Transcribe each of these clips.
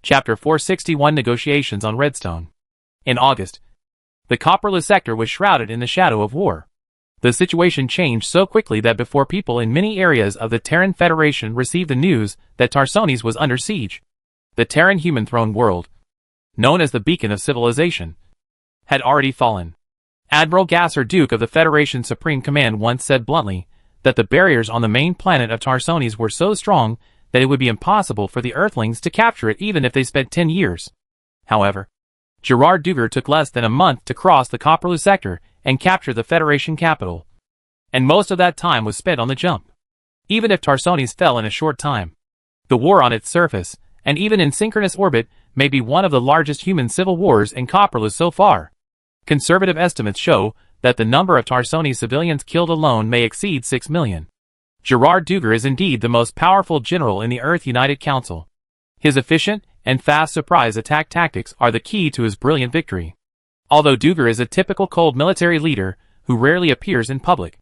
Chapter 461 Negotiations on Redstone. In August, the copperless sector was shrouded in the shadow of war. The situation changed so quickly that before people in many areas of the Terran Federation received the news that Tarsonis was under siege, the Terran human throne world, known as the beacon of civilization, had already fallen. Admiral Gasser, Duke of the Federation Supreme Command, once said bluntly that the barriers on the main planet of Tarsonis were so strong that it would be impossible for the Earthlings to capture it even if they spent 10 years. However, Gerard Duger took less than a month to cross the copperless sector and capture the Federation capital, and most of that time was spent on the jump. Even if Tarsonis fell in a short time, the war on its surface, and even in synchronous orbit, may be one of the largest human civil wars in copperless so far. Conservative estimates show that the number of Tarsonis civilians killed alone may exceed 6 million. Gerard Duger is indeed the most powerful general in the Earth United Council. His efficient and fast surprise attack tactics are the key to his brilliant victory. Although Duger is a typical cold military leader who rarely appears in public,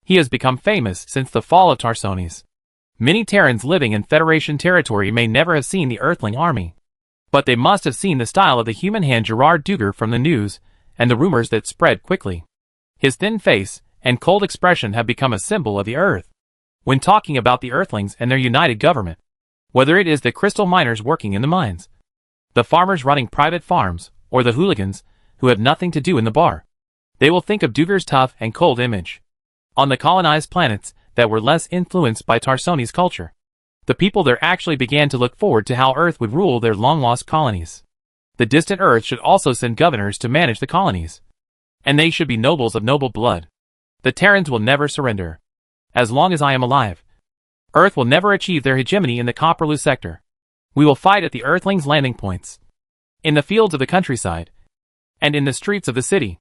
he has become famous since the fall of Tarsonis. Many Terrans living in Federation territory may never have seen the Earthling army, but they must have seen the style of the human hand Gerard Duger from the news and the rumors that spread quickly. His thin face and cold expression have become a symbol of the Earth. When talking about the Earthlings and their united government, whether it is the crystal miners working in the mines, the farmers running private farms, or the hooligans who have nothing to do in the bar, they will think of Duger's tough and cold image. On the colonized planets that were less influenced by Tarsonis culture, the people there actually began to look forward to how Earth would rule their long-lost colonies. The distant Earth should also send governors to manage the colonies, and they should be nobles of noble blood. The Terrans will never surrender. As long as I am alive, Earth will never achieve their hegemony in the copperless sector. We will fight at the Earthlings' landing points, in the fields of the countryside, and in the streets of the city.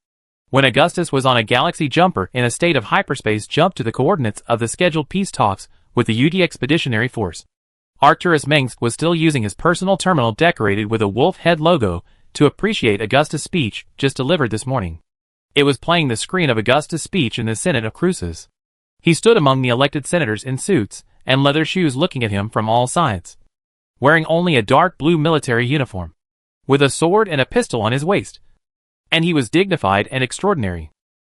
When Augustus was on a galaxy jumper in a state of hyperspace jump to the coordinates of the scheduled peace talks with the UD Expeditionary Force, Arcturus Mengsk was still using his personal terminal decorated with a wolf head logo to appreciate Augustus' speech just delivered this morning. It was playing the screen of Augustus' speech in the Senate of Cruces. He stood among the elected senators in suits and leather shoes looking at him from all sides, wearing only a dark blue military uniform, with a sword and a pistol on his waist. And he was dignified and extraordinary.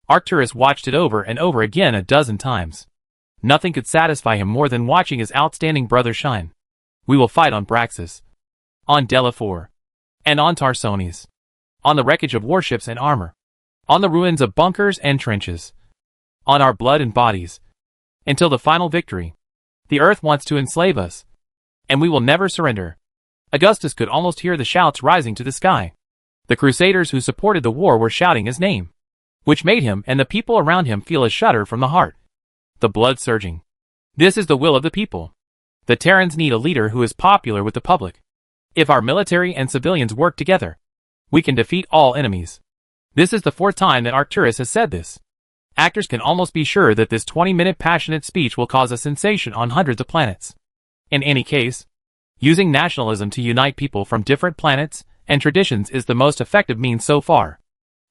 Arcturus watched it over and over again a dozen times. Nothing could satisfy him more than watching his outstanding brother shine. We will fight on Braxis, on Delafor, and on Tarsonis, on the wreckage of warships and armor, on the ruins of bunkers and trenches, on our blood and bodies, until the final victory. The Earth wants to enslave us, and we will never surrender. Augustus could almost hear the shouts rising to the sky. The Crusaders who supported the war were shouting his name, which made him and the people around him feel a shudder from the heart, the blood surging. This is the will of the people. The Terrans need a leader who is popular with the public. If our military and civilians work together, we can defeat all enemies. This is the fourth time that Arcturus has said this. Actors can almost be sure that this 20-minute passionate speech will cause a sensation on hundreds of planets. In any case, using nationalism to unite people from different planets and traditions is the most effective means so far.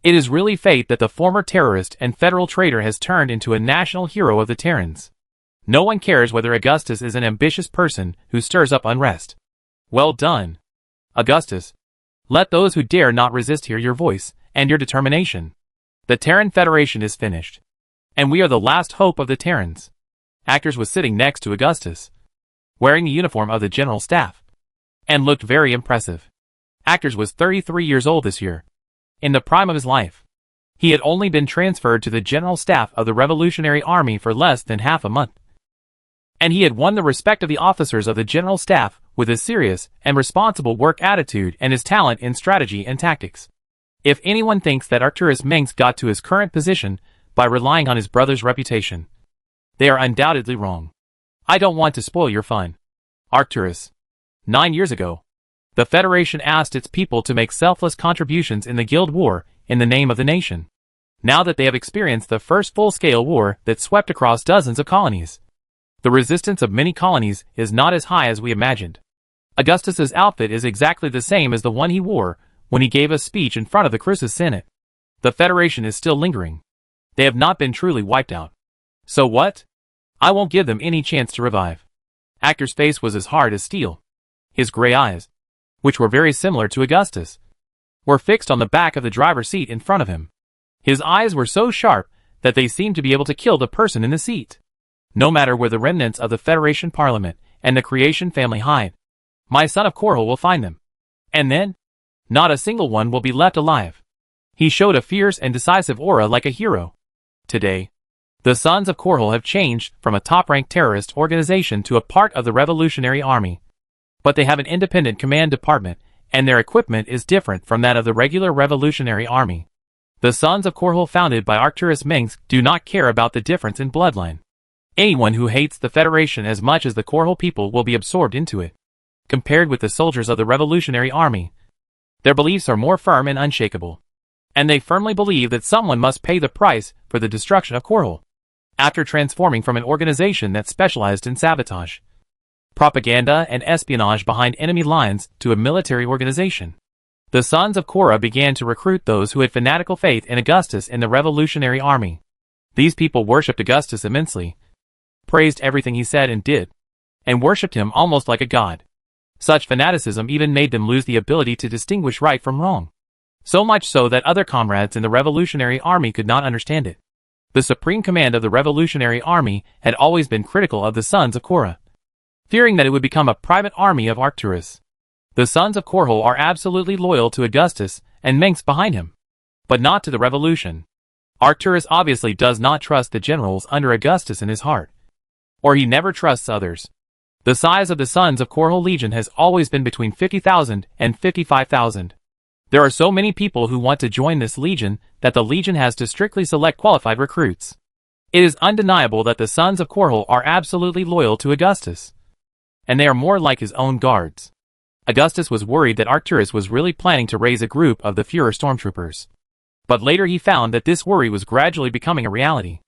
It is really fate that the former terrorist and federal traitor has turned into a national hero of the Terrans. No one cares whether Augustus is an ambitious person who stirs up unrest. Well done, Augustus. Let those who dare not resist hear your voice and your determination. The Terran Federation is finished, and we are the last hope of the Terrans. Actors was sitting next to Augustus, wearing the uniform of the General Staff, and looked very impressive. Actors was 33 years old this year, in the prime of his life. He had only been transferred to the General Staff of the Revolutionary Army for less than half a month, and he had won the respect of the officers of the General Staff with his serious and responsible work attitude and his talent in strategy and tactics. If anyone thinks that Arcturus Mengsk got to his current position by relying on his brother's reputation, they are undoubtedly wrong. I don't want to spoil your fun, Arcturus. 9 years ago, the Federation asked its people to make selfless contributions in the Guild War in the name of the nation. Now that they have experienced the first full-scale war that swept across dozens of colonies, the resistance of many colonies is not as high as we imagined. Augustus's outfit is exactly the same as the one he wore when he gave a speech in front of the Cruces Senate. The Federation is still lingering. They have not been truly wiped out. So what? I won't give them any chance to revive. Actor's face was as hard as steel. His gray eyes, which were very similar to Augustus, were fixed on the back of the driver's seat in front of him. His eyes were so sharp that they seemed to be able to kill the person in the seat. No matter where the remnants of the Federation Parliament and the Creation family hide, my son of Korhal will find them. And then, not a single one will be left alive. He showed a fierce and decisive aura like a hero. Today, the Sons of Korhal have changed from a top-ranked terrorist organization to a part of the Revolutionary Army. But they have an independent command department, and their equipment is different from that of the regular Revolutionary Army. The Sons of Korhal, founded by Arcturus Mengsk, do not care about the difference in bloodline. Anyone who hates the Federation as much as the Korhal people will be absorbed into it. Compared with the soldiers of the Revolutionary Army, their beliefs are more firm and unshakable. And they firmly believe that someone must pay the price for the destruction of Korhal. After transforming from an organization that specialized in sabotage, propaganda, and espionage behind enemy lines to a military organization, the Sons of Korra began to recruit those who had fanatical faith in Augustus in the Revolutionary Army. These people worshipped Augustus immensely, praised everything he said and did, and worshipped him almost like a god. Such fanaticism even made them lose the ability to distinguish right from wrong. So much so that other comrades in the Revolutionary Army could not understand it. The supreme command of the Revolutionary Army had always been critical of the Sons of Korra, fearing that it would become a private army of Arcturus. The Sons of Korhal are absolutely loyal to Augustus and Mengsk behind him, but not to the revolution. Arcturus obviously does not trust the generals under Augustus in his heart, or he never trusts others. The size of the Sons of Korhal Legion has always been between 50,000 and 55,000. There are so many people who want to join this legion that the legion has to strictly select qualified recruits. It is undeniable that the Sons of Korhal are absolutely loyal to Augustus, and they are more like his own guards. Augustus was worried that Arcturus was really planning to raise a group of the Führer stormtroopers. But later he found that this worry was gradually becoming a reality.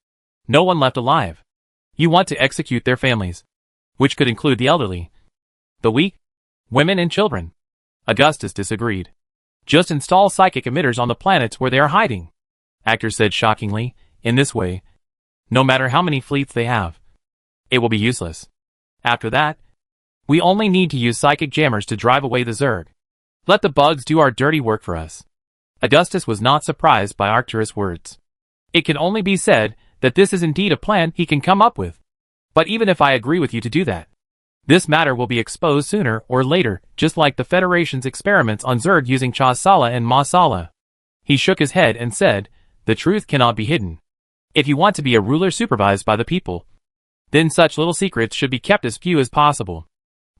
No one left alive. You want to execute their families, which could include the elderly, the weak, women and children. Augustus disagreed. Just install psychic emitters on the planets where they are hiding, Actor said shockingly. In this way, no matter how many fleets they have, it will be useless. After that, we only need to use psychic jammers to drive away the Zerg. Let the bugs do our dirty work for us. Augustus was not surprised by Arcturus' words. It can only be said that this is indeed a plan he can come up with. But even if I agree with you to do that, this matter will be exposed sooner or later, just like the Federation's experiments on Zerg using Chasala and Masala. He shook his head and said, the truth cannot be hidden. If you want to be a ruler supervised by the people, then such little secrets should be kept as few as possible.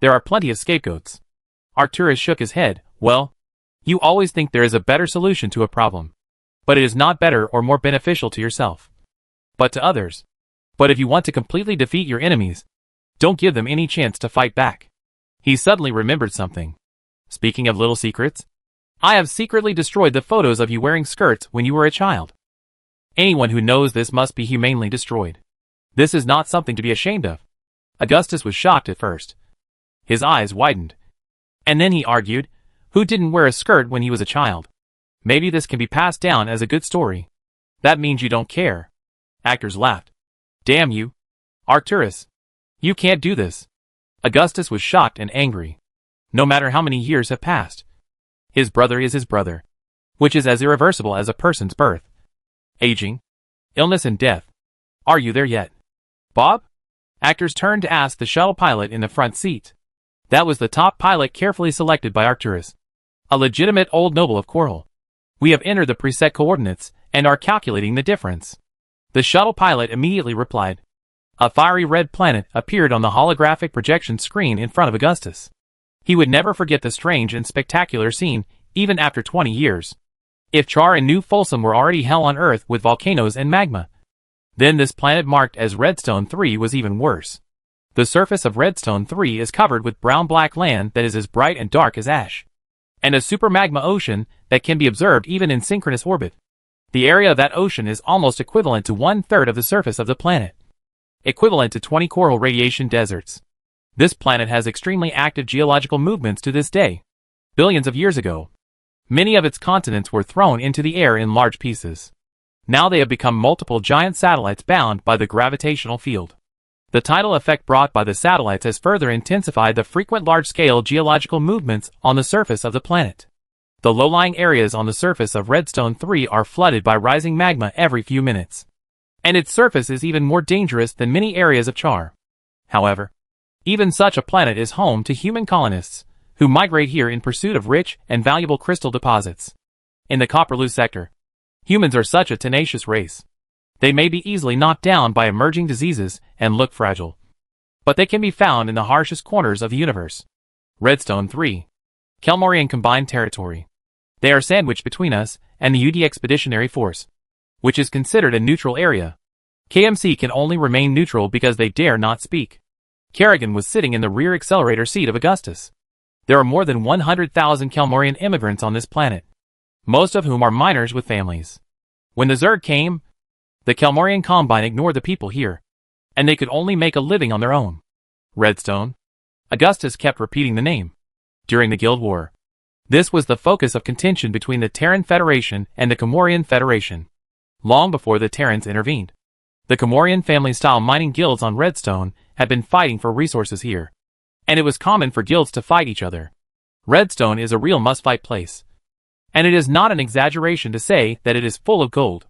There are plenty of scapegoats. Arcturus shook his head. Well, you always think there is a better solution to a problem, but it is not better or more beneficial to yourself, but to others. But if you want to completely defeat your enemies, don't give them any chance to fight back. He suddenly remembered something. Speaking of little secrets, I have secretly destroyed the photos of you wearing skirts when you were a child. Anyone who knows this must be humanely destroyed. This is not something to be ashamed of. Augustus was shocked at first. His eyes widened. And then he argued, who didn't wear a skirt when he was a child? Maybe this can be passed down as a good story. That means you don't care. Actors laughed. Damn you, Arcturus. You can't do this. Augustus was shocked and angry. No matter how many years have passed, his brother is his brother, which is as irreversible as a person's birth, aging, illness and death. Are you there yet, Bob? Actors turned to ask the shuttle pilot in the front seat. That was the top pilot carefully selected by Arcturus, a legitimate old noble of Korhal. We have entered the preset coordinates and are calculating the difference. The shuttle pilot immediately replied. A fiery red planet appeared on the holographic projection screen in front of Augustus. He would never forget the strange and spectacular scene, even after 20 years. If Char and New Folsom were already hell on Earth with volcanoes and magma, then this planet marked as Redstone 3 was even worse. The surface of Redstone 3 is covered with brown-black land that is as bright and dark as ash, and a supermagma ocean that can be observed even in synchronous orbit. The area of that ocean is almost equivalent to 1/3 of the surface of the planet, equivalent to 20 coral radiation deserts. This planet has extremely active geological movements to this day. Billions of years ago, many of its continents were thrown into the air in large pieces. Now they have become multiple giant satellites bound by the gravitational field. The tidal effect brought by the satellites has further intensified the frequent large-scale geological movements on the surface of the planet. The low-lying areas on the surface of Redstone 3 are flooded by rising magma every few minutes. And its surface is even more dangerous than many areas of Char. However, even such a planet is home to human colonists, who migrate here in pursuit of rich and valuable crystal deposits. In the Copperloo sector, humans are such a tenacious race. They may be easily knocked down by emerging diseases and look fragile, but they can be found in the harshest corners of the universe. Redstone 3. Kelmorian Combined Territory. They are sandwiched between us and the UD Expeditionary Force, which is considered a neutral area. KMC can only remain neutral because they dare not speak. Kerrigan was sitting in the rear accelerator seat of Augustus. There are more than 100,000 Kelmorian immigrants on this planet, most of whom are miners with families. When the Zerg came, the Kelmorian Combine ignored the people here, and they could only make a living on their own. Redstone. Augustus kept repeating the name. During the Guild War, this was the focus of contention between the Terran Federation and the Comorian Federation. Long before the Terrans intervened, the Comorian family-style mining guilds on Redstone had been fighting for resources here, and it was common for guilds to fight each other. Redstone is a real must-fight place, and it is not an exaggeration to say that it is full of gold.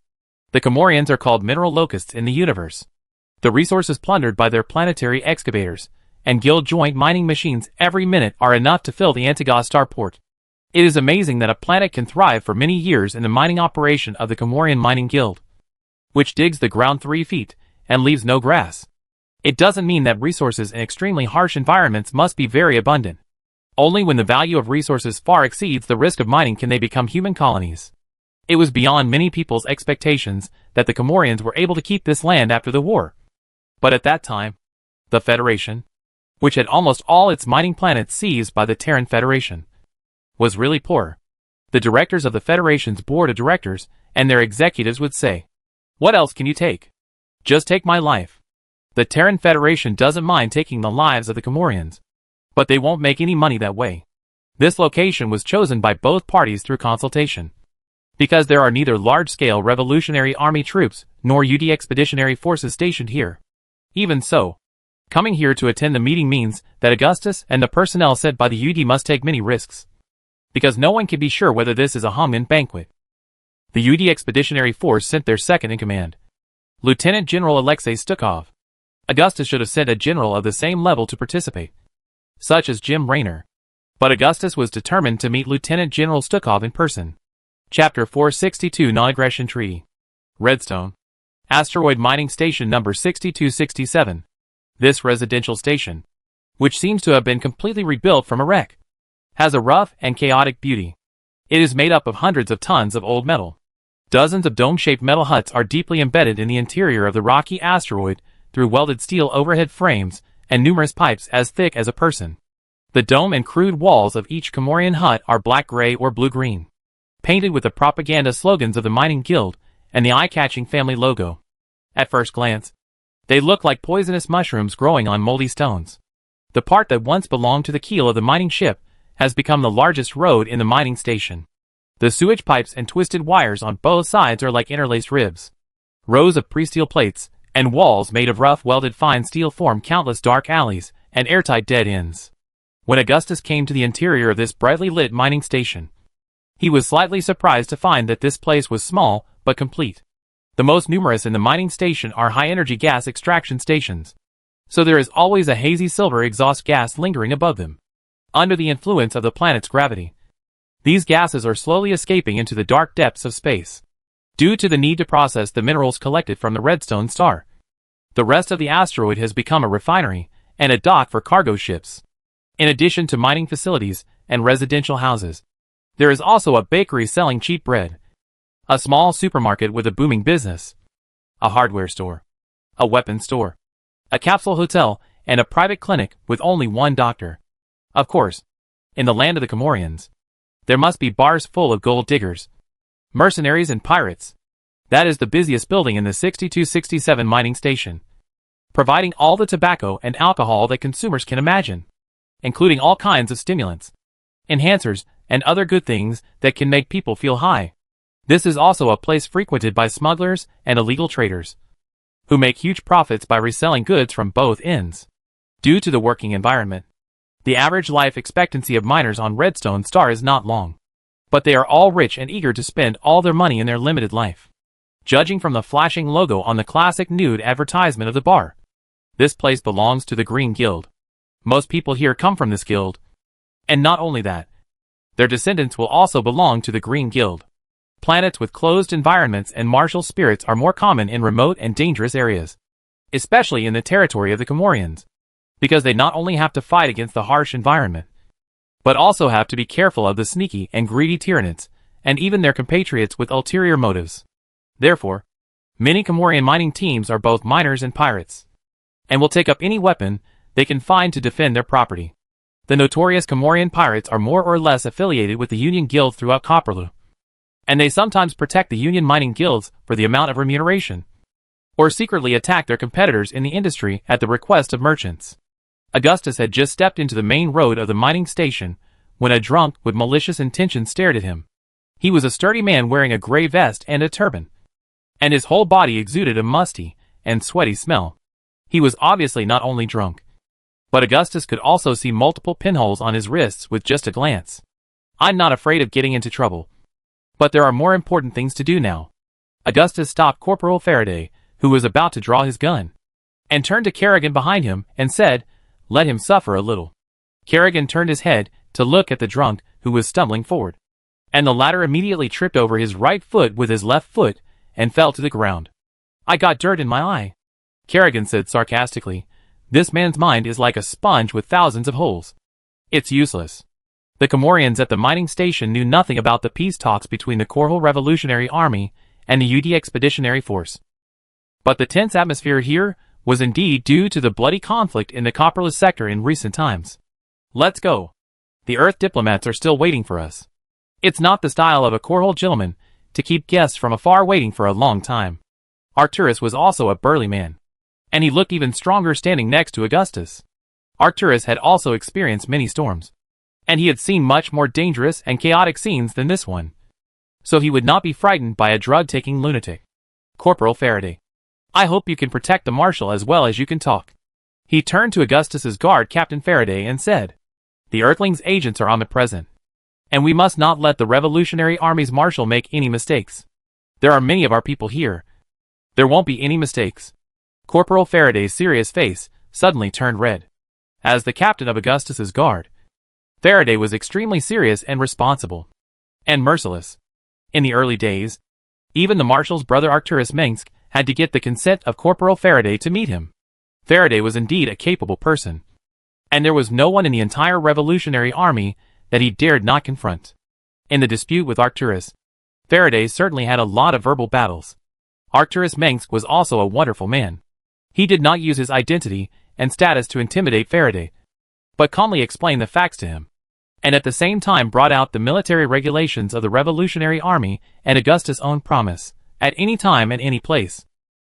The Comorians are called mineral locusts in the universe. The resources plundered by their planetary excavators and guild joint mining machines every minute are enough to fill the Antigua starport. It is amazing that a planet can thrive for many years in the mining operation of the Comorian Mining Guild, which digs the ground 3 feet and leaves no grass. It doesn't mean that resources in extremely harsh environments must be very abundant. Only when the value of resources far exceeds the risk of mining can they become human colonies. It was beyond many people's expectations that the Comorians were able to keep this land after the war. But at that time, the Federation, which had almost all its mining planets seized by the Terran Federation, was really poor. The directors of the Federation's board of directors and their executives would say, "What else can you take? Just take my life." The Terran Federation doesn't mind taking the lives of the Comorians, but they won't make any money that way. This location was chosen by both parties through consultation, because there are neither large-scale Revolutionary Army troops nor UD Expeditionary Forces stationed here. Even so, coming here to attend the meeting means that Augustus and the personnel sent by the UD must take many risks, because no one can be sure whether this is a hung-in banquet. The UD Expeditionary Force sent their second-in-command, Lieutenant General Alexei Stukov. Augustus should have sent a general of the same level to participate, such as Jim Raynor. But Augustus was determined to meet Lieutenant General Stukov in person. Chapter 462 Non-Aggression Treaty. Redstone. Asteroid Mining Station number 6267. This residential station, which seems to have been completely rebuilt from a wreck, has a rough and chaotic beauty. It is made up of hundreds of tons of old metal. Dozens of dome-shaped metal huts are deeply embedded in the interior of the rocky asteroid through welded steel overhead frames and numerous pipes as thick as a person. The dome and crude walls of each Comorian hut are black-gray or blue-green, painted with the propaganda slogans of the mining guild and the eye-catching family logo. At first glance, they look like poisonous mushrooms growing on moldy stones. The part that once belonged to the keel of the mining ship has become the largest road in the mining station. The sewage pipes and twisted wires on both sides are like interlaced ribs. Rows of pre-steel plates and walls made of rough welded fine steel form countless dark alleys and airtight dead ends. When Augustus came to the interior of this brightly lit mining station, he was slightly surprised to find that this place was small but complete. The most numerous in the mining station are high-energy gas extraction stations, so there is always a hazy silver exhaust gas lingering above them. Under the influence of the planet's gravity, these gases are slowly escaping into the dark depths of space, due to the need to process the minerals collected from the Redstone star. The rest of the asteroid has become a refinery and a dock for cargo ships. In addition to mining facilities and residential houses, there is also a bakery selling cheap bread, a small supermarket with a booming business, a hardware store, a weapons store, a capsule hotel, and a private clinic with only one doctor. Of course, in the land of the Comorians, there must be bars full of gold diggers, mercenaries and pirates. That is the busiest building in the 6267 mining station, providing all the tobacco and alcohol that consumers can imagine, including all kinds of stimulants, enhancers, and other good things that can make people feel high. This is also a place frequented by smugglers and illegal traders. who make huge profits by reselling goods from both ends. Due to the working environment, the average life expectancy of miners on Redstone Star is not long. But they are all rich and eager to spend all their money in their limited life. Judging from the flashing logo on the classic nude advertisement of the bar, this place belongs to the Green Guild. Most people here come from this guild. And not only that, their descendants will also belong to the Green Guild. Planets with closed environments and martial spirits are more common in remote and dangerous areas, especially in the territory of the Comorians, because they not only have to fight against the harsh environment, but also have to be careful of the sneaky and greedy Tyranids, and even their compatriots with ulterior motives. Therefore, many Comorian mining teams are both miners and pirates, and will take up any weapon they can find to defend their property. The notorious Comorian pirates are more or less affiliated with the Union Guild throughout Copperloo, and they sometimes protect the Union mining guilds for the amount of remuneration, or secretly attack their competitors in the industry at the request of merchants. Augustus had just stepped into the main road of the mining station when a drunk with malicious intentions stared at him. He was a sturdy man wearing a gray vest and a turban, and his whole body exuded a musty and sweaty smell. He was obviously not only drunk, but Augustus could also see multiple pinholes on his wrists with just a glance. I'm not afraid of getting into trouble, but there are more important things to do now. Augustus stopped Corporal Faraday, who was about to draw his gun, and turned to Kerrigan behind him and said, "Let him suffer a little." Kerrigan turned his head to look at the drunk who was stumbling forward, and the latter immediately tripped over his right foot with his left foot and fell to the ground. "I got dirt in my eye," Kerrigan said sarcastically. "This man's mind is like a sponge with thousands of holes. It's useless." The Comorians at the mining station knew nothing about the peace talks between the Korhal Revolutionary Army and the UD Expeditionary Force. But the tense atmosphere here was indeed due to the bloody conflict in the Copperless sector in recent times. "Let's go. The Earth diplomats are still waiting for us." It's not the style of a Korhal gentleman to keep guests from afar waiting for a long time. Arcturus was also a burly man, and he looked even stronger standing next to Augustus. Arcturus had also experienced many storms, and he had seen much more dangerous and chaotic scenes than this one, so he would not be frightened by a drug-taking lunatic. "Corporal Faraday, I hope you can protect the Marshal as well as you can talk." He turned to Augustus's guard, Captain Faraday, and said, "The Earthlings' agents are omnipresent, and we must not let the Revolutionary Army's Marshal make any mistakes. There are many of our people here. There won't be any mistakes." Corporal Faraday's serious face suddenly turned red. As the captain of Augustus's guard, Faraday was extremely serious and responsible, and merciless. In the early days, even the Marshal's brother Arcturus Mengsk had to get the consent of Corporal Faraday to meet him. Faraday was indeed a capable person, and there was no one in the entire Revolutionary Army that he dared not confront. In the dispute with Arcturus, Faraday certainly had a lot of verbal battles. Arcturus Mengsk was also a wonderful man. He did not use his identity and status to intimidate Faraday, but calmly explained the facts to him, and at the same time brought out the military regulations of the Revolutionary Army and Augustus' own promise, at any time and any place.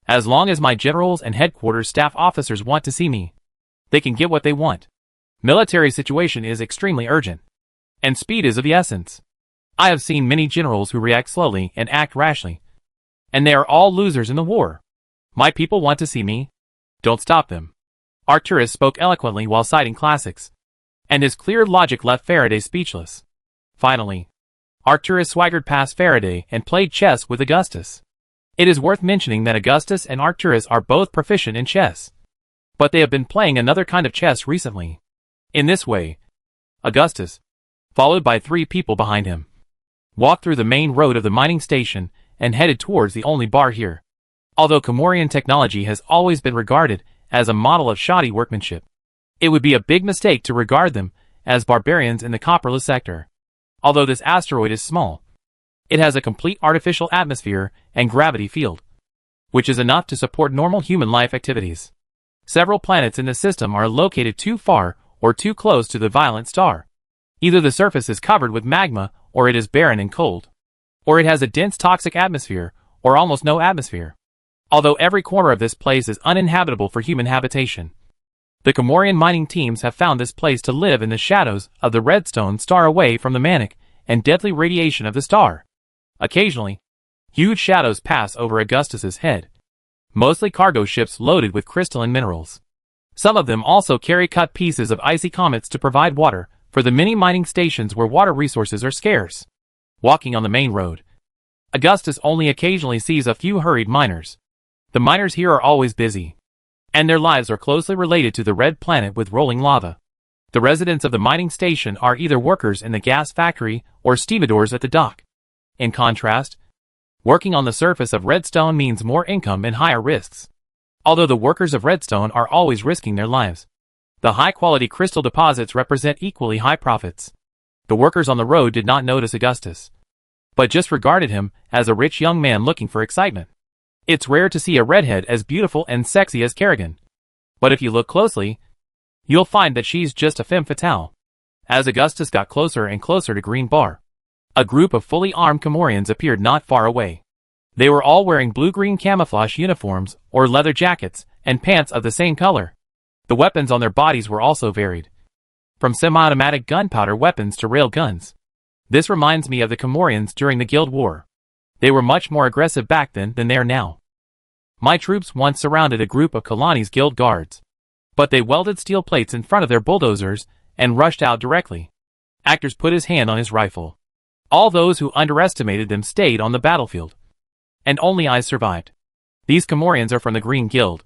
"As long as my generals and headquarters staff officers want to see me, they can get what they want. Military situation is extremely urgent, and speed is of the essence. I have seen many generals who react slowly and act rashly, and they are all losers in the war. My people want to see me. Don't stop them." Arcturus spoke eloquently while citing classics, and his clear logic left Faraday speechless. Finally, Arcturus swaggered past Faraday and played chess with Augustus. It is worth mentioning that Augustus and Arcturus are both proficient in chess, but they have been playing another kind of chess recently. In this way, Augustus, followed by 3 people behind him, walked through the main road of the mining station and headed towards the only bar here. Although Comorian technology has always been regarded as a model of shoddy workmanship, it would be a big mistake to regard them as barbarians in the Copperless sector. Although this asteroid is small, it has a complete artificial atmosphere and gravity field, which is enough to support normal human life activities. Several planets in the system are located too far or too close to the violent star. Either the surface is covered with magma, or it is barren and cold, or it has a dense toxic atmosphere, or almost no atmosphere. Although every corner of this place is uninhabitable for human habitation, the Comorian mining teams have found this place to live in the shadows of the Redstone Star away from the manic and deadly radiation of the star. Occasionally, huge shadows pass over Augustus's head, mostly cargo ships loaded with crystalline minerals. Some of them also carry cut pieces of icy comets to provide water for the many mining stations where water resources are scarce. Walking on the main road, Augustus only occasionally sees a few hurried miners. The miners here are always busy, and their lives are closely related to the red planet with rolling lava. The residents of the mining station are either workers in the gas factory or stevedores at the dock. In contrast, working on the surface of redstone means more income and higher risks. Although the workers of redstone are always risking their lives, the high-quality crystal deposits represent equally high profits. The workers on the road did not notice Augustus, but just regarded him as a rich young man looking for excitement. It's rare to see a redhead as beautiful and sexy as Kerrigan, but if you look closely, you'll find that she's just a femme fatale. As Augustus got closer and closer to Green Bar, a group of fully armed Comorians appeared not far away. They were all wearing blue-green camouflage uniforms or leather jackets and pants of the same color. The weapons on their bodies were also varied, from semi-automatic gunpowder weapons to rail guns. This reminds me of the Comorians during the Guild War. They were much more aggressive back then than they are now. My troops once surrounded a group of Kalani's guild guards, but they welded steel plates in front of their bulldozers and rushed out directly. Actors put his hand on his rifle. All those who underestimated them stayed on the battlefield, and only I survived. These Comorians are from the Green Guild,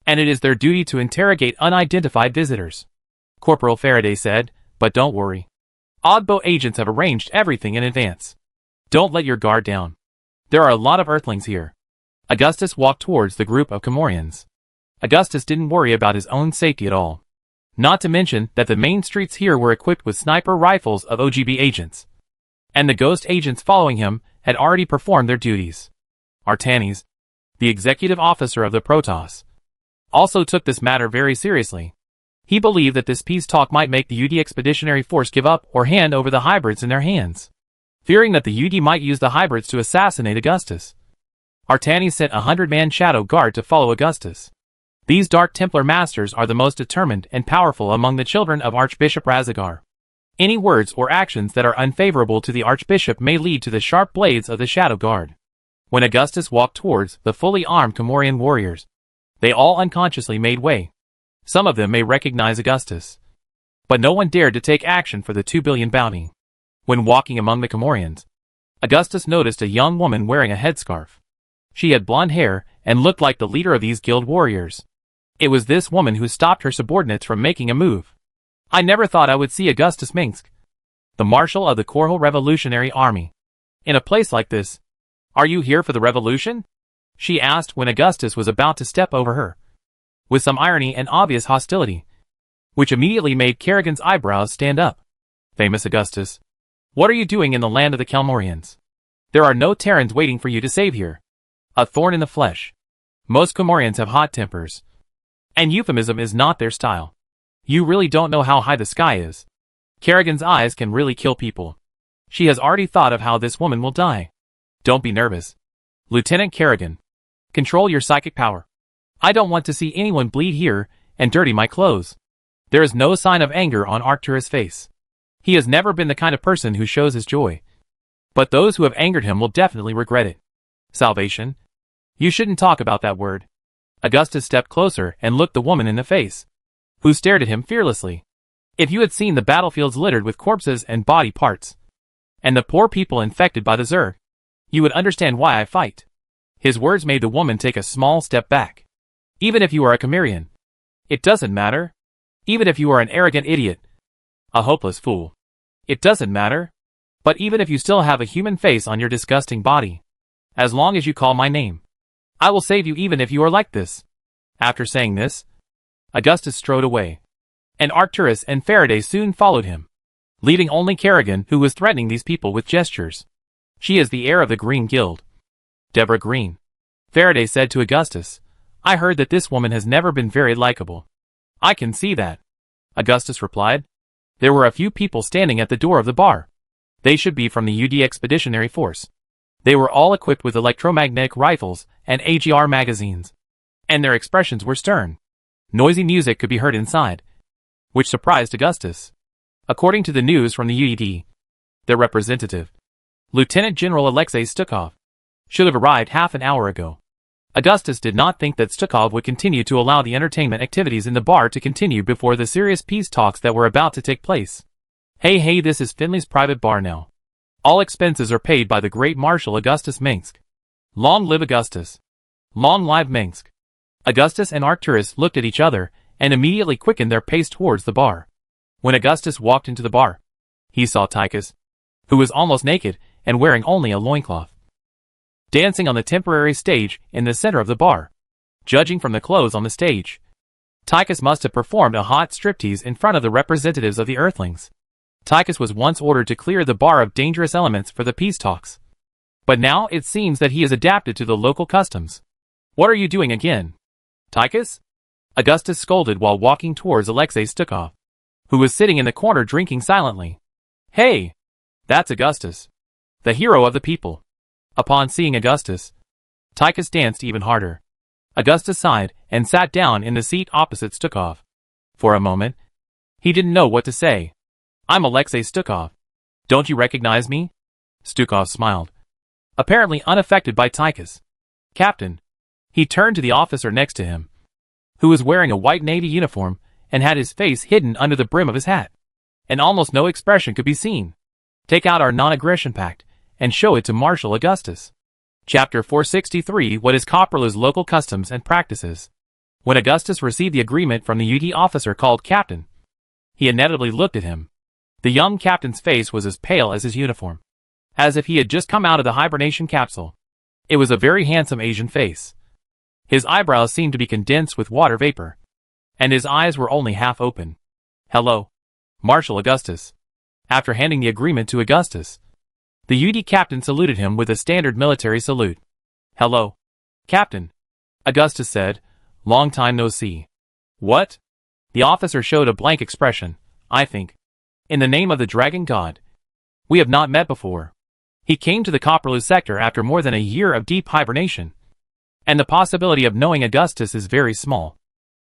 and it is their duty to interrogate unidentified visitors, Corporal Faraday said, but don't worry. Ogbo agents have arranged everything in advance. Don't let your guard down. There are a lot of Earthlings here. Augustus walked towards the group of Comorians. Augustus didn't worry about his own safety at all. Not to mention that the main streets here were equipped with sniper rifles of OGB agents, and the ghost agents following him had already performed their duties. Artanis, the executive officer of the Protoss, also took this matter very seriously. He believed that this peace talk might make the UD Expeditionary Force give up or hand over the hybrids in their hands, fearing that the UD might use the hybrids to assassinate Augustus. Artanis sent a 100-man shadow guard to follow Augustus. These Dark Templar masters are the most determined and powerful among the children of Archbishop Razagar. Any words or actions that are unfavorable to the Archbishop may lead to the sharp blades of the Shadow Guard. When Augustus walked towards the fully armed Comorian warriors, they all unconsciously made way. Some of them may recognize Augustus, but no one dared to take action for the 2 billion bounty. When walking among the Comorians, Augustus noticed a young woman wearing a headscarf. She had blonde hair and looked like the leader of these guild warriors. It was this woman who stopped her subordinates from making a move. I never thought I would see Augustus Minsk, the Marshal of the Korhal Revolutionary Army, in a place like this. Are you here for the revolution? She asked when Augustus was about to step over her, with some irony and obvious hostility, which immediately made Kerrigan's eyebrows stand up. Famous Augustus, what are you doing in the land of the Kalmorians? There are no Terrans waiting for you to save here. A thorn in the flesh. Most Comorians have hot tempers, and euphemism is not their style. You really don't know how high the sky is. Kerrigan's eyes can really kill people. She has already thought of how this woman will die. Don't be nervous, Lieutenant Kerrigan. Control your psychic power. I don't want to see anyone bleed here and dirty my clothes. There is no sign of anger on Arcturus' face. He has never been the kind of person who shows his joy. But those who have angered him will definitely regret it. Salvation? You shouldn't talk about that word. Augustus stepped closer and looked the woman in the face, who stared at him fearlessly. If you had seen the battlefields littered with corpses and body parts, and the poor people infected by the Zerg, you would understand why I fight. His words made the woman take a small step back. Even if you are a Chimerian, it doesn't matter. Even if you are an arrogant idiot, a hopeless fool, it doesn't matter. But even if you still have a human face on your disgusting body, as long as you call my name, I will save you even if you are like this. After saying this, Augustus strode away, and Arcturus and Faraday soon followed him, leaving only Kerrigan, who was threatening these people with gestures. She is the heir of the Green Guild. Deborah Green, Faraday said to Augustus. I heard that this woman has never been very likable. I can see that, Augustus replied. There were a few people standing at the door of the bar. They should be from the UD Expeditionary Force. They were all equipped with electromagnetic rifles and AGR magazines, and their expressions were stern. Noisy music could be heard inside, which surprised Augustus. According to the news from the UED, their representative, Lieutenant General Alexei Stukov, should have arrived half an hour ago. Augustus did not think that Stukov would continue to allow the entertainment activities in the bar to continue before the serious peace talks that were about to take place. Hey, this is Finley's private bar now. All expenses are paid by the great Marshal Augustus Minsk. Long live Augustus. Long live Minsk. Augustus and Arcturus looked at each other and immediately quickened their pace towards the bar. When Augustus walked into the bar, he saw Tychus, who was almost naked and wearing only a loincloth, dancing on the temporary stage in the center of the bar. Judging from the clothes on the stage, Tychus must have performed a hot striptease in front of the representatives of the Earthlings. Tychus was once ordered to clear the bar of dangerous elements for the peace talks, but now it seems that he is adapted to the local customs. What are you doing again, Tychus? Augustus scolded while walking towards Alexei Stukov, who was sitting in the corner drinking silently. Hey! That's Augustus, the hero of the people. Upon seeing Augustus, Tychus danced even harder. Augustus sighed and sat down in the seat opposite Stukov. For a moment, he didn't know what to say. I'm Alexei Stukov. Don't you recognize me? Stukov smiled, apparently unaffected by Tychus. Captain. He turned to the officer next to him, who was wearing a white navy uniform and had his face hidden under the brim of his hat, and almost no expression could be seen. Take out our non-aggression pact and show it to Marshal Augustus. Chapter 463. What is Copperlu's local customs and practices? When Augustus received the agreement from the UD officer called Captain, he inevitably looked at him. The young captain's face was as pale as his uniform, as if he had just come out of the hibernation capsule. It was a very handsome Asian face. His eyebrows seemed to be condensed with water vapor, and his eyes were only half open. Hello, Marshal Augustus. After handing the agreement to Augustus, the UD captain saluted him with a standard military salute. Hello, Captain, Augustus said. Long time no see. What? The officer showed a blank expression. I think, in the name of the dragon god, we have not met before. He came to the Copperlu sector after more than a year of deep hibernation, and the possibility of knowing Augustus is very small.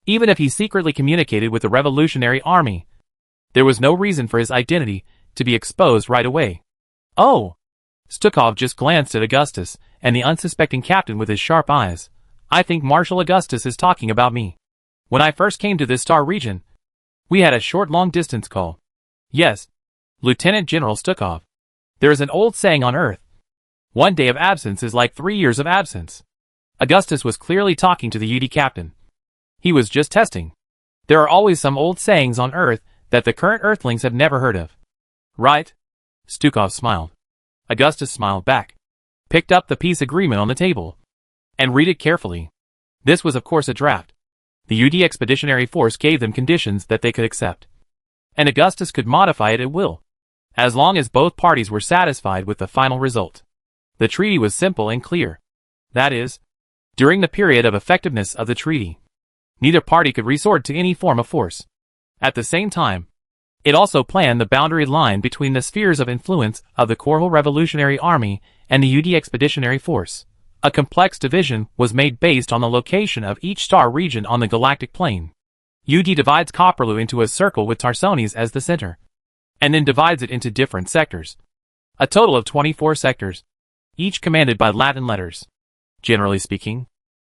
Even if he secretly communicated with the Revolutionary Army, there was no reason for his identity to be exposed right away. Oh! Stukov just glanced at Augustus and the unsuspecting captain with his sharp eyes. I think Marshal Augustus is talking about me. When I first came to this star region, we had a short long-distance call. Yes, Lieutenant General Stukov. There is an old saying on Earth. 1 day of absence is like 3 years of absence. Augustus was clearly talking to the UD captain. He was just testing. There are always some old sayings on Earth that the current Earthlings have never heard of. Right? Stukov smiled. Augustus smiled back, picked up the peace agreement on the table, and read it carefully. This was of course a draft. The UD Expeditionary Force gave them conditions that they could accept, and Augustus could modify it at will, as long as both parties were satisfied with the final result. The treaty was simple and clear. That is, during the period of effectiveness of the treaty, neither party could resort to any form of force. At the same time, it also planned the boundary line between the spheres of influence of the Korhal Revolutionary Army and the UD Expeditionary Force. A complex division was made based on the location of each star region on the galactic plane. UD divides Copperlu into a circle with Tarsones as the center, and then divides it into different sectors. A total of 24 sectors, each commanded by Latin letters. Generally speaking,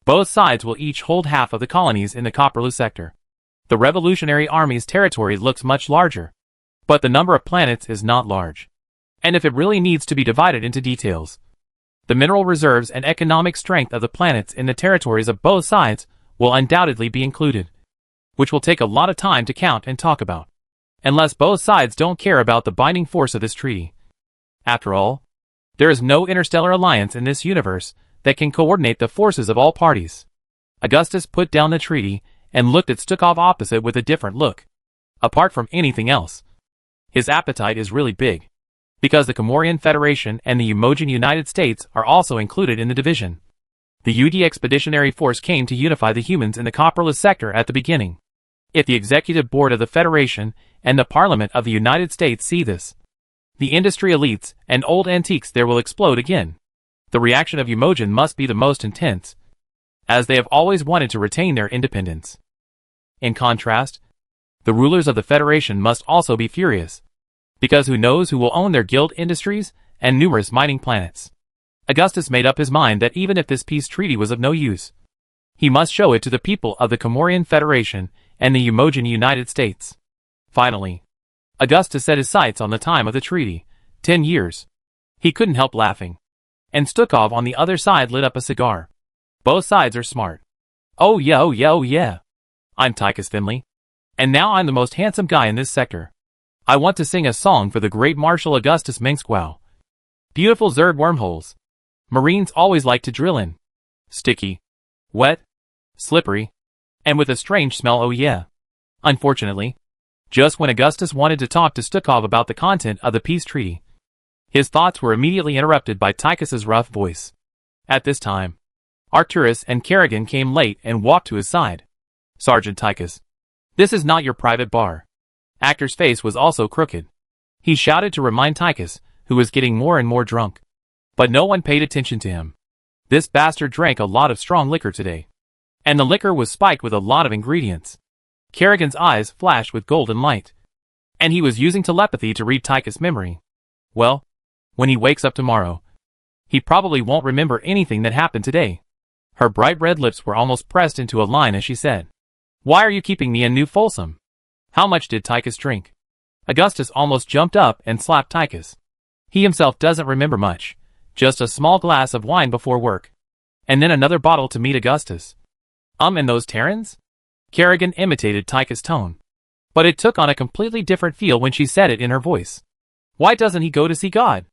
both sides will each hold half of the colonies in the Copperlu sector. The Revolutionary Army's territory looks much larger, but the number of planets is not large. And if it really needs to be divided into details, the mineral reserves and economic strength of the planets in the territories of both sides will undoubtedly be included, which will take a lot of time to count and talk about, unless both sides don't care about the binding force of this treaty. After all, there is no interstellar alliance in this universe that can coordinate the forces of all parties. Augustus put down the treaty and looked at Stukov opposite with a different look. Apart from anything else, his appetite is really big, because the Comorian Federation and the Umojan United States are also included in the division. The UD Expeditionary Force came to unify the humans in the Copperlu sector at the beginning. If the Executive Board of the Federation and the Parliament of the United States see this, the industry elites and old antiques there will explode again. The reaction of Umojan must be the most intense, as they have always wanted to retain their independence. In contrast, the rulers of the Federation must also be furious, because who knows who will own their guild industries and numerous mining planets. Augustus made up his mind that even if this peace treaty was of no use, he must show it to the people of the Comorian Federation and the Umojan United States. Finally, Augustus set his sights on the time of the treaty, 10 years. He couldn't help laughing. And Stukov on the other side lit up a cigar. Both sides are smart. Oh yeah, oh yeah, oh yeah. I'm Tychus Finley. And now I'm the most handsome guy in this sector. I want to sing a song for the great Marshal Augustus Minskwow. Beautiful Zerd wormholes. Marines always like to drill in. Sticky. Wet. Slippery. And with a strange smell, oh yeah. Unfortunately, just when Augustus wanted to talk to Stukov about the content of the peace treaty, his thoughts were immediately interrupted by Tychus's rough voice. At this time, Arcturus and Kerrigan came late and walked to his side. Sergeant Tychus, this is not your private bar. Actor's face was also crooked. He shouted to remind Tychus, who was getting more and more drunk. But no one paid attention to him. This bastard drank a lot of strong liquor today. And the liquor was spiked with a lot of ingredients. Kerrigan's eyes flashed with golden light. And he was using telepathy to read Tychus' memory. Well, when he wakes up tomorrow, he probably won't remember anything that happened today. Her bright red lips were almost pressed into a line as she said, "Why are you keeping me in New Folsom? How much did Tychus drink?" Augustus almost jumped up and slapped Tychus. He himself doesn't remember much, just a small glass of wine before work. And then another bottle to meet Augustus. And those Terrans? Kerrigan imitated Tychus' tone. But it took on a completely different feel when she said it in her voice. Why doesn't he go to see God?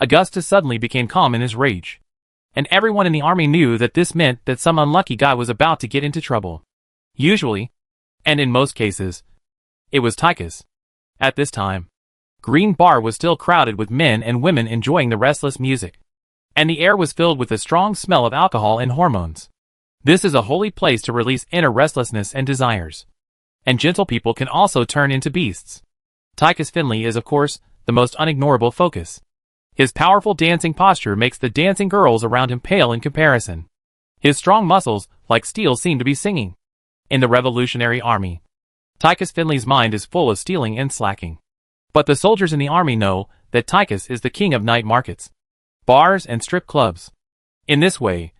Augustus suddenly became calm in his rage. And everyone in the army knew that this meant that some unlucky guy was about to get into trouble. Usually, and in most cases, it was Tychus. At this time, Green Bar was still crowded with men and women enjoying the restless music. And the air was filled with a strong smell of alcohol and hormones. This is a holy place to release inner restlessness and desires. And gentle people can also turn into beasts. Tychus Finley is, of course, the most unignorable focus. His powerful dancing posture makes the dancing girls around him pale in comparison. His strong muscles, like steel, seem to be singing. In the Revolutionary Army, Tychus Finley's mind is full of stealing and slacking. But the soldiers in the army know that Tychus is the king of night markets, bars and strip clubs. In this way,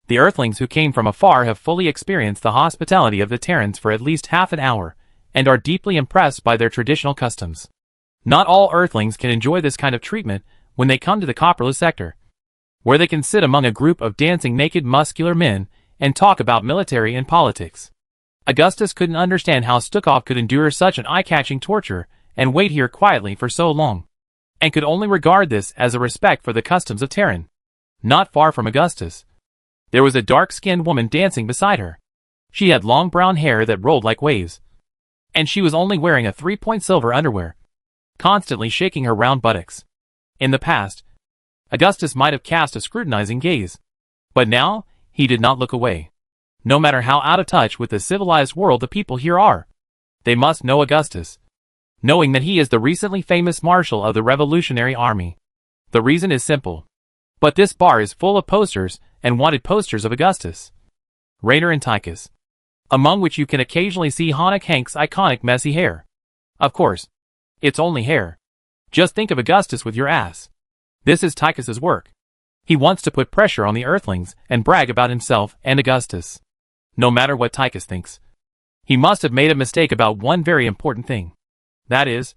the Earthlings who came from afar have fully experienced the hospitality of the Terrans for at least half an hour, and are deeply impressed by their traditional customs. Not all Earthlings can enjoy this kind of treatment when they come to the Copperless sector, where they can sit among a group of dancing naked muscular men and talk about military and politics. Augustus couldn't understand how Stukov could endure such an eye-catching torture and wait here quietly for so long, and could only regard this as a respect for the customs of Terran. Not far from Augustus, there was a dark-skinned woman dancing beside her. She had long brown hair that rolled like waves, and she was only wearing a 3-point silver underwear, constantly shaking her round buttocks. In the past, Augustus might have cast a scrutinizing gaze, but now he did not look away. No matter how out of touch with the civilized world the people here are, they must know Augustus, knowing that he is the recently famous Marshal of the Revolutionary Army. The reason is simple. But this bar is full of posters and wanted posters of Augustus, Raynor and Tychus, among which you can occasionally see Hanukkah Hank's iconic messy hair. Of course, it's only hair. Just think of Augustus with your ass. This is Tychus's work. He wants to put pressure on the Earthlings and brag about himself and Augustus. No matter what Tychus thinks, he must have made a mistake about one very important thing. That is,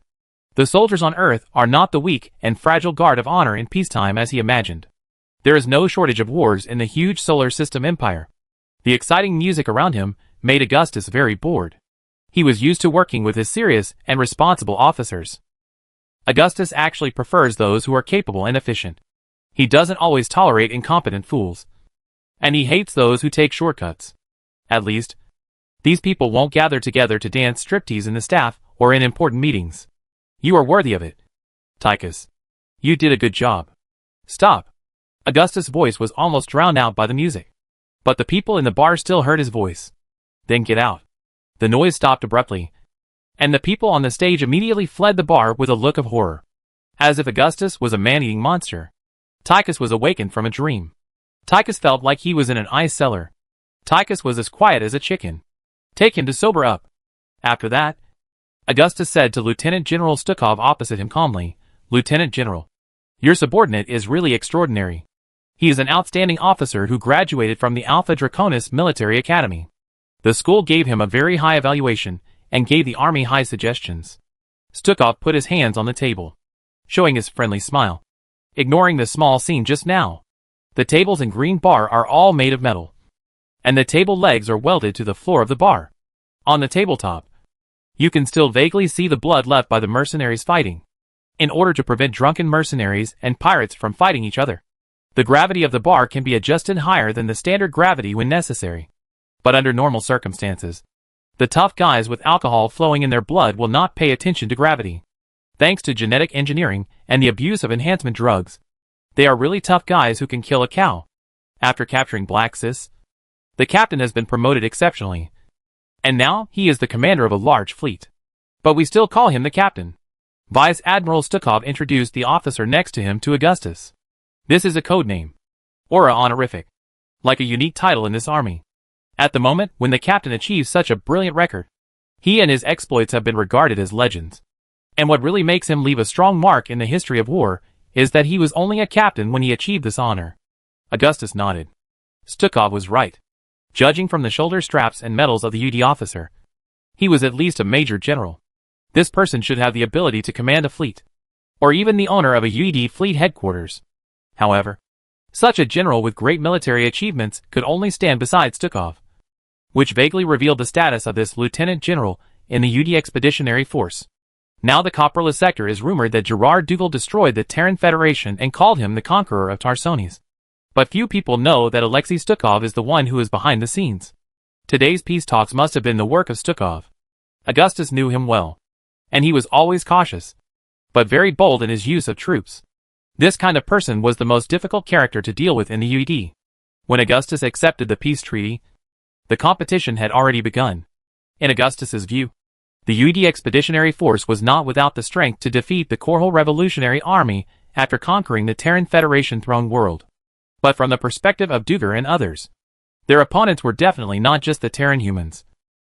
the soldiers on Earth are not the weak and fragile guard of honor in peacetime as he imagined. There is no shortage of wars in the huge solar system empire. The exciting music around him made Augustus very bored. He was used to working with his serious and responsible officers. Augustus actually prefers those who are capable and efficient. He doesn't always tolerate incompetent fools. And he hates those who take shortcuts. At least, these people won't gather together to dance striptease in the staff or in important meetings. You are worthy of it. Tychus, you did a good job. Stop. Augustus' voice was almost drowned out by the music. But the people in the bar still heard his voice. Then get out. The noise stopped abruptly, and the people on the stage immediately fled the bar with a look of horror, as if Augustus was a man-eating monster. Tychus was awakened from a dream. Tychus felt like he was in an ice cellar. Tychus was as quiet as a chicken. Take him to sober up. After that, Augustus said to Lieutenant General Stukov opposite him calmly, "Lieutenant General, your subordinate is really extraordinary. He is an outstanding officer who graduated from the Alpha Draconis Military Academy. The school gave him a very high evaluation and gave the army high suggestions. Stukov put his hands on the table, showing his friendly smile. Ignoring the small scene just now. The tables and green bar are all made of metal, and the table legs are welded to the floor of the bar. On the tabletop, you can still vaguely see the blood left by the mercenaries fighting, in order to prevent drunken mercenaries and pirates from fighting each other. The gravity of the bar can be adjusted higher than the standard gravity when necessary. But under normal circumstances, the tough guys with alcohol flowing in their blood will not pay attention to gravity. Thanks to genetic engineering and the abuse of enhancement drugs, they are really tough guys who can kill a cow. After capturing Black Sis, the captain has been promoted exceptionally, and now he is the commander of a large fleet. But we still call him the captain. Vice Admiral Stukov introduced the officer next to him to Augustus. This is a code name, or a honorific, like a unique title in this army. At the moment when the captain achieves such a brilliant record, he and his exploits have been regarded as legends. And what really makes him leave a strong mark in the history of war is that he was only a captain when he achieved this honor. Augustus nodded. Stukov was right. Judging from the shoulder straps and medals of the UD officer, he was at least a major general. This person should have the ability to command a fleet, or even the owner of a UD fleet headquarters. However, such a general with great military achievements could only stand beside Stukov, which vaguely revealed the status of this lieutenant general in the UD Expeditionary Force. Now the Coprolus sector is rumored that Gerard Dougal destroyed the Terran Federation and called him the conqueror of Tarsones. But few people know that Alexei Stukov is the one who is behind the scenes. Today's peace talks must have been the work of Stukov. Augustus knew him well, and he was always cautious, but very bold in his use of troops. This kind of person was the most difficult character to deal with in the UD. When Augustus accepted the peace treaty, the competition had already begun. In Augustus's view, the UD Expeditionary Force was not without the strength to defeat the Korhal Revolutionary Army after conquering the Terran Federation throne world. But from the perspective of Dugar and others, their opponents were definitely not just the Terran humans,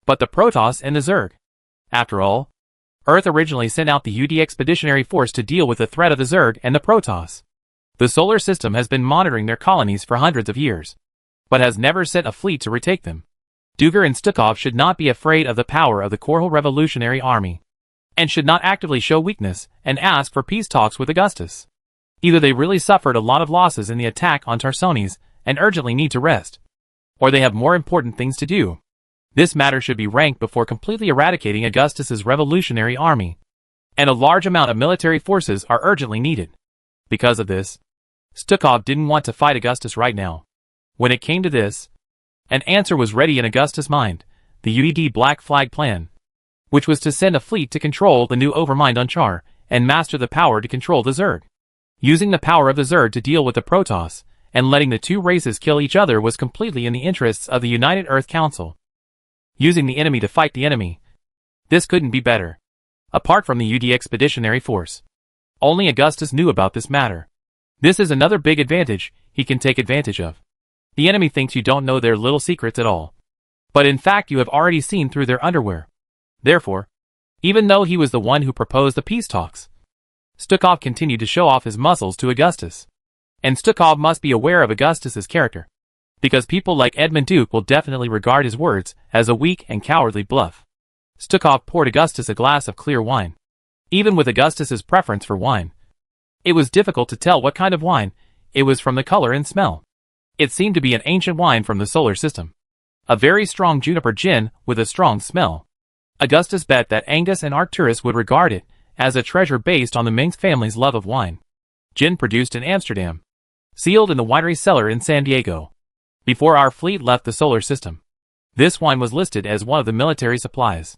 but the Protoss and the Zerg. After all, Earth originally sent out the UD Expeditionary Force to deal with the threat of the Zerg and the Protoss. The solar system has been monitoring their colonies for hundreds of years, but has never sent a fleet to retake them. Dugar and Stukov should not be afraid of the power of the Korhal Revolutionary Army, and should not actively show weakness and ask for peace talks with Augustus. Either they really suffered a lot of losses in the attack on Tarsones and urgently need to rest, or they have more important things to do. This matter should be ranked before completely eradicating Augustus's revolutionary army, and a large amount of military forces are urgently needed. Because of this, Stukov didn't want to fight Augustus right now. When it came to this, an answer was ready in Augustus' mind, the UED Black Flag Plan, which was to send a fleet to control the new overmind on Char, and master the power to control the Zerg. Using the power of the Zerg to deal with the Protoss, and letting the two races kill each other was completely in the interests of the United Earth Council. Using the enemy to fight the enemy. This couldn't be better. Apart from the UD Expeditionary Force, only Augustus knew about this matter. This is another big advantage he can take advantage of. The enemy thinks you don't know their little secrets at all, but in fact you have already seen through their underwear. Therefore, even though he was the one who proposed the peace talks, Stukov continued to show off his muscles to Augustus. And Stukov must be aware of Augustus's character, because people like Edmund Duke will definitely regard his words as a weak and cowardly bluff. Stukov poured Augustus a glass of clear wine. Even with Augustus's preference for wine, it was difficult to tell what kind of wine it was from the color and smell. It seemed to be an ancient wine from the solar system. A very strong juniper gin with a strong smell. Augustus bet that Angus and Arcturus would regard it as a treasure based on the Minx family's love of wine. Gin produced in Amsterdam, sealed in the winery cellar in San Diego, before our fleet left the solar system. This wine was listed as one of the military supplies.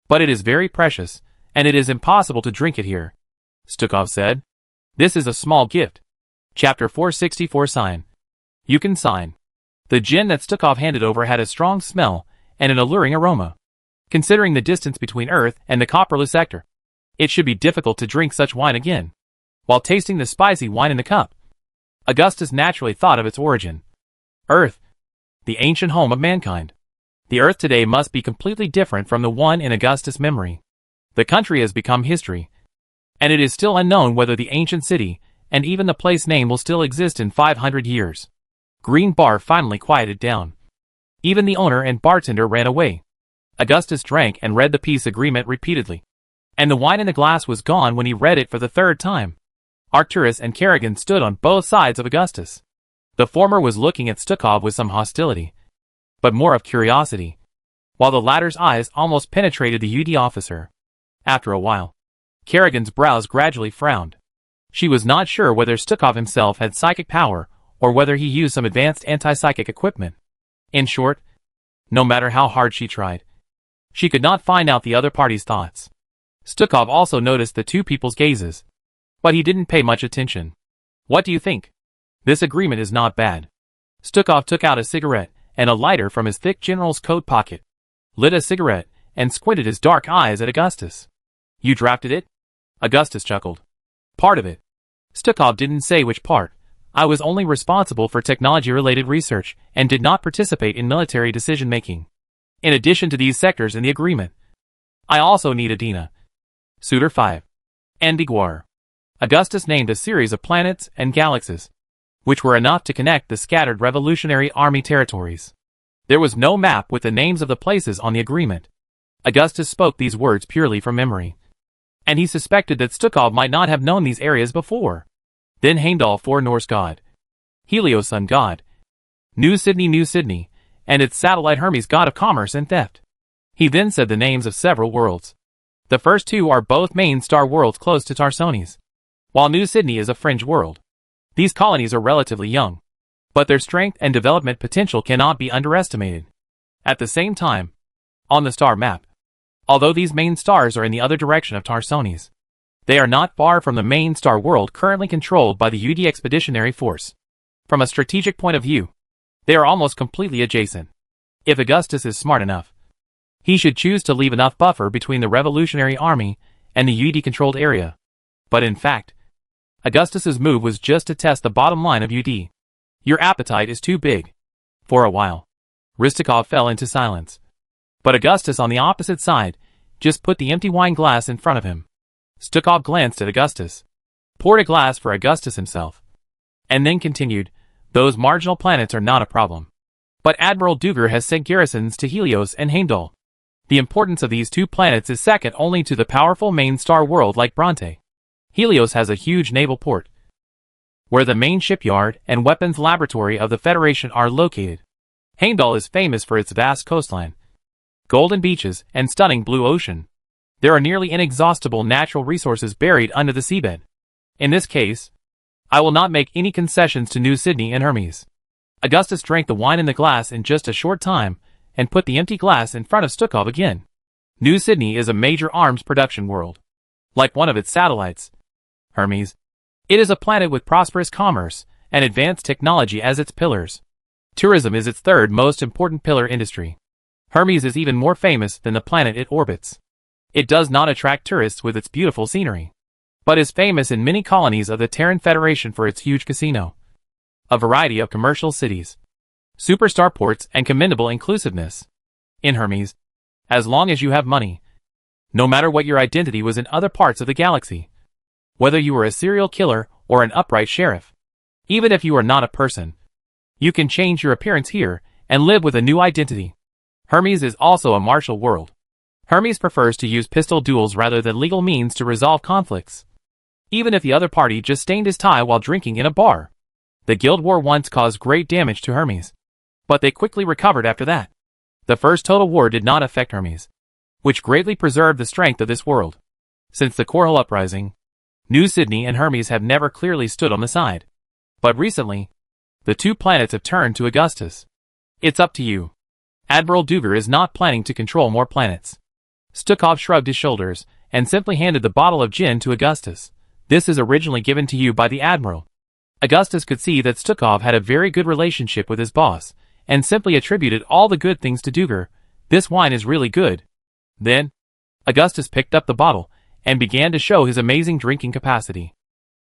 But it is very precious, and it is impossible to drink it here, Stukov said. This is a small gift. Chapter 464 Sign. You can sign. The gin that Stukov handed over had a strong smell and an alluring aroma. Considering the distance between Earth and the Coprolus sector, it should be difficult to drink such wine again. While tasting the spicy wine in the cup, Augustus naturally thought of its origin. Earth, the ancient home of mankind. The Earth today must be completely different from the one in Augustus' memory. The country has become history, and it is still unknown whether the ancient city and even the place name will still exist in 500 years. Green Bar finally quieted down. Even the owner and bartender ran away. Augustus drank and read the peace agreement repeatedly. And the wine in the glass was gone when he read it for the third time. Arcturus and Kerrigan stood on both sides of Augustus. The former was looking at Stukov with some hostility, but more of curiosity, while the latter's eyes almost penetrated the UD officer. After a while, Kerrigan's brows gradually frowned. She was not sure whether Stukov himself had psychic power, or whether he used some advanced anti-psychic equipment. In short, no matter how hard she tried, she could not find out the other party's thoughts. Stukov also noticed the two people's gazes, but he didn't pay much attention. What do you think? This agreement is not bad. Stukov took out a cigarette and a lighter from his thick general's coat pocket, lit a cigarette, and squinted his dark eyes at Augustus. You drafted it? Augustus chuckled. Part of it. Stukov didn't say which part. I was only responsible for technology-related research and did not participate in military decision-making. In addition to these sectors in the agreement, I also need Adina, Suitor 5, and Iguar. Augustus named a series of planets and galaxies, which were enough to connect the scattered Revolutionary Army territories. There was no map with the names of the places on the agreement. Augustus spoke these words purely from memory, and he suspected that Stukov might not have known these areas before. Then Heimdall 4 Norse god, Helios sun god, New Sydney, and its satellite Hermes god of commerce and theft. He then said the names of several worlds. The first two are both main star worlds close to Tarsones, while New Sydney is a fringe world. These colonies are relatively young, but their strength and development potential cannot be underestimated. At the same time, on the star map, although these main stars are in the other direction of Tarsones, they are not far from the main star world currently controlled by the UD Expeditionary Force. From a strategic point of view, they are almost completely adjacent. If Augustus is smart enough, he should choose to leave enough buffer between the Revolutionary Army and the UD-controlled area. But in fact, Augustus's move was just to test the bottom line of UD. Your appetite is too big. For a while, Ristikov fell into silence. But Augustus on the opposite side just put the empty wine glass in front of him. Stukov glanced at Augustus, poured a glass for Augustus himself, and then continued, those marginal planets are not a problem. But Admiral Duger has sent garrisons to Helios and Heimdall. The importance of these two planets is second only to the powerful main star world like Bronte. Helios has a huge naval port, where the main shipyard and weapons laboratory of the Federation are located. Heimdall is famous for its vast coastline, golden beaches, and stunning blue ocean. There are nearly inexhaustible natural resources buried under the seabed. In this case, I will not make any concessions to New Sydney and Hermes. Augustus drank the wine in the glass in just a short time, and put the empty glass in front of Stukov again. New Sydney is a major arms production world. Like one of its satellites, Hermes, it is a planet with prosperous commerce and advanced technology as its pillars. Tourism is its third most important pillar industry. Hermes is even more famous than the planet it orbits. It does not attract tourists with its beautiful scenery, but is famous in many colonies of the Terran Federation for its huge casino, a variety of commercial cities, superstar ports, and commendable inclusiveness. In Hermes, as long as you have money, no matter what your identity was in other parts of the galaxy, whether you were a serial killer or an upright sheriff, even if you are not a person, you can change your appearance here and live with a new identity. Hermes is also a martial world. Hermes prefers to use pistol duels rather than legal means to resolve conflicts, even if the other party just stained his tie while drinking in a bar. The Guild War once caused great damage to Hermes, but they quickly recovered after that. The First Total War did not affect Hermes, which greatly preserved the strength of this world. Since the Korhal Uprising, New Sydney and Hermes have never clearly stood on the side. But recently, the two planets have turned to Augustus. It's up to you. Admiral Duger is not planning to control more planets. Stukov shrugged his shoulders and simply handed the bottle of gin to Augustus. This is originally given to you by the Admiral. Augustus could see that Stukov had a very good relationship with his boss, and simply attributed all the good things to Duger. This wine is really good. Then, Augustus picked up the bottle and began to show his amazing drinking capacity.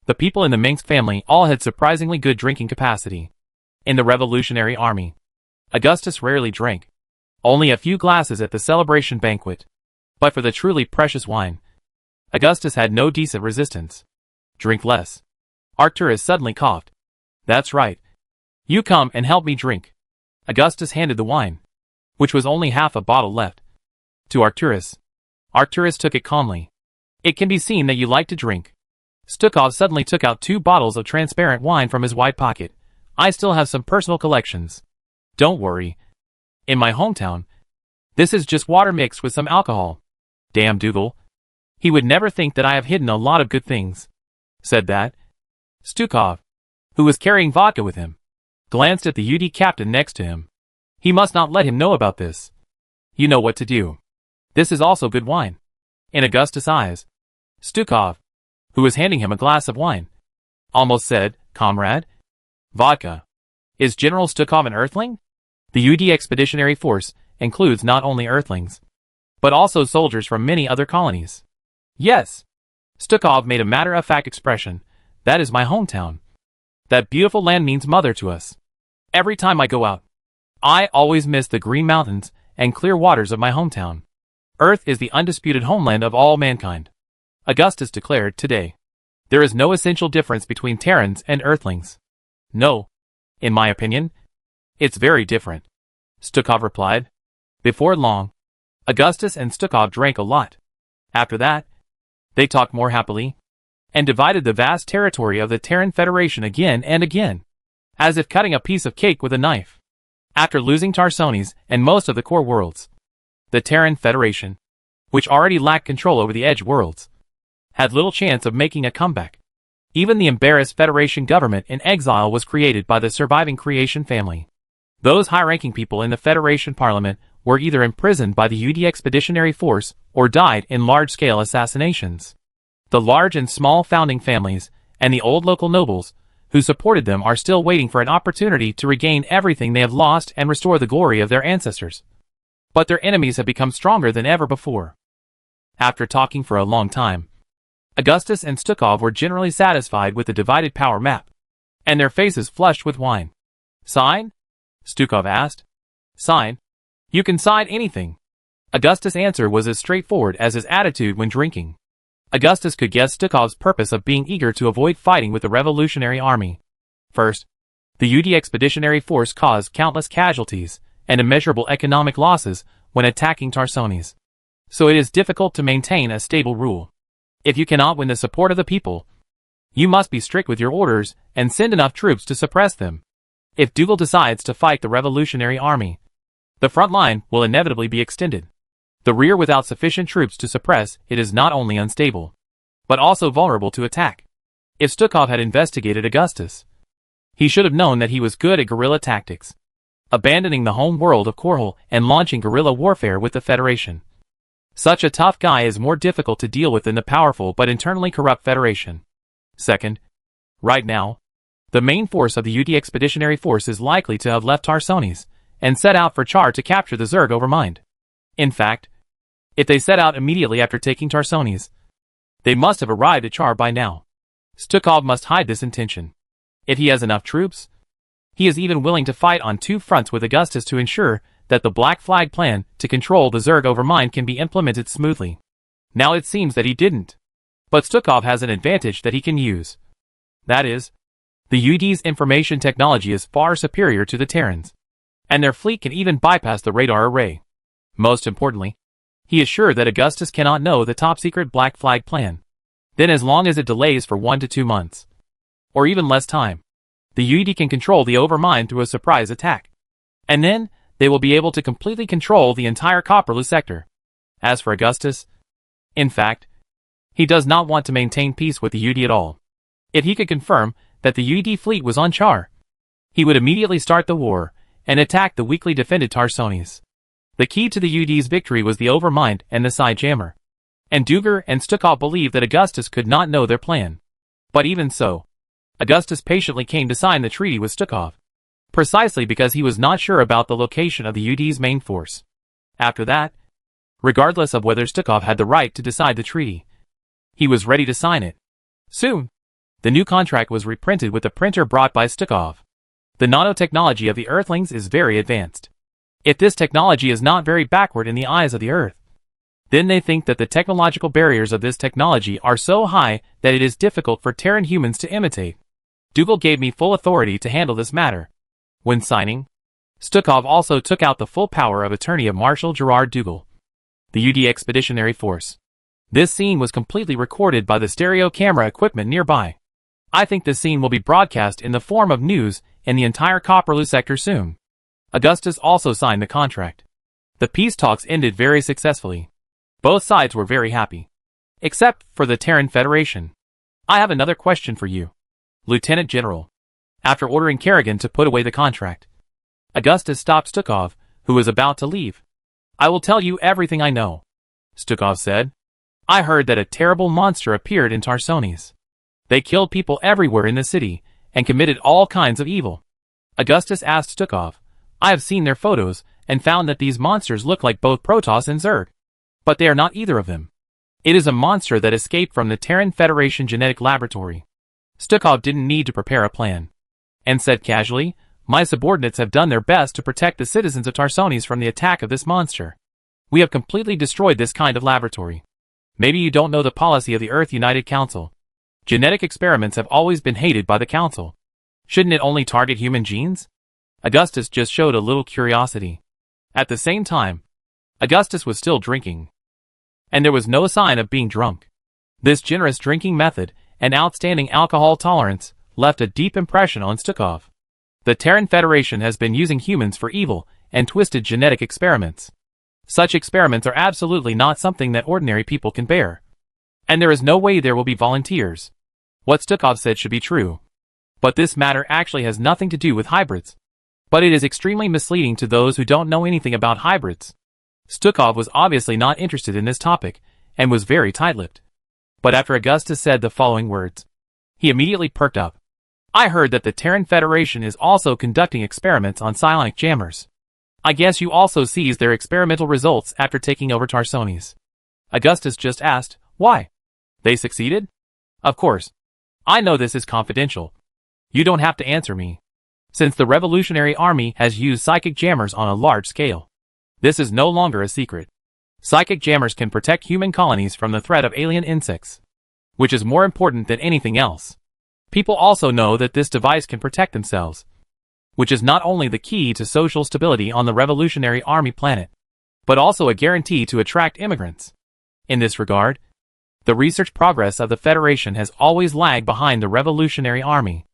The people in the Minsk family all had surprisingly good drinking capacity. In the Revolutionary Army, Augustus rarely drank, only a few glasses at the celebration banquet. But for the truly precious wine, Augustus had no decent resistance. Drink less. Arcturus suddenly coughed. That's right. You come and help me drink. Augustus handed the wine, which was only half a bottle left, to Arcturus. Arcturus took it calmly. It can be seen that you like to drink. Stukov suddenly took out 2 bottles of transparent wine from his wide pocket. I still have some personal collections. Don't worry. In my hometown, this is just water mixed with some alcohol. Damn Dougal. He would never think that I have hidden a lot of good things. Said that. Stukov, who was carrying vodka with him, glanced at the UD captain next to him. He must not let him know about this. You know what to do. This is also good wine. In Augustus' eyes, Stukov, who was handing him a glass of wine, almost said, Comrade? Vodka. Is General Stukov an Earthling? The UD Expeditionary Force includes not only Earthlings, but also soldiers from many other colonies. Yes. Stukov made a matter-of-fact expression. That is my hometown. That beautiful land means mother to us. Every time I go out, I always miss the green mountains and clear waters of my hometown. Earth is the undisputed homeland of all mankind. Augustus declared today. There is no essential difference between Terrans and Earthlings. No. In my opinion, it's very different. Stukov replied. Before long, Augustus and Stukov drank a lot. After that, they talked more happily, and divided the vast territory of the Terran Federation again and again, as if cutting a piece of cake with a knife. After losing Tarsones and most of the core worlds, the Terran Federation, which already lacked control over the edge worlds, had little chance of making a comeback. Even the embarrassed Federation government in exile was created by the surviving Creation family. Those high-ranking people in the Federation Parliament were either imprisoned by the UD Expeditionary Force or died in large-scale assassinations. The large and small founding families and the old local nobles who supported them are still waiting for an opportunity to regain everything they have lost and restore the glory of their ancestors. But their enemies have become stronger than ever before. After talking for a long time, Augustus and Stukov were generally satisfied with the divided power map, and their faces flushed with wine. Sign? Stukov asked. Sign? You can sign anything. Augustus' answer was as straightforward as his attitude when drinking. Augustus could guess Stukov's purpose of being eager to avoid fighting with the Revolutionary Army. First, the UD Expeditionary Force caused countless casualties and immeasurable economic losses when attacking Tarsones. So it is difficult to maintain a stable rule. If you cannot win the support of the people, you must be strict with your orders and send enough troops to suppress them. If Dougal decides to fight the Revolutionary Army, the front line will inevitably be extended. The rear without sufficient troops to suppress it is not only unstable, but also vulnerable to attack. If Stukov had investigated Augustus, he should have known that he was good at guerrilla tactics, abandoning the home world of Korhal and launching guerrilla warfare with the Federation. Such a tough guy is more difficult to deal with than the powerful but internally corrupt Federation. Second, right now, the main force of the UD Expeditionary Force is likely to have left Tarsones and set out for Char to capture the Zerg Overmind. In fact, if they set out immediately after taking Tarsones, they must have arrived at Char by now. Stukov must hide this intention. If he has enough troops, he is even willing to fight on 2 fronts with Augustus to ensure that the Black Flag plan to control the Zerg Overmind can be implemented smoothly. Now it seems that he didn't. But Stukov has an advantage that he can use. That is, the UD's information technology is far superior to the Terrans, and their fleet can even bypass the radar array. Most importantly, he is sure that Augustus cannot know the top-secret Black Flag plan. Then as long as it delays for 1 to 2 months, or even less time, the UD can control the Overmind through a surprise attack. And then, they will be able to completely control the entire Copperloo sector. As for Augustus, in fact, he does not want to maintain peace with the UD at all. If he could confirm that the UD fleet was on Char, he would immediately start the war and attack the weakly defended Tarsones. The key to the UD's victory was the Overmind and the Side Jammer. And Duger and Stukov believed that Augustus could not know their plan. But even so, Augustus patiently came to sign the treaty with Stukov, precisely because he was not sure about the location of the UD's main force. After that, regardless of whether Stukov had the right to decide the treaty, he was ready to sign it. Soon, the new contract was reprinted with the printer brought by Stukov. The nanotechnology of the Earthlings is very advanced. If this technology is not very backward in the eyes of the Earth, then they think that the technological barriers of this technology are so high that it is difficult for Terran humans to imitate. Dougal gave me full authority to handle this matter. When signing, Stukov also took out the full power of attorney of Marshal Gerard Dougal, the UD Expeditionary Force. This scene was completely recorded by the stereo camera equipment nearby. I think this scene will be broadcast in the form of news in the entire Copperloo sector soon. Augustus also signed the contract. The peace talks ended very successfully. Both sides were very happy. Except for the Terran Federation. I have another question for you, Lieutenant General. After ordering Kerrigan to put away the contract, Augustus stopped Stukov, who was about to leave. I will tell you everything I know, Stukov said. I heard that a terrible monster appeared in Tarsones. They killed people everywhere in the city, and committed all kinds of evil. Augustus asked Stukov, I have seen their photos, and found that these monsters look like both Protoss and Zerg. But they are not either of them. It is a monster that escaped from the Terran Federation genetic laboratory. Stukov didn't need to prepare a plan, and said casually, my subordinates have done their best to protect the citizens of Tarsones from the attack of this monster. We have completely destroyed this kind of laboratory. Maybe you don't know the policy of the Earth United Council. Genetic experiments have always been hated by the Council. Shouldn't it only target human genes? Augustus just showed a little curiosity. At the same time, Augustus was still drinking. And there was no sign of being drunk. This generous drinking method and outstanding alcohol tolerance left a deep impression on Stukov. The Terran Federation has been using humans for evil and twisted genetic experiments. Such experiments are absolutely not something that ordinary people can bear. And there is no way there will be volunteers. What Stukov said should be true. But this matter actually has nothing to do with hybrids. But it is extremely misleading to those who don't know anything about hybrids. Stukov was obviously not interested in this topic, and was very tight-lipped. But after Augustus said the following words, he immediately perked up. I heard that the Terran Federation is also conducting experiments on psionic jammers. I guess you also seized their experimental results after taking over Tarsones. Augustus just asked, why? They succeeded? Of course. I know this is confidential. You don't have to answer me. Since the Revolutionary Army has used psychic jammers on a large scale, this is no longer a secret. Psychic jammers can protect human colonies from the threat of alien insects, which is more important than anything else. People also know that this device can protect themselves, which is not only the key to social stability on the Revolutionary Army planet, but also a guarantee to attract immigrants. In this regard, the research progress of the Federation has always lagged behind the Revolutionary Army.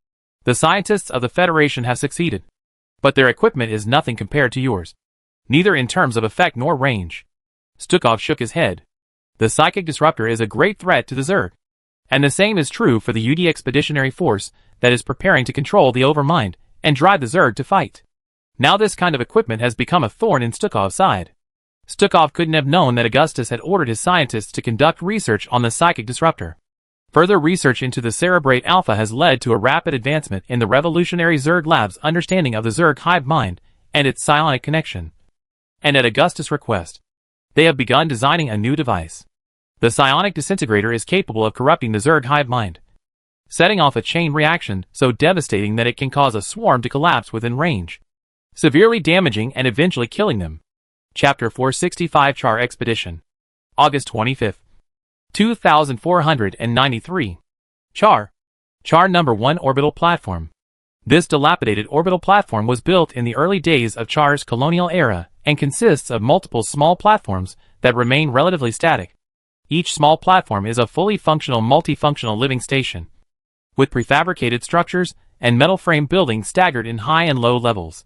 The scientists of the Federation have succeeded, but their equipment is nothing compared to yours, neither in terms of effect nor range. Stukov shook his head. The psychic disruptor is a great threat to the Zerg, and the same is true for the UD Expeditionary Force that is preparing to control the Overmind and drive the Zerg to fight. Now this kind of equipment has become a thorn in Stukov's side. Stukov couldn't have known that Augustus had ordered his scientists to conduct research on the psychic disruptor. Further research into the Cerebrate Alpha has led to a rapid advancement in the revolutionary Zerg lab's understanding of the Zerg hive mind and its psionic connection. And at Augustus' request, they have begun designing a new device. The psionic disintegrator is capable of corrupting the Zerg hive mind, setting off a chain reaction so devastating that it can cause a swarm to collapse within range, severely damaging and eventually killing them. Chapter 465 Char Expedition. August 25, 2493. Char. Char Number 1 Orbital Platform. This dilapidated orbital platform was built in the early days of Char's colonial era and consists of multiple small platforms that remain relatively static. Each small platform is a fully functional multifunctional living station, with prefabricated structures and metal frame buildings staggered in high and low levels,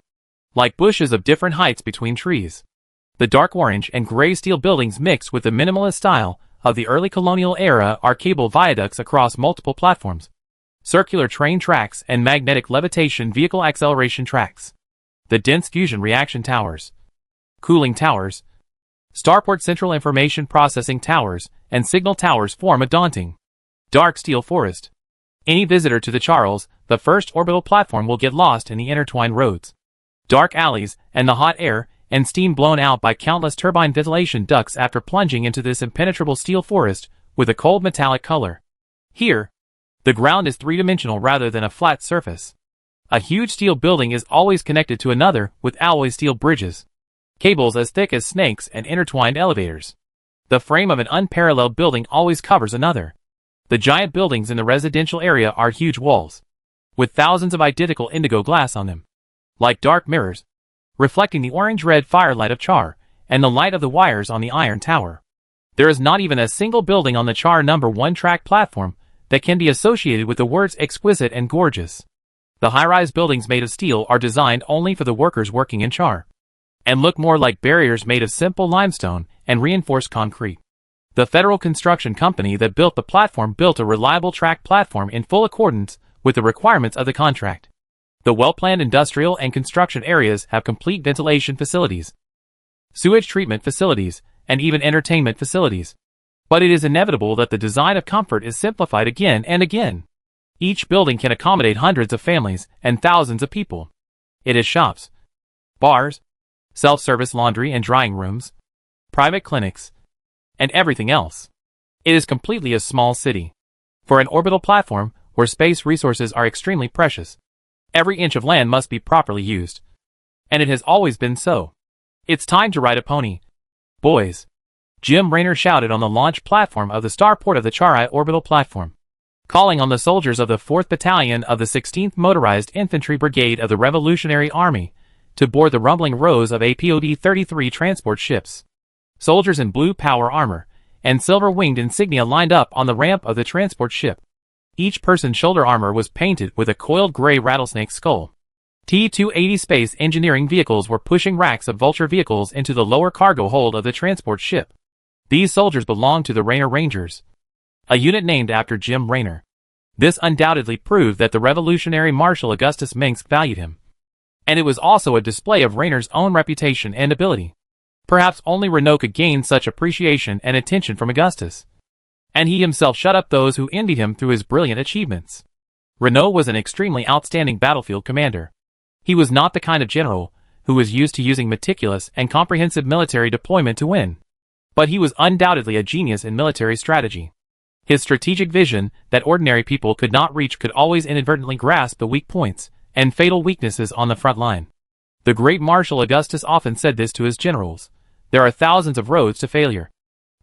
like bushes of different heights between trees. The dark orange and gray steel buildings mixed with the minimalist style of the early colonial era are cable viaducts across multiple platforms, circular train tracks and magnetic levitation vehicle acceleration tracks. The dense fusion reaction towers, cooling towers, starport central information processing towers, and signal towers form a daunting, dark steel forest. Any visitor to the Charles, the first orbital platform, will get lost in the intertwined roads, dark alleys, and the hot air and steam blown out by countless turbine ventilation ducts after plunging into this impenetrable steel forest with a cold metallic color. Here, the ground is three-dimensional rather than a flat surface. A huge steel building is always connected to another with alloy steel bridges, cables as thick as snakes, and intertwined elevators. The frame of an unparalleled building always covers another. The giant buildings in the residential area are huge walls, with thousands of identical indigo glass on them, like dark mirrors, reflecting the orange-red firelight of Char and the light of the wires on the iron tower. There is not even a single building on the Char number 1 track platform that can be associated with the words exquisite and gorgeous. The high-rise buildings made of steel are designed only for the workers working in Char, and look more like barriers made of simple limestone and reinforced concrete. The federal construction company that built the platform built a reliable track platform in full accordance with the requirements of the contract. The well-planned industrial and construction areas have complete ventilation facilities, sewage treatment facilities, and even entertainment facilities. But it is inevitable that the design of comfort is simplified again and again. Each building can accommodate hundreds of families and thousands of people. It has shops, bars, self-service laundry and drying rooms, private clinics, and everything else. It is completely a small city. For an orbital platform where space resources are extremely precious, every inch of land must be properly used. And it has always been so. It's time to ride a pony, boys. Jim Raynor shouted on the launch platform of the starport of the Char orbital platform, calling on the soldiers of the 4th Battalion of the 16th Motorized Infantry Brigade of the Revolutionary Army to board the rumbling rows of APOD-33 transport ships. Soldiers in blue power armor and silver-winged insignia lined up on the ramp of the transport ship. Each person's shoulder armor was painted with a coiled gray rattlesnake skull. T-280 space engineering vehicles were pushing racks of vulture vehicles into the lower cargo hold of the transport ship. These soldiers belonged to the Raynor Rangers, a unit named after Jim Raynor. This undoubtedly proved that the Revolutionary Marshal Augustus Minsk valued him. And it was also a display of Raynor's own reputation and ability. Perhaps only Renault could gain such appreciation and attention from Augustus, and he himself shut up those who envied him through his brilliant achievements. Renault was an extremely outstanding battlefield commander. He was not the kind of general who was used to using meticulous and comprehensive military deployment to win, but he was undoubtedly a genius in military strategy. His strategic vision that ordinary people could not reach could always inadvertently grasp the weak points and fatal weaknesses on the front line. The great Marshal Augustus often said this to his generals: there are thousands of roads to failure,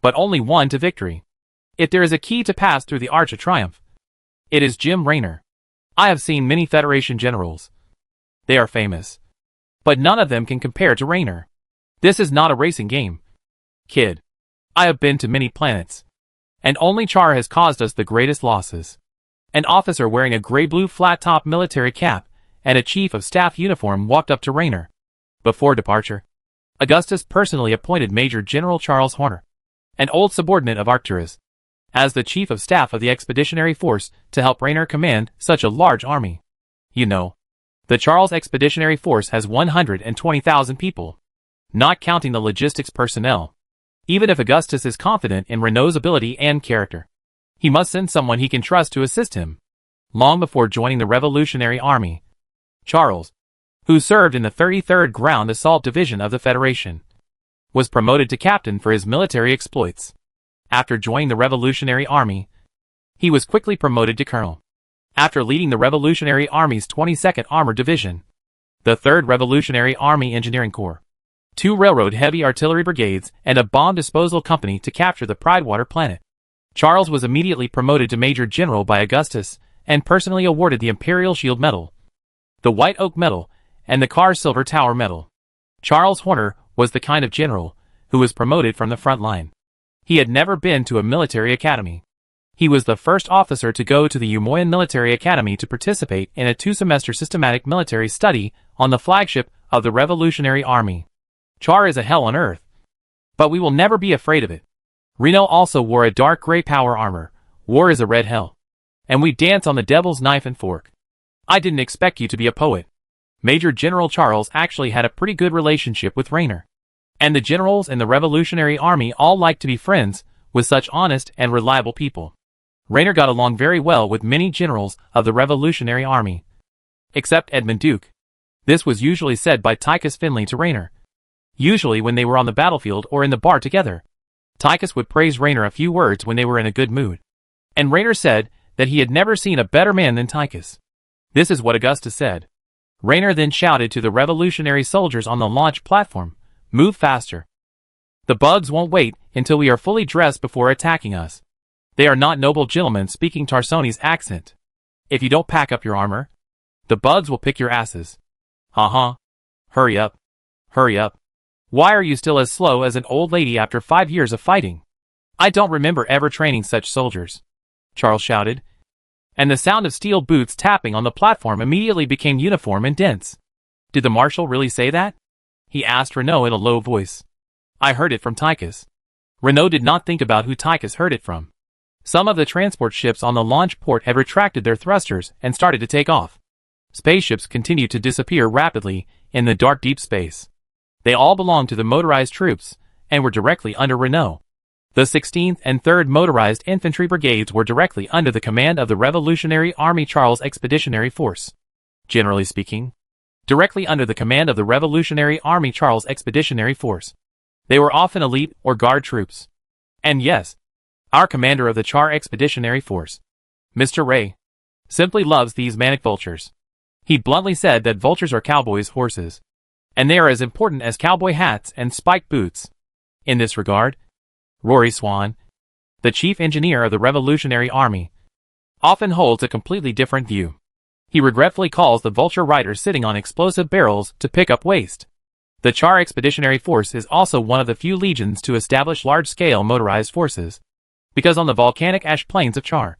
but only one to victory. If there is a key to pass through the Arch of Triumph, it is Jim Raynor. I have seen many Federation generals. They are famous, but none of them can compare to Raynor. This is not a racing game, kid. I have been to many planets, and only Char has caused us the greatest losses. An officer wearing a gray-blue flat-top military cap and a chief of staff uniform walked up to Raynor. Before departure, Augustus personally appointed Major General Charles Horner, an old subordinate of Arcturus, as the chief of staff of the expeditionary force to help Raynor command such a large army. You know, the Charles Expeditionary Force has 120,000 people, not counting the logistics personnel. Even if Augustus is confident in Renault's ability and character, he must send someone he can trust to assist him. Long before joining the Revolutionary Army, Charles, who served in the 33rd Ground Assault Division of the Federation, was promoted to captain for his military exploits. After joining the Revolutionary Army, he was quickly promoted to colonel. After leading the Revolutionary Army's 22nd Armored Division, the 3rd Revolutionary Army Engineering Corps, 2 railroad heavy artillery brigades, and a bomb disposal company to capture the Pridewater planet, Charles was immediately promoted to Major General by Augustus and personally awarded the Imperial Shield Medal, the White Oak Medal, and the Carr Silver Tower Medal. Charles Horner was the kind of general who was promoted from the front line. He had never been to a military academy. He was the first officer to go to the Umoyan Military Academy to participate in a 2-semester systematic military study on the flagship of the Revolutionary Army. Char is a hell on earth, but we will never be afraid of it. Reno also wore a dark gray power armor. War is a red hell, and we dance on the devil's knife and fork. I didn't expect you to be a poet. Major General Charles actually had a pretty good relationship with Raynor, and the generals in the Revolutionary Army all liked to be friends with such honest and reliable people. Raynor got along very well with many generals of the Revolutionary Army, except Edmund Duke. This was usually said by Tychus Finley to Raynor, usually when they were on the battlefield or in the bar together. Tychus would praise Raynor a few words when they were in a good mood, and Raynor said that he had never seen a better man than Tychus. This is what Augustus said. Raynor then shouted to the revolutionary soldiers on the launch platform, "Move faster. The bugs won't wait until we are fully dressed before attacking us. They are not noble gentlemen speaking Tarsoni's accent. If you don't pack up your armor, The bugs will pick your asses. Uh-huh. Hurry up. Hurry up. Why are you still as slow as an old lady after 5 years of fighting? I don't remember ever training such soldiers, Charles shouted. And the sound of steel boots tapping on the platform immediately became uniform and dense. Did the marshal really say that? He asked Renault in a low voice. I heard it from Tychus. Renault did not think about who Tychus heard it from. Some of the transport ships on the launch port had retracted their thrusters and started to take off. Spaceships continued to disappear rapidly in the dark deep space. They all belonged to the motorized troops and were directly under Renault. The 16th and 3rd Motorized Infantry Brigades were directly under the command of the Revolutionary Army Charles Expeditionary Force. Generally speaking, directly under the command of the Revolutionary Army Charles Expeditionary Force. They were often elite or guard troops. And yes, our commander of the Char Expeditionary Force, Mr. Ray, simply loves these manic vultures. He bluntly said that vultures are cowboys' horses, and they are as important as cowboy hats and spiked boots. In this regard, Rory Swan, the chief engineer of the Revolutionary Army, often holds a completely different view. He regretfully calls the vulture riders sitting on explosive barrels to pick up waste. The Char Expeditionary Force is also one of the few legions to establish large-scale motorized forces, because on the volcanic ash plains of Char,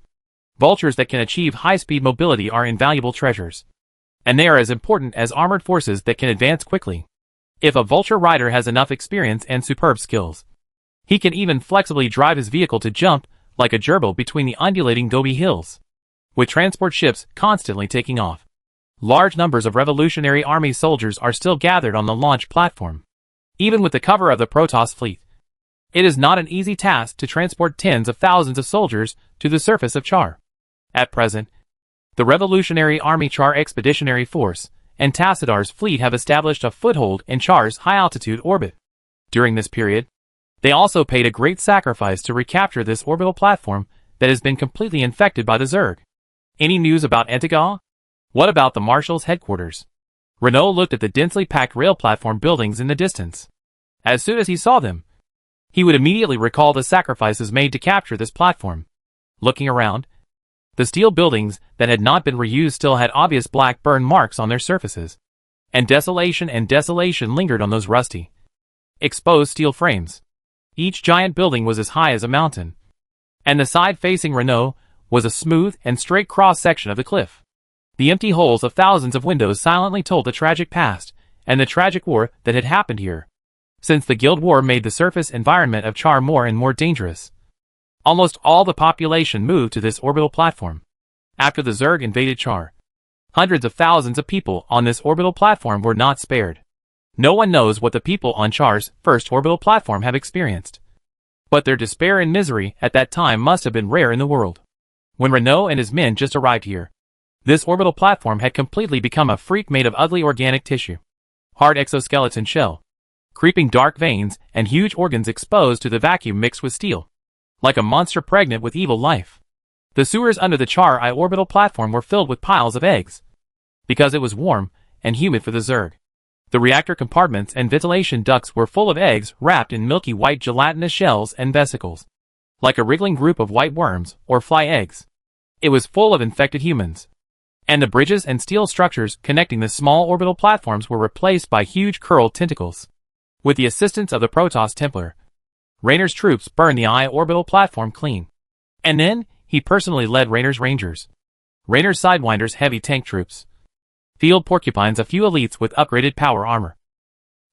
vultures that can achieve high-speed mobility are invaluable treasures. And they are as important as armored forces that can advance quickly. If a vulture rider has enough experience and superb skills, he can even flexibly drive his vehicle to jump like a gerbil between the undulating Gobi Hills. With transport ships constantly taking off, large numbers of Revolutionary Army soldiers are still gathered on the launch platform. Even with the cover of the Protoss fleet, it is not an easy task to transport tens of thousands of soldiers to the surface of Char. At present, the Revolutionary Army Char Expeditionary Force and Tassidar's fleet have established a foothold in Char's high-altitude orbit. During this period, they also paid a great sacrifice to recapture this orbital platform that has been completely infected by the Zerg. Any news about Antigua? What about the Marshal's headquarters? Renault looked at the densely packed rail platform buildings in the distance. As soon as he saw them, he would immediately recall the sacrifices made to capture this platform. Looking around, the steel buildings that had not been reused still had obvious black burn marks on their surfaces. And desolation lingered on those rusty, exposed steel frames. Each giant building was as high as a mountain, and the side facing Renault was a smooth and straight cross-section of the cliff. The empty holes of thousands of windows silently told the tragic past and the tragic war that had happened here. Since the Guild War made the surface environment of Char more and more dangerous, almost all the population moved to this orbital platform. After the Zerg invaded Char, hundreds of thousands of people on this orbital platform were not spared. No one knows what the people on Char's first orbital platform have experienced, but their despair and misery at that time must have been rare in the world. When Renault and his men just arrived here, this orbital platform had completely become a freak made of ugly organic tissue, hard exoskeleton shell, creeping dark veins, and huge organs exposed to the vacuum mixed with steel, like a monster pregnant with evil life. The sewers under the Char I orbital platform were filled with piles of eggs, because it was warm and humid for the Zerg. The reactor compartments and ventilation ducts were full of eggs wrapped in milky white gelatinous shells and vesicles, like a wriggling group of white worms or fly eggs. It was full of infected humans. And the bridges and steel structures connecting the small orbital platforms were replaced by huge curled tentacles. With the assistance of the Protoss Templar, Raynor's troops burned the I orbital platform clean. And then, he personally led Raynor's Rangers, Raynor's Sidewinder's heavy tank troops, Field Porcupines, a few elites with upgraded power armor,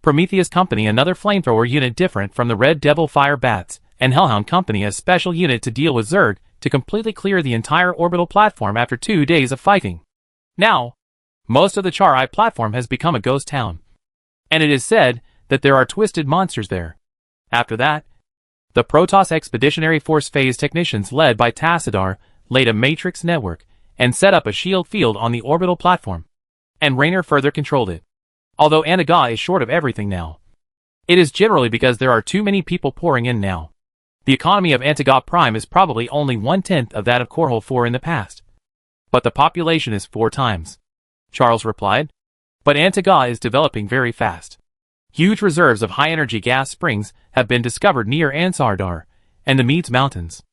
Prometheus Company, another flamethrower unit different from the Red Devil Fire Bats, and Hellhound Company, a special unit to deal with Zerg, to completely clear the entire orbital platform after 2 days of fighting. Now, most of the Char I platform has become a ghost town, and it is said that there are twisted monsters there. After that, the Protoss Expeditionary Force phase technicians led by Tassadar laid a matrix network and set up a shield field on the orbital platform, and Raynor further controlled it. Although Antigua is short of everything now, it is generally because there are too many people pouring in now. The economy of Antigua Prime is probably only 1/10 of that of Korhol 4 in the past. But the population is 4 times, Charles replied. But Antigua is developing very fast. Huge reserves of high-energy gas springs have been discovered near Ansardar and the Meads Mountains.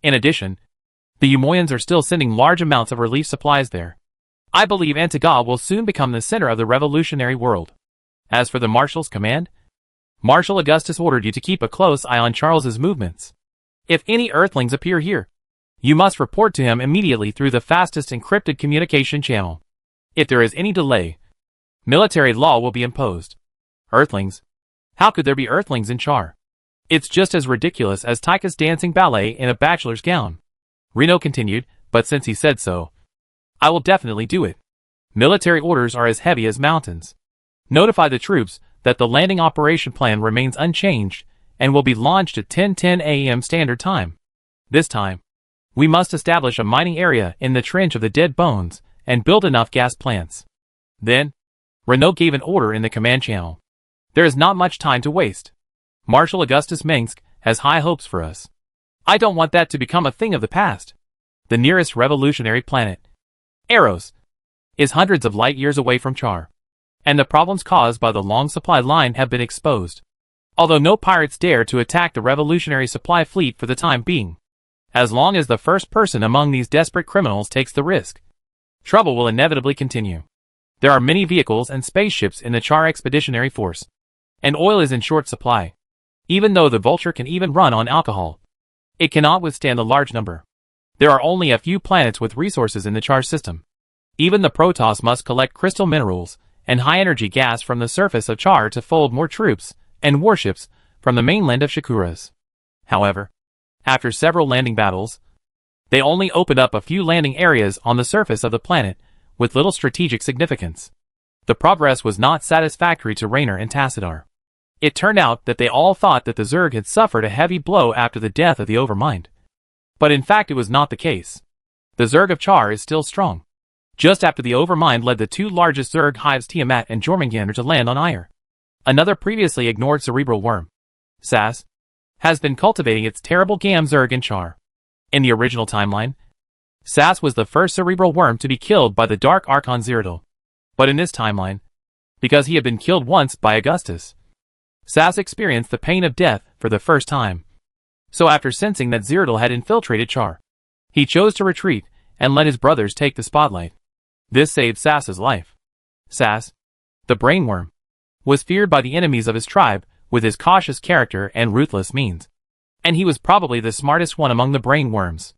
In addition, the Umoyans are still sending large amounts of relief supplies there. I believe Antigua will soon become the center of the revolutionary world. As for the Marshal's command, Marshal Augustus ordered you to keep a close eye on Charles's movements. If any Earthlings appear here, you must report to him immediately through the fastest encrypted communication channel. If there is any delay, military law will be imposed. Earthlings? How could there be Earthlings in Char? It's just as ridiculous as Tychus dancing ballet in a bachelor's gown. Reno continued, but since he said so, I will definitely do it. Military orders are as heavy as mountains. Notify the troops that the landing operation plan remains unchanged and will be launched at 10:10 a.m. Standard Time. This time, we must establish a mining area in the Trench of the Dead Bones and build enough gas plants. Then, Renault gave an order in the command channel. There is not much time to waste. Marshal Augustus Minsk has high hopes for us. I don't want that to become a thing of the past. The nearest revolutionary planet, Eros, is hundreds of light years away from Char, and the problems caused by the long supply line have been exposed. Although no pirates dare to attack the revolutionary supply fleet for the time being, as long as the first person among these desperate criminals takes the risk, trouble will inevitably continue. There are many vehicles and spaceships in the Char Expeditionary Force, and oil is in short supply. Even though the Vulture can even run on alcohol, it cannot withstand the large number. There are only a few planets with resources in the Char system. Even the Protoss must collect crystal minerals and high-energy gas from the surface of Char to fold more troops and warships from the mainland of Shakuras. However, after several landing battles, they only opened up a few landing areas on the surface of the planet with little strategic significance. The progress was not satisfactory to Raynor and Tassadar. It turned out that they all thought that the Zerg had suffered a heavy blow after the death of the Overmind. But in fact it was not the case. The Zerg of Char is still strong. Just after the Overmind led the two largest Zerg hives Tiamat and Jormungandr to land on Aiur, another previously ignored cerebral worm, Sas, has been cultivating its terrible Gam Zerg in Char. In the original timeline, Sas was the first cerebral worm to be killed by the Dark Archon Zeratul. But in this timeline, because he had been killed once by Augustus, Sas experienced the pain of death for the first time. So after sensing that Zeratul had infiltrated Char, he chose to retreat and let his brothers take the spotlight. This saved Sas's life. Sas, the brainworm, was feared by the enemies of his tribe with his cautious character and ruthless means. And he was probably the smartest one among the brainworms.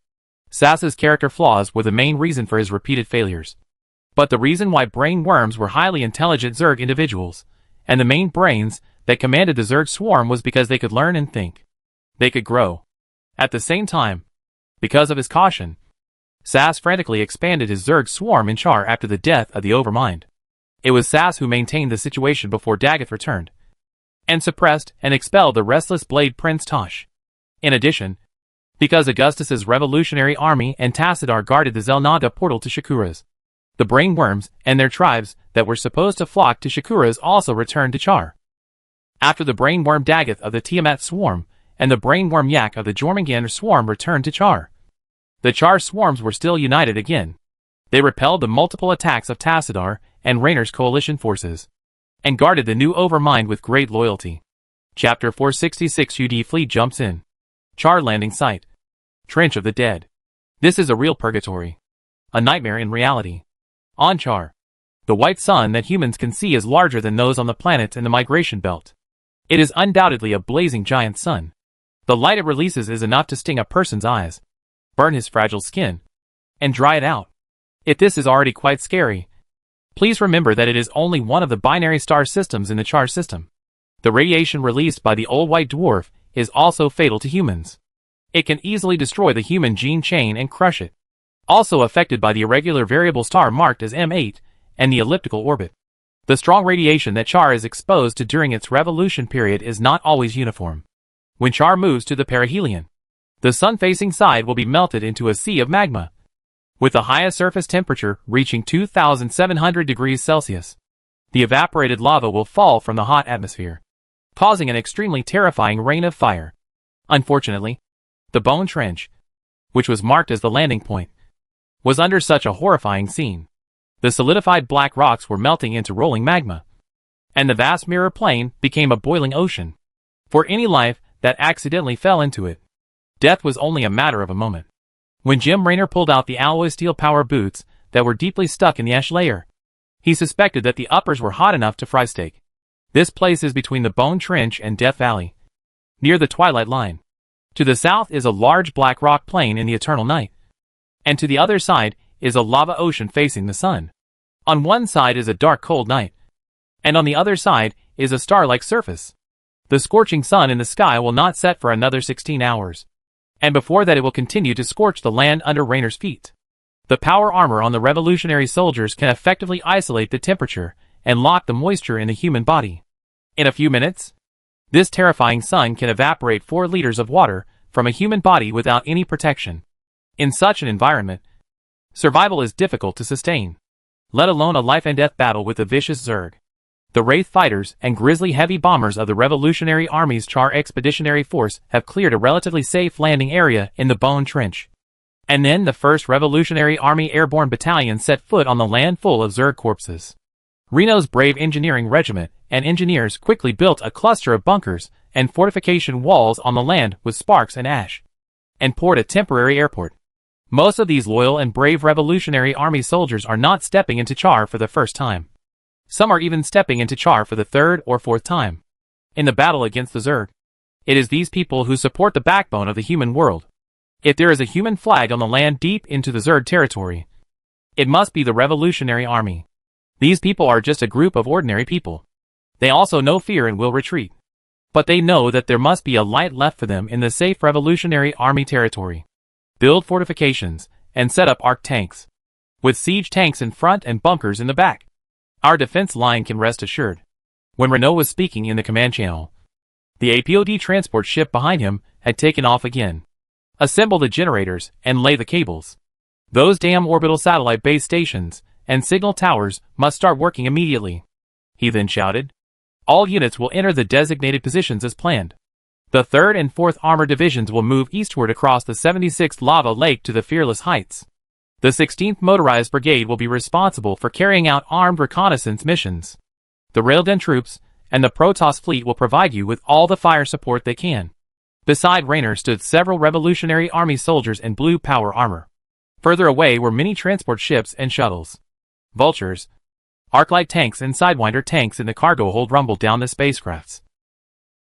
Sas's character flaws were the main reason for his repeated failures. But the reason why brainworms were highly intelligent Zerg individuals, and the main brains that commanded the Zerg swarm was because they could learn and think. They could grow. At the same time, because of his caution, Sas frantically expanded his Zerg swarm in Char after the death of the Overmind. It was Sas who maintained the situation before Dagoth returned, and suppressed and expelled the restless Blade Prince Tosh. In addition, because Augustus's revolutionary army and Tassadar guarded the Zelnada portal to Shakuras, the brainworms and their tribes that were supposed to flock to Shakuras also returned to Char. After the brainworm Dagoth of the Tiamat swarm and the brainworm Yak of the Jormungandr swarm returned to Char, the Char swarms were still united again. They repelled the multiple attacks of Tassadar and Raynor's coalition forces, and guarded the new Overmind with great loyalty. Chapter 466 UD Fleet jumps in. Char landing site. Trench of the Dead. This is a real purgatory. A nightmare in reality. On Char, the white sun that humans can see is larger than those on the planets in the migration belt. It is undoubtedly a blazing giant sun. The light it releases is enough to sting a person's eyes, burn his fragile skin, and dry it out. If this is already quite scary, please remember that it is only one of the binary star systems in the Char system. The radiation released by the old white dwarf is also fatal to humans. It can easily destroy the human gene chain and crush it. Also affected by the irregular variable star marked as M8 and the elliptical orbit. The strong radiation that Char is exposed to during its revolution period is not always uniform. When Char moves to the perihelion, the sun-facing side will be melted into a sea of magma, with the highest surface temperature reaching 2,700 degrees Celsius. The evaporated lava will fall from the hot atmosphere, causing an extremely terrifying rain of fire. Unfortunately, the Bone Trench, which was marked as the landing point, was under such a horrifying scene. The solidified black rocks were melting into rolling magma, and the vast mirror plane became a boiling ocean. For any life that accidentally fell into it, death was only a matter of a moment. When Jim Raynor pulled out the alloy steel power boots that were deeply stuck in the ash layer. He suspected that the uppers were hot enough to fry steak. This place is between the Bone Trench and Death Valley, near the twilight line. To the south is a large black rock plain in the eternal night, and to the other side is a lava ocean facing the sun. On one side is a dark cold night, and on the other side is a star-like surface. The scorching sun in the sky will not set for another 16 hours, and before that it will continue to scorch the land under Raynor's feet. The power armor on the revolutionary soldiers can effectively isolate the temperature and lock the moisture in the human body. In a few minutes, this terrifying sun can evaporate 4 liters of water from a human body without any protection. In such an environment, survival is difficult to sustain, let alone a life-and-death battle with the vicious Zerg. The Wraith fighters and Grizzly heavy bombers of the Revolutionary Army's Char Expeditionary Force have cleared a relatively safe landing area in the Bone Trench. And then the 1st Revolutionary Army Airborne Battalion set foot on the land full of Zerg corpses. Reno's brave engineering regiment and engineers quickly built a cluster of bunkers and fortification walls on the land with sparks and ash, and poured a temporary airport. Most of these loyal and brave Revolutionary Army soldiers are not stepping into Char for the first time. Some are even stepping into Char for the 3rd or 4th time. In the battle against the Zerg, it is these people who support the backbone of the human world. If there is a human flag on the land deep into the Zerg territory, it must be the Revolutionary Army. These people are just a group of ordinary people. They also know fear and will retreat. But they know that there must be a light left for them in the safe Revolutionary Army territory. Build fortifications, and set up arc tanks, with siege tanks in front and bunkers in the back. Our defense line can rest assured. When Renault was speaking in the command channel, the APOD transport ship behind him had taken off again. Assemble the generators and lay the cables. Those damn orbital satellite base stations and signal towers must start working immediately. He then shouted. All units will enter the designated positions as planned. The 3rd and 4th Armored Divisions will move eastward across the 76th Lava Lake to the Fearless Heights. The 16th Motorized Brigade will be responsible for carrying out armed reconnaissance missions. The Railden troops and the Protoss fleet will provide you with all the fire support they can. Beside Raynor stood several Revolutionary Army soldiers in blue power armor. Further away were many transport ships and shuttles. Vultures, arc-light tanks and Sidewinder tanks in the cargo hold rumbled down the spacecrafts.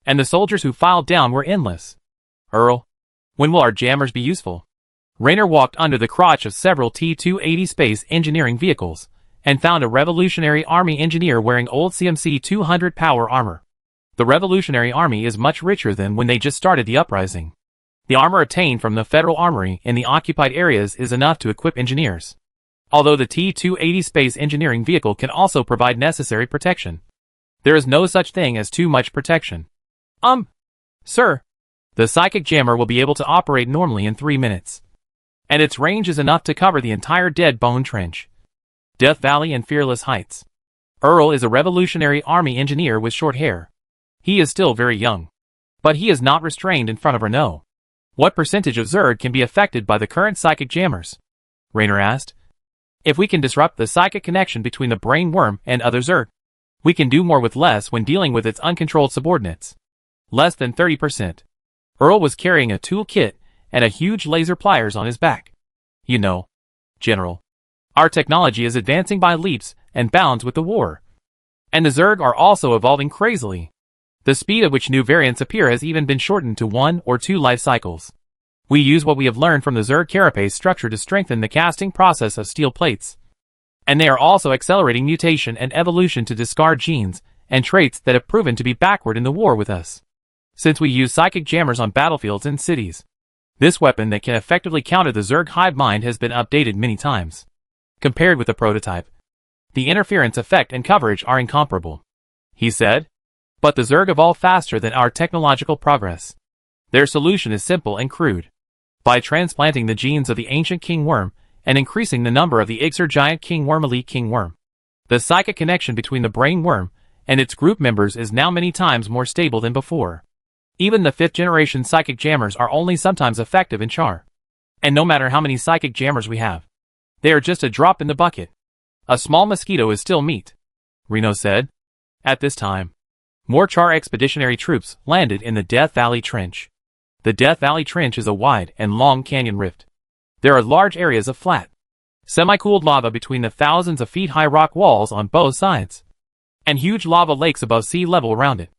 And the soldiers who filed down were endless. Earl, when will our jammers be useful? Raynor walked under the crotch of several T-280 space engineering vehicles, and found a Revolutionary Army engineer wearing old CMC-200 power armor. The Revolutionary Army is much richer than when they just started the uprising. The armor obtained from the Federal Armory in the occupied areas is enough to equip engineers. Although the T-280 space engineering vehicle can also provide necessary protection. There is no such thing as too much protection. Sir, the psychic jammer will be able to operate normally in 3 minutes. And its range is enough to cover the entire Dead Bone Trench, Death Valley and Fearless Heights. Earl is a Revolutionary Army engineer with short hair. He is still very young. But he is not restrained in front of Renault. What percentage of Zerg can be affected by the current psychic jammers? Raynor asked. If we can disrupt the psychic connection between the brain worm and other Zerg, we can do more with less when dealing with its uncontrolled subordinates. Less than 30%. Earl was carrying a tool kit and a huge laser pliers on his back. You know, General, our technology is advancing by leaps and bounds with the war. And the Zerg are also evolving crazily. The speed at which new variants appear has even been shortened to 1 or 2 life cycles. We use what we have learned from the Zerg carapace structure to strengthen the casting process of steel plates. And they are also accelerating mutation and evolution to discard genes and traits that have proven to be backward in the war with us. Since we use psychic jammers on battlefields and cities, this weapon that can effectively counter the Zerg hive mind has been updated many times. Compared with the prototype, the interference effect and coverage are incomparable, he said. But the Zerg evolve faster than our technological progress. Their solution is simple and crude. By transplanting the genes of the ancient king worm and increasing the number of the Ixer giant king worm elite king worm, the psychic connection between the brain worm and its group members is now many times more stable than before. Even the 5th generation psychic jammers are only sometimes effective in Char. And no matter how many psychic jammers we have, they are just a drop in the bucket. A small mosquito is still meat, Renault said. At this time, more Char expeditionary troops landed in the Death Valley Trench. The Death Valley Trench is a wide and long canyon rift. There are large areas of flat, Semi-cooled lava between the thousands of feet high rock walls on both sides, and huge lava lakes above sea level around it.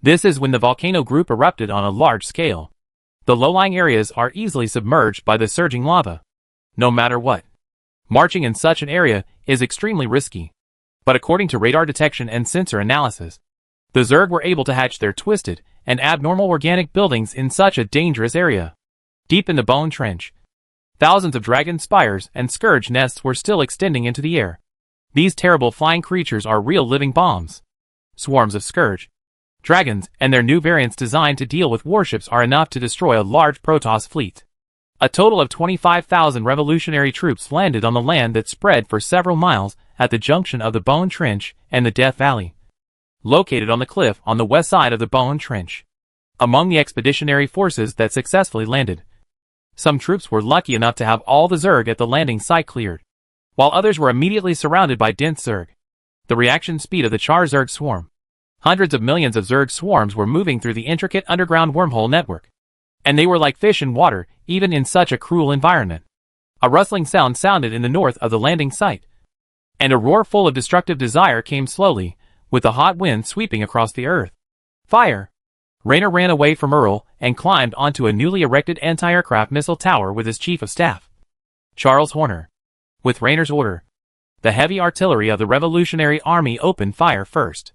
This is when the volcano group erupted on a large scale. The low-lying areas are easily submerged by the surging lava. No matter what, marching in such an area is extremely risky. But according to radar detection and sensor analysis, the Zerg were able to hatch their twisted and abnormal organic buildings in such a dangerous area. Deep in the bone trench, thousands of dragon spires and scourge nests were still extending into the air. These terrible flying creatures are real living bombs. Swarms of scourge, dragons, and their new variants designed to deal with warships are enough to destroy a large Protoss fleet. A total of 25,000 revolutionary troops landed on the land that spread for several miles at the junction of the Bone Trench and the Death Valley, located on the cliff on the west side of the Bone Trench. Among the expeditionary forces that successfully landed, some troops were lucky enough to have all the Zerg at the landing site cleared, while others were immediately surrounded by dense Zerg. The reaction speed of the Char Zerg swarm. Hundreds of millions of Zerg swarms were moving through the intricate underground wormhole network, and they were like fish in water, even in such a cruel environment. A rustling sound sounded in the north of the landing site, and a roar full of destructive desire came slowly, with the hot wind sweeping across the earth. Fire! Raynor ran away from Earl and climbed onto a newly erected anti-aircraft missile tower with his chief of staff, Charles Horner. With Raynor's order, the heavy artillery of the Revolutionary Army opened fire first.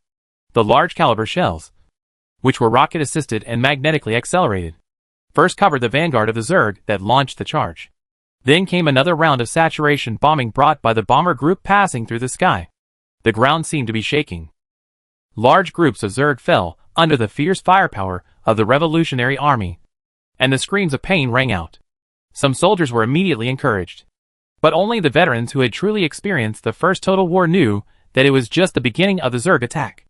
The large caliber shells, which were rocket-assisted and magnetically accelerated, first covered the vanguard of the Zerg that launched the charge. Then came another round of saturation bombing brought by the bomber group passing through the sky. The ground seemed to be shaking. Large groups of Zerg fell under the fierce firepower of the Revolutionary Army, and the screams of pain rang out. Some soldiers were immediately encouraged, but only the veterans who had truly experienced the first total war knew that it was just the beginning of the Zerg attack.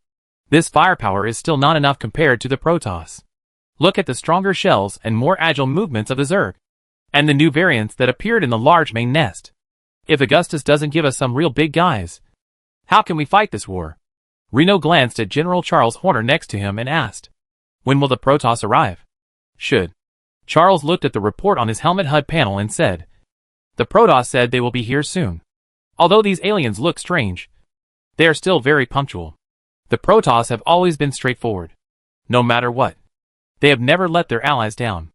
This firepower is still not enough compared to the Protoss. Look at the stronger shells and more agile movements of the Zerg, and the new variants that appeared in the large main nest. If Augustus doesn't give us some real big guys, how can we fight this war? Reno glanced at General Charles Horner next to him and asked, "When will the Protoss arrive?" Charles looked at the report on his helmet HUD panel and said, "The Protoss said they will be here soon. Although these aliens look strange, they are still very punctual. The Protoss have always been straightforward. No matter what, they have never let their allies down."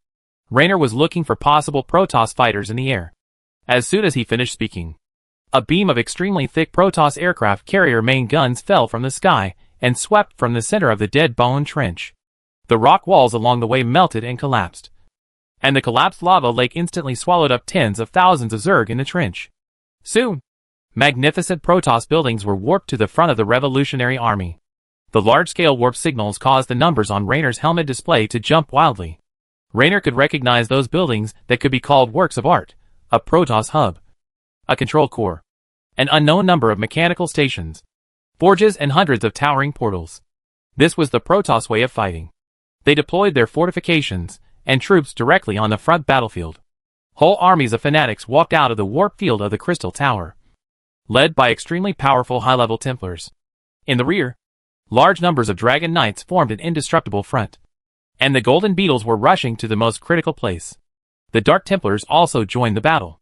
Raynor was looking for possible Protoss fighters in the air. As soon as he finished speaking, a beam of extremely thick Protoss aircraft carrier main guns fell from the sky and swept from the center of the dead Bone Trench. The rock walls along the way melted and collapsed, and the collapsed lava lake instantly swallowed up tens of thousands of Zerg in the trench. Soon, magnificent Protoss buildings were warped to the front of the Revolutionary Army. The large-scale warp signals caused the numbers on Raynor's helmet display to jump wildly. Raynor could recognize those buildings that could be called works of art: a Protoss hub, a control core, an unknown number of mechanical stations, forges, and hundreds of towering portals. This was the Protoss way of fighting. They deployed their fortifications and troops directly on the front battlefield. Whole armies of fanatics walked out of the warp field of the Crystal Tower, led by extremely powerful high-level Templars. In the rear, large numbers of Dragon Knights formed an indestructible front, and the Golden Beetles were rushing to the most critical place. The Dark Templars also joined the battle.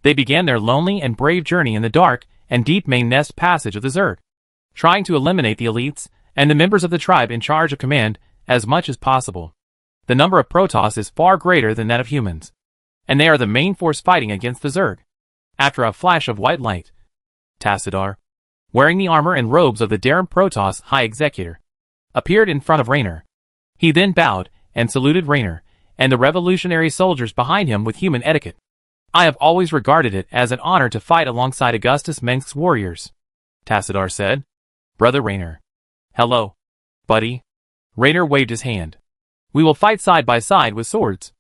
They began their lonely and brave journey in the dark and deep main nest passage of the Zerg, trying to eliminate the elites and the members of the tribe in charge of command as much as possible. The number of Protoss is far greater than that of humans, and they are the main force fighting against the Zerg. After a flash of white light, Tassadar, wearing the armor and robes of the Terran Protoss High Executor, appeared in front of Raynor. He then bowed and saluted Raynor and the revolutionary soldiers behind him with human etiquette. "I have always regarded it as an honor to fight alongside Augustus Mengsk's warriors," Tassadar said. "Brother Raynor." "Hello, buddy." Raynor waved his hand. "We will fight side by side with swords,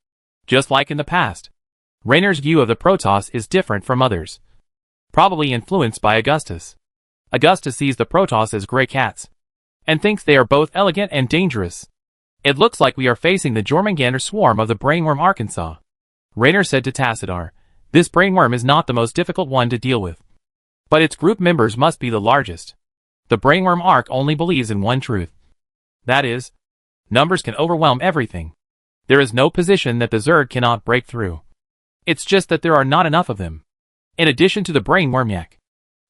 just like in the past." Raynor's view of the Protoss is different from others, probably influenced by Augustus. Augustus sees the Protoss as gray cats, and thinks they are both elegant and dangerous. "It looks like we are facing the Jormungandr swarm of the Brainworm Arkansas," Raynor said to Tassadar. "This brainworm is not the most difficult one to deal with, but its group members must be the largest. The Brainworm Ark only believes in one truth. That is, numbers can overwhelm everything. There is no position that the Zerg cannot break through. It's just that there are not enough of them. In addition to the brain wormyak,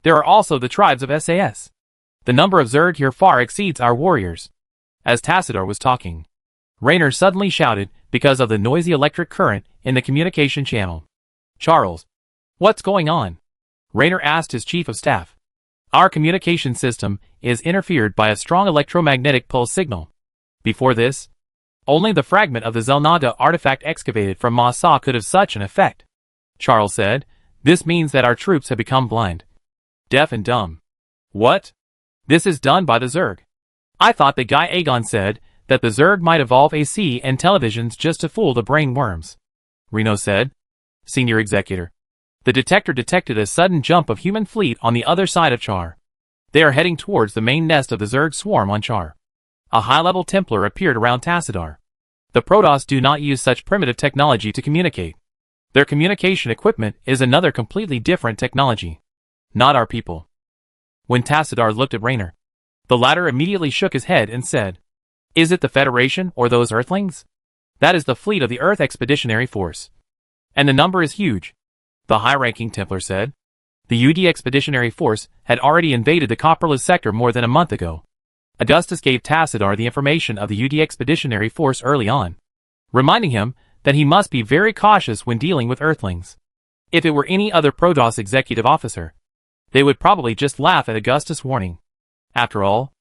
there are also the tribes of SAS. The number of Zerg here far exceeds our warriors. As Tassadar was talking, Raynor suddenly shouted because of the noisy electric current in the communication channel. Charles, what's going on? Raynor asked his chief of staff. Our communication system is interfered by a strong electromagnetic pulse signal. Before this, only the fragment of the Zelnada artifact excavated from Masa could have such an effect. Charles said, this means that our troops have become blind, deaf and dumb. What? This is done by the Zerg. I thought that Guy Aegon said that the Zerg might evolve AC and televisions just to fool the brain worms. Reno said. Senior Executor. The detector detected a sudden jump of human fleet on the other side of Char. They are heading towards the main nest of the Zerg swarm on Char. A high-level Templar appeared around Tassadar. The Protoss do not use such primitive technology to communicate. Their communication equipment is another completely different technology. Not our people. When Tassadar looked at Raynor, the latter immediately shook his head and said, Is it the Federation or those Earthlings? That is the fleet of the Earth Expeditionary Force. And the number is huge. The high-ranking Templar said. The UD Expeditionary Force had already invaded the Copperless sector more than a month ago. Augustus gave Tassadar the information of the UD Expeditionary Force early on, reminding him that he must be very cautious when dealing with Earthlings. If it were any other Protoss executive officer, they would probably just laugh at Augustus' warning. After all,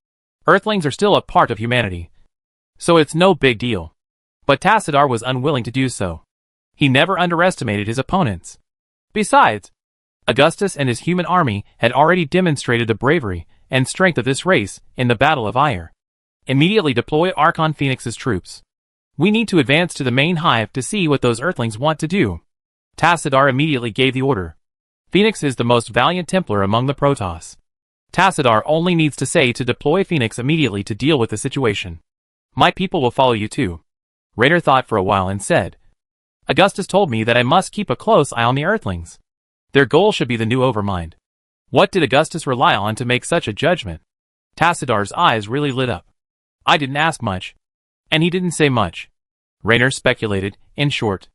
Earthlings are still a part of humanity, so it's no big deal. But Tassadar was unwilling to do so. He never underestimated his opponents. Besides, Augustus and his human army had already demonstrated the bravery and strength of this race in the Battle of Ire. Immediately deploy Archon Phoenix's troops. We need to advance to the main hive to see what those Earthlings want to do. Tassadar immediately gave the order. Phoenix is the most valiant Templar among the Protoss. Tassadar only needs to say to deploy Phoenix immediately to deal with the situation. My people will follow you too. Raynor thought for a while and said, Augustus told me that I must keep a close eye on the Earthlings. Their goal should be the new Overmind. What did Augustus rely on to make such a judgment? Tassadar's eyes really lit up. I didn't ask much. And he didn't say much. Raynor speculated, in short.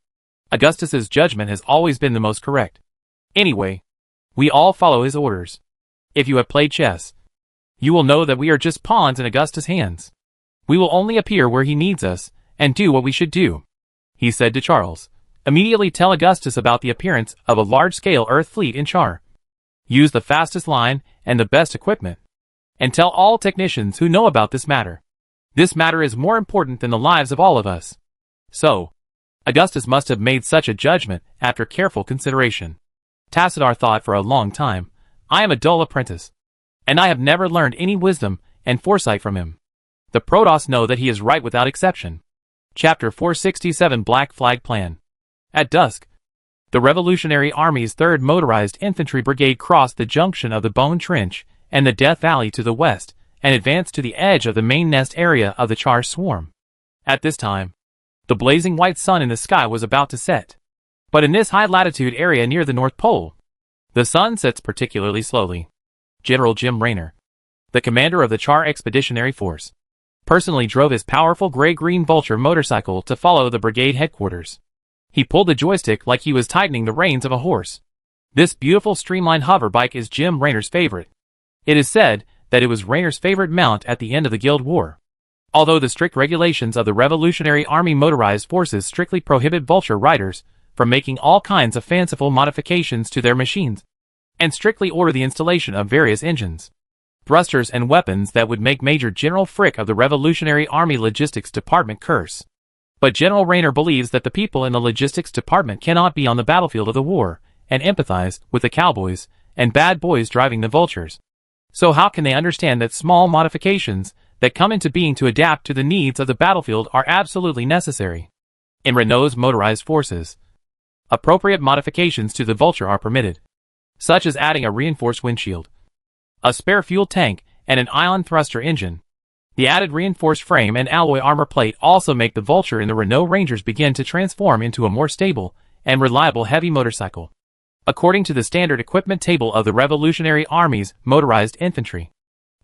Augustus's judgment has always been the most correct. Anyway, we all follow his orders. If you have played chess, you will know that we are just pawns in Augustus' hands. We will only appear where he needs us, and do what we should do. He said to Charles, immediately tell Augustus about the appearance of a large-scale Earth fleet in Char. Use the fastest line and the best equipment. And tell all technicians who know about this matter. This matter is more important than the lives of all of us. So, Augustus must have made such a judgment after careful consideration. Tassadar thought for a long time, I am a dull apprentice, and I have never learned any wisdom and foresight from him. The Protoss know that he is right without exception. Chapter 467 Black Flag Plan. At dusk, the Revolutionary Army's 3rd Motorized Infantry Brigade crossed the junction of the Bone Trench and the Death Valley to the west, and advanced to the edge of the main nest area of the Char swarm. At this time, the blazing white sun in the sky was about to set. But in this high-latitude area near the North Pole, the sun sets particularly slowly. General Jim Raynor, the commander of the Char Expeditionary Force, personally drove his powerful gray-green Vulture motorcycle to follow the brigade headquarters. He pulled the joystick like he was tightening the reins of a horse. This beautiful streamlined hover bike is Jim Raynor's favorite. It is said that it was Raynor's favorite mount at the end of the Guild War. Although the strict regulations of the Revolutionary Army Motorized Forces strictly prohibit Vulture riders from making all kinds of fanciful modifications to their machines, and strictly order the installation of various engines, thrusters and weapons that would make Major General Frick of the Revolutionary Army Logistics Department curse. But General Raynor believes that the people in the Logistics Department cannot be on the battlefield of the war and empathize with the cowboys and bad boys driving the Vultures. So how can they understand that small modifications that come into being to adapt to the needs of the battlefield are absolutely necessary? In Renault's motorized forces, appropriate modifications to the Vulture are permitted, such as adding a reinforced windshield, a spare fuel tank, and an ion thruster engine. The added reinforced frame and alloy armor plate also make the Vulture in the Renault Rangers begin to transform into a more stable and reliable heavy motorcycle. According to the standard equipment table of the Revolutionary Army's motorized infantry,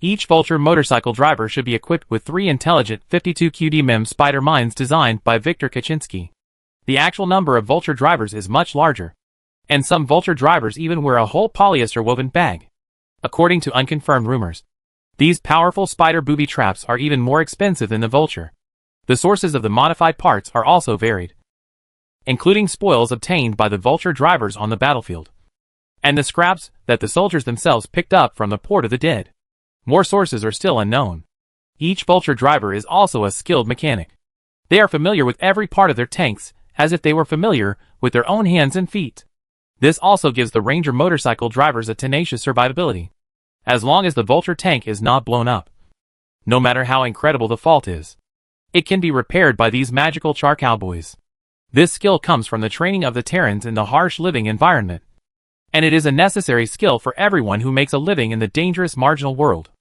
each Vulture motorcycle driver should be equipped with 3 intelligent 52 QD-MEM Spider mines designed by Viktor Kaczynski. The actual number of Vulture drivers is much larger, And some Vulture drivers even wear a whole polyester woven bag. According to unconfirmed rumors, these powerful spider booby traps are even more expensive than the Vulture. The sources of the modified parts are also varied, including spoils obtained by the Vulture drivers on the battlefield, and the scraps that the soldiers themselves picked up from the Port of the Dead. More sources are still unknown. Each Vulture driver is also a skilled mechanic. They are familiar with every part of their tanks, as if they were familiar with their own hands and feet. This also gives the Ranger motorcycle drivers a tenacious survivability, as long as the Vulture tank is not blown up. No matter how incredible the fault is, it can be repaired by these magical char cowboys. This skill comes from the training of the Terrans in the harsh living environment, and it is a necessary skill for everyone who makes a living in the dangerous marginal world.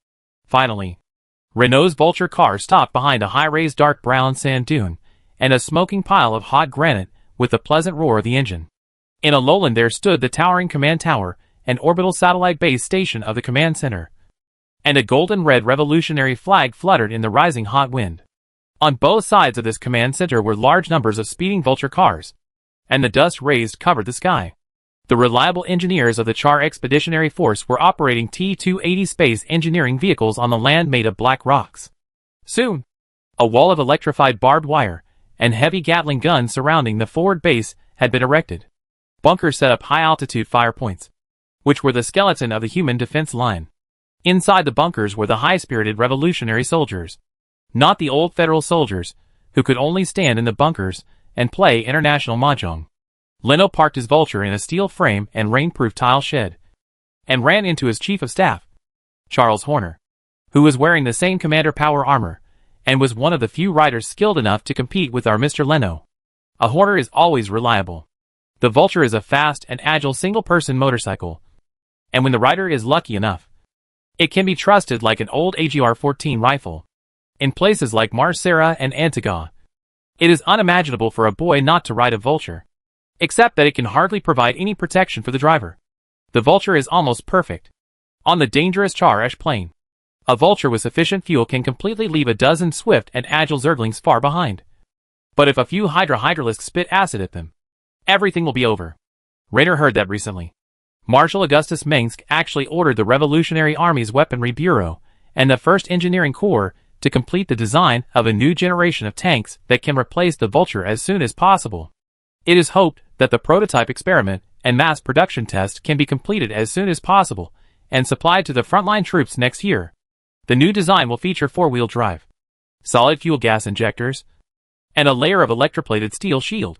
Finally, Renault's Vulture car stopped behind a high-raised dark brown sand dune and a smoking pile of hot granite with the pleasant roar of the engine. In a lowland there stood the towering command tower and orbital satellite base station of the command center, and a golden-red revolutionary flag fluttered in the rising hot wind. On both sides of this command center were large numbers of speeding Vulture cars, and the dust raised covered the sky. The reliable engineers of the Char Expeditionary Force were operating T-280 space engineering vehicles on the land made of black rocks. Soon, a wall of electrified barbed wire and heavy Gatling guns surrounding the forward base had been erected. Bunkers set up high-altitude fire points, which were the skeleton of the human defense line. Inside the bunkers were the high-spirited revolutionary soldiers, not the old federal soldiers, who could only stand in the bunkers and play international mahjong. Leno parked his Vulture in a steel frame and rain-proof tile shed, and ran into his chief of staff, Charles Horner, who was wearing the same commander power armor, and was one of the few riders skilled enough to compete with our Mr. Leno. A Horner is always reliable. The Vulture is a fast and agile single-person motorcycle, and when the rider is lucky enough, it can be trusted like an old AGR-14 rifle. In places like Marcera and Antigua, it is unimaginable for a boy not to ride a Vulture, except that it can hardly provide any protection for the driver. The Vulture is almost perfect. On the dangerous Char-Esh plain, a Vulture with sufficient fuel can completely leave a dozen swift and agile Zerglings far behind. But if a few Hydralisks spit acid at them, everything will be over. Raynor heard that recently. Marshal Augustus Mengsk actually ordered the Revolutionary Army's Weaponry Bureau and the 1st Engineering Corps to complete the design of a new generation of tanks that can replace the Vulture as soon as possible. It is hoped that the prototype experiment and mass production test can be completed as soon as possible and supplied to the frontline troops next year. The new design will feature 4-wheel drive, solid fuel gas injectors, and a layer of electroplated steel shield,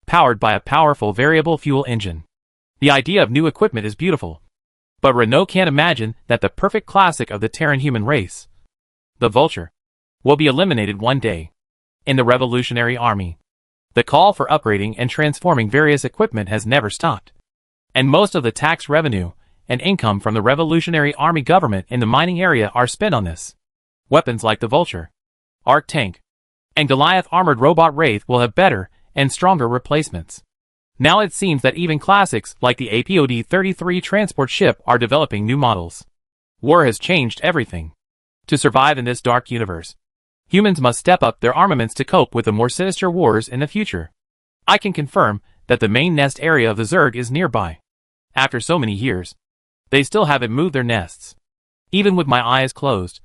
powered by a powerful variable fuel engine. The idea of new equipment is beautiful, but Renault can't imagine that the perfect classic of the Terran human race, the Vulture, will be eliminated one day. In the Revolutionary Army, the call for upgrading and transforming various equipment has never stopped, and most of the tax revenue and income from the Revolutionary Army government in the mining area are spent on this. Weapons like the Vulture, Arc Tank, and Goliath armored robot Wraith will have better and stronger replacements. Now it seems that even classics like the APOD-33 transport ship are developing new models. War has changed everything. To survive in this dark universe, humans must step up their armaments to cope with the more sinister wars in the future. I can confirm that the main nest area of the Zerg is nearby. After so many years, they still haven't moved their nests. Even with my eyes closed,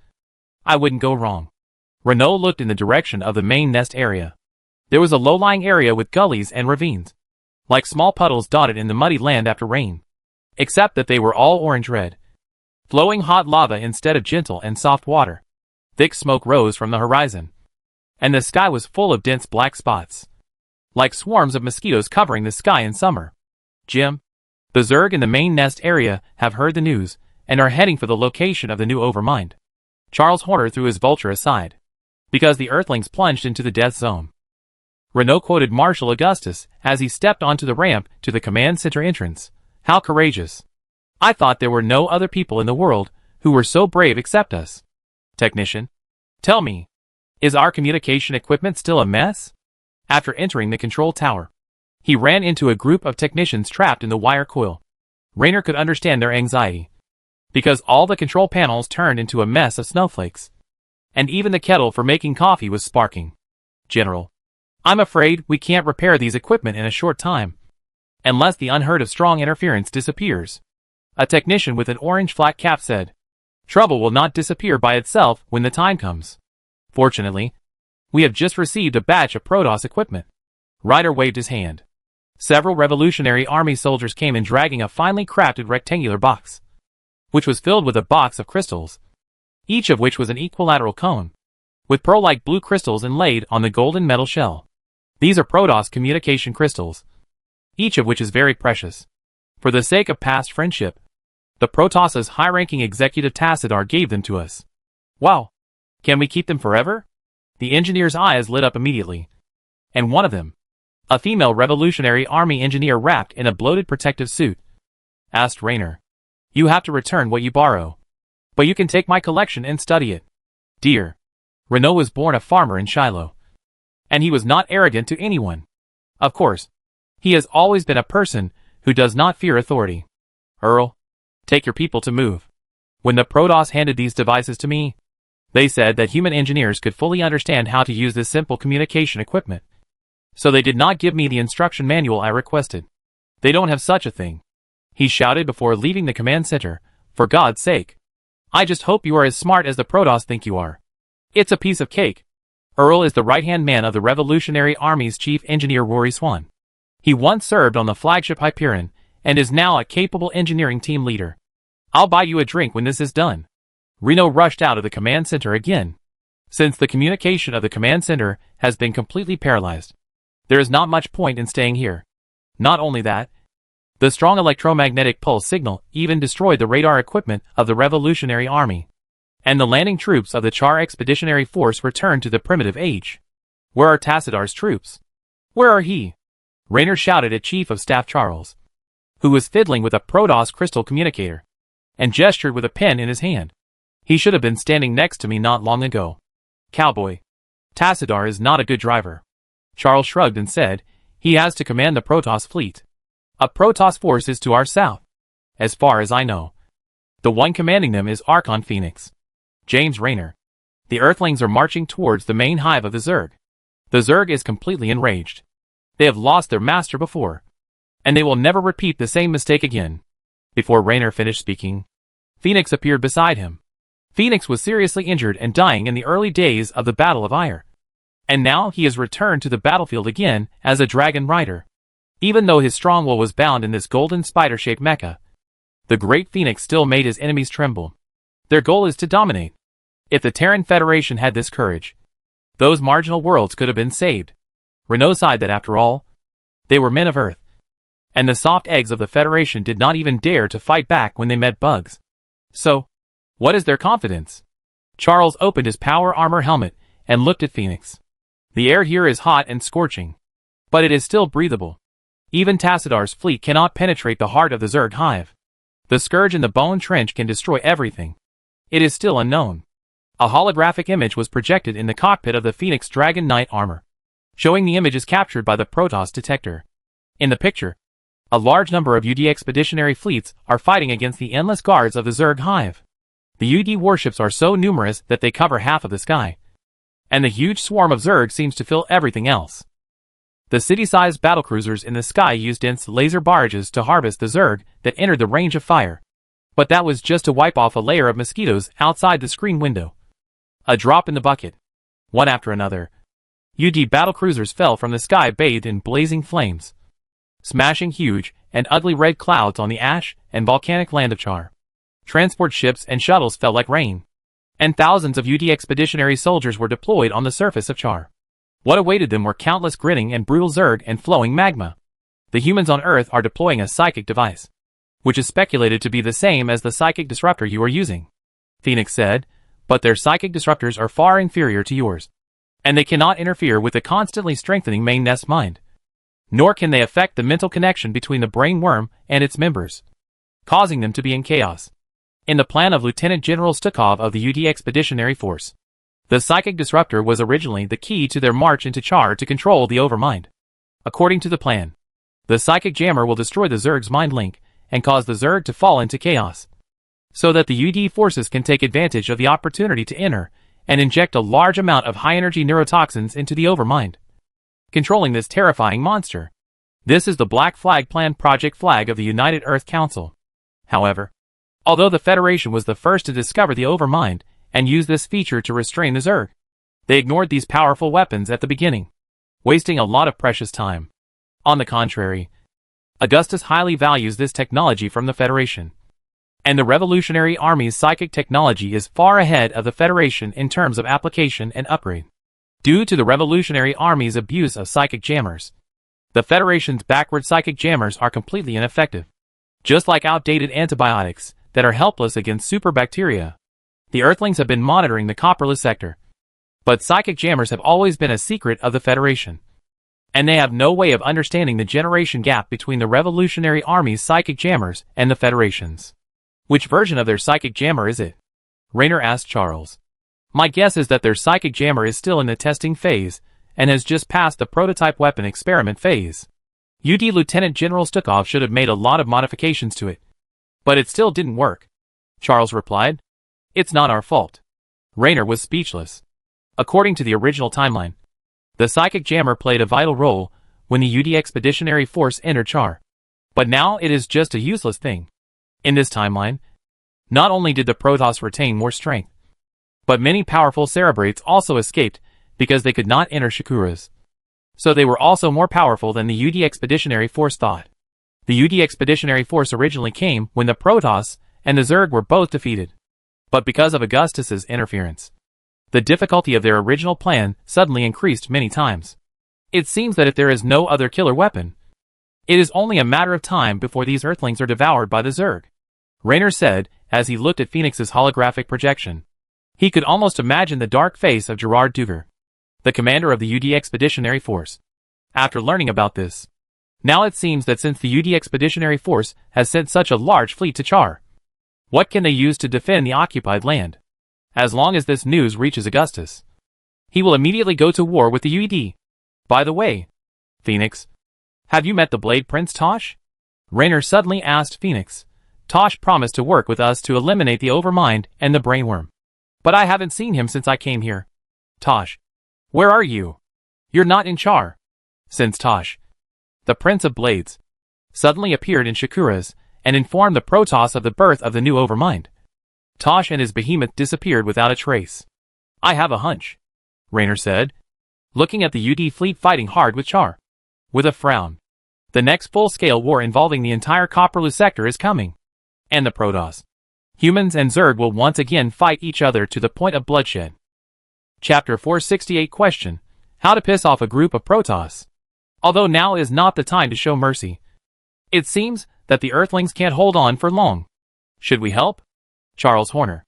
I wouldn't go wrong. Renault looked in the direction of the main nest area. There was a low-lying area with gullies and ravines, like small puddles dotted in the muddy land after rain, except that they were all orange-red, flowing hot lava instead of gentle and soft water. Thick smoke rose from the horizon, and the sky was full of dense black spots, like swarms of mosquitoes covering the sky in summer. Jim, the Zerg in the main nest area have heard the news and are heading for the location of the new overmind. Charles Horner threw his Vulture aside, because the Earthlings plunged into the death zone. Renault quoted Marshal Augustus as he stepped onto the ramp to the command center entrance. How courageous! I thought there were no other people in the world who were so brave except us. Technician, tell me, is our communication equipment still a mess? After entering the control tower, he ran into a group of technicians trapped in the wire coil. Raynor could understand their anxiety, because all the control panels turned into a mess of snowflakes, and even the kettle for making coffee was sparking. General, I'm afraid we can't repair these equipment in a short time. unless the unheard of strong interference disappears. A technician with an orange flat cap said, "Trouble will not disappear by itself when the time comes. Fortunately, we have just received a batch of Protoss equipment." Ryder waved his hand. Several Revolutionary Army soldiers came in dragging a finely crafted rectangular box, which was filled with a box of crystals, each of which was an equilateral cone, with pearl-like blue crystals inlaid on the golden metal shell. These are Protoss communication crystals, each of which is very precious. For the sake of past friendship, the Protoss's high-ranking executive Tassadar gave them to us. Wow! Can we keep them forever? The engineer's eyes lit up immediately. And one of them, a female Revolutionary Army engineer wrapped in a bloated protective suit, asked Raynor, "You have to return what you borrow. But you can take my collection and study it." Dear. Renault was born a farmer in Shiloh. And he was not arrogant to anyone. Of course, he has always been a person who does not fear authority. "Earl, take your people to move." When the Protoss handed these devices to me, they said that human engineers could fully understand how to use this simple communication equipment. So they did not give me the instruction manual I requested. They don't have such a thing. He shouted before leaving the command center, "For God's sake. I just hope you are as smart as the Protoss think you are." It's a piece of cake. Earl is the right-hand man of the Revolutionary Army's chief engineer Rory Swan. He once served on the flagship Hyperion, and is now a capable engineering team leader. "I'll buy you a drink when this is done." Reno rushed out of the command center again. Since the communication of the command center has been completely paralyzed, there is not much point in staying here. Not only that, the strong electromagnetic pulse signal even destroyed the radar equipment of the Revolutionary Army. And the landing troops of the Char Expeditionary Force returned to the primitive age. Where are Tassadar's troops? Where are he? Raynor shouted at Chief of Staff Charles, who was fiddling with a Protoss crystal communicator, and gestured with a pen in his hand. He should have been standing next to me not long ago. "Cowboy, Tassadar is not a good driver." Charles shrugged and said, "He has to command the Protoss fleet. A Protoss force is to our south. As far as I know, the one commanding them is Archon Phoenix, James Raynor. The Earthlings are marching towards the main hive of the Zerg. The Zerg is completely enraged. They have lost their master before, and they will never repeat the same mistake again." Before Raynor finished speaking, Phoenix appeared beside him. Phoenix was seriously injured and dying in the early days of the Battle of Ire. And now he has returned to the battlefield again as a dragon rider. Even though his strong will was bound in this golden spider-shaped mecha, the great Phoenix still made his enemies tremble. Their goal is to dominate. If the Terran Federation had this courage, those marginal worlds could have been saved. Renault sighed that after all, they were men of Earth, and the soft eggs of the Federation did not even dare to fight back when they met bugs. So, what is their confidence? Charles opened his power armor helmet and looked at Phoenix. The air here is hot and scorching, but it is still breathable. Even Tassadar's fleet cannot penetrate the heart of the Zerg hive. The Scourge in the Bone Trench can destroy everything. It is still unknown. A holographic image was projected in the cockpit of the Phoenix Dragon Knight armor, showing the images captured by the Protoss detector. In the picture, a large number of UD expeditionary fleets are fighting against the endless guards of the Zerg hive. The UD warships are so numerous that they cover half of the sky, and the huge swarm of Zerg seems to fill everything else. The city-sized battlecruisers in the sky used dense laser barrages to harvest the Zerg that entered the range of fire. But that was just to wipe off a layer of mosquitoes outside the screen window. A drop in the bucket. One after another, UD battlecruisers fell from the sky bathed in blazing flames, smashing huge and ugly red clouds on the ash and volcanic land of Char. Transport ships and shuttles fell like rain, and thousands of UD expeditionary soldiers were deployed on the surface of Char. What awaited them were countless grinning and brutal Zerg and flowing magma. The humans on Earth are deploying a psychic device, which is speculated to be the same as the psychic disruptor you are using, Phoenix said, but their psychic disruptors are far inferior to yours, and they cannot interfere with the constantly strengthening main nest mind. Nor can they affect the mental connection between the brain worm and its members, causing them to be in chaos. In the plan of Lieutenant General Stukov of the UD Expeditionary Force, the psychic disruptor was originally the key to their march into Char to control the Overmind. According to the plan, the psychic jammer will destroy the Zerg's mind link and cause the Zerg to fall into chaos, so that the UD forces can take advantage of the opportunity to enter and inject a large amount of high-energy neurotoxins into the Overmind, controlling this terrifying monster. This is the Black Flag Plan project flag of the United Earth Council. However, although the Federation was the first to discover the Overmind and use this feature to restrain the Zerg, they ignored these powerful weapons at the beginning, wasting a lot of precious time. On the contrary, Augustus highly values this technology from the Federation, and the Revolutionary Army's psychic technology is far ahead of the Federation in terms of application and upgrade. Due to the Revolutionary Army's abuse of psychic jammers, the Federation's backward psychic jammers are completely ineffective. Just like outdated antibiotics that are helpless against superbacteria, the Earthlings have been monitoring the copperless sector. But psychic jammers have always been a secret of the Federation, and they have no way of understanding the generation gap between the Revolutionary Army's psychic jammers and the Federation's. Which version of their psychic jammer is it? Raynor asked Charles. My guess is that their psychic jammer is still in the testing phase and has just passed the prototype weapon experiment phase. UD Lieutenant General Stukov should have made a lot of modifications to it, but it still didn't work, Charles replied. It's not our fault. Raynor was speechless. According to the original timeline, the psychic jammer played a vital role when the UD Expeditionary Force entered Char. But now it is just a useless thing. In this timeline, not only did the Protoss retain more strength, but many powerful Cerebrates also escaped because they could not enter Shakuras. So they were also more powerful than the UD Expeditionary Force thought. The UD Expeditionary Force originally came when the Protoss and the Zerg were both defeated. But because of Augustus's interference, the difficulty of their original plan suddenly increased many times. It seems that if there is no other killer weapon, it is only a matter of time before these Earthlings are devoured by the Zerg, Raynor said as he looked at Phoenix's holographic projection. He could almost imagine the dark face of Gerard Duger, the commander of the UD Expeditionary Force, after learning about this. Now it seems that since the UD Expeditionary Force has sent such a large fleet to Char, what can they use to defend the occupied land? As long as this news reaches Augustus, he will immediately go to war with the UD. By the way, Phoenix, have you met the Blade Prince Tosh? Raynor suddenly asked Phoenix. Tosh promised to work with us to eliminate the Overmind and the Brainworm. But I haven't seen him since I came here. Tosh, where are you? You're not in Char. Since Tosh, the Prince of Blades, suddenly appeared in Shakuras and informed the Protoss of the birth of the new Overmind, Tosh and his behemoth disappeared without a trace. I have a hunch, Raynor said, looking at the UD fleet fighting hard with Char. With a frown. The next full-scale war involving the entire Copperloo sector is coming. And the Protoss, humans and Zerg will once again fight each other to the point of bloodshed. Chapter 468 Question: How to piss off a group of Protoss. Although now is not the time to show mercy, it seems that the Earthlings can't hold on for long. Should we help? Charles Horner,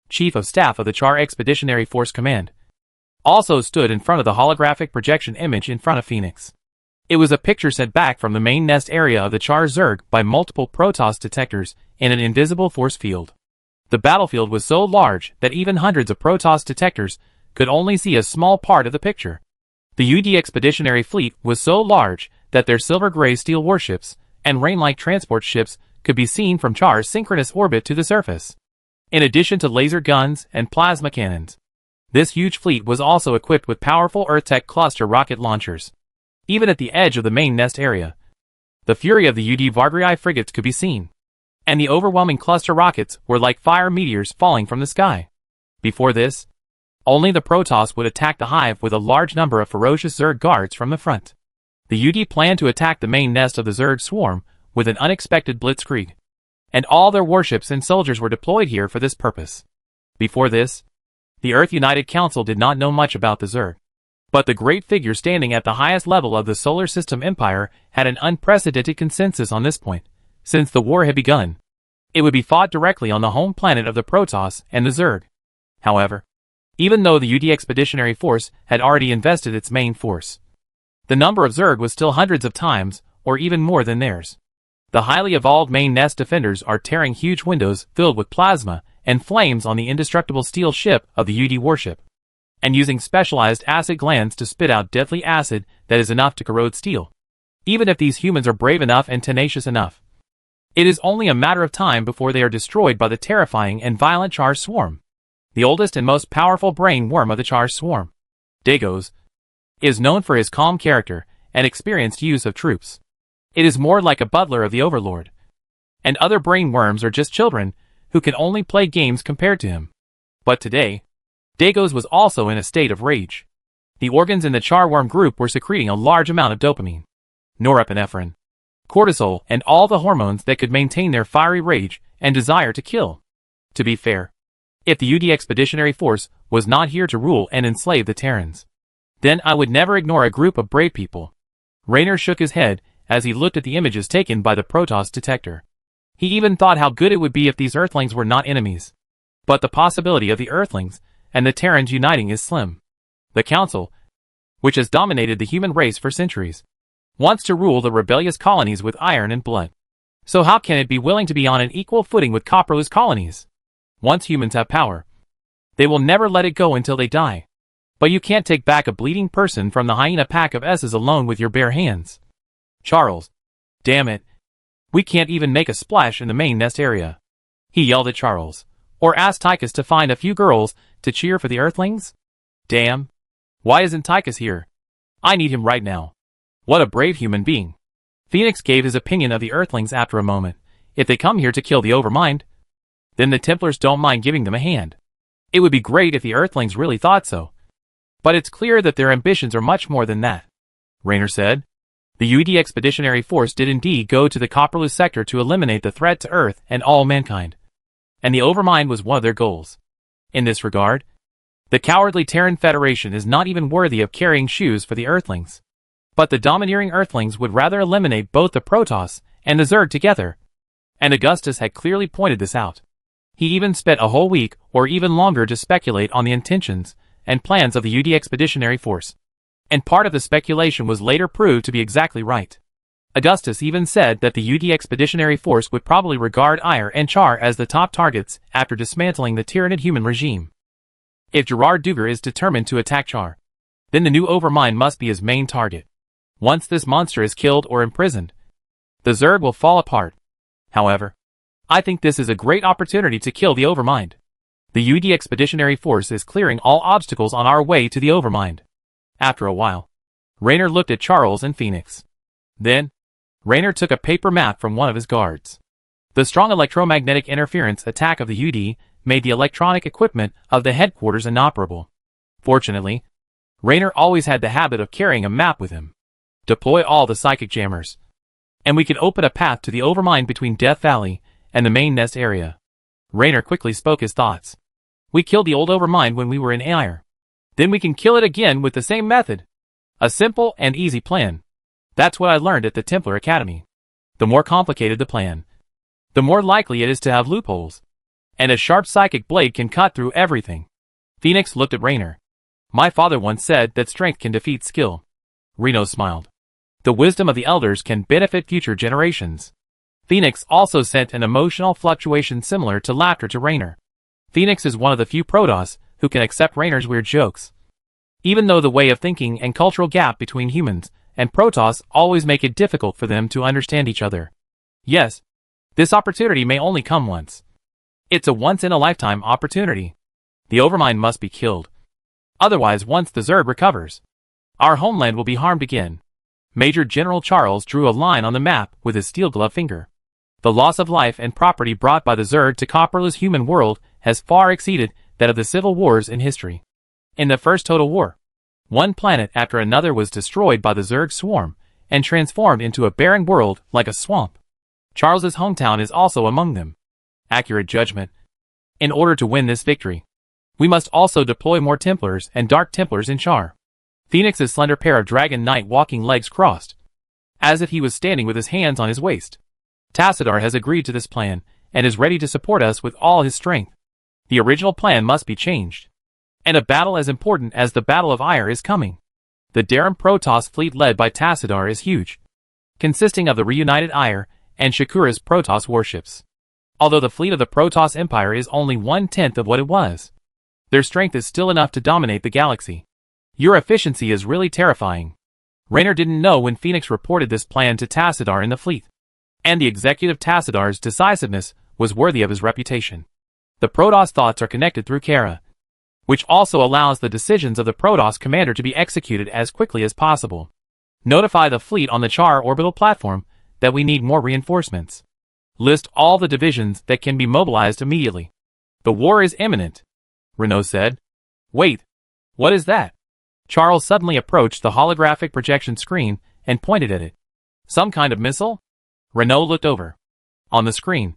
Chief of Staff of the Char Expeditionary Force Command, also stood in front of the holographic projection image in front of Phoenix. It was a picture sent back from the main nest area of the Char Zerg by multiple Protoss detectors in an invisible force field. The battlefield was so large that even hundreds of Protoss detectors could only see a small part of the picture. The UD Expeditionary Fleet was so large that their silver-gray steel warships and rain-like transport ships could be seen from Char's synchronous orbit to the surface. In addition to laser guns and plasma cannons, this huge fleet was also equipped with powerful Earth-Tech cluster rocket launchers. Even at the edge of the main nest area, the fury of the UD Vargrii frigates could be seen, and the overwhelming cluster rockets were like fire meteors falling from the sky. Before this, only the Protoss would attack the hive with a large number of ferocious Zerg guards from the front. The UD planned to attack the main nest of the Zerg swarm with an unexpected blitzkrieg, and all their warships and soldiers were deployed here for this purpose. Before this, the Earth United Council did not know much about the Zerg, but the great figure standing at the highest level of the solar system empire had an unprecedented consensus on this point. Since the war had begun, it would be fought directly on the home planet of the Protoss and the Zerg. However, even though the UD Expeditionary Force had already invested its main force, the number of Zerg was still hundreds of times, or even more than theirs. The highly evolved main nest defenders are tearing huge windows filled with plasma and flames on the indestructible steel ship of the UD warship, and using specialized acid glands to spit out deadly acid that is enough to corrode steel. Even if these humans are brave enough and tenacious enough, it is only a matter of time before they are destroyed by the terrifying and violent Char swarm. The oldest and most powerful brain worm of the Char swarm, Dagos, is known for his calm character and experienced use of troops. It is more like a butler of the Overlord. And other brain worms are just children, who can only play games compared to him. But today, Dagos was also in a state of rage. The organs in the charworm group were secreting a large amount of dopamine, norepinephrine, cortisol, and all the hormones that could maintain their fiery rage and desire to kill. To be fair, if the UD Expeditionary Force was not here to rule and enslave the Terrans, then I would never ignore a group of brave people. Raynor shook his head as he looked at the images taken by the Protoss detector. He even thought how good it would be if these Earthlings were not enemies. But the possibility of the Earthlings and the Terrans uniting is slim. The Council, which has dominated the human race for centuries, wants to rule the rebellious colonies with iron and blood. So how can it be willing to be on an equal footing with copperless colonies? Once humans have power, they will never let it go until they die. But you can't take back a bleeding person from the hyena pack of S's alone with your bare hands. Charles, damn it. We can't even make a splash in the main nest area. He yelled at Charles, or asked Tychus to find a few girls to cheer for the Earthlings? Damn. Why isn't Tychus here? I need him right now. What a brave human being. Phoenix gave his opinion of the Earthlings after a moment. If they come here to kill the Overmind, then the Templars don't mind giving them a hand. It would be great if the Earthlings really thought so. But it's clear that their ambitions are much more than that. Raynor said. The UD Expeditionary Force did indeed go to the Copperless sector to eliminate the threat to Earth and all mankind. And the Overmind was one of their goals. In this regard, the cowardly Terran Federation is not even worthy of carrying shoes for the Earthlings. But the domineering Earthlings would rather eliminate both the Protoss and the Zerg together. And Augustus had clearly pointed this out. He even spent a whole week or even longer to speculate on the intentions and plans of the UD Expeditionary Force. And part of the speculation was later proved to be exactly right. Augustus even said that the UD Expeditionary Force would probably regard Ire and Char as the top targets after dismantling the Tyranid human regime. If Gerard Duger is determined to attack Char, then the new Overmind must be his main target. Once this monster is killed or imprisoned, the Zerg will fall apart. However, I think this is a great opportunity to kill the Overmind. The UD Expeditionary Force is clearing all obstacles on our way to the Overmind. After a while, Raynor looked at Charles and Phoenix. Then, Raynor took a paper map from one of his guards. The strong electromagnetic interference attack of the UD made the electronic equipment of the headquarters inoperable. Fortunately, Raynor always had the habit of carrying a map with him. Deploy all the psychic jammers, and we can open a path to the Overmind between Death Valley and the main nest area. Raynor quickly spoke his thoughts. We killed the old Overmind when we were in Ire. Then we can kill it again with the same method. A simple and easy plan. That's what I learned at the Templar Academy. The more complicated the plan, the more likely it is to have loopholes. And a sharp psychic blade can cut through everything. Phoenix looked at Raynor. My father once said that strength can defeat skill. Reno smiled. The wisdom of the elders can benefit future generations. Phoenix also sent an emotional fluctuation similar to laughter to Raynor. Phoenix is one of the few Protoss who can accept Raynor's weird jokes. Even though the way of thinking and cultural gap between humans and Protoss always make it difficult for them to understand each other. Yes, this opportunity may only come once. It's a once-in-a-lifetime opportunity. The Overmind must be killed. Otherwise, once the Zerg recovers, our homeland will be harmed again. Major General Charles drew a line on the map with his steel-gloved finger. The loss of life and property brought by the Zerg to Copperless human world has far exceeded that of the civil wars in history. In the first total war, one planet after another was destroyed by the Zerg swarm and transformed into a barren world like a swamp. Charles's hometown is also among them. Accurate judgment. In order to win this victory, we must also deploy more Templars and Dark Templars in Char. Phoenix's slender pair of Dragon Knight walking legs crossed, as if he was standing with his hands on his waist. Tassadar has agreed to this plan and is ready to support us with all his strength. The original plan must be changed. And a battle as important as the Battle of Ire is coming. The Terran Protoss fleet led by Tassadar is huge, consisting of the reunited Ire and Shakura's Protoss warships. Although the fleet of the Protoss Empire is only 1/10 of what it was, their strength is still enough to dominate the galaxy. Your efficiency is really terrifying. Raynor didn't know when Phoenix reported this plan to Tassadar in the fleet. And the executive Tassadar's decisiveness was worthy of his reputation. The Protoss thoughts are connected through Kara, which also allows the decisions of the Protoss commander to be executed as quickly as possible. Notify the fleet on the Char orbital platform that we need more reinforcements. List all the divisions that can be mobilized immediately. The war is imminent, Renault said. Wait, what is that? Charles suddenly approached the holographic projection screen and pointed at it. Some kind of missile? Renault looked over. On the screen,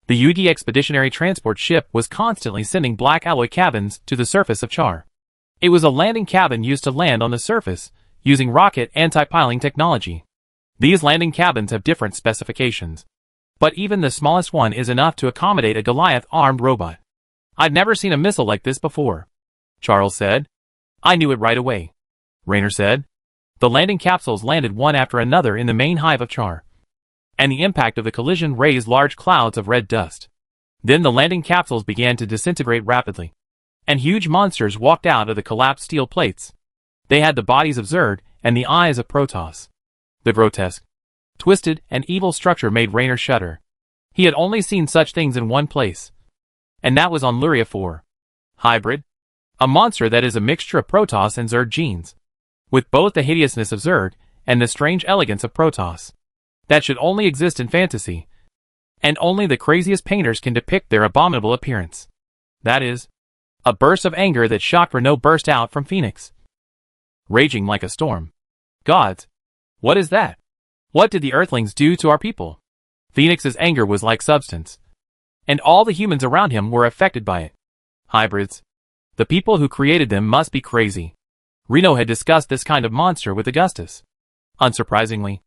the UD Expeditionary Transport ship was constantly sending black alloy cabins to the surface of Char. It was a landing cabin used to land on the surface, using rocket anti-piling technology. These landing cabins have different specifications. But even the smallest one is enough to accommodate a Goliath-armed robot. I've never seen a missile like this before, Charles said. I knew it right away, Raynor said. The landing capsules landed one after another in the main hive of Char, and the impact of the collision raised large clouds of red dust. Then the landing capsules began to disintegrate rapidly, and huge monsters walked out of the collapsed steel plates. They had the bodies of Zerg and the eyes of Protoss. The grotesque, twisted, and evil structure made Raynor shudder. He had only seen such things in one place, and that was on Luria 4. Hybrid, a monster that is a mixture of Protoss and Zerg genes, with both the hideousness of Zerg and the strange elegance of Protoss. That should only exist in fantasy, and only the craziest painters can depict their abominable appearance. That is, a burst of anger that shocked Renault burst out from Phoenix, raging like a storm. Gods, what is that? What did the Earthlings do to our people? Phoenix's anger was like substance, and all the humans around him were affected by it. Hybrids. The people who created them must be crazy. Renault had discussed this kind of monster with Augustus. Unsurprisingly,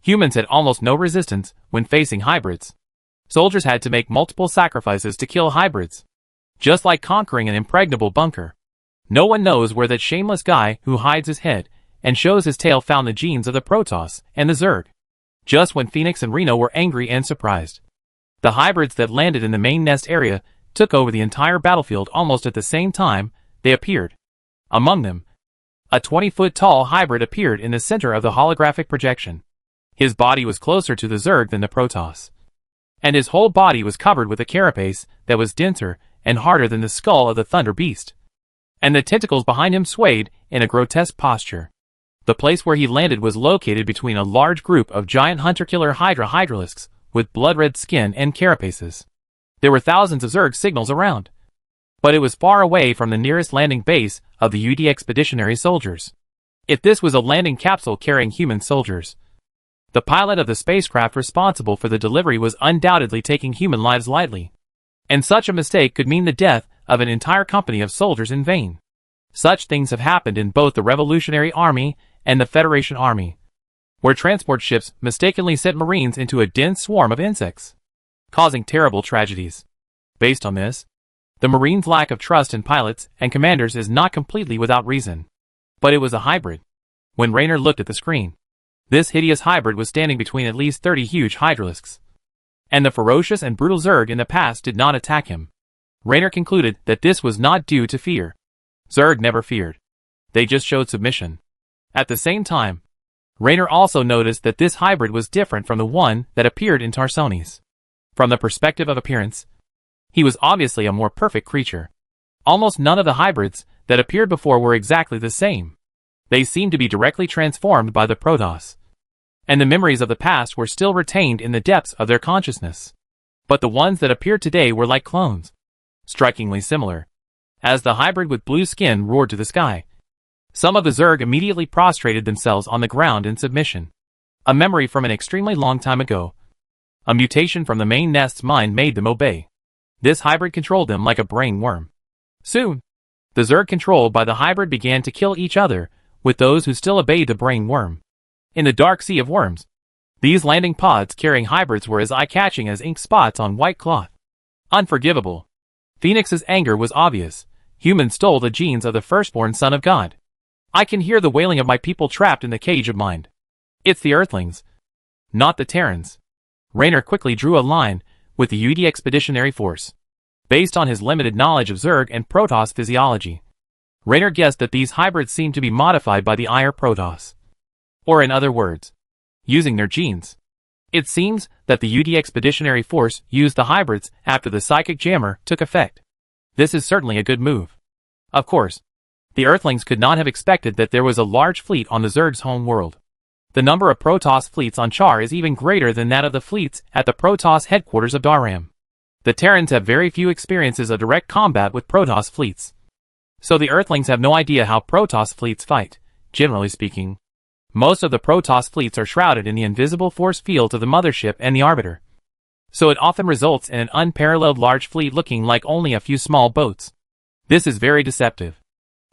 humans had almost no resistance when facing hybrids. Soldiers had to make multiple sacrifices to kill hybrids, just like conquering an impregnable bunker. No one knows where that shameless guy who hides his head and shows his tail found the genes of the Protoss and the Zerg. Just when Phoenix and Renault were angry and surprised, the hybrids that landed in the main nest area took over the entire battlefield almost at the same time they appeared. Among them, a 20-foot-tall hybrid appeared in the center of the holographic projection. His body was closer to the Zerg than the Protoss, and his whole body was covered with a carapace that was denser and harder than the skull of the Thunder Beast, and the tentacles behind him swayed in a grotesque posture. The place where he landed was located between a large group of giant hunter-killer Hydra hydralisks with blood-red skin and carapaces. There were thousands of Zerg signals around, but it was far away from the nearest landing base of the UD Expeditionary soldiers. If this was a landing capsule carrying human soldiers, the pilot of the spacecraft responsible for the delivery was undoubtedly taking human lives lightly, and such a mistake could mean the death of an entire company of soldiers in vain. Such things have happened in both the Revolutionary Army and the Federation Army, where transport ships mistakenly sent Marines into a dense swarm of insects, causing terrible tragedies. Based on this, the Marines' lack of trust in pilots and commanders is not completely without reason. But it was a hybrid. When Raynor looked at the screen, this hideous hybrid was standing between at least 30 huge hydralisks, and the ferocious and brutal Zerg in the past did not attack him. Raynor concluded that this was not due to fear. Zerg never feared. They just showed submission. At the same time, Raynor also noticed that this hybrid was different from the one that appeared in Tarsonis. From the perspective of appearance, he was obviously a more perfect creature. Almost none of the hybrids that appeared before were exactly the same. They seemed to be directly transformed by the Protoss, and the memories of the past were still retained in the depths of their consciousness. But the ones that appeared today were like clones, strikingly similar. As the hybrid with blue skin roared to the sky, some of the Zerg immediately prostrated themselves on the ground in submission. A memory from an extremely long time ago. A mutation from the main nest's mind made them obey. This hybrid controlled them like a brain worm. Soon, the Zerg controlled by the hybrid began to kill each other with those who still obeyed the brain worm. In the dark sea of worms, these landing pods carrying hybrids were as eye-catching as ink spots on white cloth. Unforgivable. Phoenix's anger was obvious. Humans stole the genes of the firstborn son of God. I can hear the wailing of my people trapped in the cage of mind. It's the Earthlings, not the Terrans. Raynor quickly drew a line with the UD Expeditionary Force. Based on his limited knowledge of Zerg and Protoss physiology, Raynor guessed that these hybrids seemed to be modified by the Ire Protoss. Or in other words, using their genes. It seems that the UD Expeditionary Force used the hybrids after the psychic jammer took effect. This is certainly a good move. Of course, the Earthlings could not have expected that there was a large fleet on the Zerg's home world. The number of Protoss fleets on Char is even greater than that of the fleets at the Protoss headquarters of Darram. The Terrans have very few experiences of direct combat with Protoss fleets. So the Earthlings have no idea how Protoss fleets fight, generally speaking. Most of the Protoss fleets are shrouded in the invisible force field of the mothership and the Arbiter. So it often results in an unparalleled large fleet looking like only a few small boats. This is very deceptive.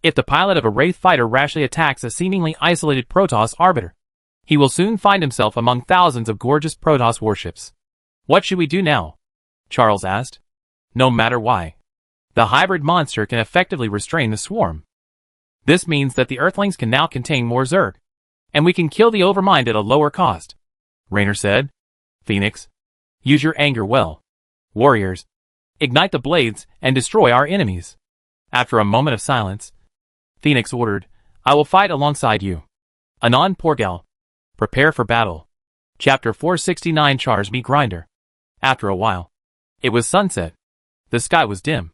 If the pilot of a Wraith fighter rashly attacks a seemingly isolated Protoss Arbiter, he will soon find himself among thousands of gorgeous Protoss warships. What should we do now? Charles asked. No matter why. The hybrid monster can effectively restrain the swarm. This means that the Earthlings can now contain more Zerg. And we can kill the Overmind at a lower cost. Raynor said. Phoenix, use your anger well. Warriors, ignite the blades and destroy our enemies. After a moment of silence, Phoenix ordered, I will fight alongside you. Anon Porgal. Prepare for battle. Chapter 469 Char's Meat Grinder. After a while, it was sunset. The sky was dim,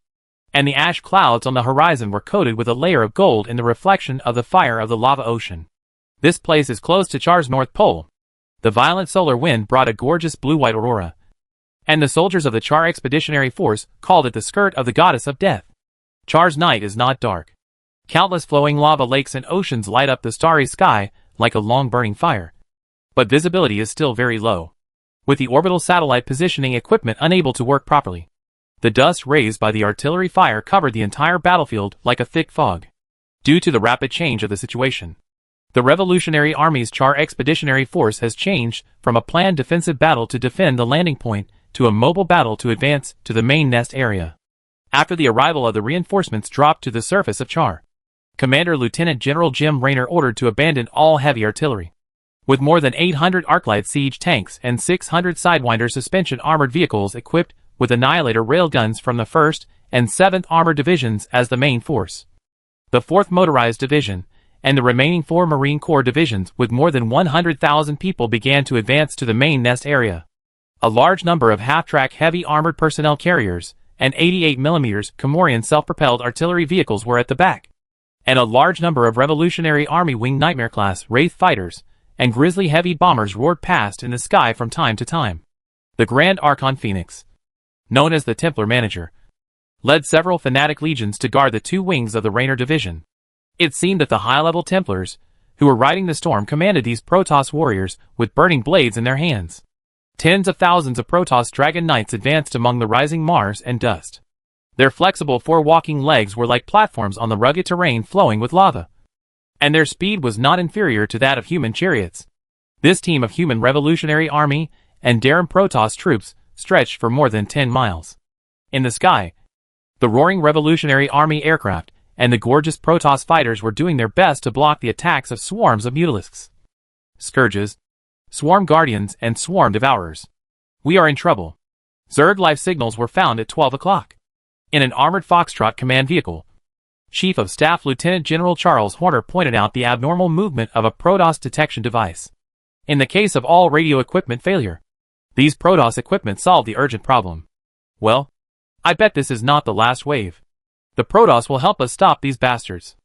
and the ash clouds on the horizon were coated with a layer of gold in the reflection of the fire of the lava ocean. This place is close to Char's North Pole. The violent solar wind brought a gorgeous blue-white aurora, and the soldiers of the Char Expeditionary Force called it the skirt of the goddess of death. Char's night is not dark. Countless flowing lava lakes and oceans light up the starry sky like a long burning fire. But visibility is still very low, with the orbital satellite positioning equipment unable to work properly. The dust raised by the artillery fire covered the entire battlefield like a thick fog. Due to the rapid change of the situation, the Revolutionary Army's Char Expeditionary Force has changed from a planned defensive battle to defend the landing point to a mobile battle to advance to the main nest area. After the arrival of the reinforcements dropped to the surface of Char, Commander Lieutenant General Jim Raynor ordered to abandon all heavy artillery. With more than 800 Arclight siege tanks and 600 Sidewinder suspension armored vehicles equipped with Annihilator railguns from the 1st and 7th Armored Divisions as the main force, the 4th Motorized Division, and the remaining 4 Marine Corps divisions with more than 100,000 people began to advance to the main nest area. A large number of half-track heavy armored personnel carriers and 88mm Comorian self-propelled artillery vehicles were at the back, and a large number of Revolutionary Army Wing Nightmare-class Wraith fighters and Grizzly heavy bombers roared past in the sky from time to time. The Grand Archon Phoenix, known as the Templar Manager, led several fanatic legions to guard the 2 wings of the Raynor Division. It seemed that the high-level Templars, who were riding the storm, commanded these Protoss warriors with burning blades in their hands. Tens of thousands of Protoss Dragon Knights advanced among the rising Mars and dust. Their flexible 4-walking legs were like platforms on the rugged terrain flowing with lava, and their speed was not inferior to that of human chariots. This team of human Revolutionary Army and Darran Protoss troops stretched for more than 10 miles. In the sky, the roaring Revolutionary Army aircraft and the gorgeous Protoss fighters were doing their best to block the attacks of swarms of Mutalisks, Scourges, Swarm Guardians, and Swarm Devourers. We are in trouble. Zerg life signals were found at 12 o'clock. In an armored Foxtrot command vehicle, Chief of Staff Lieutenant General Charles Horner pointed out the abnormal movement of a Protoss detection device. In the case of all radio equipment failure, these Protoss equipment solved the urgent problem. Well, I bet this is not the last wave. The Protoss will help us stop these bastards,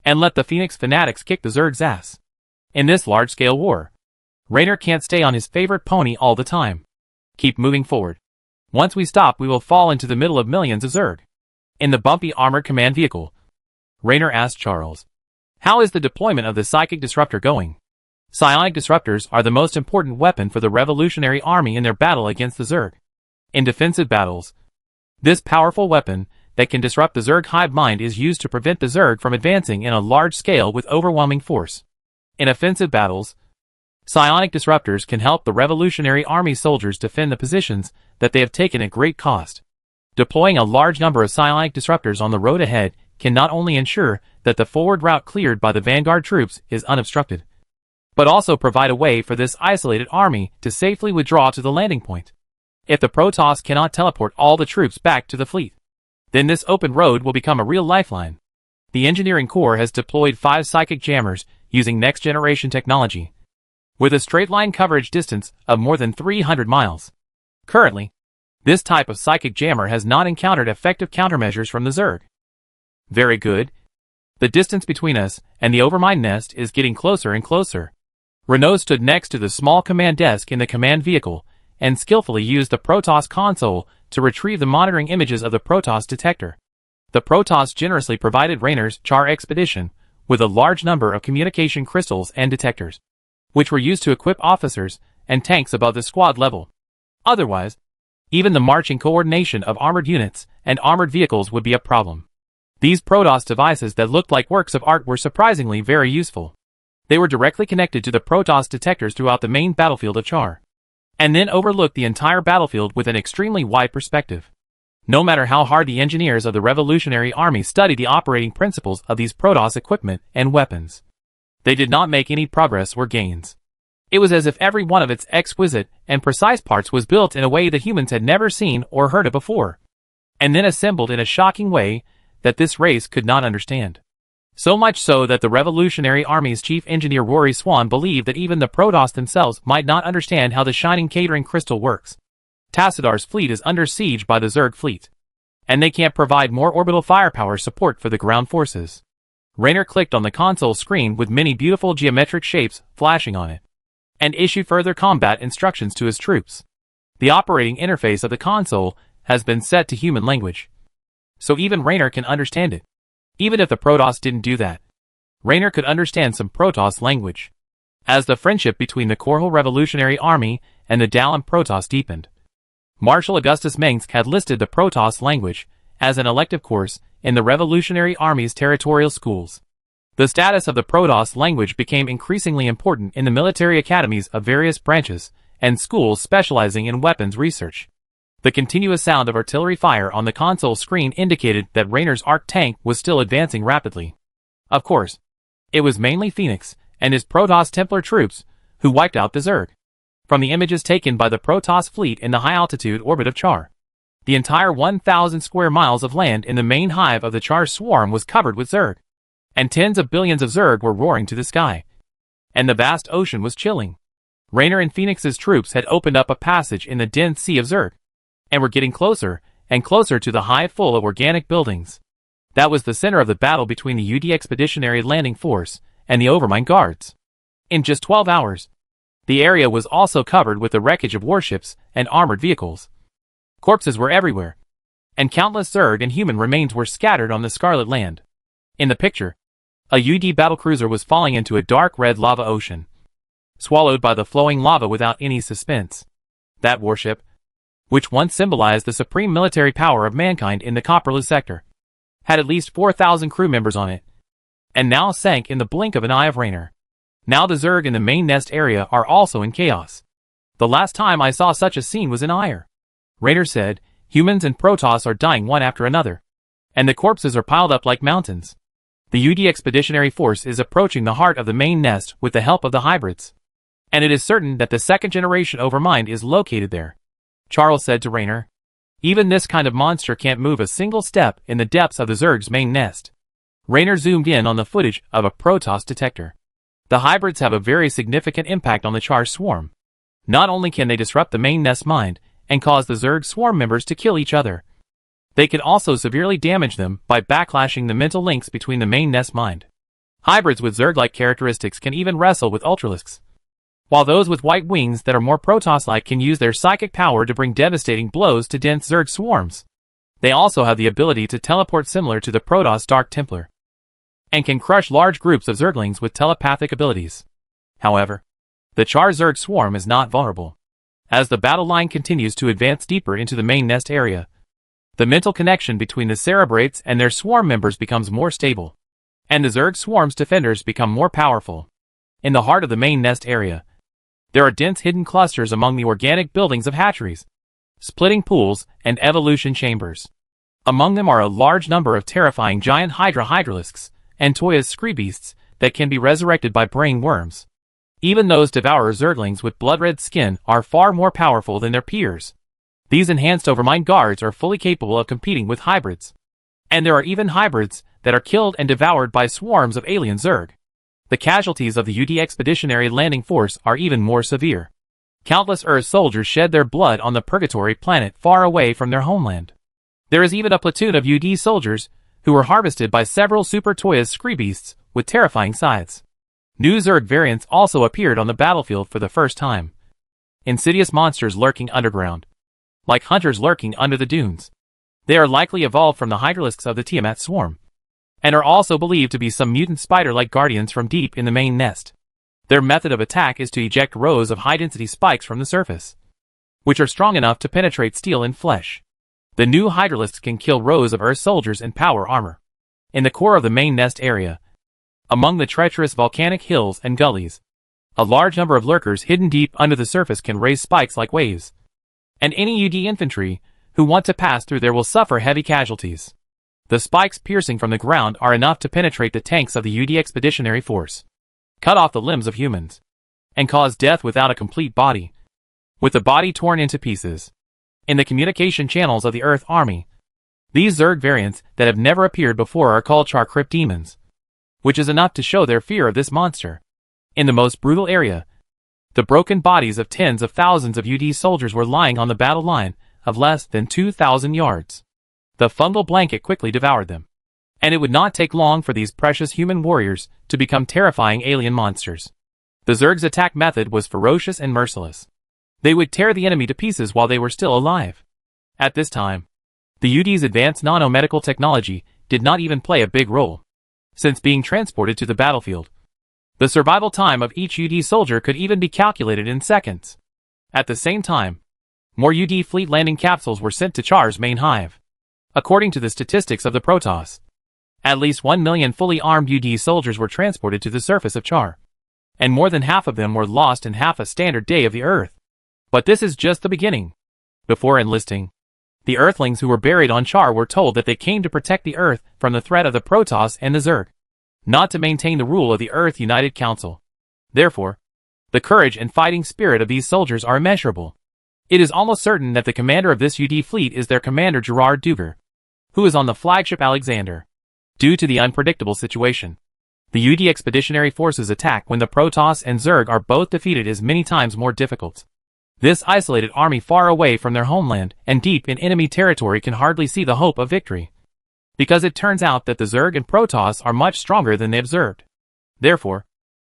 and let the Phoenix fanatics kick the Zerg's ass. In this large-scale war, Raynor can't stay on his favorite pony all the time. Keep moving forward. Once we stop, we will fall into the middle of millions of Zerg. In the bumpy armored command vehicle, Raynor asked Charles, how is the deployment of the Psychic Disruptor going? Psionic Disruptors are the most important weapon for the Revolutionary Army in their battle against the Zerg. In defensive battles, this powerful weapon that can disrupt the Zerg hive mind is used to prevent the Zerg from advancing in a large scale with overwhelming force. In offensive battles, Psionic Disruptors can help the Revolutionary Army soldiers defend the positions that they have taken at great cost. Deploying a large number of Psionic Disruptors on the road ahead can not only ensure that the forward route cleared by the vanguard troops is unobstructed, but also provide a way for this isolated army to safely withdraw to the landing point. If the Protoss cannot teleport all the troops back to the fleet, then this open road will become a real lifeline. The Engineering Corps has deployed 5 psychic jammers using next-generation technology, with a straight-line coverage distance of more than 300 miles. Currently, this type of psychic jammer has not encountered effective countermeasures from the Zerg. Very good. The distance between us and the Overmind nest is getting closer and closer. Renault stood next to the small command desk in the command vehicle and skillfully used the Protoss console to retrieve the monitoring images of the Protoss detector. The Protoss generously provided Raynor's Char expedition with a large number of communication crystals and detectors, which were used to equip officers and tanks above the squad level. Otherwise, even the marching coordination of armored units and armored vehicles would be a problem. These Protoss devices that looked like works of art were surprisingly very useful. They were directly connected to the Protoss detectors throughout the main battlefield of Char, and then overlooked the entire battlefield with an extremely wide perspective. No matter how hard the engineers of the Revolutionary Army studied the operating principles of these Protoss equipment and weapons, they did not make any progress or gains. It was as if every one of its exquisite and precise parts was built in a way that humans had never seen or heard of before, and then assembled in a shocking way that this race could not understand. So much so that the Revolutionary Army's chief engineer Rory Swan believed that even the Protoss themselves might not understand how the shining catering crystal works. Tassadar's fleet is under siege by the Zerg fleet, and they can't provide more orbital firepower support for the ground forces. Raynor clicked on the console screen with many beautiful geometric shapes flashing on it, and issued further combat instructions to his troops. The operating interface of the console has been set to human language, so even Raynor can understand it. Even if the Protoss didn't do that, Raynor could understand some Protoss language. As the friendship between the Korhal Revolutionary Army and the Dallin Protoss deepened, Marshal Augustus Mengsk had listed the Protoss language as an elective course in the Revolutionary Army's territorial schools. The status of the Protoss language became increasingly important in the military academies of various branches and schools specializing in weapons research. The continuous sound of artillery fire on the console screen indicated that Raynor's arc tank was still advancing rapidly. Of course, it was mainly Phoenix and his Protoss Templar troops who wiped out the Zerg. From the images taken by the Protoss fleet in the high-altitude orbit of Char, the entire 1,000 square miles of land in the main hive of the Char swarm was covered with Zerg, and tens of billions of Zerg were roaring to the sky, and the vast ocean was chilling. Raynor and Phoenix's troops had opened up a passage in the dense sea of Zerg, and were getting closer and closer to the hive full of organic buildings. That was the center of the battle between the UD Expeditionary Landing Force and the Overmind Guards. In just 12 hours, the area was also covered with the wreckage of warships and armored vehicles. Corpses were everywhere, and countless Zerg and human remains were scattered on the Scarlet Land. In the picture, a UD battlecruiser was falling into a dark red lava ocean, swallowed by the flowing lava without any suspense. That warship, which once symbolized the supreme military power of mankind in the Copperless sector, had at least 4,000 crew members on it, and now sank in the blink of an eye of Raynor. Now the Zerg in the main nest area are also in chaos. The last time I saw such a scene was in Ire, Raynor said. Humans and Protoss are dying one after another, and the corpses are piled up like mountains. The UD Expeditionary Force is approaching the heart of the main nest with the help of the hybrids, and it is certain that the second generation Overmind is located there, Charles said to Raynor. Even this kind of monster can't move a single step in the depths of the Zerg's main nest. Raynor zoomed in on the footage of a Protoss detector. The hybrids have a very significant impact on the Char swarm. Not only can they disrupt the main nest mind and cause the Zerg swarm members to kill each other, they can also severely damage them by backlashing the mental links between the main nest mind. Hybrids with Zerg-like characteristics can even wrestle with Ultralisks, while those with white wings that are more Protoss-like can use their psychic power to bring devastating blows to dense Zerg swarms. They also have the ability to teleport similar to the Protoss Dark Templar, and can crush large groups of Zerglings with telepathic abilities. However, the Char Zerg swarm is not vulnerable. As the battle line continues to advance deeper into the main nest area, the mental connection between the Cerebrates and their swarm members becomes more stable, and the Zerg swarm's defenders become more powerful. In the heart of the main nest area, there are dense hidden clusters among the organic buildings of hatcheries, splitting pools, and evolution chambers. Among them are a large number of terrifying giant Hydralisks and Toya's Screebeasts that can be resurrected by brain worms. Even those devourer Zerglings with blood-red skin are far more powerful than their peers. These enhanced Overmind Guards are fully capable of competing with hybrids. And there are even hybrids that are killed and devoured by swarms of alien Zerg. The casualties of the UD Expeditionary Landing Force are even more severe. Countless Earth soldiers shed their blood on the Purgatory planet far away from their homeland. There is even a platoon of UD soldiers who were harvested by several Super Toya's Screebeasts with terrifying scythes. New Zerg variants also appeared on the battlefield for the first time. Insidious monsters lurking underground. Like hunters lurking under the dunes. They are likely evolved from the Hydralisks of the Tiamat swarm, and are also believed to be some mutant spider-like guardians from deep in the main nest. Their method of attack is to eject rows of high-density spikes from the surface, which are strong enough to penetrate steel and flesh. The new Hydralisks can kill rows of Earth soldiers in power armor. In the core of the main nest area, among the treacherous volcanic hills and gullies, a large number of lurkers hidden deep under the surface can raise spikes like waves, and any UD infantry who want to pass through there will suffer heavy casualties. The spikes piercing from the ground are enough to penetrate the tanks of the UD Expeditionary Force, cut off the limbs of humans, and cause death without a complete body, with the body torn into pieces. In the communication channels of the Earth Army, these Zerg variants that have never appeared before are called Char Crypt Demons, which is enough to show their fear of this monster. In the most brutal area, the broken bodies of tens of thousands of UD soldiers were lying on the battle line of less than 2,000 yards. The fungal blanket quickly devoured them, and it would not take long for these precious human warriors to become terrifying alien monsters. The Zerg's attack method was ferocious and merciless. They would tear the enemy to pieces while they were still alive. At this time, the UD's advanced nanomedical technology did not even play a big role, since being transported to the battlefield, the survival time of each UD soldier could even be calculated in seconds. At the same time, more UD fleet landing capsules were sent to Char's main hive. According to the statistics of the Protoss, at least 1 million fully armed UD soldiers were transported to the surface of Char, and more than half of them were lost in half a standard day of the Earth. But this is just the beginning. Before enlisting, the Earthlings who were buried on Char were told that they came to protect the Earth from the threat of the Protoss and the Zerg, not to maintain the rule of the Earth United Council. Therefore, the courage and fighting spirit of these soldiers are immeasurable. It is almost certain that the commander of this UD fleet is their commander Gerard Duger, who is on the flagship Alexander. Due to the unpredictable situation, the UD Expeditionary Force's attack when the Protoss and Zerg are both defeated is many times more difficult. This isolated army far away from their homeland and deep in enemy territory can hardly see the hope of victory, because it turns out that the Zerg and Protoss are much stronger than they observed. Therefore,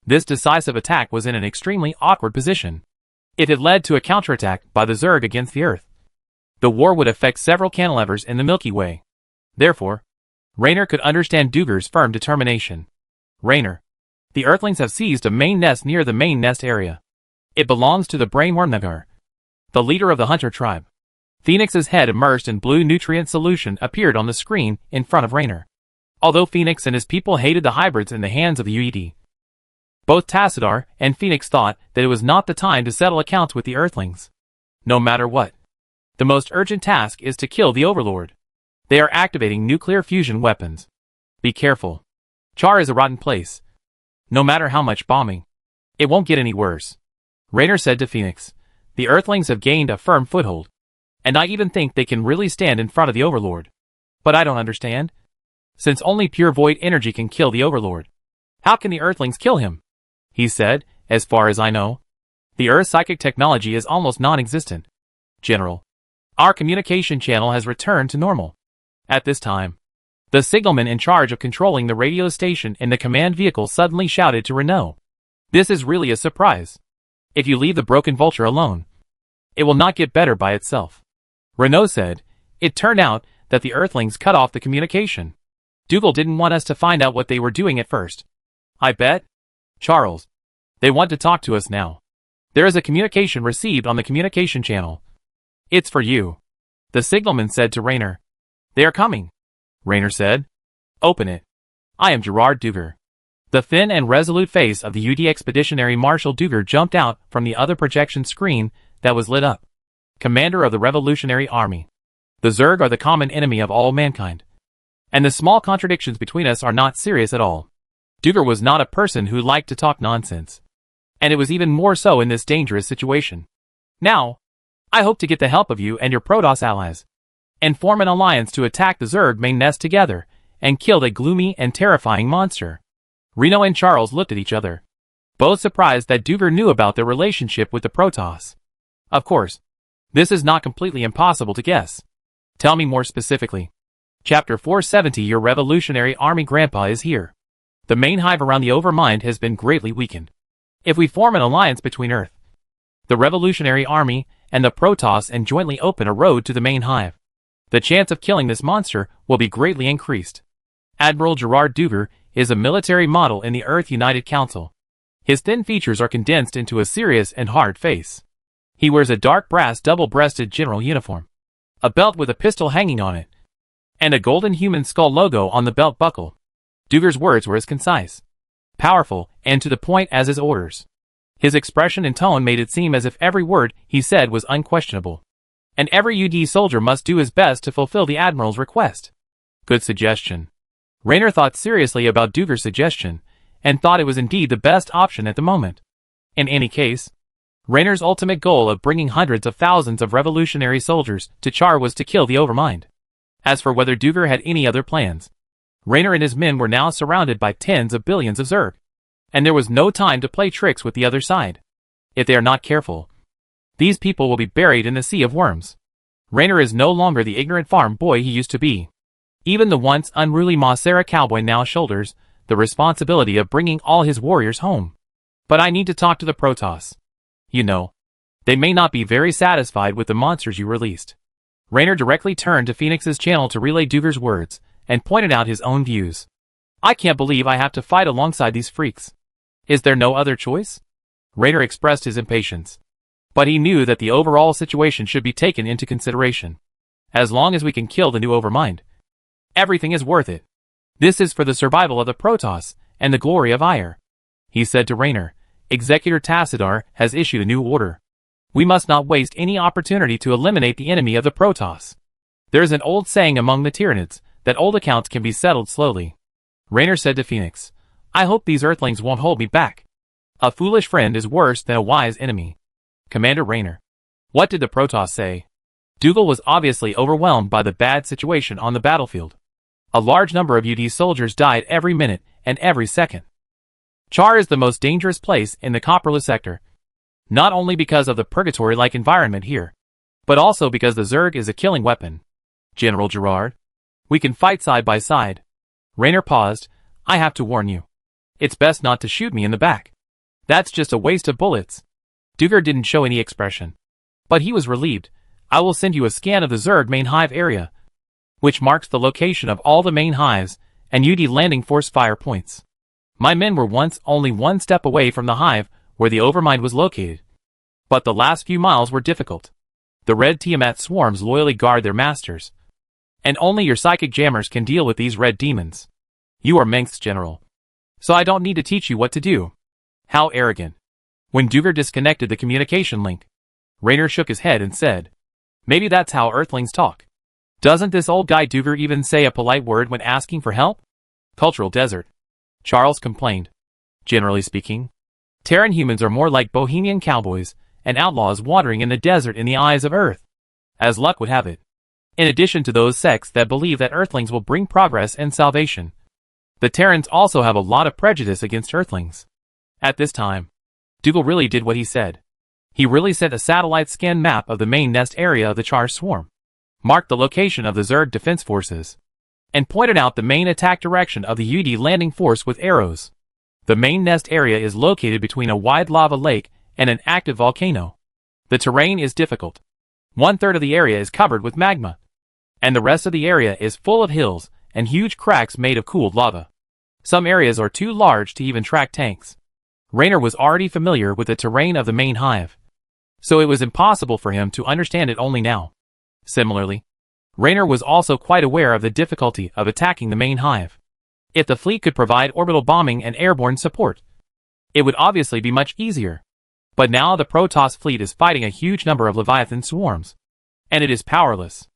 this decisive attack was in an extremely awkward position. It had led to a counterattack by the Zerg against the Earth. The war would affect several cantilevers in the Milky Way. Therefore, Raynor could understand Duger's firm determination. Raynor, the Earthlings have seized a main nest near the main nest area. It belongs to the Brainworm Nagar, the leader of the Hunter tribe. Phoenix's head immersed in blue nutrient solution appeared on the screen in front of Raynor. Although Phoenix and his people hated the hybrids in the hands of the UED, both Tassadar and Phoenix thought that it was not the time to settle accounts with the Earthlings. No matter what, the most urgent task is to kill the Overlord. They are activating nuclear fusion weapons. Be careful. Char is a rotten place. No matter how much bombing, it won't get any worse. Raynor said to Phoenix, the Earthlings have gained a firm foothold, and I even think they can really stand in front of the Overlord. But I don't understand. Since only pure void energy can kill the Overlord, how can the Earthlings kill him? He said, as far as I know, the Earth's psychic technology is almost non-existent. General, our communication channel has returned to normal. At this time, the signalman in charge of controlling the radio station in the command vehicle suddenly shouted to Renault, this is really a surprise. If you leave the broken vulture alone, it will not get better by itself. Renault said, it turned out that the Earthlings cut off the communication. Dougal didn't want us to find out what they were doing at first. I bet. Charles, they want to talk to us now. There is a communication received on the communication channel. It's for you. The signalman said to Raynor. They are coming. Raynor said. Open it. I am Gerard Duger. The thin and resolute face of the UD Expeditionary Marshal Duger jumped out from the other projection screen that was lit up. Commander of the Revolutionary Army. The Zerg are the common enemy of all mankind, and the small contradictions between us are not serious at all. Duger was not a person who liked to talk nonsense, and it was even more so in this dangerous situation. Now, I hope to get the help of you and your Protoss allies, and form an alliance to attack the Zerg main nest together, and kill the gloomy and terrifying monster. Reno and Charles looked at each other, both surprised that Duger knew about their relationship with the Protoss. Of course, this is not completely impossible to guess. Tell me more specifically. Chapter 470 Your Revolutionary Army Grandpa is here. The main hive around the Overmind has been greatly weakened. If we form an alliance between Earth, the Revolutionary Army, and the Protoss and jointly open a road to the main hive, the chance of killing this monster will be greatly increased. Admiral Gerard Duger is a military model in the Earth United Council. His thin features are condensed into a serious and hard face. He wears a dark brass double-breasted general uniform, a belt with a pistol hanging on it, and a golden human skull logo on the belt buckle. Duger's words were as concise, powerful, and to the point as his orders. His expression and tone made it seem as if every word he said was unquestionable, and every UD soldier must do his best to fulfill the Admiral's request. Good suggestion. Raynor thought seriously about Duger's suggestion, and thought it was indeed the best option at the moment. In any case, Raynor's ultimate goal of bringing hundreds of thousands of revolutionary soldiers to Char was to kill the Overmind. As for whether Duger had any other plans, Raynor and his men were now surrounded by tens of billions of Zerg, and there was no time to play tricks with the other side. If they are not careful, these people will be buried in the sea of worms. Raynor is no longer the ignorant farm boy he used to be. Even the once unruly Mossera cowboy now shoulders the responsibility of bringing all his warriors home. But I need to talk to the Protoss. You know, they may not be very satisfied with the monsters you released. Raynor directly turned to Phoenix's channel to relay Duger's words, and pointed out his own views. I can't believe I have to fight alongside these freaks. Is there no other choice? Raynor expressed his impatience. But he knew that the overall situation should be taken into consideration. As long as we can kill the new Overmind, everything is worth it. This is for the survival of the Protoss, and the glory of Ire. He said to Raynor, Executor Tassadar has issued a new order. We must not waste any opportunity to eliminate the enemy of the Protoss. There is an old saying among the Tyranids, that old accounts can be settled slowly. Raynor said to Phoenix, I hope these Earthlings won't hold me back. A foolish friend is worse than a wise enemy. Commander Raynor, what did the Protoss say? Dougal was obviously overwhelmed by the bad situation on the battlefield. A large number of UD soldiers died every minute and every second. Char is the most dangerous place in the Copperless sector. Not only because of the purgatory-like environment here, but also because the Zerg is a killing weapon. General Gerard, we can fight side by side. Raynor paused. I have to warn you. It's best not to shoot me in the back. That's just a waste of bullets. Duger didn't show any expression, but he was relieved. I will send you a scan of the Zerg main hive area, which marks the location of all the main hives and UD landing force fire points. My men were once only one step away from the hive where the Overmind was located, but the last few miles were difficult. The red Tiamat swarms loyally guard their masters, and only your psychic jammers can deal with these red demons. You are Mength's general, so I don't need to teach you what to do. How arrogant. When Duger disconnected the communication link, Raynor shook his head and said, Maybe that's how Earthlings talk. Doesn't this old guy Duger even say a polite word when asking for help? Cultural desert. Charles complained. Generally speaking, Terran humans are more like bohemian cowboys and outlaws wandering in the desert in the eyes of Earth. As luck would have it, in addition to those sects that believe that Earthlings will bring progress and salvation, the Terrans also have a lot of prejudice against Earthlings. At this time, Dougal really did what he said. He really sent a satellite scan map of the main nest area of the Char swarm, marked the location of the Zerg defense forces, and pointed out the main attack direction of the UD landing force with arrows. The main nest area is located between a wide lava lake and an active volcano. The terrain is difficult. 1/3 of the area is covered with magma, and the rest of the area is full of hills and huge cracks made of cooled lava. Some areas are too large to even track tanks. Raynor was already familiar with the terrain of the main hive, so it was impossible for him to understand it only now. Similarly, Raynor was also quite aware of the difficulty of attacking the main hive. If the fleet could provide orbital bombing and airborne support, it would obviously be much easier. But now the Protoss fleet is fighting a huge number of Leviathan swarms, and it is powerless.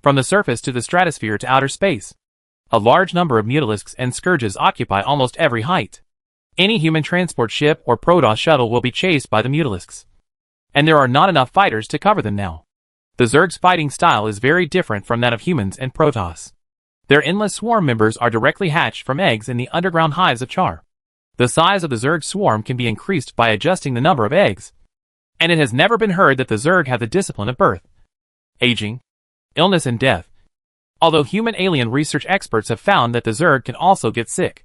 From the surface to the stratosphere to outer space, a large number of Mutalisks and Scourges occupy almost every height. Any human transport ship or Protoss shuttle will be chased by the Mutalisks, and there are not enough fighters to cover them now. The Zerg's fighting style is very different from that of humans and Protoss. Their endless swarm members are directly hatched from eggs in the underground hives of Char. The size of the Zerg swarm can be increased by adjusting the number of eggs, and it has never been heard that the Zerg have the discipline of birth, aging, illness and death, although human alien research experts have found that the Zerg can also get sick.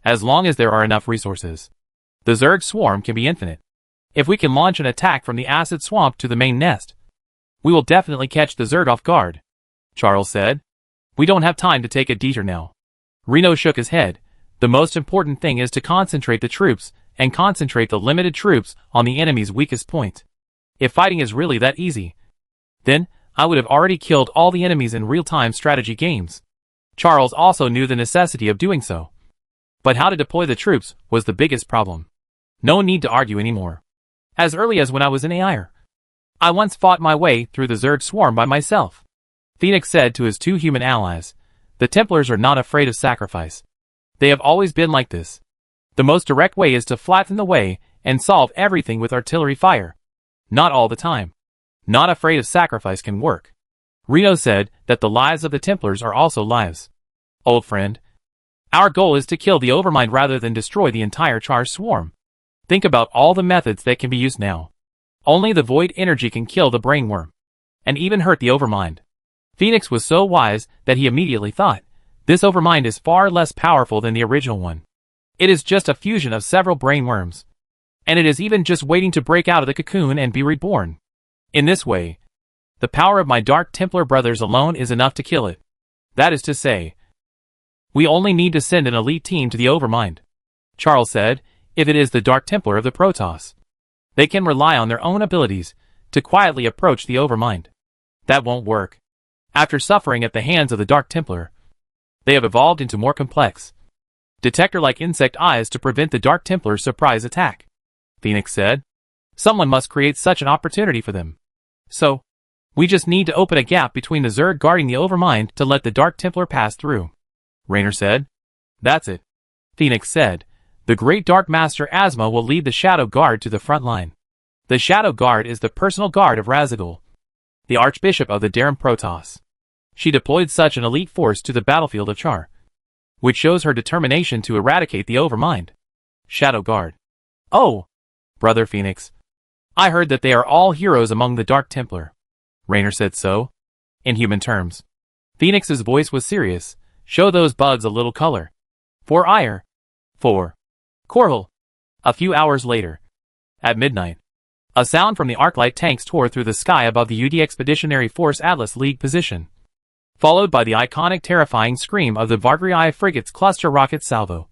as long as there are enough resources. The Zerg swarm can be infinite. If we can launch an attack from the acid swamp to the main nest, we will definitely catch the Zerg off guard, Charles said. We don't have time to take a detour now. Reno shook his head. The most important thing is to concentrate the troops, and concentrate the limited troops on the enemy's weakest point. If fighting is really that easy, then I would have already killed all the enemies in real-time strategy games. Charles also knew the necessity of doing so. But how to deploy the troops was the biggest problem. No need to argue anymore. As early as when I was in AIR, I once fought my way through the Zerg swarm by myself. Phoenix said to his 2 human allies, the Templars are not afraid of sacrifice. They have always been like this. The most direct way is to flatten the way and solve everything with artillery fire. Not all the time. Not afraid of sacrifice can work. Reno said that the lives of the Templars are also lives. Old friend, our goal is to kill the Overmind rather than destroy the entire Char swarm. Think about all the methods that can be used now. Only the void energy can kill the brainworm, and even hurt the Overmind. Phoenix was so wise that he immediately thought, this Overmind is far less powerful than the original one. It is just a fusion of several brainworms, and it is even just waiting to break out of the cocoon and be reborn. In this way, the power of my Dark Templar brothers alone is enough to kill it. That is to say, we only need to send an elite team to the Overmind, Charles said. If it is the Dark Templar of the Protoss, they can rely on their own abilities to quietly approach the Overmind. That won't work. After suffering at the hands of the Dark Templar, they have evolved into more complex, detector-like insect eyes to prevent the Dark Templar's surprise attack, Phoenix said. Someone must create such an opportunity for them. So, we just need to open a gap between the Zerg guarding the Overmind to let the Dark Templar pass through, Raynor said. That's it, Phoenix said. The Great Dark Master Asma will lead the Shadow Guard to the front line. The Shadow Guard is the personal guard of Razagul, the Archbishop of the Terran Protoss. She deployed such an elite force to the battlefield of Char, which shows her determination to eradicate the Overmind. Shadow Guard. Oh, Brother Phoenix, I heard that they are all heroes among the Dark Templar. Raynor said so, in human terms. Phoenix's voice was serious. Show those bugs a little color. For ire. For Korhal. A few hours later, at midnight, a sound from the Arclight tanks tore through the sky above the UD Expeditionary Force Atlas League position, followed by the iconic terrifying scream of the Vargrii frigate's cluster rocket salvo.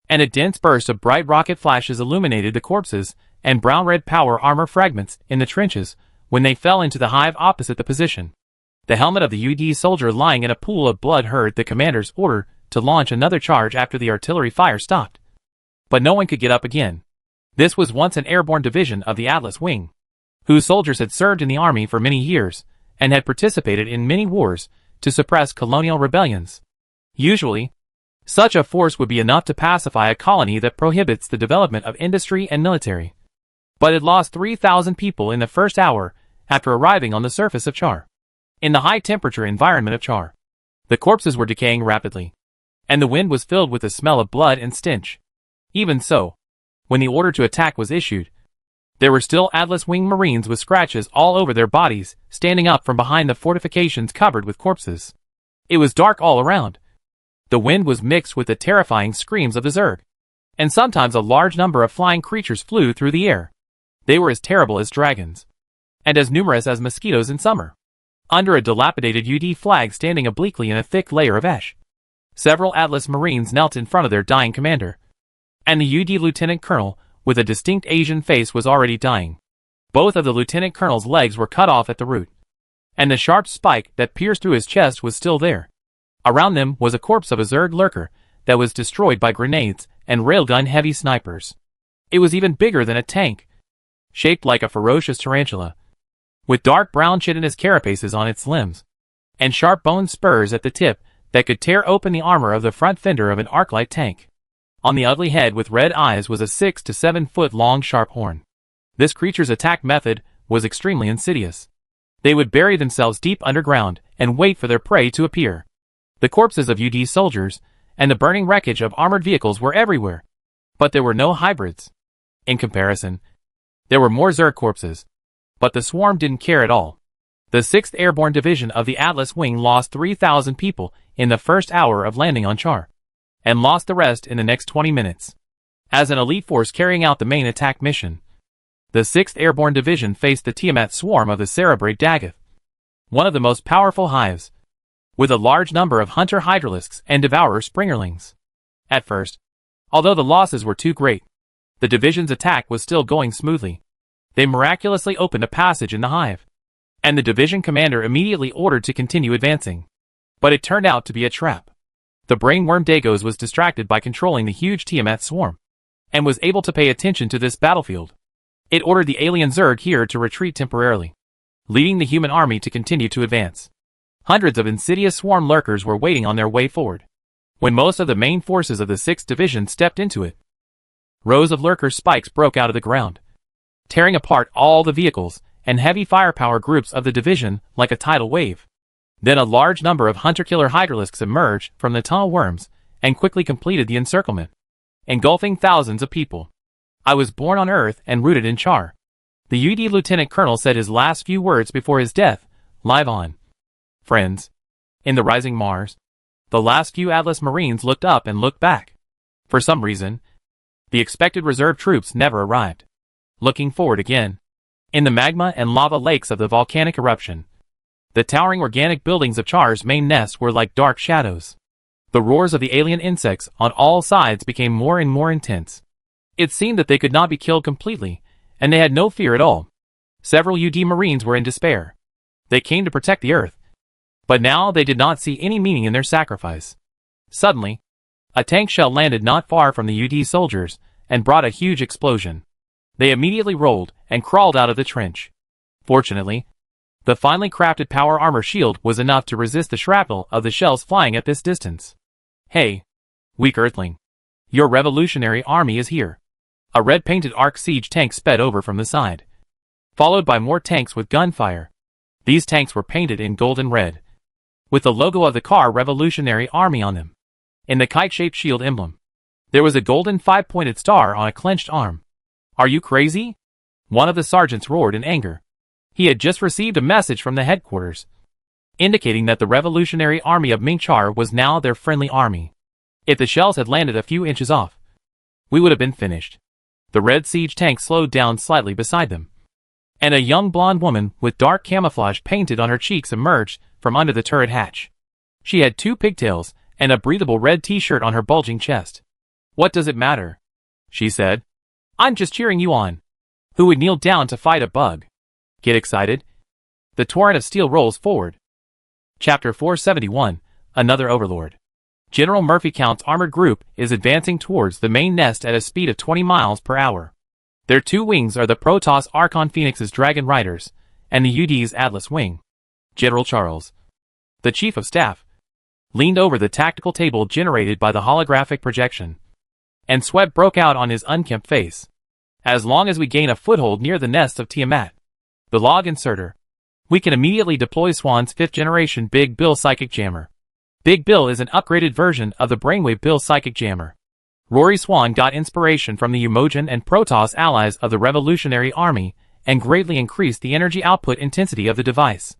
And a dense burst of bright rocket flashes illuminated the corpses and brown-red power armor fragments in the trenches when they fell into the hive opposite the position. The helmet of the UD soldier lying in a pool of blood heard the commander's order to launch another charge after the artillery fire stopped. But no one could get up again. This was once an airborne division of the Atlas Wing, whose soldiers had served in the army for many years and had participated in many wars to suppress colonial rebellions. Usually, such a force would be enough to pacify a colony that prohibits the development of industry and military. But it lost 3,000 people in the first hour after arriving on the surface of Char. In the high-temperature environment of Char, the corpses were decaying rapidly, and the wind was filled with the smell of blood and stench. Even so, when the order to attack was issued, there were still Atlas Wing Marines with scratches all over their bodies, standing up from behind the fortifications covered with corpses. It was dark all around. The wind was mixed with the terrifying screams of the Zerg, and sometimes a large number of flying creatures flew through the air. They were as terrible as dragons, and as numerous as mosquitoes in summer. Under a dilapidated UD flag standing obliquely in a thick layer of ash, several Atlas Marines knelt in front of their dying commander, and the UD Lieutenant Colonel, with a distinct Asian face, was already dying. Both of the Lieutenant Colonel's legs were cut off at the root, and the sharp spike that pierced through his chest was still there. Around them was a corpse of a Zerg lurker that was destroyed by grenades and railgun-heavy snipers. It was even bigger than a tank, shaped like a ferocious tarantula, with dark brown chitinous carapaces on its limbs, and sharp bone spurs at the tip that could tear open the armor of the front fender of an Arclight tank. On the ugly head with red eyes was a 6 to 7 foot long sharp horn. This creature's attack method was extremely insidious. They would bury themselves deep underground and wait for their prey to appear. The corpses of UD soldiers and the burning wreckage of armored vehicles were everywhere, but there were no hybrids. In comparison, there were more Zerg corpses, but the swarm didn't care at all. The 6th Airborne Division of the Atlas Wing lost 3,000 people in the first hour of landing on Char, and lost the rest in the next 20 minutes. As an elite force carrying out the main attack mission, the 6th Airborne Division faced the Tiamat swarm of the Cerebrate Dagoth, one of the most powerful hives, with a large number of hunter hydralisks and devourer springerlings. At first, although the losses were too great, the division's attack was still going smoothly. They miraculously opened a passage in the hive, and the division commander immediately ordered to continue advancing. But it turned out to be a trap. The brainworm Dagos was distracted by controlling the huge Tiamat swarm, and was able to pay attention to this battlefield. It ordered the alien Zerg here to retreat temporarily, leading the human army to continue to advance. Hundreds of insidious swarm lurkers were waiting on their way forward. When most of the main forces of the 6th Division stepped into it, rows of lurker spikes broke out of the ground, tearing apart all the vehicles and heavy firepower groups of the division like a tidal wave. Then a large number of hunter-killer hydralisks emerged from the tunnel worms and quickly completed the encirclement, engulfing thousands of people. I was born on Earth and rooted in Char. The UD Lieutenant Colonel said his last few words before his death, live on. Friends. In the rising Mars, the last few Atlas Marines looked up and looked back. For some reason, the expected reserve troops never arrived. Looking forward again. In the magma and lava lakes of the volcanic eruption, the towering organic buildings of Char's main nest were like dark shadows. The roars of the alien insects on all sides became more and more intense. It seemed that they could not be killed completely, and they had no fear at all. Several UD Marines were in despair. They came to protect the Earth, but now they did not see any meaning in their sacrifice. Suddenly, a tank shell landed not far from the UD soldiers and brought a huge explosion. They immediately rolled and crawled out of the trench. Fortunately, the finely crafted power armor shield was enough to resist the shrapnel of the shells flying at this distance. Hey, weak Earthling. Your revolutionary army is here. A red-painted Arc siege tank sped over from the side, followed by more tanks with gunfire. These tanks were painted in gold and red, with the logo of the Car Revolutionary Army on them. In the kite-shaped shield emblem, there was a golden 5-pointed star on a clenched arm. Are you crazy? One of the sergeants roared in anger. He had just received a message from the headquarters, indicating that the Revolutionary Army of Ming-Char was now their friendly army. If the shells had landed a few inches off, we would have been finished. The red siege tank slowed down slightly beside them, and a young blonde woman with dark camouflage painted on her cheeks emerged from under the turret hatch. She had 2 pigtails and a breathable red t-shirt on her bulging chest. What does it matter? She said. I'm just cheering you on. Who would kneel down to fight a bug? Get excited? The torrent of steel rolls forward. Chapter 471, Another Overlord. General Murphy Count's armored group is advancing towards the main nest at a speed of 20 miles per hour. Their 2 wings are the Protoss Archon Phoenix's Dragon Riders, and the UD's Atlas Wing. General Charles, the Chief of Staff, leaned over the tactical table generated by the holographic projection, and sweat broke out on his unkempt face. As long as we gain a foothold near the nest of Tiamat, the log inserter, we can immediately deploy Swan's 5th-generation Big Bill Psychic Jammer. Big Bill is an upgraded version of the Brainwave Bill Psychic Jammer. Rory Swan got inspiration from the Umojan and Protoss allies of the Revolutionary Army and greatly increased the energy output intensity of the device.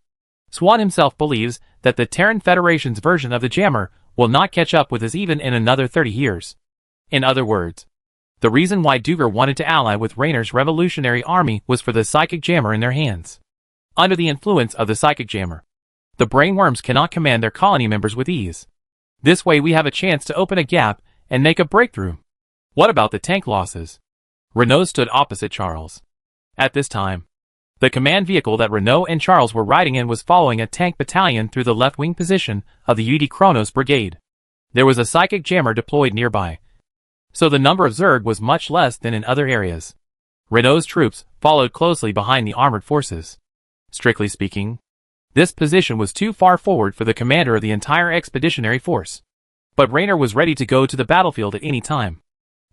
Swan himself believes that the Terran Federation's version of the jammer will not catch up with us even in another 30 years. In other words, the reason why Duger wanted to ally with Raynor's Revolutionary Army was for the Psychic Jammer in their hands. Under the influence of the Psychic Jammer, the brainworms cannot command their colony members with ease. This way we have a chance to open a gap and make a breakthrough. What about the tank losses? Renault stood opposite Charles. At this time, the command vehicle that Renault and Charles were riding in was following a tank battalion through the left-wing position of the UD Kronos Brigade. There was a Psychic Jammer deployed nearby, so the number of Zerg was much less than in other areas. Renault's troops followed closely behind the armored forces. Strictly speaking, this position was too far forward for the commander of the entire expeditionary force. But Raynor was ready to go to the battlefield at any time.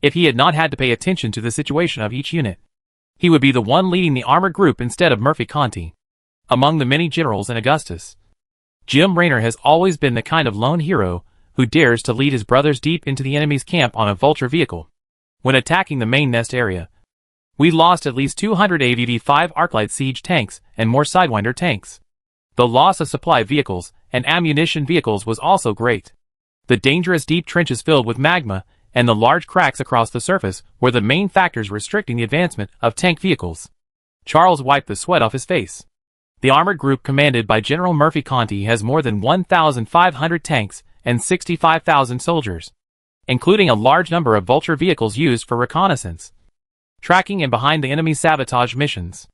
If he had not had to pay attention to the situation of each unit, he would be the one leading the armored group instead of Murphy Conti. Among the many generals in Augustus, Jim Raynor has always been the kind of lone hero who dares to lead his brothers deep into the enemy's camp on a vulture vehicle. When attacking the main nest area, we lost at least 200 AVV-5 Arclight siege tanks and more Sidewinder tanks. The loss of supply vehicles and ammunition vehicles was also great. The dangerous deep trenches filled with magma and the large cracks across the surface were the main factors restricting the advancement of tank vehicles. Charles wiped the sweat off his face. The armored group commanded by General Murphy Conti has more than 1,500 tanks and 65,000 soldiers, including a large number of Vulture vehicles used for reconnaissance, tracking and behind the enemy's sabotage missions.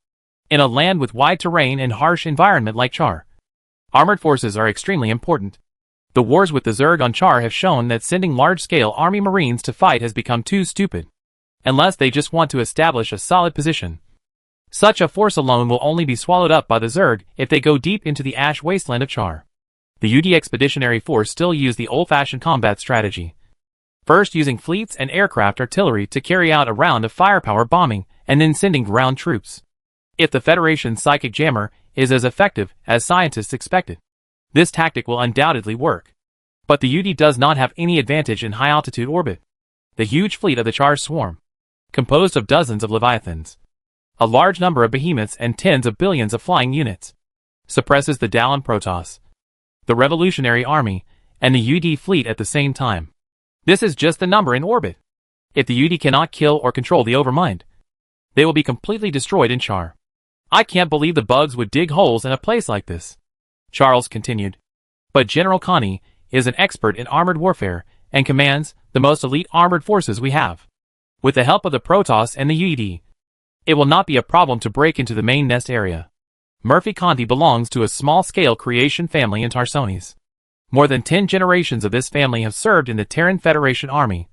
In a land with wide terrain and harsh environment like Char, armored forces are extremely important. The wars with the Zerg on Char have shown that sending large-scale army marines to fight has become too stupid, unless they just want to establish a solid position. Such a force alone will only be swallowed up by the Zerg if they go deep into the ash wasteland of Char. The UD Expeditionary Force still use the old-fashioned combat strategy, first using fleets and aircraft artillery to carry out a round of firepower bombing and then sending ground troops. If the Federation's psychic jammer is as effective as scientists expected, this tactic will undoubtedly work. But the UD does not have any advantage in high-altitude orbit. The huge fleet of the Char's swarm, composed of dozens of Leviathans, a large number of behemoths and tens of billions of flying units, suppresses the Dallin Protoss, the Revolutionary Army, and the UD fleet at the same time. This is just the number in orbit. If the UD cannot kill or control the Overmind, they will be completely destroyed in Char. I can't believe the bugs would dig holes in a place like this, Charles continued. But General Conti is an expert in armored warfare and commands the most elite armored forces we have. With the help of the Protoss and the UED, it will not be a problem to break into the main nest area. Murphy Conti belongs to a small-scale creation family in Tarsonis. More than 10 generations of this family have served in the Terran Federation Army,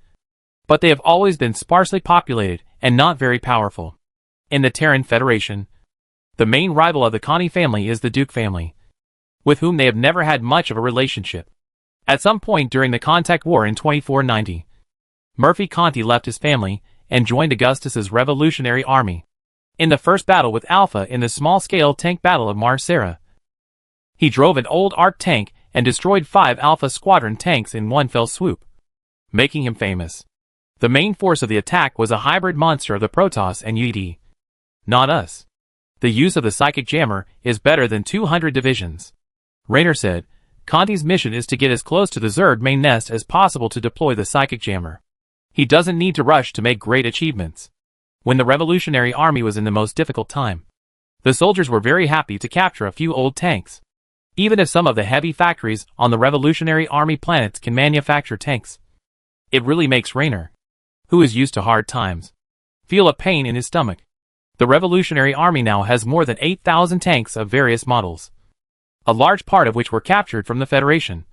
but they have always been sparsely populated and not very powerful. In the Terran Federation, the main rival of the Conti family is the Duke family, with whom they have never had much of a relationship. At some point during the Contact War in 2490, Murphy Conti left his family and joined Augustus's Revolutionary Army. In the first battle with Alpha in the small-scale tank battle of Mar Sera, he drove an old ARC tank and destroyed 5 Alpha Squadron tanks in one fell swoop, making him famous. The main force of the attack was a hybrid monster of the Protoss and UD. Not us. The use of the Psychic Jammer is better than 200 divisions. Raynor said, Conti's mission is to get as close to the Zerg main nest as possible to deploy the Psychic Jammer. He doesn't need to rush to make great achievements. When the Revolutionary Army was in the most difficult time, the soldiers were very happy to capture a few old tanks. Even if some of the heavy factories on the Revolutionary Army planets can manufacture tanks, it really makes Raynor, who is used to hard times, feel a pain in his stomach. The Revolutionary Army now has more than 8,000 tanks of various models, a large part of which were captured from the Federation,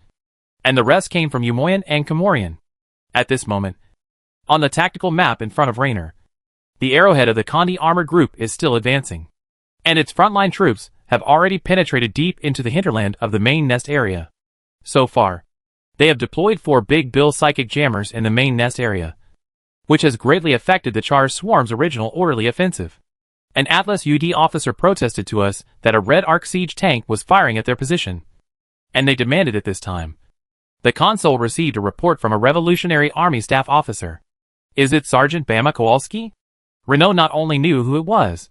and the rest came from Umoyan and Comorian. At this moment, on the tactical map in front of Raynor, the arrowhead of the Conti armored group is still advancing, and its frontline troops have already penetrated deep into the hinterland of the main nest area. So far, they have deployed 4 Big Bill Psychic Jammers in the main nest area, which has greatly affected the Char Swarm's original orderly offensive. An Atlas UD officer protested to us that a Red Arc siege tank was firing at their position, and they demanded it this time. The console received a report from a Revolutionary Army staff officer. Is it Sergeant Bama Kowalski? Renault not only knew who it was,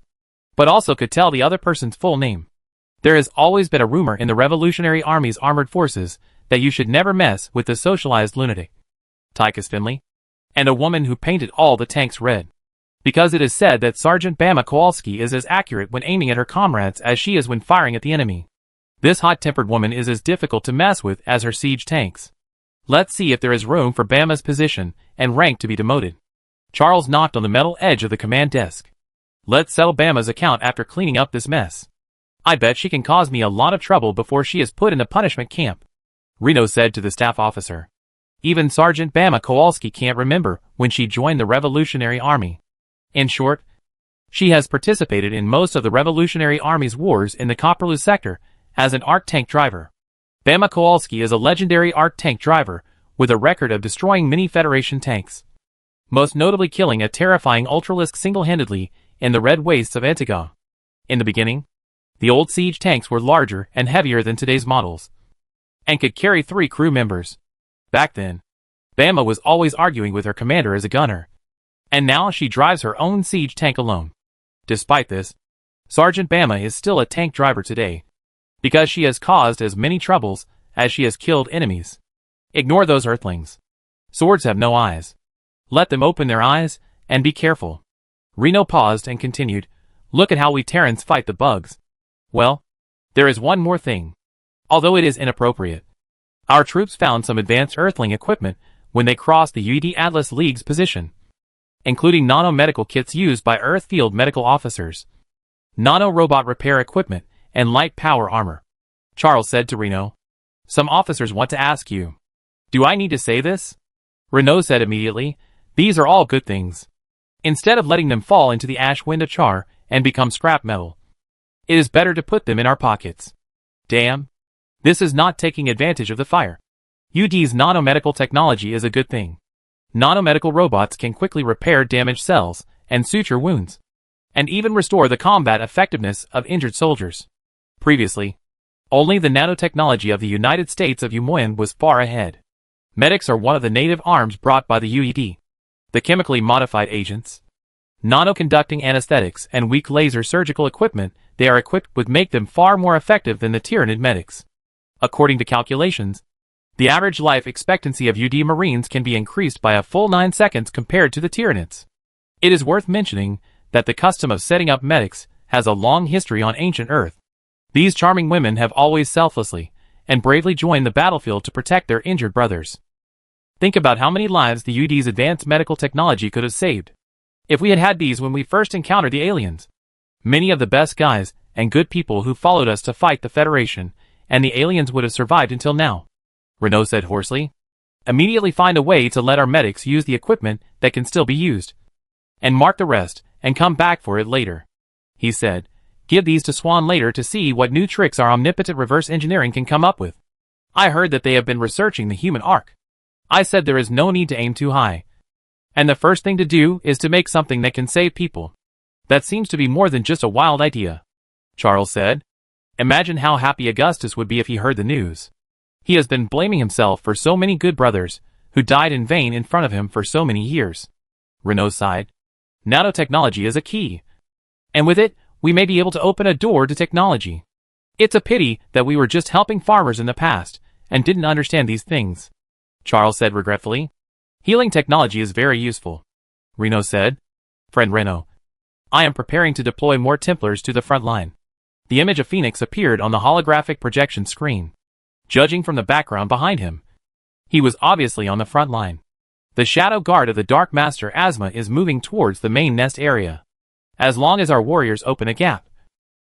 but also could tell the other person's full name. There has always been a rumor in the Revolutionary Army's armored forces that you should never mess with the socialized lunatic, Tychus Finley, and a woman who painted all the tanks red, because it is said that Sergeant Bama Kowalski is as accurate when aiming at her comrades as she is when firing at the enemy. This hot-tempered woman is as difficult to mess with as her siege tanks. Let's see if there is room for Bama's position and rank to be demoted. Charles knocked on the metal edge of the command desk. Let's settle Bama's account after cleaning up this mess. I bet she can cause me a lot of trouble before she is put in a punishment camp, Reno said to the staff officer. Even Sergeant Bama Kowalski can't remember when she joined the Revolutionary Army. In short, she has participated in most of the Revolutionary Army's wars in the Copperloo sector as an ARC tank driver. Bama Kowalski is a legendary ARC tank driver with a record of destroying many Federation tanks, most notably killing a terrifying Ultralisk single-handedly in the red wastes of Antigua. In the beginning, the old siege tanks were larger and heavier than today's models, and could carry 3 crew members. Back then, Bama was always arguing with her commander as a gunner, and now she drives her own siege tank alone. Despite this, Sergeant Bama is still a tank driver today, because she has caused as many troubles as she has killed enemies. Ignore those earthlings. Swords have no eyes. Let them open their eyes, and be careful. Reno paused and continued, look at how we Terrans fight the bugs. Well, there is one more thing. Although it is inappropriate. Our troops found some advanced earthling equipment when they crossed the UED Atlas League's position, including nano-medical kits used by Earth field medical officers, nano-robot repair equipment, and light power armor. Charles said to Reno, some officers want to ask you. Do I need to say this? Reno said immediately, these are all good things. Instead of letting them fall into the ash wind of char and become scrap metal, it is better to put them in our pockets. Damn. This is not taking advantage of the fire. UD's nanomedical technology is a good thing. Nanomedical robots can quickly repair damaged cells and suture wounds, and even restore the combat effectiveness of injured soldiers. Previously, only the nanotechnology of the United States of Umoyan was far ahead. Medics are one of the native arms brought by the UED. The chemically modified agents, nano-conducting anesthetics, and weak laser surgical equipment they are equipped with make them far more effective than the Tyranid medics. According to calculations, the average life expectancy of UD Marines can be increased by a full 9 seconds compared to the Tyranids. It is worth mentioning that the custom of setting up medics has a long history on ancient Earth. These charming women have always selflessly and bravely joined the battlefield to protect their injured brothers. Think about how many lives the UD's advanced medical technology could have saved. If we had had these when we first encountered the aliens, many of the best guys and good people who followed us to fight the Federation and the aliens would have survived until now. Reno said hoarsely. Immediately find a way to let our medics use the equipment that can still be used. And mark the rest, and come back for it later. He said, give these to Swan later to see what new tricks our omnipotent reverse engineering can come up with. I heard that they have been researching the human arc. I said there is no need to aim too high. And the first thing to do is to make something that can save people. That seems to be more than just a wild idea. Charles said. Imagine how happy Augustus would be if he heard the news. He has been blaming himself for so many good brothers, who died in vain in front of him for so many years. Reno sighed. Nanotechnology is a key. And with it, we may be able to open a door to technology. It's a pity that we were just helping farmers in the past, and didn't understand these things. Charles said regretfully. Healing technology is very useful. Reno said. Friend Reno, I am preparing to deploy more Templars to the front line. The image of Phoenix appeared on the holographic projection screen. Judging from the background behind him, he was obviously on the front line. The shadow guard of the Dark Master Asma is moving towards the main nest area. As long as our warriors open a gap,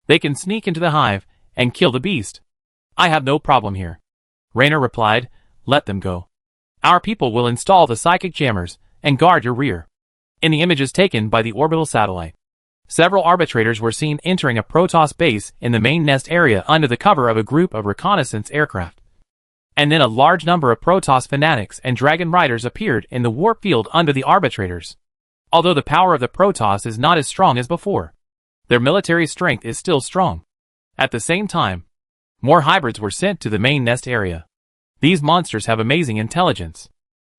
they can sneak into the hive and kill the beast. I have no problem here. Raynor replied, let them go. Our people will install the psychic jammers and guard your rear. In the images taken by the orbital satellite, several arbitrators were seen entering a Protoss base in the main nest area under the cover of a group of reconnaissance aircraft. And then a large number of Protoss fanatics and Dragon Riders appeared in the warp field under the arbitrators. Although the power of the Protoss is not as strong as before, their military strength is still strong. At the same time, more hybrids were sent to the main nest area. These monsters have amazing intelligence.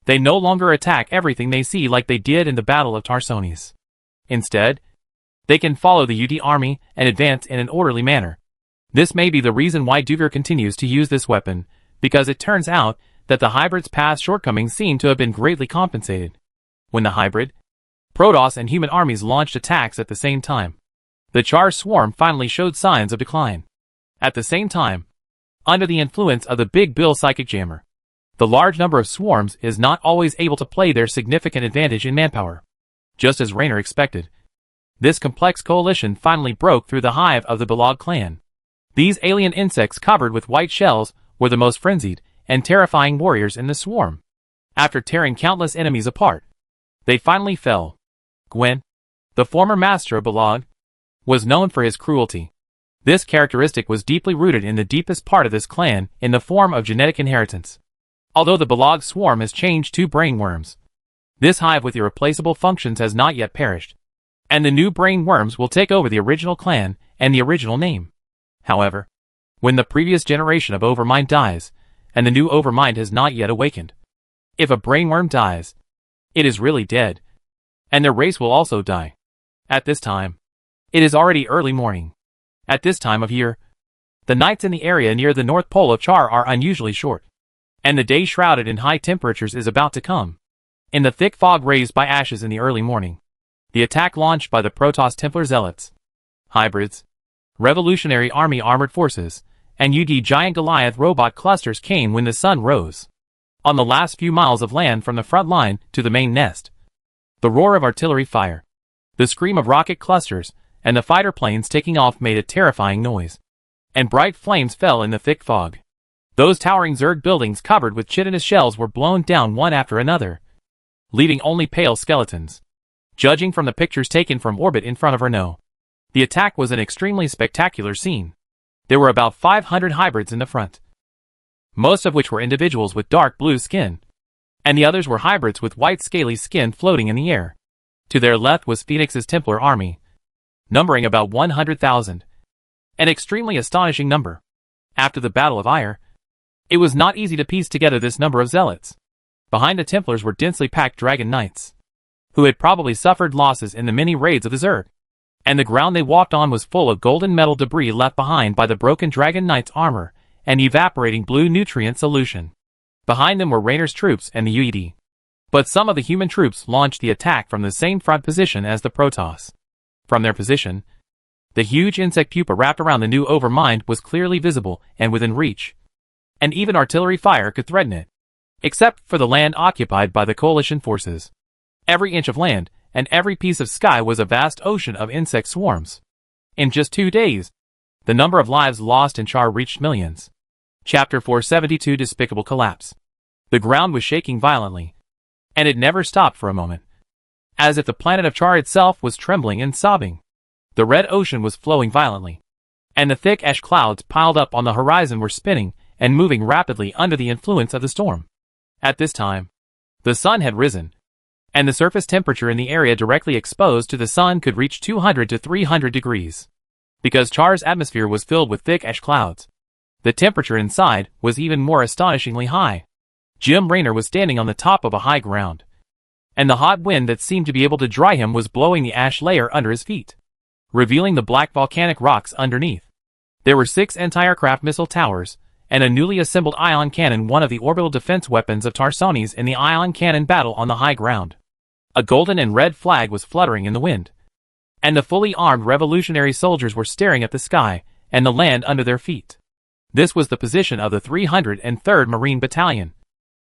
They no longer attack everything they see like they did in the Battle of Tarsonis. Instead, they can follow the UD army and advance in an orderly manner. This may be the reason why Duggar continues to use this weapon, because it turns out that the hybrid's past shortcomings seem to have been greatly compensated. When the hybrid, Protoss and human armies launched attacks at the same time, the Char swarm finally showed signs of decline. At the same time, under the influence of the Big Bill Psychic Jammer, the large number of swarms is not always able to play their significant advantage in manpower. Just as Raynor expected, this complex coalition finally broke through the hive of the Belag clan. These alien insects covered with white shells were the most frenzied and terrifying warriors in the swarm. After tearing countless enemies apart, they finally fell. Gwen, the former master of Belag, was known for his cruelty. This characteristic was deeply rooted in the deepest part of this clan in the form of genetic inheritance. Although the Belag swarm has changed to brain worms, this hive with irreplaceable functions has not yet perished, and the new brain worms will take over the original clan and the original name. However, when the previous generation of Overmind dies, and the new Overmind has not yet awakened, if a brainworm dies, it is really dead, and their race will also die. At this time, it is already early morning. At this time of year, the nights in the area near the North Pole of Char are unusually short. and the day shrouded in high temperatures is about to come. In the thick fog raised by ashes in the early morning, the attack launched by the Protoss Templar Zealots, hybrids, Revolutionary Army armored forces, and UD giant Goliath robot clusters came when the sun rose. On the last few miles of land from the front line to the main nest, the roar of artillery fire, the scream of rocket clusters, and the fighter planes taking off made a terrifying noise, and bright flames fell in the thick fog. Those towering Zerg buildings covered with chitinous shells were blown down one after another, leaving only pale skeletons. Judging from the pictures taken from orbit in front of Renault, the attack was an extremely spectacular scene. There were about 500 hybrids in the front, most of which were individuals with dark blue skin, and the others were hybrids with white scaly skin floating in the air. To their left was Phoenix's Templar army, numbering about 100,000, an extremely astonishing number. After the Battle of Ire, it was not easy to piece together this number of zealots. Behind the Templars were densely packed Dragon Knights, who had probably suffered losses in the many raids of the Zerg, and the ground they walked on was full of golden metal debris left behind by the broken Dragon Knight's armor and evaporating blue nutrient solution. Behind them were Raynor's troops and the UED. But some of the human troops launched the attack from the same front position as the Protoss. From their position, the huge insect pupa wrapped around the new Overmind was clearly visible and within reach, and even artillery fire could threaten it, except for the land occupied by the coalition forces. Every inch of land and every piece of sky was a vast ocean of insect swarms. In just 2 days, the number of lives lost in Char reached millions. Chapter 472 Despicable Collapse. The ground was shaking violently, and it never stopped for a moment, as if the planet of Char itself was trembling and sobbing. The red ocean was flowing violently, and the thick ash clouds piled up on the horizon were spinning and moving rapidly under the influence of the storm. At this time, the sun had risen, and the surface temperature in the area directly exposed to the sun could reach 200 to 300 degrees. Because Char's atmosphere was filled with thick ash clouds, the temperature inside was even more astonishingly high. Jim Raynor was standing on the top of a high ground, and the hot wind that seemed to be able to dry him was blowing the ash layer under his feet, revealing the black volcanic rocks underneath. There were 6 anti-aircraft missile towers, and a newly assembled ion cannon, one of the orbital defense weapons of Tarsonis in the ion cannon battle on the high ground. A golden and red flag was fluttering in the wind, and the fully armed revolutionary soldiers were staring at the sky and the land under their feet. This was the position of the 303rd Marine Battalion,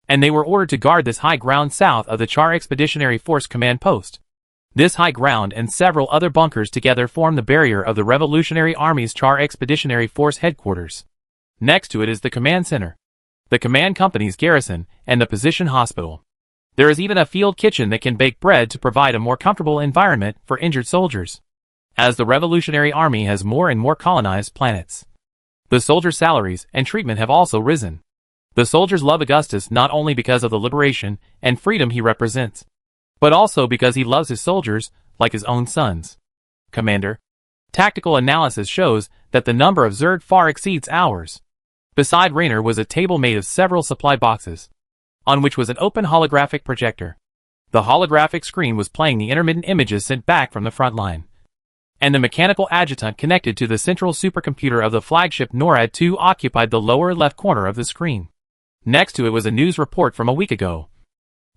and they were ordered to guard this high ground south of the Char Expeditionary Force Command Post. This high ground and several other bunkers together form the barrier of the Revolutionary Army's Char Expeditionary Force headquarters. Next to it is the command center, the command company's garrison, and the position hospital. There is even a field kitchen that can bake bread to provide a more comfortable environment for injured soldiers. As the Revolutionary Army has more and more colonized planets, the soldiers' salaries and treatment have also risen. The soldiers love Augustus not only because of the liberation and freedom he represents, but also because he loves his soldiers like his own sons. Commander, tactical analysis shows that the number of Zerg far exceeds ours. Beside Raynor was a table made of several supply boxes, on which was an open holographic projector. The holographic screen was playing the intermittent images sent back from the front line, and the mechanical adjutant connected to the central supercomputer of the flagship NORAD-2 occupied the lower left corner of the screen. Next to it was a news report from a week ago,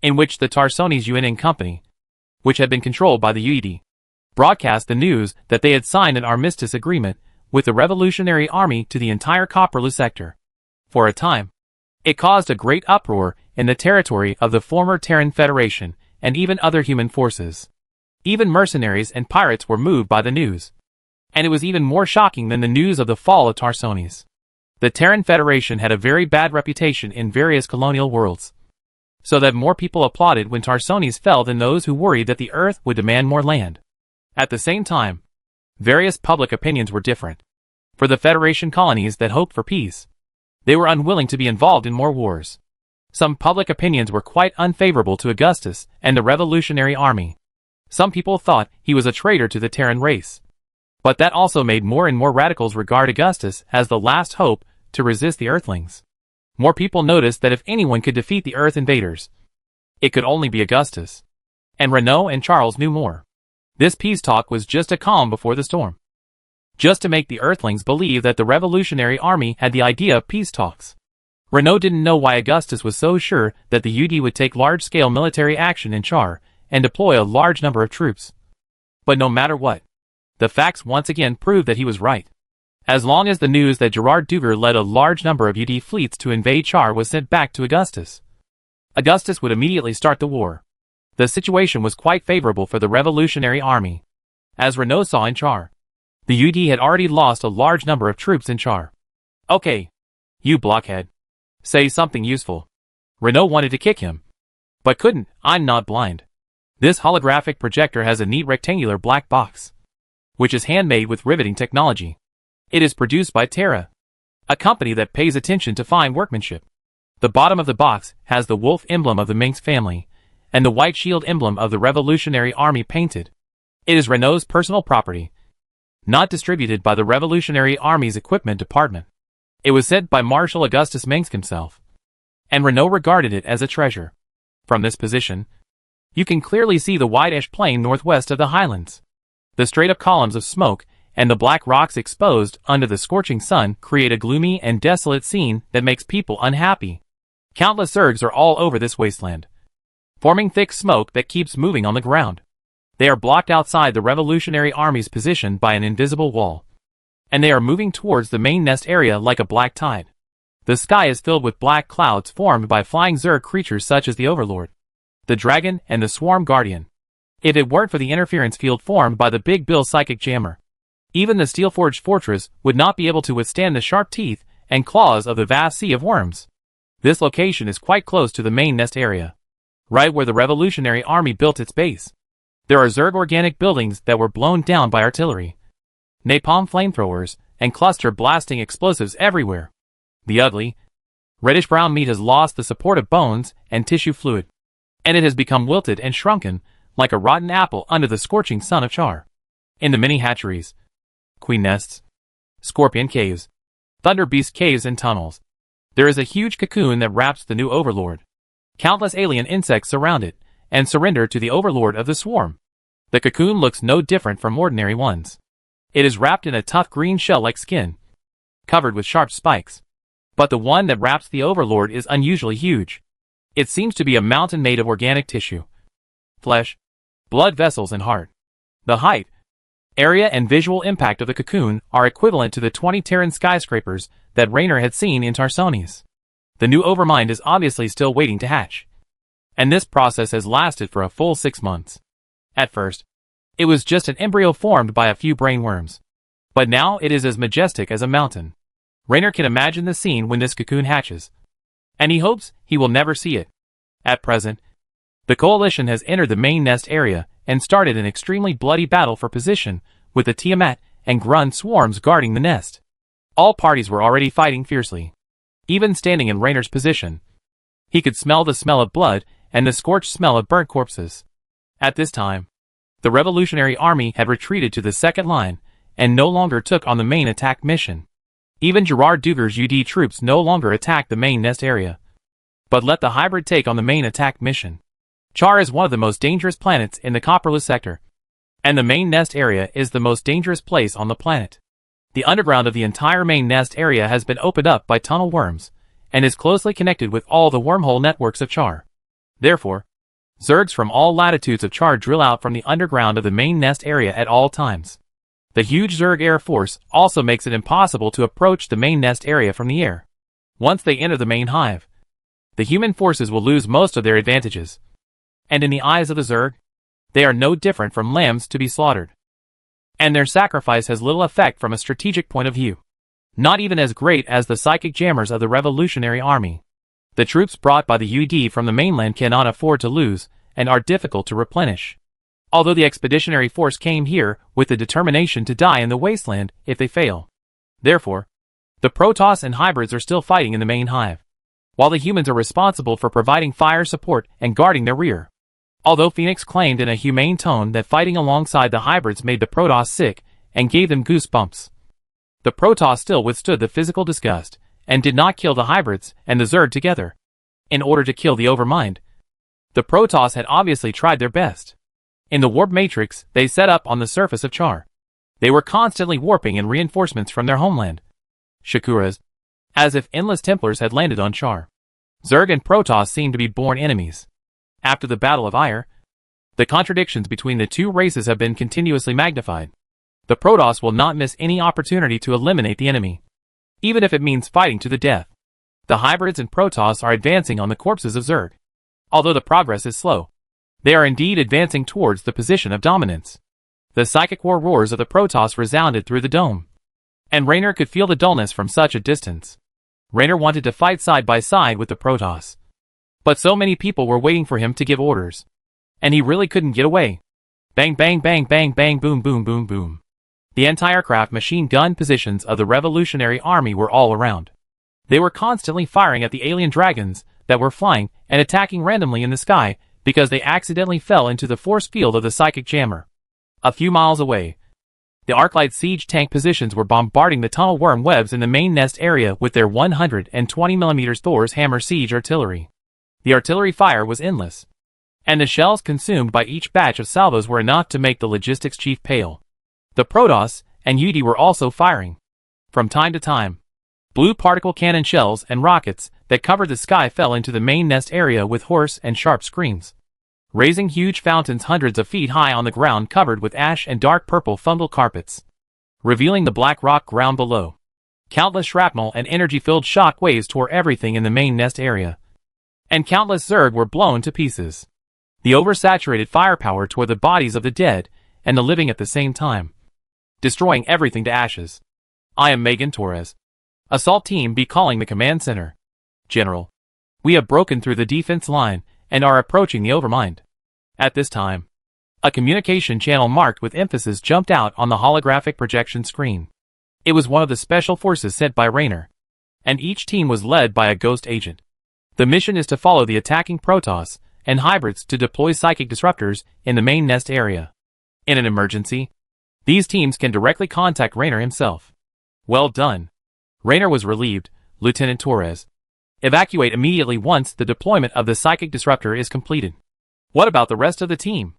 in which the Tarsonis UNN company, which had been controlled by the UED, broadcast the news that they had signed an armistice agreement with the Revolutionary Army to the entire Copperloo sector. For a time, it caused a great uproar in the territory of the former Terran Federation and even other human forces. Even mercenaries and pirates were moved by the news, and it was even more shocking than the news of the fall of Tarsonis. The Terran Federation had a very bad reputation in various colonial worlds, so that more people applauded when Tarsonis fell than those who worried that the Earth would demand more land. At the same time, various public opinions were different. For the Federation colonies that hoped for peace, they were unwilling to be involved in more wars. Some public opinions were quite unfavorable to Augustus and the Revolutionary Army. Some people thought he was a traitor to the Terran race. But that also made more and more radicals regard Augustus as the last hope to resist the Earthlings. More people noticed that if anyone could defeat the Earth invaders, it could only be Augustus. And Renault and Charles knew more. This peace talk was just a calm before the storm, just to make the Earthlings believe that the Revolutionary Army had the idea of peace talks. Renault didn't know why Augustus was so sure that the UD would take large-scale military action in Char and deploy a large number of troops. But no matter what, the facts once again proved that he was right. As long as the news that Gerard Duguer led a large number of UD fleets to invade Char was sent back to Augustus, Augustus would immediately start the war. The situation was quite favorable for the Revolutionary Army. As Renault saw in Char, the UD had already lost a large number of troops in Char. Okay, you blockhead. Say something useful. Renault wanted to kick him, but couldn't. I'm not blind. This holographic projector has a neat rectangular black box, which is handmade with riveting technology. It is produced by Terran, a company that pays attention to fine workmanship. The bottom of the box has the wolf emblem of the Minx family, and the white shield emblem of the Revolutionary Army painted. It is Renault's personal property, not distributed by the Revolutionary Army's equipment department. It was sent by Marshal Augustus Minx himself, and Renault regarded it as a treasure. From this position, you can clearly see the wide ash plain northwest of the highlands. The straight-up columns of smoke and the black rocks exposed under the scorching sun create a gloomy and desolate scene that makes people unhappy. Countless zergs are all over this wasteland, forming thick smoke that keeps moving on the ground. They are blocked outside the Revolutionary Army's position by an invisible wall, and they are moving towards the main nest area like a black tide. The sky is filled with black clouds formed by flying zerg creatures such as the Overlord, the Dragon, and the Swarm Guardian. If it weren't for the interference field formed by the Big Bill Psychic Jammer, even the steel-forged fortress would not be able to withstand the sharp teeth and claws of the vast sea of worms. This location is quite close to the main nest area, right where the Revolutionary Army built its base. There are zerg organic buildings that were blown down by artillery, napalm flamethrowers, and cluster blasting explosives everywhere. The ugly, reddish-brown meat has lost the support of bones and tissue fluid, and it has become wilted and shrunken like a rotten apple under the scorching sun of Char. In the many hatcheries, queen nests, scorpion caves, thunder beast caves, and tunnels, there is a huge cocoon that wraps the new Overlord. Countless alien insects surround it and surrender to the Overlord of the swarm. The cocoon looks no different from ordinary ones. It is wrapped in a tough green shell-like skin, covered with sharp spikes. But the one that wraps the Overlord is unusually huge. It seems to be a mountain made of organic tissue, flesh, blood vessels, and heart. The height, area, and visual impact of the cocoon are equivalent to the 20 Terran skyscrapers that Raynor had seen in Tarsonis. The new Overmind is obviously still waiting to hatch, and this process has lasted for a full 6 months. At first, it was just an embryo formed by a few brainworms, but now it is as majestic as a mountain. Raynor can imagine the scene when this cocoon hatches, and he hopes he will never see it. At present, the coalition has entered the main nest area and started an extremely bloody battle for position with the Tiamat and Grun swarms guarding the nest. All parties were already fighting fiercely. Even standing in Raynor's position, he could smell the smell of blood and the scorched smell of burnt corpses. At this time, the Revolutionary Army had retreated to the second line and no longer took on the main attack mission. Even Gerard Duguer's UD troops no longer attacked the main nest area, but let the hybrid take on the main attack mission. Char is one of the most dangerous planets in the Copperless sector, and the main nest area is the most dangerous place on the planet. The underground of the entire main nest area has been opened up by tunnel worms, and is closely connected with all the wormhole networks of Char. Therefore, zergs from all latitudes of Char drill out from the underground of the main nest area at all times. The huge zerg air force also makes it impossible to approach the main nest area from the air. Once they enter the main hive, the human forces will lose most of their advantages, and in the eyes of the zerg, they are no different from lambs to be slaughtered. And their sacrifice has little effect from a strategic point of view. Not even as great as the psychic jammers of the Revolutionary Army. The troops brought by the UD from the mainland cannot afford to lose, and are difficult to replenish. Although the expeditionary force came here with the determination to die in the wasteland if they fail. Therefore, the Protoss and hybrids are still fighting in the main hive, while the humans are responsible for providing fire support and guarding their rear. Although Phoenix claimed in a humane tone that fighting alongside the hybrids made the Protoss sick and gave them goosebumps, the Protoss still withstood the physical disgust and did not kill the hybrids and the Zerg together. In order to kill the Overmind, the Protoss had obviously tried their best. In the warp matrix they set up on the surface of Char, they were constantly warping in reinforcements from their homeland, Shakuras, as if endless Templars had landed on Char. Zerg and Protoss seemed to be born enemies. After the Battle of Ire, the contradictions between the two races have been continuously magnified. The Protoss will not miss any opportunity to eliminate the enemy, even if it means fighting to the death. The hybrids and Protoss are advancing on the corpses of Zerg. Although the progress is slow, they are indeed advancing towards the position of dominance. The psychic war roars of the Protoss resounded through the dome, and Raynor could feel the dullness from such a distance. Raynor wanted to fight side by side with the Protoss, but so many people were waiting for him to give orders, and he really couldn't get away. Bang bang bang bang bang boom boom boom boom. The anti-aircraft machine gun positions of the Revolutionary Army were all around. They were constantly firing at the alien dragons that were flying and attacking randomly in the sky because they accidentally fell into the force field of the psychic jammer. A few miles away, the Arclight siege tank positions were bombarding the tunnel worm webs in the main nest area with their 120mm Thor's hammer siege artillery. The artillery fire was endless, and the shells consumed by each batch of salvos were enough to make the logistics chief pale. The Protoss and UD were also firing. From time to time, blue particle cannon shells and rockets that covered the sky fell into the main nest area with hoarse and sharp screams, raising huge fountains hundreds of feet high on the ground covered with ash and dark purple fungal carpets, revealing the black rock ground below. Countless shrapnel and energy-filled shock waves tore everything in the main nest area, and countless Zerg were blown to pieces. The oversaturated firepower tore the bodies of the dead and the living at the same time, destroying everything to ashes. I am Megan Torres. Assault Team B calling the command center. General, we have broken through the defense line and are approaching the Overmind. At this time, a communication channel marked with emphasis jumped out on the holographic projection screen. It was one of the special forces sent by Raynor, and each team was led by a ghost agent. The mission is to follow the attacking Protoss and hybrids to deploy psychic disruptors in the main nest area. In an emergency, these teams can directly contact Raynor himself. Well done. Raynor was relieved, Lieutenant Torres. Evacuate immediately once the deployment of the psychic disruptor is completed. What about the rest of the team?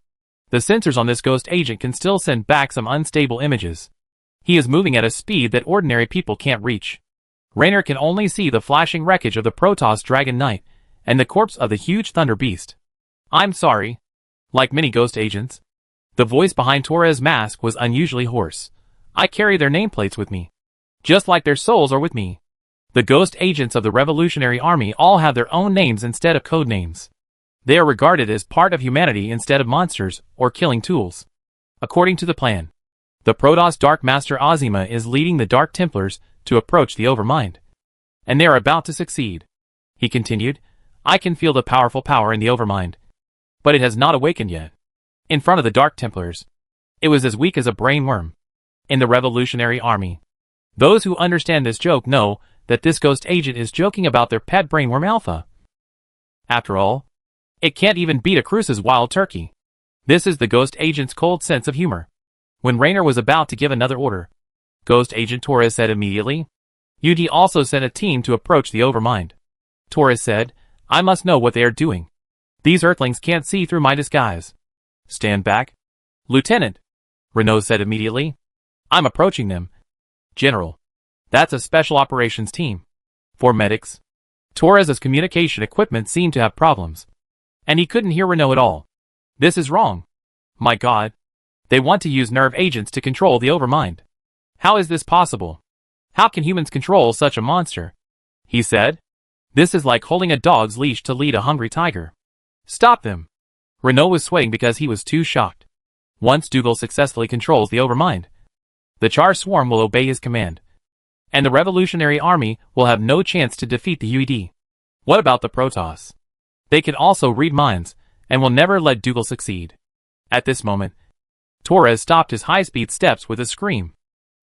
The sensors on this ghost agent can still send back some unstable images. He is moving at a speed that ordinary people can't reach. Raynor can only see the flashing wreckage of the Protoss Dragon Knight and the corpse of the huge Thunder Beast. I'm sorry. Like many ghost agents, the voice behind Torres' mask was unusually hoarse. I carry their nameplates with me, just like their souls are with me. The ghost agents of the Revolutionary Army all have their own names instead of code names. They are regarded as part of humanity instead of monsters or killing tools. According to the plan, the Protoss Dark Master Ozima is leading the Dark Templars to approach the Overmind, and they are about to succeed. He continued, I can feel the powerful power in the Overmind, but it has not awakened yet. In front of the Dark Templars, it was as weak as a brain worm. In the Revolutionary Army, those who understand this joke know that this ghost agent is joking about their pet brainworm Alpha. After all, it can't even beat a Cruce's wild turkey. This is the ghost agent's cold sense of humor. When Raynor was about to give another order, Ghost Agent Torres said immediately, UD also sent a team to approach the Overmind. Torres said, I must know what they are doing. These Earthlings can't see through my disguise. Stand back. Lieutenant, Renault said immediately. I'm approaching them. General, that's a special operations team. For medics. Torres' communication equipment seemed to have problems, and he couldn't hear Renault at all. This is wrong. My God. They want to use nerve agents to control the Overmind. How is this possible? How can humans control such a monster? He said. This is like holding a dog's leash to lead a hungry tiger. Stop them. Renault was swaying because he was too shocked. Once Dougal successfully controls the Overmind, the Char Swarm will obey his command, and the Revolutionary Army will have no chance to defeat the UED. What about the Protoss? They can also read minds, and will never let Dougal succeed. At this moment, Torres stopped his high-speed steps with a scream.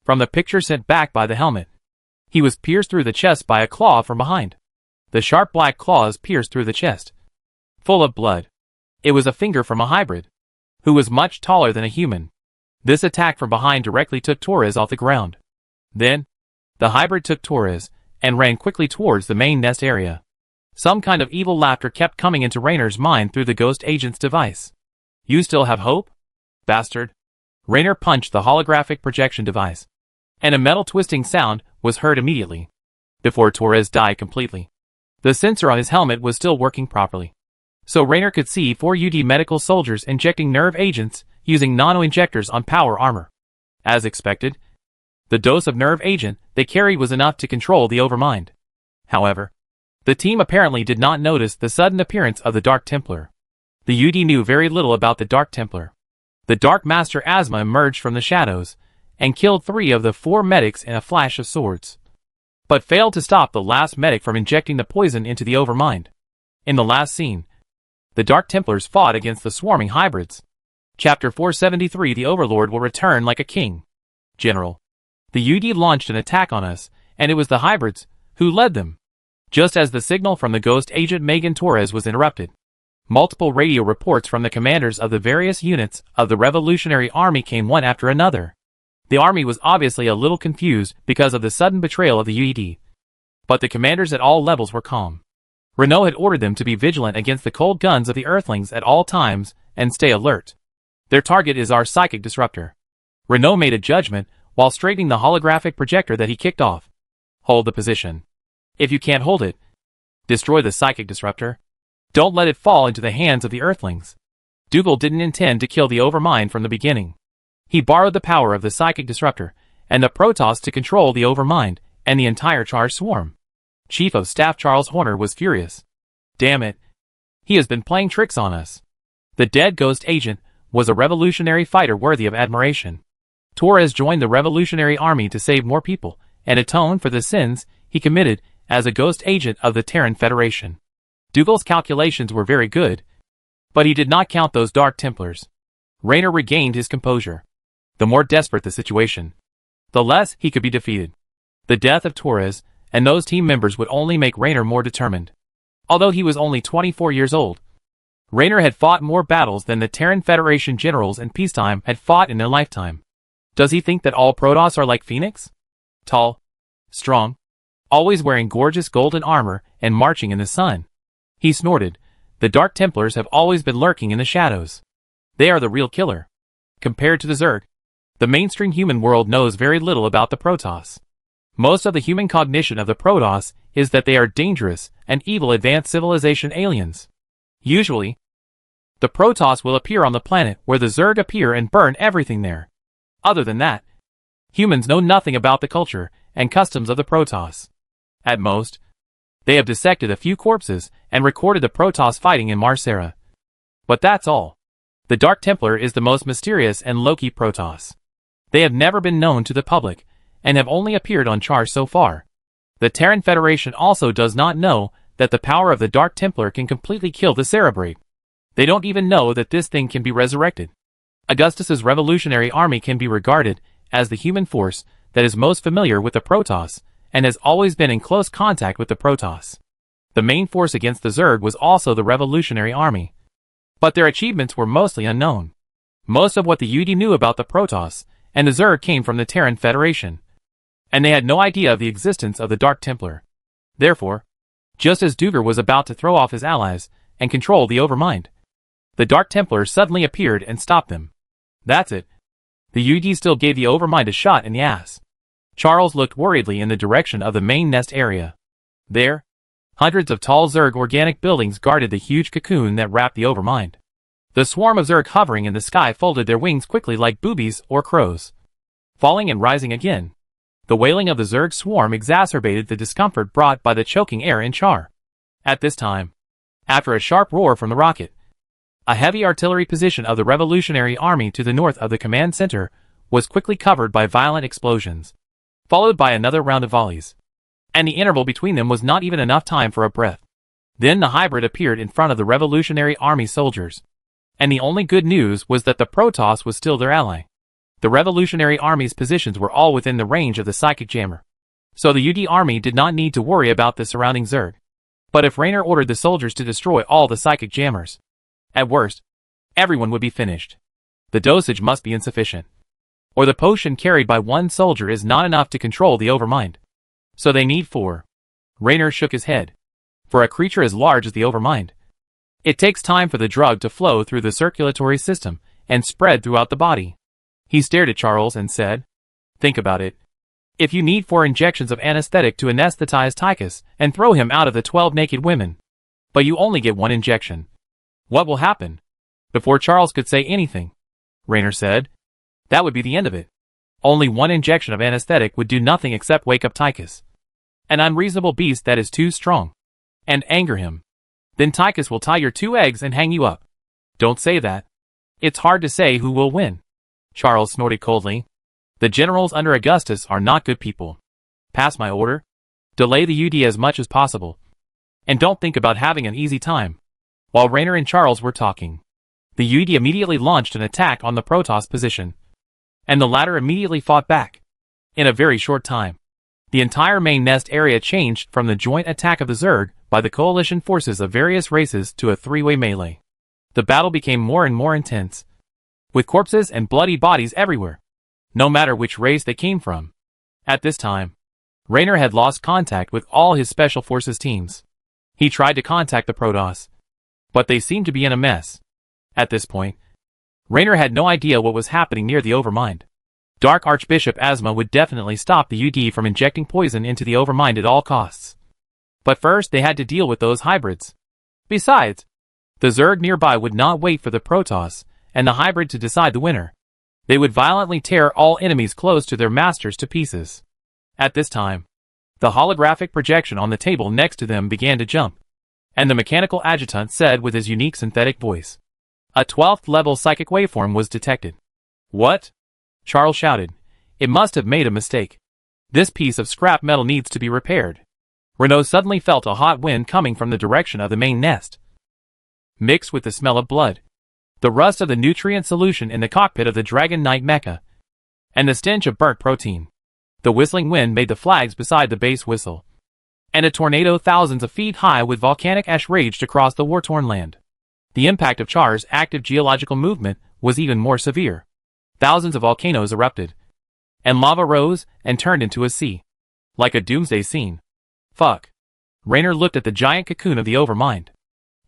From the picture sent back by the helmet, he was pierced through the chest by a claw from behind. The sharp black claws pierced through the chest, full of blood. It was a finger from a hybrid, who was much taller than a human. This attack from behind directly took Torres off the ground. Then, the hybrid took Torres, and ran quickly towards the main nest area. Some kind of evil laughter kept coming into Raynor's mind through the ghost agent's device. You still have hope? Bastard. Raynor punched the holographic projection device, and a metal twisting sound was heard immediately. before Torres died completely. The sensor on his helmet was still working properly, so Raynor could see 4 UD medical soldiers injecting nerve agents using nano-injectors on power armor. As expected, the dose of nerve agent they carried was enough to control the Overmind. However, the team apparently did not notice the sudden appearance of the Dark Templar. The UD knew very little about the Dark Templar. The Dark Master Asma emerged from the shadows and killed 3 of the 4 medics in a flash of swords, but failed to stop the last medic from injecting the poison into the Overmind. In the last scene, the Dark Templars fought against the swarming hybrids. Chapter 473. The Overlord will return like a king. General, the UD launched an attack on us, and it was the hybrids who led them. Just as the signal from the ghost agent Megan Torres was interrupted, multiple radio reports from the commanders of the various units of the Revolutionary Army came one after another. The army was obviously a little confused because of the sudden betrayal of the UED, but the commanders at all levels were calm. Renault had ordered them to be vigilant against the cold guns of the Earthlings at all times and stay alert. Their target is our psychic disruptor. Renault made a judgment while straightening the holographic projector that he kicked off. Hold the position. If you can't hold it, destroy the psychic disruptor. Don't let it fall into the hands of the Earthlings. Dougal didn't intend to kill the Overmind from the beginning. He borrowed the power of the psychic disruptor and the Protoss to control the Overmind and the entire charged swarm. Chief of Staff Charles Horner was furious. Damn it. He has been playing tricks on us. The dead ghost agent was a revolutionary fighter worthy of admiration. Torres joined the Revolutionary Army to save more people and atone for the sins he committed as a ghost agent of the Terran Federation. Dougal's calculations were very good, but he did not count those Dark Templars. Raynor regained his composure. The more desperate the situation, the less he could be defeated. The death of Torres and those team members would only make Raynor more determined. Although he was only 24 years old, Raynor had fought more battles than the Terran Federation generals in peacetime had fought in their lifetime. Does he think that all Protoss are like Phoenix? Tall, strong, always wearing gorgeous golden armor and marching in the sun. He snorted. The Dark Templars have always been lurking in the shadows. They are the real killer. Compared to the Zerg, the mainstream human world knows very little about the Protoss. Most of the human cognition of the Protoss is that they are dangerous and evil advanced civilization aliens. Usually, the Protoss will appear on the planet where the Zerg appear and burn everything there. Other than that, humans know nothing about the culture and customs of the Protoss. At most, they have dissected a few corpses and recorded the Protoss fighting in Marcera. But that's all. The Dark Templar is the most mysterious and low-key Protoss. They have never been known to the public, and have only appeared on Char so far. The Terran Federation also does not know that the power of the Dark Templar can completely kill the Cerebrate. They don't even know that this thing can be resurrected. Augustus's Revolutionary Army can be regarded as the human force that is most familiar with the Protoss, and has always been in close contact with the Protoss. The main force against the Zerg was also the Revolutionary Army, but their achievements were mostly unknown. Most of what the UD knew about the Protoss and the Zerg came from the Terran Federation, and they had no idea of the existence of the Dark Templar. Therefore, just as Duger was about to throw off his allies and control the Overmind, the Dark Templar suddenly appeared and stopped them. That's it. The UD still gave the Overmind a shot in the ass. Charles looked worriedly in the direction of the main nest area. There, hundreds of tall Zerg organic buildings guarded the huge cocoon that wrapped the Overmind. The swarm of Zerg hovering in the sky folded their wings quickly like boobies or crows, falling and rising again. The wailing of the Zerg swarm exacerbated the discomfort brought by the choking air in Char. At this time, after a sharp roar from the rocket, a heavy artillery position of the Revolutionary Army to the north of the command center was quickly covered by violent explosions, followed by another round of volleys. And the interval between them was not even enough time for a breath. Then the hybrid appeared in front of the Revolutionary Army soldiers. And the only good news was that the Protoss was still their ally. The Revolutionary Army's positions were all within the range of the psychic jammer, so the UD Army did not need to worry about the surrounding Zerg. But if Raynor ordered the soldiers to destroy all the psychic jammers, at worst, everyone would be finished. The dosage must be insufficient, or the potion carried by one soldier is not enough to control the Overmind. So they need 4. Raynor shook his head. For a creature as large as the Overmind, it takes time for the drug to flow through the circulatory system and spread throughout the body. He stared at Charles and said, "Think about it. If you need 4 injections of anesthetic to anesthetize Tychus and throw him out of the 12 naked women, but you only get 1 injection, what will happen? Before Charles could say anything, Raynor said, that would be the end of it. Only 1 injection of anesthetic would do nothing except wake up Tychus, an unreasonable beast that is too strong, and anger him. Then Tychus will tie your 2 eggs and hang you up. Don't say that. It's hard to say who will win. Charles snorted coldly. The generals under Augustus are not good people. Pass my order. Delay the UD as much as possible. And don't think about having an easy time. While Raynor and Charles were talking, the UD immediately launched an attack on the Protoss position, and the latter immediately fought back. In a very short time, the entire main nest area changed from the joint attack of the Zerg by the coalition forces of various races to a 3-way melee. The battle became more and more intense, with corpses and bloody bodies everywhere, no matter which race they came from. At this time, Raynor had lost contact with all his special forces teams. He tried to contact the Protoss, but they seemed to be in a mess. At this point, Raynor had no idea what was happening near the Overmind. Dark Archbishop Asma would definitely stop the UD from injecting poison into the Overmind at all costs. But first they had to deal with those hybrids. Besides, the Zerg nearby would not wait for the Protoss and the hybrid to decide the winner. They would violently tear all enemies close to their masters to pieces. At this time, the holographic projection on the table next to them began to jump, and the mechanical adjutant said with his unique synthetic voice, a 12th level psychic waveform was detected. What? Charles shouted. It must have made a mistake. This piece of scrap metal needs to be repaired. Renault suddenly felt a hot wind coming from the direction of the main nest, mixed with the smell of blood, the rust of the nutrient solution in the cockpit of the Dragon Knight mecha, and the stench of burnt protein. The whistling wind made the flags beside the base whistle, and a tornado thousands of feet high with volcanic ash raged across the war-torn land. The impact of Char's active geological movement was even more severe. Thousands of volcanoes erupted, and lava rose and turned into a sea, like a doomsday scene. Fuck. Raynor looked at the giant cocoon of the Overmind.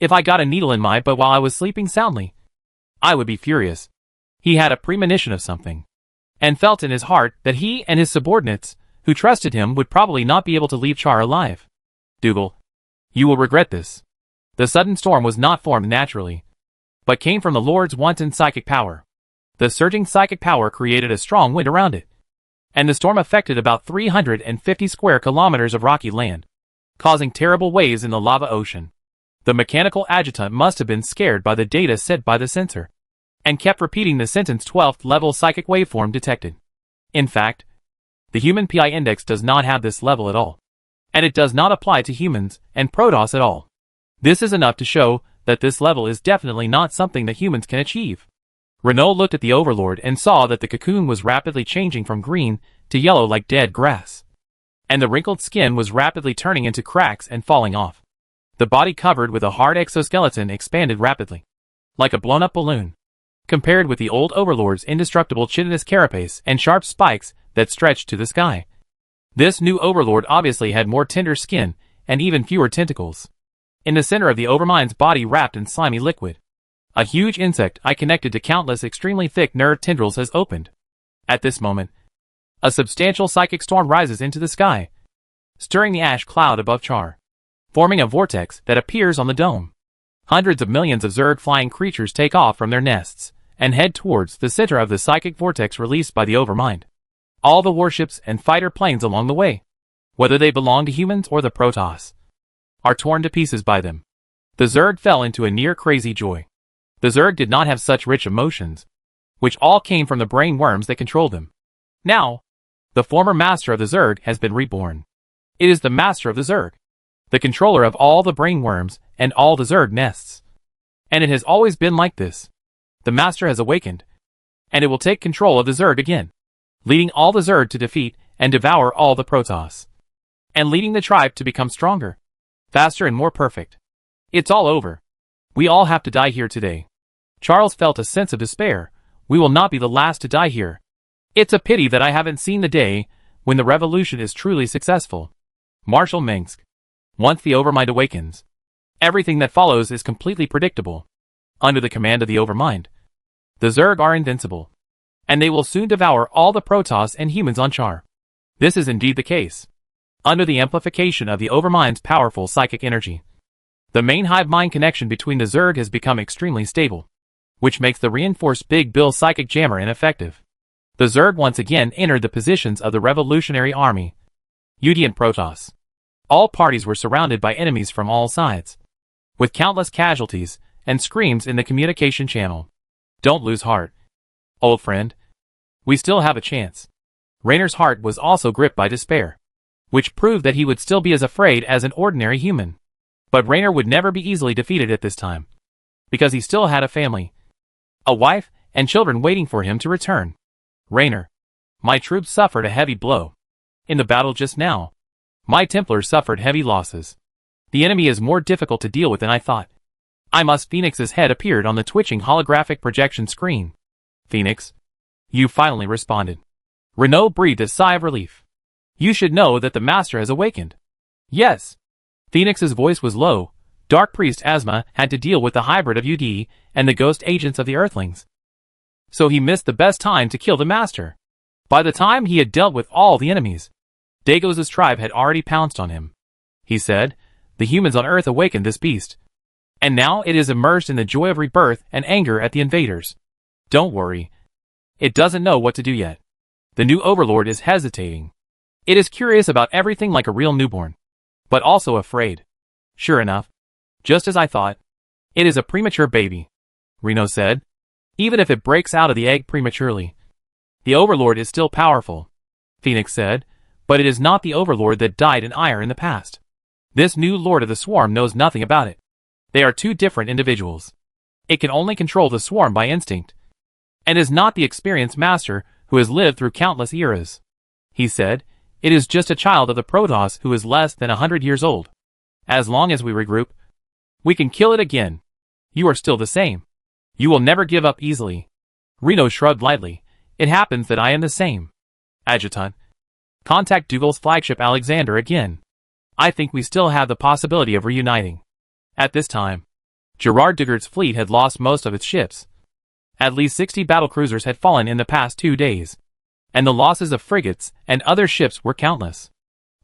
If I got a needle in my butt while I was sleeping soundly, I would be furious. He had a premonition of something, and felt in his heart that he and his subordinates, who trusted him, would probably not be able to leave Char alive. Dougal, you will regret this. The sudden storm was not formed naturally, but came from the Lord's wanton psychic power. The surging psychic power created a strong wind around it, and the storm affected about 350 square kilometers of rocky land, causing terrible waves in the lava ocean. The mechanical adjutant must have been scared by the data sent by the sensor, and kept repeating the sentence 12th level psychic waveform detected. In fact, the human PI index does not have this level at all, and it does not apply to humans and Protoss at all. This is enough to show that this level is definitely not something that humans can achieve. Renault looked at the Overlord and saw that the cocoon was rapidly changing from green to yellow like dead grass, and the wrinkled skin was rapidly turning into cracks and falling off. The body covered with a hard exoskeleton expanded rapidly, like a blown-up balloon, compared with the old Overlord's indestructible chitinous carapace and sharp spikes that stretched to the sky. This new Overlord obviously had more tender skin and even fewer tentacles. In the center of the Overmind's body, wrapped in slimy liquid, a huge insect eye connected to countless extremely thick nerve tendrils has opened. At this moment, a substantial psychic storm rises into the sky, stirring the ash cloud above Char, forming a vortex that appears on the dome. Hundreds of millions of Zerg flying creatures take off from their nests and head towards the center of the psychic vortex released by the Overmind. All the warships and fighter planes along the way, whether they belong to humans or the Protoss, are torn to pieces by them. The Zerg fell into a near-crazy joy. The Zerg did not have such rich emotions, which all came from the brain worms that controlled them. Now, the former master of the Zerg has been reborn. It is the master of the Zerg, the controller of all the brain worms and all the Zerg nests. And it has always been like this. The master has awakened, and it will take control of the Zerg again, leading all the Zerg to defeat and devour all the Protoss, and leading the tribe to become stronger, faster and more perfect. It's all over. We all have to die here today. Charles felt a sense of despair. We will not be the last to die here. It's a pity that I haven't seen the day when the revolution is truly successful. Marshal Mengsk. Once the Overmind awakens, everything that follows is completely predictable. Under the command of the Overmind, the Zerg are invincible, and they will soon devour all the Protoss and humans on Char. This is indeed the case. Under the amplification of the Overmind's powerful psychic energy, the main hive-mind connection between the Zerg has become extremely stable, which makes the reinforced Big Bill psychic jammer ineffective. The Zerg once again entered the positions of the Revolutionary Army, UD and Protoss. All parties were surrounded by enemies from all sides, with countless casualties and screams in the communication channel. Don't lose heart, old friend. We still have a chance. Raynor's heart was also gripped by despair, which proved that he would still be as afraid as an ordinary human. But Raynor would never be easily defeated at this time, because he still had a family, a wife, and children waiting for him to return. Raynor, my troops suffered a heavy blow. In the battle just now, my Templars suffered heavy losses. The enemy is more difficult to deal with than I thought. Phoenix's head appeared on the twitching holographic projection screen. Phoenix, you finally responded. Renault breathed a sigh of relief. You should know that the Master has awakened. Yes. Phoenix's voice was low. Dark Priest Asma had to deal with the hybrid of UD and the ghost agents of the Earthlings. So he missed the best time to kill the Master. By the time he had dealt with all the enemies, Dagos' tribe had already pounced on him. He said, the humans on Earth awakened this beast, and now it is immersed in the joy of rebirth and anger at the invaders. Don't worry. It doesn't know what to do yet. The new overlord is hesitating. It is curious about everything like a real newborn, but also afraid. Sure enough, just as I thought, it is a premature baby, Reno said. Even if it breaks out of the egg prematurely, the overlord is still powerful, Phoenix said, but it is not the overlord that died in ire in the past. This new lord of the swarm knows nothing about it. They are two different individuals. It can only control the swarm by instinct, and is not the experienced master who has lived through countless eras. He said, it is just a child of the Protoss who is less than 100 years old. As long as we regroup, we can kill it again. You are still the same. You will never give up easily. Reno shrugged lightly. It happens that I am the same. Adjutant, contact Dougal's flagship Alexander again. I think we still have the possibility of reuniting. At this time, Gerard Dugard's fleet had lost most of its ships. At least 60 battlecruisers had fallen in the past 2 days, and the losses of frigates and other ships were countless.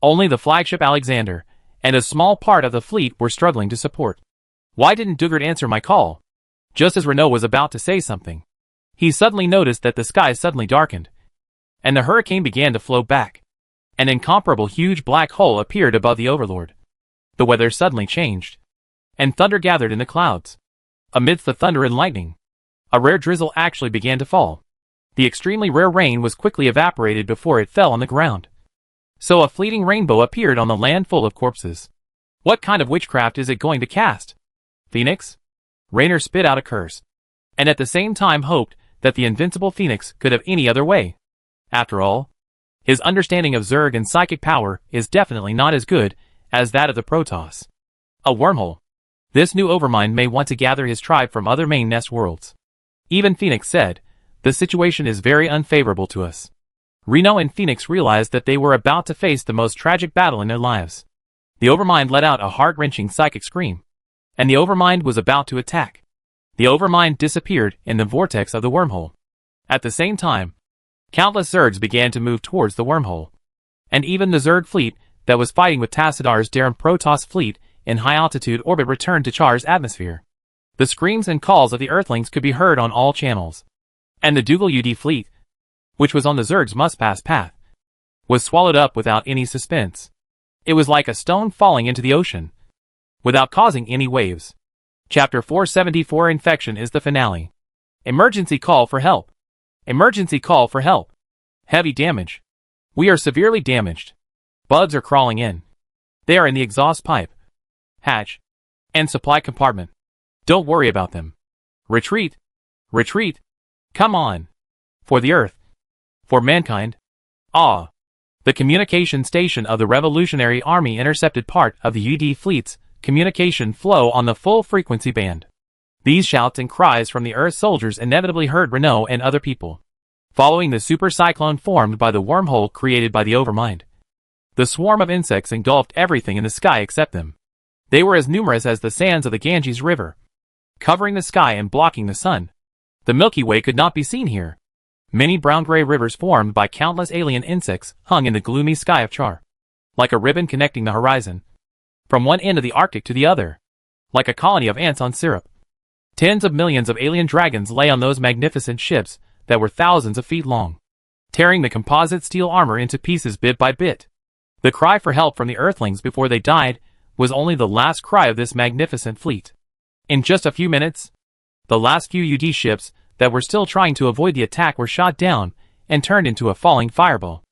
Only the flagship Alexander and a small part of the fleet were struggling to support. Why didn't Dugard answer my call? Just as Renault was about to say something, he suddenly noticed that the sky suddenly darkened, and the hurricane began to flow back. An incomparable huge black hole appeared above the Overlord. The weather suddenly changed, and thunder gathered in the clouds. Amidst the thunder and lightning, a rare drizzle actually began to fall. The extremely rare rain was quickly evaporated before it fell on the ground. So a fleeting rainbow appeared on the land full of corpses. What kind of witchcraft is it going to cast? Phoenix? Raynor spit out a curse, and at the same time hoped that the invincible Phoenix could have any other way. After all, his understanding of Zerg and psychic power is definitely not as good as that of the Protoss. A wormhole. This new Overmind may want to gather his tribe from other main nest worlds. Even Phoenix said, the situation is very unfavorable to us. Reno and Phoenix realized that they were about to face the most tragic battle in their lives. The Overmind let out a heart-wrenching psychic scream, and the Overmind was about to attack. The Overmind disappeared in the vortex of the wormhole. At the same time, countless Zergs began to move towards the wormhole, and even the Zerg fleet that was fighting with Tassidar's Terran Protoss fleet in high-altitude orbit returned to Char's atmosphere. The screams and calls of the Earthlings could be heard on all channels, and the Dougal UD fleet, which was on the Zerg's must-pass path, was swallowed up without any suspense. It was like a stone falling into the ocean, without causing any waves. Chapter 474 Infection is the finale. Emergency call for help. Emergency call for help. Heavy damage. We are severely damaged. Bugs are crawling in. They are in the exhaust pipe, hatch, and supply compartment. Don't worry about them. Retreat. Retreat. Come on. For the Earth. For mankind. Ah. The communication station of the Revolutionary Army intercepted part of the UD fleet's communication flow on the full frequency band. These shouts and cries from the Earth soldiers inevitably heard Renault and other people. Following the super cyclone formed by the wormhole created by the Overmind, the swarm of insects engulfed everything in the sky except them. They were as numerous as the sands of the Ganges River, covering the sky and blocking the sun. The Milky Way could not be seen here. Many brown-gray rivers formed by countless alien insects hung in the gloomy sky of Char, like a ribbon connecting the horizon, from one end of the Arctic to the other, like a colony of ants on syrup. Tens of millions of alien dragons lay on those magnificent ships that were thousands of feet long, tearing the composite steel armor into pieces bit by bit. The cry for help from the Earthlings before they died was only the last cry of this magnificent fleet. In just a few minutes, the last few UD ships that were still trying to avoid the attack were shot down and turned into a falling fireball.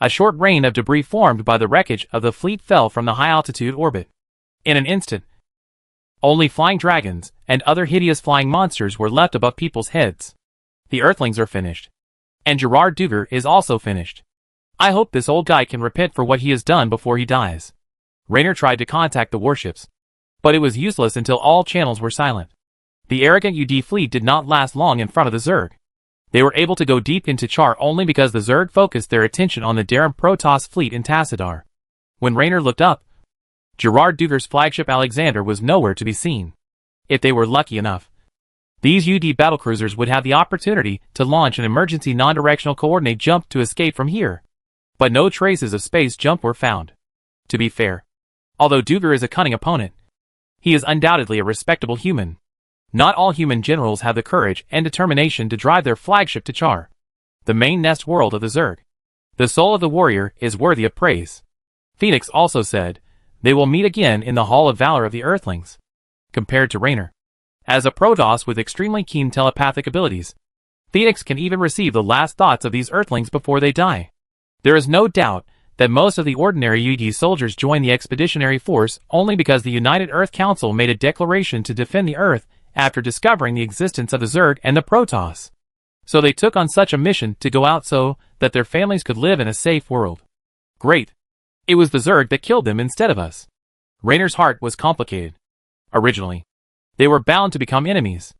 A short rain of debris formed by the wreckage of the fleet fell from the high-altitude orbit. In an instant, only flying dragons and other hideous flying monsters were left above people's heads. The Earthlings are finished. And Gerard Duger is also finished. I hope this old guy can repent for what he has done before he dies. Raynor tried to contact the warships, but it was useless until all channels were silent. The arrogant UD fleet did not last long in front of the Zerg. They were able to go deep into Char only because the Zerg focused their attention on the Terran Protoss fleet in Tassadar. When Raynor looked up, Gerard Duger's flagship Alexander was nowhere to be seen. If they were lucky enough, these UD battlecruisers would have the opportunity to launch an emergency non-directional coordinate jump to escape from here. But no traces of space jump were found. To be fair, although Duger is a cunning opponent, he is undoubtedly a respectable human. Not all human generals have the courage and determination to drive their flagship to Char, the main nest world of the Zerg. The soul of the warrior is worthy of praise. Phoenix also said, they will meet again in the Hall of Valor of the Earthlings. Compared to Raynor, as a Protoss with extremely keen telepathic abilities, Phoenix can even receive the last thoughts of these Earthlings before they die. There is no doubt that most of the ordinary UD soldiers joined the expeditionary force only because the United Earth Council made a declaration to defend the Earth after discovering the existence of the Zerg and the Protoss. So they took on such a mission to go out so that their families could live in a safe world. Great. It was the Zerg that killed them instead of us. Raynor's heart was complicated. Originally, they were bound to become enemies.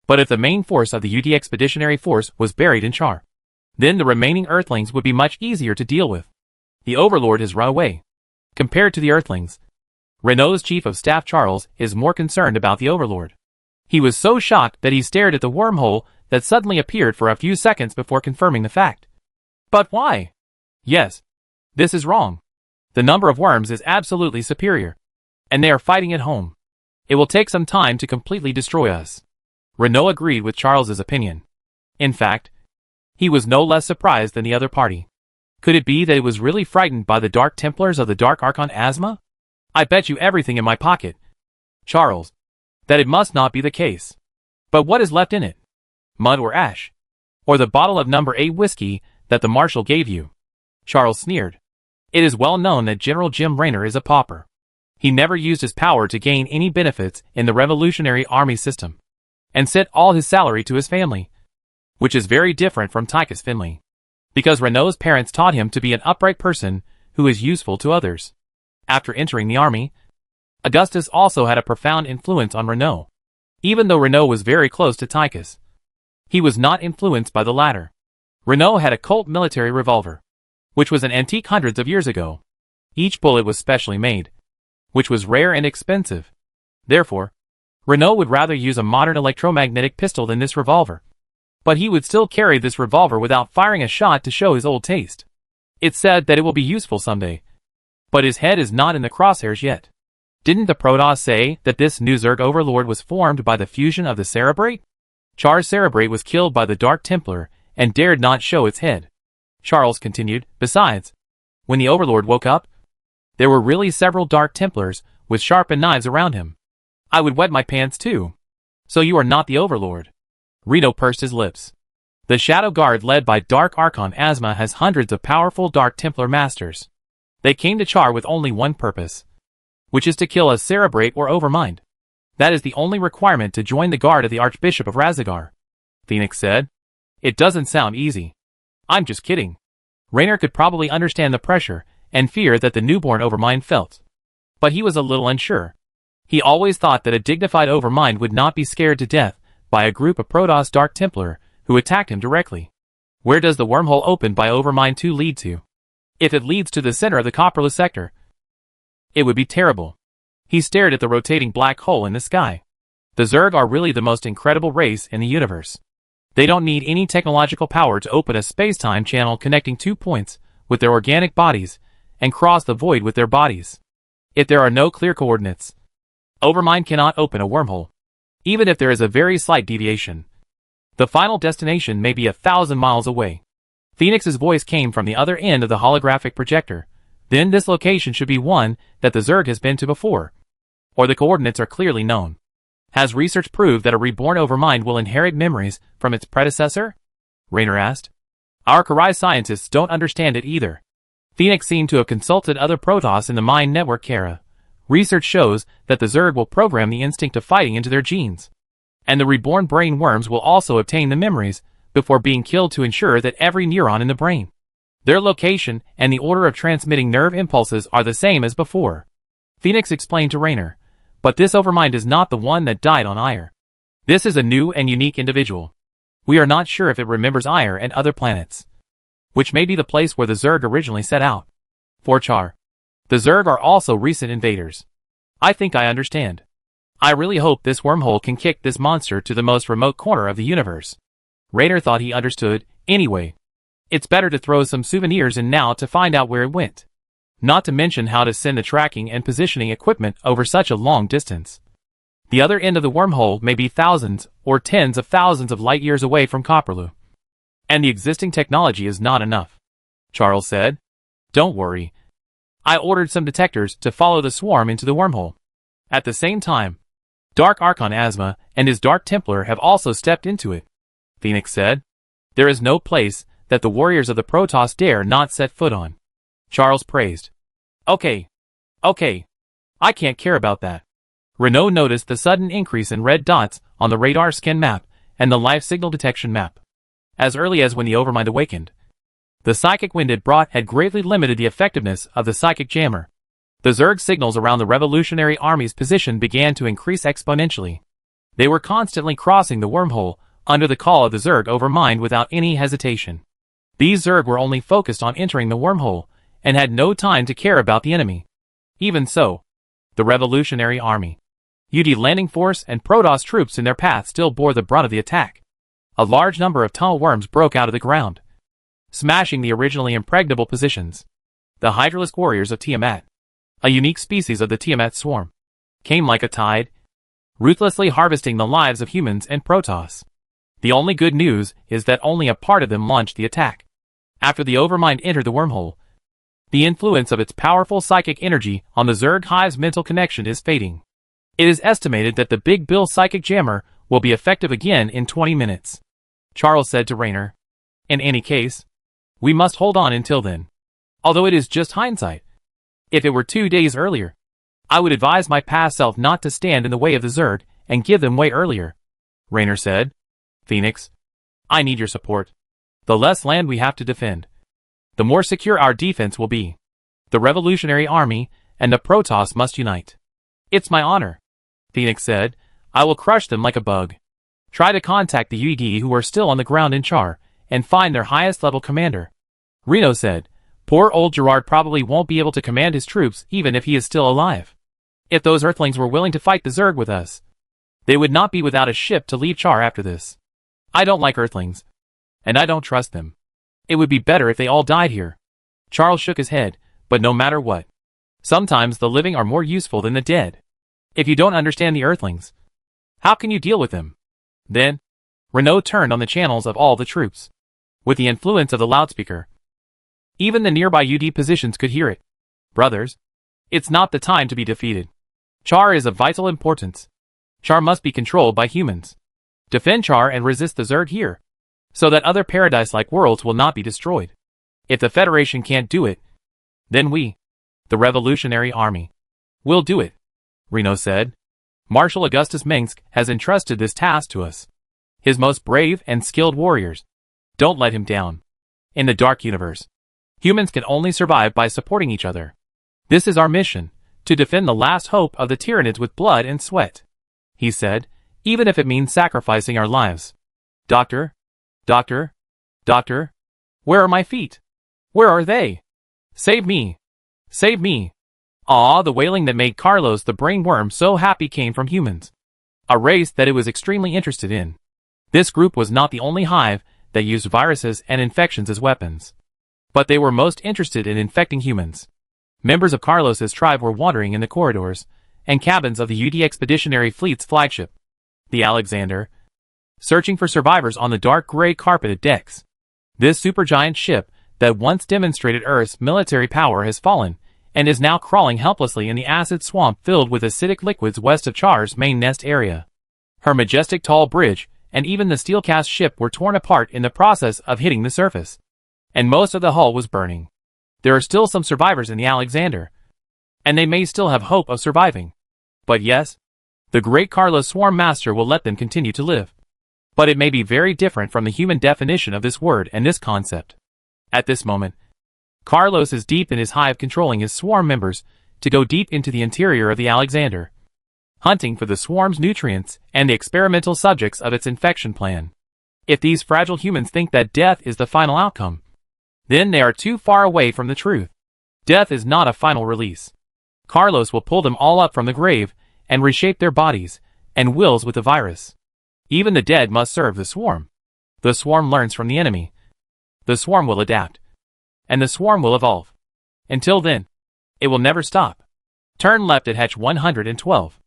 But if the main force of the UD Expeditionary Force was buried in Char, then the remaining Earthlings would be much easier to deal with. The Overlord has run away. Compared to the Earthlings, Renault's Chief of Staff Charles is more concerned about the Overlord. He was so shocked that he stared at the wormhole that suddenly appeared for a few seconds before confirming the fact. But why? Yes, this is wrong. The number of worms is absolutely superior. And they are fighting at home. It will take some time to completely destroy us. Renault agreed with Charles's opinion. In fact, he was no less surprised than the other party. Could it be that it was really frightened by the Dark Templars of the Dark Archon Asma? I bet you everything in my pocket, Charles, that it must not be the case. But what is left in it? Mud or ash? Or the bottle of number 8 whiskey that the Marshal gave you? Charles sneered. It is well known that General Jim Raynor is a pauper. He never used his power to gain any benefits in the Revolutionary Army system, and sent all his salary to his family, which is very different from Tychus Finley, because Renault's parents taught him to be an upright person who is useful to others. After entering the army, Augustus also had a profound influence on Renault. Even though Renault was very close to Tychus, he was not influenced by the latter. Renault had a Colt military revolver, which was an antique hundreds of years ago. Each bullet was specially made, which was rare and expensive. Therefore, Renault would rather use a modern electromagnetic pistol than this revolver. But he would still carry this revolver without firing a shot to show his old taste. It's said that it will be useful someday. But his head is not in the crosshairs yet. Didn't the Protoss say that this new Zerg Overlord was formed by the fusion of the Cerebrate? Char's Cerebrate was killed by the Dark Templar and dared not show its head. Charles continued, besides, when the Overlord woke up, there were really several Dark Templars with sharpened knives around him. I would wet my pants too. So you are not the Overlord. Reno pursed his lips. The Shadow Guard led by Dark Archon Asma has hundreds of powerful Dark Templar masters. They came to Char with only one purpose, which is to kill a Cerebrate or Overmind. That is the only requirement to join the guard of the Archbishop of Razagar. Phoenix said. It doesn't sound easy. I'm just kidding. Raynor could probably understand the pressure and fear that the newborn Overmind felt. But he was a little unsure. He always thought that a dignified Overmind would not be scared to death by a group of Protoss Dark Templar who attacked him directly. Where does the wormhole opened by Overmind 2 lead to? If it leads to the center of the Copperless sector, it would be terrible. He stared at the rotating black hole in the sky. The Zerg are really the most incredible race in the universe. They don't need any technological power to open a space-time channel connecting 2 points with their organic bodies and cross the void with their bodies. If there are no clear coordinates, Overmind cannot open a wormhole. Even if there is a very slight deviation, the final destination may be 1,000 miles away. Phoenix's voice came from the other end of the holographic projector. Then this location should be one that the Zerg has been to before, or the coordinates are clearly known. Has research proved that a reborn Overmind will inherit memories from its predecessor? Raynor asked. Our Karai scientists don't understand it either. Phoenix seemed to have consulted other Protoss in the Mind Network Kara. Research shows that the Zerg will program the instinct of fighting into their genes. And the reborn brain worms will also obtain the memories before being killed to ensure that every neuron in the brain, their location, and the order of transmitting nerve impulses are the same as before. Phoenix explained to Raynor. But this Overmind is not the one that died on Ire. This is a new and unique individual. We are not sure if it remembers Ire and other planets, which may be the place where the Zerg originally set out. For Char, the Zerg are also recent invaders. I think I understand. I really hope this wormhole can kick this monster to the most remote corner of the universe. Raynor thought he understood. Anyway, it's better to throw some souvenirs in now to find out where it went. Not to mention how to send the tracking and positioning equipment over such a long distance. The other end of the wormhole may be thousands or tens of thousands of light years away from Copperloo. And the existing technology is not enough. Charles said. Don't worry. I ordered some detectors to follow the swarm into the wormhole. At the same time, Dark Archon Asma and his Dark Templar have also stepped into it. Phoenix said. There is no place that the warriors of the Protoss dare not set foot on. Charles praised. Okay. I can't care about that. Renault noticed the sudden increase in red dots on the radar scan map and the life signal detection map. As early as when the Overmind awakened, the psychic wind it brought had greatly limited the effectiveness of the psychic jammer. The Zerg signals around the Revolutionary Army's position began to increase exponentially. They were constantly crossing the wormhole under the call of the Zerg Overmind without any hesitation. These Zerg were only focused on entering the wormhole and had no time to care about the enemy. Even so, the Revolutionary Army, UD landing force and Protoss troops in their path still bore the brunt of the attack. A large number of tunnel worms broke out of the ground, smashing the originally impregnable positions. The Hydralisk warriors of Tiamat, a unique species of the Tiamat swarm, came like a tide, ruthlessly harvesting the lives of humans and Protoss. The only good news is that only a part of them launched the attack. After the Overmind entered the wormhole, the influence of its powerful psychic energy on the Zerg hive's mental connection is fading. It is estimated that the Big Bill psychic jammer will be effective again in 20 minutes. Charles said to Raynor. In any case, we must hold on until then. Although it is just hindsight. If it were 2 days earlier, I would advise my past self not to stand in the way of the Zerg and give them way earlier. Raynor said. Phoenix, I need your support. The less land we have to defend, the more secure our defense will be. The Revolutionary Army and the Protoss must unite. It's my honor, Phoenix said. I will crush them like a bug. Try to contact the UED who are still on the ground in Char and find their highest level commander. Reno said. Poor old Gerard probably won't be able to command his troops even if he is still alive. If those Earthlings were willing to fight the Zerg with us, they would not be without a ship to leave Char after this. I don't like Earthlings, and I don't trust them. It would be better if they all died here. Charles shook his head, but no matter what, sometimes the living are more useful than the dead. If you don't understand the Earthlings, how can you deal with them? Then, Renault turned on the channels of all the troops. With the influence of the loudspeaker, even the nearby UD positions could hear it. Brothers, it's not the time to be defeated. Char is of vital importance. Char must be controlled by humans. Defend Char and resist the Zerg here, so that other paradise-like worlds will not be destroyed. If the Federation can't do it, then we, the Revolutionary Army, will do it, Reno said. Marshal Augustus Minsk has entrusted this task to us. His most brave and skilled warriors. Don't let him down. In the Dark Universe, humans can only survive by supporting each other. This is our mission, to defend the last hope of the Tyranids with blood and sweat, he said, even if it means sacrificing our lives. Doctor? Doctor? Doctor? Where are my feet? Where are they? Save me! Save me! Ah, the wailing that made Carlos the brain worm so happy came from humans. A race that it was extremely interested in. This group was not the only hive that used viruses and infections as weapons. But they were most interested in infecting humans. Members of Carlos's tribe were wandering in the corridors and cabins of the UD Expeditionary Fleet's flagship, the Alexander, searching for survivors on the dark gray carpeted decks. This supergiant ship that once demonstrated Earth's military power has fallen and is now crawling helplessly in the acid swamp filled with acidic liquids west of Char's main nest area. Her majestic tall bridge and even the steel-cast ship were torn apart in the process of hitting the surface, and most of the hull was burning. There are still some survivors in the Alexander, and they may still have hope of surviving. But yes, the great Carlos Swarm Master will let them continue to live. But it may be very different from the human definition of this word and this concept. At this moment, Carlos is deep in his hive controlling his swarm members to go deep into the interior of the Alexander, hunting for the swarm's nutrients and the experimental subjects of its infection plan. If these fragile humans think that death is the final outcome, then they are too far away from the truth. Death is not a final release. Carlos will pull them all up from the grave and reshape their bodies and wills with the virus. Even the dead must serve the swarm. The swarm learns from the enemy. The swarm will adapt. And the swarm will evolve. Until then, it will never stop. Turn left at hatch 112.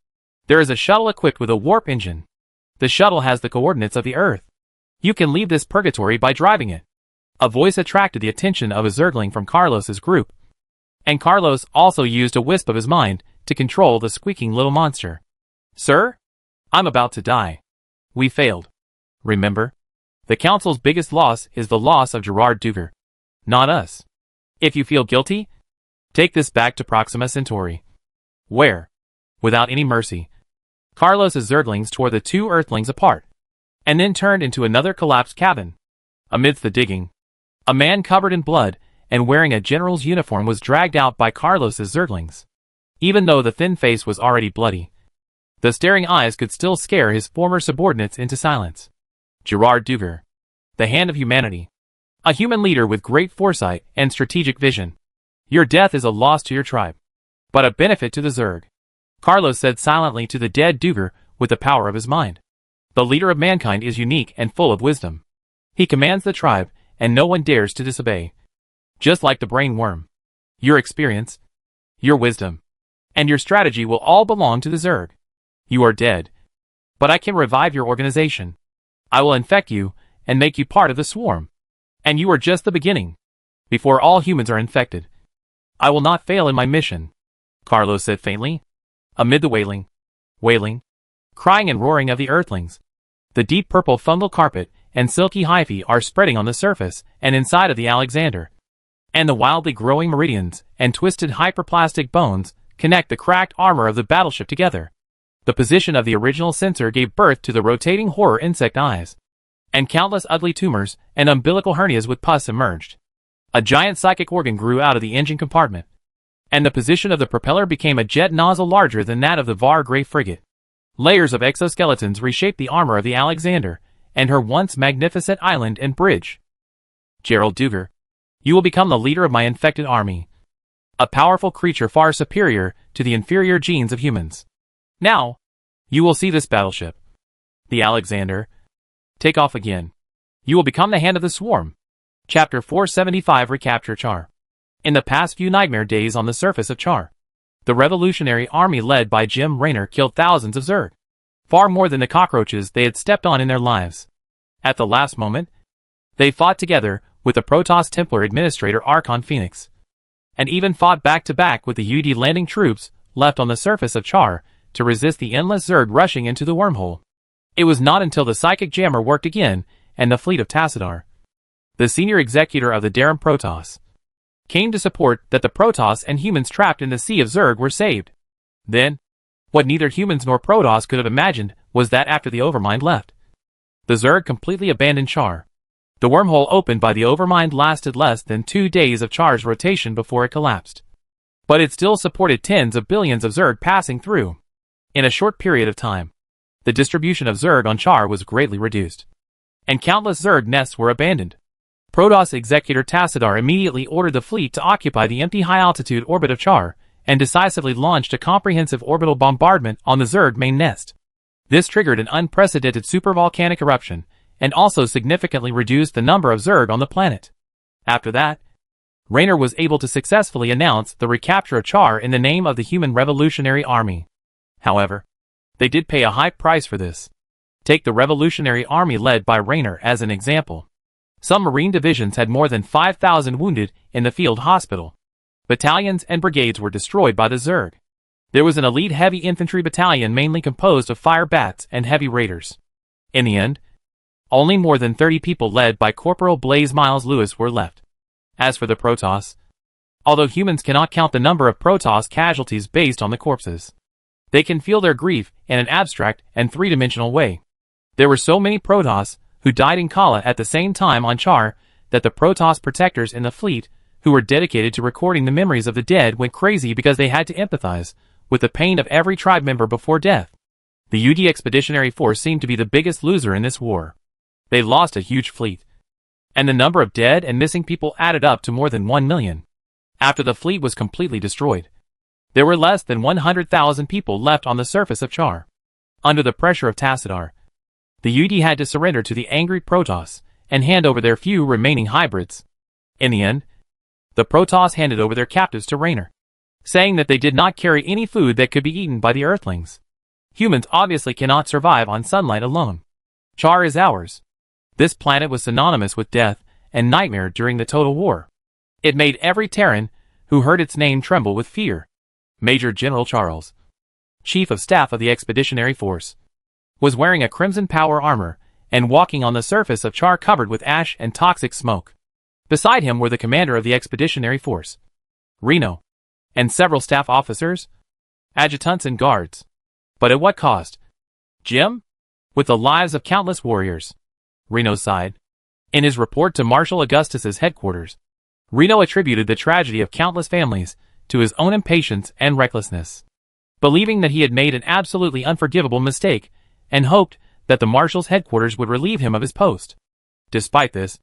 There is a shuttle equipped with a warp engine. The shuttle has the coordinates of the Earth. You can leave this purgatory by driving it. A voice attracted the attention of a Zergling from Carlos's group. And Carlos also used a wisp of his mind to control the squeaking little monster. Sir? I'm about to die. We failed. Remember? The Council's biggest loss is the loss of Gerard Duger. Not us. If you feel guilty, take this back to Proxima Centauri. Where, without any mercy, Carlos's Zerglings tore the two Earthlings apart, and then turned into another collapsed cabin. Amidst the digging, a man covered in blood and wearing a general's uniform was dragged out by Carlos's Zerglings. Even though the thin face was already bloody, the staring eyes could still scare his former subordinates into silence. Gerard Duger, the hand of humanity. A human leader with great foresight and strategic vision. Your death is a loss to your tribe, but a benefit to the Zerg. Carlos said silently to the dead Duger with the power of his mind. The leader of mankind is unique and full of wisdom. He commands the tribe, and no one dares to disobey. Just like the brain worm. Your experience, your wisdom, and your strategy will all belong to the Zerg. You are dead, but I can revive your organization. I will infect you and make you part of the swarm. And you are just the beginning. Before all humans are infected, I will not fail in my mission, Carlos said faintly. Amid the wailing, crying and roaring of the Earthlings, the deep purple fungal carpet and silky hyphae are spreading on the surface and inside of the Alexander. And the wildly growing meridians and twisted hyperplastic bones connect the cracked armor of the battleship together. The position of the original sensor gave birth to the rotating horror insect eyes. And countless ugly tumors and umbilical hernias with pus emerged. A giant psychic organ grew out of the engine compartment, and the position of the propeller became a jet nozzle larger than that of the Var Grey frigate. Layers of exoskeletons reshaped the armor of the Alexander and her once magnificent island and bridge. Gerald Duger, you will become the leader of my infected army. A powerful creature far superior to the inferior genes of humans. Now, you will see this battleship, the Alexander, take off again. You will become the hand of the swarm. Chapter 475 Recapture Char. In the past few nightmare days on the surface of Char, the revolutionary army led by Jim Raynor killed thousands of Zerg. Far more than the cockroaches they had stepped on in their lives. At the last moment, they fought together with the Protoss Templar Administrator Archon Phoenix, and even fought back-to-back with the UD landing troops left on the surface of Char to resist the endless Zerg rushing into the wormhole. It was not until the psychic jammer worked again and the fleet of Tassadar, the senior executor of the Terran Protoss, came to support that the Protoss and humans trapped in the Sea of Zerg were saved. Then, what neither humans nor Protoss could have imagined was that after the Overmind left, the Zerg completely abandoned Char. The wormhole opened by the Overmind lasted less than 2 days of Char's rotation before it collapsed. But it still supported tens of billions of Zerg passing through. In a short period of time, the distribution of Zerg on Char was greatly reduced, and countless Zerg nests were abandoned. Protoss Executor Tassadar immediately ordered the fleet to occupy the empty high-altitude orbit of Char, and decisively launched a comprehensive orbital bombardment on the Zerg main nest. This triggered an unprecedented supervolcanic eruption and also significantly reduced the number of Zerg on the planet. After that, Raynor was able to successfully announce the recapture of Char in the name of the Human Revolutionary Army. However, they did pay a high price for this. Take the Revolutionary Army led by Raynor as an example. Some Marine divisions had more than 5,000 wounded in the field hospital. Battalions and brigades were destroyed by the Zerg. There was an elite heavy infantry battalion mainly composed of fire bats and heavy raiders. In the end, only more than 30 people led by Corporal Blaze Miles Lewis were left. As for the Protoss, although humans cannot count the number of Protoss casualties based on the corpses, they can feel their grief in an abstract and three-dimensional way. There were so many Protoss who died in Kala at the same time on Char that the Protoss protectors in the fleet, who were dedicated to recording the memories of the dead, went crazy because they had to empathize with the pain of every tribe member before death. The UD Expeditionary Force seemed to be the biggest loser in this war. They lost a huge fleet, and the number of dead and missing people added up to more than 1 million. After the fleet was completely destroyed, there were less than 100,000 people left on the surface of Char. Under the pressure of Tassadar, the UD had to surrender to the angry Protoss and hand over their few remaining hybrids. In the end, the Protoss handed over their captives to Raynor, saying that they did not carry any food that could be eaten by the Earthlings. Humans obviously cannot survive on sunlight alone. Char is ours. This planet was synonymous with death and nightmare during the Total War. It made every Terran who heard its name tremble with fear. Major General Charles, Chief of Staff of the Expeditionary Force, was wearing a crimson power armor and walking on the surface of Char covered with ash and toxic smoke. Beside him were the commander of the Expeditionary Force, Reno, and several staff officers, adjutants and guards. But at what cost? Jim? With the lives of countless warriors. Reno sighed. In his report to Marshal Augustus's headquarters, Reno attributed the tragedy of countless families to his own impatience and recklessness, believing that he had made an absolutely unforgivable mistake, and hoped that the Marshal's headquarters would relieve him of his post. Despite this,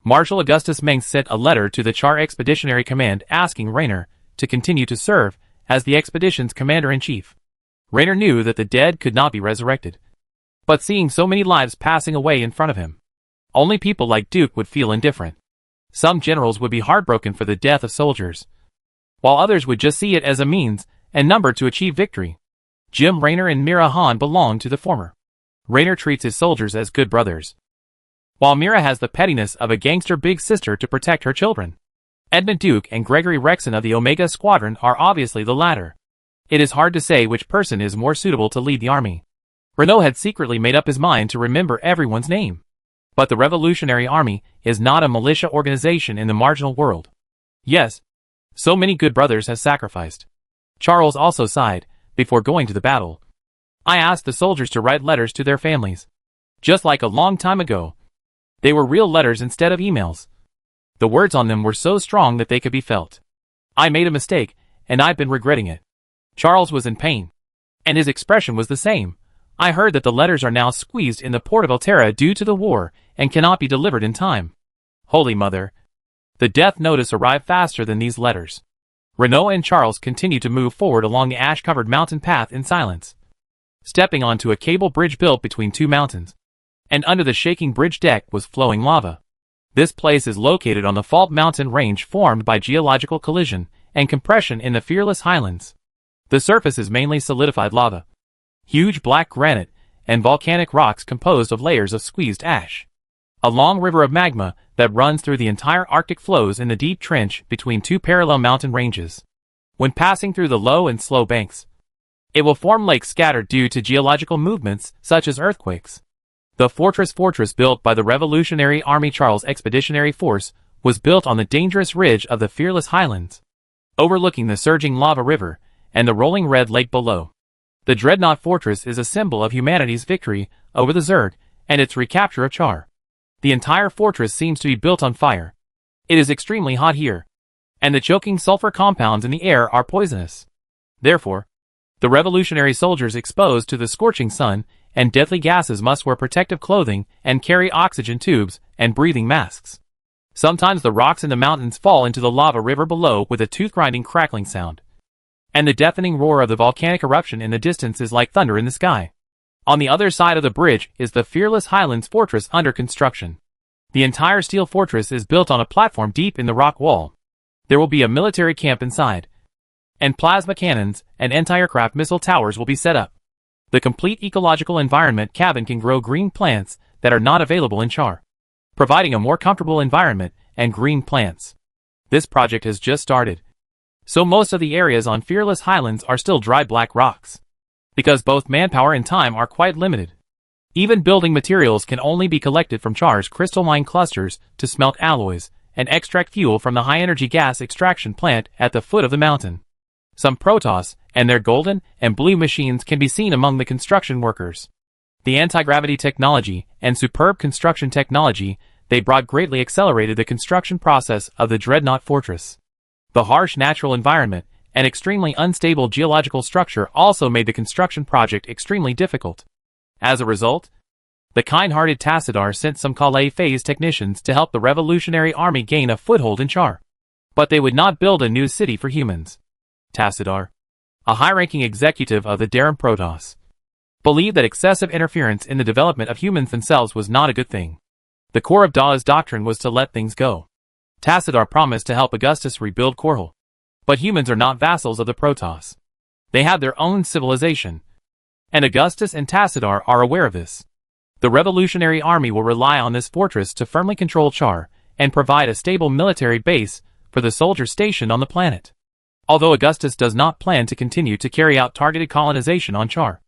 Marshal Augustus Mengsk sent a letter to the Char Expeditionary Command asking Raynor to continue to serve as the expedition's commander-in-chief. Raynor knew that the dead could not be resurrected, but seeing so many lives passing away in front of him, only people like Duke would feel indifferent. Some generals would be heartbroken for the death of soldiers, while others would just see it as a means and number to achieve victory. Jim Raynor and Mira Han belonged to the former. Raynor treats his soldiers as good brothers, while Mira has the pettiness of a gangster big sister to protect her children. Edmund Duke and Gregory Rexon of the Omega Squadron are obviously the latter. It is hard to say which person is more suitable to lead the army. Renault had secretly made up his mind to remember everyone's name. But the Revolutionary Army is not a militia organization in the marginal world. Yes, so many good brothers have sacrificed. Charles also sighed before going to the battle. I asked the soldiers to write letters to their families. Just like a long time ago. They were real letters instead of emails. The words on them were so strong that they could be felt. I made a mistake, and I've been regretting it. Charles was in pain, and his expression was the same. I heard that the letters are now squeezed in the port of Altera due to the war and cannot be delivered in time. Holy Mother! The death notice arrived faster than these letters. Renault and Charles continued to move forward along the ash-covered mountain path in silence, stepping onto a cable bridge built between two mountains, and under the shaking bridge deck was flowing lava. This place is located on the fault mountain range formed by geological collision and compression in the Fearless Highlands. The surface is mainly solidified lava, huge black granite, and volcanic rocks composed of layers of squeezed ash. A long river of magma that runs through the entire Arctic flows in the deep trench between two parallel mountain ranges. When passing through the low and slow banks, it will form lakes scattered due to geological movements such as earthquakes. The fortress built by the Revolutionary Army Charles Expeditionary Force was built on the dangerous ridge of the Fearless Highlands, overlooking the surging lava river and the rolling red lake below. The Dreadnought Fortress is a symbol of humanity's victory over the Zerg and its recapture of Char. The entire fortress seems to be built on fire. It is extremely hot here, and the choking sulfur compounds in the air are poisonous. Therefore, the revolutionary soldiers exposed to the scorching sun and deadly gases must wear protective clothing and carry oxygen tubes and breathing masks. Sometimes the rocks in the mountains fall into the lava river below with a tooth-grinding crackling sound, and the deafening roar of the volcanic eruption in the distance is like thunder in the sky. On the other side of the bridge is the Fearless Highlands Fortress under construction. The entire steel fortress is built on a platform deep in the rock wall. There will be a military camp inside, and plasma cannons and anti-aircraft missile towers will be set up. The complete ecological environment cabin can grow green plants that are not available in Char, providing a more comfortable environment and green plants. This project has just started, so most of the areas on Fearless Highlands are still dry black rocks, because both manpower and time are quite limited. Even building materials can only be collected from Char's crystalline clusters to smelt alloys and extract fuel from the high-energy gas extraction plant at the foot of the mountain. Some Protoss and their golden and blue machines can be seen among the construction workers. The anti-gravity technology and superb construction technology they brought greatly accelerated the construction process of the Dreadnought Fortress. The harsh natural environment and extremely unstable geological structure also made the construction project extremely difficult. As a result, the kind-hearted Tassadar sent some Calais phase technicians to help the Revolutionary Army gain a foothold in Char. But they would not build a new city for humans. Tassadar, a high-ranking executive of the Terran Protoss, believed that excessive interference in the development of humans themselves was not a good thing. The core of Dawes' doctrine was to let things go. Tassadar promised to help Augustus rebuild Korhal. But humans are not vassals of the Protoss. They have their own civilization, and Augustus and Tassadar are aware of this. The Revolutionary Army will rely on this fortress to firmly control Char and provide a stable military base for the soldiers stationed on the planet. Although Augustus does not plan to continue to carry out targeted colonization on Char,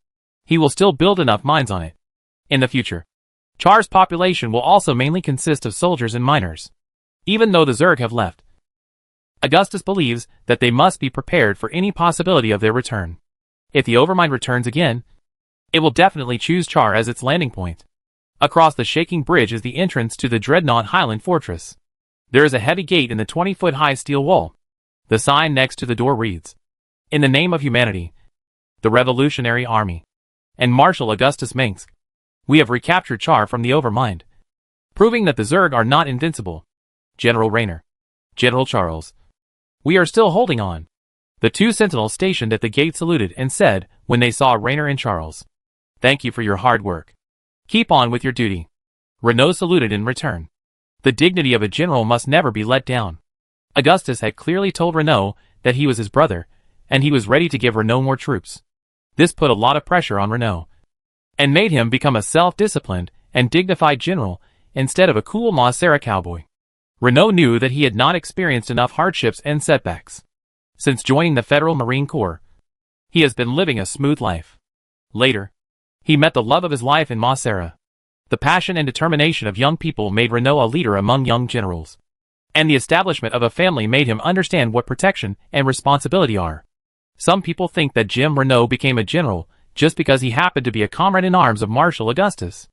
he will still build enough mines on it. In the future, Char's population will also mainly consist of soldiers and miners. Even though the Zerg have left, Augustus believes that they must be prepared for any possibility of their return. If the Overmind returns again, it will definitely choose Char as its landing point. Across the shaking bridge is the entrance to the Dreadnought Highland Fortress. There is a heavy gate in the 20-foot-high steel wall. The sign next to the door reads, "In the name of humanity, the Revolutionary Army, and Marshal Augustus Minsk, we have recaptured Char from the Overmind, proving that the Zerg are not invincible. General Raynor, General Charles, we are still holding on." The two sentinels stationed at the gate saluted and said, when they saw Raynor and Charles, "Thank you for your hard work. Keep on with your duty." Renault saluted in return. The dignity of a general must never be let down. Augustus had clearly told Renault that he was his brother, and he was ready to give Renault more troops. This put a lot of pressure on Renault, and made him become a self-disciplined and dignified general instead of a cool Mossera cowboy. Renault knew that he had not experienced enough hardships and setbacks. Since joining the Federal Marine Corps, he has been living a smooth life. Later, he met the love of his life in Mossera. The passion and determination of young people made Renault a leader among young generals, and the establishment of a family made him understand what protection and responsibility are. Some people think that Jim Renault became a general just because he happened to be a comrade in arms of Marshal Augustus.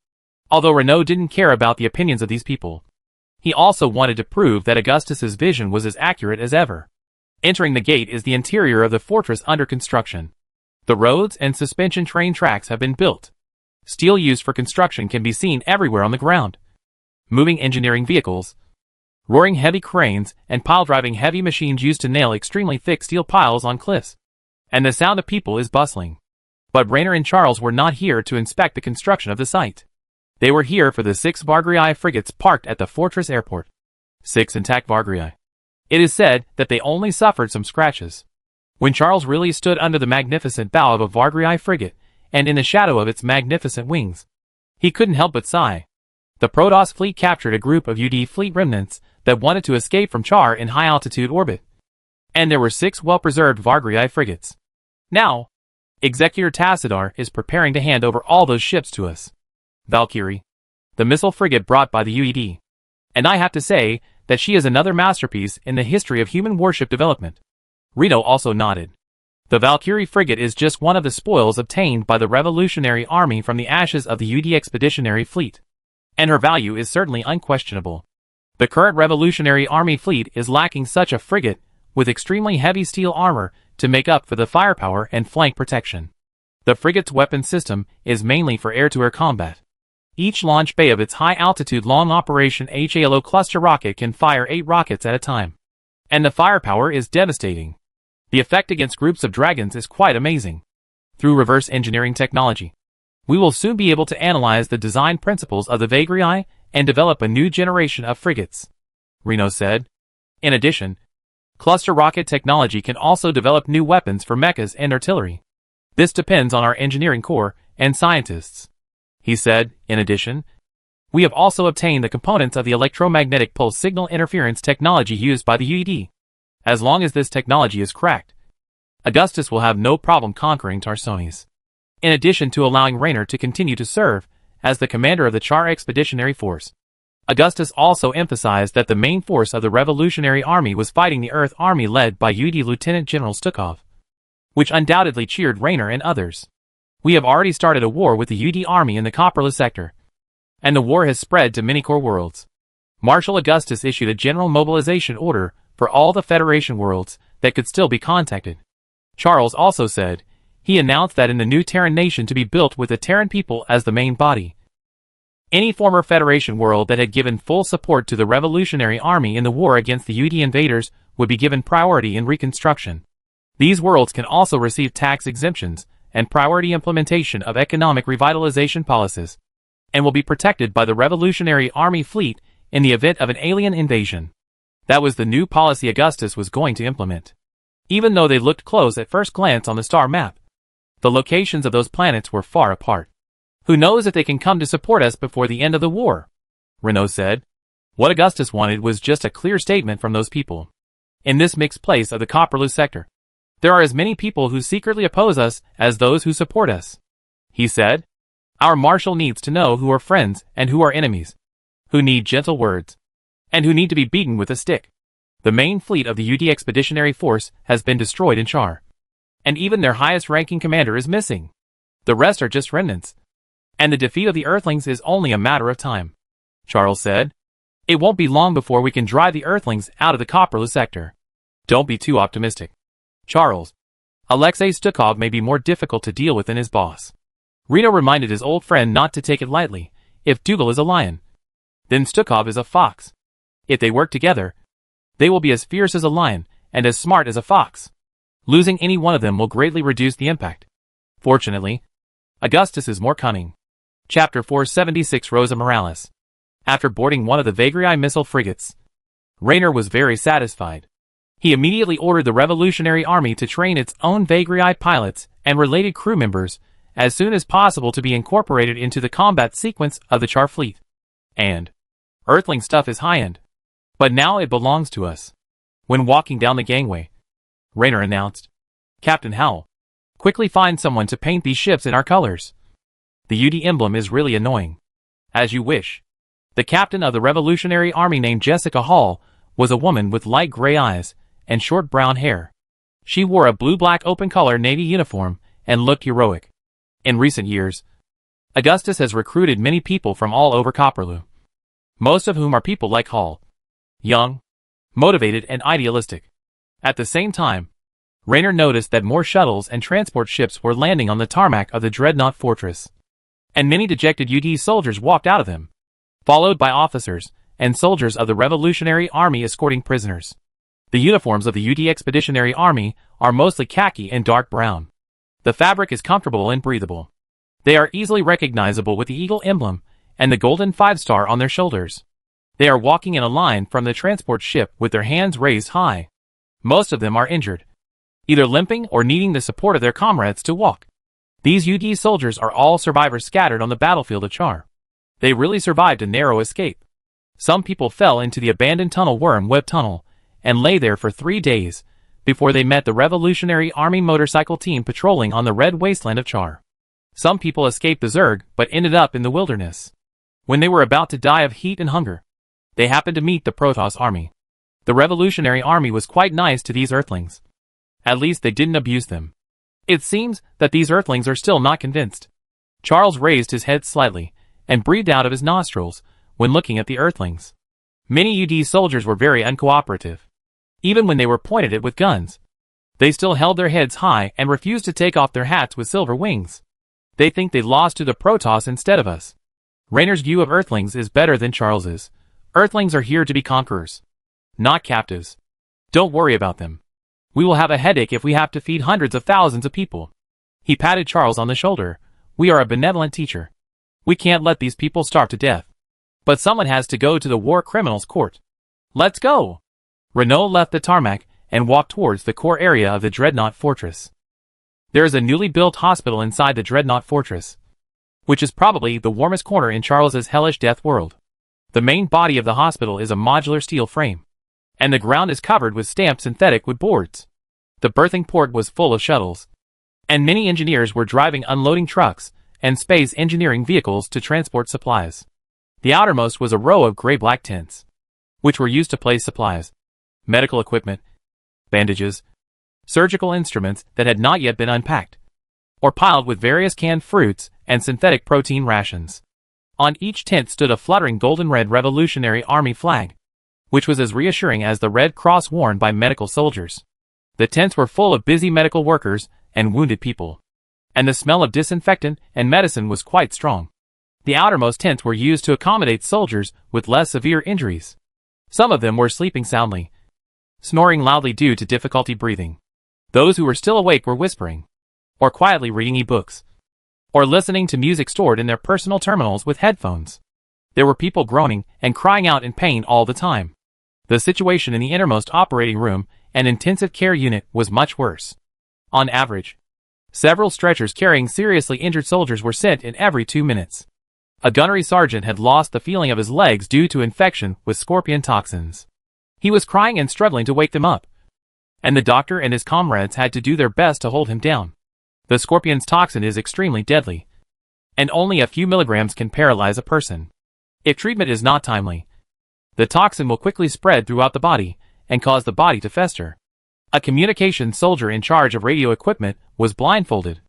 Although Renault didn't care about the opinions of these people, he also wanted to prove that Augustus's vision was as accurate as ever. Entering the gate is the interior of the fortress under construction. The roads and suspension train tracks have been built. Steel used for construction can be seen everywhere on the ground. Moving engineering vehicles, roaring heavy cranes, and pile-driving heavy machines used to nail extremely thick steel piles on cliffs. And the sound of people is bustling. But Raynor and Charles were not here to inspect the construction of the site. They were here for the 6 Vargrii frigates parked at the fortress airport. 6 intact Vargrii. It is said that they only suffered some scratches. When Charles really stood under the magnificent bow of a Vargrii frigate, and in the shadow of its magnificent wings, he couldn't help but sigh. The Protoss fleet captured a group of UD fleet remnants that wanted to escape from Char in high-altitude orbit. And there were 6 well-preserved Vargrii frigates. Now, Executor Tassadar is preparing to hand over all those ships to us. Valkyrie, the missile frigate brought by the UED. And I have to say that she is another masterpiece in the history of human warship development. Rito also nodded. The Valkyrie frigate is just one of the spoils obtained by the Revolutionary Army from the ashes of the UD Expeditionary Fleet, and her value is certainly unquestionable. The current Revolutionary Army fleet is lacking such a frigate with extremely heavy steel armor to make up for the firepower and flank protection. The frigate's weapon system is mainly for air-to-air combat. Each launch bay of its high-altitude long-operation HALO cluster rocket can fire 8 rockets at a time, and the firepower is devastating. The effect against groups of dragons is quite amazing. Through reverse engineering technology, We will soon be able to analyze the design principles of the vagrii and develop a new generation of frigates, Reno said. In addition, cluster rocket technology can also develop new weapons for mechas and artillery. This depends on our engineering corps and scientists. He said, in addition, we have also obtained the components of the electromagnetic pulse signal interference technology used by the UED. As long as this technology is cracked, Augustus will have no problem conquering Tarsones. In addition to allowing Raynor to continue to serve as the commander of the Char Expeditionary Force, Augustus also emphasized that the main force of the Revolutionary Army was fighting the Earth Army led by UD Lieutenant General Stukov, which undoubtedly cheered Raynor and others. We have already started a war with the UD Army in the Copperless sector, and the war has spread to many core worlds. Marshal Augustus issued a general mobilization order for all the Federation worlds that could still be contacted. Charles also said, he announced that in the new Terran nation to be built with the Terran people as the main body, any former Federation world that had given full support to the Revolutionary Army in the war against the UD invaders would be given priority in reconstruction. These worlds can also receive tax exemptions and priority implementation of economic revitalization policies, and will be protected by the Revolutionary Army fleet in the event of an alien invasion. That was the new policy Augustus was going to implement. Even though they looked close at first glance on the star map, the locations of those planets were far apart. Who knows if they can come to support us before the end of the war? Renault said. What Augustus wanted was just a clear statement from those people. In this mixed place of the Copperlose sector, there are as many people who secretly oppose us as those who support us. He said, our marshal needs to know who are friends and who are enemies, who need gentle words, and who need to be beaten with a stick. The main fleet of the UD Expeditionary Force has been destroyed in Char, and even their highest-ranking commander is missing. The rest are just remnants, and the defeat of the Earthlings is only a matter of time. Charles said, it won't be long before we can drive the Earthlings out of the Copperlose sector. Don't be too optimistic. Charles, Alexei Stukov may be more difficult to deal with than his boss. Reno reminded his old friend not to take it lightly. If Dougal is a lion, then Stukov is a fox. If they work together, they will be as fierce as a lion and as smart as a fox. Losing any one of them will greatly reduce the impact. Fortunately, Augustus is more cunning. Chapter 476 Rosa Morales. After boarding one of the Vagrii missile frigates, Raynor was very satisfied. He immediately ordered the Revolutionary Army to train its own Vagrii pilots and related crew members as soon as possible to be incorporated into the combat sequence of the Char fleet. And Earthling stuff is high-end, but now it belongs to us. When walking down the gangway, Raynor announced, Captain Howell, quickly find someone to paint these ships in our colors. The UD emblem is really annoying. As you wish. The captain of the Revolutionary Army named Jessica Hall was a woman with light gray eyes and short brown hair. She wore a blue-black open-color navy uniform and looked heroic. In recent years, Augustus has recruited many people from all over Copperloo, most of whom are people like Hall, young, motivated and idealistic. At the same time, Raynor noticed that more shuttles and transport ships were landing on the tarmac of the Dreadnought Fortress, and many dejected UD soldiers walked out of them, followed by officers and soldiers of the Revolutionary Army escorting prisoners. The uniforms of the UD Expeditionary Army are mostly khaki and dark brown. The fabric is comfortable and breathable. They are easily recognizable with the eagle emblem and the golden 5-star on their shoulders. They are walking in a line from the transport ship with their hands raised high. Most of them are injured, either limping or needing the support of their comrades to walk. These UD soldiers are all survivors scattered on the battlefield of Char. They really survived a narrow escape. Some people fell into the abandoned tunnel Wormweb Tunnel and lay there for 3 days before they met the Revolutionary Army motorcycle team patrolling on the red wasteland of Char. Some people escaped the Zerg but ended up in the wilderness. When they were about to die of heat and hunger, they happened to meet the Protoss army. The Revolutionary Army was quite nice to these Earthlings. At least they didn't abuse them. It seems that these Earthlings are still not convinced. Charles raised his head slightly and breathed out of his nostrils when looking at the Earthlings. Many UD soldiers were very uncooperative. Even when they were pointed at with guns, they still held their heads high and refused to take off their hats with silver wings. They think they lost to the Protoss instead of us. Raynor's view of Earthlings is better than Charles's. Earthlings are here to be conquerors, not captives. Don't worry about them. We will have a headache if we have to feed hundreds of thousands of people. He patted Charles on the shoulder, We are a benevolent teacher. We can't let these people starve to death. But someone has to go to the war criminals court. Let's go! Renault left the tarmac and walked towards the core area of the Dreadnought Fortress. There is a newly built hospital inside the Dreadnought Fortress, which is probably the warmest corner in Charles's hellish death world. The main body of the hospital is a modular steel frame, and the ground is covered with stamped synthetic wood boards. The berthing port was full of shuttles, and many engineers were driving unloading trucks and space engineering vehicles to transport supplies. The outermost was a row of gray-black tents, which were used to place supplies, medical equipment, bandages, surgical instruments that had not yet been unpacked, or piled with various canned fruits and synthetic protein rations. On each tent stood a fluttering golden-red Revolutionary Army flag, which was as reassuring as the Red Cross worn by medical soldiers. The tents were full of busy medical workers and wounded people, and the smell of disinfectant and medicine was quite strong. The outermost tents were used to accommodate soldiers with less severe injuries. Some of them were sleeping soundly, snoring loudly due to difficulty breathing. Those who were still awake were whispering, or quietly reading e-books, or listening to music stored in their personal terminals with headphones. There were people groaning and crying out in pain all the time. The situation in the innermost operating room and intensive care unit was much worse. On average, several stretchers carrying seriously injured soldiers were sent in every 2 minutes. A gunnery sergeant had lost the feeling of his legs due to infection with scorpion toxins. He was crying and struggling to wake them up, and the doctor and his comrades had to do their best to hold him down. The scorpion's toxin is extremely deadly, and only a few milligrams can paralyze a person. If treatment is not timely, the toxin will quickly spread throughout the body and cause the body to fester. A communications soldier in charge of radio equipment was blindfolded,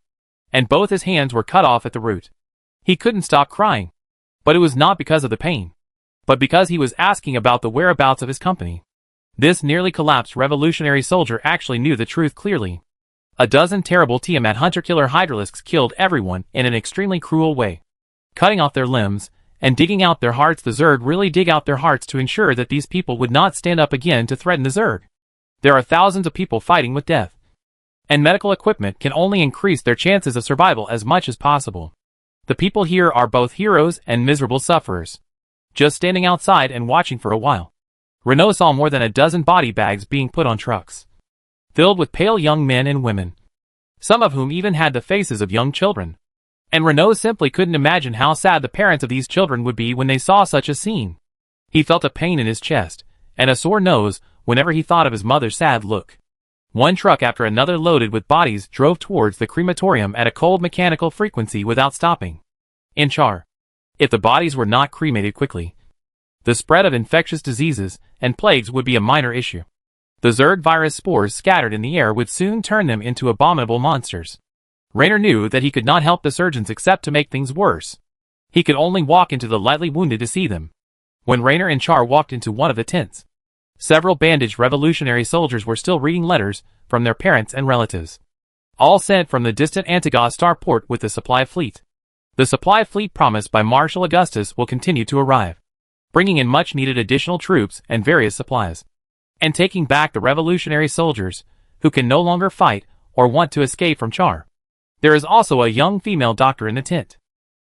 and both his hands were cut off at the root. He couldn't stop crying, but it was not because of the pain, but because he was asking about the whereabouts of his company. This nearly collapsed revolutionary soldier actually knew the truth clearly. A dozen terrible Tiamat hunter-killer hydralisks killed everyone in an extremely cruel way, cutting off their limbs and digging out their hearts. The Zerg really dig out their hearts to ensure that these people would not stand up again to threaten the Zerg. There are thousands of people fighting with death, and medical equipment can only increase their chances of survival as much as possible. The people here are both heroes and miserable sufferers, just standing outside and watching for a while. Renault saw more than a dozen body bags being put on trucks, filled with pale young men and women, some of whom even had the faces of young children. And Renault simply couldn't imagine how sad the parents of these children would be when they saw such a scene. He felt a pain in his chest, and a sore nose whenever he thought of his mother's sad look. One truck after another loaded with bodies drove towards the crematorium at a cold mechanical frequency without stopping. In Char, if the bodies were not cremated quickly, the spread of infectious diseases and plagues would be a minor issue. The Zerg virus spores scattered in the air would soon turn them into abominable monsters. Raynor knew that he could not help the surgeons except to make things worse. He could only walk into the lightly wounded to see them. When Raynor and Char walked into one of the tents, several bandaged revolutionary soldiers were still reading letters from their parents and relatives, all sent from the distant Antigua starport with the supply fleet. The supply fleet promised by Marshal Augustus will continue to arrive, bringing in much-needed additional troops and various supplies, and taking back the revolutionary soldiers who can no longer fight or want to escape from Char. There is also a young female doctor in the tent.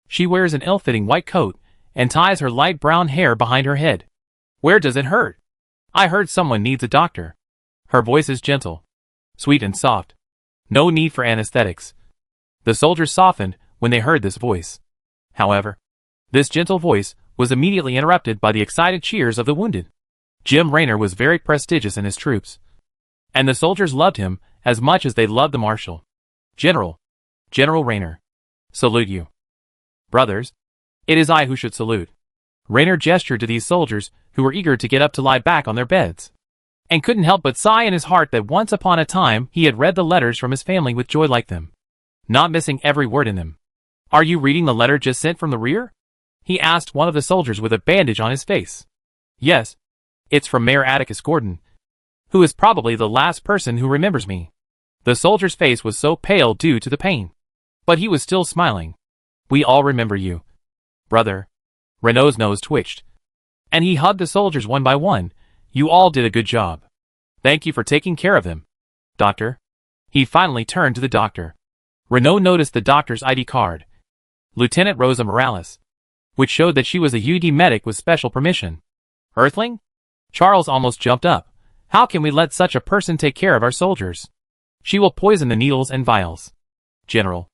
She wears an ill-fitting white coat and ties her light brown hair behind her head. Where does it hurt? I heard someone needs a doctor. Her voice is gentle, sweet and soft. No need for anesthetics. The soldiers softened when they heard this voice. However, this gentle voice was immediately interrupted by the excited cheers of the wounded. Jim Raynor was very prestigious in his troops, and the soldiers loved him as much as they loved the Marshal. General Raynor, salute you. Brothers, it is I who should salute. Raynor gestured to these soldiers who were eager to get up to lie back on their beds, and couldn't help but sigh in his heart that once upon a time he had read the letters from his family with joy like them, not missing every word in them. Are you reading the letter just sent from the rear? He asked one of the soldiers with a bandage on his face. Yes, it's from Mayor Atticus Gordon, who is probably the last person who remembers me. The soldier's face was so pale due to the pain, but he was still smiling. We all remember you, brother. Renault's nose twitched, and he hugged the soldiers one by one. You all did a good job. Thank you for taking care of them, doctor. He finally turned to the doctor. Renault noticed the doctor's ID card Lieutenant Rosa Morales, which showed that she was a UD medic with special permission. Earthling? Charles almost jumped up. How can we let such a person take care of our soldiers? She will poison the needles and vials. General,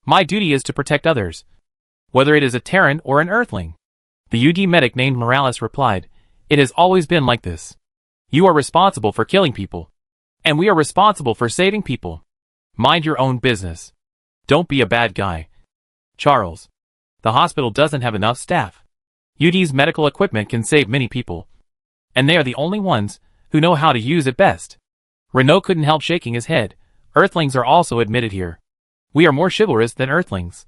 my duty is to protect others, whether it is a Terran or an Earthling. The UD medic named Morales replied, it has always been like this. You are responsible for killing people, and we are responsible for saving people. Mind your own business. Don't be a bad guy. Charles, the hospital doesn't have enough staff. UD's medical equipment can save many people, and they are the only ones who know how to use it best. Renault couldn't help shaking his head. Earthlings are also admitted here. We are more chivalrous than Earthlings.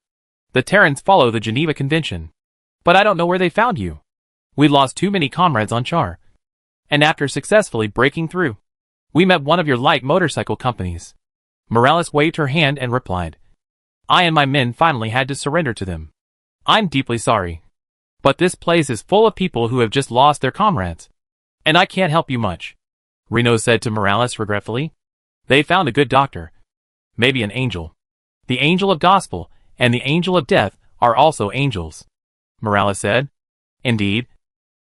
The Terrans follow the Geneva Convention. But I don't know where they found you. We lost too many comrades on Char. And after successfully breaking through, we met one of your light motorcycle companies. Morales waved her hand and replied, I and my men finally had to surrender to them. I'm deeply sorry. But this place is full of people who have just lost their comrades. And I can't help you much. Renault said to Morales regretfully. They found a good doctor. Maybe an angel. The angel of gospel and the angel of death are also angels. Morales said. Indeed.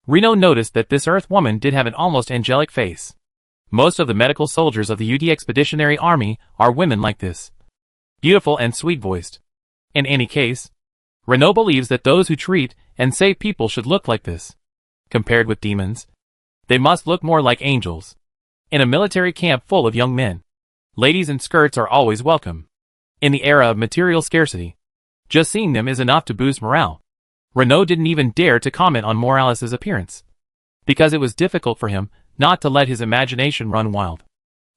Renault noticed that this Earth woman did have an almost angelic face. Most of the medical soldiers of the UD Expeditionary Army are women like this. Beautiful and sweet-voiced. In any case, Renault believes that those who treat and save people should look like this. Compared with demons, they must look more like angels. In a military camp full of young men, ladies in skirts are always welcome. In the era of material scarcity, just seeing them is enough to boost morale. Renault didn't even dare to comment on Morales' appearance, because it was difficult for him not to let his imagination run wild.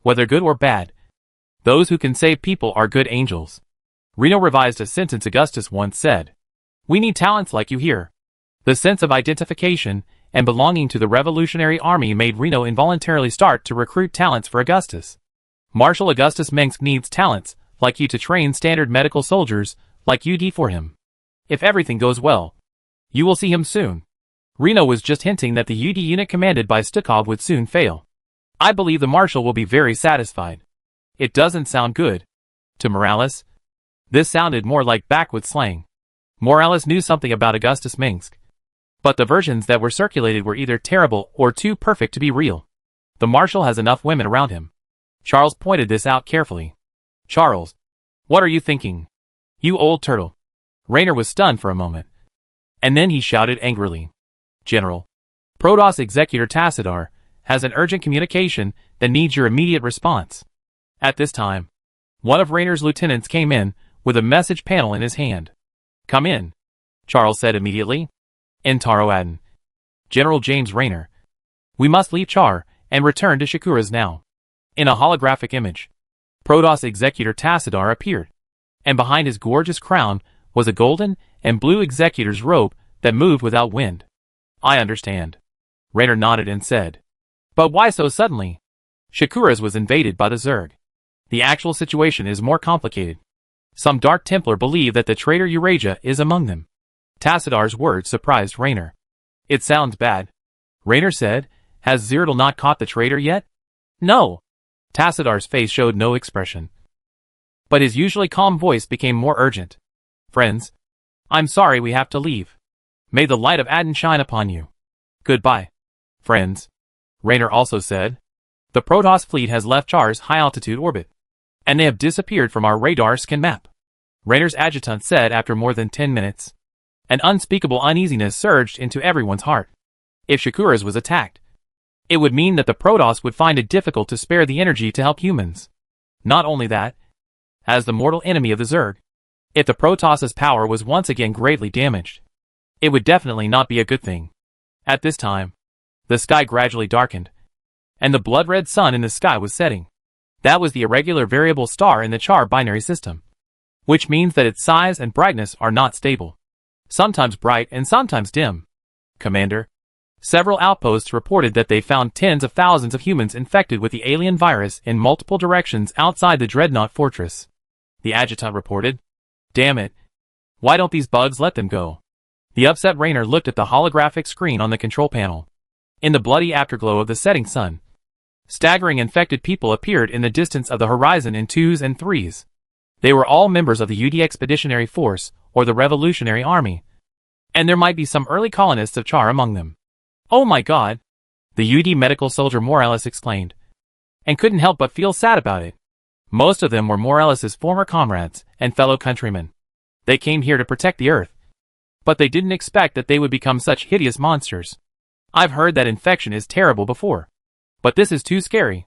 Whether good or bad, those who can save people are good angels. Renault revised a sentence Augustus once said. We need talents like you here. The sense of identification and belonging to the Revolutionary Army made Renault involuntarily start to recruit talents for Augustus. Marshal Augustus Minsk needs talents like you to train standard medical soldiers like UD for him. If everything goes well, you will see him soon. Renault was just hinting that the UD unit commanded by Stukov would soon fail. I believe the Marshal will be very satisfied. It doesn't sound good. To Morales, this sounded more like backwoods slang. Morales knew something about Augustus Minsk, but the versions that were circulated were either terrible or too perfect to be real. The Marshal has enough women around him. Charles pointed this out carefully. Charles, what are you thinking? You old turtle. Raynor was stunned for a moment. And then he shouted angrily. General, Protoss Executor Tassadar has an urgent communication that needs your immediate response. At this time, one of Raynor's lieutenants came in with a message panel in his hand. Come in, Charles said immediately. In Taroaden. General James Raynor. We must leave Char and return to Shakuras now. In a holographic image, Protoss Executor Tassadar appeared, and behind his gorgeous crown was a golden and blue executor's robe that moved without wind. I understand. Raynor nodded and said. But why so suddenly? Shakuras was invaded by the Zerg. The actual situation is more complicated. Some Dark Templar believe that the traitor Eurasia is among them. Tassadar's words surprised Raynor. It sounds bad. Raynor said, has Zyrtl not caught the traitor yet? No. Tassadar's face showed no expression. But his usually calm voice became more urgent. Friends, I'm sorry we have to leave. May the light of Aden shine upon you. Goodbye. Friends. Raynor also said. The Protoss fleet has left Char's high-altitude orbit, and they have disappeared from our radar scan map. Raynor's adjutant said after more than 10 minutes. An unspeakable uneasiness surged into everyone's heart. If Shakuras was attacked, it would mean that the Protoss would find it difficult to spare the energy to help humans. Not only that, as the mortal enemy of the Zerg, if the Protoss's power was once again greatly damaged, it would definitely not be a good thing. At this time, the sky gradually darkened, and the blood-red sun in the sky was setting. That was the irregular variable star in the Char binary system, which means that its size and brightness are not stable. Sometimes bright and sometimes dim. Commander, several outposts reported that they found tens of thousands of humans infected with the alien virus in multiple directions outside the Dreadnought Fortress. The adjutant reported. Damn it. Why don't these bugs let them go? The upset Raynor looked at the holographic screen on the control panel. In the bloody afterglow of the setting sun, staggering infected people appeared in the distance of the horizon in 2s and 3s. They were all members of the UD Expeditionary Force, or the Revolutionary Army. And there might be some early colonists of Char among them. "Oh my God!" the UD medical soldier Morales exclaimed, and couldn't help but feel sad about it. Most of them were Morales' former comrades and fellow countrymen. They came here to protect the Earth. But they didn't expect that they would become such hideous monsters. "I've heard that infection is terrible before. But this is too scary.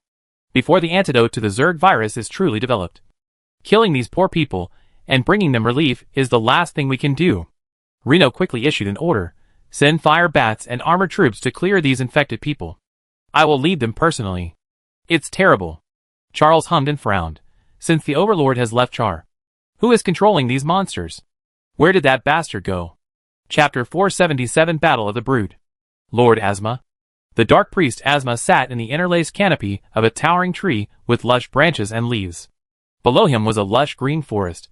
Before the antidote to the Zerg virus is truly developed. Killing these poor people and bringing them relief is the last thing we can do." Reno quickly issued an order: "Send fire bats and armored troops to clear these infected people. I will lead them personally." "It's terrible." Charles hummed and frowned. "Since the Overlord has left Char, who is controlling these monsters? Where did that bastard go?" Chapter 477 Battle of the Brood. Lord Asma. The Dark Priest Asma sat in the interlaced canopy of a towering tree with lush branches and leaves. Below him was a lush green forest,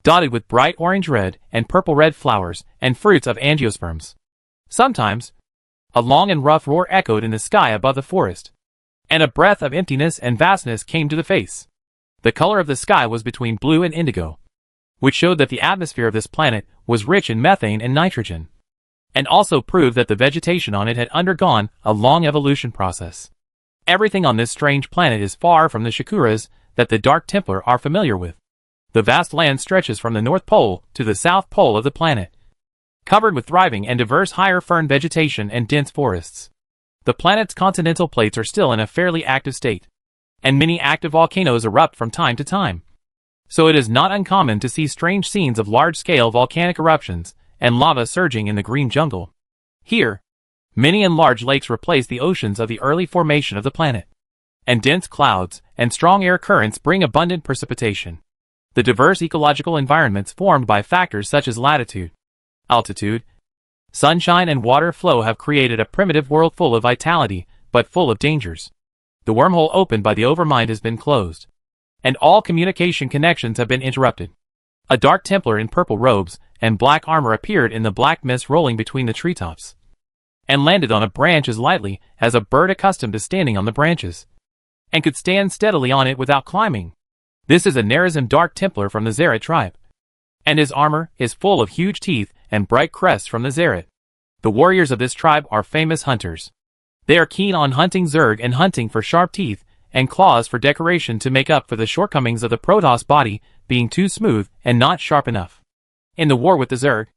dotted with bright orange-red and purple-red flowers and fruits of angiosperms. Sometimes, a long and rough roar echoed in the sky above the forest, and a breath of emptiness and vastness came to the face. The color of the sky was between blue and indigo, which showed that the atmosphere of this planet was rich in methane and nitrogen, and also proved that the vegetation on it had undergone a long evolution process. Everything on this strange planet is far from the Shakuras that the Dark Templar are familiar with. The vast land stretches from the North Pole to the South Pole of the planet, covered with thriving and diverse higher fern vegetation and dense forests. The planet's continental plates are still in a fairly active state, and many active volcanoes erupt from time to time. So it is not uncommon to see strange scenes of large-scale volcanic eruptions and lava surging in the green jungle. Here, many and large lakes replace the oceans of the early formation of the planet, and dense clouds and strong air currents bring abundant precipitation. The diverse ecological environments formed by factors such as latitude, altitude, sunshine and water flow have created a primitive world full of vitality, but full of dangers. The wormhole opened by the Overmind has been closed, and all communication connections have been interrupted. A Dark Templar in purple robes and black armor appeared in the black mist rolling between the treetops, and landed on a branch as lightly as a bird accustomed to standing on the branches, and could stand steadily on it without climbing. This is a Nerazim Dark Templar from the Zerat tribe, and his armor is full of huge teeth and bright crests from the Zerat. The warriors of this tribe are famous hunters. They are keen on hunting Zerg and hunting for sharp teeth and claws for decoration to make up for the shortcomings of the Protoss body being too smooth and not sharp enough. In the war with the Zerg,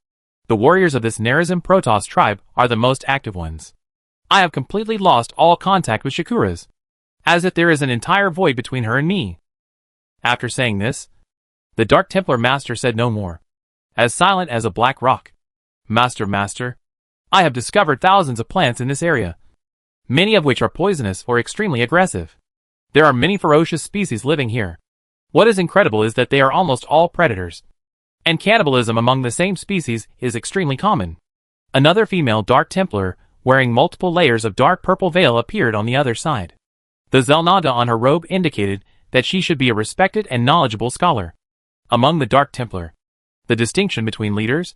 the warriors of this Nerazim Protoss tribe are the most active ones. I have completely lost all contact with Shakuras, as if there is an entire void between her and me. After saying this, the Dark Templar Master said no more, as silent as a black rock. Master, I have discovered thousands of plants in this area, many of which are poisonous or extremely aggressive. There are many ferocious species living here. What is incredible is that they are almost all predators, and cannibalism among the same species is extremely common. Another female Dark Templar, wearing multiple layers of dark purple veil, appeared on the other side. The Zelnada on her robe indicated that she should be a respected and knowledgeable scholar. Among the Dark Templar, the distinction between leaders,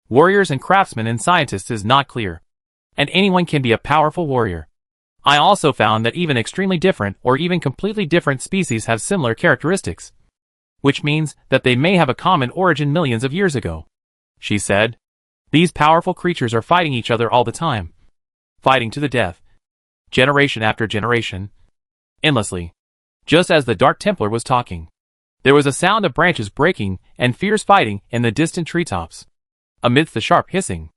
warriors and craftsmen and scientists is not clear, and anyone can be a powerful warrior. I also found that even extremely different or even completely different species have similar characteristics, which means that they may have a common origin millions of years ago. She said, "These powerful creatures are fighting each other all the time, fighting to the death, generation after generation, endlessly." Just as the Dark Templar was talking, there was a sound of branches breaking and fierce fighting in the distant treetops. Amidst the sharp hissing,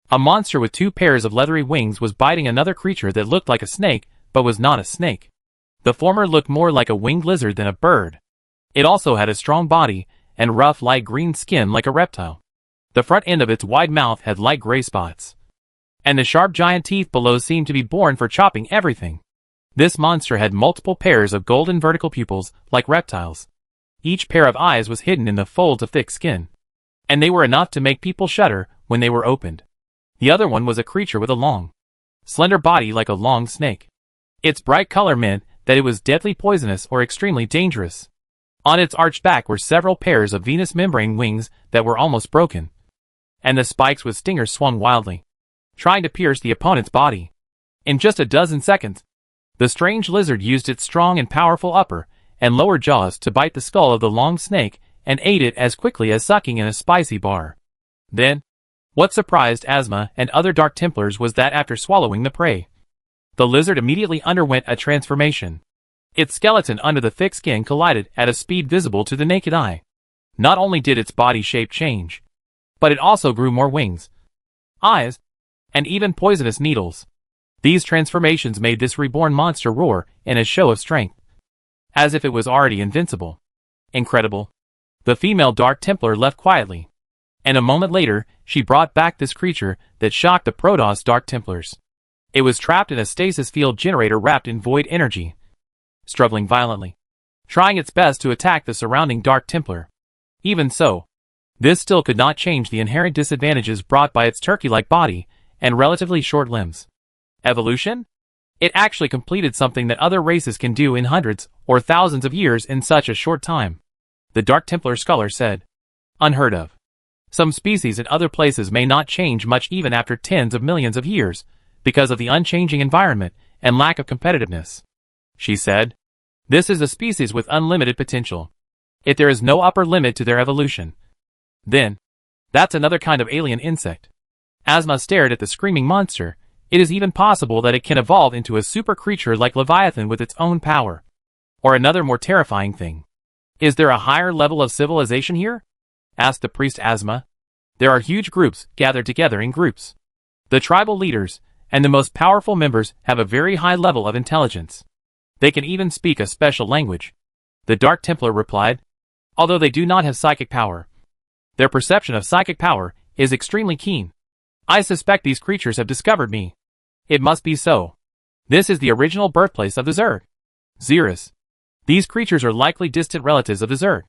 a monster with 2 pairs of leathery wings was biting another creature that looked like a snake but was not a snake. The former looked more like a winged lizard than a bird. It also had a strong body and rough light green skin like a reptile. The front end of its wide mouth had light gray spots, and the sharp giant teeth below seemed to be born for chopping everything. This monster had multiple pairs of golden vertical pupils like reptiles. Each pair of eyes was hidden in the folds of thick skin, and they were enough to make people shudder when they were opened. The other one was a creature with a long, slender body like a long snake. Its bright color meant that it was deadly poisonous or extremely dangerous. On its arched back were several pairs of venous membrane wings that were almost broken, and the spikes with stingers swung wildly, trying to pierce the opponent's body. In just a dozen seconds, the strange lizard used its strong and powerful upper and lower jaws to bite the skull of the long snake and ate it as quickly as sucking in a spicy bar. Then, what surprised Asma and other Dark Templars was that after swallowing the prey, the lizard immediately underwent a transformation. Its skeleton under the thick skin collided at a speed visible to the naked eye. Not only did its body shape change, but it also grew more wings, eyes, and even poisonous needles. These transformations made this reborn monster roar in a show of strength, as if it was already invincible. Incredible. The female Dark Templar left quietly, and a moment later, she brought back this creature that shocked the Protoss Dark Templars. It was trapped in a stasis field generator wrapped in void energy, struggling violently, trying its best to attack the surrounding Dark Templar. Even so, this still could not change the inherent disadvantages brought by its turkey-like body and relatively short limbs. Evolution? It actually completed something that other races can do in hundreds or thousands of years in such a short time, the Dark Templar scholar said. Unheard of. Some species in other places may not change much even after tens of millions of years because of the unchanging environment and lack of competitiveness. She said, this is a species with unlimited potential. If there is no upper limit to their evolution, then that's another kind of alien insect. Asma stared at the screaming monster. It is even possible that it can evolve into a super creature like Leviathan with its own power. Or another more terrifying thing. Is there a higher level of civilization here? Asked the priest Asma. There are huge groups gathered together in groups. The tribal leaders and the most powerful members have a very high level of intelligence. They can even speak a special language. The Dark Templar replied. Although they do not have psychic power, their perception of psychic power is extremely keen. I suspect these creatures have discovered me. It must be so. This is the original birthplace of the Zerg. Xeris. These creatures are likely distant relatives of the Zerg,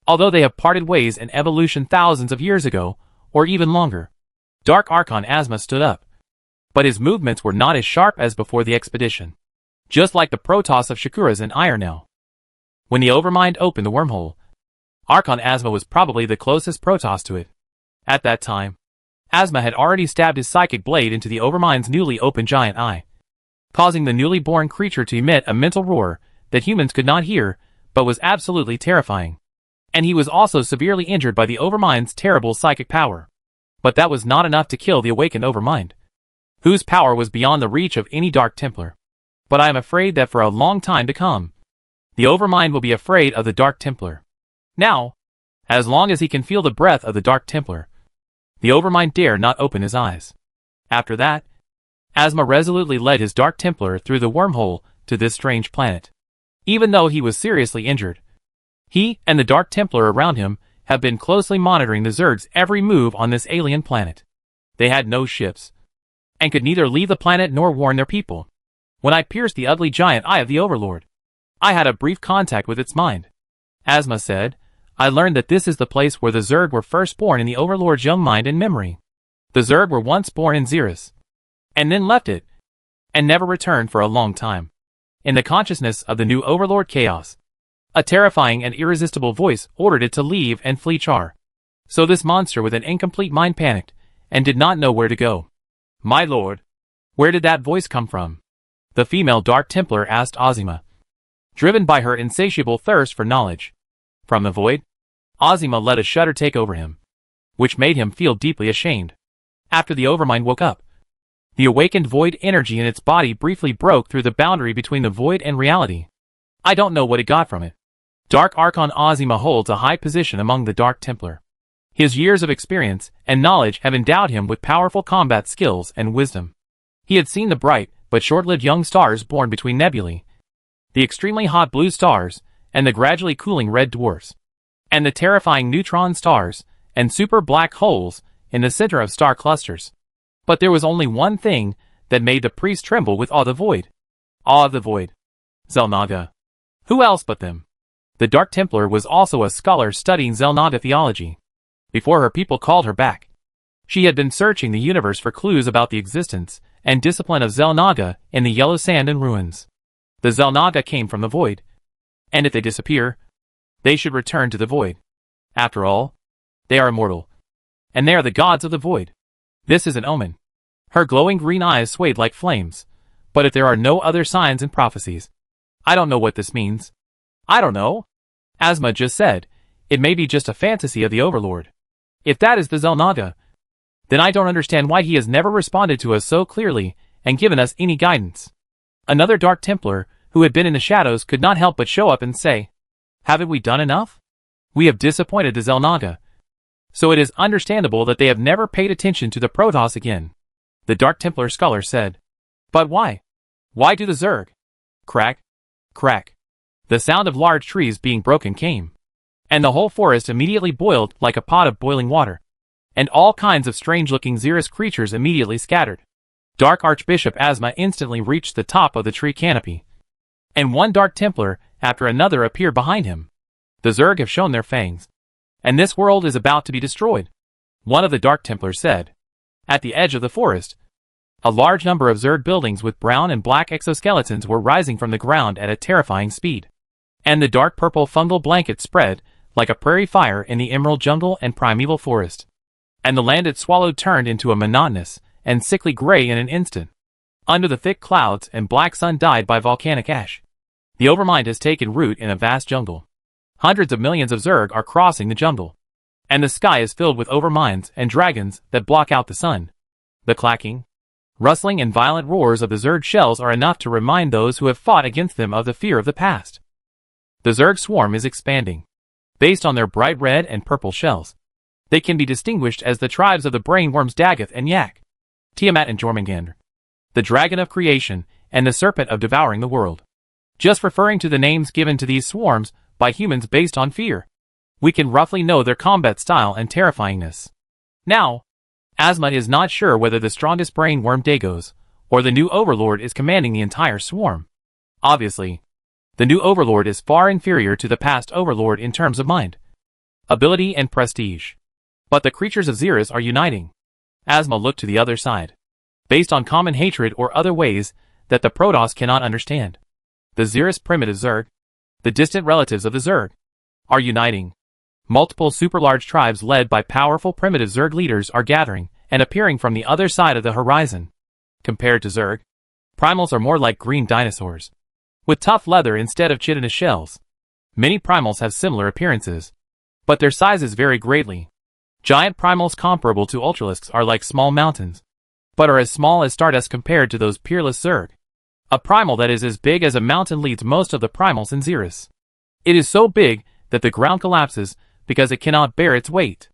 although they have parted ways in evolution thousands of years ago, or even longer. Dark Archon Asma stood up, but his movements were not as sharp as before the expedition, just like the Protoss of Shakuras and Ironel. When the Overmind opened the wormhole, Archon Asma was probably the closest Protoss to it. At that time, Asma had already stabbed his psychic blade into the Overmind's newly opened giant eye, causing the newly born creature to emit a mental roar that humans could not hear, but was absolutely terrifying. And he was also severely injured by the Overmind's terrible psychic power. But that was not enough to kill the awakened Overmind, whose power was beyond the reach of any Dark Templar. But I am afraid that for a long time to come, the Overmind will be afraid of the Dark Templar. Now, as long as he can feel the breath of the Dark Templar, the Overmind dare not open his eyes. After that, Asma resolutely led his Dark Templar through the wormhole to this strange planet. Even though he was seriously injured, he and the Dark Templar around him have been closely monitoring the Zerg's every move on this alien planet. They had no ships, and could neither leave the planet nor warn their people. When I pierced the ugly giant eye of the Overlord, I had a brief contact with its mind. Asma said, I learned that this is the place where the Zerg were first born in the Overlord's young mind and memory. The Zerg were once born in Xeris, and then left it, and never returned for a long time. In the consciousness of the new Overlord Chaos, a terrifying and irresistible voice ordered it to leave and flee Char. So this monster with an incomplete mind panicked, and did not know where to go. My lord, where did that voice come from? The female Dark Templar asked Azima, driven by her insatiable thirst for knowledge. From the void? Azima let a shudder take over him, which made him feel deeply ashamed. After the Overmind woke up, the awakened void energy in its body briefly broke through the boundary between the void and reality. I don't know what it got from it. Dark Archon Azima holds a high position among the Dark Templar. His years of experience and knowledge have endowed him with powerful combat skills and wisdom. He had seen the bright but short-lived young stars born between nebulae, the extremely hot blue stars, and the gradually cooling red dwarfs, and the terrifying neutron stars and super black holes in the center of star clusters. But there was only one thing that made the priest tremble with awe of the void. Awe of the void. Xel'Naga. Who else but them? The Dark Templar was also a scholar studying Xel'Naga theology. Before her people called her back, she had been searching the universe for clues about the existence and discipline of Xel'Naga in the yellow sand and ruins. The Xel'Naga came from the void, and if they disappear, they should return to the void. After all, they are immortal, and they are the gods of the void. This is an omen. Her glowing green eyes swayed like flames. But if there are no other signs and prophecies, I don't know what this means. I don't know. Asma just said, It may be just a fantasy of the Overlord. If that is the Xel'Naga, then I don't understand why he has never responded to us so clearly and given us any guidance. Another Dark Templar, who had been in the shadows, could not help but show up and say, "Haven't we done enough? We have disappointed the Xel'Naga. So it is understandable that they have never paid attention to the Protoss again." The Dark Templar scholar said. "But why? Why do the Zerg?" Crack, crack. The sound of large trees being broken came, and the whole forest immediately boiled like a pot of boiling water, and all kinds of strange-looking Xeris creatures immediately scattered. Dark Archbishop Asma instantly reached the top of the tree canopy, and one Dark Templar after another appeared behind him. The Zerg have shown their fangs, and this world is about to be destroyed, one of the Dark Templars said. At the edge of the forest, a large number of Zerg buildings with brown and black exoskeletons were rising from the ground at a terrifying speed, and the dark purple fungal blanket spread like a prairie fire in the emerald jungle and primeval forest, and the land it swallowed turned into a monotonous and sickly gray in an instant. Under the thick clouds and black sun dyed by volcanic ash, the Overmind has taken root in a vast jungle. Hundreds of millions of Zerg are crossing the jungle, and the sky is filled with Overminds and dragons that block out the sun. The clacking, rustling and violent roars of the Zerg shells are enough to remind those who have fought against them of the fear of the past. The Zerg swarm is expanding. Based on their bright red and purple shells, they can be distinguished as the tribes of the brainworms Dagoth and Yak, Tiamat and Jormungandr, the dragon of creation, and the serpent of devouring the world. Just referring to the names given to these swarms by humans based on fear, we can roughly know their combat style and terrifyingness. Now, Asma is not sure whether the strongest brainworm Dagos or the new Overlord is commanding the entire swarm. Obviously, the new Overlord is far inferior to the past Overlord in terms of mind, ability, and prestige. But the creatures of Xeris are uniting. Asma looked to the other side, based on common hatred or other ways that the Protoss cannot understand. The Xeris primitive Zerg, the distant relatives of the Zerg, are uniting. Multiple super-large tribes led by powerful primitive Zerg leaders are gathering and appearing from the other side of the horizon. Compared to Zerg, primals are more like green dinosaurs, with tough leather instead of chitinous shells. Many primals have similar appearances, but their sizes vary greatly. Giant primals comparable to Ultralisks are like small mountains, but are as small as stardust compared to those peerless Zerg. A primal that is as big as a mountain leads most of the primals in Xeris. It is so big that the ground collapses because it cannot bear its weight.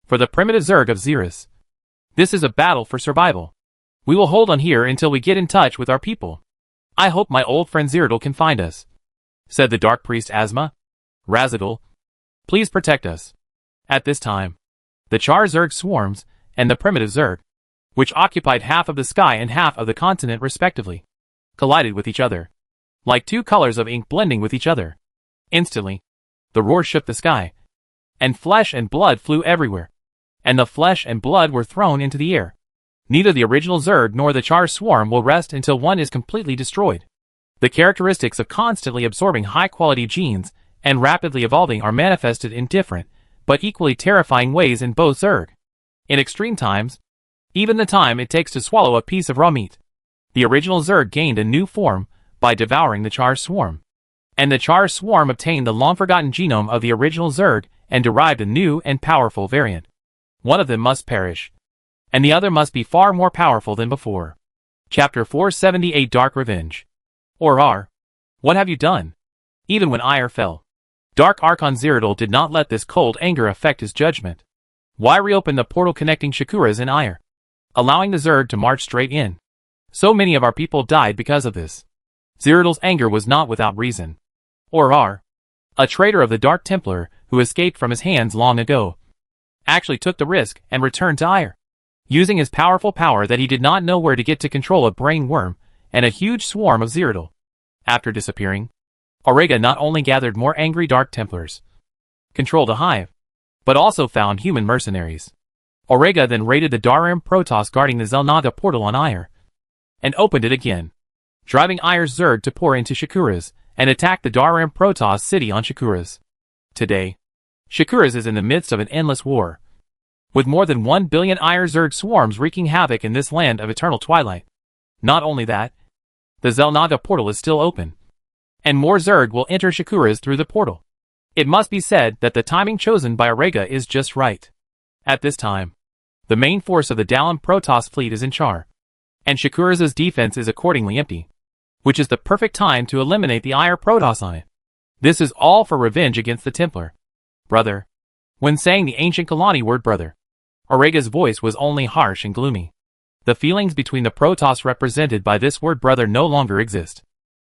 For the primitive Zerg of Xeris, this is a battle for survival. We will hold on here until we get in touch with our people. I hope my old friend Zeratul can find us, said the Dark Priest Asma. Razitul, please protect us. At this time, the Char Zerg swarms and the primitive Zerg, which occupied half of the sky and half of the continent respectively, collided with each other, like two colors of ink blending with each other. Instantly, the roar shook the sky, and flesh and blood flew everywhere, and the flesh and blood were thrown into the air. Neither the original Zerg nor the Char swarm will rest until one is completely destroyed. The characteristics of constantly absorbing high-quality genes and rapidly evolving are manifested in different, but equally terrifying ways in both Zerg. In extreme times, even the time it takes to swallow a piece of raw meat, the original Zerg gained a new form by devouring the Char swarm, and the Char swarm obtained the long-forgotten genome of the original Zerg and derived a new and powerful variant. One of them must perish, and the other must be far more powerful than before. Chapter 478 Dark Revenge. Or what have you done? Even when Ire fell, Dark Archon Zeratul did not let this cold anger affect his judgment. Why reopen the portal connecting Shakuras and Ire, allowing the Zerg to march straight in? So many of our people died because of this. Zeratul's anger was not without reason. Or a traitor of the Dark Templar who escaped from his hands long ago, actually took the risk and returned to Ire, using his powerful power that he did not know where to get to control a brain worm and a huge swarm of Zeratul. After disappearing, Auriga not only gathered more angry Dark Templars, controlled a hive, but also found human mercenaries. Auriga then raided the Darim Protoss guarding the Xel'Naga portal on Ire, and opened it again, driving Ire's Zerg to pour into Shakuras and attack the Darim Protoss city on Shakuras. Today, Shakuras is in the midst of an endless war, with more than 1 billion Ire Zerg swarms wreaking havoc in this land of eternal twilight. Not only that, the Xel'Naga portal is still open, and more Zerg will enter Shakuras through the portal. It must be said that the timing chosen by Auriga is just right. At this time, the main force of the Dallin Protoss fleet is in Char, and Shakura's defense is accordingly empty, which is the perfect time to eliminate the Ire Protoss on it. This is all for revenge against the Templar. Brother. When saying the ancient Kalani word brother, Auriga's voice was only harsh and gloomy. The feelings between the Protoss represented by this word brother no longer exist.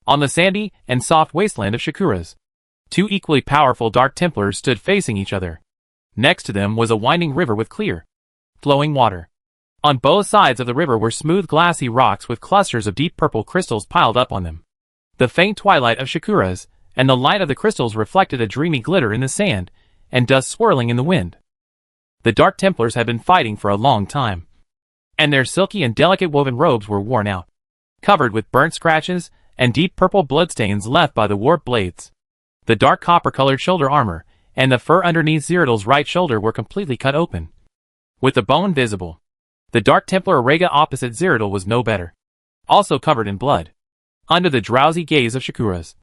On the sandy and soft wasteland of Shakura's, two equally powerful Dark Templars stood facing each other. Next to them was a winding river with clear, flowing water. On both sides of the river were smooth glassy rocks with clusters of deep purple crystals piled up on them. The faint twilight of Shakura's and the light of the crystals reflected a dreamy glitter in the sand and dust swirling in the wind. The Dark Templars had been fighting for a long time, and their silky and delicate woven robes were worn out, covered with burnt scratches and deep purple bloodstains left by the warped blades. The dark copper-colored shoulder armor and the fur underneath Cyrodiil's right shoulder were completely cut open, with the bone visible. The Dark Templar Auriga opposite Cyrodiil was no better, also covered in blood, under the drowsy gaze of Shakura's.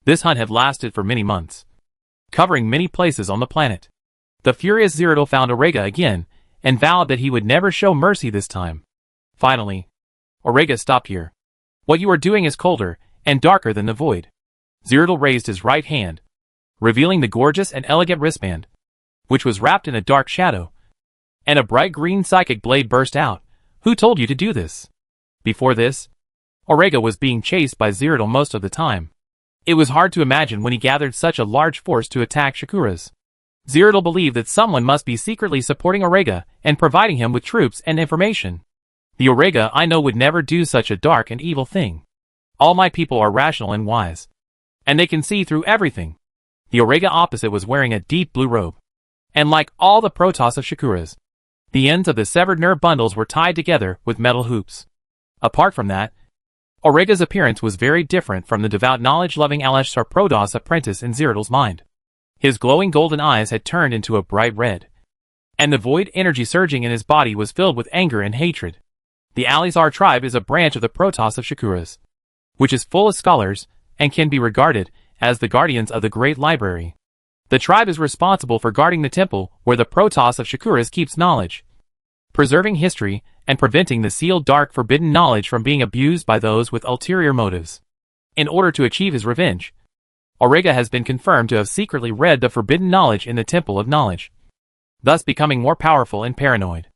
This hunt had lasted for many months, covering many places on the planet. The furious Cyrodiil found Auriga again and vowed that he would never show mercy this time. Finally, Auriga stopped here. What you are doing is colder and darker than the void. Cyrodiil raised his right hand, revealing the gorgeous and elegant wristband, which was wrapped in a dark shadow, and a bright green psychic blade burst out. Who told you to do this? Before this, Auriga was being chased by Cyrodiil most of the time. It was hard to imagine when he gathered such a large force to attack Shakura's. Cyrodiil believed that someone must be secretly supporting Auriga and providing him with troops and information. The Auriga I know would never do such a dark and evil thing. All my people are rational and wise, and they can see through everything. The Auriga opposite was wearing a deep blue robe, and like all the Protoss of Shakura's, the ends of the severed nerve bundles were tied together with metal hoops. Apart from that, Auriga's appearance was very different from the devout knowledge-loving Aleshsar Protoss apprentice in Cyrodiil's mind. His glowing golden eyes had turned into a bright red, and the void energy surging in his body was filled with anger and hatred. The Aleshsar tribe is a branch of the Protoss of Shakura's, which is full of scholars and can be regarded as the guardians of the Great Library. The tribe is responsible for guarding the temple where the Protoss of Shakura's keeps knowledge, preserving history, and preventing the sealed dark forbidden knowledge from being abused by those with ulterior motives. In order to achieve his revenge, Auriga has been confirmed to have secretly read the forbidden knowledge in the Temple of Knowledge, thus becoming more powerful and paranoid.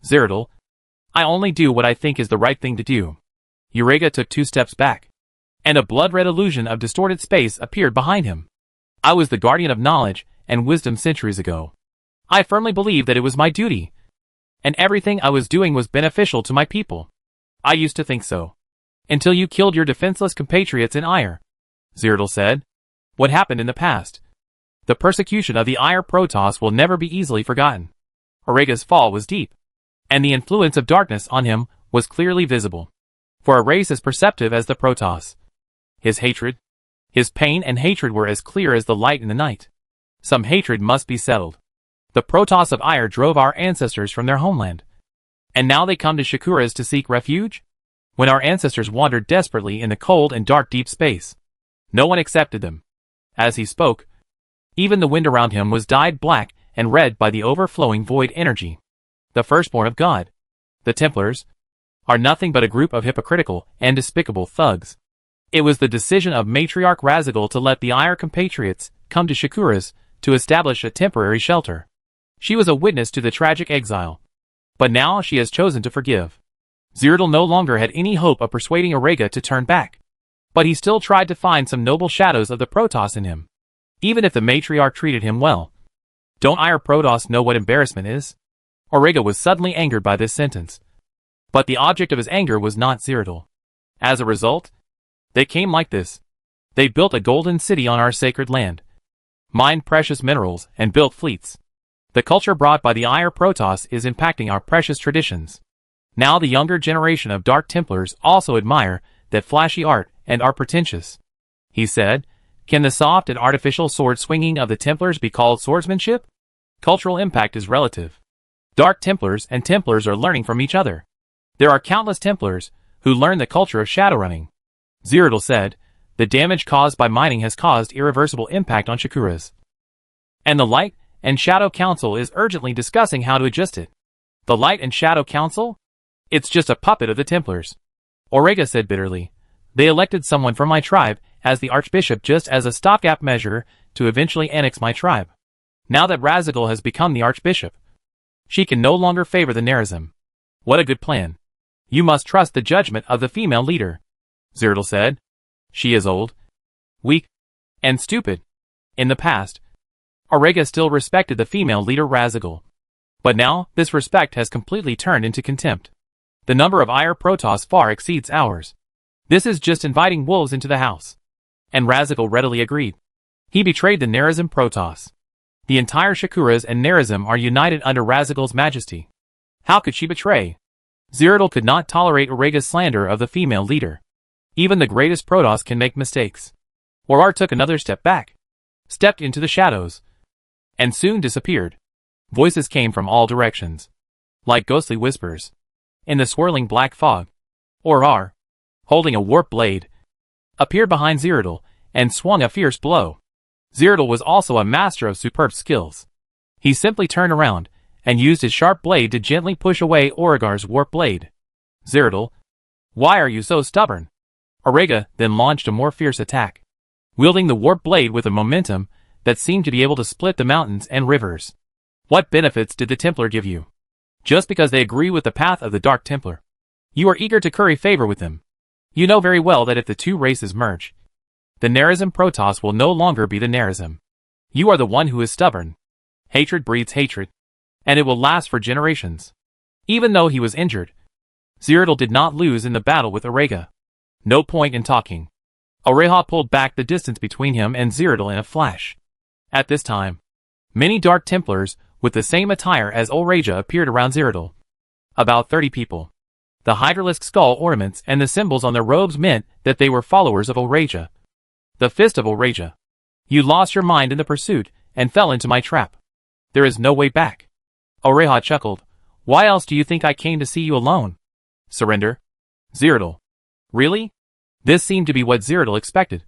Cyrodiil, I only do what I think is the right thing to do. Auriga took 2 steps back, and a blood-red illusion of distorted space appeared behind him. I was the guardian of knowledge and wisdom centuries ago. I firmly believed that it was my duty, and everything I was doing was beneficial to my people. I used to think so, until you killed your defenseless compatriots in Ire. Cyrodiil said. What happened in the past? The persecution of the Ire Protoss will never be easily forgotten. Auriga's fall was deep, and the influence of darkness on him was clearly visible. For a race as perceptive as the Protoss, his hatred, his pain and hatred were as clear as the light in the night. Some hatred must be settled. The Protoss of Ire drove our ancestors from their homeland, and now they come to Shakura's to seek refuge? When our ancestors wandered desperately in the cold and dark deep space, no one accepted them. As he spoke, even the wind around him was dyed black and red by the overflowing void energy. The firstborn of God, the Templars, are nothing but a group of hypocritical and despicable thugs. It was the decision of Matriarch Razigal to let the Ire compatriots come to Shakura's to establish a temporary shelter. She was a witness to the tragic exile, but now she has chosen to forgive. Cyrodiil no longer had any hope of persuading Auriga to turn back, but he still tried to find some noble shadows of the Protoss in him, even if the Matriarch treated him well. Don't Ire Protoss know what embarrassment is? Auriga was suddenly angered by this sentence, but the object of his anger was not Cyrodiil. As a result, they came like this. They built a golden city on our sacred land, mined precious minerals, and built fleets. The culture brought by the Ire Protoss is impacting our precious traditions. Now the younger generation of Dark Templars also admire that flashy art and are pretentious. He said, can the soft and artificial sword swinging of the Templars be called swordsmanship? Cultural impact is relative. Dark Templars and Templars are learning from each other. There are countless Templars who learn the culture of shadowrunning. Cyrodiil said, the damage caused by mining has caused irreversible impact on Shakura's. And the Light and Shadow Council is urgently discussing how to adjust it. The Light and Shadow Council? It's just a puppet of the Templars. Aurega said bitterly. They elected someone from my tribe as the Archbishop just as a stopgap measure to eventually annex my tribe. Now that Razigal has become the Archbishop, she can no longer favor the Nerazim. What a good plan. You must trust the judgment of the female leader, Zeratul said. She is old, weak, and stupid. In the past, Aurega still respected the female leader Razigal. But now, this respect has completely turned into contempt. The number of Ire Protoss far exceeds ours. This is just inviting wolves into the house. And Razigal readily agreed. He betrayed the Nerazim Protoss. The entire Shakuras and Nerazim are united under Razigal's majesty. How could she betray? Zeratul could not tolerate Aurega's slander of the female leader. Even the greatest Protoss can make mistakes. Orar took another step back, stepped into the shadows, and soon disappeared. Voices came from all directions, like ghostly whispers. In the swirling black fog, Orar, holding a warp blade, appeared behind Zeratul and swung a fierce blow. Zeratul was also a master of superb skills. He simply turned around and used his sharp blade to gently push away Aurigar's warp blade. Zeratul, why are you so stubborn? Aurega then launched a more fierce attack, wielding the warp blade with a momentum that seemed to be able to split the mountains and rivers. What benefits did the Templar give you? Just because they agree with the path of the Dark Templar, you are eager to curry favor with them. You know very well that if the two races merge, the Nerazim Protoss will no longer be the Nerazim. You are the one who is stubborn. Hatred breeds hatred, and it will last for generations. Even though he was injured, Zeratul did not lose in the battle with Aurega. No point in talking. Aurega pulled back the distance between him and Zeratul in a flash. At this time, many Dark Templars with the same attire as Aurega appeared around Zeratul. About 30 people. The Hydralisk skull ornaments and the symbols on their robes meant that they were followers of Aurega. The Fist of Aurega. You lost your mind in the pursuit and fell into my trap. There is no way back. Aurega chuckled. Why else do you think I came to see you alone? Surrender? Zeratul. Really? This seemed to be what Zeratul expected.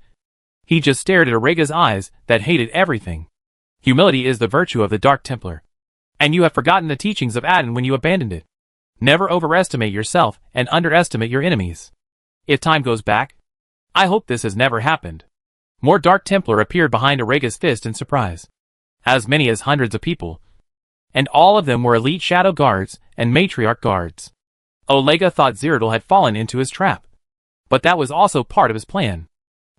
He just stared at Aurega's eyes that hated everything. Humility is the virtue of the Dark Templar. And you have forgotten the teachings of Aten when you abandoned it. Never overestimate yourself and underestimate your enemies. If time goes back, I hope this has never happened. More Dark Templar appeared behind Aurega's fist in surprise. As many as hundreds of people. And all of them were elite Shadow Guards and Matriarch Guards. Aurega thought Zeratul had fallen into his trap. But that was also part of his plan.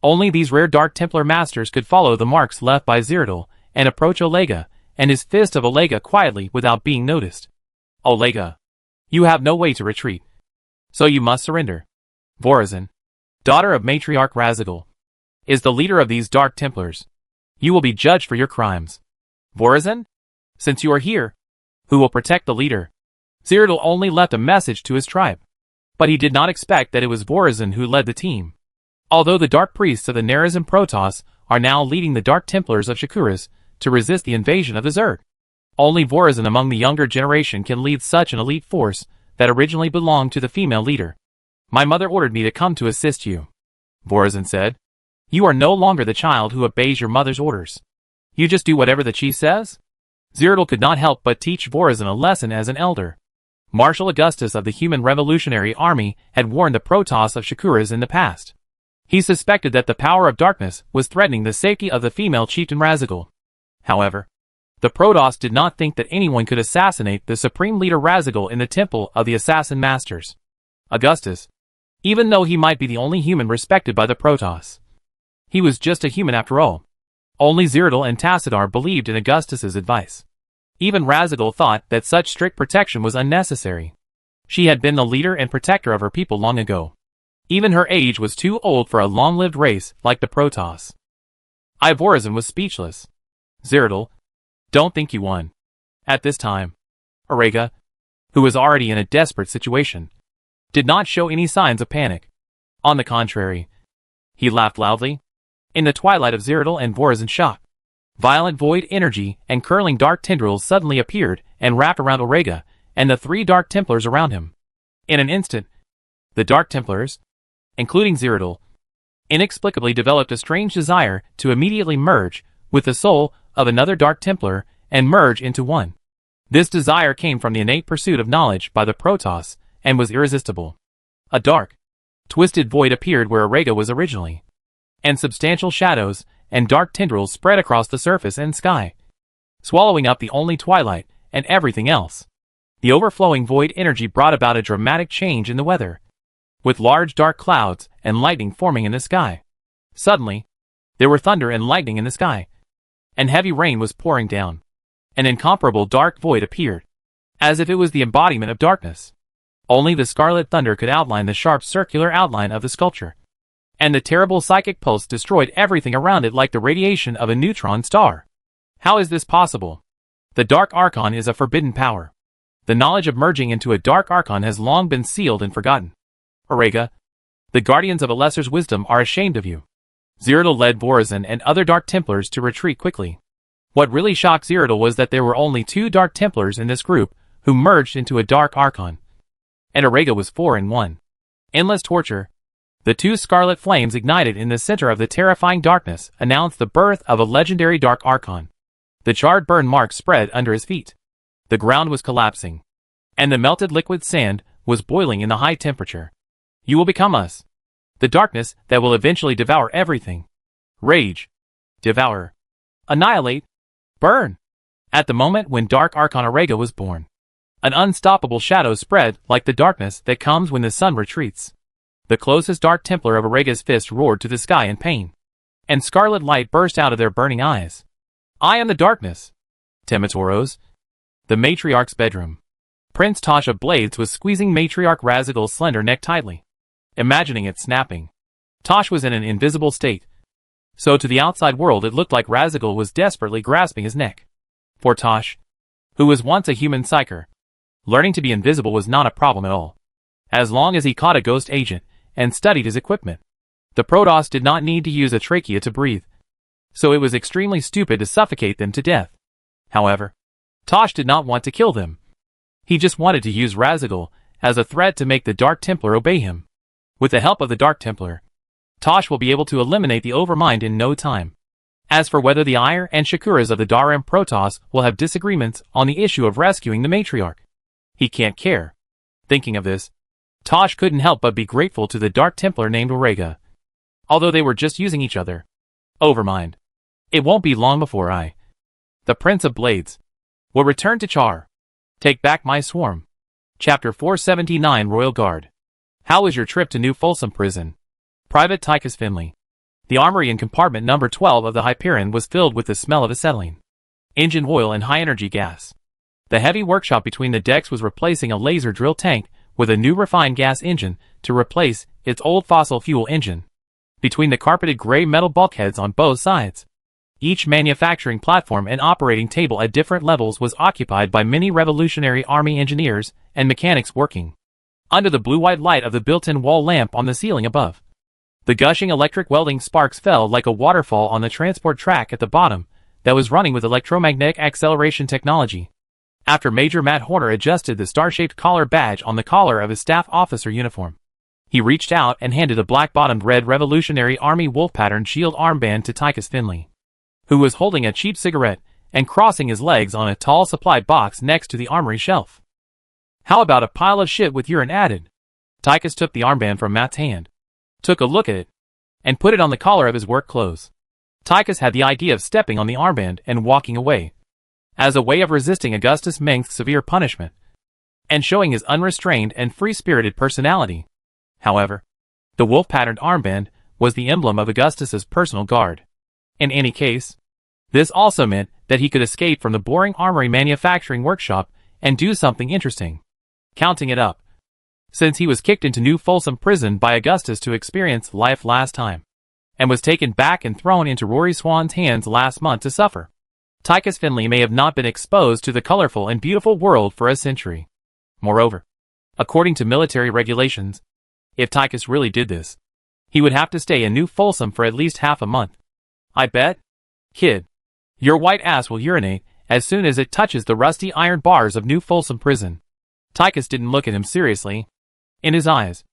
Only these rare Dark Templar masters could follow the marks left by Zeratul and approach Aurega and his Fist of Aurega quietly without being noticed. Aurega, you have no way to retreat. So you must surrender. Vorazin, daughter of Matriarch Razigal, is the leader of these Dark Templars. You will be judged for your crimes. Vorazin? Since you are here, who will protect the leader? Zeratul only left a message to his tribe. But he did not expect that it was Vorazin who led the team. Although the Dark Priests of the Nerazim Protoss are now leading the Dark Templars of Shakuras to resist the invasion of the Zerg. Only Vorazin among the younger generation can lead such an elite force that originally belonged to the female leader. My mother ordered me to come to assist you, Vorazin said. You are no longer the child who obeys your mother's orders. You just do whatever the chief says? Zeratul could not help but teach Vorazin a lesson as an elder. Marshal Augustus of the Human Revolutionary Army had warned the Protoss of Shakuras in the past. He suspected that the power of darkness was threatening the safety of the female chieftain Razigal. However, the Protoss did not think that anyone could assassinate the supreme leader Razigal in the Temple of the Assassin Masters. Augustus, even though he might be the only human respected by the Protoss, he was just a human after all. Only Zeratul and Tassadar believed in Augustus's advice. Even Razigal thought that such strict protection was unnecessary. She had been the leader and protector of her people long ago. Even her age was too old for a long-lived race like the Protoss. Vorazin was speechless. Zeratul, don't think you won. At this time, Aurega, who was already in a desperate situation, did not show any signs of panic. On the contrary, he laughed loudly. In the twilight of Zeratul and Vorazin's shock, violent void energy and curling dark tendrils suddenly appeared and wrapped around Aurega and the 3 Dark Templars around him. In an instant, the Dark Templars, including Zeratul, inexplicably developed a strange desire to immediately merge with the soul of another Dark Templar and merge into one. This desire came from the innate pursuit of knowledge by the Protoss and was irresistible. A dark, twisted void appeared where Aurega was originally, and substantial shadows and dark tendrils spread across the surface and sky, swallowing up the only twilight and everything else. The overflowing void energy brought about a dramatic change in the weather, with large dark clouds and lightning forming in the sky. Suddenly, there were thunder and lightning in the sky, and heavy rain was pouring down. An incomparable dark void appeared, as if it was the embodiment of darkness. Only the scarlet thunder could outline the sharp circular outline of the sculpture, and the terrible psychic pulse destroyed everything around it like the radiation of a neutron star. How is this possible? The Dark Archon is a forbidden power. The knowledge of merging into a Dark Archon has long been sealed and forgotten. Aurega, the guardians of a lesser's wisdom are ashamed of you. Cyrodiil led Vorazan and other Dark Templars to retreat quickly. What really shocked Cyrodiil was that there were only 2 Dark Templars in this group who merged into a Dark Archon, and Aurega was 4 in 1. Endless torture. The 2 scarlet flames ignited in the center of the terrifying darkness announced the birth of a legendary Dark Archon. The charred burn marks spread under his feet. The ground was collapsing, and the melted liquid sand was boiling in the high temperature. You will become us. The darkness that will eventually devour everything. Rage. Devour. Annihilate. Burn. At the moment when Dark Archon Aurega was born, an unstoppable shadow spread like the darkness that comes when the sun retreats. The closest Dark Templar of Aurega's fist roared to the sky in pain, and scarlet light burst out of their burning eyes. I am the darkness. Tematoros. The Matriarch's bedroom. Prince Tosh of Blades was squeezing Matriarch Razagul's slender neck tightly, imagining it snapping. Tosh was in an invisible state, so to the outside world it looked like Razagul was desperately grasping his neck. For Tosh, who was once a human psyker, learning to be invisible was not a problem at all, as long as he caught a ghost agent and studied his equipment. The Protoss did not need to use a trachea to breathe, so it was extremely stupid to suffocate them to death. However, Tosh did not want to kill them. He just wanted to use Razagul as a threat to make the Dark Templar obey him. With the help of the Dark Templar, Tosh will be able to eliminate the Overmind in no time. As for whether the Ire and Shakuras of the Daram Protoss will have disagreements on the issue of rescuing the Matriarch, he can't care. Thinking of this, Tosh couldn't help but be grateful to the Dark Templar named Aurega. Although they were just using each other. Overmind. It won't be long before I, the Prince of Blades, will return to Char. Take back my swarm. Chapter 479 Royal Guard. How was your trip to New Folsom Prison? Private Tychus Finley. The armory in compartment number 12 of the Hyperion was filled with the smell of acetylene, engine oil and high-energy gas. The heavy workshop between the decks was replacing a laser drill tank with a new refined gas engine to replace its old fossil fuel engine. Between the carpeted gray metal bulkheads on both sides, each manufacturing platform and operating table at different levels was occupied by many Revolutionary Army engineers and mechanics working under the blue-white light of the built-in wall lamp on the ceiling above. The gushing electric welding sparks fell like a waterfall on the transport track at the bottom that was running with electromagnetic acceleration technology. After Major Matt Horner adjusted the star-shaped collar badge on the collar of his staff officer uniform, he reached out and handed a black-bottomed red Revolutionary Army wolf-patterned shield armband to Tychus Finley, who was holding a cheap cigarette and crossing his legs on a tall supply box next to the armory shelf. How about a pile of shit with urine added? Tychus took the armband from Matt's hand, took a look at it, and put it on the collar of his work clothes. Tychus had the idea of stepping on the armband and walking away, as a way of resisting Augustus Mength's severe punishment, and showing his unrestrained and free-spirited personality. However, the wolf-patterned armband was the emblem of Augustus's personal guard. In any case, this also meant that he could escape from the boring armory manufacturing workshop and do something interesting. Counting it up, since he was kicked into New Folsom Prison by Augustus to experience life last time, and was taken back and thrown into Rory Swan's hands last month to suffer, Tychus Finley may have not been exposed to the colorful and beautiful world for a century. Moreover, according to military regulations, if Tychus really did this, he would have to stay in New Folsom for at least half a month. I bet, kid, your white ass will urinate as soon as it touches the rusty iron bars of New Folsom Prison. Tychus didn't look at him seriously. In his eyes,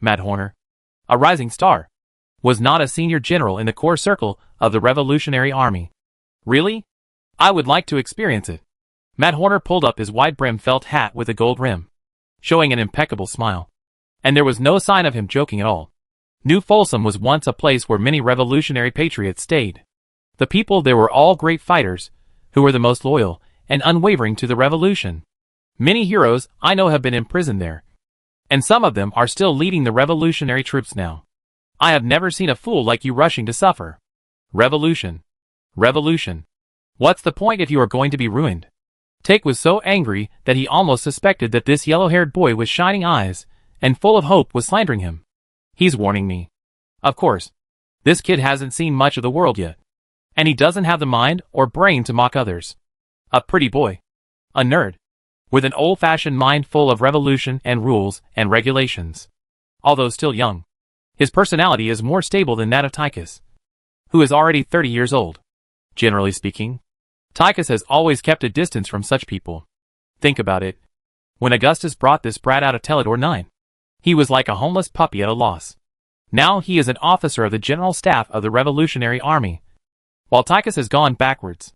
Matt Horner, a rising star, was not a senior general in the core circle of the Revolutionary Army. Really? I would like to experience it. Matt Horner pulled up his wide-brimmed felt hat with a gold rim, showing an impeccable smile. And there was no sign of him joking at all. New Folsom was once a place where many revolutionary patriots stayed. The people there were all great fighters, who were the most loyal and unwavering to the revolution. Many heroes I know have been imprisoned there, and some of them are still leading the revolutionary troops now. I have never seen a fool like you rushing to suffer. Revolution. Revolution. What's the point if you are going to be ruined? Take was so angry that he almost suspected that this yellow-haired boy with shining eyes and full of hope was slandering him. He's warning me. Of course. This kid hasn't seen much of the world yet. And he doesn't have the mind or brain to mock others. A pretty boy. A nerd. With an old-fashioned mind full of revolution and rules and regulations. Although still young, his personality is more stable than that of Tychus, who is already 30 years old. Generally speaking, Tychus has always kept a distance from such people. Think about it. When Augustus brought this brat out of Teledor 9, he was like a homeless puppy at a loss. Now he is an officer of the General Staff of the Revolutionary Army. While Tychus has gone backwards.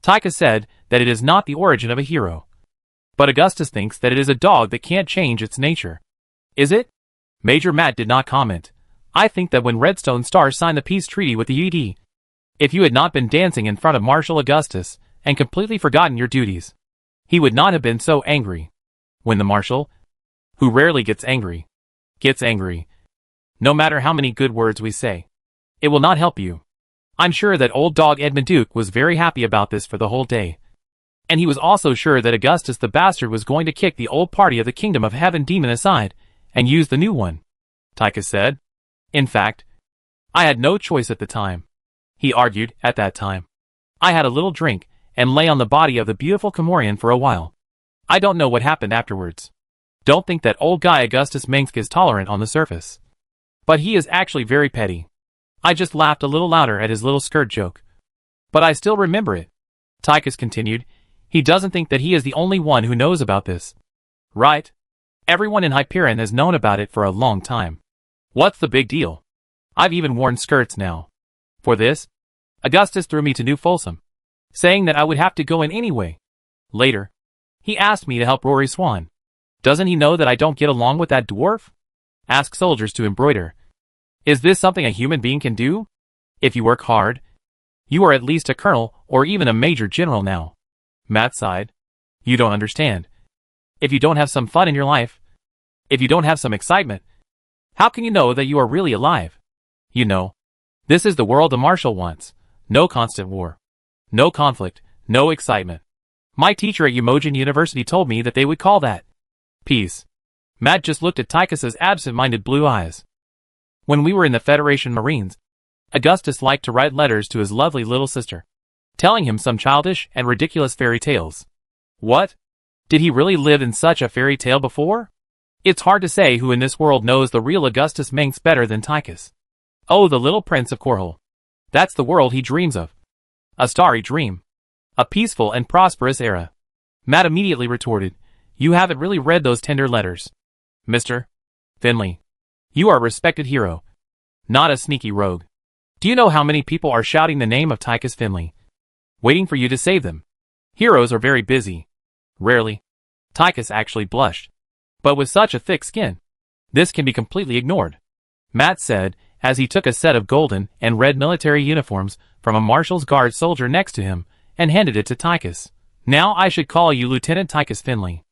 Tychus said that it is not the origin of a hero. But Augustus thinks that it is a dog that can't change its nature. Is it? Major Matt did not comment. I think that when Redstone Stars signed the peace treaty with the UD, if you had not been dancing in front of Marshal Augustus and completely forgotten your duties, he would not have been so angry. When the Marshal, who rarely gets angry, no matter how many good words we say, it will not help you. I'm sure that old dog Edmund Duke was very happy about this for the whole day. And he was also sure that Augustus the bastard was going to kick the old party of the Kingdom of Heaven demon aside and use the new one. Tychus said. In fact, I had no choice at the time. He argued, at that time. I had a little drink, and lay on the body of the beautiful Comorian for a while. I don't know what happened afterwards. Don't think that old guy Augustus Minsk is tolerant on the surface. But he is actually very petty. I just laughed a little louder at his little skirt joke. But I still remember it. Tychus continued. He doesn't think that he is the only one who knows about this. Right? Everyone in Hyperion has known about it for a long time. What's the big deal? I've even worn skirts now. For this, Augustus threw me to New Folsom, saying that I would have to go in anyway. Later, he asked me to help Rory Swan. Doesn't he know that I don't get along with that dwarf? Ask soldiers to embroider. Is this something a human being can do? If you work hard, you are at least a colonel or even a major general now. Matt sighed. You don't understand. If you don't have some fun in your life, if you don't have some excitement, how can you know that you are really alive? You know, this is the world the Marshal wants. No constant war. No conflict. No excitement. My teacher at Umojan University told me that they would call that peace. Matt just looked at Tychus's absent-minded blue eyes. When we were in the Federation Marines, Augustus liked to write letters to his lovely little sister, telling him some childish and ridiculous fairy tales. What? Did he really live in such a fairy tale before? It's hard to say who in this world knows the real Augustus Minks better than Tychus. Oh, the little prince of Korhal. That's the world he dreams of. A starry dream. A peaceful and prosperous era. Matt immediately retorted, You haven't really read those tender letters. Mr. Finley. You are a respected hero. Not a sneaky rogue. Do you know how many people are shouting the name of Tychus Finley, waiting for you to save them? Heroes are very busy. Rarely. Tychus actually blushed. But with such a thick skin, this can be completely ignored. Matt said, as he took a set of golden and red military uniforms from a Marshal's Guard soldier next to him and handed it to Tychus. Now I should call you Lieutenant Tychus Finley.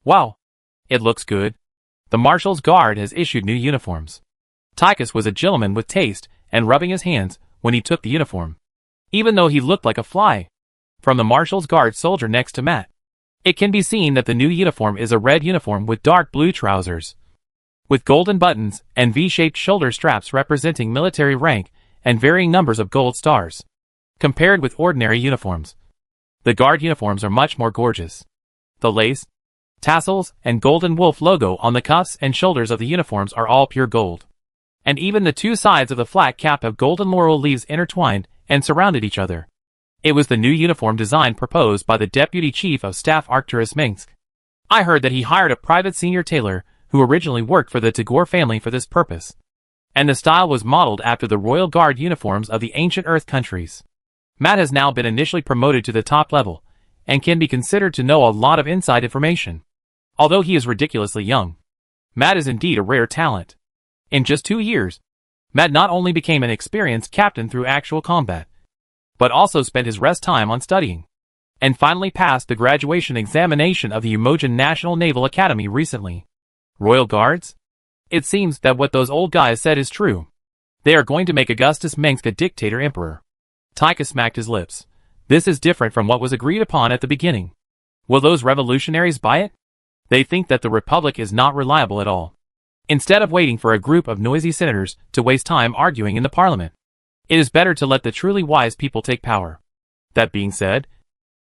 Wow. It looks good. The Marshal's Guard has issued new uniforms. Tychus was a gentleman with taste and rubbing his hands when he took the uniform, even though he looked like a fly. From the Marshal's Guard soldier next to Matt, it can be seen that the new uniform is a red uniform with dark blue trousers, with golden buttons and V-shaped shoulder straps representing military rank and varying numbers of gold stars. Compared with ordinary uniforms, the Guard uniforms are much more gorgeous. The lace, tassels, and golden wolf logo on the cuffs and shoulders of the uniforms are all pure gold. And even the two sides of the flat cap have golden laurel leaves intertwined and surrounded each other. It was the new uniform design proposed by the Deputy Chief of Staff Arcturus Minsk. I heard that he hired a private senior tailor who originally worked for the Tagore family for this purpose. And the style was modeled after the Royal Guard uniforms of the ancient Earth countries. Matt has now been initially promoted to the top level, and can be considered to know a lot of inside information. Although he is ridiculously young, Matt is indeed a rare talent. In just 2 years, Matt not only became an experienced captain through actual combat, but also spent his rest time on studying, and finally passed the graduation examination of the Umojan National Naval Academy recently. Royal Guards? It seems that what those old guys said is true. They are going to make Augustus Mengsk a dictator emperor. Tychus smacked his lips. This is different from what was agreed upon at the beginning. Will those revolutionaries buy it? They think that the Republic is not reliable at all. Instead of waiting for a group of noisy senators to waste time arguing in the Parliament, it is better to let the truly wise people take power. That being said,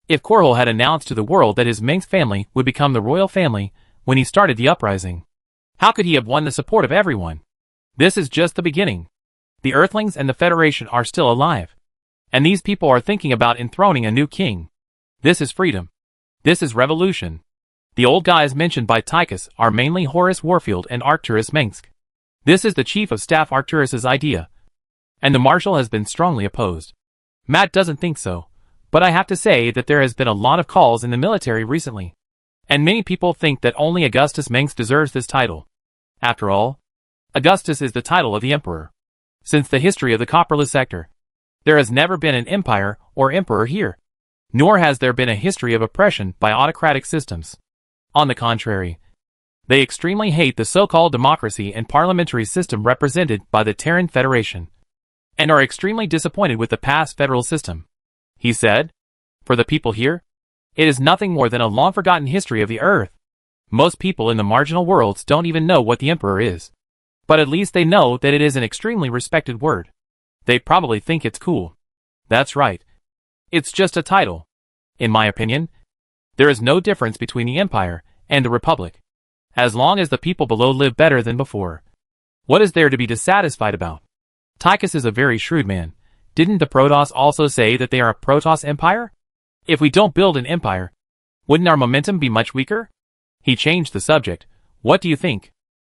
if Korhol had announced to the world that his Mengsk family would become the royal family when he started the uprising, how could he have won the support of everyone? This is just the beginning. The Earthlings and the Federation are still alive, and these people are thinking about enthroning a new king. This is freedom. This is revolution. The old guys mentioned by Tychus are mainly Horace Warfield and Arcturus Mengsk. This is the Chief of Staff Arcturus's idea, and the Marshal has been strongly opposed. Matt doesn't think so, but I have to say that there has been a lot of calls in the military recently, and many people think that only Augustus Mengsk deserves this title. After all, Augustus is the title of the emperor. Since the history of the Copperless Sector, there has never been an empire or emperor here, nor has there been a history of oppression by autocratic systems. On the contrary, they extremely hate the so-called democracy and parliamentary system represented by the Terran Federation, and are extremely disappointed with the past federal system. He said, for the people here, it is nothing more than a long-forgotten history of the Earth. Most people in the marginal worlds don't even know what the emperor is, but at least they know that it is an extremely respected word. They probably think it's cool. That's right. It's just a title. In my opinion, there is no difference between the Empire and the Republic, as long as the people below live better than before. What is there to be dissatisfied about? Tychus is a very shrewd man. Didn't the Protoss also say that they are a Protoss Empire? If we don't build an empire, wouldn't our momentum be much weaker? He changed the subject. What do you think?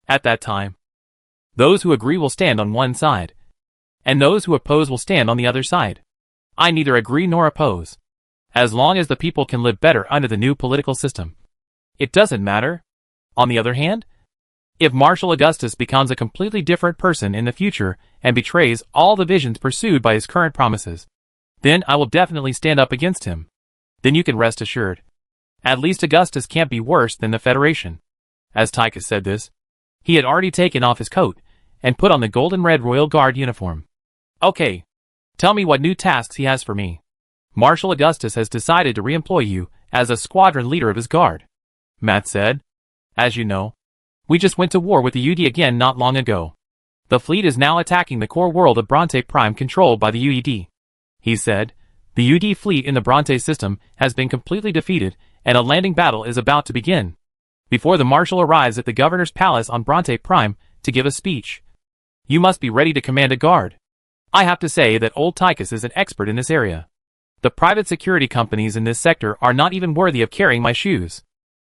At that time, those who agree will stand on one side, and those who oppose will stand on the other side. I neither agree nor oppose. As long as the people can live better under the new political system, it doesn't matter. On the other hand, if Marshal Augustus becomes a completely different person in the future and betrays all the visions pursued by his current promises, then I will definitely stand up against him. Then you can rest assured. At least Augustus can't be worse than the Federation. As Tychus said this, he had already taken off his coat and put on the golden-red Royal Guard uniform. Okay, tell me what new tasks he has for me. Marshal Augustus has decided to re-employ you as a squadron leader of his guard, Matt said. As you know, we just went to war with the UD again not long ago. The fleet is now attacking the core world of Bronte Prime controlled by the UED. He said, the UD fleet in the Bronte system has been completely defeated and a landing battle is about to begin. Before the Marshal arrives at the Governor's Palace on Bronte Prime to give a speech, you must be ready to command a guard. I have to say that old Tychus is an expert in this area. The private security companies in this sector are not even worthy of carrying my shoes.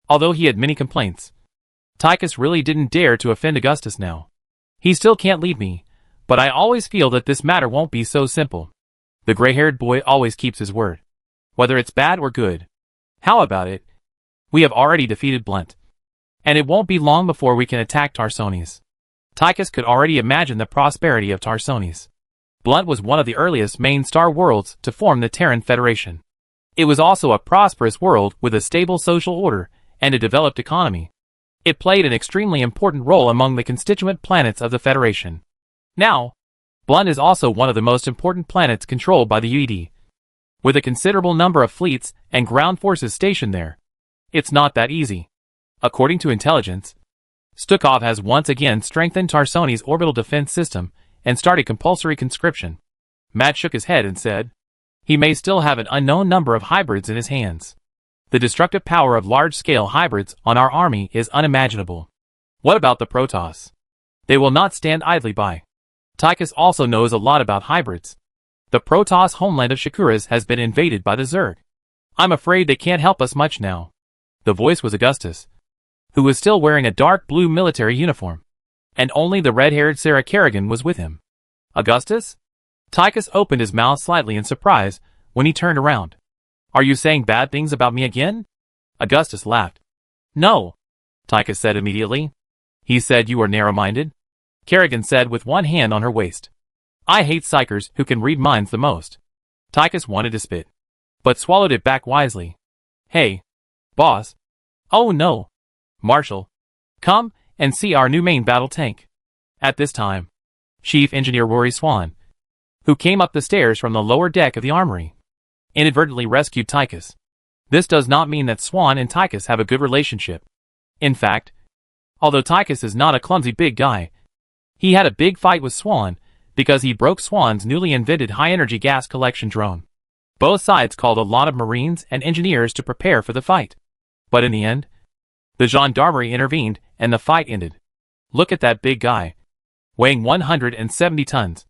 Although he had many complaints, Tychus really didn't dare to offend Augustus now. He still can't lead me, but I always feel that this matter won't be so simple. The gray-haired boy always keeps his word, whether it's bad or good. How about it? We have already defeated Blunt, and it won't be long before we can attack Tarsones. Tychus could already imagine the prosperity of Tarsones. Blunt was one of the earliest main star worlds to form the Terran Federation. It was also a prosperous world with a stable social order and a developed economy. It played an extremely important role among the constituent planets of the Federation. Now, Blunt is also one of the most important planets controlled by the UED. With a considerable number of fleets and ground forces stationed there, it's not that easy. According to intelligence, Stukov has once again strengthened Tarsones' orbital defense system and started compulsory conscription. Matt shook his head and said, he may still have an unknown number of hybrids in his hands. The destructive power of large-scale hybrids on our army is unimaginable. What about the Protoss? They will not stand idly by. Tychus also knows a lot about hybrids. The Protoss homeland of Shakuras has been invaded by the Zerg. I'm afraid they can't help us much now. The voice was Augustus, who was still wearing a dark blue military uniform, and only the red-haired Sarah Kerrigan was with him. Augustus? Tychus opened his mouth slightly in surprise, when he turned around. Are you saying bad things about me again? Augustus laughed. No, Tychus said immediately. He said you were narrow-minded. Kerrigan said with one hand on her waist. I hate psychers who can read minds the most. Tychus wanted to spit, but swallowed it back wisely. Hey, boss. Oh no. Marshal. Come and see our new main battle tank. At this time, Chief Engineer Rory Swan, who came up the stairs from the lower deck of the armory, inadvertently rescued Tychus. This does not mean that Swan and Tychus have a good relationship. In fact, although Tychus is not a clumsy big guy, he had a big fight with Swan because he broke Swan's newly invented high-energy gas collection drone. Both sides called a lot of Marines and engineers to prepare for the fight. But in the end, the gendarmerie intervened and the fight ended. Look at that big guy, weighing 170 tons,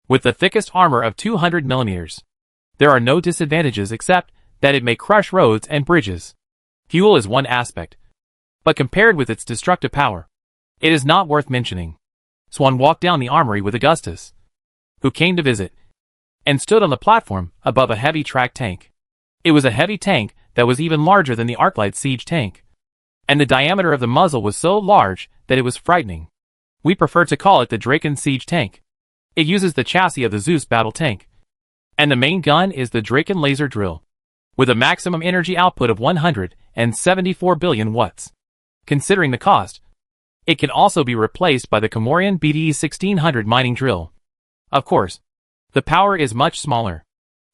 with the thickest armor of 200 millimeters. There are no disadvantages except that it may crush roads and bridges. Fuel is one aspect, but compared with its destructive power, it is not worth mentioning. Swan walked down the armory with Augustus, who came to visit, and stood on the platform above a heavy track tank. It was a heavy tank that was even larger than the Arclight siege tank, and the diameter of the muzzle was so large that it was frightening. We prefer to call it the Draken siege tank. It uses the chassis of the Zeus battle tank, and the main gun is the Draken laser drill, with a maximum energy output of 174 billion watts. Considering the cost, it can also be replaced by the Comorian BDE 1600 mining drill. Of course, the power is much smaller.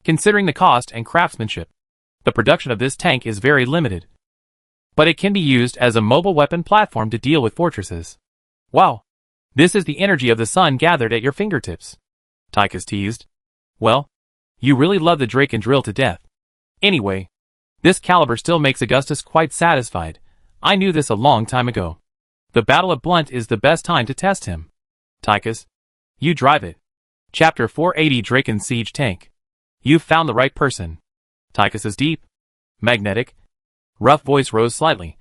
Considering the cost and craftsmanship, the production of this tank is very limited. But it can be used as a mobile weapon platform to deal with fortresses. Wow! This is the energy of the sun gathered at your fingertips, Tychus teased. Well, you really love the Draken drill to death. Anyway, this caliber still makes Augustus quite satisfied. I knew this a long time ago. The Battle of Blunt is the best time to test him. Tychus, you drive it. Chapter 480 Draken Siege Tank. You've found the right person. Tychus's deep, magnetic, rough voice rose slightly,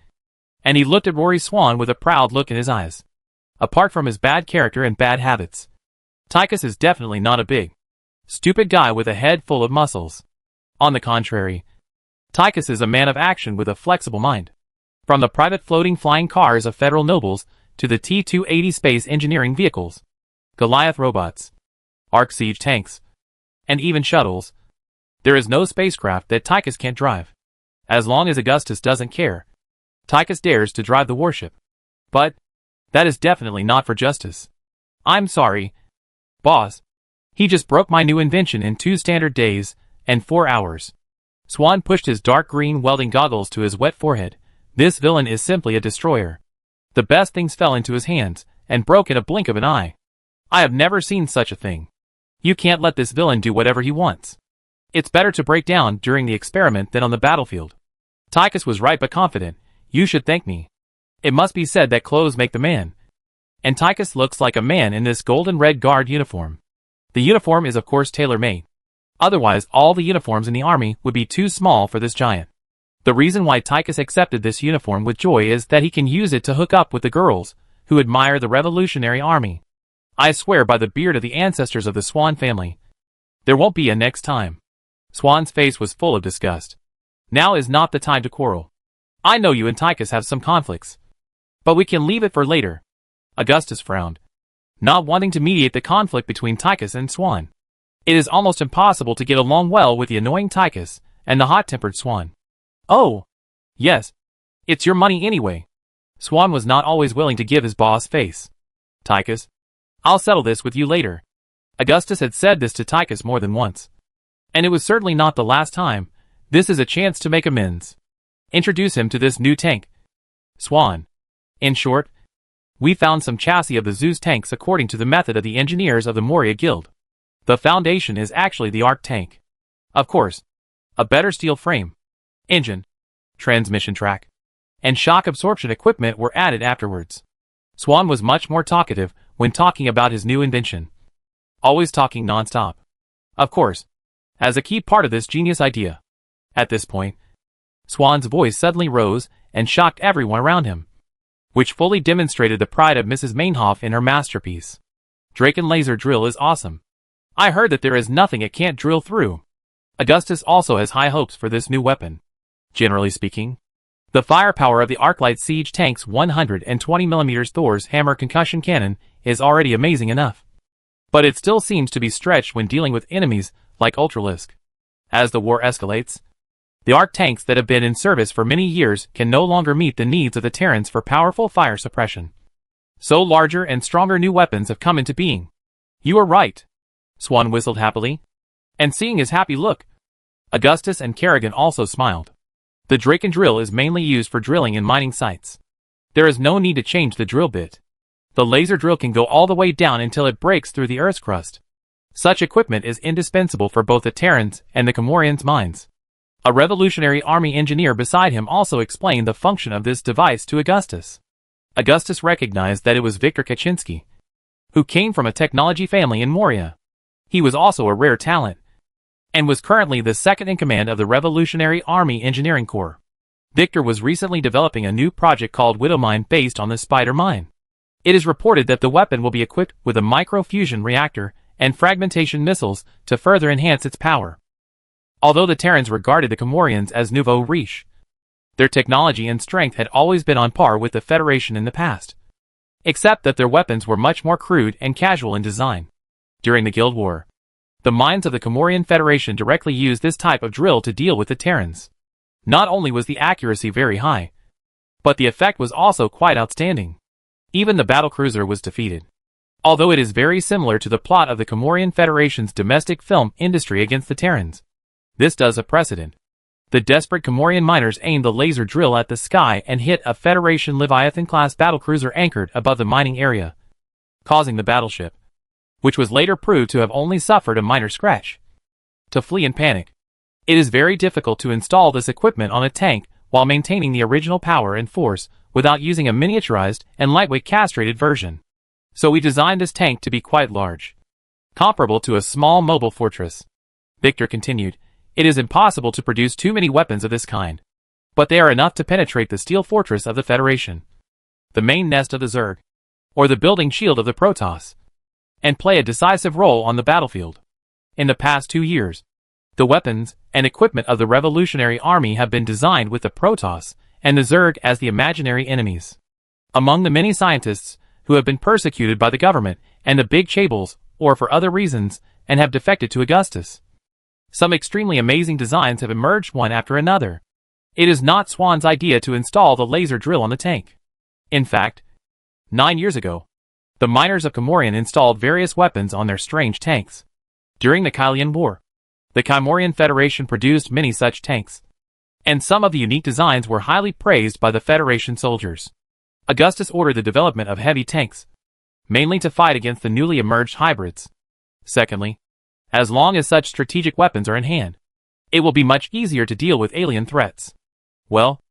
and he looked at Rory Swan with a proud look in his eyes. Apart from his bad character and bad habits, Tychus is definitely not a big, stupid guy with a head full of muscles. On the contrary, Tychus is a man of action with a flexible mind. From the private floating flying cars of federal nobles to the T-280 space engineering vehicles, Goliath robots, Arc siege tanks, and even shuttles, there is no spacecraft that Tychus can't drive. As long as Augustus doesn't care, Tychus dares to drive the warship. But that is definitely not for justice. I'm sorry, boss. He just broke my new invention in 2 standard days and 4 hours. Swan pushed his dark green welding goggles to his wet forehead. This villain is simply a destroyer. The best things fell into his hands and broke in a blink of an eye. I have never seen such a thing. You can't let this villain do whatever he wants. It's better to break down during the experiment than on the battlefield. Tychus was right but confident. You should thank me. It must be said that clothes make the man. And Tychus looks like a man in this golden red guard uniform. The uniform is of course tailor-made. Otherwise all the uniforms in the army would be too small for this giant. The reason why Tychus accepted this uniform with joy is that he can use it to hook up with the girls who admire the Revolutionary Army. I swear by the beard of the ancestors of the Swan family, there won't be a next time. Swan's face was full of disgust. Now is not the time to quarrel. I know you and Tychus have some conflicts, but we can leave it for later. Augustus frowned, not wanting to mediate the conflict between Tychus and Swan. It is almost impossible to get along well with the annoying Tychus and the hot-tempered Swan. Oh, yes. It's your money anyway. Swan was not always willing to give his boss face. Tychus, I'll settle this with you later. Augustus had said this to Tychus more than once. And it was certainly not the last time. This is a chance to make amends. Introduce him to this new tank. Swan. In short, we found some chassis of the Zeus tanks according to the method of the engineers of the Moria Guild. The foundation is actually the Arc tank. Of course, a better steel frame, engine, transmission track, and shock absorption equipment were added afterwards. Swan was much more talkative when talking about his new invention. Always talking non-stop. Of course, as a key part of this genius idea. At this point, Swan's voice suddenly rose and shocked everyone around him, which fully demonstrated the pride of Mrs. Mainhoff in her masterpiece. Draken laser drill is awesome. I heard that there is nothing it can't drill through. Augustus also has high hopes for this new weapon. Generally speaking, the firepower of the Arclight Siege tank's 120mm Thor's Hammer concussion cannon is already amazing enough. But it still seems to be stretched when dealing with enemies like Ultralisk. As the war escalates, the Arc tanks that have been in service for many years can no longer meet the needs of the Terrans for powerful fire suppression. So larger and stronger new weapons have come into being. You are right. Swan whistled happily. And seeing his happy look, Augustus and Kerrigan also smiled. The Draken drill is mainly used for drilling in mining sites. There is no need to change the drill bit. The laser drill can go all the way down until it breaks through the Earth's crust. Such equipment is indispensable for both the Terrans and the Comorians' mines. A Revolutionary Army engineer beside him also explained the function of this device to Augustus. Augustus recognized that it was Viktor Kaczynski, who came from a technology family in Moria. He was also a rare talent, and was currently the second in command of the Revolutionary Army Engineering Corps. Viktor was recently developing a new project called Widow Mine based on the Spider Mine. It is reported that the weapon will be equipped with a micro-fusion reactor and fragmentation missiles to further enhance its power. Although the Terrans regarded the Comorians as nouveau riche, their technology and strength had always been on par with the Federation in the past, except that their weapons were much more crude and casual in design. During the Guild War, the mines of the Comorian Federation directly used this type of drill to deal with the Terrans. Not only was the accuracy very high, but the effect was also quite outstanding. Even the battlecruiser was defeated. Although it is very similar to the plot of the Comorian Federation's domestic film industry against the Terrans, this does a precedent. The desperate Comorian miners aimed the laser drill at the sky and hit a Federation Leviathan-class battlecruiser anchored above the mining area, causing the battleship, which was later proved to have only suffered a minor scratch, to flee in panic. It is very difficult to install this equipment on a tank while maintaining the original power and force without using a miniaturized and lightweight castrated version. So we designed this tank to be quite large, comparable to a small mobile fortress. Viktor continued, it is impossible to produce too many weapons of this kind, but they are enough to penetrate the steel fortress of the Federation, the main nest of the Zerg, or the building shield of the Protoss, and play a decisive role on the battlefield. In the past 2 years, the weapons and equipment of the Revolutionary Army have been designed with the Protoss and the Zerg as the imaginary enemies. Among the many scientists who have been persecuted by the government and the big chaebol, or for other reasons, and have defected to Augustus, some extremely amazing designs have emerged one after another. It is not Swan's idea to install the laser drill on the tank. In fact, 9 years ago, the miners of Comorian installed various weapons on their strange tanks. During the Kylian War, the Comorian Federation produced many such tanks, and some of the unique designs were highly praised by the Federation soldiers. Augustus ordered the development of heavy tanks, mainly to fight against the newly emerged hybrids. Secondly, as long as such strategic weapons are in hand, it will be much easier to deal with alien threats. Well,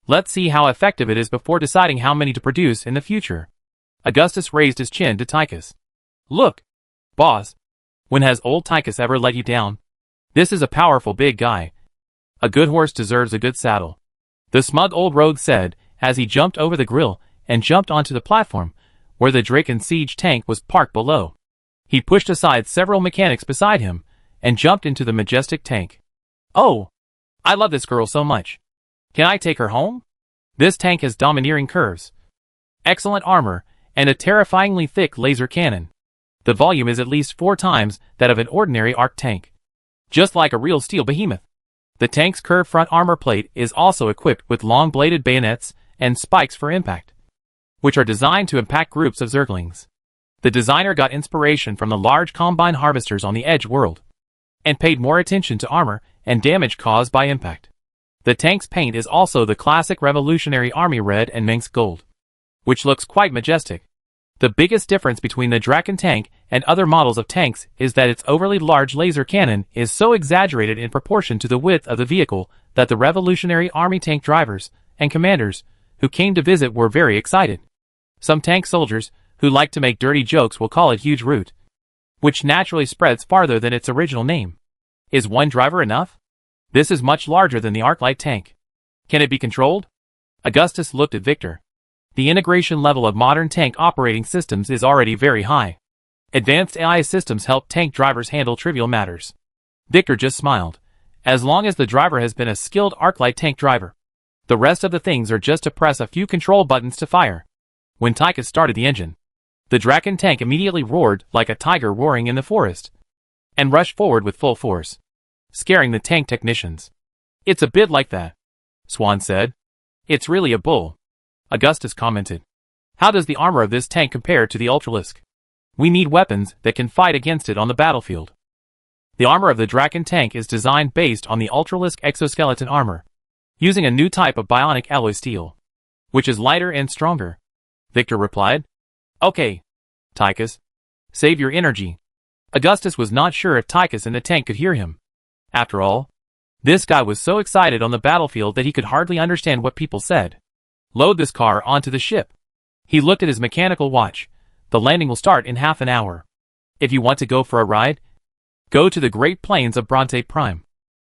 let's see how effective it is before deciding how many to produce in the future. Augustus raised his chin to Tychus. Look, boss, when has old Tychus ever let you down? This is a powerful big guy. A good horse deserves a good saddle, the smug old rogue said as he jumped over the grill and jumped onto the platform where the Draken siege tank was parked below. He pushed aside several mechanics beside him and jumped into the majestic tank. Oh, I love this girl so much. Can I take her home? This tank has domineering curves, excellent armor, and a terrifyingly thick laser cannon. The volume is at least 4 times that of an ordinary arc tank. Just like a real steel behemoth. The tank's curved front armor plate is also equipped with long-bladed bayonets and spikes for impact, which are designed to impact groups of Zerglings. The designer got inspiration from the large combine harvesters on the Edge world, and paid more attention to armor and damage caused by impact. The tank's paint is also the classic Revolutionary Army red and Minsk gold, which looks quite majestic. The biggest difference between the Draken tank and other models of tanks is that its overly large laser cannon is so exaggerated in proportion to the width of the vehicle that the Revolutionary Army tank drivers and commanders who came to visit were very excited. Some tank soldiers who like to make dirty jokes will call it Huge Root, which naturally spreads farther than its original name. Is one driver enough? This is much larger than the Arclight tank. Can it be controlled? Augustus looked at Viktor. The integration level of modern tank operating systems is already very high. Advanced AI systems help tank drivers handle trivial matters. Viktor just smiled, as long as the driver has been a skilled Arclight tank driver. The rest of the things are just to press a few control buttons to fire. When Tychus started the engine, the Draken tank immediately roared like a tiger roaring in the forest, and rushed forward with full force, scaring the tank technicians. "It's a bit like that," Swan said. "It's really a bull," Augustus commented. "How does the armor of this tank compare to the Ultralisk? We need weapons that can fight against it on the battlefield." The armor of the Draken tank is designed based on the Ultralisk exoskeleton armor, using a new type of bionic alloy steel, which is lighter and stronger, Victor replied. "Okay, Tychus, save your energy." Augustus was not sure if Tychus in the tank could hear him. After all, this guy was so excited on the battlefield that he could hardly understand what people said. "Load this car onto the ship." He looked at his mechanical watch. "The landing will start in half an hour. If you want to go for a ride, go to the Great Plains of Bronte Prime."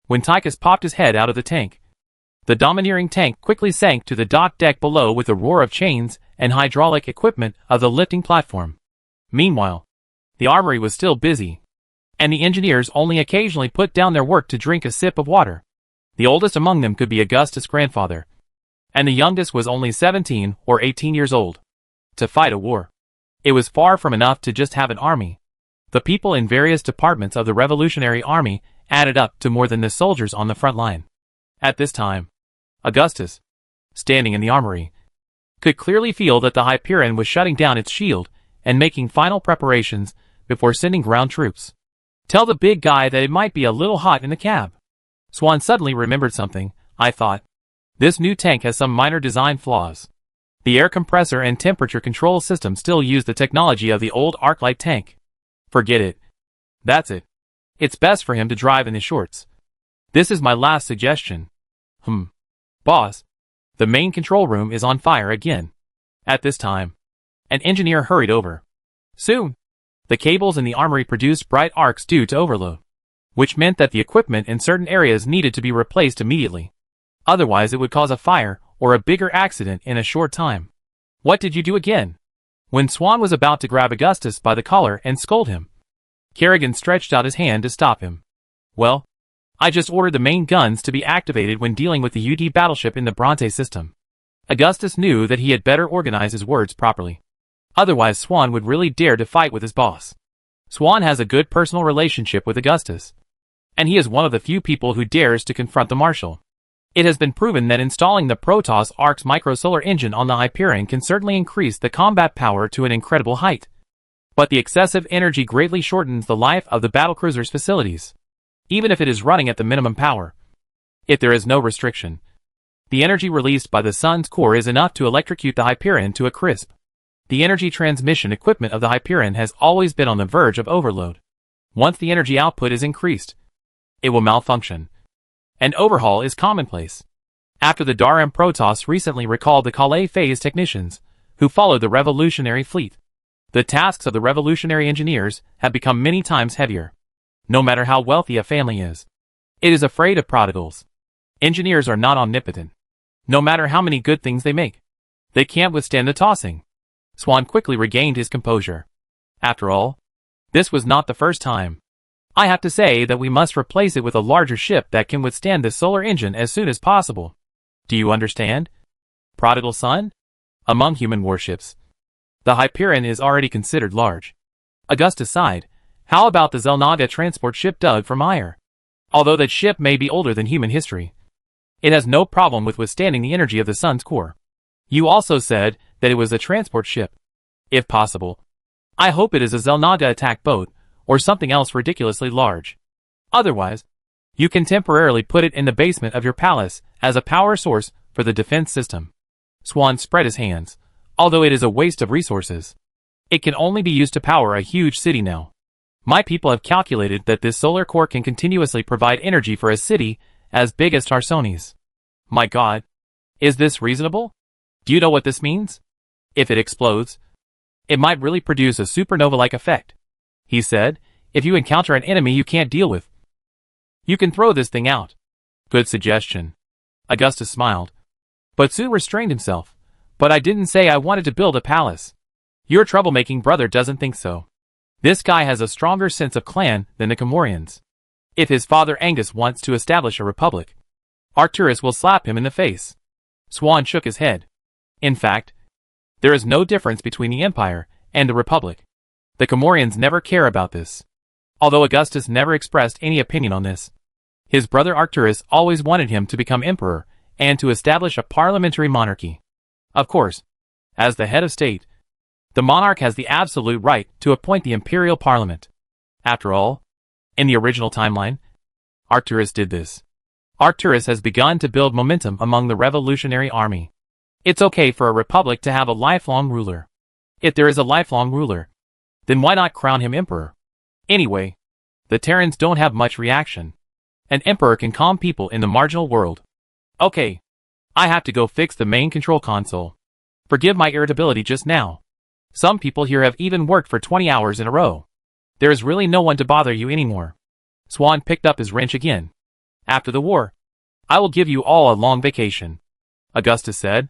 When Tychus popped his head out of the tank, the domineering tank quickly sank to the dock deck below with the roar of chains and hydraulic equipment of the lifting platform. Meanwhile, the armory was still busy, and the engineers only occasionally put down their work to drink a sip of water. The oldest among them could be Augustus' grandfather, and the youngest was only 17 or 18 years old. To fight a war, it was far from enough to just have an army. The people in various departments of the Revolutionary Army added up to more than the soldiers on the front line. At this time, Augustus, standing in the armory, could clearly feel that the Hyperion was shutting down its shield and making final preparations before sending ground troops. "Tell the big guy that it might be a little hot in the cab." Swan suddenly remembered something. "I thought this new tank has some minor design flaws. The air compressor and temperature control system still use the technology of the old Arclight tank." "Forget it. That's it. It's best for him to drive in his shorts. This is my last suggestion." Boss, the main control room is on fire again." At this time, an engineer hurried over. Soon, the cables in the armory produced bright arcs due to overload, which meant that the equipment in certain areas needed to be replaced immediately. Otherwise it would cause a fire or a bigger accident in a short time. "What did you do again?" When Swan was about to grab Augustus by the collar and scold him, Kerrigan stretched out his hand to stop him. "Well, I just ordered the main guns to be activated when dealing with the UD battleship in the Bronte system." Augustus knew that he had better organize his words properly. Otherwise Swan would really dare to fight with his boss. Swan has a good personal relationship with Augustus, and he is one of the few people who dares to confront the Marshal. It has been proven that installing the Protoss Arc's microsolar engine on the Hyperion can certainly increase the combat power to an incredible height. But the excessive energy greatly shortens the life of the battlecruiser's facilities, even if it is running at the minimum power. If there is no restriction, the energy released by the sun's core is enough to electrocute the Hyperion to a crisp. The energy transmission equipment of the Hyperion has always been on the verge of overload. Once the energy output is increased, it will malfunction. An overhaul is commonplace. After the Darham Protoss recently recalled the Calais phase technicians, who followed the Revolutionary fleet, the tasks of the Revolutionary engineers have become many times heavier. No matter how wealthy a family is, it is afraid of prodigals. Engineers are not omnipotent. No matter how many good things they make, they can't withstand the tossing. Swan quickly regained his composure. After all, this was not the first time. "I have to say that we must replace it with a larger ship that can withstand the solar engine as soon as possible. Do you understand, prodigal son?" Among human warships, the Hyperion is already considered large. Augustus sighed. "How about the Zelnaga transport ship dug from Ire? Although that ship may be older than human history, it has no problem with withstanding the energy of the sun's core. You also said that it was a transport ship. If possible, I hope it is a Zelnaga attack boat, or something else ridiculously large. Otherwise, you can temporarily put it in the basement of your palace as a power source for the defense system." Swan spread his hands. "Although it is a waste of resources, it can only be used to power a huge city now. My people have calculated that this solar core can continuously provide energy for a city as big as Tarsonis. My God, is this reasonable? Do you know what this means? If it explodes, it might really produce a supernova-like effect," he said. "If you encounter an enemy you can't deal with, you can throw this thing out." "Good suggestion." Augustus smiled, but soon restrained himself. "But I didn't say I wanted to build a palace. Your troublemaking brother doesn't think so. This guy has a stronger sense of clan than the Comorians. If his father Angus wants to establish a republic, Arcturus will slap him in the face. Swan shook his head. In fact, there is no difference between the Empire and the Republic. The Comorians never care about this. Although Augustus never expressed any opinion on this, his brother Arcturus always wanted him to become emperor and to establish a parliamentary monarchy. Of course, as the head of state, the monarch has the absolute right to appoint the imperial parliament. After all, in the original timeline, Arcturus did this. Arcturus has begun to build momentum among the revolutionary army. It's okay for a republic to have a lifelong ruler. If there is a lifelong ruler, then why not crown him emperor? Anyway, the Terrans don't have much reaction. An emperor can calm people in the marginal world. Okay, I have to go fix the main control console. Forgive my irritability just now. Some people here have even worked for 20 hours in a row. There is really no one to bother you anymore. Swan picked up his wrench again. After the war, I will give you all a long vacation. Augustus said.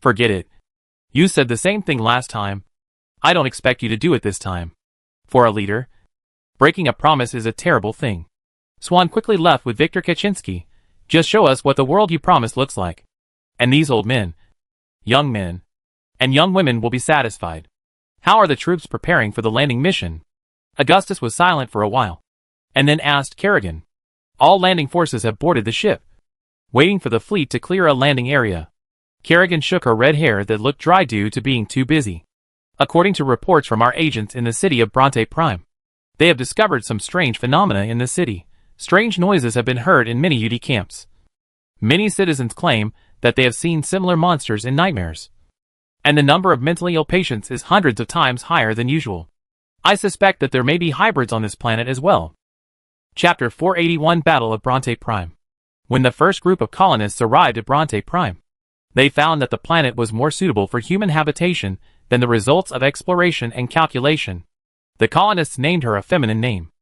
Forget it. You said the same thing last time. I don't expect you to do it this time. For a leader, breaking a promise is a terrible thing. Swan quickly left with Viktor Kaczynski. Just show us what the world you promised looks like. And these old men, and young women will be satisfied. How are the troops preparing for the landing mission? Augustus was silent for a while, and then asked Kerrigan. All landing forces have boarded the ship, waiting for the fleet to clear a landing area. Kerrigan shook her red hair that looked dry due to being too busy. According to reports from our agents in the city of Bronte Prime, they have discovered some strange phenomena in the city. Strange noises have been heard in many UD camps. Many citizens claim that they have seen similar monsters in nightmares. And the number of mentally ill patients is hundreds of times higher than usual. I suspect that there may be hybrids on this planet as well. Chapter 481 Battle of Bronte Prime. When the first group of colonists arrived at Bronte Prime, they found that the planet was more suitable for human habitation than the results of exploration and calculation. The colonists named her a feminine name,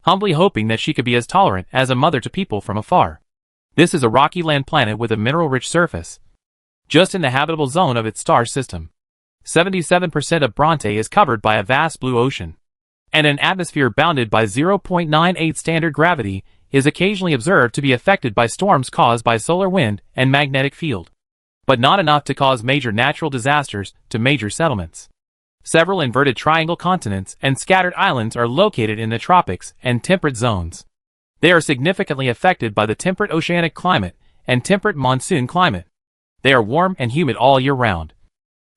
humbly hoping that she could be as tolerant as a mother to people from afar. This is a rocky land planet with a mineral-rich surface, just in the habitable zone of its star system. 77% of Bronte is covered by a vast blue ocean, and an atmosphere bounded by 0.98 standard gravity is occasionally observed to be affected by storms caused by solar wind and magnetic field, but not enough to cause major natural disasters to major settlements. Several inverted triangle continents and scattered islands are located in the tropics and temperate zones. They are significantly affected by the temperate oceanic climate and temperate monsoon climate. They are warm and humid all year round,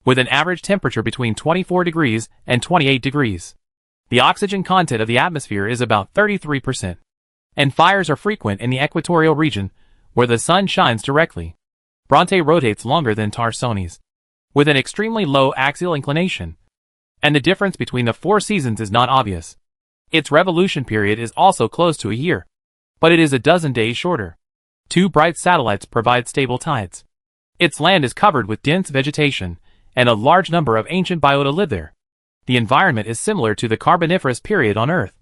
with an average temperature between 24 degrees and 28 degrees. The oxygen content of the atmosphere is about 33%, and fires are frequent in the equatorial region, where the sun shines directly. Bronte rotates longer than Tarsones, with an extremely low axial inclination, and the difference between the 4 seasons is not obvious. Its revolution period is also close to a year, but it is a dozen days shorter. 2 bright satellites provide stable tides. Its land is covered with dense vegetation, and a large number of ancient biota live there. The environment is similar to the Carboniferous period on Earth,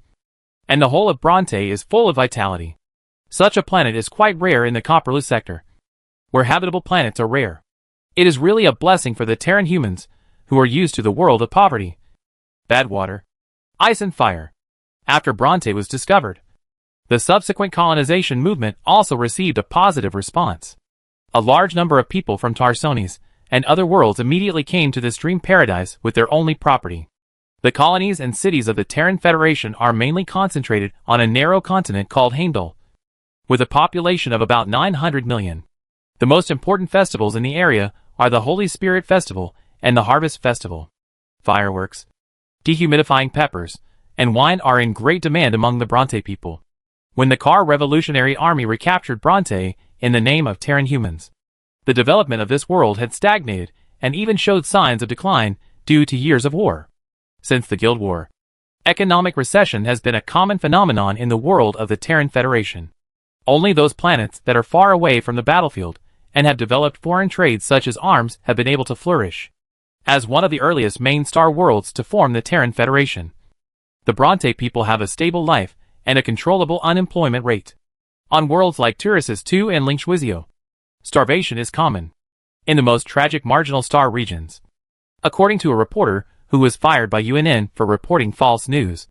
and the whole of Bronte is full of vitality. Such a planet is quite rare in the Copperless sector, where habitable planets are rare. It is really a blessing for the Terran humans, who are used to the world of poverty, bad water, ice and fire. After Bronte was discovered, the subsequent colonization movement also received a positive response. A large number of people from Tarsones and other worlds immediately came to this dream paradise with their only property. The colonies and cities of the Terran Federation are mainly concentrated on a narrow continent called Heimdall, with a population of about 900 million. The most important festivals in the area are the Holy Spirit Festival and the Harvest Festival. Fireworks, dehumidifying peppers, and wine are in great demand among the Bronte people. When the Car Revolutionary Army recaptured Bronte in the name of Terran humans, the development of this world had stagnated and even showed signs of decline due to years of war. Since the Guild War, economic recession has been a common phenomenon in the world of the Terran Federation. Only those planets that are far away from the battlefield and have developed foreign trades such as arms have been able to flourish. As one of the earliest main star worlds to form the Terran Federation, the Bronte people have a stable life and a controllable unemployment rate. On worlds like Turisus II and Linkswizio, starvation is common in the most tragic marginal star regions. According to a reporter who was fired by UNN for reporting false news,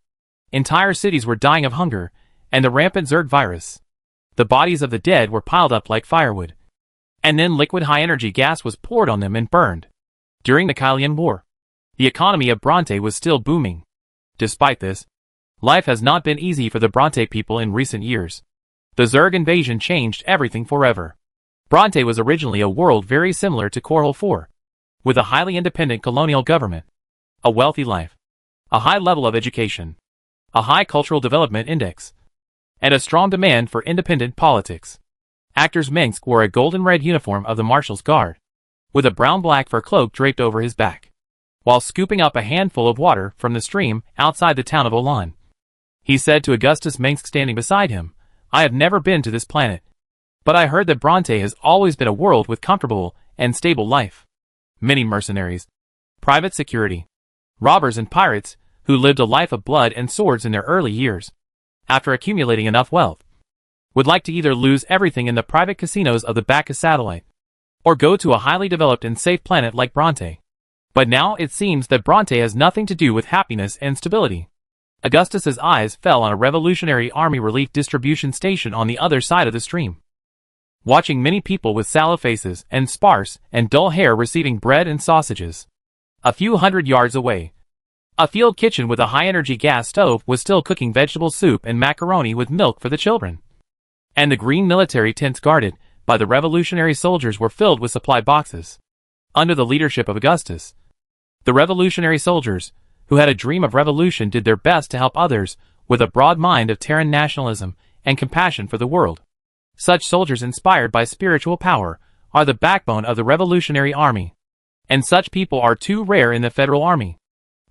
entire cities were dying of hunger, and the rampant Zerg virus. The bodies of the dead were piled up like firewood. And then liquid high-energy gas was poured on them and burned. During the Kylian War, the economy of Bronte was still booming. Despite this, life has not been easy for the Bronte people in recent years. The Zerg invasion changed everything forever. Bronte was originally a world very similar to Korhal 4, with a highly independent colonial government, a wealthy life, a high level of education, a high cultural development index, and a strong demand for independent politics. Actors Minsk wore a golden-red uniform of the Marshal's Guard, with a brown-black fur cloak draped over his back, while scooping up a handful of water from the stream outside the town of Olan. He said to Augustus Minsk standing beside him, "I have never been to this planet, but I heard that Bronte has always been a world with comfortable and stable life. Many mercenaries, private security, robbers and pirates who lived a life of blood and swords in their early years, after accumulating enough wealth, would like to either lose everything in the private casinos of the Bacchus satellite, or go to a highly developed and safe planet like Bronte. But now it seems that Bronte has nothing to do with happiness and stability." Augustus's eyes fell on a Revolutionary Army relief distribution station on the other side of the stream. Watching many people with sallow faces and sparse and dull hair receiving bread and sausages. A few hundred yards away, a field kitchen with a high-energy gas stove was still cooking vegetable soup and macaroni with milk for the children. And the green military tents guarded by the revolutionary soldiers were filled with supply boxes. Under the leadership of Augustus, the revolutionary soldiers, who had a dream of revolution, did their best to help others with a broad mind of Terran nationalism and compassion for the world. Such soldiers, inspired by spiritual power, are the backbone of the Revolutionary Army. And such people are too rare in the Federal Army.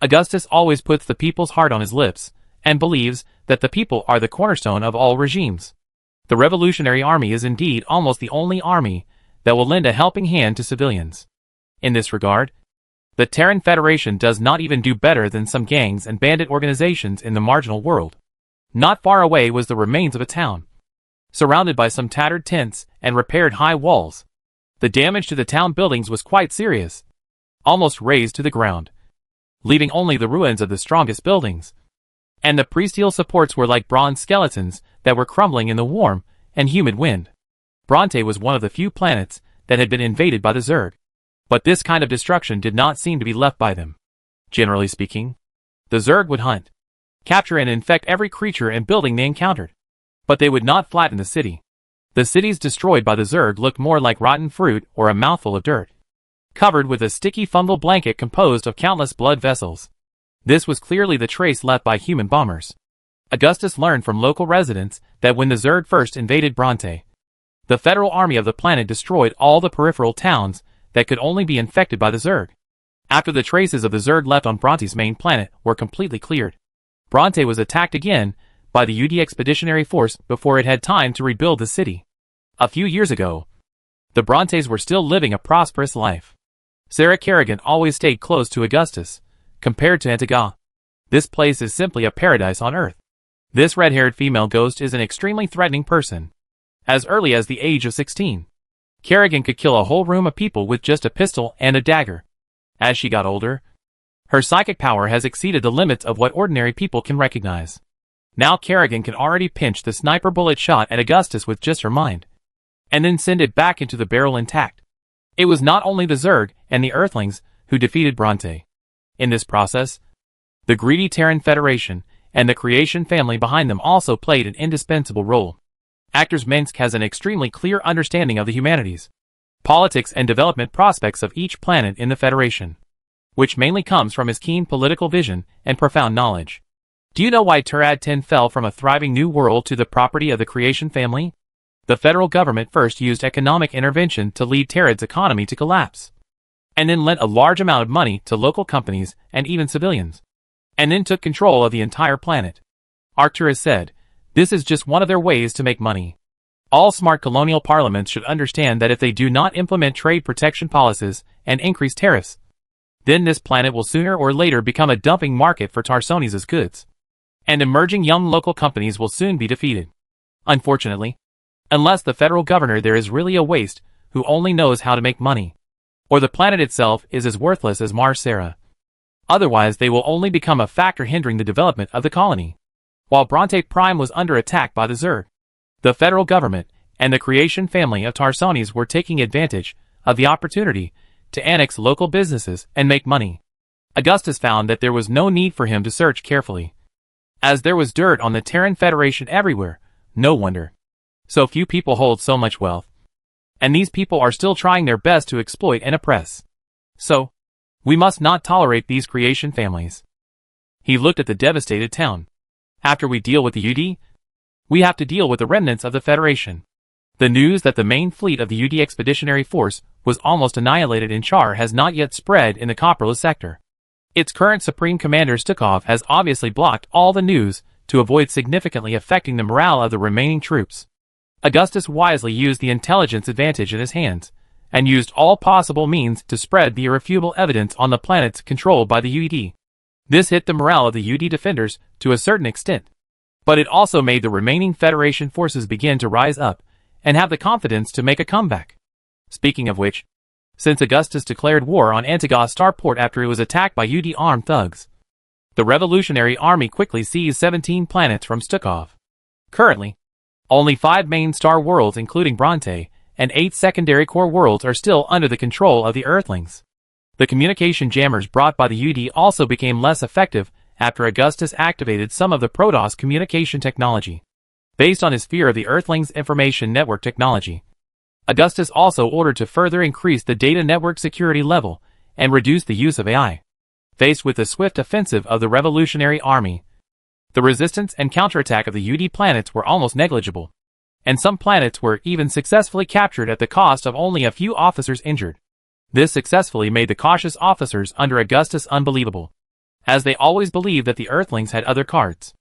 Augustus always puts the people's heart on his lips, and believes that the people are the cornerstone of all regimes. The Revolutionary Army is indeed almost the only army that will lend a helping hand to civilians. In this regard, the Terran Federation does not even do better than some gangs and bandit organizations in the marginal world. Not far away was the remains of a town, surrounded by some tattered tents and repaired high walls. The damage to the town buildings was quite serious, almost razed to the ground, leaving only the ruins of the strongest buildings. And the pre-steel supports were like bronze skeletons that were crumbling in the warm and humid wind. Bronte was one of the few planets that had been invaded by the Zerg. But this kind of destruction did not seem to be left by them. Generally speaking, the Zerg would hunt, capture and infect every creature and building they encountered. But they would not flatten the city. The cities destroyed by the Zerg looked more like rotten fruit or a mouthful of dirt, covered with a sticky fungal blanket composed of countless blood vessels. This was clearly the trace left by human bombers. Augustus learned from local residents that when the Zerg first invaded Bronte, the Federal Army of the planet destroyed all the peripheral towns that could only be infected by the Zerg. After the traces of the Zerg left on Bronte's main planet were completely cleared, Bronte was attacked again by the UD Expeditionary Force before it had time to rebuild the city. A few years ago, the Brontes were still living a prosperous life. Sarah Kerrigan always stayed close to Augustus, compared to Antigua. "This place is simply a paradise on Earth. This red-haired female ghost is an extremely threatening person." As early as the age of 16, Kerrigan could kill a whole room of people with just a pistol and a dagger. As she got older, her psychic power has exceeded the limits of what ordinary people can recognize. Now Kerrigan can already pinch the sniper bullet shot at Augustus with just her mind, and then send it back into the barrel intact. It was not only the Zerg and the Earthlings who defeated Bronte. In this process, the greedy Terran Federation and the Creation family behind them also played an indispensable role. Actors Minsk has an extremely clear understanding of the humanities, politics and development prospects of each planet in the Federation, which mainly comes from his keen political vision and profound knowledge. Do you know why Turad 10 fell from a thriving new world to the property of the Creation family? The federal government first used economic intervention to lead Terad's economy to collapse, and then lent a large amount of money to local companies and even civilians, and then took control of the entire planet. Arcturus said, "This is just one of their ways to make money." All smart colonial parliaments should understand that if they do not implement trade protection policies and increase tariffs, then this planet will sooner or later become a dumping market for Tarsones' goods, and emerging young local companies will soon be defeated. Unfortunately, unless the federal governor there is really a waste who only knows how to make money, or the planet itself is as worthless as Mars Sera. Otherwise they will only become a factor hindering the development of the colony. While Bronte Prime was under attack by the Zerg, the federal government and the Creation family of Tarsones were taking advantage of the opportunity to annex local businesses and make money. Augustus found that there was no need for him to search carefully, as there was dirt on the Terran Federation everywhere. No wonder so few people hold so much wealth, and these people are still trying their best to exploit and oppress. So, we must not tolerate these Creation families. He looked at the devastated town. After we deal with the UD, we have to deal with the remnants of the Federation. The news that the main fleet of the UD Expeditionary Force was almost annihilated in Char has not yet spread in the Copperless sector. Its current Supreme Commander Stukov has obviously blocked all the news to avoid significantly affecting the morale of the remaining troops. Augustus wisely used the intelligence advantage in his hands, and used all possible means to spread the irrefutable evidence on the planets controlled by the UD. This hit the morale of the UD defenders to a certain extent, but it also made the remaining Federation forces begin to rise up and have the confidence to make a comeback. Speaking of which, since Augustus declared war on Antigua Starport after it was attacked by UD armed thugs, the Revolutionary Army quickly seized 17 planets from Stukov. Currently, only 5 main star worlds including Bronte and 8 secondary core worlds are still under the control of the Earthlings. The communication jammers brought by the UD also became less effective after Augustus activated some of the Protoss communication technology. Based on his fear of the Earthlings' information network technology, Augustus also ordered to further increase the data network security level and reduce the use of AI. Faced with the swift offensive of the Revolutionary Army, the resistance and counterattack of the UD planets were almost negligible, and some planets were even successfully captured at the cost of only a few officers injured. This successfully made the cautious officers under Augustus unbelievable, as they always believed that the Earthlings had other cards.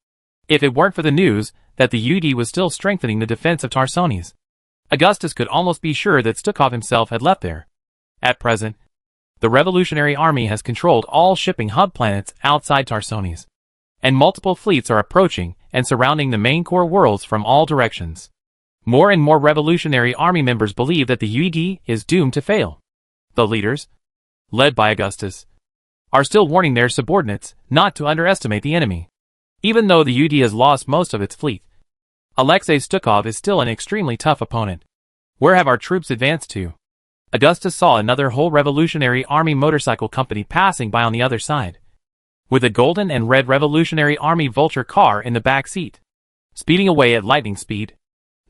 If it weren't for the news that the UD was still strengthening the defense of Tarsones, Augustus could almost be sure that Stukov himself had left there. At present, the Revolutionary Army has controlled all shipping hub planets outside Tarsones, and multiple fleets are approaching and surrounding the main core worlds from all directions. More and more Revolutionary Army members believe that the UD is doomed to fail. The leaders, led by Augustus, are still warning their subordinates not to underestimate the enemy. Even though the UD has lost most of its fleet, Alexei Stukov is still an extremely tough opponent. Where have our troops advanced to? Augustus saw another whole Revolutionary Army motorcycle company passing by on the other side, with a golden and red Revolutionary Army Vulture car in the back seat, speeding away at lightning speed.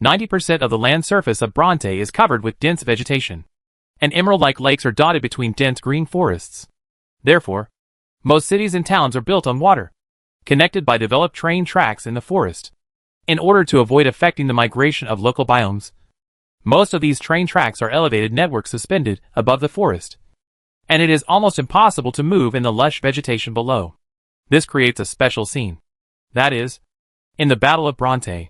90% of the land surface of Bronte is covered with dense vegetation, and emerald-like lakes are dotted between dense green forests. Therefore, most cities and towns are built on water, connected by developed train tracks in the forest. In order to avoid affecting the migration of local biomes, most of these train tracks are elevated networks suspended above the forest, and it is almost impossible to move in the lush vegetation below. This creates a special scene. That is, in the Battle of Bronte,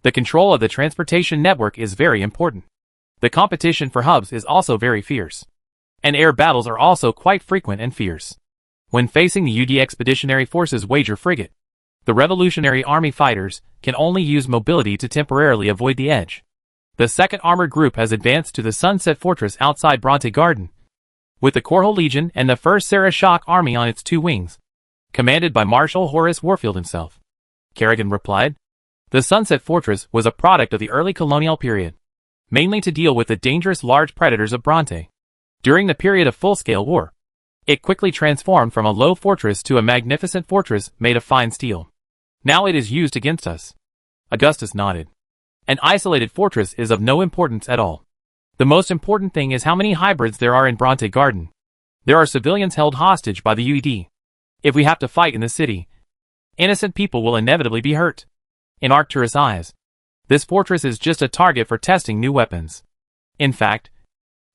the control of the transportation network is very important. The competition for hubs is also very fierce, and air battles are also quite frequent and fierce. When facing the UD Expeditionary Forces Wager frigate, the Revolutionary Army fighters can only use mobility to temporarily avoid the edge. The 2nd Armored Group has advanced to the Sunset Fortress outside Bronte Garden, with the Korhal Legion and the 1st Sarah Shock Army on its 2 wings, commanded by Marshal Horace Warfield himself. Kerrigan replied, the Sunset Fortress was a product of the early colonial period, mainly to deal with the dangerous large predators of Bronte. During the period of full-scale war, it quickly transformed from a low fortress to a magnificent fortress made of fine steel. Now it is used against us. Augustus nodded. An isolated fortress is of no importance at all. The most important thing is how many hybrids there are in Bronte Garden. There are civilians held hostage by the UD. If we have to fight in the city, innocent people will inevitably be hurt. In Arcturus' eyes, this fortress is just a target for testing new weapons. In fact,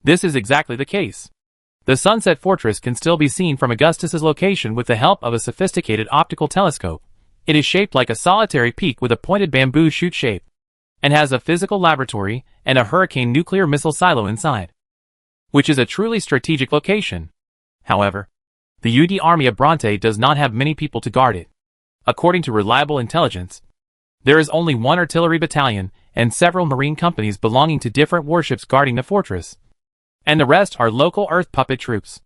this is exactly the case. The Sunset Fortress can still be seen from Augustus's location with the help of a sophisticated optical telescope. It is shaped like a solitary peak with a pointed bamboo shoot shape, and has a physical laboratory and a Hurricane nuclear missile silo inside, which is a truly strategic location. However, the UD Army of Bronte does not have many people to guard it. According to reliable intelligence, there is only 1 artillery battalion and several marine companies belonging to different warships guarding the fortress, and the rest are local Earth puppet troops.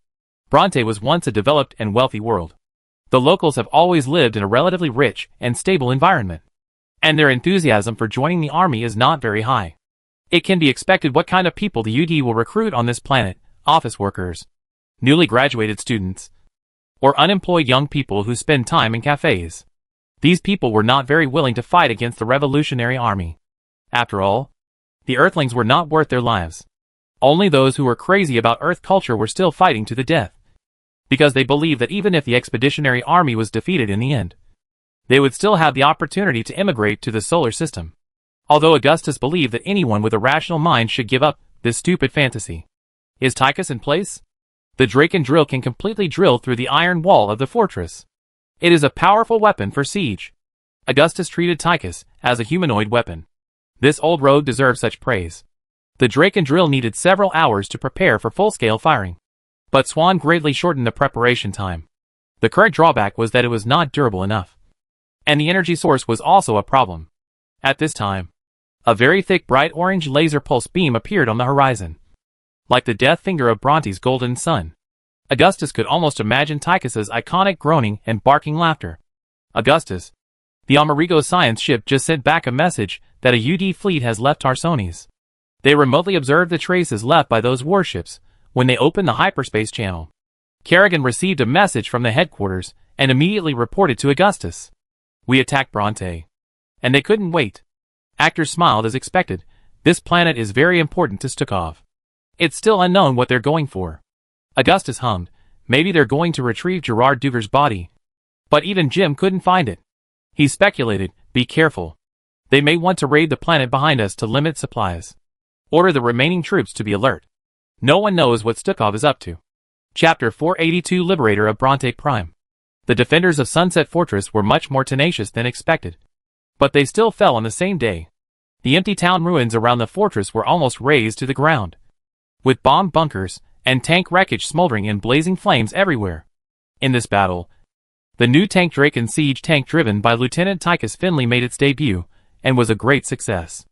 Bronte was once a developed and wealthy world, The locals have always lived in a relatively rich and stable environment, and their enthusiasm for joining the army is not very high. It can be expected what kind of people the UD will recruit on this planet: office workers, newly graduated students, or unemployed young people who spend time in cafes. These people were not very willing to fight against the Revolutionary Army. After all, the Earthlings were not worth their lives. Only those who were crazy about Earth culture were still fighting to the death, because they believed that even if the Expeditionary Army was defeated in the end, they would still have the opportunity to immigrate to the solar system. Although Augustus believed that anyone with a rational mind should give up this stupid fantasy. Is Tychus in place? The Draken drill can completely drill through the iron wall of the fortress. It is a powerful weapon for siege. Augustus treated Tychus as a humanoid weapon. This old rogue deserved such praise. The Draken drill needed several hours to prepare for full-scale firing, but Swan greatly shortened the preparation time. The current drawback was that it was not durable enough, and the energy source was also a problem. At this time, a very thick bright orange laser pulse beam appeared on the horizon, like the death finger of Bronte's golden sun. Augustus could almost imagine Tychus's iconic groaning and barking laughter. Augustus, the Amerigo science ship just sent back a message that a UD fleet has left Tarsones. They remotely observed the traces left by those warships when they opened the hyperspace channel. Kerrigan received a message from the headquarters and immediately reported to Augustus. We attacked Bronte, and they couldn't wait. Actor smiled as expected. This planet is very important to Stukov. It's still unknown what they're going for. Augustus hummed. Maybe they're going to retrieve Gerard Duger's body. But even Jim couldn't find it. He speculated, be careful. They may want to raid the planet behind us to limit supplies. Order the remaining troops to be alert. No one knows what Stukov is up to. Chapter 482 Liberator of Bronte Prime. The defenders of Sunset Fortress were much more tenacious than expected. But they still fell on the same day. The empty town ruins around the fortress were almost razed to the ground, with bomb bunkers and tank wreckage smoldering in blazing flames everywhere. In this battle, the new tank Draken siege tank driven by Lieutenant Tychus Finley made its debut, and was a great success.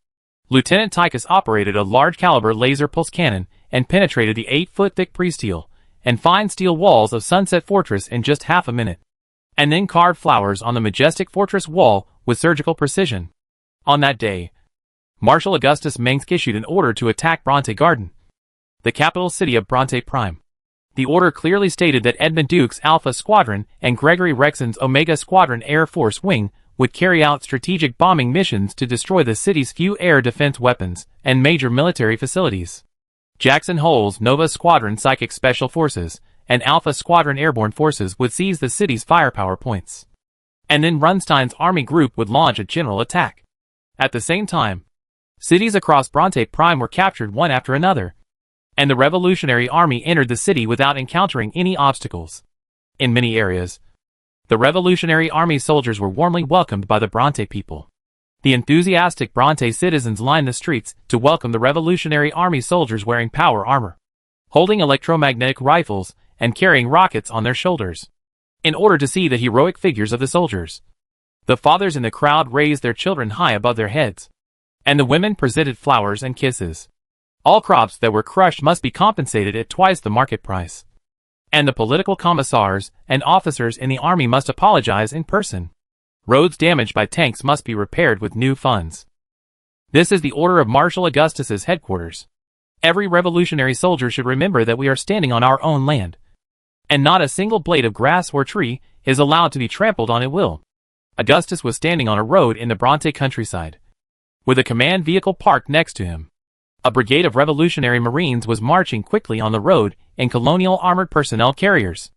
Lieutenant Tychus operated a large-caliber laser pulse cannon and penetrated the 8-foot-thick pre-steel and fine steel walls of Sunset Fortress in just half a minute, and then carved flowers on the majestic fortress wall with surgical precision. On that day, Marshal Augustus Mengsk issued an order to attack Bronte Garden, the capital city of Bronte Prime. The order clearly stated that Edmund Duke's Alpha Squadron and Gregory Rexon's Omega Squadron Air Force Wing would carry out strategic bombing missions to destroy the city's few air defense weapons and major military facilities. Jackson Hole's Nova Squadron Psychic Special Forces and Alpha Squadron Airborne Forces would seize the city's firepower points, and then Runstein's army group would launch a general attack. At the same time, cities across Bronte Prime were captured one after another, and the Revolutionary Army entered the city without encountering any obstacles. In many areas, the Revolutionary Army soldiers were warmly welcomed by the Bronte people. The enthusiastic Bronte citizens lined the streets to welcome the Revolutionary Army soldiers wearing power armor, holding electromagnetic rifles and carrying rockets on their shoulders, in order to see the heroic figures of the soldiers. The fathers in the crowd raised their children high above their heads, and the women presented flowers and kisses. All crops that were crushed must be compensated at twice the market price, and the political commissars and officers in the army must apologize in person. Roads damaged by tanks must be repaired with new funds. This is the order of Marshal Augustus's headquarters. Every revolutionary soldier should remember that we are standing on our own land, and not a single blade of grass or tree is allowed to be trampled on at will. Augustus was standing on a road in the Bronte countryside, with a command vehicle parked next to him. A brigade of Revolutionary Marines was marching quickly on the road in colonial armored personnel carriers.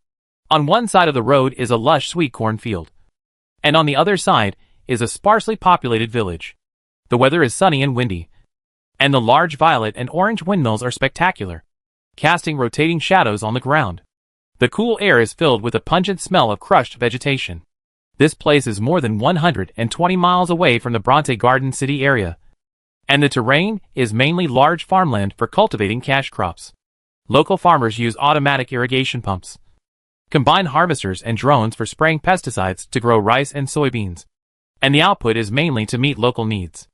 On one side of the road is a lush sweet corn field, and on the other side is a sparsely populated village. The weather is sunny and windy, and the large violet and orange windmills are spectacular, casting rotating shadows on the ground. The cool air is filled with a pungent smell of crushed vegetation. This place is more than 120 miles away from the Bronte Garden City area, and the terrain is mainly large farmland for cultivating cash crops. Local farmers use automatic irrigation pumps, combine harvesters and drones for spraying pesticides to grow rice and soybeans, and the output is mainly to meet local needs.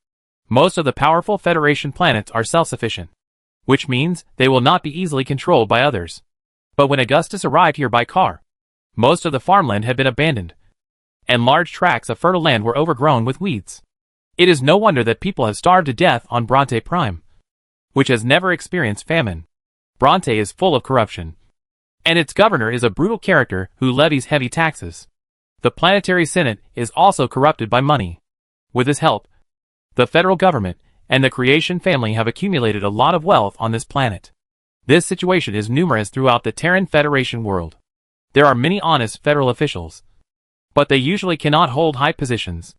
Most of the powerful Federation planets are self-sufficient, which means they will not be easily controlled by others. But when Augustus arrived here by car, Most of the farmland had been abandoned, and large tracts of fertile land were overgrown with weeds. It is no wonder that people have starved to death on Bronte Prime, which has never experienced famine. Bronte is full of corruption, and its governor is a brutal character who levies heavy taxes. The planetary senate is also corrupted by money. With his help, the federal government and the creation family have accumulated a lot of wealth on this planet. This situation is numerous throughout the Terran Federation world. There are many honest federal officials, but they usually cannot hold high positions.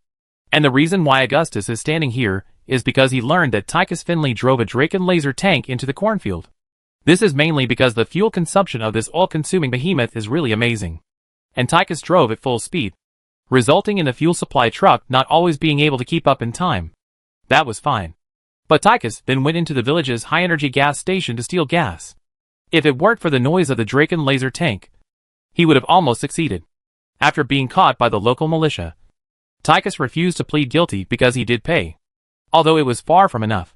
And the reason why Augustus is standing here is because he learned that Tychus Finley drove a Draken laser tank into the cornfield. This is mainly because the fuel consumption of this oil-consuming behemoth is really amazing. And Tychus drove at full speed, resulting in the fuel supply truck not always being able to keep up in time. That was fine. But Tychus then went into the village's high-energy gas station to steal gas. If it weren't for the noise of the Draken laser tank, he would have almost succeeded. After being caught by the local militia, Tychus refused to plead guilty because he did pay, although it was far from enough.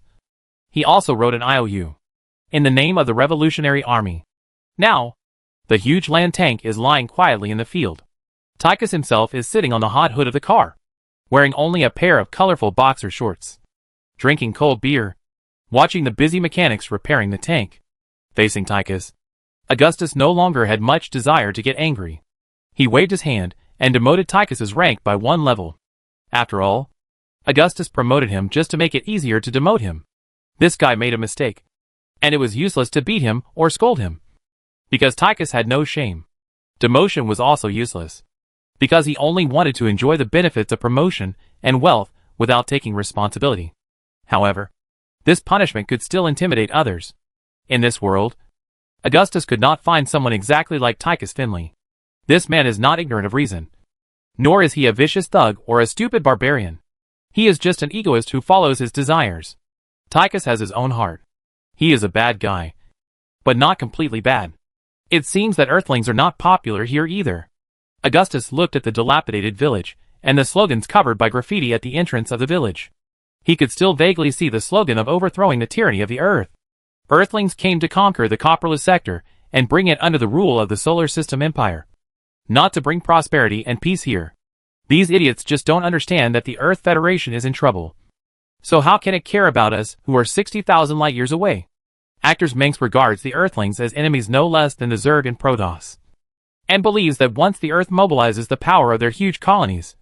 He also wrote an IOU in the name of the Revolutionary Army. Now, the huge land tank is lying quietly in the field. Tychus himself is sitting on the hot hood of the car, wearing only a pair of colorful boxer shorts, drinking cold beer, watching the busy mechanics repairing the tank. Facing Tychus, Augustus no longer had much desire to get angry. He waved his hand and demoted Tychus's rank by 1 level. After all, Augustus promoted him just to make it easier to demote him. This guy made a mistake, and it was useless to beat him or scold him, because Tychus had no shame. Demotion was also useless, because he only wanted to enjoy the benefits of promotion and wealth without taking responsibility. However, this punishment could still intimidate others. In this world, Augustus could not find someone exactly like Tychus Finley. This man is not ignorant of reason, nor is he a vicious thug or a stupid barbarian. He is just an egoist who follows his desires. Tychus has his own heart. He is a bad guy, but not completely bad. It seems that Earthlings are not popular here either. Augustus looked at the dilapidated village and the slogans covered by graffiti at the entrance of the village. He could still vaguely see the slogan of overthrowing the tyranny of the Earth. Earthlings came to conquer the copperless sector and bring it under the rule of the solar system empire, not to bring prosperity and peace here. These idiots just don't understand that the Earth Federation is in trouble. So how can it care about us who are 60,000 light years away? Actors Minx regards the Earthlings as enemies no less than the Zerg and Protoss, and believes that once the Earth mobilizes the power of their huge colonies,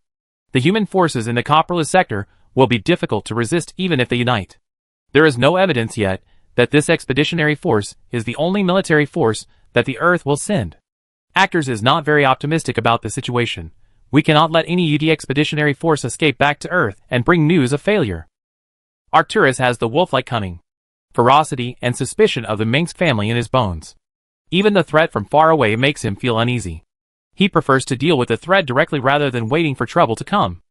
the human forces in the copperless sector will be difficult to resist even if they unite. There is no evidence yet that this expeditionary force is the only military force that the Earth will send. Actors is not very optimistic about the situation. We cannot let any UD expeditionary force escape back to Earth and bring news of failure. Arcturus has the wolf-like cunning, ferocity, and suspicion of the Minx family in his bones. Even the threat from far away makes him feel uneasy. He prefers to deal with the threat directly rather than waiting for trouble to come.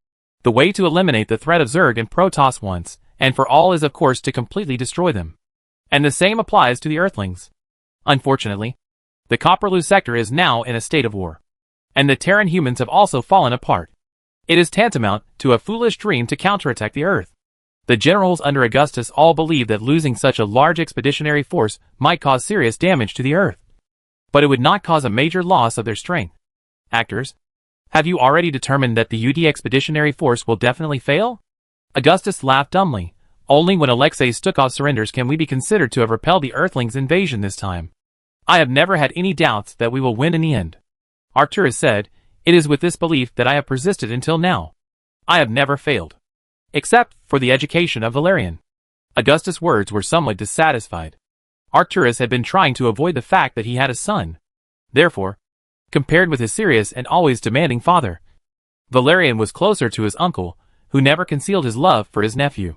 The way to eliminate the threat of Zerg and Protoss once and for all is of course to completely destroy them. And the same applies to the Earthlings. Unfortunately, the Copperloo sector is now in a state of war, and the Terran humans have also fallen apart. It is tantamount to a foolish dream to counterattack the Earth. The generals under Augustus all believe that losing such a large expeditionary force might cause serious damage to the Earth, but it would not cause a major loss of their strength. Actors, have you already determined that the UD expeditionary force will definitely fail? Augustus laughed dumbly. Only when Alexei Stukov surrenders can we be considered to have repelled the Earthlings' invasion this time. I have never had any doubts that we will win in the end. Arcturus said, it is with this belief that I have persisted until now. I have never failed, except for the education of Valerian. Augustus' words were somewhat dissatisfied. Arcturus had been trying to avoid the fact that he had a son. Therefore, compared with his serious and always demanding father, Valerian was closer to his uncle, who never concealed his love for his nephew.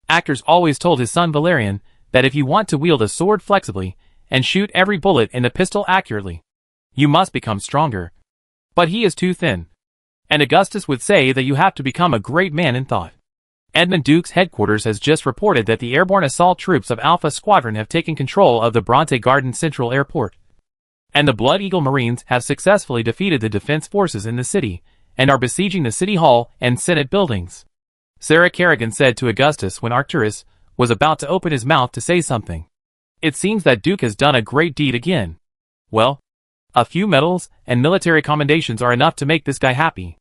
Actors always told his son Valerian that if you want to wield a sword flexibly and shoot every bullet in the pistol accurately, you must become stronger. But he is too thin. And Augustus would say that you have to become a great man in thought. Edmund Duke's headquarters has just reported that the airborne assault troops of Alpha Squadron have taken control of the Bronte Garden Central Airport, and the Blood Eagle Marines have successfully defeated the defense forces in the city and are besieging the City Hall and Senate buildings. Sarah Kerrigan said to Augustus when Arcturus was about to open his mouth to say something. It seems that Duke has done a great deed again. Well, A few medals and military commendations are enough to make this guy happy.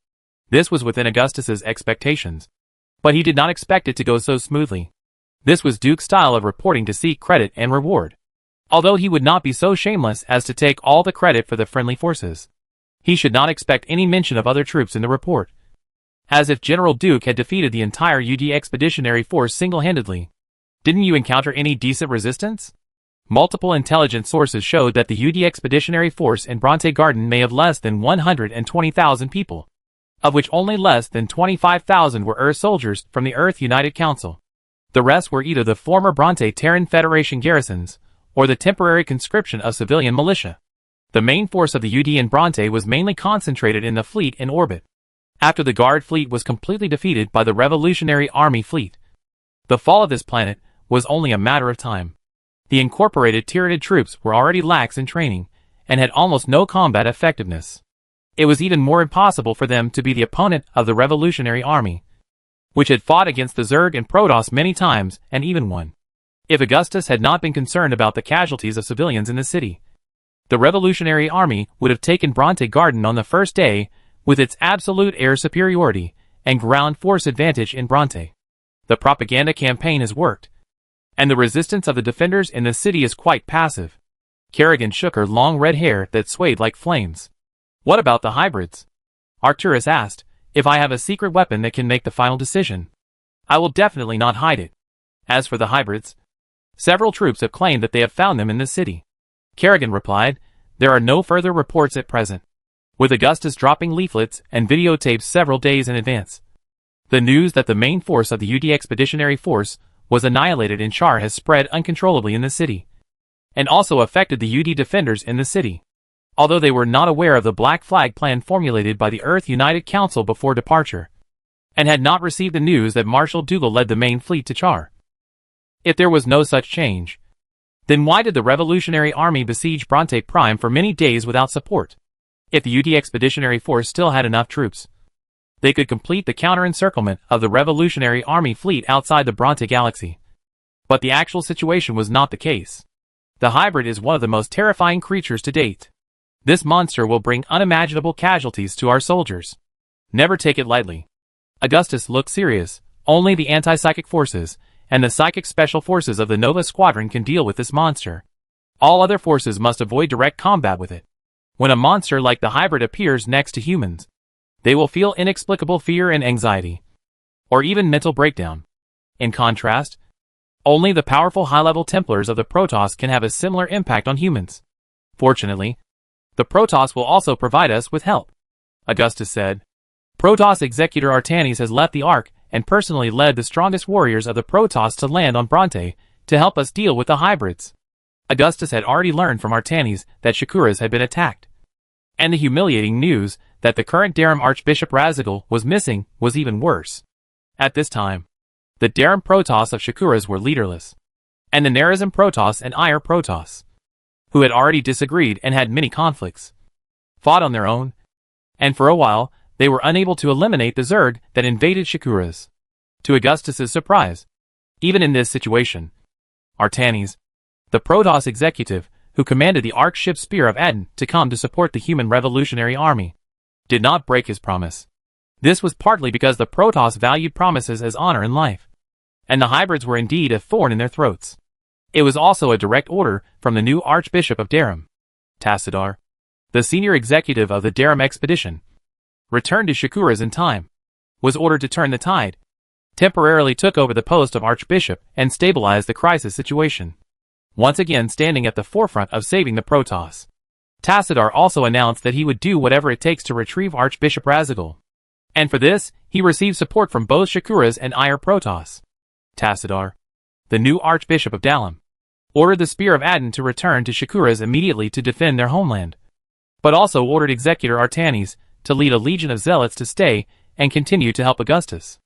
This was within Augustus's expectations. But he did not expect it to go so smoothly. This was Duke's style of reporting to seek credit and reward. Although he would not be so shameless as to take all the credit for the friendly forces, he should not expect any mention of other troops in the report. As if General Duke had defeated the entire UD Expeditionary Force single-handedly. Didn't you encounter any decent resistance? Multiple intelligence sources showed that the UD Expeditionary Force in Bronte Garden may have less than 120,000 people, of which only less than 25,000 were Earth soldiers from the Earth United Council. The rest were either the former Bronte Terran Federation garrisons, or the temporary conscription of civilian militia. The main force of the UD in Bronte was mainly concentrated in the fleet in orbit. After the Guard fleet was completely defeated by the Revolutionary Army fleet, the fall of this planet was only a matter of time. The incorporated Tyranid troops were already lax in training, and had almost no combat effectiveness. It was even more impossible for them to be the opponent of the Revolutionary Army, which had fought against the Zerg and Protoss many times and even won. If Augustus had not been concerned about the casualties of civilians in the city, the Revolutionary Army would have taken Bronte Garden on the first day with its absolute air superiority and ground force advantage in Bronte. The propaganda campaign has worked, and the resistance of the defenders in the city is quite passive. Kerrigan shook her long red hair that swayed like flames. What about the hybrids? Arcturus asked. If I have a secret weapon that can make the final decision, I will definitely not hide it. As for the hybrids, several troops have claimed that they have found them in the city. Kerrigan replied, there are no further reports at present. With Augustus dropping leaflets and videotapes several days in advance, the news that the main force of the UD Expeditionary Force was annihilated in Char has spread uncontrollably in the city, and also affected the UD defenders in the city. Although they were not aware of the Black Flag plan formulated by the Earth United Council before departure, and had not received the news that Marshal Dougal led the main fleet to Char. If there was no such change, then why did the Revolutionary Army besiege Bronte Prime for many days without support? If the UD Expeditionary Force still had enough troops, they could complete the counter-encirclement of the Revolutionary Army fleet outside the Bronte Galaxy. But the actual situation was not the case. The hybrid is one of the most terrifying creatures to date. This monster will bring unimaginable casualties to our soldiers. Never take it lightly. Augustus looked serious. Only the anti-psychic forces and the psychic special forces of the Nova Squadron can deal with this monster. All other forces must avoid direct combat with it. When a monster like the hybrid appears next to humans, they will feel inexplicable fear and anxiety, or even mental breakdown. In contrast, only the powerful high-level Templars of the Protoss can have a similar impact on humans. Fortunately, the Protoss will also provide us with help, Augustus said. Protoss Executor Artanis has left the Ark and personally led the strongest warriors of the Protoss to land on Bronte to help us deal with the hybrids. Augustus had already learned from Artanis that Shakuras had been attacked, and the humiliating news that the current Daram Archbishop Razigal was missing was even worse. At this time, the Daram Protoss of Shakuras were leaderless, and the Nerazim Protoss and Iyer Protoss, who had already disagreed and had many conflicts, fought on their own, and for a while, they were unable to eliminate the Zerg that invaded Shakuras. To Augustus's surprise, even in this situation, Artanis, the Protoss executive who commanded the Ark ship Spear of Aden to come to support the human revolutionary army, did not break his promise. This was partly because the Protoss valued promises as honor in life, and the hybrids were indeed a thorn in their throats. It was also a direct order from the new Archbishop of Daram. Tassadar, the senior executive of the Daram expedition, returned to Shakuras in time, was ordered to turn the tide, temporarily took over the post of Archbishop and stabilized the crisis situation, once again standing at the forefront of saving the Protoss. Tassadar also announced that he would do whatever it takes to retrieve Archbishop Razigal, and for this, he received support from both Shakuras and Iyer Protoss. Tassadar, the new Archbishop of Dalam, ordered the Spear of Aden to return to Shakuras immediately to defend their homeland, but also ordered Executor Artanis to lead a legion of zealots to stay and continue to help Augustus.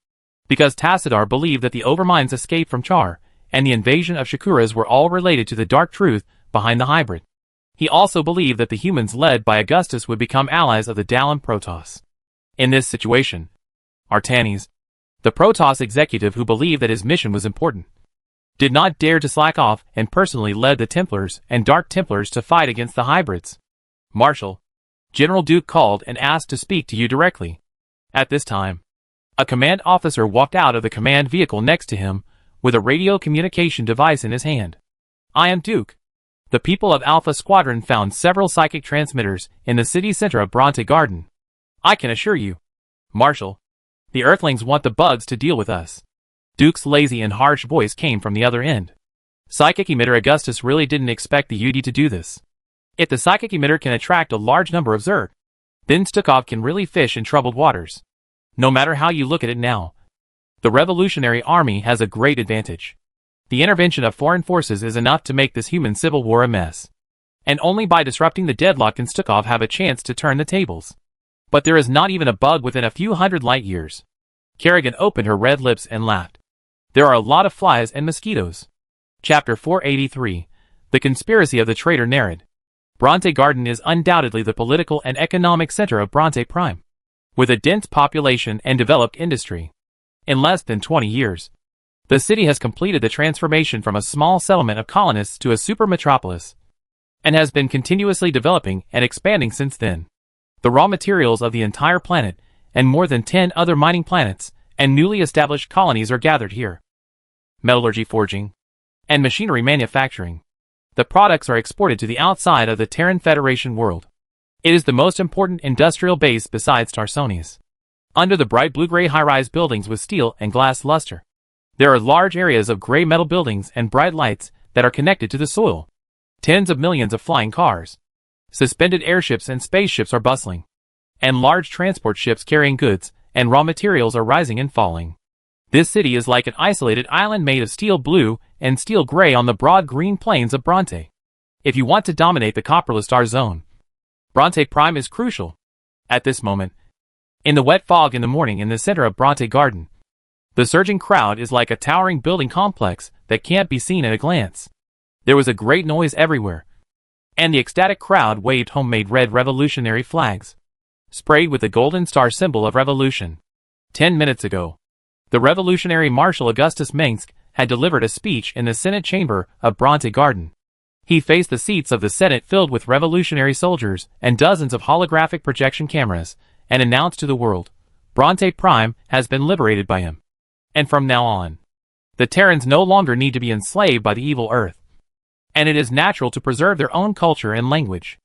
Because Tassadar believed that the Overmind's escape from Char and the invasion of Shakuras were all related to the dark truth behind the hybrid. He also believed that the humans led by Augustus would become allies of the Dalam Protoss. In this situation, Artanis, the Protoss executive who believed that his mission was important, did not dare to slack off and personally led the Templars and Dark Templars to fight against the hybrids. Marshal, General Duke called and asked to speak to you directly. At this time, a command officer walked out of the command vehicle next to him, with a radio communication device in his hand. I am Duke. The people of Alpha Squadron found several psychic transmitters in the city center of Bronte Garden. I can assure you, Marshal, the Earthlings want the bugs to deal with us. Duke's lazy and harsh voice came from the other end. Psychic emitter Augustus really didn't expect the UD to do this. If the psychic emitter can attract a large number of Zerg, then Stukov can really fish in troubled waters. No matter how you look at it now, the Revolutionary Army has a great advantage. The intervention of foreign forces is enough to make this human civil war a mess. And only by disrupting the deadlock can Stukov have a chance to turn the tables. But there is not even a bug within a few hundred light years. Kerrigan opened her red lips and laughed. There are a lot of flies and mosquitoes. Chapter 483, The Conspiracy of the Traitor Nerid. Bronte Garden is undoubtedly the political and economic center of Bronte Prime, with a dense population and developed industry. In less than 20 years, the city has completed the transformation from a small settlement of colonists to a super metropolis, and has been continuously developing and expanding since then. The raw materials of the entire planet, and more than 10 other mining planets, and newly established colonies are gathered here. Metallurgy, forging, and machinery manufacturing. The products are exported to the outside of the Terran Federation world. It is the most important industrial base besides Tarsonius. Under the bright blue-gray high-rise buildings with steel and glass luster, there are large areas of gray metal buildings and bright lights that are connected to the soil. Tens of millions of flying cars, suspended airships and spaceships are bustling, and large transport ships carrying goods and raw materials are rising and falling. This city is like an isolated island made of steel blue and steel gray on the broad green plains of Bronte. If you want to dominate the Copperless Star Zone, Bronte Prime is crucial. At this moment, in the wet fog in the morning in the center of Bronte Garden, the surging crowd is like a towering building complex that can't be seen at a glance. There was a great noise everywhere, and the ecstatic crowd waved homemade red revolutionary flags, sprayed with the golden star symbol of revolution. 10 minutes ago, the Revolutionary Marshal Augustus Minsk had delivered a speech in the Senate chamber of Bronte Garden. He faced the seats of the Senate filled with revolutionary soldiers and dozens of holographic projection cameras, and announced to the world, Bronte Prime has been liberated by him. And from now on, the Terrans no longer need to be enslaved by the evil Earth, and it is natural to preserve their own culture and language.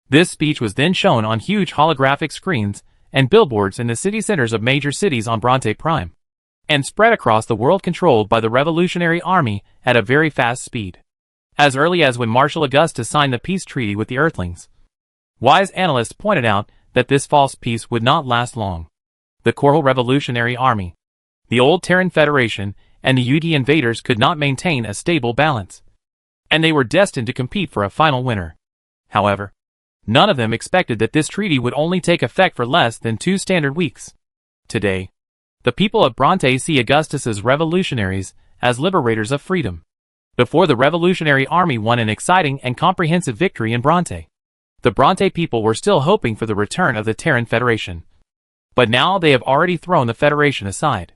This speech was then shown on huge holographic screens and billboards in the city centers of major cities on Bronte Prime, and spread across the world controlled by the Revolutionary Army at a very fast speed. As early as when Marshal Augustus signed the peace treaty with the Earthlings, wise analysts pointed out that this false peace would not last long. The Coral Revolutionary Army, the old Terran Federation, and the UD invaders could not maintain a stable balance, and they were destined to compete for a final winner. However, none of them expected that this treaty would only take effect for less than 2 standard weeks. Today, the people of Bronte see Augustus's revolutionaries as liberators of freedom. Before the Revolutionary Army won an exciting and comprehensive victory in Bronte, the Bronte people were still hoping for the return of the Terran Federation. But now they have already thrown the Federation aside.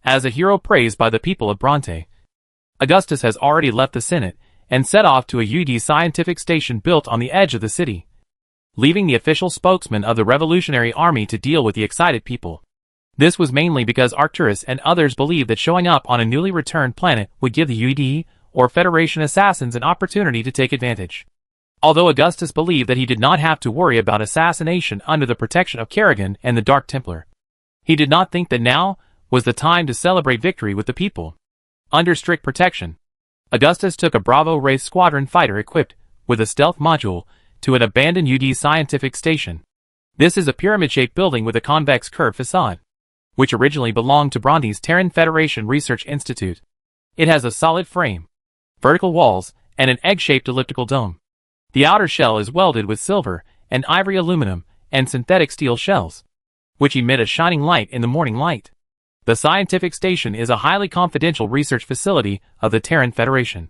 As a hero praised by the people of Bronte, Augustus has already left the Senate and set off to a UD scientific station built on the edge of the city, leaving the official spokesman of the Revolutionary Army to deal with the excited people. This was mainly because Arcturus and others believed that showing up on a newly returned planet would give the UD or Federation assassins an opportunity to take advantage. Although Augustus believed that he did not have to worry about assassination under the protection of Kerrigan and the Dark Templar, he did not think that now was the time to celebrate victory with the people. Under strict protection, Augustus took a Bravo Wraith Squadron fighter equipped with a stealth module to an abandoned UD scientific station. This is a pyramid-shaped building with a convex curved facade, which originally belonged to Bronte's Terran Federation Research Institute. It has a solid frame, vertical walls, and an egg-shaped elliptical dome. The outer shell is welded with silver and ivory aluminum and synthetic steel shells, which emit a shining light in the morning light. The scientific station is a highly confidential research facility of the Terran Federation,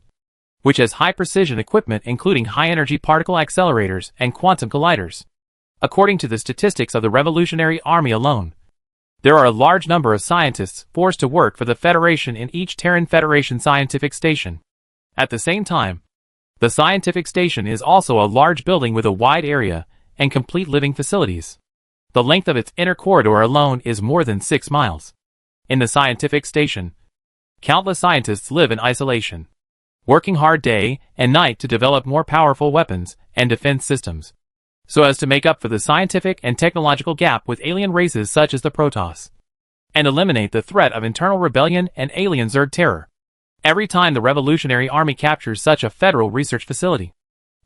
which has high-precision equipment including high-energy particle accelerators and quantum colliders. According to the statistics of the Revolutionary Army alone, there are a large number of scientists forced to work for the Federation in each Terran Federation scientific station. At the same time, the scientific station is also a large building with a wide area and complete living facilities. The length of its inner corridor alone is more than 6 miles. In the scientific station, countless scientists live in isolation, working hard day and night to develop more powerful weapons and defense systems, so as to make up for the scientific and technological gap with alien races such as the Protoss, and eliminate the threat of internal rebellion and alien Zerg terror. Every time the Revolutionary Army captures such a federal research facility,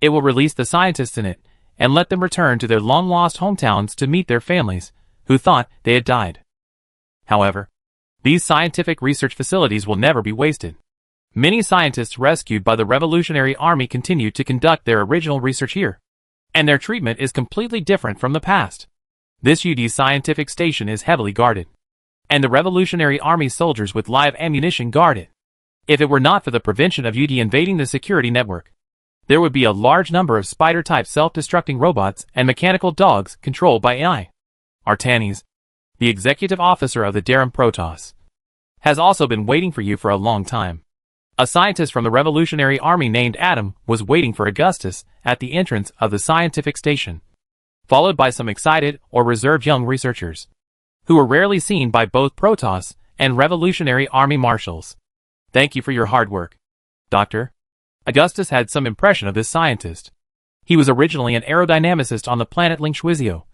it will release the scientists in it and let them return to their long-lost hometowns to meet their families, who thought they had died. However, these scientific research facilities will never be wasted. Many scientists rescued by the Revolutionary Army continue to conduct their original research here, and their treatment is completely different from the past. This UD scientific station is heavily guarded, and the Revolutionary Army soldiers with live ammunition guard it. If it were not for the prevention of UD invading the security network, there would be a large number of spider-type self-destructing robots and mechanical dogs controlled by AI. Artanis, the executive officer of the Terran Protoss, has also been waiting for you for a long time. A scientist from the Revolutionary Army named Adam was waiting for Augustus at the entrance of the scientific station, followed by some excited or reserved young researchers, who were rarely seen by both Protoss and Revolutionary Army marshals. Thank you for your hard work, Doctor. Augustus had some impression of this scientist. He was originally an aerodynamicist on the planet Linkshuizio,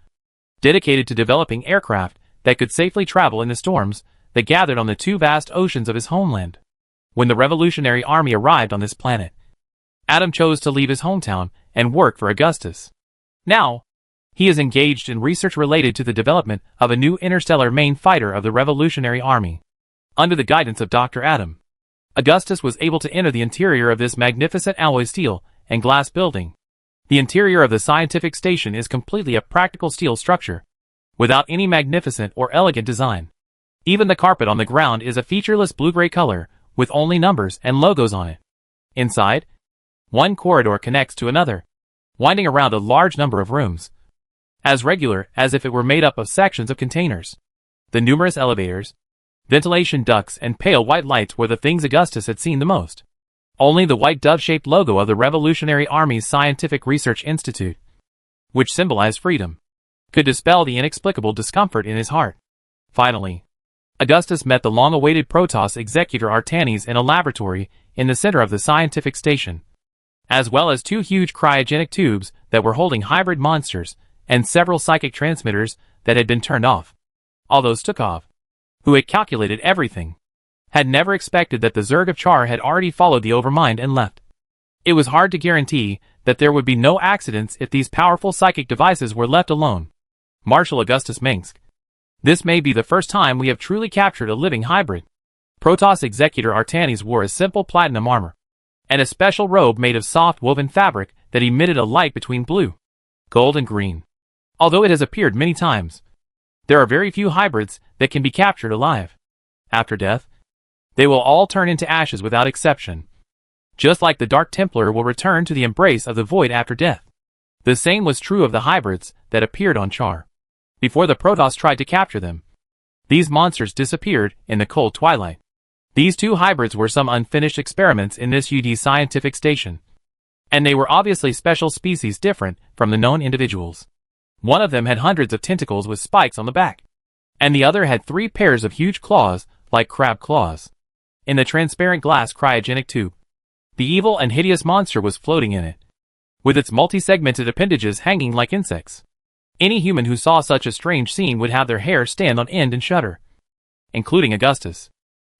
dedicated to developing aircraft that could safely travel in the storms that gathered on the two vast oceans of his homeland. When the Revolutionary Army arrived on this planet, Adam chose to leave his hometown and work for Augustus. Now, he is engaged in research related to the development of a new interstellar main fighter of the Revolutionary Army. Under the guidance of Dr. Adam, Augustus was able to enter the interior of this magnificent alloy steel and glass building. The interior of the scientific station is completely a practical steel structure, without any magnificent or elegant design. Even the carpet on the ground is a featureless blue-gray color, with only numbers and logos on it. Inside, one corridor connects to another, winding around a large number of rooms, as regular as if it were made up of sections of containers. The numerous elevators, ventilation ducts and pale white lights were the things Augustus had seen the most. Only the white dove-shaped logo of the Revolutionary Army's Scientific Research Institute, which symbolized freedom, could dispel the inexplicable discomfort in his heart. Finally, Augustus met the long-awaited Protoss executor Artanis in a laboratory in the center of the scientific station, as well as two huge cryogenic tubes that were holding hybrid monsters and several psychic transmitters that had been turned off. Although Stukov, who had calculated everything, had never expected that the Zerg of Char had already followed the Overmind and left. It was hard to guarantee that there would be no accidents if these powerful psychic devices were left alone. Marshal Augustus Minsk. This may be the first time we have truly captured a living hybrid. Protoss executor Artanis wore a simple platinum armor, and a special robe made of soft woven fabric that emitted a light between blue, gold and green. Although it has appeared many times, there are very few hybrids that can be captured alive. After death, they will all turn into ashes without exception. Just like the Dark Templar will return to the embrace of the void after death. The same was true of the hybrids that appeared on Char. Before the Protoss tried to capture them, these monsters disappeared in the cold twilight. These two hybrids were some unfinished experiments in this UD scientific station, and they were obviously special species different from the known individuals. One of them had hundreds of tentacles with spikes on the back, and the other had 3 pairs of huge claws like crab claws. In the transparent glass cryogenic tube, the evil and hideous monster was floating in it, with its multi-segmented appendages hanging like insects. Any human who saw such a strange scene would have their hair stand on end and shudder, including Augustus.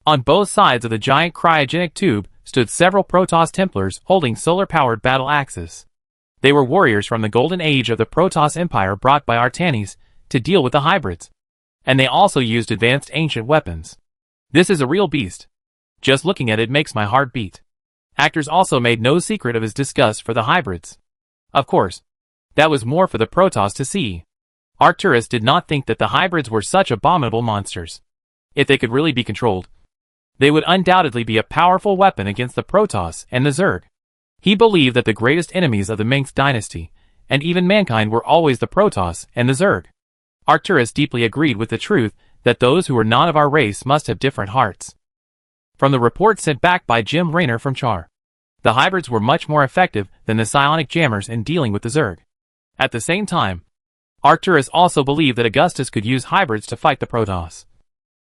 On both sides of the giant cryogenic tube stood several Protoss Templars holding solar-powered battle axes. They were warriors from the golden age of the Protoss Empire brought by Artanis to deal with the hybrids, and they also used advanced ancient weapons. This is a real beast. Just looking at it makes my heart beat. Actors also made no secret of his disgust for the hybrids. Of course, that was more for the Protoss to see. Arcturus did not think that the hybrids were such abominable monsters. If they could really be controlled, they would undoubtedly be a powerful weapon against the Protoss and the Zerg. He believed that the greatest enemies of the Mingth dynasty, and even mankind, were always the Protoss and the Zerg. Arcturus deeply agreed with the truth that those who were not of our race must have different hearts. From the report sent back by Jim Raynor from Char, the hybrids were much more effective than the psionic jammers in dealing with the Zerg. At the same time, Arcturus also believed that Augustus could use hybrids to fight the Protoss.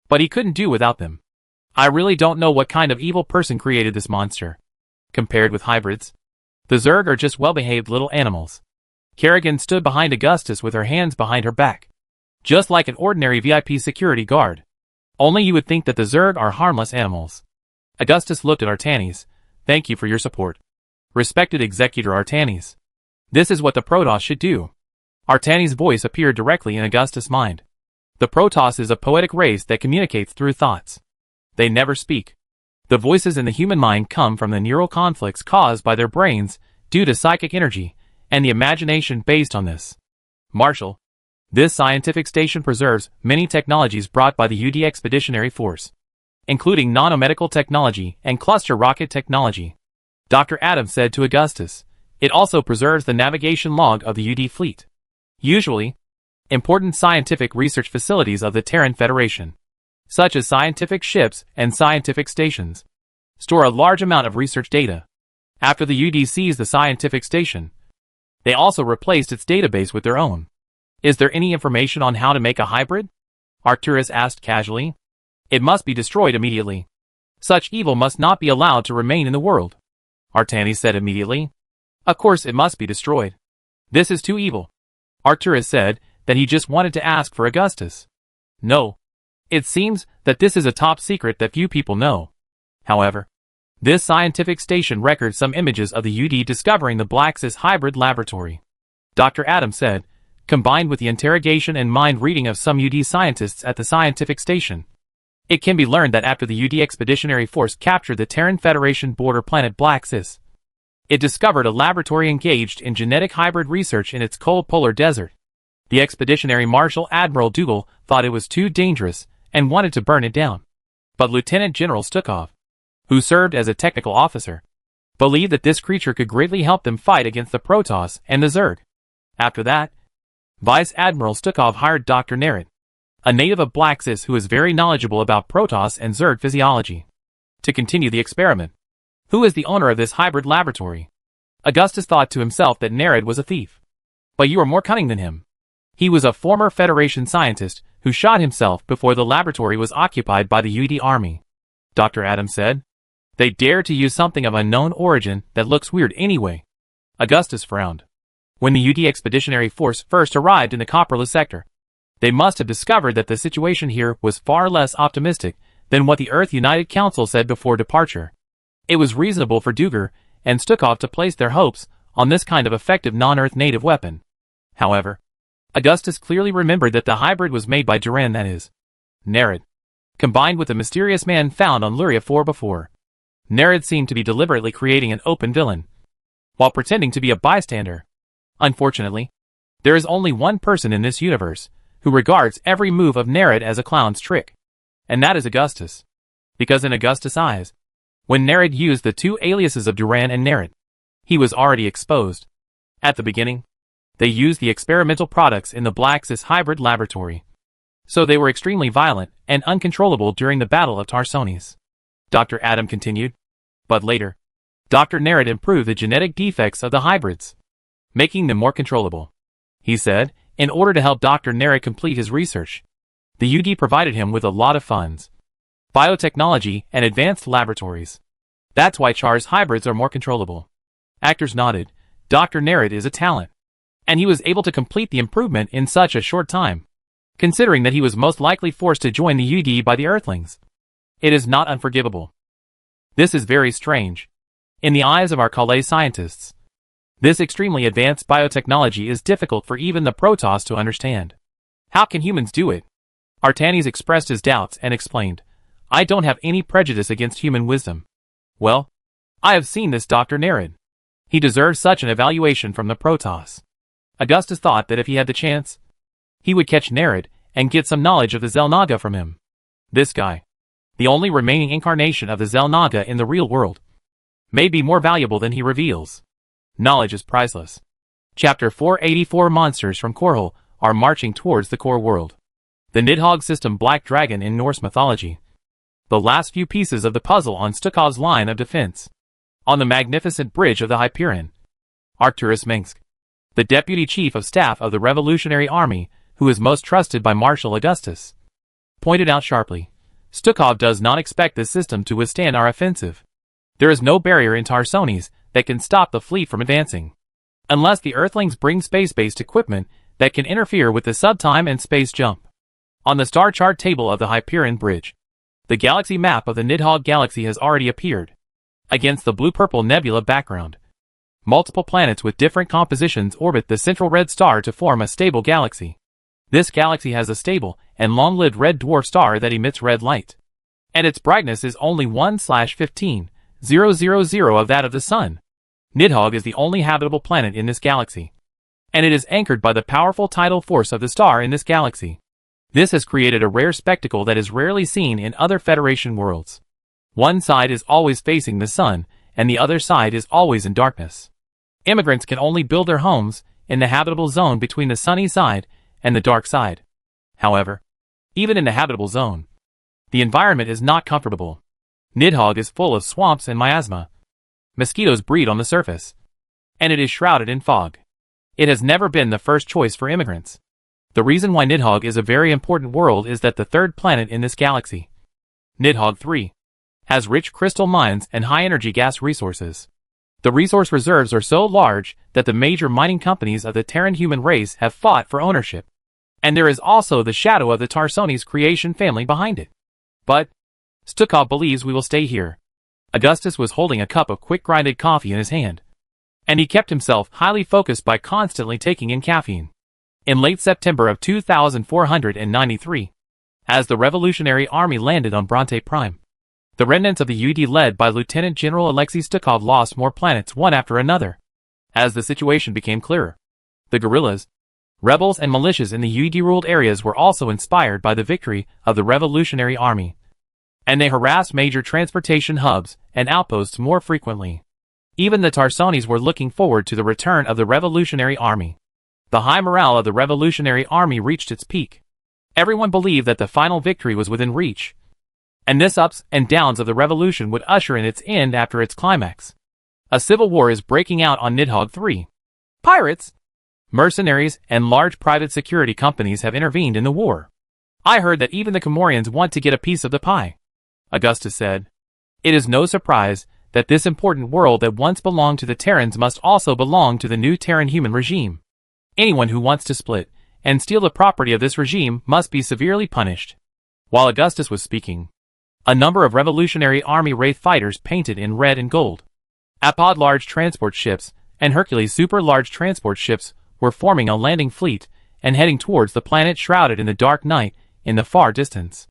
But he couldn't do without them. I really don't know what kind of evil person created this monster. Compared with hybrids, the Zerg are just well-behaved little animals. Kerrigan stood behind Augustus with her hands behind her back, just like an ordinary VIP security guard. Only you would think that the Zerg are harmless animals. Augustus looked at Artanis. Thank you for your support. Respected Executor Artanis. This is what the Protoss should do. Artanis' voice appeared directly in Augustus' mind. The Protoss is a poetic race that communicates through thoughts. They never speak. The voices in the human mind come from the neural conflicts caused by their brains due to psychic energy and the imagination based on this. Marshal, this scientific station preserves many technologies brought by the UD Expeditionary Force, including nanomedical technology and cluster rocket technology. Dr. Adams said to Augustus, it also preserves the navigation log of the UD fleet. Usually, important scientific research facilities of the Terran Federation, such as scientific ships and scientific stations, store a large amount of research data. After the UD seized the scientific station, they also replaced its database with their own. Is there any information on how to make a hybrid? Arcturus asked casually. It must be destroyed immediately. Such evil must not be allowed to remain in the world. Artanis said immediately. Of course it must be destroyed. This is too evil. Arcturus said that he just wanted to ask for Augustus. No. It seems that this is a top secret that few people know. However, this scientific station records some images of the UD discovering the Blaxis hybrid laboratory. Dr. Adams said, combined with the interrogation and mind reading of some UD scientists at the scientific station, it can be learned that after the UD Expeditionary Force captured the Terran Federation border planet Blaxis, it discovered a laboratory engaged in genetic hybrid research in its cold polar desert. The Expeditionary Marshal Admiral Dougal thought it was too dangerous and wanted to burn it down. But Lieutenant General Stukov, who served as a technical officer, believed that this creature could greatly help them fight against the Protoss and the Zerg. After that, Vice Admiral Stukov hired Dr. Nerid, a native of Blaxis who is very knowledgeable about Protoss and Zerg physiology, to continue the experiment. Who is the owner of this hybrid laboratory? Augustus thought to himself that Nerid was a thief. But you are more cunning than him. He was a former Federation scientist who shot himself before the laboratory was occupied by the UD army. Dr. Adams said. They dare to use something of unknown origin that looks weird anyway. Augustus frowned. When the UD Expeditionary Force first arrived in the Copperless sector, they must have discovered that the situation here was far less optimistic than what the Earth United Council said before departure. It was reasonable for Duger and Stukov to place their hopes on this kind of effective non-Earth native weapon. However, Augustus clearly remembered that the hybrid was made by Terran, that is, Nerid, combined with the mysterious man found on Luria 4 before. Nerid seemed to be deliberately creating an open villain, while pretending to be a bystander. Unfortunately, there is only one person in this universe who regards every move of Nerid as a clown's trick, and that is Augustus. Because in Augustus' eyes, when Nerid used the two aliases of Duran and Nerid, he was already exposed. At the beginning, they used the experimental products in the Blaxis hybrid laboratory, so they were extremely violent and uncontrollable during the Battle of Tarsonis. Dr. Adam continued. But later, Dr. Nerid improved the genetic defects of the hybrids, making them more controllable. He said, in order to help Dr. Nerid complete his research, the UD provided him with a lot of funds, biotechnology, and advanced laboratories. That's why Char's hybrids are more controllable. Actors nodded. Dr. Nerid is a talent, and he was able to complete the improvement in such a short time, considering that he was most likely forced to join the UD by the Earthlings. It is not unforgivable. This is very strange. In the eyes of our Calais scientists, this extremely advanced biotechnology is difficult for even the Protoss to understand. How can humans do it? Artanis expressed his doubts and explained, I don't have any prejudice against human wisdom. Well, I have seen this Dr. Nerid. He deserves such an evaluation from the Protoss. Augustus thought that if he had the chance, he would catch Nerid and get some knowledge of the Xel'Naga from him. This guy, the only remaining incarnation of the Xel'Naga in the real world, may be more valuable than he reveals. Knowledge is priceless. Chapter 484 Monsters from Korhal are marching towards the core world. The Nidhogg system Black Dragon in Norse mythology. The last few pieces of the puzzle on Stukov's line of defense. On the magnificent bridge of the Hyperion. Arcturus Minsk. the deputy chief of staff of the Revolutionary Army, who is most trusted by Marshal Augustus, pointed out sharply. Stukov does not expect this system to withstand our offensive. There is no barrier in Tarsones that can stop the fleet from advancing, unless the Earthlings bring space-based equipment that can interfere with the subtime and space jump. On the star chart table of the Hyperion Bridge, the galaxy map of the Nidhogg galaxy has already appeared. Against the blue-purple nebula background, multiple planets with different compositions orbit the central red star to form a stable galaxy. This galaxy has a stable and long-lived red dwarf star that emits red light, and its brightness is only 1/15,000 of that of the Sun. Nidhogg is the only habitable planet in this galaxy, and it is anchored by the powerful tidal force of the star in this galaxy. This has created a rare spectacle that is rarely seen in other Federation worlds. One side is always facing the sun, and the other side is always in darkness. Immigrants can only build their homes in the habitable zone between the sunny side and the dark side. However, even in the habitable zone, the environment is not comfortable. Nidhogg is full of swamps and miasma. Mosquitoes breed on the surface, and it is shrouded in fog. It has never been the first choice for immigrants. The reason why Nidhogg is a very important world is that the third planet in this galaxy, Nidhogg 3, has rich crystal mines and high-energy gas resources. The resource reserves are so large that the major mining companies of the Terran human race have fought for ownership. And there is also the shadow of the Tarsones creation family behind it. But Stukov believes we will stay here. Augustus was holding a cup of quick-grinded coffee in his hand, and he kept himself highly focused by constantly taking in caffeine. In late September of 2493, as the Revolutionary Army landed on Bronte Prime, the remnants of the UD led by Lieutenant General Alexei Stukov lost more planets one after another. As the situation became clearer, the guerrillas, rebels and militias in the UD-ruled areas were also inspired by the victory of the Revolutionary Army, and they harassed major transportation hubs and outposts more frequently. Even the Tarsones were looking forward to the return of the Revolutionary Army. The high morale of the Revolutionary Army reached its peak. Everyone believed that the final victory was within reach, and this ups and downs of the revolution would usher in its end after its climax. A civil war is breaking out on Nidhogg 3. Pirates, mercenaries, and large private security companies have intervened in the war. I heard that even the Comorians want to get a piece of the pie, Augustus said. It is no surprise that this important world that once belonged to the Terrans must also belong to the new Terran human regime. Anyone who wants to split and steal the property of this regime must be severely punished. While Augustus was speaking, a number of Revolutionary Army Wraith fighters painted in red and gold, Apod large transport ships, and Hercules super large transport ships were forming a landing fleet and heading towards the planet shrouded in the dark night in the far distance.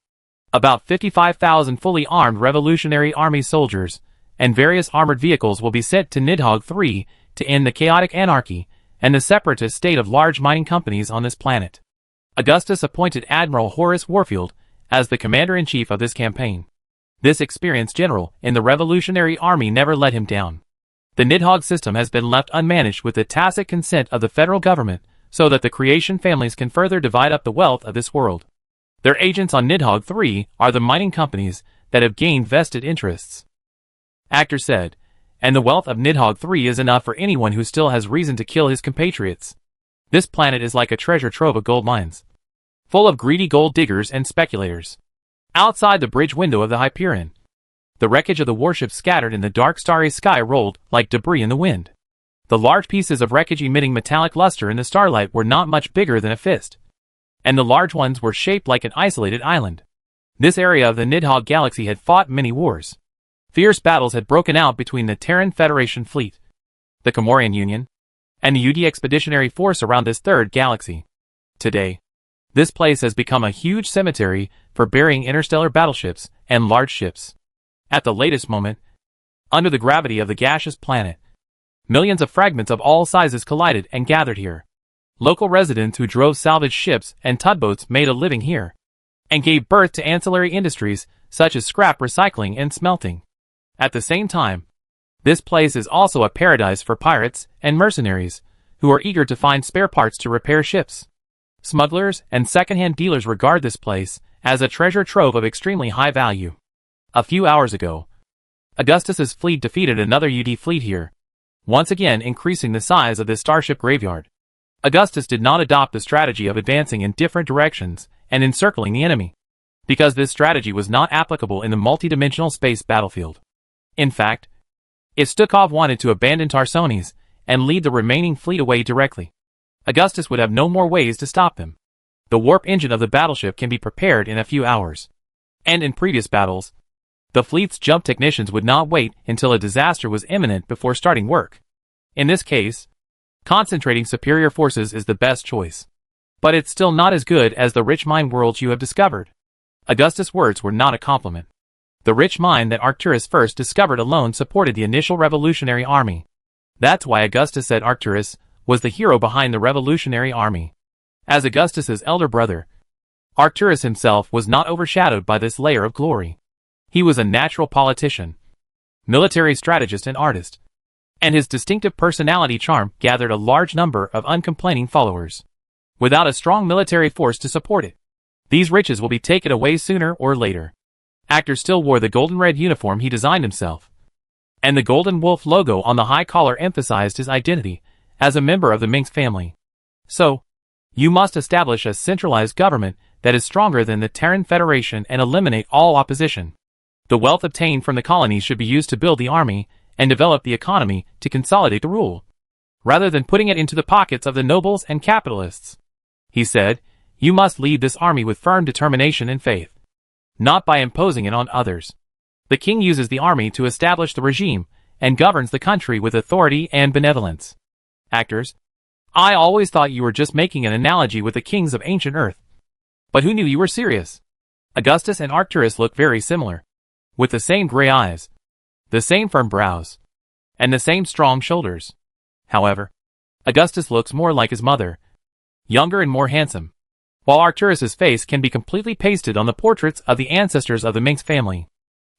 About 55,000 fully armed Revolutionary Army soldiers and various armored vehicles will be sent to Nidhogg 3 to end the chaotic anarchy and the separatist state of large mining companies on this planet. Augustus appointed Admiral Horace Warfield as the commander-in-chief of this campaign. This experienced general in the Revolutionary Army never let him down. The Nidhogg system has been left unmanaged with the tacit consent of the federal government so that the creation families can further divide up the wealth of this world. Their agents on Nidhogg 3 are the mining companies that have gained vested interests. Actor said, and the wealth of Nidhogg 3 is enough for anyone who still has reason to kill his compatriots. This planet is like a treasure trove of gold mines, full of greedy gold diggers and speculators. Outside the bridge window of the Hyperion, the wreckage of the warship scattered in the dark starry sky rolled like debris in the wind. The large pieces of wreckage emitting metallic luster in the starlight were not much bigger than a fist, and the large ones were shaped like an isolated island. This area of the Nidhogg galaxy had fought many wars. Fierce battles had broken out between the Terran Federation fleet, the Comorian Union, and the UD Expeditionary Force around this third galaxy. Today, this place has become a huge cemetery for burying interstellar battleships and large ships. At the latest moment, under the gravity of the gaseous planet, millions of fragments of all sizes collided and gathered here. Local residents who drove salvage ships and tugboats made a living here, and gave birth to ancillary industries such as scrap recycling and smelting. At the same time, this place is also a paradise for pirates and mercenaries who are eager to find spare parts to repair ships. Smugglers and second-hand dealers regard this place as a treasure trove of extremely high value. A few hours ago, Augustus's fleet defeated another UD fleet here, once again increasing the size of this starship graveyard. Augustus did not adopt the strategy of advancing in different directions and encircling the enemy, because this strategy was not applicable in the multidimensional space battlefield. In fact, if Stukov wanted to abandon Tarsones and lead the remaining fleet away directly, Augustus would have no more ways to stop him. The warp engine of the battleship can be prepared in a few hours. And in previous battles, the fleet's jump technicians would not wait until a disaster was imminent before starting work. In this case, concentrating superior forces is the best choice. But it's still not as good as the rich mine worlds you have discovered. Augustus' words were not a compliment. The rich mine that Arcturus first discovered alone supported the initial revolutionary army. That's why Augustus said Arcturus was the hero behind the revolutionary army. As Augustus's elder brother, Arcturus himself was not overshadowed by this layer of glory. He was a natural politician, military strategist and artist, and his distinctive personality charm gathered a large number of uncomplaining followers. Without a strong military force to support it, these riches will be taken away sooner or later. Actor still wore the golden red uniform he designed himself, and the golden wolf logo on the high collar emphasized his identity as a member of the Minx family. So, you must establish a centralized government that is stronger than the Terran Federation and eliminate all opposition. The wealth obtained from the colonies should be used to build the army and develop the economy to consolidate the rule, rather than putting it into the pockets of the nobles and capitalists. He said, you must lead this army with firm determination and faith, not by imposing it on others. The king uses the army to establish the regime and governs the country with authority and benevolence. Actors, I always thought you were just making an analogy with the kings of ancient Earth. But who knew you were serious? Augustus and Arcturus look very similar, with the same gray eyes, the same firm brows, and the same strong shoulders. However, Augustus looks more like his mother, younger and more handsome, while Arcturus's face can be completely pasted on the portraits of the ancestors of the Minx family.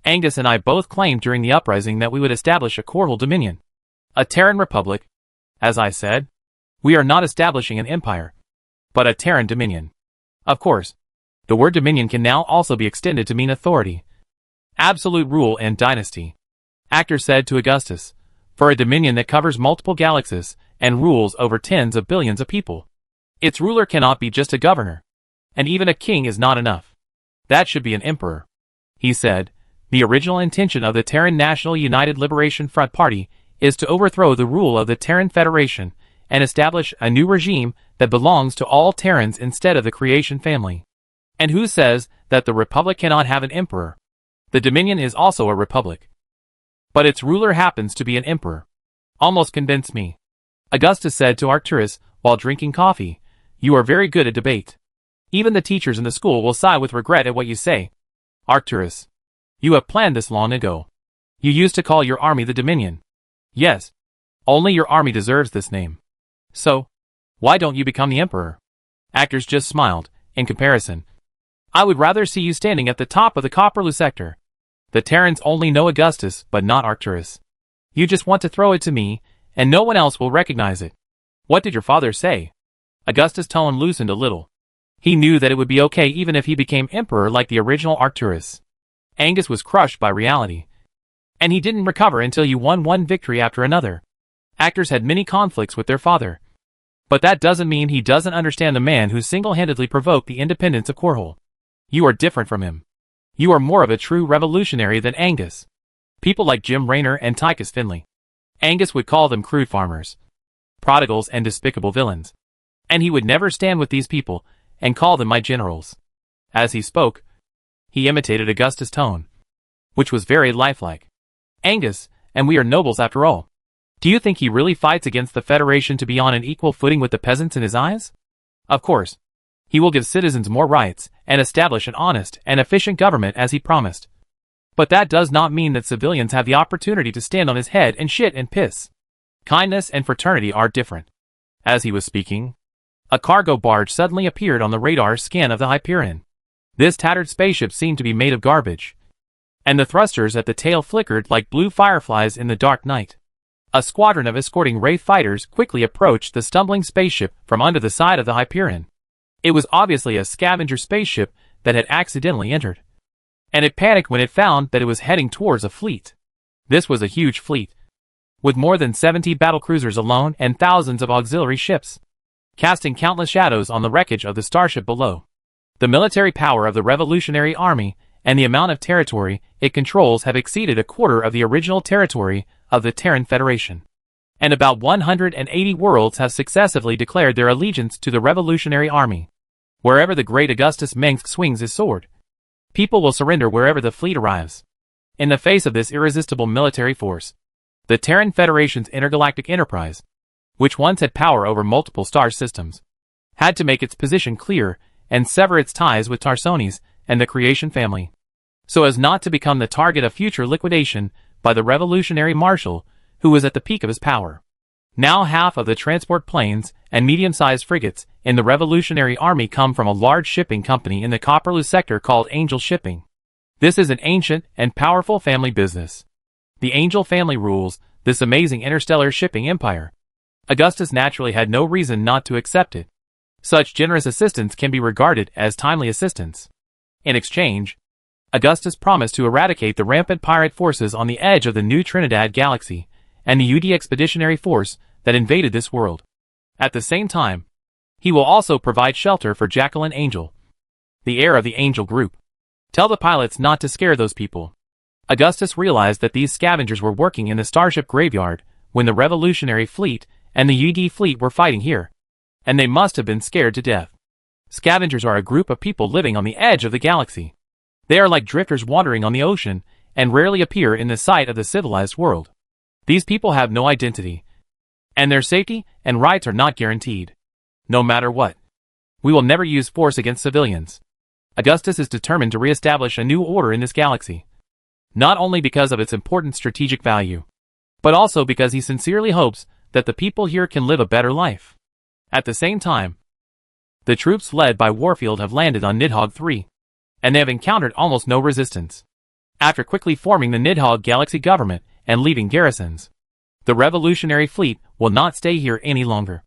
Angus and I both claimed during the uprising that we would establish a Corhal Dominion, a Terran Republic. As I said, we are not establishing an empire, but a Terran Dominion. Of course, the word Dominion can now also be extended to mean authority, absolute rule and dynasty. Actor said to Augustus, for a Dominion that covers multiple galaxies and rules over tens of billions of people, its ruler cannot be just a governor, and even a king is not enough. That should be an emperor. He said, the original intention of the Terran National United Liberation Front Party is to overthrow the rule of the Terran Federation and establish a new regime that belongs to all Terrans instead of the creation family. And who says that the Republic cannot have an emperor? The Dominion is also a republic, but its ruler happens to be an emperor. Almost convinced me. Augustus said to Arcturus while drinking coffee, you are very good at debate. Even the teachers in the school will sigh with regret at what you say. Arcturus, you have planned this long ago. You used to call your army the Dominion. Yes, only your army deserves this name. So, why don't you become the emperor? Actors just smiled. In comparison, I would rather see you standing at the top of the Copperloo sector. The Terrans only know Augustus, but not Arcturus. You just want to throw it to me, and no one else will recognize it. What did your father say? Augustus' tone loosened a little. He knew that it would be okay even if he became emperor like the original Arcturus. Angus was crushed by reality, and he didn't recover until you won one victory after another. Actors had many conflicts with their father, but that doesn't mean he doesn't understand the man who single-handedly provoked the independence of Corhal. You are different from him. You are more of a true revolutionary than Angus. People like Jim Raynor and Tychus Finley. Angus would call them crude farmers, prodigals and despicable villains. And he would never stand with these people and call them my generals. As he spoke, he imitated Augustus' tone, which was very lifelike. Angus, and we are nobles after all. Do you think he really fights against the Federation to be on an equal footing with the peasants in his eyes? Of course. He will give citizens more rights and establish an honest and efficient government as he promised. But that does not mean that civilians have the opportunity to stand on his head and shit and piss. Kindness and fraternity are different. As he was speaking, a cargo barge suddenly appeared on the radar scan of the Hyperion. This tattered spaceship seemed to be made of garbage, and the thrusters at the tail flickered like blue fireflies in the dark night. A squadron of escorting Wraith fighters quickly approached the stumbling spaceship from under the side of the Hyperion. It was obviously a scavenger spaceship that had accidentally entered, and it panicked when it found that it was heading towards a fleet. This was a huge fleet, with more than 70 battlecruisers alone and thousands of auxiliary ships. casting countless shadows on the wreckage of the starship below. The military power of the Revolutionary Army and the amount of territory it controls have exceeded a quarter of the original territory of the Terran Federation. And about 180 worlds have successively declared their allegiance to the Revolutionary Army. Wherever the great Augustus Mengsk swings his sword, people will surrender wherever the fleet arrives. In the face of this irresistible military force, the Terran Federation's intergalactic enterprise, which once had power over multiple star systems, had to make its position clear and sever its ties with Tarsones and the Creation family, so as not to become the target of future liquidation by the Revolutionary Marshal, who was at the peak of his power. Now half of the transport planes and medium-sized frigates in the Revolutionary Army come from a large shipping company in the Copperloo sector called Angel Shipping. This is an ancient and powerful family business. The Angel family rules this amazing interstellar shipping empire. Augustus naturally had no reason not to accept it. Such generous assistance can be regarded as timely assistance. In exchange, Augustus promised to eradicate the rampant pirate forces on the edge of the New Trinidad galaxy and the UD Expeditionary Force that invaded this world. At the same time, he will also provide shelter for Jacqueline Angel, the heir of the Angel Group. Tell the pilots not to scare those people. Augustus realized that these scavengers were working in the starship graveyard when the Revolutionary Fleet and the UD Fleet were fighting here, and they must have been scared to death. Scavengers are a group of people living on the edge of the galaxy. They are like drifters wandering on the ocean and rarely appear in the sight of the civilized world. These people have no identity, and their safety and rights are not guaranteed. No matter what, we will never use force against civilians. Augustus is determined to re-establish a new order in this galaxy, not only because of its important strategic value, but also because he sincerely hopes that the people here can live a better life. At the same time, the troops led by Warfield have landed on Nidhogg 3, and they have encountered almost no resistance. After quickly forming the Nidhogg Galaxy government and leaving garrisons, the Revolutionary Fleet will not stay here any longer.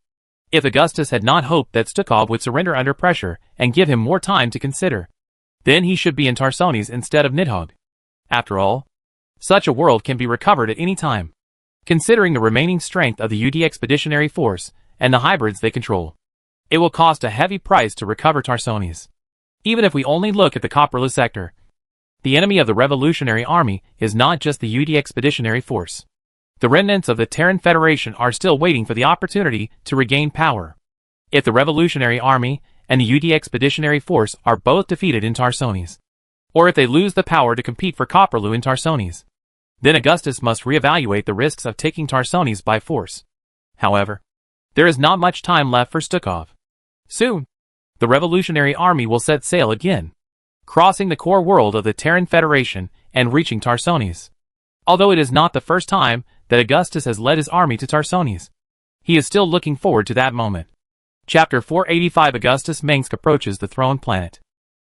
If Augustus had not hoped that Stukov would surrender under pressure and give him more time to consider, then he should be in Tarsones instead of Nidhogg. After all, such a world can be recovered at any time. Considering the remaining strength of the UD Expeditionary Force and the hybrids they control, it will cost a heavy price to recover Tarsones. Even if we only look at the Copperloo sector, the enemy of the Revolutionary Army is not just the UD Expeditionary Force. The remnants of the Terran Federation are still waiting for the opportunity to regain power. If the Revolutionary Army and the UD Expeditionary Force are both defeated in Tarsones, or if they lose the power to compete for Copperloo in Tarsones, then Augustus must reevaluate the risks of taking Tarsones by force. However, there is not much time left for Stukov. Soon, the Revolutionary Army will set sail again, crossing the core world of the Terran Federation and reaching Tarsones. Although it is not the first time that Augustus has led his army to Tarsones, he is still looking forward to that moment. Chapter 485. Augustus Mengsk approaches the throne planet.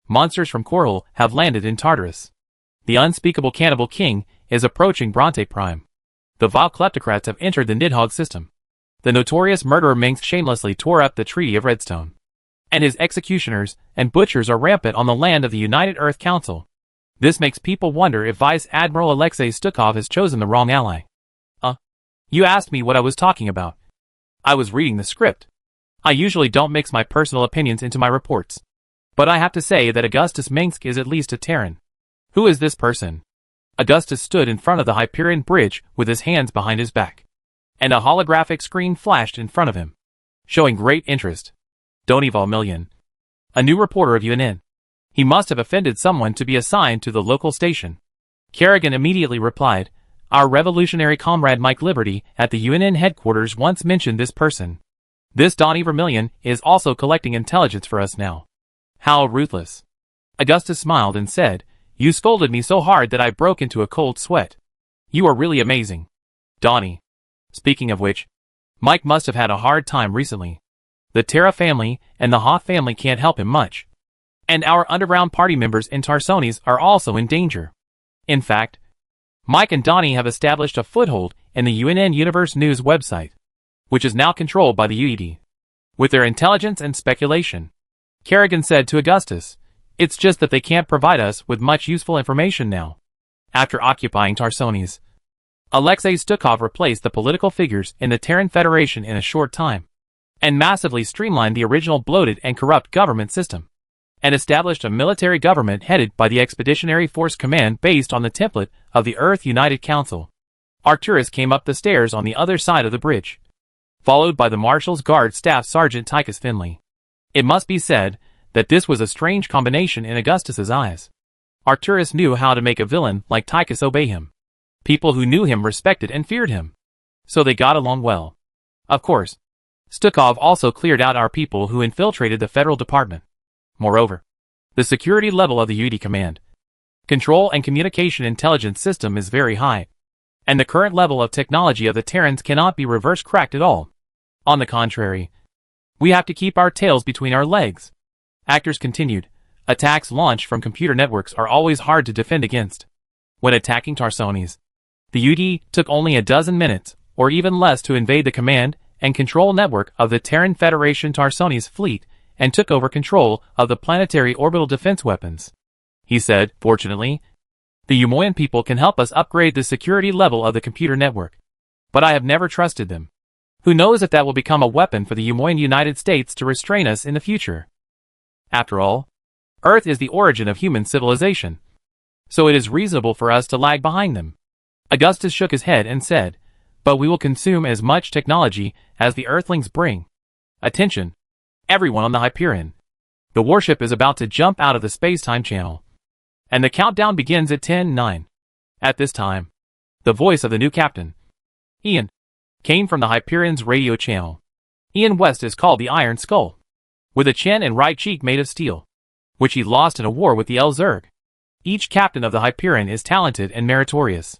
Monsters from Korhal have landed in Tartarus. The unspeakable cannibal king is approaching Bronte Prime. The vile kleptocrats have entered the Nidhogg system. The notorious murderer Mengsk shamelessly tore up the Treaty of Redstone, and his executioners and butchers are rampant on the land of the United Earth Council. This makes people wonder if Vice Admiral Alexei Stukov has chosen the wrong ally. You asked me what I was talking about. I was reading the script. I usually don't mix my personal opinions into my reports, but I have to say that Augustus Mengsk is at least a Terran. Who is this person? Augustus stood in front of the Hyperion Bridge with his hands behind his back, and a holographic screen flashed in front of him, showing great interest. Donival Million, a new reporter of UNN. He must have offended someone to be assigned to the local station. Kerrigan immediately replied, Our revolutionary comrade Mike Liberty at the UNN headquarters once mentioned this person. This Donnie Vermillion is also collecting intelligence for us now. How ruthless. Augustus smiled and said, You scolded me so hard that I broke into a cold sweat. You are really amazing, Donnie. Speaking of which, Mike must have had a hard time recently. The Terra family and the Hoth family can't help him much. And our underground party members in Tarsones are also in danger. In fact, Mike and Donnie have established a foothold in the UNN Universe News website, which is now controlled by the UED. With their intelligence and speculation, Kerrigan said to Augustus, It's just that they can't provide us with much useful information now. After occupying Tarsones, Alexei Stukov replaced the political figures in the Terran Federation in a short time. and massively streamlined the original bloated and corrupt government system, and established a military government headed by the Expeditionary Force Command based on the template of the Earth United Council. Arcturus came up the stairs on the other side of the bridge, followed by the Marshal's Guard Staff Sergeant Tychus Finley. It must be said that this was a strange combination in Augustus's eyes. Arcturus knew how to make a villain like Tychus obey him. People who knew him respected and feared him, so they got along well. Of course, Stukov also cleared out our people who infiltrated the federal department. Moreover, the security level of the UD Command, Control and Communication Intelligence System is very high, and the current level of technology of the Terrans cannot be reverse cracked at all. On the contrary, we have to keep our tails between our legs. Actors continued. Attacks launched from computer networks are always hard to defend against. When attacking Tarsones, the UD took only a dozen minutes, or even less, to invade the command and control network of the Terran Federation Tarsones fleet and took over control of the planetary orbital defense weapons. He said, fortunately, the Umoyan people can help us upgrade the security level of the computer network. But I have never trusted them. Who knows if that will become a weapon for the Umoyan United States to restrain us in the future. After all, Earth is the origin of human civilization, so it is reasonable for us to lag behind them. Augustus shook his head and said, but we will consume as much technology as the Earthlings bring. Attention, everyone on the Hyperion. The warship is about to jump out of the space-time channel, and the countdown begins at 10:09. At this time, the voice of the new captain, Ian, came from the Hyperion's radio channel. Ian West is called the Iron Skull, with a chin and right cheek made of steel, which he lost in a war with the El-Zerg. Each captain of the Hyperion is talented and meritorious.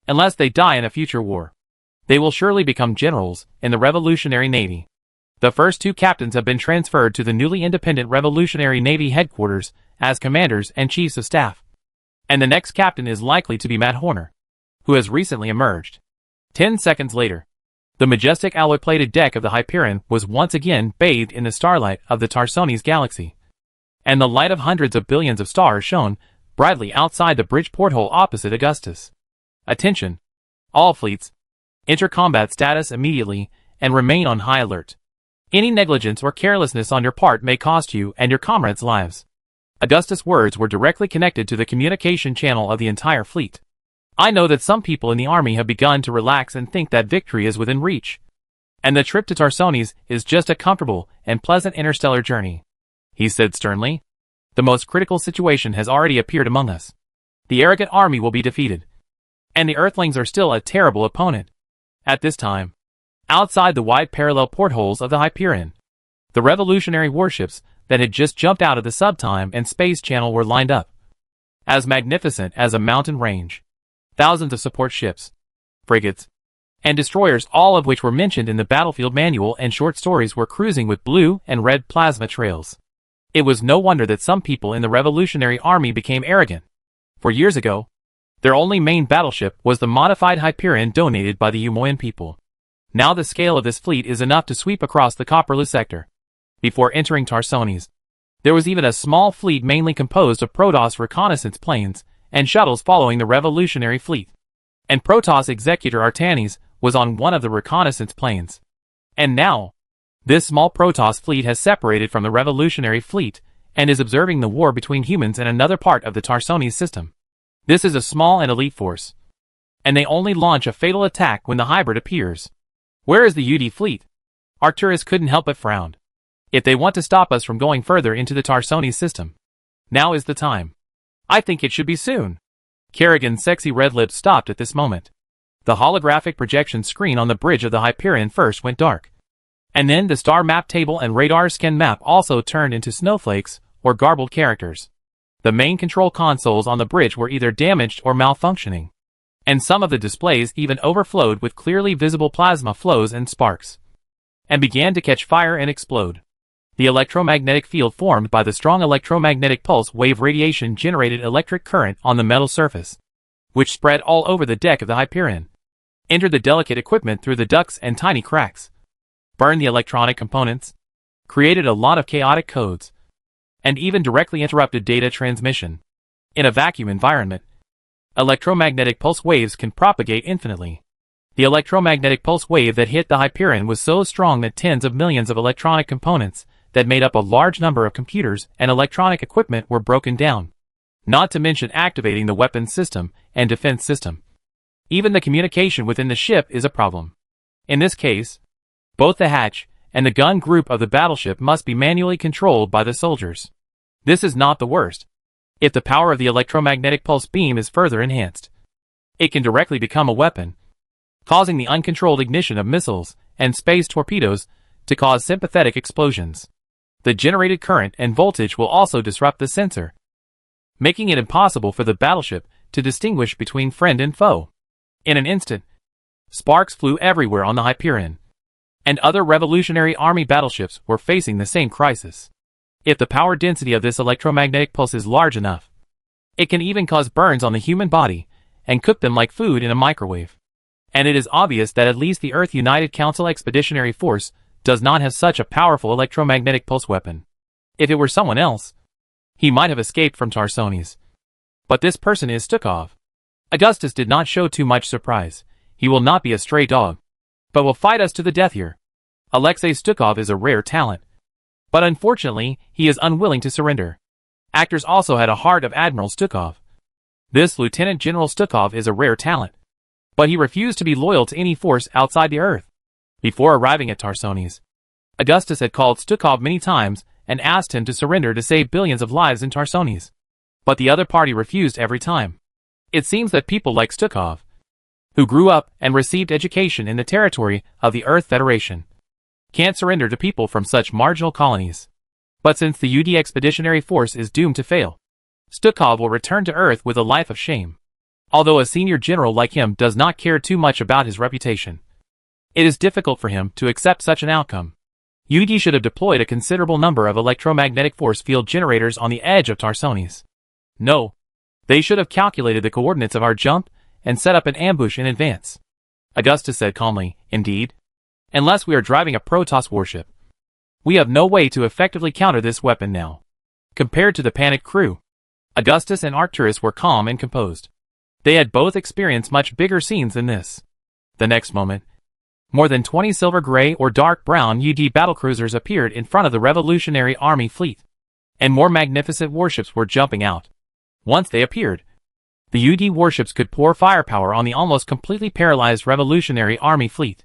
Unless they die in a future war, they will surely become generals in the Revolutionary Navy. The first two captains have been transferred to the newly independent Revolutionary Navy headquarters as commanders and chiefs of staff. And the next captain is likely to be Matt Horner, who has recently emerged. 10 seconds later, the majestic alloy-plated deck of the Hyperion was once again bathed in the starlight of the Tarsones galaxy, and the light of hundreds of billions of stars shone brightly outside the bridge porthole opposite Augustus. Attention, all fleets. Enter combat status immediately and remain on high alert. Any negligence or carelessness on your part may cost you and your comrades' lives. Augustus' words were directly connected to the communication channel of the entire fleet. I know that some people in the army have begun to relax and think that victory is within reach, and the trip to Tarsones is just a comfortable and pleasant interstellar journey. He said sternly, the most critical situation has already appeared among us. The arrogant army will be defeated, and the Earthlings are still a terrible opponent. At this time, outside the wide parallel portholes of the Hyperion, the revolutionary warships that had just jumped out of the subtime and space channel were lined up, as magnificent as a mountain range. Thousands of support ships, frigates, and destroyers, all of which were mentioned in the battlefield manual and short stories, were cruising with blue and red plasma trails. It was no wonder that some people in the Revolutionary Army became arrogant. For years ago, their only main battleship was the modified Hyperion donated by the Umoyan people. Now the scale of this fleet is enough to sweep across the Copperless sector. Before entering Tarsones, there was even a small fleet mainly composed of Protoss reconnaissance planes and shuttles following the revolutionary fleet. And Protoss Executor Artanis was on one of the reconnaissance planes. And now, this small Protoss fleet has separated from the revolutionary fleet and is observing the war between humans and another part of the Tarsones system. This is a small and elite force, and they only launch a fatal attack when the hybrid appears. Where is the UD fleet? Arcturus couldn't help but frown. If they want to stop us from going further into the Tarsones system, now is the time. I think it should be soon. Kerrigan's sexy red lips stopped at this moment. The holographic projection screen on the bridge of the Hyperion first went dark, and then the star map table and radar scan map also turned into snowflakes or garbled characters. The main control consoles on the bridge were either damaged or malfunctioning, and some of the displays even overflowed with clearly visible plasma flows and sparks, and began to catch fire and explode. The electromagnetic field formed by the strong electromagnetic pulse wave radiation generated electric current on the metal surface, which spread all over the deck of the Hyperion, entered the delicate equipment through the ducts and tiny cracks, burned the electronic components, created a lot of chaotic codes, and even directly interrupted data transmission. In a vacuum environment, electromagnetic pulse waves can propagate infinitely. The electromagnetic pulse wave that hit the Hyperion was so strong that tens of millions of electronic components that made up a large number of computers and electronic equipment were broken down, not to mention activating the weapons system and defense system. Even the communication within the ship is a problem. In this case, both the hatch and the gun group of the battleship must be manually controlled by the soldiers. This is not the worst. If the power of the electromagnetic pulse beam is further enhanced, it can directly become a weapon, causing the uncontrolled ignition of missiles and space torpedoes to cause sympathetic explosions. The generated current and voltage will also disrupt the sensor, making it impossible for the battleship to distinguish between friend and foe. In an instant, sparks flew everywhere on the Hyperion, and other Revolutionary Army battleships were facing the same crisis. If the power density of this electromagnetic pulse is large enough, it can even cause burns on the human body and cook them like food in a microwave. And it is obvious that at least the Earth United Council Expeditionary Force does not have such a powerful electromagnetic pulse weapon. If it were someone else, he might have escaped from Tarsones. But this person is Stukov. Augustus did not show too much surprise. He will not be a stray dog, but will fight us to the death here. Alexei Stukov is a rare talent, but unfortunately, he is unwilling to surrender. Actors also had a heart of Admiral Stukov. This Lieutenant General Stukov is a rare talent, but he refused to be loyal to any force outside the Earth. Before arriving at Tarsones, Augustus had called Stukov many times and asked him to surrender to save billions of lives in Tarsones. But the other party refused every time. It seems that people like Stukov, who grew up and received education in the territory of the Earth Federation, can't surrender to people from such marginal colonies. But since the UD Expeditionary Force is doomed to fail, Stukov will return to Earth with a life of shame. Although a senior general like him does not care too much about his reputation, it is difficult for him to accept such an outcome. UD should have deployed a considerable number of electromagnetic force field generators on the edge of Tarsones. No, they should have calculated the coordinates of our jump and set up an ambush in advance. Augustus said calmly, indeed. Unless we are driving a Protoss warship, we have no way to effectively counter this weapon now. Compared to the panicked crew, Augustus and Arcturus were calm and composed. They had both experienced much bigger scenes than this. The next moment, more than 20 silver gray or dark brown UD battlecruisers appeared in front of the Revolutionary Army fleet, and more magnificent warships were jumping out. Once they appeared, the UD warships could pour firepower on the almost completely paralyzed Revolutionary Army fleet,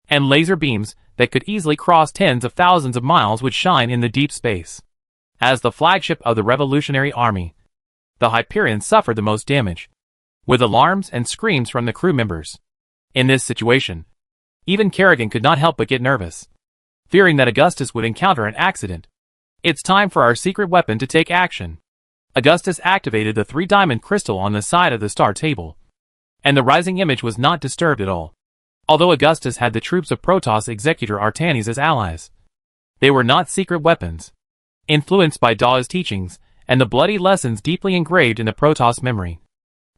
and laser beams that could easily cross tens of thousands of miles would shine in the deep space. As the flagship of the Revolutionary Army, the Hyperion suffered the most damage, with alarms and screams from the crew members. In this situation, even Kerrigan could not help but get nervous, fearing that Augustus would encounter an accident. It's time for our secret weapon to take action. Augustus activated the 3-diamond crystal on the side of the star table, and the rising image was not disturbed at all. Although Augustus had the troops of Protoss Executor Artanes as allies, they were not secret weapons. Influenced by Dawes' teachings and the bloody lessons deeply engraved in the Protoss memory,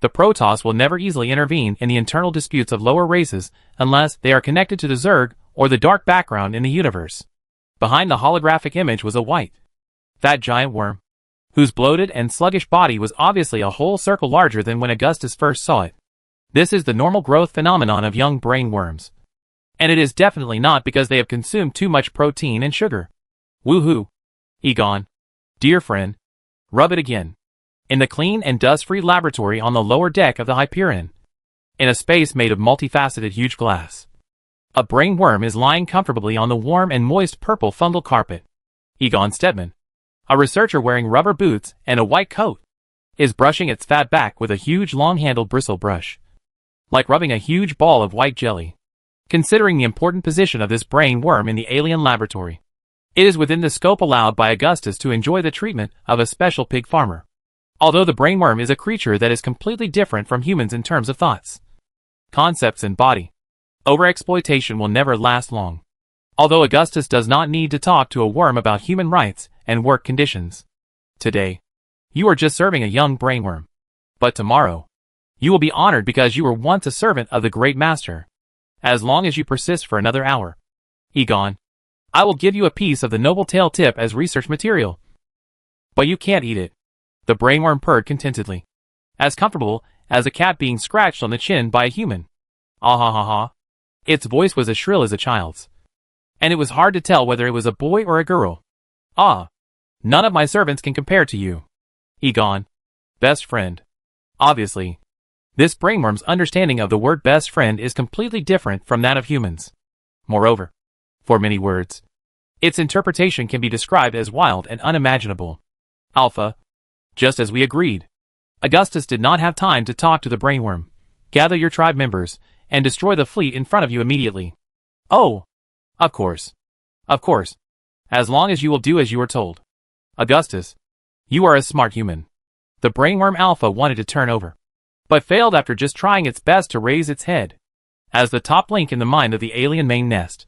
the Protoss will never easily intervene in the internal disputes of lower races unless they are connected to the Zerg or the dark background in the universe. Behind the holographic image was a white, fat giant worm, whose bloated and sluggish body was obviously a whole circle larger than when Augustus first saw it. This is the normal growth phenomenon of young brain worms. And it is definitely not because they have consumed too much protein and sugar. Woohoo! Egon, dear friend, rub it again. In the clean and dust-free laboratory on the lower deck of the Hyperion, in a space made of multifaceted huge glass, a brain worm is lying comfortably on the warm and moist purple fungal carpet. Egon Stedman, a researcher wearing rubber boots and a white coat, is brushing its fat back with a huge long-handled bristle brush, like rubbing a huge ball of white jelly. Considering the important position of this brain worm in the alien laboratory, it is within the scope allowed by Augustus to enjoy the treatment of a special pig farmer. Although the brain worm is a creature that is completely different from humans in terms of thoughts, concepts and body, overexploitation will never last long. Although Augustus does not need to talk to a worm about human rights and work conditions. Today, you are just serving a young brain worm. But tomorrow, you will be honored because you were once a servant of the great master. As long as you persist for another hour, Egon, I will give you a piece of the noble tail tip as research material. But you can't eat it. The brainworm purred contentedly, as comfortable as a cat being scratched on the chin by a human. Ah ha ha ha. Its voice was as shrill as a child's. And it was hard to tell whether it was a boy or a girl. Ah. None of my servants can compare to you. Egon. Best friend. Obviously. This brainworm's understanding of the word best friend is completely different from that of humans. Moreover, for many words, its interpretation can be described as wild and unimaginable. Alpha. Just as we agreed. Augustus did not have time to talk to the brainworm. Gather your tribe members, and destroy the fleet in front of you immediately. Oh! Of course. Of course. As long as you will do as you are told. Augustus. You are a smart human. The brainworm Alpha wanted to turn over, but failed after just trying its best to raise its head. As the top link in the mind of the alien main nest,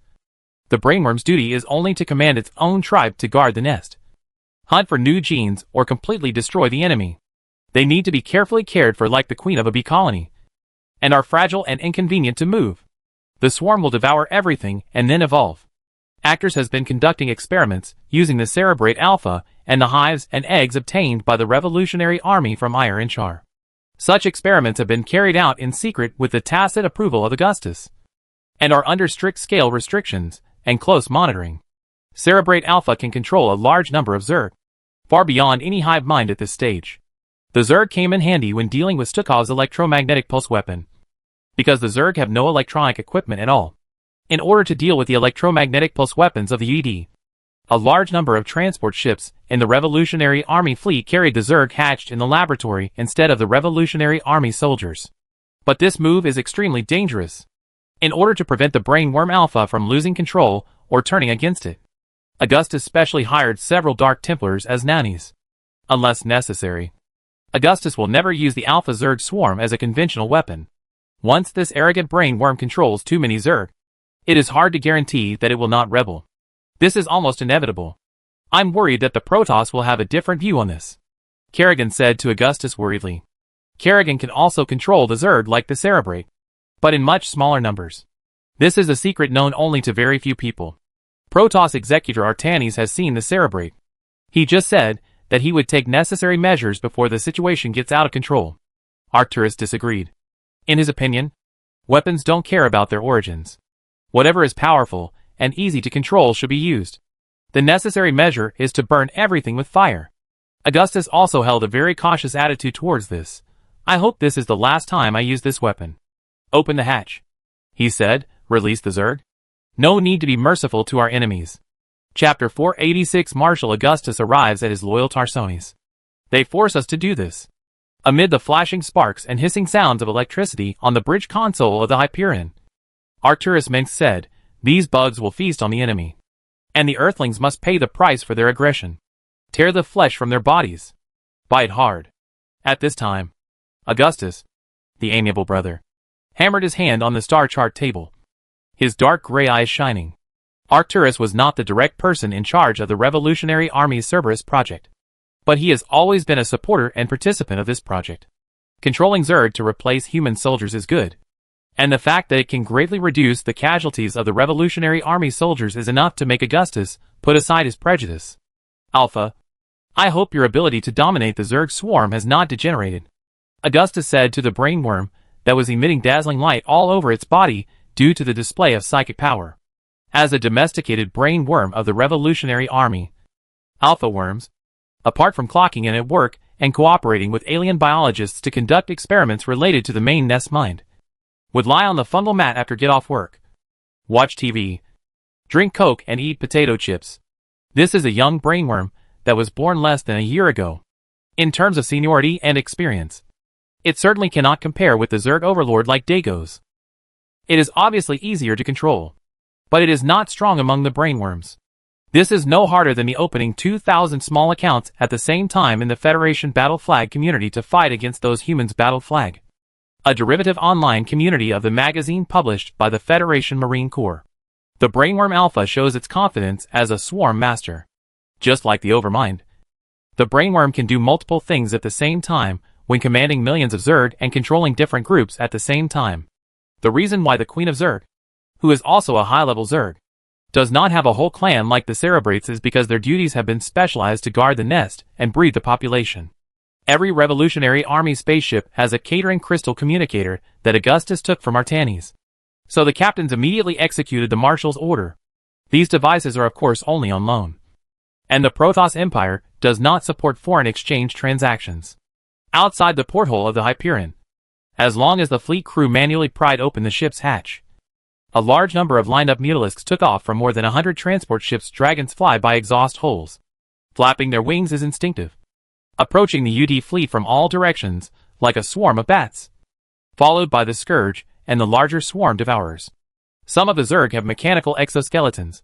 the brainworm's duty is only to command its own tribe to guard the nest, hunt for new genes, or completely destroy the enemy. They need to be carefully cared for like the queen of a bee colony, and are fragile and inconvenient to move. The swarm will devour everything and then evolve. Actors has been conducting experiments using the cerebrate alpha and the hives and eggs obtained by the Revolutionary Army from Ire and Char. Such experiments have been carried out in secret with the tacit approval of Augustus, and are under strict scale restrictions and close monitoring. Cerebrate alpha can control a large number of Zerg, far beyond any hive mind at this stage. The Zerg came in handy when dealing with Stukhov's electromagnetic pulse weapon, because the Zerg have no electronic equipment at all. In order to deal with the electromagnetic pulse weapons of the ED, a large number of transport ships in the Revolutionary Army fleet carried the Zerg hatched in the laboratory instead of the Revolutionary Army soldiers. But this move is extremely dangerous. In order to prevent the brainworm Alpha from losing control or turning against it, Augustus specially hired several Dark Templars as nannies. Unless necessary, Augustus will never use the Alpha Zerg swarm as a conventional weapon. Once this arrogant brainworm controls too many Zerg, it is hard to guarantee that it will not rebel. This is almost inevitable. I'm worried that the Protoss will have a different view on this, Kerrigan said to Augustus worriedly. Kerrigan can also control the Zerg like the Cerebrate, but in much smaller numbers. This is a secret known only to very few people. Protoss Executor Artanis has seen the Cerebrate. He just said that he would take necessary measures before the situation gets out of control. Arcturus disagreed. In his opinion, weapons don't care about their origins. Whatever is powerful and easy to control should be used. The necessary measure is to burn everything with fire. Augustus also held a very cautious attitude towards this. I hope this is the last time I use this weapon. Open the hatch, he said. Release the Zerg. No need to be merciful to our enemies. Chapter 486. Marshal Augustus arrives at his loyal Tarsones. They force us to do this. Amid the flashing sparks and hissing sounds of electricity on the bridge console of the Hyperion, Arcturus Mengs said, these bugs will feast on the enemy, and the Earthlings must pay the price for their aggression. Tear the flesh from their bodies. Bite hard. At this time, Augustus, the amiable brother, hammered his hand on the star chart table, his dark gray eyes shining. Arcturus was not the direct person in charge of the Revolutionary Army's Cerberus project, but he has always been a supporter and participant of this project. Controlling Zerg to replace human soldiers is good, and the fact that it can greatly reduce the casualties of the Revolutionary Army soldiers is enough to make Augustus put aside his prejudice. Alpha, I hope your ability to dominate the Zerg swarm has not degenerated, Augustus said to the brainworm that was emitting dazzling light all over its body due to the display of psychic power. As a domesticated brainworm of the Revolutionary Army, Alpha worms, apart from clocking in at work and cooperating with alien biologists to conduct experiments related to the main nest mind, would lie on the fungal mat after get off work, watch TV, drink Coke and eat potato chips. This is a young brainworm that was born less than a year ago. In terms of seniority and experience, it certainly cannot compare with the Zerg overlord like Dagos. It is obviously easier to control, but it is not strong among the brainworms. This is no harder than the opening 2,000 small accounts at the same time in the Federation Battle Flag community to fight against those humans' Battle Flag, a derivative online community of the magazine published by the Federation Marine Corps. The brainworm Alpha shows its confidence as a swarm master. Just like the Overmind, the brainworm can do multiple things at the same time when commanding millions of Zerg and controlling different groups at the same time. The reason why the Queen of Zerg, who is also a high-level Zerg, does not have a whole clan like the Cerebrates is because their duties have been specialized to guard the nest and breed the population. Every Revolutionary Army spaceship has a catering crystal communicator that Augustus took from Artanis. So the captains immediately executed the marshal's order. These devices are of course only on loan. And the Protoss Empire does not support foreign exchange transactions. Outside the porthole of the Hyperion, as long as the fleet crew manually pried open the ship's hatch, a large number of lined-up mutalisks took off from more than 100 transport ships. Dragons fly by exhaust holes. Flapping their wings is instinctive, approaching the UD fleet from all directions, like a swarm of bats, followed by the Scourge and the larger swarm devourers. Some of the Zerg have mechanical exoskeletons,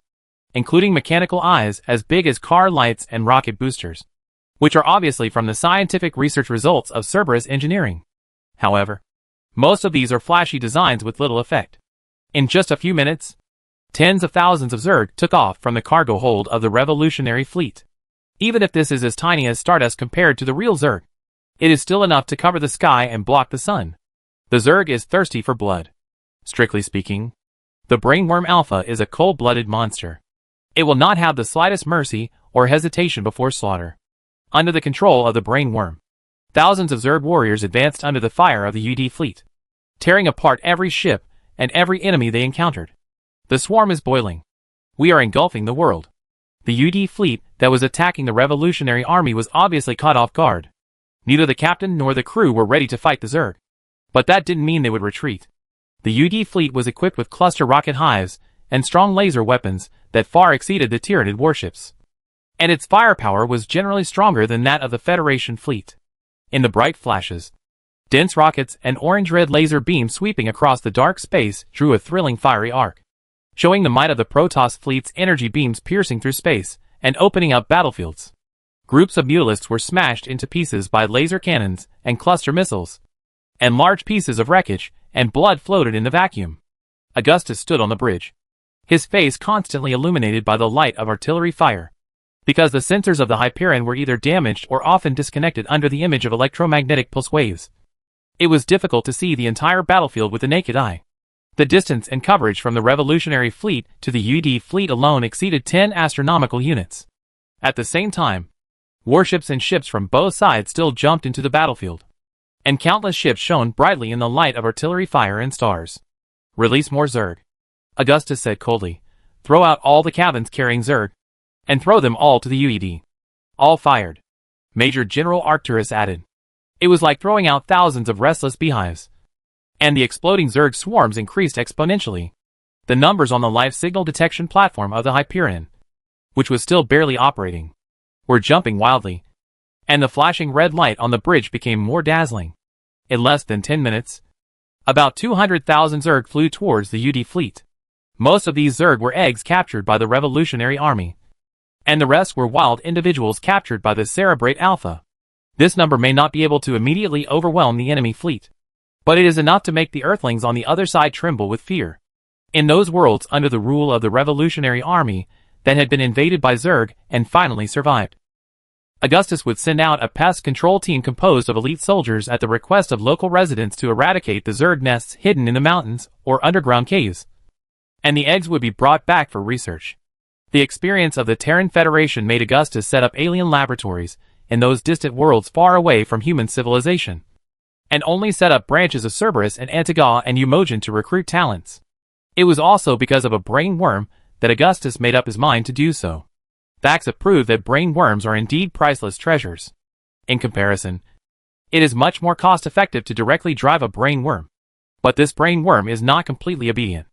including mechanical eyes as big as car lights and rocket boosters, which are obviously from the scientific research results of Cerberus engineering. However, most of these are flashy designs with little effect. In just a few minutes, tens of thousands of Zerg took off from the cargo hold of the revolutionary fleet. Even if this is as tiny as stardust compared to the real Zerg, it is still enough to cover the sky and block the sun. The Zerg is thirsty for blood. Strictly speaking, the Brainworm Alpha is a cold-blooded monster. It will not have the slightest mercy or hesitation before slaughter. Under the control of the Brainworm, thousands of Zerg warriors advanced under the fire of the UD fleet, tearing apart every ship and every enemy they encountered. The swarm is boiling. We are engulfing the world. The UD fleet that was attacking the Revolutionary Army was obviously caught off guard. Neither the captain nor the crew were ready to fight the Zerg. But that didn't mean they would retreat. The UD fleet was equipped with cluster rocket hives and strong laser weapons that far exceeded the Tyranid warships. And its firepower was generally stronger than that of the Federation fleet. In the bright flashes, dense rockets and orange-red laser beams sweeping across the dark space drew a thrilling fiery arc, showing the might of the Protoss fleet's energy beams piercing through space and opening up battlefields. Groups of mutalisks were smashed into pieces by laser cannons and cluster missiles, and large pieces of wreckage and blood floated in the vacuum. Augustus stood on the bridge, his face constantly illuminated by the light of artillery fire, because the sensors of the Hyperion were either damaged or often disconnected under the image of electromagnetic pulse waves. It was difficult to see the entire battlefield with the naked eye. The distance and coverage from the Revolutionary fleet to the UD fleet alone exceeded 10 astronomical units. At the same time, warships and ships from both sides still jumped into the battlefield, and countless ships shone brightly in the light of artillery fire and stars. "Release more Zerg," Augustus said coldly. "Throw out all the cabins carrying Zerg, and throw them all to the UED." "All fired," Major General Arcturus added. It was like throwing out thousands of restless beehives. And the exploding Zerg swarms increased exponentially. The numbers on the life signal detection platform of the Hyperion, which was still barely operating, were jumping wildly, and the flashing red light on the bridge became more dazzling. In less than 10 minutes, about 200,000 Zerg flew towards the UD fleet. Most of these Zerg were eggs captured by the Revolutionary Army, and the rest were wild individuals captured by the Cerebrate Alpha. This number may not be able to immediately overwhelm the enemy fleet, but it is enough to make the Earthlings on the other side tremble with fear. In those worlds under the rule of the Revolutionary Army that had been invaded by Zerg and finally survived, Augustus would send out a pest control team composed of elite soldiers at the request of local residents to eradicate the Zerg nests hidden in the mountains or underground caves. And the eggs would be brought back for research. The experience of the Terran Federation made Augustus set up alien laboratories in those distant worlds far away from human civilization, and only set up branches of Cerberus and Antigua and Umogen to recruit talents. It was also because of a brain worm that Augustus made up his mind to do so. Facts have proved that brain worms are indeed priceless treasures. In comparison, it is much more cost-effective to directly drive a brain worm. But this brain worm is not completely obedient.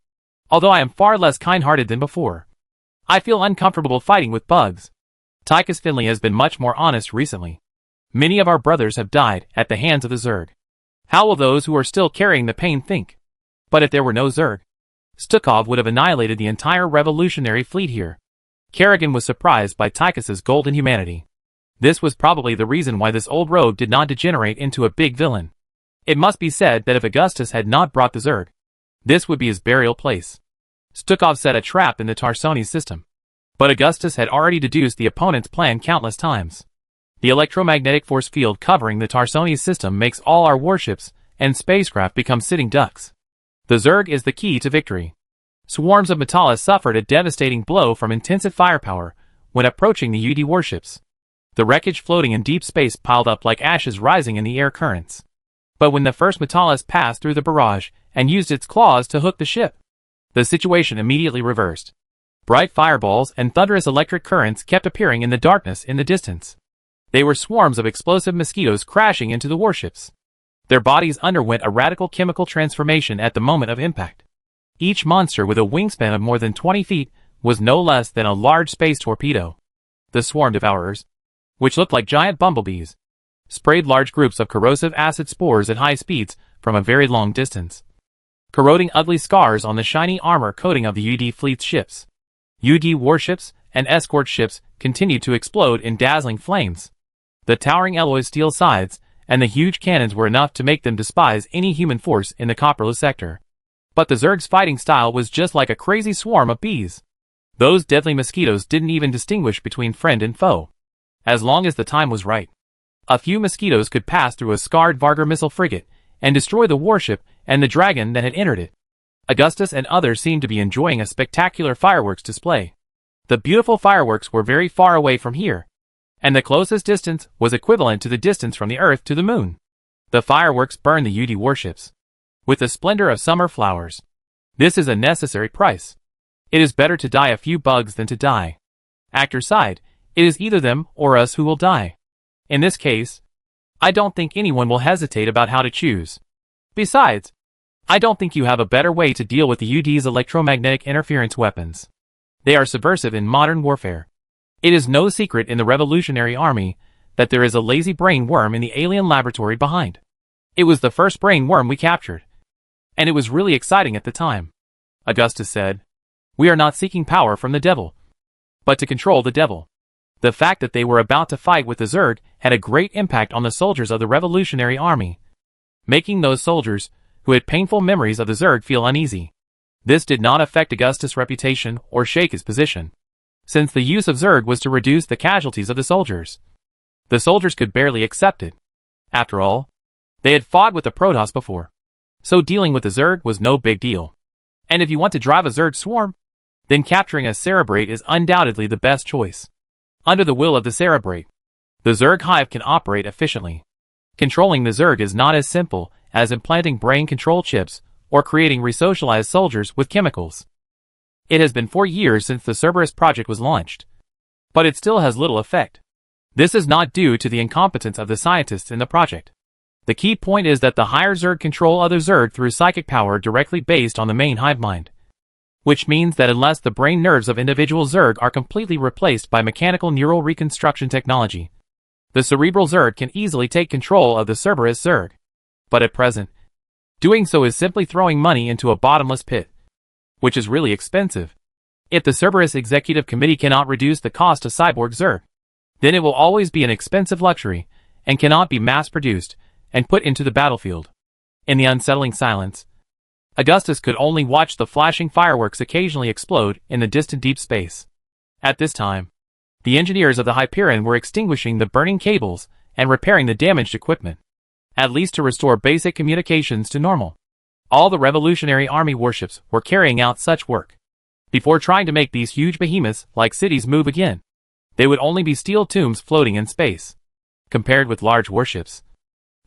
Although I am far less kind-hearted than before, I feel uncomfortable fighting with bugs. Tychus Finley has been much more honest recently. Many of our brothers have died at the hands of the Zerg. How will those who are still carrying the pain think? But if there were no Zerg, Stukov would have annihilated the entire revolutionary fleet here. Kerrigan was surprised by Tychus's golden humanity. This was probably the reason why this old rogue did not degenerate into a big villain. It must be said that if Augustus had not brought the Zerg, this would be his burial place. Stukov set a trap in the Tarsoni system, but Augustus had already deduced the opponent's plan countless times. The electromagnetic force field covering the Tarsoni system makes all our warships and spacecraft become sitting ducks. The Zerg is the key to victory. Swarms of Metallus suffered a devastating blow from intensive firepower when approaching the UD warships. The wreckage floating in deep space piled up like ashes rising in the air currents. But when the first Metallus passed through the barrage and used its claws to hook the ship, The situation immediately reversed. Bright fireballs and thunderous electric currents kept appearing in the darkness in the distance. They were swarms of explosive mosquitoes crashing into the warships. Their bodies underwent a radical chemical transformation at the moment of impact. Each monster with a wingspan of more than 20 feet was no less than a large space torpedo. The swarm devourers, which looked like giant bumblebees, sprayed large groups of corrosive acid spores at high speeds from a very long distance, corroding ugly scars on the shiny armor coating of the UD fleet's ships. UD warships and escort ships continued to explode in dazzling flames. The towering alloy steel sides and the huge cannons were enough to make them despise any human force in the copperless sector. But the Zerg's fighting style was just like a crazy swarm of bees. Those deadly mosquitoes didn't even distinguish between friend and foe. As long as the time was right, a few mosquitoes could pass through a scarred Vargar missile frigate and destroy the warship and the dragon that had entered it. Augustus and others seemed to be enjoying a spectacular fireworks display. The beautiful fireworks were very far away from here, and the closest distance was equivalent to the distance from the Earth to the Moon. The fireworks burned the UD warships with the splendor of summer flowers. This is a necessary price. It is better to die a few bugs than to die. Actor sighed, it is either them or us who will die. In this case, I don't think anyone will hesitate about how to choose. Besides, I don't think you have a better way to deal with the UD's electromagnetic interference weapons. They are subversive in modern warfare. It is no secret in the Revolutionary Army that there is a lazy brain worm in the alien laboratory behind. It was the first brain worm we captured, and it was really exciting at the time. Augustus said, we are not seeking power from the devil, but to control the devil. The fact that they were about to fight with the Zerg had a great impact on the soldiers of the Revolutionary Army, making those soldiers who had painful memories of the Zerg feel uneasy. This did not affect Augustus' reputation or shake his position, since the use of Zerg was to reduce the casualties of the soldiers. The soldiers could barely accept it. After all, they had fought with the Protoss before, so dealing with the Zerg was no big deal. And if you want to drive a Zerg swarm, then capturing a Cerebrate is undoubtedly the best choice. Under the will of the Cerebrate, the Zerg hive can operate efficiently. Controlling the Zerg is not as simple as implanting brain control chips or creating resocialized soldiers with chemicals. It has been 4 years since the Cerberus project was launched, but it still has little effect. This is not due to the incompetence of the scientists in the project. The key point is that the higher Zerg control other Zerg through psychic power directly based on the main hive mind, which means that unless the brain nerves of individual Zerg are completely replaced by mechanical neural reconstruction technology, the cerebral Zerg can easily take control of the Cerberus Zerg. But at present, doing so is simply throwing money into a bottomless pit, which is really expensive. If the Cerberus Executive Committee cannot reduce the cost of cyborg Zerg, then it will always be an expensive luxury and cannot be mass-produced and put into the battlefield. In the unsettling silence, Augustus could only watch the flashing fireworks occasionally explode in the distant deep space. At this time, the engineers of the Hyperion were extinguishing the burning cables and repairing the damaged equipment, at least to restore basic communications to normal. All the Revolutionary Army warships were carrying out such work. Before trying to make these huge behemoths like cities move again, they would only be steel tombs floating in space. Compared with large warships,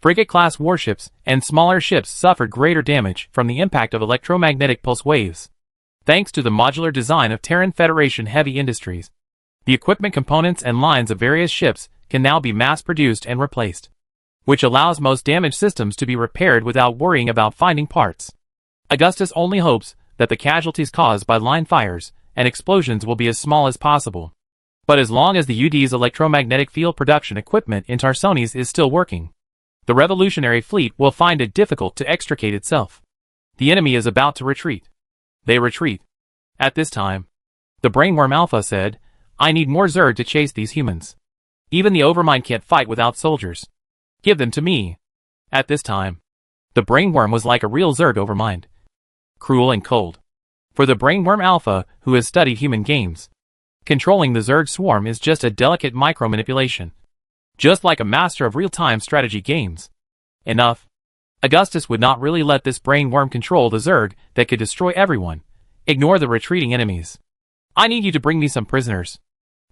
frigate-class warships and smaller ships suffered greater damage from the impact of electromagnetic pulse waves. Thanks to the modular design of Terran Federation Heavy Industries, the equipment components and lines of various ships can now be mass-produced and replaced, which allows most damaged systems to be repaired without worrying about finding parts. Augustus only hopes that the casualties caused by line fires and explosions will be as small as possible. But as long as the UD's electromagnetic field production equipment in Tarsones is still working, the Revolutionary Fleet will find it difficult to extricate itself. The enemy is about to retreat. They retreat. At this time, the Brainworm Alpha said, I need more Zerg to chase these humans. Even the Overmind can't fight without soldiers. Give them to me. At this time, the Brainworm was like a real Zerg Overmind, cruel and cold. For the Brainworm Alpha, who has studied human games, controlling the Zerg swarm is just a delicate micro-manipulation, just like a master of real-time strategy games. Enough. Augustus would not really let this Brainworm control the Zerg that could destroy everyone. Ignore the retreating enemies. I need you to bring me some prisoners.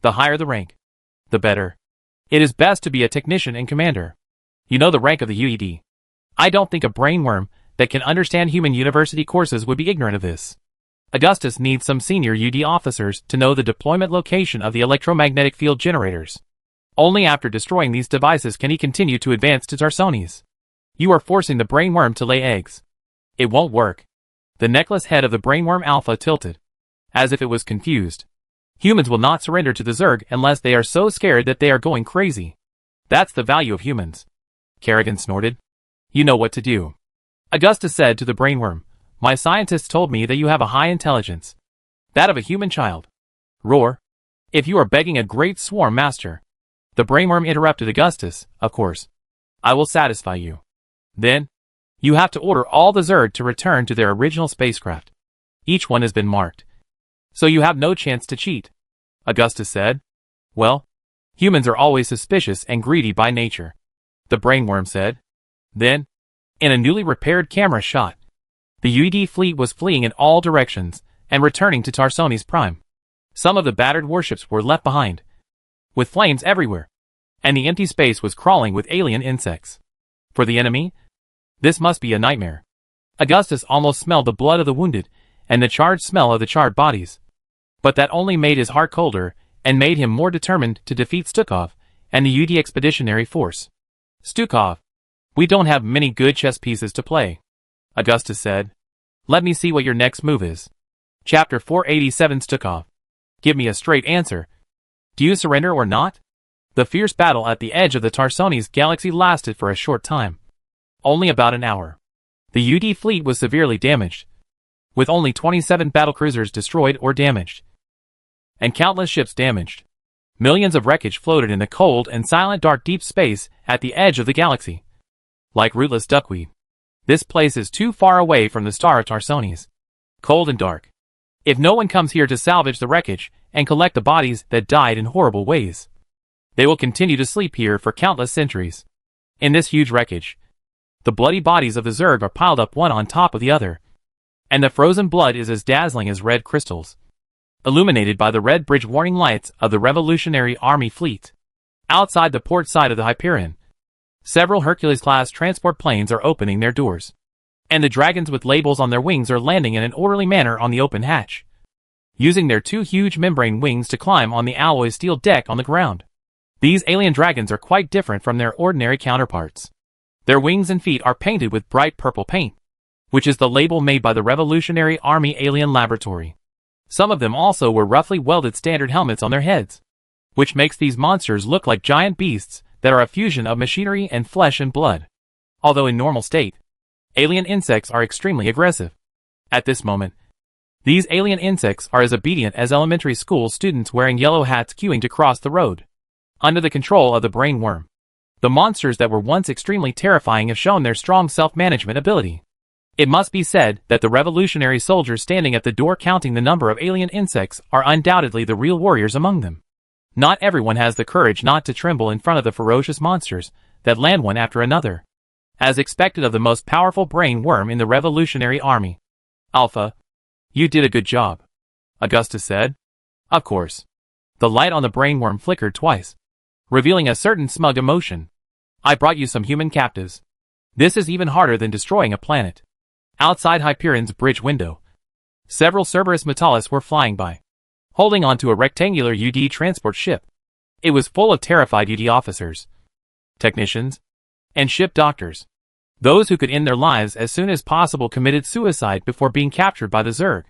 The higher the rank, the better. It is best to be a technician and commander. You know the rank of the UED. I don't think a Brainworm that can understand human university courses would be ignorant of this. Augustus needs some senior UD officers to know the deployment location of the electromagnetic field generators. Only after destroying these devices can he continue to advance to Tarsones. You are forcing the brainworm to lay eggs. It won't work. The necklace head of the brainworm Alpha tilted, as if it was confused. Humans will not surrender to the Zerg unless they are so scared that they are going crazy. That's the value of humans. Kerrigan snorted. You know what to do. Augustus said to the brainworm, my scientists told me that you have a high intelligence. That of a human child. Roar. If you are begging a great swarm master. The brainworm interrupted Augustus, of course. I will satisfy you. Then, you have to order all the Zerg to return to their original spacecraft. Each one has been marked. So you have no chance to cheat. Augustus said. Well, humans are always suspicious and greedy by nature. The brainworm said. Then, in a newly repaired camera shot, the UED fleet was fleeing in all directions and returning to Tarsones Prime. Some of the battered warships were left behind, with flames everywhere, and the empty space was crawling with alien insects. For the enemy, this must be a nightmare. Augustus almost smelled the blood of the wounded and the charred smell of the charred bodies. But that only made his heart colder and made him more determined to defeat Stukov and the UD Expeditionary Force. Stukov, we don't have many good chess pieces to play, Augustus said. Let me see what your next move is. Chapter 487 Stukov. Give me a straight answer. Do you surrender or not? The fierce battle at the edge of the Tarsones galaxy lasted for a short time. Only about an hour. The UD fleet was severely damaged, with only 27 battlecruisers destroyed or damaged, and countless ships damaged. Millions of wreckage floated in the cold and silent dark deep space at the edge of the galaxy. Like rootless duckweed. This place is too far away from the star of Tarsones. Cold and dark. If no one comes here to salvage the wreckage and collect the bodies that died in horrible ways, they will continue to sleep here for countless centuries. In this huge wreckage, the bloody bodies of the Zerg are piled up one on top of the other, and the frozen blood is as dazzling as red crystals, illuminated by the red bridge warning lights of the Revolutionary Army fleet. Outside the port side of the Hyperion, several Hercules-class transport planes are opening their doors, and the dragons with labels on their wings are landing in an orderly manner on the open hatch, using their two huge membrane wings to climb on the alloy steel deck on the ground. These alien dragons are quite different from their ordinary counterparts. Their wings and feet are painted with bright purple paint, which is the label made by the Revolutionary Army Alien Laboratory. Some of them also wear roughly welded standard helmets on their heads, which makes these monsters look like giant beasts that are a fusion of machinery and flesh and blood. Although in normal state, alien insects are extremely aggressive. At this moment, these alien insects are as obedient as elementary school students wearing yellow hats queuing to cross the road. Under the control of the brainworm, the monsters that were once extremely terrifying have shown their strong self-management ability. It must be said that the revolutionary soldiers standing at the door counting the number of alien insects are undoubtedly the real warriors among them. Not everyone has the courage not to tremble in front of the ferocious monsters that land one after another, as expected of the most powerful brain worm in the Revolutionary Army. Alpha, you did a good job, Augustus said. Of course. The light on the brainworm flickered twice, revealing a certain smug emotion. I brought you some human captives. This is even harder than destroying a planet. Outside Hyperion's bridge window, several Cerberus Metalis were flying by, holding onto a rectangular UD transport ship. It was full of terrified UD officers, technicians, and ship doctors. Those who could end their lives as soon as possible committed suicide before being captured by the Zerg.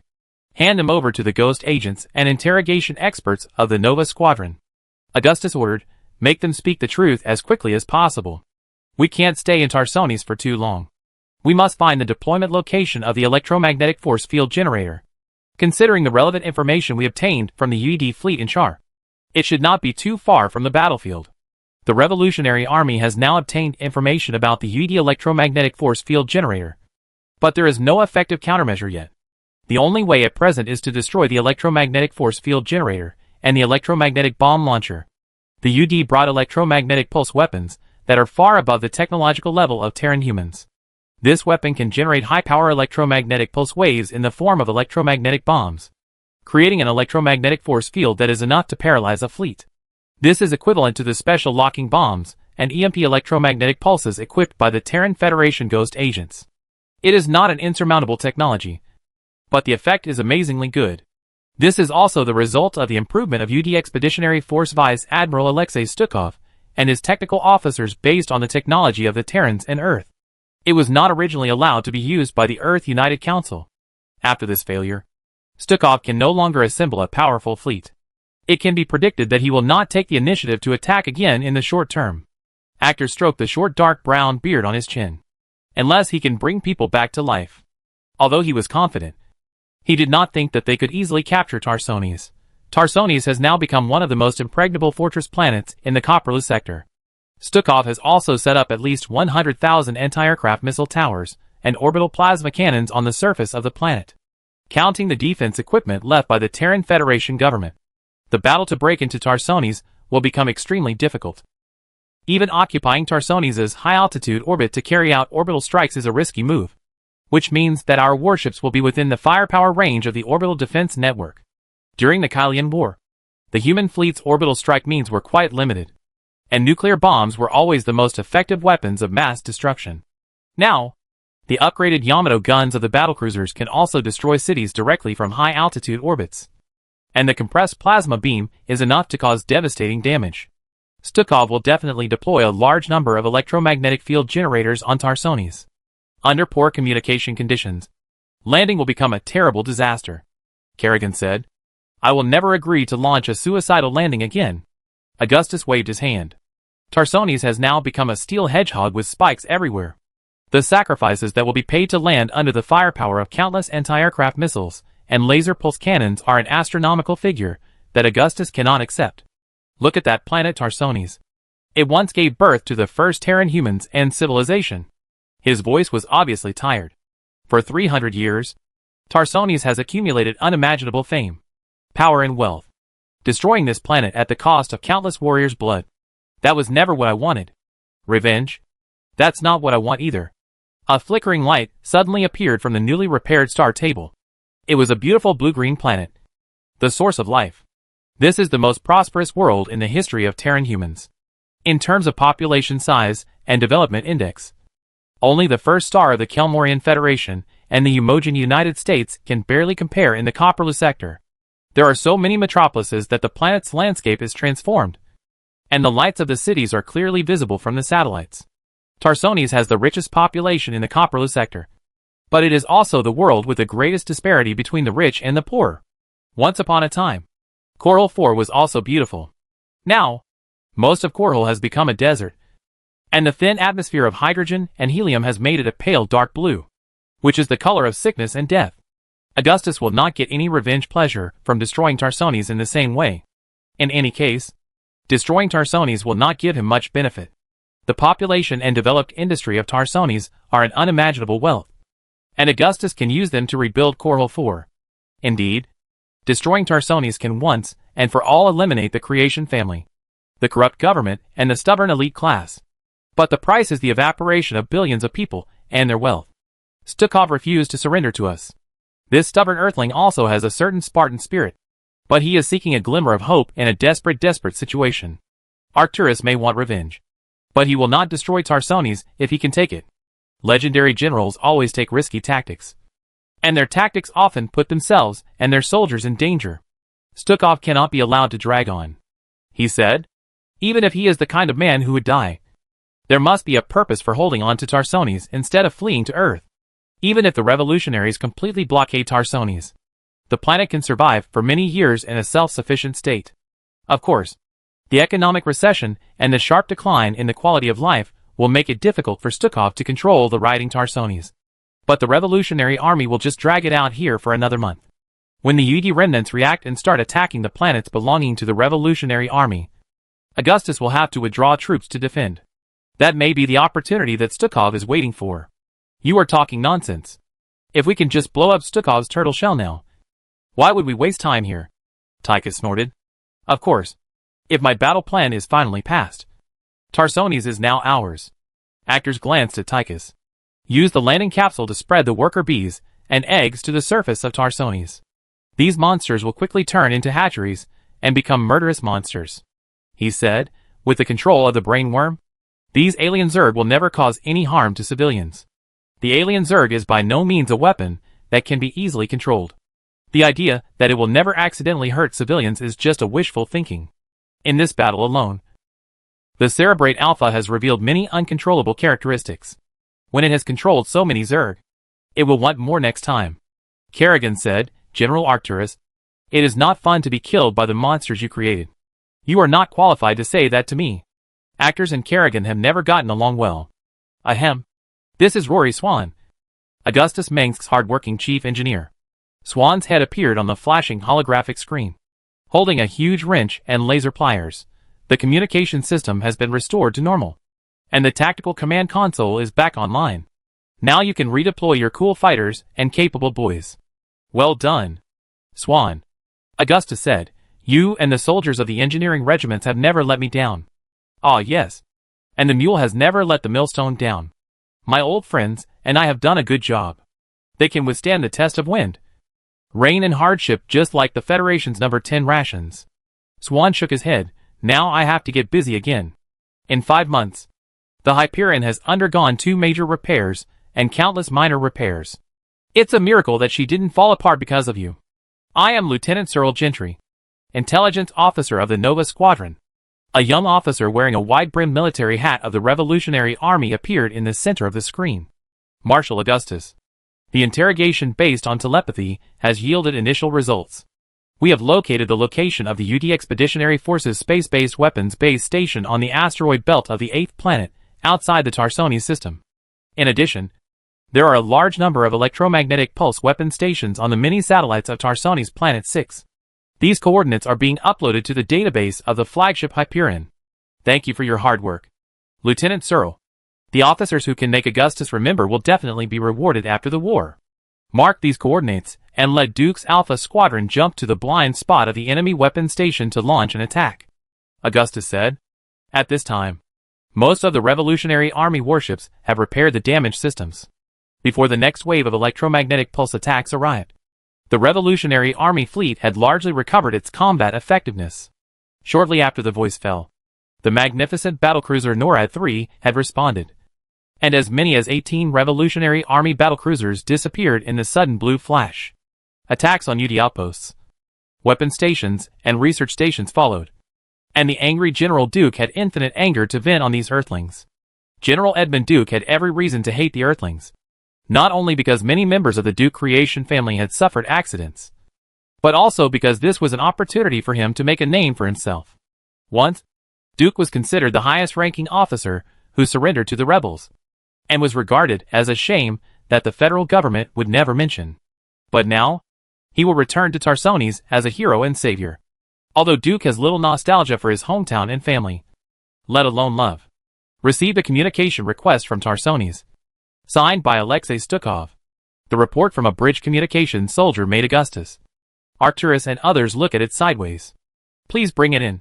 Hand them over to the ghost agents and interrogation experts of the Nova Squadron. Augustus ordered, make them speak the truth as quickly as possible. We can't stay in Tarsones for too long. We must find the deployment location of the electromagnetic force field generator. Considering the relevant information we obtained from the UED fleet in Char, it should not be too far from the battlefield. The Revolutionary Army has now obtained information about the UED electromagnetic force field generator, but there is no effective countermeasure yet. The only way at present is to destroy the electromagnetic force field generator and the electromagnetic bomb launcher. The UD brought electromagnetic pulse weapons that are far above the technological level of Terran humans. This weapon can generate high-power electromagnetic pulse waves in the form of electromagnetic bombs, creating an electromagnetic force field that is enough to paralyze a fleet. This is equivalent to the special locking bombs and EMP electromagnetic pulses equipped by the Terran Federation ghost agents. It is not an insurmountable technology, but the effect is amazingly good. This is also the result of the improvement of UD Expeditionary Force Vice Admiral Alexei Stukov and his technical officers based on the technology of the Terrans and Earth. It was not originally allowed to be used by the Earth United Council. After this failure, Stukov can no longer assemble a powerful fleet. It can be predicted that he will not take the initiative to attack again in the short term. Actor stroked the short dark brown beard on his chin. Unless he can bring people back to life. Although he was confident, he did not think that they could easily capture Tarsones. Tarsones has now become one of the most impregnable fortress planets in the Copperless sector. Stukov has also set up at least 100,000 anti-aircraft missile towers and orbital plasma cannons on the surface of the planet. Counting the defense equipment left by the Terran Federation government, the battle to break into Tarsones will become extremely difficult. Even occupying Tarsones' high-altitude orbit to carry out orbital strikes is a risky move, which means that our warships will be within the firepower range of the orbital defense network. During the Kylian War, the human fleet's orbital strike means were quite limited, and nuclear bombs were always the most effective weapons of mass destruction. Now, the upgraded Yamato guns of the battlecruisers can also destroy cities directly from high-altitude orbits, and the compressed plasma beam is enough to cause devastating damage. Stukov will definitely deploy a large number of electromagnetic field generators on Tarsones. Under poor communication conditions, landing will become a terrible disaster. Kerrigan said, I will never agree to launch a suicidal landing again. Augustus waved his hand. Tarsones has now become a steel hedgehog with spikes everywhere. The sacrifices that will be paid to land under the firepower of countless anti-aircraft missiles and laser pulse cannons are an astronomical figure that Augustus cannot accept. Look at that planet Tarsones. It once gave birth to the first Terran humans and civilization. His voice was obviously tired. For 300 years, Tarsones has accumulated unimaginable fame, power and wealth, destroying this planet at the cost of countless warriors' blood. That was never what I wanted. Revenge? That's not what I want either. A flickering light suddenly appeared from the newly repaired star table. It was a beautiful blue-green planet, the source of life. This is the most prosperous world in the history of Terran humans. In terms of population size and development index, only the first star of the Kelmorian Federation and the Umojan United States can barely compare in the Copperless sector. There are so many metropolises that the planet's landscape is transformed, and the lights of the cities are clearly visible from the satellites. Tarsones has the richest population in the Copperless sector, but it is also the world with the greatest disparity between the rich and the poor. Once upon a time, Coral 4 was also beautiful. Now, most of Coral has become a desert, and the thin atmosphere of hydrogen and helium has made it a pale dark blue, which is the color of sickness and death. Augustus will not get any revenge pleasure from destroying Tarsones in the same way. In any case, destroying Tarsones will not give him much benefit. The population and developed industry of Tarsones are an unimaginable wealth, and Augustus can use them to rebuild Coral 4. Indeed, destroying Tarsones can once and for all eliminate the Creation family, the corrupt government, and the stubborn elite class. But the price is the evaporation of billions of people and their wealth. Stukov refused to surrender to us. This stubborn earthling also has a certain Spartan spirit, but he is seeking a glimmer of hope in a desperate situation. Arcturus may want revenge, but he will not destroy Tarsones if he can take it. Legendary generals always take risky tactics, and their tactics often put themselves and their soldiers in danger. Stukov cannot be allowed to drag on, he said. Even if he is the kind of man who would die, there must be a purpose for holding on to Tarsones instead of fleeing to Earth. Even if the revolutionaries completely blockade Tarsones, the planet can survive for many years in a self-sufficient state. Of course, the economic recession and the sharp decline in the quality of life will make it difficult for Stukov to control the riding Tarsones. But the revolutionary army will just drag it out here for another month. When the UD remnants react and start attacking the planets belonging to the revolutionary army, Augustus will have to withdraw troops to defend. That may be the opportunity that Stukov is waiting for. You are talking nonsense. If we can just blow up Stukov's turtle shell now, why would we waste time here? Tychus snorted. Of course. If my battle plan is finally passed, Tarsones is now ours. Actors glanced at Tychus. Use the landing capsule to spread the worker bees and eggs to the surface of Tarsones. These monsters will quickly turn into hatcheries and become murderous monsters, he said, with the control of the brain worm. These alien Zerg will never cause any harm to civilians. The alien Zerg is by no means a weapon that can be easily controlled. The idea that it will never accidentally hurt civilians is just a wishful thinking. In this battle alone, the Cerebrate Alpha has revealed many uncontrollable characteristics. When it has controlled so many Zerg, it will want more next time. Kerrigan said, General Arcturus, it is not fun to be killed by the monsters you created. You are not qualified to say that to me. Actors and Kerrigan have never gotten along well. Ahem. This is Rory Swan, Augustus Mengsk's hard-working chief engineer. Swan's head appeared on the flashing holographic screen. Holding a huge wrench and laser pliers, the communication system has been restored to normal. And the tactical command console is back online. Now you can redeploy your cool fighters and capable boys. Well done, Swan. Augustus said, you and the soldiers of the engineering regiments have never let me down. Ah yes. And the mule has never let the millstone down. My old friends and I have done a good job. They can withstand the test of wind, rain and hardship just like the Federation's number 10 rations. Swan shook his head. Now I have to get busy again. In 5 months, the Hyperion has undergone 2 major repairs and countless minor repairs. It's a miracle that she didn't fall apart because of you. I am Lieutenant Cyril Gentry, intelligence officer of the Nova Squadron. A young officer wearing a wide-brimmed military hat of the Revolutionary Army appeared in the center of the screen. Marshal Augustus. The interrogation based on telepathy has yielded initial results. We have located the location of the UD Expeditionary Forces space-based weapons base station on the asteroid belt of the 8th planet, outside the Tarsones system. In addition, there are a large number of electromagnetic pulse weapon stations on the mini-satellites of Tarsones Planet 6. These coordinates are being uploaded to the database of the flagship Hyperion. Thank you for your hard work, Lieutenant Cyril. The officers who can make Augustus remember will definitely be rewarded after the war. Mark these coordinates, and let Duke's Alpha Squadron jump to the blind spot of the enemy weapon station to launch an attack, Augustus said. At this time, most of the Revolutionary Army warships have repaired the damaged systems. Before the next wave of electromagnetic pulse attacks arrived, the Revolutionary Army fleet had largely recovered its combat effectiveness. Shortly after the voice fell, the magnificent battlecruiser NORAD 3 had responded, and as many as 18 Revolutionary Army battlecruisers disappeared in the sudden blue flash. Attacks on UD outposts, weapon stations, and research stations followed, and the angry General Duke had infinite anger to vent on these Earthlings. General Edmund Duke had every reason to hate the Earthlings, not only because many members of the Duke creation family had suffered accidents, but also because this was an opportunity for him to make a name for himself. Once, Duke was considered the highest-ranking officer who surrendered to the rebels, and was regarded as a shame that the federal government would never mention. But now, he will return to Tarsones as a hero and savior. Although Duke has little nostalgia for his hometown and family, let alone love. Received a communication request from Tarsones. Signed by Alexei Stukov. The report from a bridge communications soldier made Augustus, Arcturus and others look at it sideways. Please bring it in.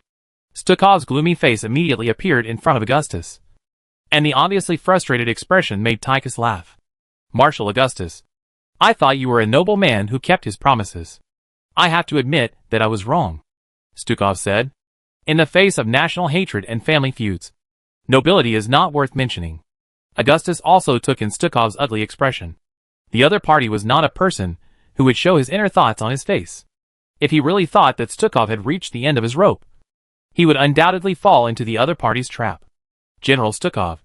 Stukov's gloomy face immediately appeared in front of Augustus, and the obviously frustrated expression made Tychus laugh. Marshal Augustus, I thought you were a noble man who kept his promises. I have to admit that I was wrong, Stukov said. In the face of national hatred and family feuds, nobility is not worth mentioning. Augustus also took in Stukov's ugly expression. The other party was not a person who would show his inner thoughts on his face. If he really thought that Stukov had reached the end of his rope, he would undoubtedly fall into the other party's trap. General Stukov,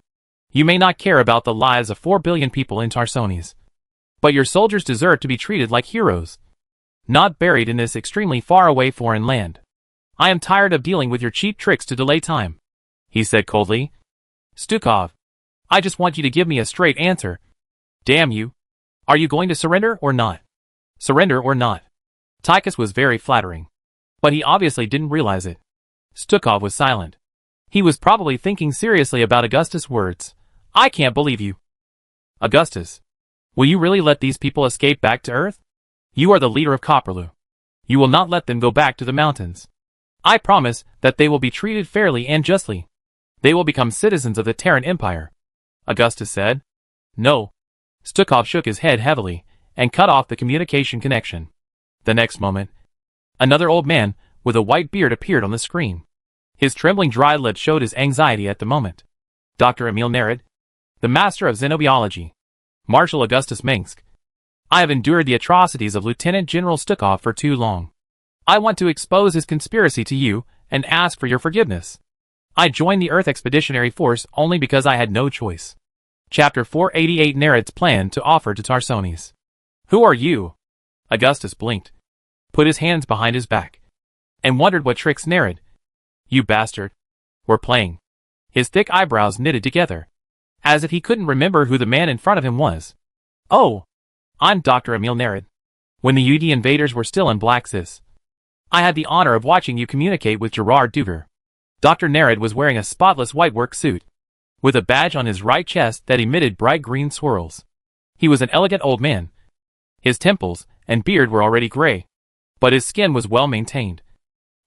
you may not care about the lives of 4 billion people in Tarsones, but your soldiers deserve to be treated like heroes, not buried in this extremely far-away foreign land. I am tired of dealing with your cheap tricks to delay time, he said coldly. Stukov, I just want you to give me a straight answer. Damn you. Are you going to surrender or not? Surrender or not? Tychus was very flattering, but he obviously didn't realize it. Stukov was silent. He was probably thinking seriously about Augustus' words. I can't believe you. Augustus, will you really let these people escape back to Earth? You are the leader of Copperloo. You will not let them go back to the mountains. I promise that they will be treated fairly and justly. They will become citizens of the Terran Empire, Augustus said. No. Stukov shook his head heavily and cut off the communication connection. The next moment, another old man with a white beard appeared on the screen. His trembling dry lips showed his anxiety at the moment. Dr. Emil Nerid, the master of xenobiology. Marshal Augustus Mengsk. I have endured the atrocities of Lieutenant General Stukov for too long. I want to expose his conspiracy to you and ask for your forgiveness. I joined the Earth Expeditionary Force only because I had no choice. Chapter 488 Nereid's plan to offer to Tarsones. Who are you? Augustus blinked, put his hands behind his back, and wondered what tricks Nereid. You bastard. We're playing. His thick eyebrows knitted together, as if he couldn't remember who the man in front of him was. Oh, I'm Dr. Emil Nereid. When the UD invaders were still in Black Sis, I had the honor of watching you communicate with Gerard Duger. Dr. Nereid was wearing a spotless white work suit, with a badge on his right chest that emitted bright green swirls. He was an elegant old man. His temples and beard were already gray, but his skin was well maintained,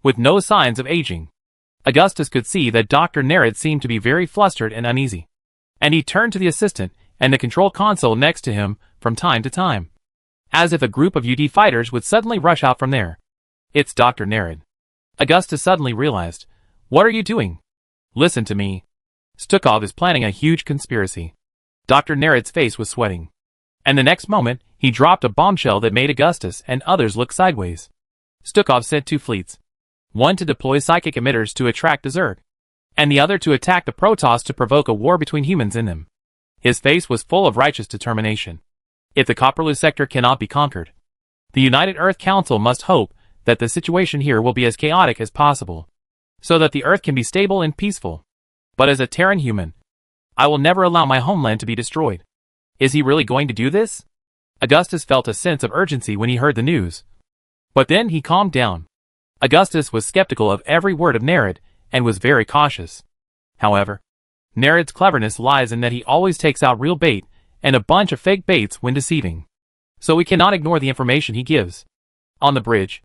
with no signs of aging. Augustus could see that Dr. Nereid seemed to be very flustered and uneasy, and he turned to the assistant and the control console next to him from time to time, as if a group of UD fighters would suddenly rush out from there. It's Dr. Nereid. Augustus suddenly realized. What are you doing? Listen to me. Stukov is planning a huge conspiracy. Dr. Nereid's face was sweating, and the next moment, he dropped a bombshell that made Augustus and others look sideways. Stukov sent 2 fleets, one to deploy psychic emitters to attract the Zerg, and the other to attack the Protoss to provoke a war between humans in them. His face was full of righteous determination. If the Copperloo sector cannot be conquered, the United Earth Council must hope that the situation here will be as chaotic as possible, so that the Earth can be stable and peaceful. But as a Terran human, I will never allow my homeland to be destroyed. Is he really going to do this? Augustus felt a sense of urgency when he heard the news. But then he calmed down. Augustus was skeptical of every word of Nereid, and was very cautious. However, Nereid's cleverness lies in that he always takes out real bait, and a bunch of fake baits when deceiving. So we cannot ignore the information he gives. On the bridge,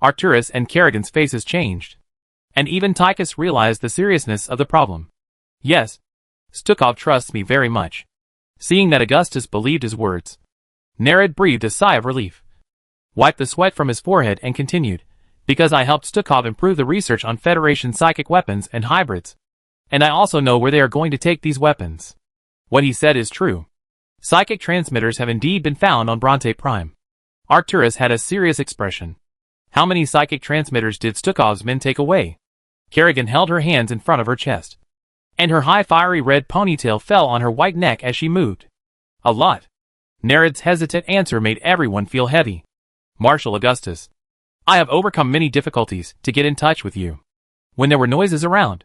Arcturus and Kerrigan's faces changed, and even Tychus realized the seriousness of the problem. Yes, Stukov trusts me very much. Seeing that Augustus believed his words, Nereid breathed a sigh of relief, wiped the sweat from his forehead and continued, because I helped Stukov improve the research on Federation psychic weapons and hybrids, and I also know where they are going to take these weapons. What he said is true. Psychic transmitters have indeed been found on Bronte Prime. Arcturus had a serious expression. How many psychic transmitters did Stukov's men take away? Kerrigan held her hands in front of her chest, and her high fiery red ponytail fell on her white neck as she moved. A lot. Nereid's hesitant answer made everyone feel heavy. Marshal Augustus, I have overcome many difficulties to get in touch with you. When there were noises around,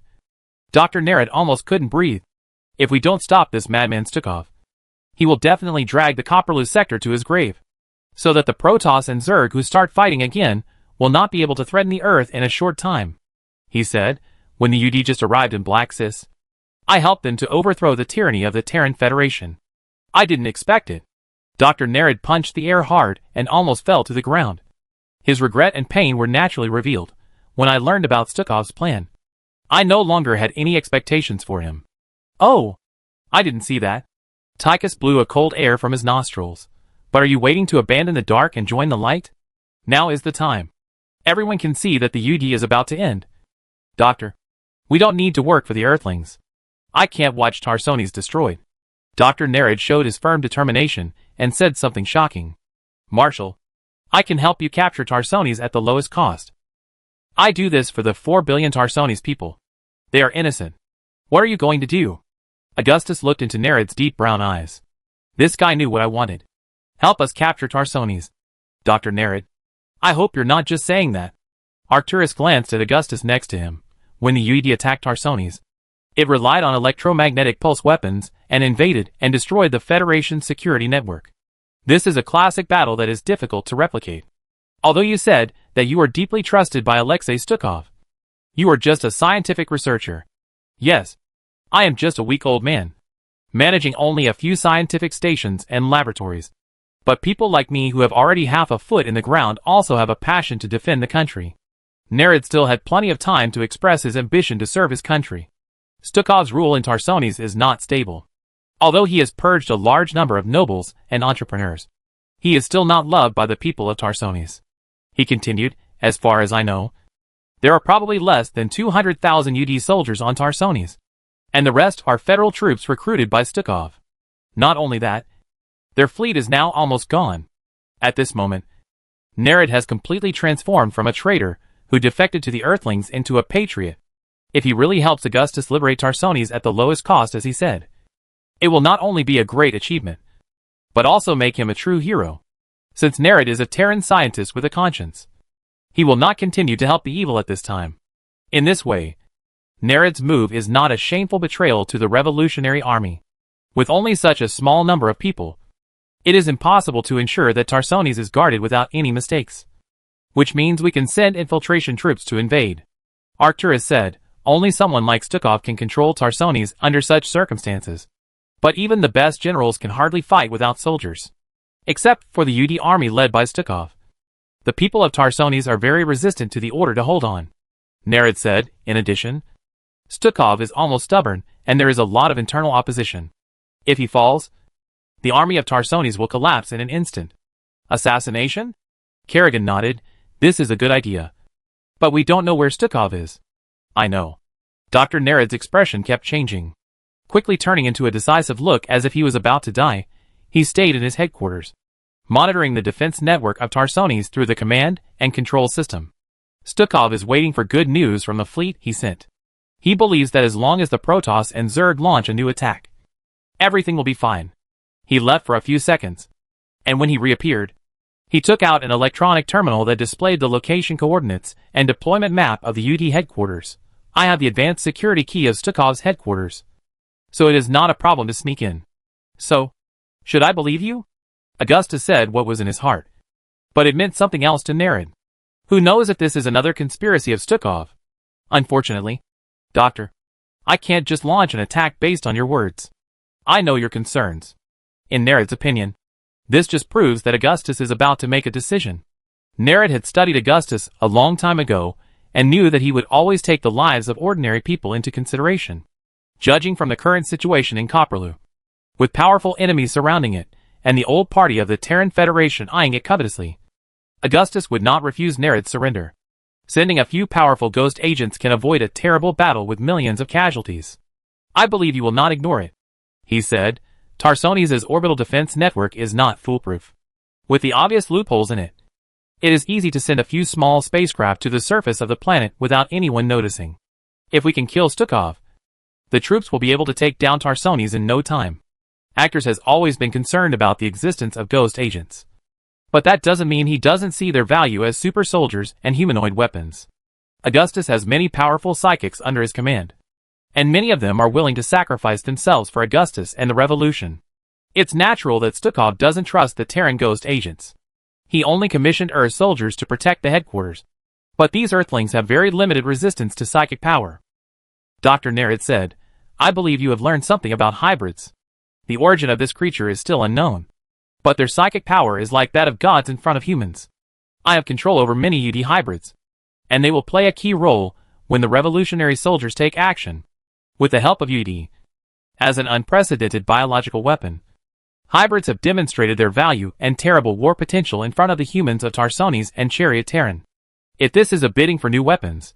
Dr. Nereid almost couldn't breathe. If we don't stop this madman Stukov, he will definitely drag the Copperloo sector to his grave, so that the Protoss and Zerg who start fighting again will not be able to threaten the Earth in a short time, he said, when the UD just arrived in Black Sis. I helped them to overthrow the tyranny of the Terran Federation. I didn't expect it. Dr. Nereid punched the air hard and almost fell to the ground. His regret and pain were naturally revealed when I learned about Stukov's plan. I no longer had any expectations for him. Oh, I didn't see that. Tychus blew a cold air from his nostrils. But are you waiting to abandon the dark and join the light? Now is the time. Everyone can see that the UD is about to end. Doctor, we don't need to work for the Earthlings. I can't watch Tarsones destroyed. Dr. Nereid showed his firm determination and said something shocking. Marshal, I can help you capture Tarsones at the lowest cost. I do this for the 4 billion Tarsones people. They are innocent. What are you going to do? Augustus looked into Nereid's deep brown eyes. This guy knew what I wanted. Help us capture Tarsones. Dr. Nereid, I hope you're not just saying that. Arcturus glanced at Augustus next to him. When the UD attacked Tarsones, it relied on electromagnetic pulse weapons and invaded and destroyed the Federation's security network. This is a classic battle that is difficult to replicate. Although you said that you are deeply trusted by Alexei Stukov, you are just a scientific researcher. Yes, I am just a weak old man, managing only a few scientific stations and laboratories. But people like me who have already half a foot in the ground also have a passion to defend the country. Nereid still had plenty of time to express his ambition to serve his country. Stukov's rule in Tarsones is not stable. Although he has purged a large number of nobles and entrepreneurs, he is still not loved by the people of Tarsones. He continued, as far as I know, there are probably less than 200,000 UD soldiers on Tarsones, and the rest are federal troops recruited by Stukov. Not only that, their fleet is now almost gone. At this moment, Nerid has completely transformed from a traitor who defected to the Earthlings into a patriot. If he really helps Augustus liberate Tarsones at the lowest cost, as he said, it will not only be a great achievement, but also make him a true hero. Since Nerid is a Terran scientist with a conscience, he will not continue to help the evil at this time. In this way, Nerid's move is not a shameful betrayal to the Revolutionary Army. With only such a small number of people, it is impossible to ensure that Tarsones is guarded without any mistakes. Which means we can send infiltration troops to invade. Arcturus said, only someone like Stukov can control Tarsones under such circumstances. But even the best generals can hardly fight without soldiers. Except for the UD army led by Stukov. The people of Tarsones are very resistant to the order to hold on. Nerid said, in addition, Stukov is almost stubborn, and there is a lot of internal opposition. If he falls, the army of Tarsones will collapse in an instant. Assassination? Kerrigan nodded. This is a good idea. But we don't know where Stukov is. I know. Dr. Nerid's expression kept changing. Quickly turning into a decisive look as if he was about to die, he stayed in his headquarters, monitoring the defense network of Tarsones through the command and control system. Stukov is waiting for good news from the fleet he sent. He believes that as long as the Protoss and Zerg launch a new attack, everything will be fine. He left for a few seconds, and when he reappeared, he took out an electronic terminal that displayed the location coordinates and deployment map of the UD headquarters. I have the advanced security key of Stukov's headquarters, so it is not a problem to sneak in. So, should I believe you? Augustus said what was in his heart. But it meant something else to Nerid. Who knows if this is another conspiracy of Stukov? Unfortunately, Doctor, I can't just launch an attack based on your words. I know your concerns. In Nerid's opinion, this just proves that Augustus is about to make a decision. Nerid had studied Augustus a long time ago and knew that he would always take the lives of ordinary people into consideration. Judging from the current situation in Copperloo, with powerful enemies surrounding it, and the old party of the Terran Federation eyeing it covetously, Augustus would not refuse Nerid's surrender. Sending a few powerful ghost agents can avoid a terrible battle with millions of casualties. I believe you will not ignore it, he said. Tarsones' orbital defense network is not foolproof. With the obvious loopholes in it, it is easy to send a few small spacecraft to the surface of the planet without anyone noticing. If we can kill Stukov, the troops will be able to take down Tarsones in no time. Actors has always been concerned about the existence of ghost agents. But that doesn't mean he doesn't see their value as super soldiers and humanoid weapons. Augustus has many powerful psychics under his command, and many of them are willing to sacrifice themselves for Augustus and the revolution. It's natural that Stukov doesn't trust the Terran ghost agents. He only commissioned Earth soldiers to protect the headquarters. But these Earthlings have very limited resistance to psychic power. Dr. Nerid said, I believe you have learned something about hybrids. The origin of this creature is still unknown, but their psychic power is like that of gods in front of humans. I have control over many UD hybrids, and they will play a key role when the revolutionary soldiers take action. With the help of UD, as an unprecedented biological weapon, hybrids have demonstrated their value and terrible war potential in front of the humans of Tarsones and Chariot Terran. If this is a bidding for new weapons,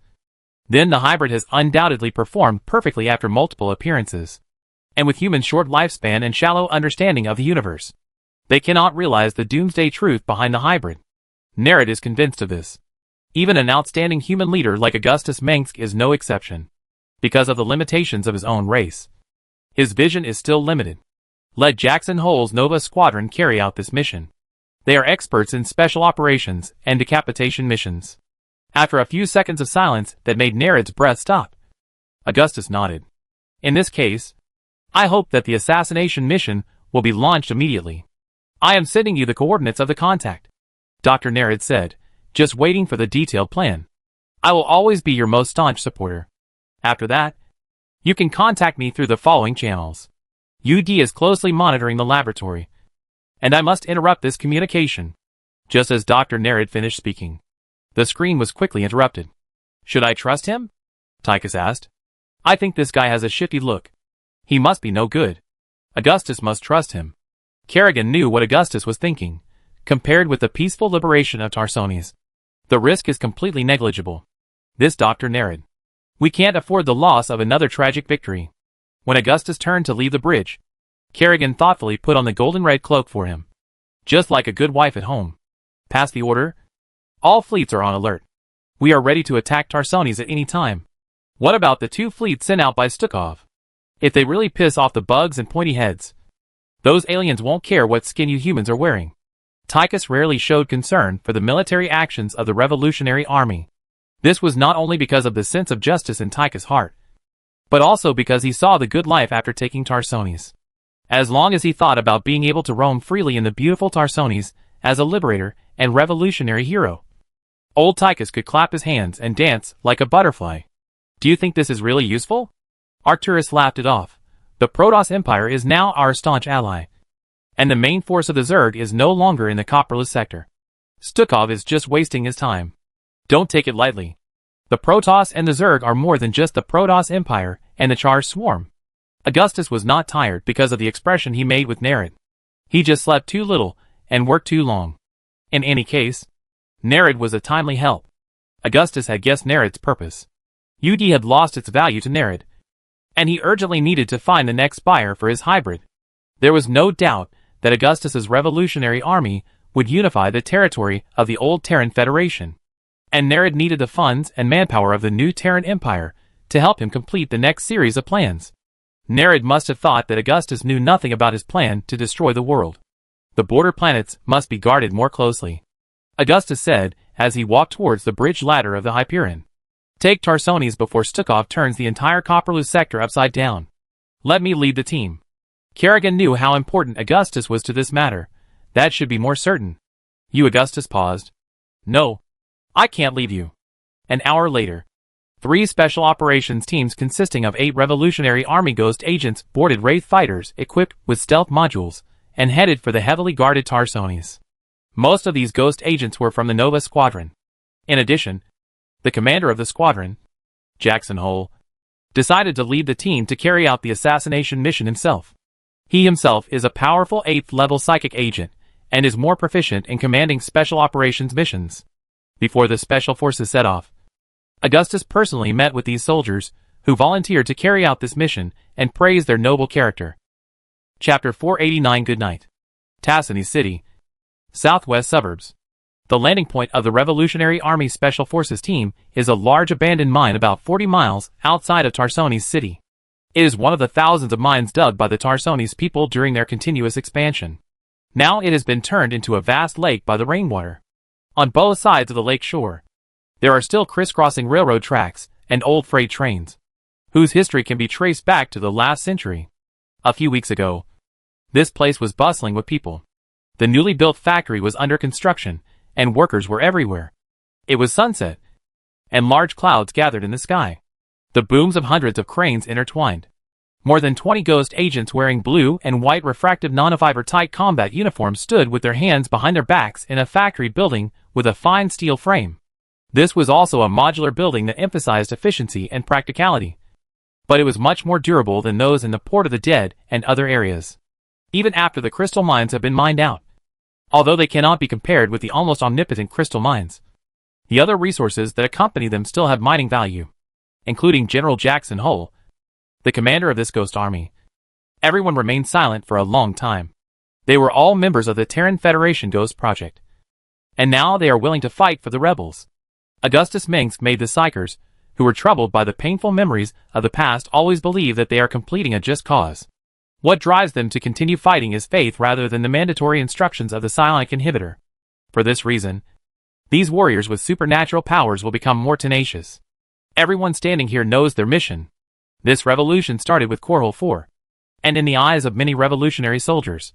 then the hybrid has undoubtedly performed perfectly after multiple appearances. And with humans' short lifespan and shallow understanding of the universe, they cannot realize the doomsday truth behind the hybrid. Nerid is convinced of this. Even an outstanding human leader like Augustus Mengsk is no exception. Because of the limitations of his own race, his vision is still limited. Let Jackson Hole's Nova Squadron carry out this mission. They are experts in special operations and decapitation missions. After a few seconds of silence that made Nerid's breath stop, Augustus nodded. In this case, I hope that the assassination mission will be launched immediately. I am sending you the coordinates of the contact, Dr. Nerid said, just waiting for the detailed plan. I will always be your most staunch supporter. After that, you can contact me through the following channels. UD is closely monitoring the laboratory, and I must interrupt this communication. Just as Dr. Nerid finished speaking, the screen was quickly interrupted. Should I trust him? Tychus asked. I think this guy has a shifty look. He must be no good. Augustus must trust him. Kerrigan knew what Augustus was thinking. Compared with the peaceful liberation of Tarsones, the risk is completely negligible. This Dr. Nerid. We can't afford the loss of another tragic victory. When Augustus turned to leave the bridge, Kerrigan thoughtfully put on the golden red cloak for him. Just like a good wife at home. Pass the order. All fleets are on alert. We are ready to attack Tarsones at any time. What about the 2 fleets sent out by Stukov? If they really piss off the bugs and pointy heads, those aliens won't care what skin you humans are wearing. Tychus rarely showed concern for the military actions of the Revolutionary Army. This was not only because of the sense of justice in Tychus' heart, but also because he saw the good life after taking Tarsones. As long as he thought about being able to roam freely in the beautiful Tarsones as a liberator and revolutionary hero, old Tychus could clap his hands and dance like a butterfly. Do you think this is really useful? Arcturus laughed it off. The Protoss Empire is now our staunch ally, and the main force of the Zerg is no longer in the Copperless sector. Stukov is just wasting his time. Don't take it lightly. The Protoss and the Zerg are more than just the Protoss Empire and the Char Swarm. Augustus was not tired because of the expression he made with Nerid. He just slept too little and worked too long. In any case, Nerid was a timely help. Augustus had guessed Nerid's purpose. UD had lost its value to Nerid, and he urgently needed to find the next buyer for his hybrid. There was no doubt that Augustus's revolutionary army would unify the territory of the old Terran Federation, and Nerid needed the funds and manpower of the new Terran Empire to help him complete the next series of plans. Nerid must have thought that Augustus knew nothing about his plan to destroy the world. The border planets must be guarded more closely, Augustus said as he walked towards the bridge ladder of the Hyperion. Take Tarsones before Stukov turns the entire Copperlose sector upside down. Let me lead the team. Kerrigan knew how important Augustus was to this matter. That should be more certain. You Augustus paused. No. I can't leave you. An hour later, 3 special operations teams consisting of 8 Revolutionary Army Ghost agents boarded Wraith fighters equipped with stealth modules and headed for the heavily guarded Tarsones. Most of these Ghost agents were from the Nova Squadron. In addition, the commander of the squadron, Jackson Hole, decided to lead the team to carry out the assassination mission himself. He himself is a powerful 8th-level psychic agent and is more proficient in commanding special operations missions. Before the special forces set off, Augustus personally met with these soldiers, who volunteered to carry out this mission and praised their noble character. Chapter 489 Good night. Tarsones City, southwest suburbs. The landing point of the Revolutionary Army Special Forces team is a large abandoned mine about 40 miles outside of Tarsones City. It is one of the thousands of mines dug by the Tarsones people during their continuous expansion. Now it has been turned into a vast lake by the rainwater. On both sides of the lake shore, there are still crisscrossing railroad tracks and old freight trains, whose history can be traced back to the last century. A few weeks ago, this place was bustling with people. The newly built factory was under construction, and workers were everywhere. It was sunset, and large clouds gathered in the sky. The booms of hundreds of cranes intertwined. More than 20 Ghost agents wearing blue and white refractive nanofiber tight combat uniforms stood with their hands behind their backs in a factory building with a fine steel frame. This was also a modular building that emphasized efficiency and practicality, but it was much more durable than those in the Port of the Dead and other areas, even after the crystal mines have been mined out. Although they cannot be compared with the almost omnipotent crystal mines, the other resources that accompany them still have mining value, including General Jackson Hole, the commander of this Ghost army. Everyone remained silent for a long time. They were all members of the Terran Federation Ghost Project, and now they are willing to fight for the rebels. Augustus Minsk made the Psychers, who were troubled by the painful memories of the past, always believe that they are completing a just cause. What drives them to continue fighting is faith rather than the mandatory instructions of the psionic inhibitor. For this reason, these warriors with supernatural powers will become more tenacious. Everyone standing here knows their mission. This revolution started with Korhol 4, and in the eyes of many revolutionary soldiers,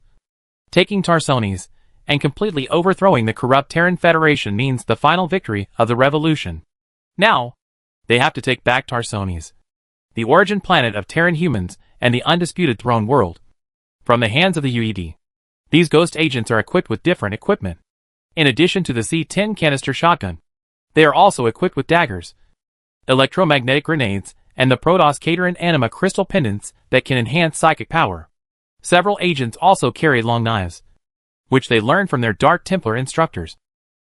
taking Tarsones and completely overthrowing the corrupt Terran Federation means the final victory of the revolution. Now, they have to take back Tarsones, the origin planet of Terran humans and the undisputed throne world, from the hands of the UED. These Ghost agents are equipped with different equipment. In addition to the C-10 canister shotgun, they are also equipped with daggers, electromagnetic grenades, and the Protoss Cateran Anima crystal pendants that can enhance psychic power. Several agents also carry long knives, which they learn from their Dark Templar instructors,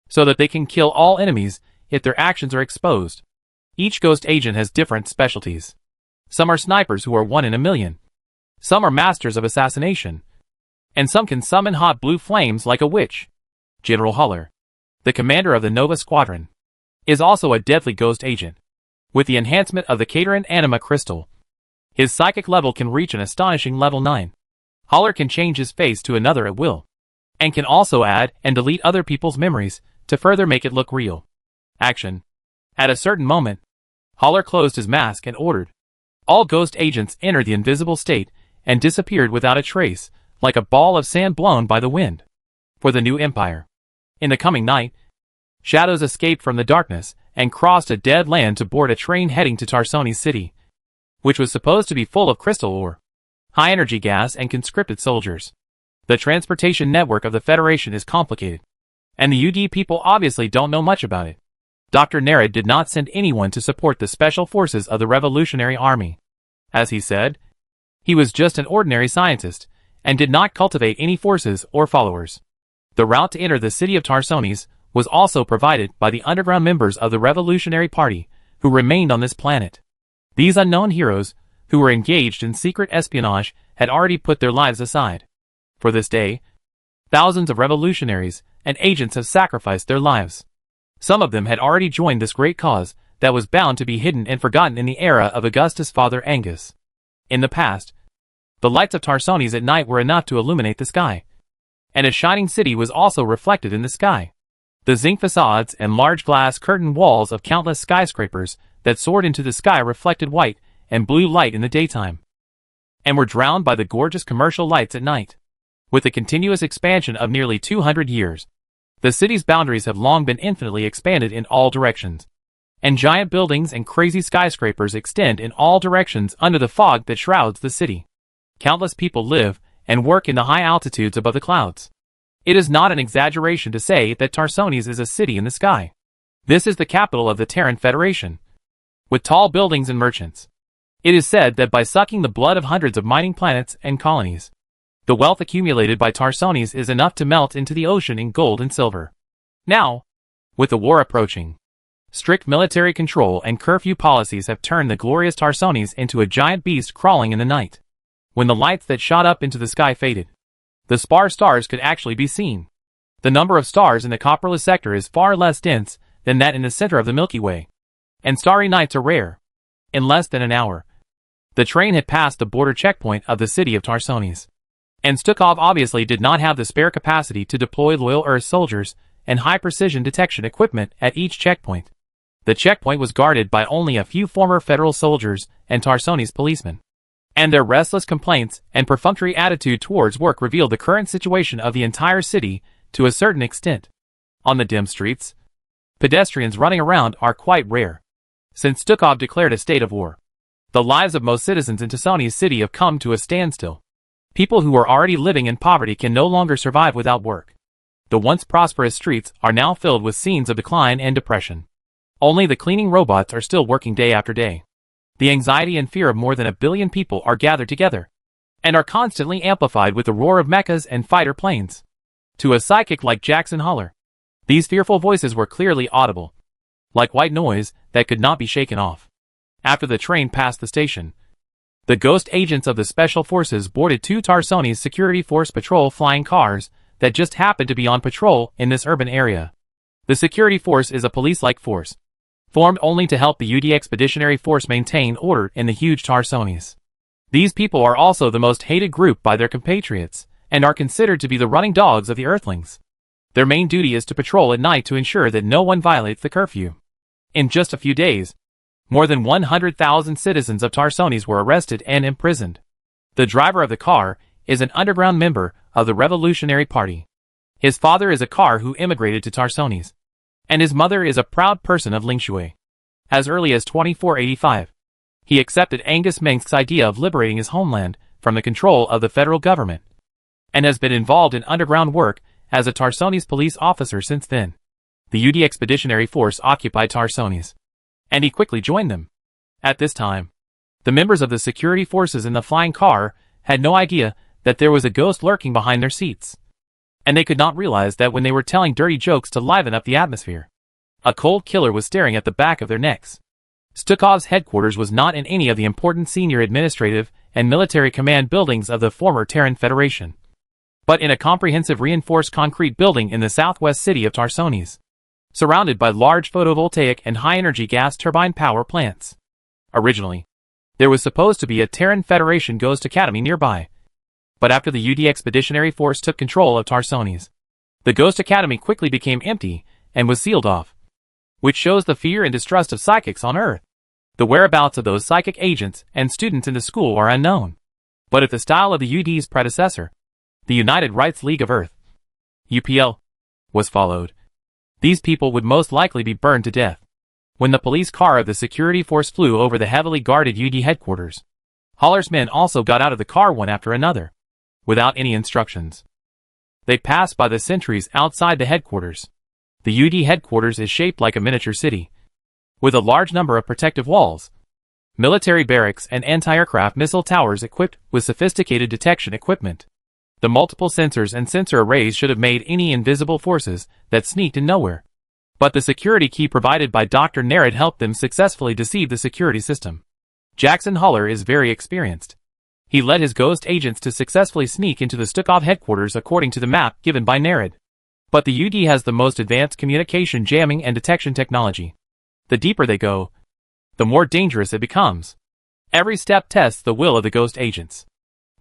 so that they can kill all enemies if their actions are exposed. Each Ghost agent has different specialties. Some are snipers who are 1 in a million. Some are masters of assassination, and some can summon hot blue flames like a witch. General Haller, the commander of the Nova Squadron, is also a deadly ghost agent. With the enhancement of the Terran Anima Crystal, his psychic level can reach an astonishing level 9. Haller can change his face to another at will, and can also add and delete other people's memories to further make it look real. Action. At a certain moment, Haller closed his mask and ordered all ghost agents enter the invisible state and disappeared without a trace, like a ball of sand blown by the wind. For the new empire. In the coming night, shadows escaped from the darkness and crossed a dead land to board a train heading to Tarsoni's city, which was supposed to be full of crystal ore, high-energy gas and conscripted soldiers. The transportation network of the Federation is complicated, and the UD people obviously don't know much about it. Dr. Nerad did not send anyone to support the special forces of the Revolutionary Army. As he said, he was just an ordinary scientist, and did not cultivate any forces or followers. The route to enter the city of Tarsonis was also provided by the underground members of the Revolutionary Party, who remained on this planet. These unknown heroes, who were engaged in secret espionage, had already put their lives aside. For this day, thousands of revolutionaries and agents have sacrificed their lives. Some of them had already joined this great cause that was bound to be hidden and forgotten in the era of Augustus' father Angus. In the past, the lights of Tarsonis at night were enough to illuminate the sky, and a shining city was also reflected in the sky. The zinc facades and large glass curtain walls of countless skyscrapers that soared into the sky reflected white and blue light in the daytime, and were drowned by the gorgeous commercial lights at night. With the continuous expansion of nearly 200 years, the city's boundaries have long been infinitely expanded in all directions, and giant buildings and crazy skyscrapers extend in all directions under the fog that shrouds the city. Countless people live and work in the high altitudes above the clouds. It is not an exaggeration to say that Tarsonis is a city in the sky. This is the capital of the Terran Federation, with tall buildings and merchants. It is said that by sucking the blood of hundreds of mining planets and colonies, the wealth accumulated by Tarsonis is enough to melt into the ocean in gold and silver. Now, with the war approaching, strict military control and curfew policies have turned the glorious Tarsonis into a giant beast crawling in the night. When the lights that shot up into the sky faded, the spar stars could actually be seen. The number of stars in the copperless sector is far less dense than that in the center of the Milky Way, and starry nights are rare. In less than an hour, the train had passed the border checkpoint of the city of Tarsonis. And Stukov obviously did not have the spare capacity to deploy loyal Earth soldiers and high-precision detection equipment at each checkpoint. The checkpoint was guarded by only a few former federal soldiers and Tarsonis policemen, and their restless complaints and perfunctory attitude towards work revealed the current situation of the entire city to a certain extent. On the dim streets, pedestrians running around are quite rare. Since Stukov declared a state of war, the lives of most citizens in Tarsonis city have come to a standstill. People who are already living in poverty can no longer survive without work. The once prosperous streets are now filled with scenes of decline and depression. Only the cleaning robots are still working day after day. The anxiety and fear of more than 1 billion people are gathered together, and are constantly amplified with the roar of mechas and fighter planes. To a psychic like Jackson Haller, these fearful voices were clearly audible, like white noise that could not be shaken off. After the train passed the station, the ghost agents of the Special Forces boarded 2 Tarsonis Security Force patrol flying cars that just happened to be on patrol in this urban area. The Security Force is a police-like force, formed only to help the UD Expeditionary Force maintain order in the huge Tarsonis. These people are also the most hated group by their compatriots, and are considered to be the running dogs of the Earthlings. Their main duty is to patrol at night to ensure that no one violates the curfew. In just a few days, more than 100,000 citizens of Tarsonis were arrested and imprisoned. The driver of the car is an underground member of the Revolutionary Party. His father is a car who immigrated to Tarsonis, and his mother is a proud person of Lingshui. As early as 2485, he accepted Angus Mengsk's idea of liberating his homeland from the control of the federal government, and has been involved in underground work as a Tarsonis police officer since then. The UD Expeditionary Force occupied Tarsonis, and he quickly joined them. At this time, the members of the security forces in the flying car had no idea that there was a ghost lurking behind their seats, and they could not realize that when they were telling dirty jokes to liven up the atmosphere, a cold killer was staring at the back of their necks. Stukov's headquarters was not in any of the important senior administrative and military command buildings of the former Terran Federation, but in a comprehensive reinforced concrete building in the southwest city of Tarsones, surrounded by large photovoltaic and high-energy gas turbine power plants. Originally, there was supposed to be a Terran Federation Ghost Academy nearby, but after the UD Expeditionary Force took control of Tarsones, the Ghost Academy quickly became empty and was sealed off, which shows the fear and distrust of psychics on Earth. The whereabouts of those psychic agents and students in the school are unknown, but if the style of the UD's predecessor, the United Rights League of Earth, UPL, was followed, these people would most likely be burned to death. When the police car of the security force flew over the heavily guarded UD headquarters, Haller's men also got out of the car one after another, without any instructions. They passed by the sentries outside the headquarters. The UD headquarters is shaped like a miniature city, with a large number of protective walls, military barracks and anti-aircraft missile towers equipped with sophisticated detection equipment. The multiple sensors and sensor arrays should have made any invisible forces that sneaked in nowhere. But the security key provided by Dr. Nerad helped them successfully deceive the security system. Jackson Haller is very experienced. He led his ghost agents to successfully sneak into the Stukov headquarters according to the map given by Nerad. But the UD has the most advanced communication jamming and detection technology. The deeper they go, the more dangerous it becomes. Every step tests the will of the ghost agents.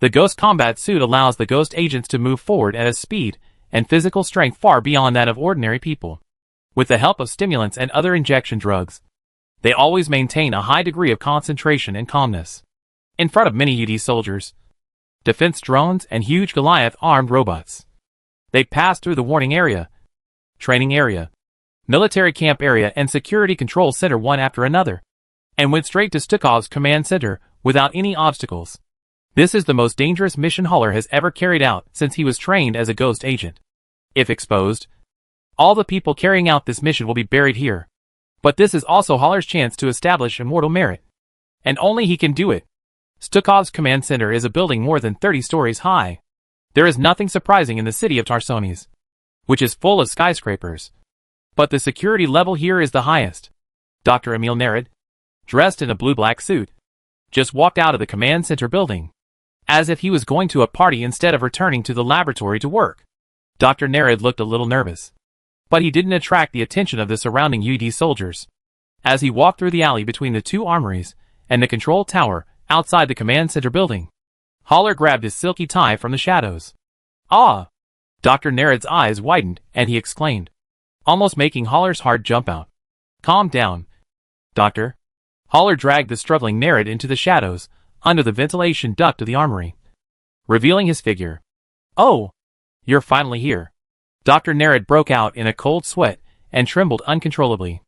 The ghost combat suit allows the ghost agents to move forward at a speed and physical strength far beyond that of ordinary people. With the help of stimulants and other injection drugs, they always maintain a high degree of concentration and calmness. In front of many UD soldiers, defense drones and huge Goliath-armed robots, they pass through the warning area, training area, military camp area and security control center one after another, and went straight to Stukov's command center without any obstacles. This is the most dangerous mission Haller has ever carried out since he was trained as a ghost agent. If exposed, all the people carrying out this mission will be buried here. But this is also Haller's chance to establish immortal merit. And only he can do it. Stukov's command center is a building more than 30 stories high. There is nothing surprising in the city of Tarsones, which is full of skyscrapers. But the security level here is the highest. Dr. Emil Nerad, dressed in a blue-black suit, just walked out of the command center building, as if he was going to a party instead of returning to the laboratory to work. Dr. Nerad looked a little nervous, but he didn't attract the attention of the surrounding UD soldiers. As he walked through the alley between the two armories and the control tower outside the command center building, Haller grabbed his silky tie from the shadows. Ah! Dr. Nerad's eyes widened and he exclaimed, almost making Haller's heart jump out. Calm down, Doctor. Haller dragged the struggling Nerad into the shadows under the ventilation duct of the armory, revealing his figure. Oh! You're finally here. Dr. Nerad broke out in a cold sweat and trembled uncontrollably.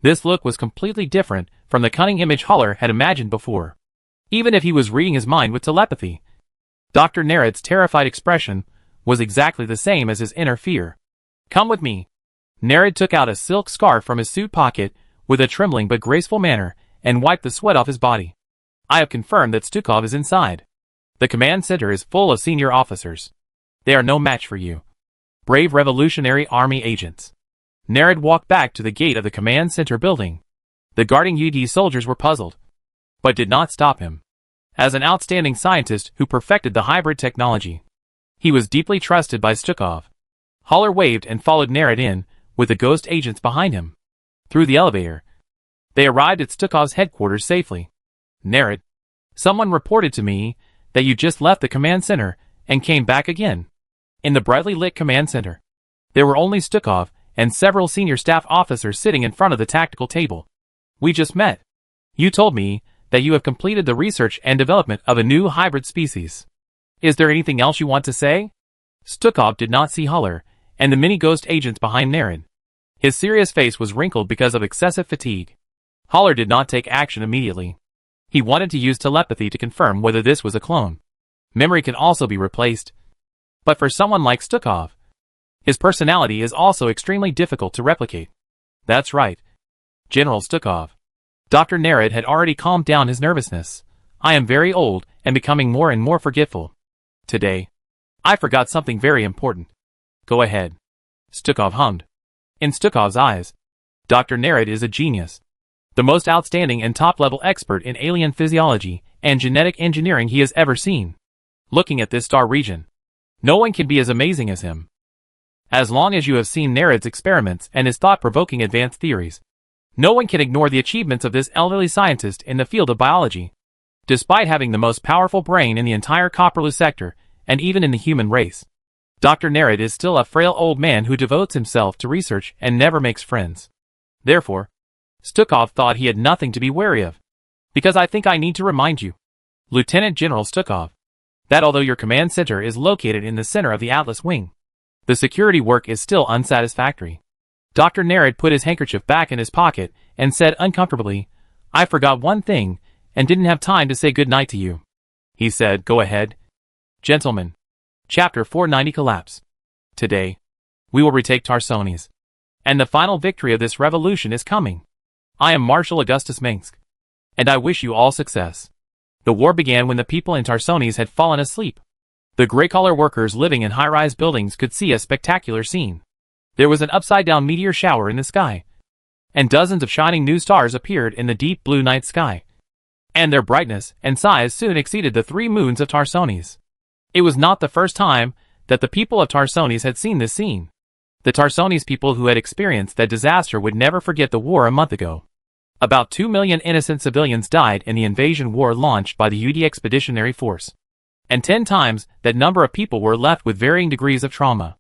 This look was completely different from the cunning image Haller had imagined before. Even if he was reading his mind with telepathy, Dr. Nerad's terrified expression was exactly the same as his inner fear. Come with me. Nerad took out a silk scarf from his suit pocket with a trembling but graceful manner and wiped the sweat off his body. I have confirmed that Stukov is inside. The command center is full of senior officers. They are no match for you. Brave Revolutionary Army agents. Nerad walked back to the gate of the command center building. The guarding UD soldiers were puzzled, but did not stop him. As an outstanding scientist who perfected the hybrid technology, he was deeply trusted by Stukov. Haller waved and followed Nerad in, with the ghost agents behind him. Through the elevator, they arrived at Stukov's headquarters safely. Nerad, someone reported to me that you just left the command center and came back again. In the brightly lit command center, there were only Stukov and several senior staff officers sitting in front of the tactical table. We just met. You told me that you have completed the research and development of a new hybrid species. Is there anything else you want to say? Stukov did not see Haller and the many ghost agents behind Nerad. His serious face was wrinkled because of excessive fatigue. Haller did not take action immediately. He wanted to use telepathy to confirm whether this was a clone. Memory can also be replaced. But for someone like Stukov, his personality is also extremely difficult to replicate. That's right, General Stukov. Dr. Nerad had already calmed down his nervousness. I am very old and becoming more and more forgetful. Today, I forgot something very important. Go ahead. Stukov hummed. In Stukov's eyes, Dr. Nerad is a genius. The most outstanding and top-level expert in alien physiology and genetic engineering he has ever seen. Looking at this star region, No one can be as amazing as him. As long as you have seen Nereid's experiments and his thought-provoking advanced theories, no one can ignore the achievements of this elderly scientist in the field of biology. Despite having the most powerful brain in the entire Copperloo sector, and even in the human race, Dr. Nereid is still a frail old man who devotes himself to research and never makes friends. Therefore, Stukov thought he had nothing to be wary of. Because I think I need to remind you, Lieutenant General Stukov, that although your command center is located in the center of the Atlas Wing, the security work is still unsatisfactory. Dr. Nereid put his handkerchief back in his pocket and said uncomfortably, I forgot one thing and didn't have time to say good night to you. He said, go ahead. Gentlemen. Chapter 490 Collapse. Today, we will retake Tarsones. And the final victory of this revolution is coming. I am Marshal Augustus Minsk. And I wish you all success. The war began when the people in Tarsones had fallen asleep. The gray-collar workers living in high-rise buildings could see a spectacular scene. There was an upside-down meteor shower in the sky, and dozens of shining new stars appeared in the deep blue night sky. And their brightness and size soon exceeded the 3 moons of Tarsones. It was not the first time that the people of Tarsones had seen this scene. The Tarsones people who had experienced that disaster would never forget the war a month ago. About 2 million innocent civilians died in the invasion war launched by the UD Expeditionary Force. And 10 times that number of people were left with varying degrees of trauma.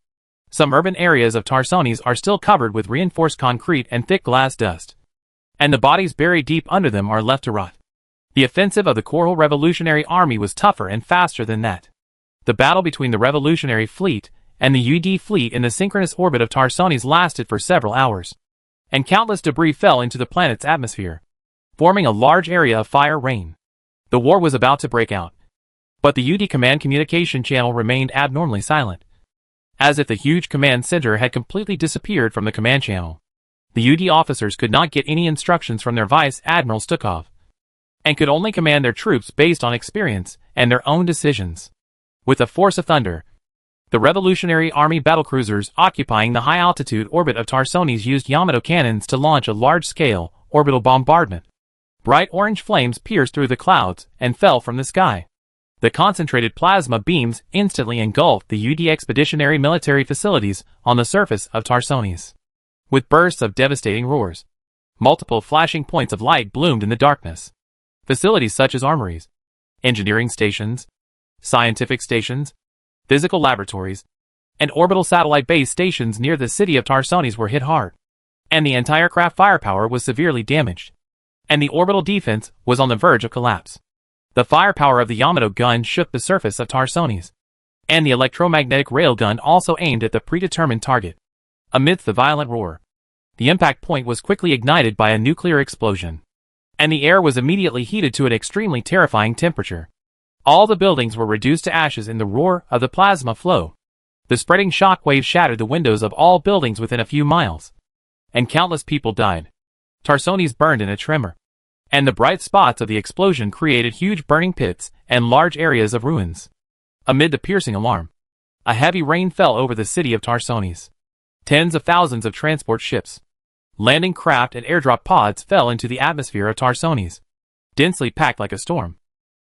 Some urban areas of Tarsones are still covered with reinforced concrete and thick glass dust. And the bodies buried deep under them are left to rot. The offensive of the Coral Revolutionary Army was tougher and faster than that. The battle between the Revolutionary Fleet and the UD fleet in the synchronous orbit of Tarsones lasted for several hours. And countless debris fell into the planet's atmosphere, forming a large area of fire rain. The war was about to break out. But the UD command communication channel remained abnormally silent, as if the huge command center had completely disappeared from the command channel. The UD officers could not get any instructions from their Vice Admiral Stukov, and could only command their troops based on experience and their own decisions. With a force of thunder, the Revolutionary Army battlecruisers occupying the high-altitude orbit of Tarsones used Yamato cannons to launch a large-scale orbital bombardment. Bright orange flames pierced through the clouds and fell from the sky. The concentrated plasma beams instantly engulfed the UD expeditionary military facilities on the surface of Tarsones. With bursts of devastating roars, multiple flashing points of light bloomed in the darkness. Facilities such as armories, engineering stations, scientific stations, physical laboratories, and orbital satellite base stations near the city of Tarsones were hit hard. And the entire craft firepower was severely damaged. And the orbital defense was on the verge of collapse. The firepower of the Yamato gun shook the surface of Tarsones, and the electromagnetic railgun also aimed at the predetermined target. Amidst the violent roar, the impact point was quickly ignited by a nuclear explosion, and the air was immediately heated to an extremely terrifying temperature. All the buildings were reduced to ashes in the roar of the plasma flow. The spreading shock waves shattered the windows of all buildings within a few miles, and countless people died. Tarsones burned in a tremor, and the bright spots of the explosion created huge burning pits and large areas of ruins. Amid the piercing alarm, a heavy rain fell over the city of Tarsones. Tens of thousands of transport ships, landing craft and airdrop pods fell into the atmosphere of Tarsones, densely packed like a storm.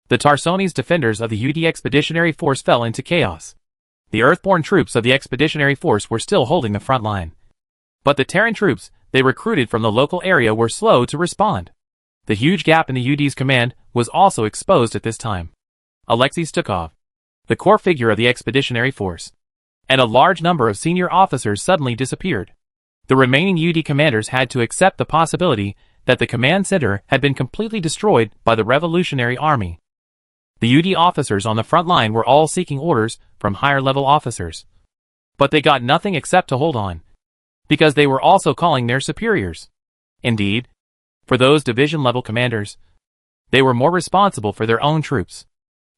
The Tarsones defenders of the UD Expeditionary Force fell into chaos. The Earthborn troops of the Expeditionary Force were still holding the front line. But the Terran troops they recruited from the local area were slow to respond. The huge gap in the UD's command was also exposed at this time. Alexei Stukov, the core figure of the Expeditionary Force, and a large number of senior officers suddenly disappeared. The remaining UD commanders had to accept the possibility that the command center had been completely destroyed by the Revolutionary Army. The UD officers on the front line were all seeking orders from higher-level officers. But they got nothing except to hold on, because they were also calling their superiors. Indeed, for those division-level commanders, they were more responsible for their own troops.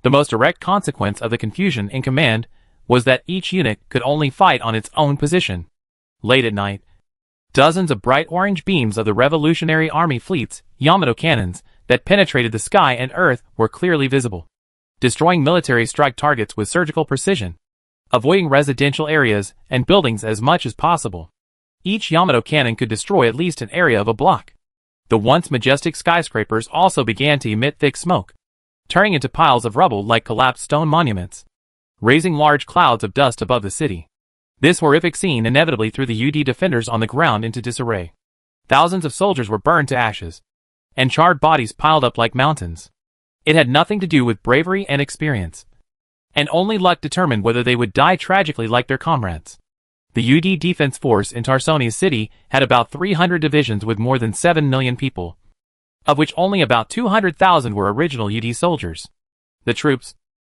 The most direct consequence of the confusion in command was that each unit could only fight on its own position. Late at night, dozens of bright orange beams of the Revolutionary Army fleet's Yamato cannons that penetrated the sky and earth were clearly visible, destroying military strike targets with surgical precision, avoiding residential areas and buildings as much as possible. Each Yamato cannon could destroy at least an area of a block. The once majestic skyscrapers also began to emit thick smoke, turning into piles of rubble like collapsed stone monuments. raising large clouds of dust above the city. This horrific scene inevitably threw the UD defenders on the ground into disarray. Thousands of soldiers were burned to ashes, and charred bodies piled up like mountains. It had nothing to do with bravery and experience, and only luck determined whether they would die tragically like their comrades. The UD defense force in Tarsonis city had about 300 divisions with more than 7 million people, of which only about 200,000 were original UD soldiers. The troops,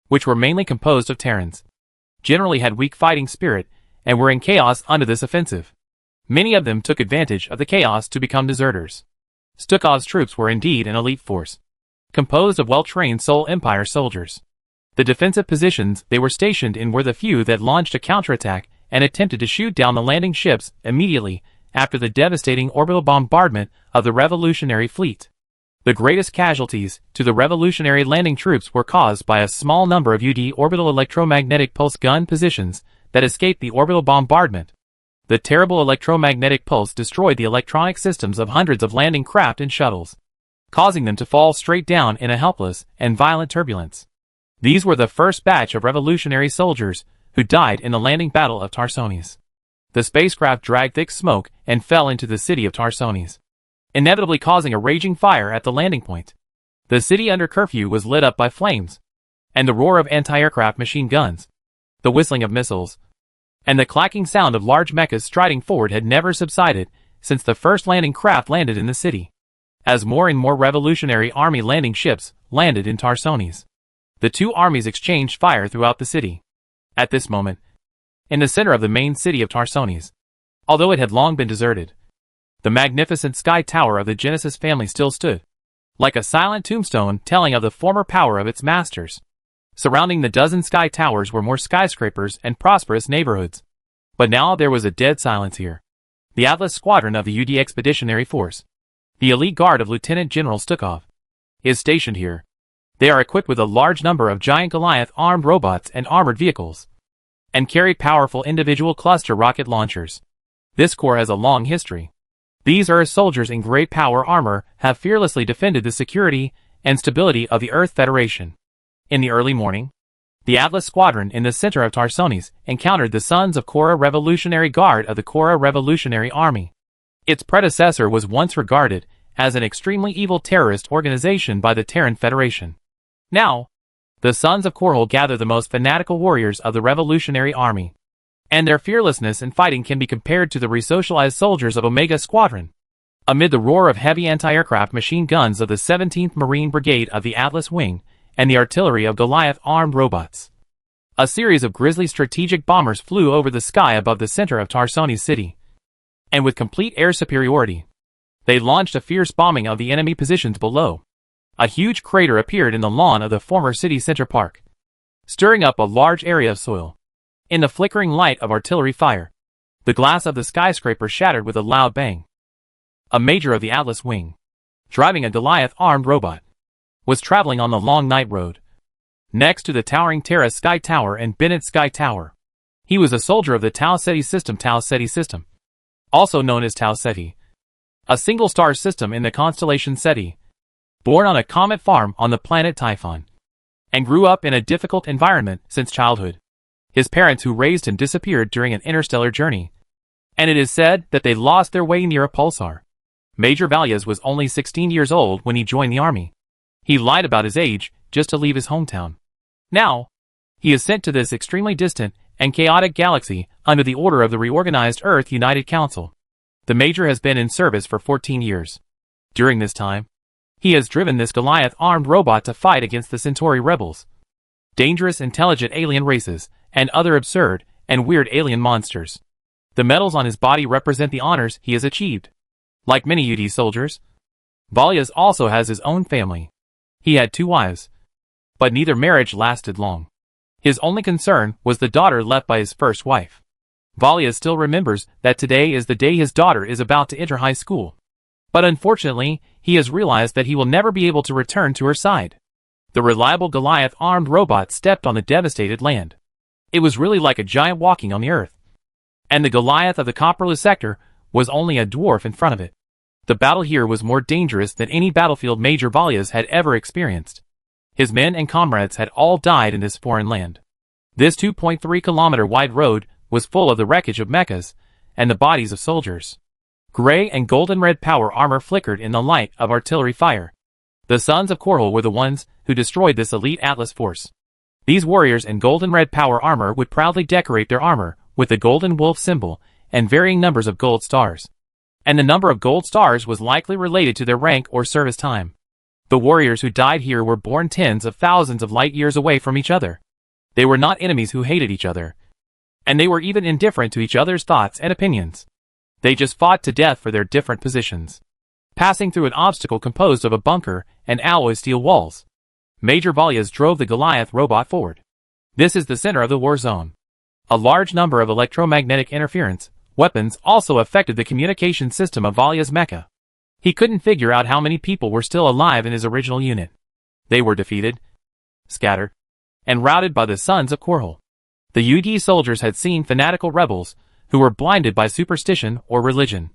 which were mainly composed of Terrans, generally had weak fighting spirit and were in chaos under this offensive. Many of them took advantage of the chaos to become deserters. Stukov's troops were indeed an elite force, composed of well-trained Soul Empire soldiers. The defensive positions they were stationed in were the few that launched a counterattack and attempted to shoot down the landing ships immediately after the devastating orbital bombardment of the revolutionary fleet. The greatest casualties to the revolutionary landing troops were caused by a small number of UD orbital electromagnetic pulse gun positions that escaped the orbital bombardment. The terrible electromagnetic pulse destroyed the electronic systems of hundreds of landing craft and shuttles, causing them to fall straight down in a helpless and violent turbulence. These were the first batch of revolutionary soldiers who died in the landing battle of Tarsonis. The spacecraft dragged thick smoke and fell into the city of Tarsonis, inevitably causing a raging fire at the landing point. The city under curfew was lit up by flames, and the roar of anti-aircraft machine guns, the whistling of missiles, and the clacking sound of large mechas striding forward had never subsided since the first landing craft landed in the city. As more and more Revolutionary Army landing ships landed in Tarsonis, the two armies exchanged fire throughout the city. At this moment, in the center of the main city of Tarsonis, although it had long been deserted, the magnificent sky tower of the Genesis family still stood, like a silent tombstone telling of the former power of its masters. Surrounding the dozen sky towers were more skyscrapers and prosperous neighborhoods. But now there was a dead silence here. The Atlas Squadron of the UD Expeditionary Force, the elite guard of Lieutenant General Stukov, is stationed here. They are equipped with a large number of giant Goliath armed robots and armored vehicles, and carry powerful individual cluster rocket launchers. This corps has a long history. These Earth soldiers in great power armor have fearlessly defended the security and stability of the Earth Federation. In the early morning, the Atlas Squadron in the center of Tarsonis encountered the Sons of Korra Revolutionary Guard of the Korra Revolutionary Army. Its predecessor was once regarded as an extremely evil terrorist organization by the Terran Federation. Now, the Sons of Korra gather the most fanatical warriors of the Revolutionary Army, and their fearlessness in fighting can be compared to the resocialized soldiers of Omega Squadron. Amid the roar of heavy anti-aircraft machine guns of the 17th Marine Brigade of the Atlas Wing, and the artillery of Goliath-armed robots, a series of grisly strategic bombers flew over the sky above the center of Tarsonis city. And with complete air superiority, they launched a fierce bombing of the enemy positions below. A huge crater appeared in the lawn of the former city center park, stirring up a large area of soil. In the flickering light of artillery fire, the glass of the skyscraper shattered with a loud bang. A major of the Atlas Wing, driving a Goliath-armed robot, was traveling on the long night road, next to the towering Terra Sky Tower and Bennett Sky Tower. He was a soldier of the Tau Ceti system, also known as Tau Ceti, a single-star system in the constellation Ceti, born on a comet farm on the planet Typhon, and grew up in a difficult environment since childhood. His parents who raised him disappeared during an interstellar journey, and it is said that they lost their way near a pulsar. Major Valias was only 16 years old when he joined the army. He lied about his age just to leave his hometown. Now, he is sent to this extremely distant and chaotic galaxy under the order of the reorganized Earth United Council. The Major has been in service for 14 years. During this time, he has driven this Goliath-armed robot to fight against the Centauri rebels, dangerous intelligent alien races, and other absurd and weird alien monsters. The medals on his body represent the honors he has achieved. Like many UD soldiers, Valias also has his own family. He had 2 wives, but neither marriage lasted long. His only concern was the daughter left by his first wife. Valias still remembers that today is the day his daughter is about to enter high school. But unfortunately, he has realized that he will never be able to return to her side. The reliable Goliath-armed robot stepped on the devastated land. It was really like a giant walking on the earth. And the Goliath of the Copperless sector was only a dwarf in front of it. The battle here was more dangerous than any battlefield Major Valias had ever experienced. His men and comrades had all died in this foreign land. This 2.3-kilometer wide road was full of the wreckage of mechas and the bodies of soldiers. Gray and golden red power armor flickered in the light of artillery fire. The sons of Korhal were the ones who destroyed this elite Atlas force. These warriors in golden red power armor would proudly decorate their armor with the golden wolf symbol and varying numbers of gold stars. And the number of gold stars was likely related to their rank or service time. The warriors who died here were born tens of thousands of light years away from each other. They were not enemies who hated each other. And they were even indifferent to each other's thoughts and opinions. They just fought to death for their different positions. Passing through an obstacle composed of a bunker and alloy steel walls, Major Valias drove the Goliath robot forward. This is the center of the war zone. A large number of electromagnetic interference weapons also affected the communication system of Valia's mecha. He couldn't figure out how many people were still alive in his original unit. They were defeated, scattered, and routed by the sons of Korhal. The UD soldiers had seen fanatical rebels who were blinded by superstition or religion.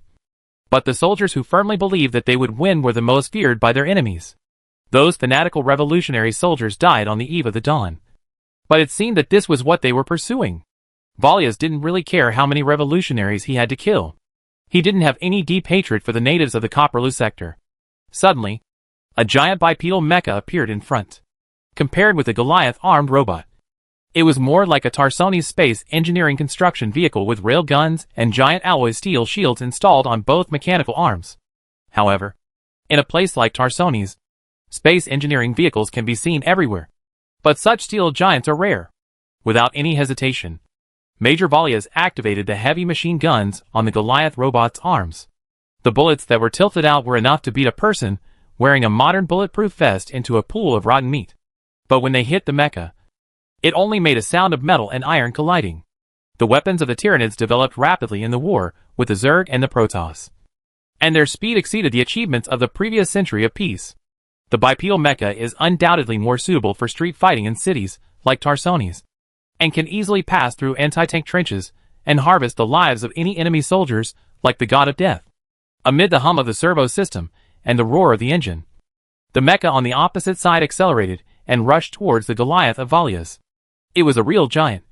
But the soldiers who firmly believed that they would win were the most feared by their enemies. Those fanatical revolutionary soldiers died on the eve of the dawn. But it seemed that this was what they were pursuing. Valias didn't really care how many revolutionaries he had to kill. He didn't have any deep hatred for the natives of the Copperloo sector. Suddenly, a giant bipedal mecha appeared in front. Compared with the Goliath armed robot, it was more like a Tarsoni's space engineering construction vehicle with rail guns and giant alloy steel shields installed on both mechanical arms. However, in a place like Tarsoni's, space engineering vehicles can be seen everywhere. But such steel giants are rare. Without any hesitation, Major Valias activated the heavy machine guns on the Goliath robot's arms. The bullets that were tilted out were enough to beat a person wearing a modern bulletproof vest into a pool of rotten meat. But when they hit the mecha, it only made a sound of metal and iron colliding. The weapons of the Tyranids developed rapidly in the war with the Zerg and the Protoss, and their speed exceeded the achievements of the previous century of peace. The bipedal mecha is undoubtedly more suitable for street fighting in cities like Tarsoni's, and can easily pass through anti-tank trenches and harvest the lives of any enemy soldiers like the God of Death. Amid the hum of the servo system and the roar of the engine, the mecha on the opposite side accelerated and rushed towards the Goliath of Valias. It was a real giant,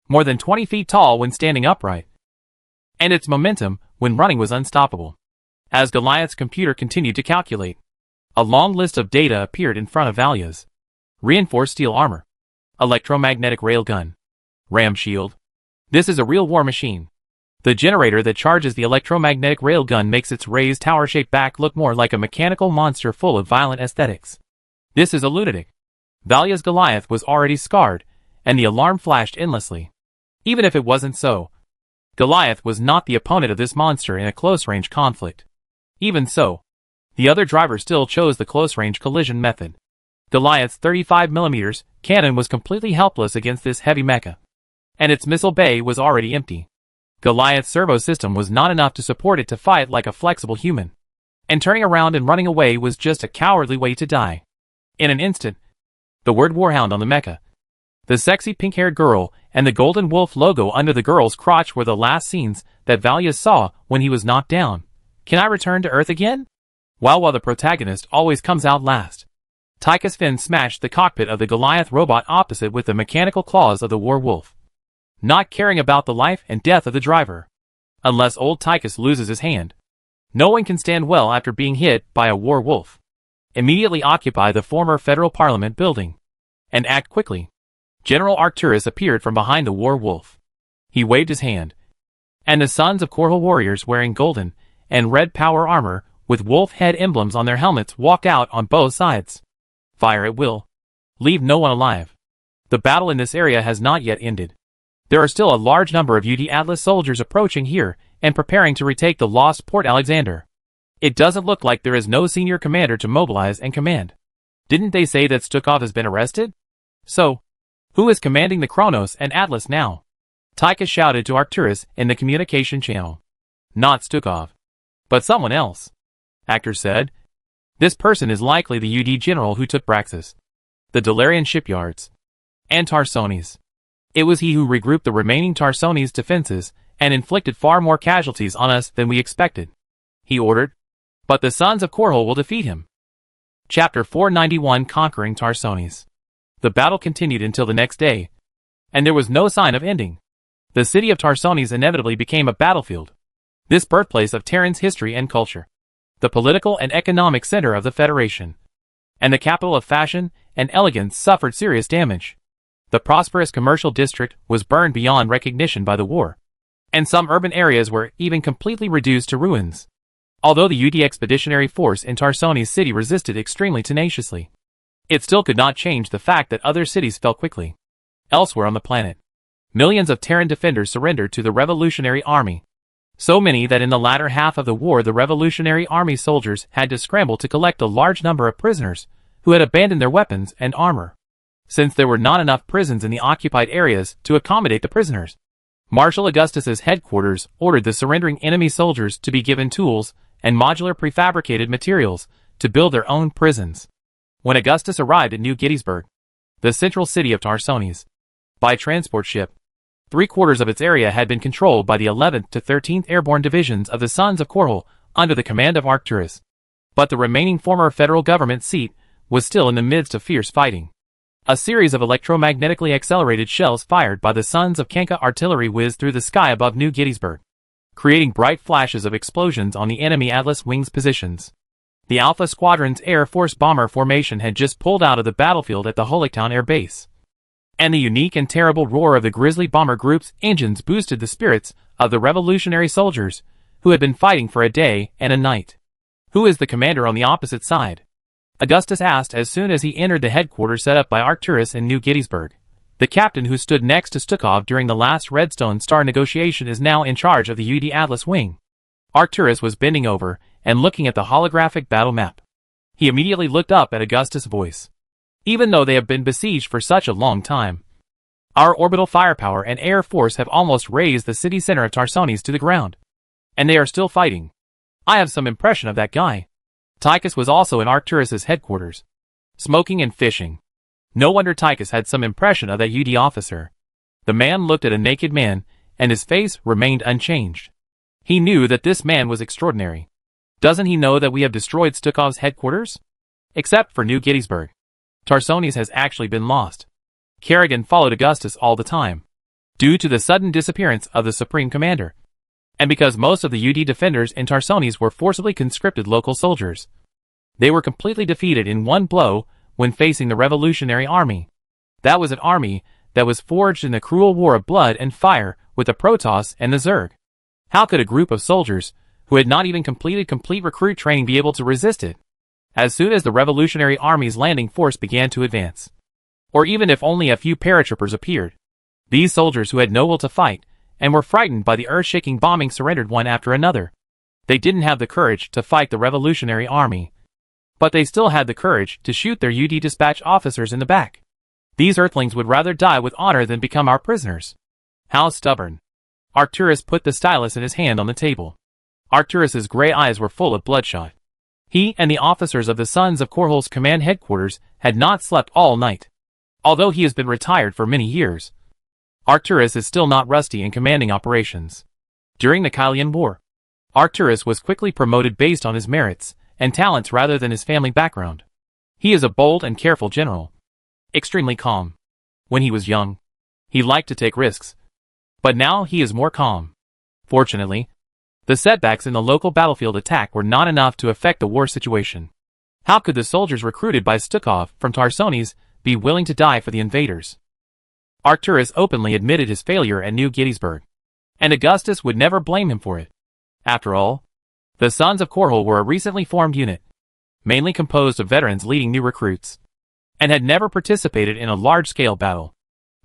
more than 20 feet tall when standing upright, and its momentum when running was unstoppable. As Goliath's computer continued to calculate, a long list of data appeared in front of Valias. Reinforced steel armor, electromagnetic railgun, ram shield. This is a real war machine. The generator that charges the electromagnetic railgun makes its raised tower-shaped back look more like a mechanical monster full of violent aesthetics. This is a lunatic. Valia's Goliath was already scarred, and the alarm flashed endlessly. Even if it wasn't so, Goliath was not the opponent of this monster in a close-range conflict. Even so, the other driver still chose the close-range collision method. Goliath's 35mm cannon was completely helpless against this heavy mecha, and its missile bay was already empty. Goliath's servo system was not enough to support it to fight like a flexible human, and turning around and running away was just a cowardly way to die. In an instant, the word Warhound on the mecha, the sexy pink-haired girl, and the golden wolf logo under the girl's crotch were the last scenes that Valias saw when he was knocked down. Can I return to Earth again? While the protagonist always comes out last, Tychus Finn smashed the cockpit of the Goliath robot opposite with the mechanical claws of the war wolf, not caring about the life and death of the driver. Unless old Tychus loses his hand, no one can stand well after being hit by a war wolf. Immediately occupy the former federal parliament building, and act quickly. General Arcturus appeared from behind the war wolf. He waved his hand, and the sons of Korhal warriors wearing golden and red power armor with wolf head emblems on their helmets walked out on both sides. Fire at will. Leave no one alive. The battle in this area has not yet ended. There are still a large number of UD Atlas soldiers approaching here and preparing to retake the lost Port Alexander. It doesn't look like there is no senior commander to mobilize and command. Didn't they say that Stukov has been arrested? So, who is commanding the Kronos and Atlas now? Tychus shouted to Arcturus in the communication channel. Not Stukov, but someone else. Actor said. This person is likely the UD general who took Braxis, the Dalarian shipyards, and Tarsoni's. It was he who regrouped the remaining Tarsoni's defenses and inflicted far more casualties on us than we expected. He ordered, but the sons of Korhal will defeat him. Chapter 491 Conquering Tarsoni's. The battle continued until the next day, and there was no sign of ending. The city of Tarsones inevitably became a battlefield. This birthplace of Terran's history and culture, the political and economic center of the Federation, and the capital of fashion and elegance suffered serious damage. The prosperous commercial district was burned beyond recognition by the war, and some urban areas were even completely reduced to ruins. Although the UD Expeditionary Force in Tarsones City resisted extremely tenaciously, it still could not change the fact that other cities fell quickly. Elsewhere on the planet, millions of Terran defenders surrendered to the Revolutionary Army. So many that in the latter half of the war the Revolutionary Army soldiers had to scramble to collect a large number of prisoners who had abandoned their weapons and armor, since there were not enough prisons in the occupied areas to accommodate the prisoners. Marshal Augustus's headquarters ordered the surrendering enemy soldiers to be given tools and modular prefabricated materials to build their own prisons. When Augustus arrived at New Gettysburg, the central city of Tarsones, by transport ship, 3/4 of its area had been controlled by the 11th to 13th Airborne Divisions of the Sons of Korhal under the command of Arcturus. But the remaining former federal government seat was still in the midst of fierce fighting. A series of electromagnetically accelerated shells fired by the Sons of Kanka artillery whizzed through the sky above New Gettysburg, creating bright flashes of explosions on the enemy Atlas Wings positions. The Alpha Squadron's Air Force bomber formation had just pulled out of the battlefield at the Holiktown Air Base, and the unique and terrible roar of the Grizzly Bomber Group's engines boosted the spirits of the revolutionary soldiers who had been fighting for a day and a night. "Who is the commander on the opposite side?" Augustus asked as soon as he entered the headquarters set up by Arcturus in New Gettysburg. The captain who stood next to Stukov during the last Redstone Star negotiation is now in charge of the UD Atlas Wing. Arcturus was bending over and looking at the holographic battle map. He immediately looked up at Augustus' voice. "Even though they have been besieged for such a long time, our orbital firepower and air force have almost razed the city center of Tarsones to the ground. And they are still fighting. I have some impression of that guy." Tychus was also in Arcturus' headquarters, smoking and fishing. No wonder Tychus had some impression of that UD officer. The man looked at a naked man, and his face remained unchanged. He knew that this man was extraordinary. "Doesn't he know that we have destroyed Stukov's headquarters? Except for New Gettysburg, Tarsones has actually been lost." Kerrigan followed Augustus all the time, due to the sudden disappearance of the Supreme Commander, and because most of the UD defenders in Tarsones were forcibly conscripted local soldiers. They were completely defeated in one blow when facing the Revolutionary Army. That was an army that was forged in the cruel war of blood and fire with the Protoss and the Zerg. How could a group of soldiers who had not even completed complete recruit training be able to resist it? As soon as the Revolutionary Army's landing force began to advance, or even if only a few paratroopers appeared, these soldiers who had no will to fight and were frightened by the earth-shaking bombing surrendered one after another. They didn't have the courage to fight the Revolutionary Army, but they still had the courage to shoot their UD dispatch officers in the back. These earthlings would rather die with honor than become our prisoners. How stubborn. Arcturus put the stylus in his hand on the table. Arcturus's gray eyes were full of bloodshot. He and the officers of the Sons of Korhal's command headquarters had not slept all night. Although he has been retired for many years, Arcturus is still not rusty in commanding operations. During the Kylian War, Arcturus was quickly promoted based on his merits and talents rather than his family background. He is a bold and careful general, extremely calm. When he was young, he liked to take risks, but now he is more calm. Fortunately, the setbacks in the local battlefield attack were not enough to affect the war situation. How could the soldiers recruited by Stukov from Tarsones be willing to die for the invaders? Arcturus openly admitted his failure at New Gettysburg, and Augustus would never blame him for it. After all, the Sons of Korhal were a recently formed unit, mainly composed of veterans leading new recruits, and had never participated in a large-scale battle.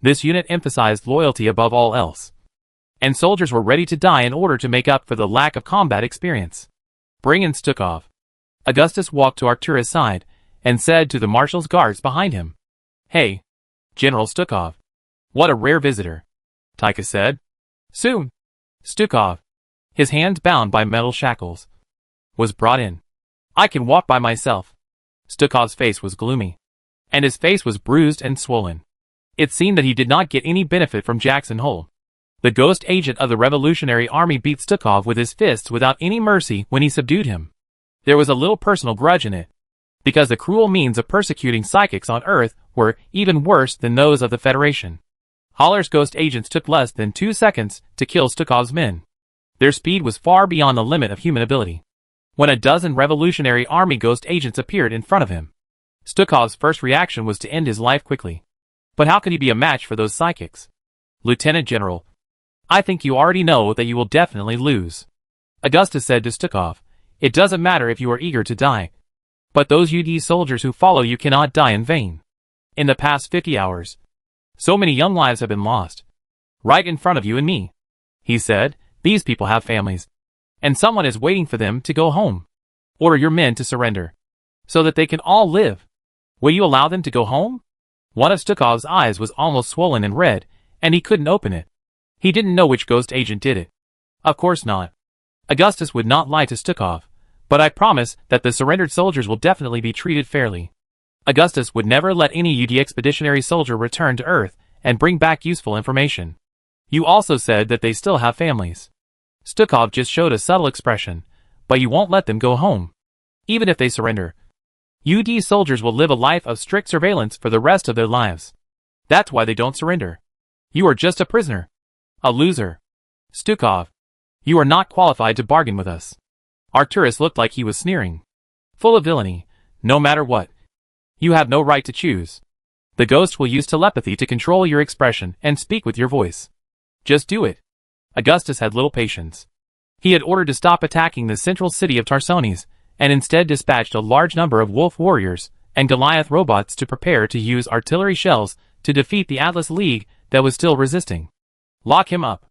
This unit emphasized loyalty above all else, and soldiers were ready to die in order to make up for the lack of combat experience. "Bring in Stukov." Augustus walked to Arcturus' side and said to the marshal's guards behind him, "Hey, General Stukov. What a rare visitor," Tychus said. Soon, Stukov, his hands bound by metal shackles, was brought in. "I can walk by myself." Stukov's face was gloomy, and his face was bruised and swollen. It seemed that he did not get any benefit from Jackson Hole. The ghost agent of the Revolutionary Army beat Stukov with his fists without any mercy when he subdued him. There was a little personal grudge in it, because the cruel means of persecuting psychics on Earth were even worse than those of the Federation. Haller's ghost agents took less than 2 seconds to kill Stukov's men. Their speed was far beyond the limit of human ability. When a dozen Revolutionary Army ghost agents appeared in front of him, Stukov's first reaction was to end his life quickly. But how could he be a match for those psychics? Lieutenant General, I think you already know that you will definitely lose. Augustus said to Stukov, it doesn't matter if you are eager to die. But those UD soldiers who follow you cannot die in vain. In the past 50 hours, so many young lives have been lost. Right in front of you and me. He said, these people have families. And someone is waiting for them to go home. Order your men to surrender, so that they can all live. Will you allow them to go home? One of Stukov's eyes was almost swollen and red, and he couldn't open it. He didn't know which ghost agent did it. Of course not. Augustus would not lie to Stukov, but I promise that the surrendered soldiers will definitely be treated fairly. Augustus would never let any UD expeditionary soldier return to Earth and bring back useful information. You also said that they still have families. Stukov just showed a subtle expression, but you won't let them go home. Even if they surrender, UD soldiers will live a life of strict surveillance for the rest of their lives. That's why they don't surrender. You are just a prisoner. A loser. Stukov, you are not qualified to bargain with us. Arcturus looked like he was sneering. Full of villainy, no matter what. You have no right to choose. The ghost will use telepathy to control your expression and speak with your voice. Just do it. Augustus had little patience. He had ordered to stop attacking the central city of Tarsones, and instead dispatched a large number of wolf warriors and Goliath robots to prepare to use artillery shells to defeat the Atlas League that was still resisting. Lock him up.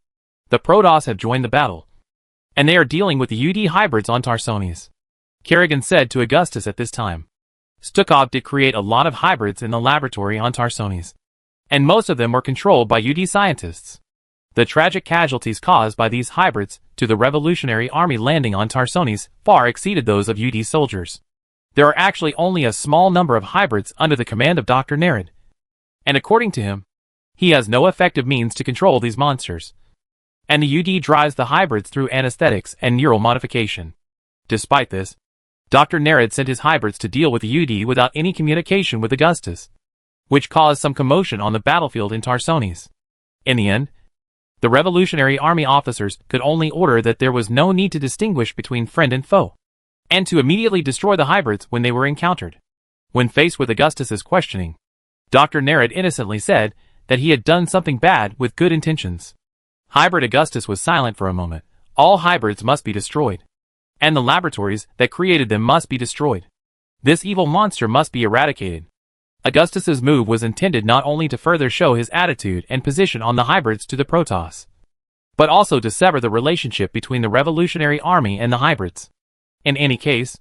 The Protoss have joined the battle, and they are dealing with the UD hybrids on Tarsones. Kerrigan said to Augustus at this time. Stukov did create a lot of hybrids in the laboratory on Tarsones, and most of them were controlled by UD scientists. The tragic casualties caused by these hybrids to the Revolutionary Army landing on Tarsones far exceeded those of UD soldiers. There are actually only a small number of hybrids under the command of Dr. Nerid, and according to him, he has no effective means to control these monsters. And the UD drives the hybrids through anesthetics and neural modification. Despite this, Dr. Nerid sent his hybrids to deal with the UD without any communication with Augustus, which caused some commotion on the battlefield in Tarsones. In the end, the Revolutionary Army officers could only order that there was no need to distinguish between friend and foe, and to immediately destroy the hybrids when they were encountered. When faced with Augustus's questioning, Dr. Nerid innocently said that he had done something bad with good intentions. Hybrid Augustus was silent for a moment. All hybrids must be destroyed, and the laboratories that created them must be destroyed. This evil monster must be eradicated. Augustus's move was intended not only to further show his attitude and position on the hybrids to the Protoss, but also to sever the relationship between the Revolutionary Army and the hybrids. In any case,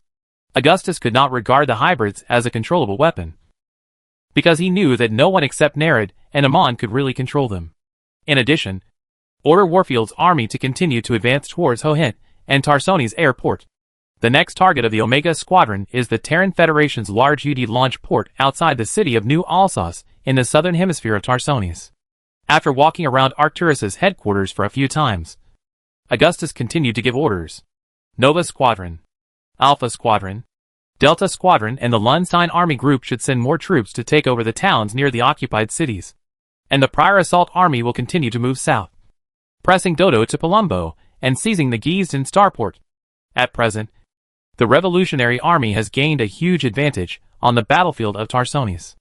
Augustus could not regard the hybrids as a controllable weapon, because he knew that no one except Nerid and Amon could really control them. In addition, order Warfield's army to continue to advance towards Hohent and Tarsones airport. The next target of the Omega Squadron is the Terran Federation's large UD launch port outside the city of New Alsace in the southern hemisphere of Tarsones. After walking around Arcturus's headquarters for a few times, Augustus continued to give orders. Nova Squadron, Alpha Squadron, Delta Squadron and the Lundstein Army Group should send more troops to take over the towns near the occupied cities, and the Prior Assault Army will continue to move south, pressing Dodo to Palumbo and seizing the Geesden starport. At present, the Revolutionary Army has gained a huge advantage on the battlefield of Tarsones.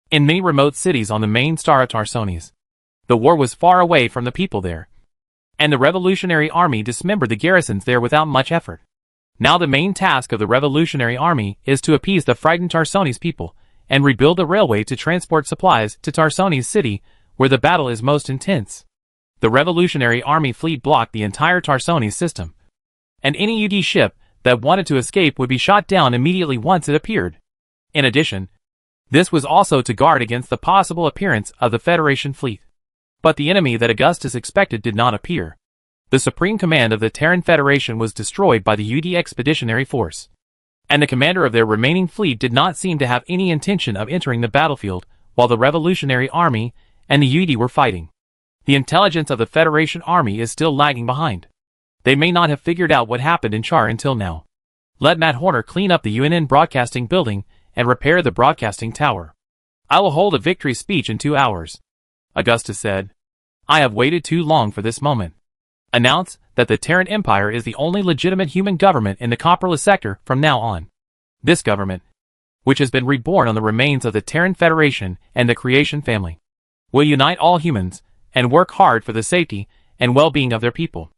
In many remote cities on the main star of Tarsones, the war was far away from the people there, and the Revolutionary Army dismembered the garrisons there without much effort. Now the main task of the Revolutionary Army is to appease the frightened Tarsones people and rebuild a railway to transport supplies to Tarsones city, where the battle is most intense. The Revolutionary Army fleet blocked the entire Tarsones system, and any UD ship that wanted to escape would be shot down immediately once it appeared. In addition, this was also to guard against the possible appearance of the Federation fleet. But the enemy that Augustus expected did not appear. The supreme command of the Terran Federation was destroyed by the UD Expeditionary Force, and the commander of their remaining fleet did not seem to have any intention of entering the battlefield while the Revolutionary Army and the UD were fighting. The intelligence of the Federation Army is still lagging behind. They may not have figured out what happened in Char until now. Let Matt Horner clean up the UNN broadcasting building and repair the broadcasting tower. I will hold a victory speech in 2 hours. Augustus said. I have waited too long for this moment. Announce that the Terran Empire is the only legitimate human government in the Copperless sector from now on. This government, which has been reborn on the remains of the Terran Federation and the Creation family, will unite all humans and work hard for the safety and well-being of their people.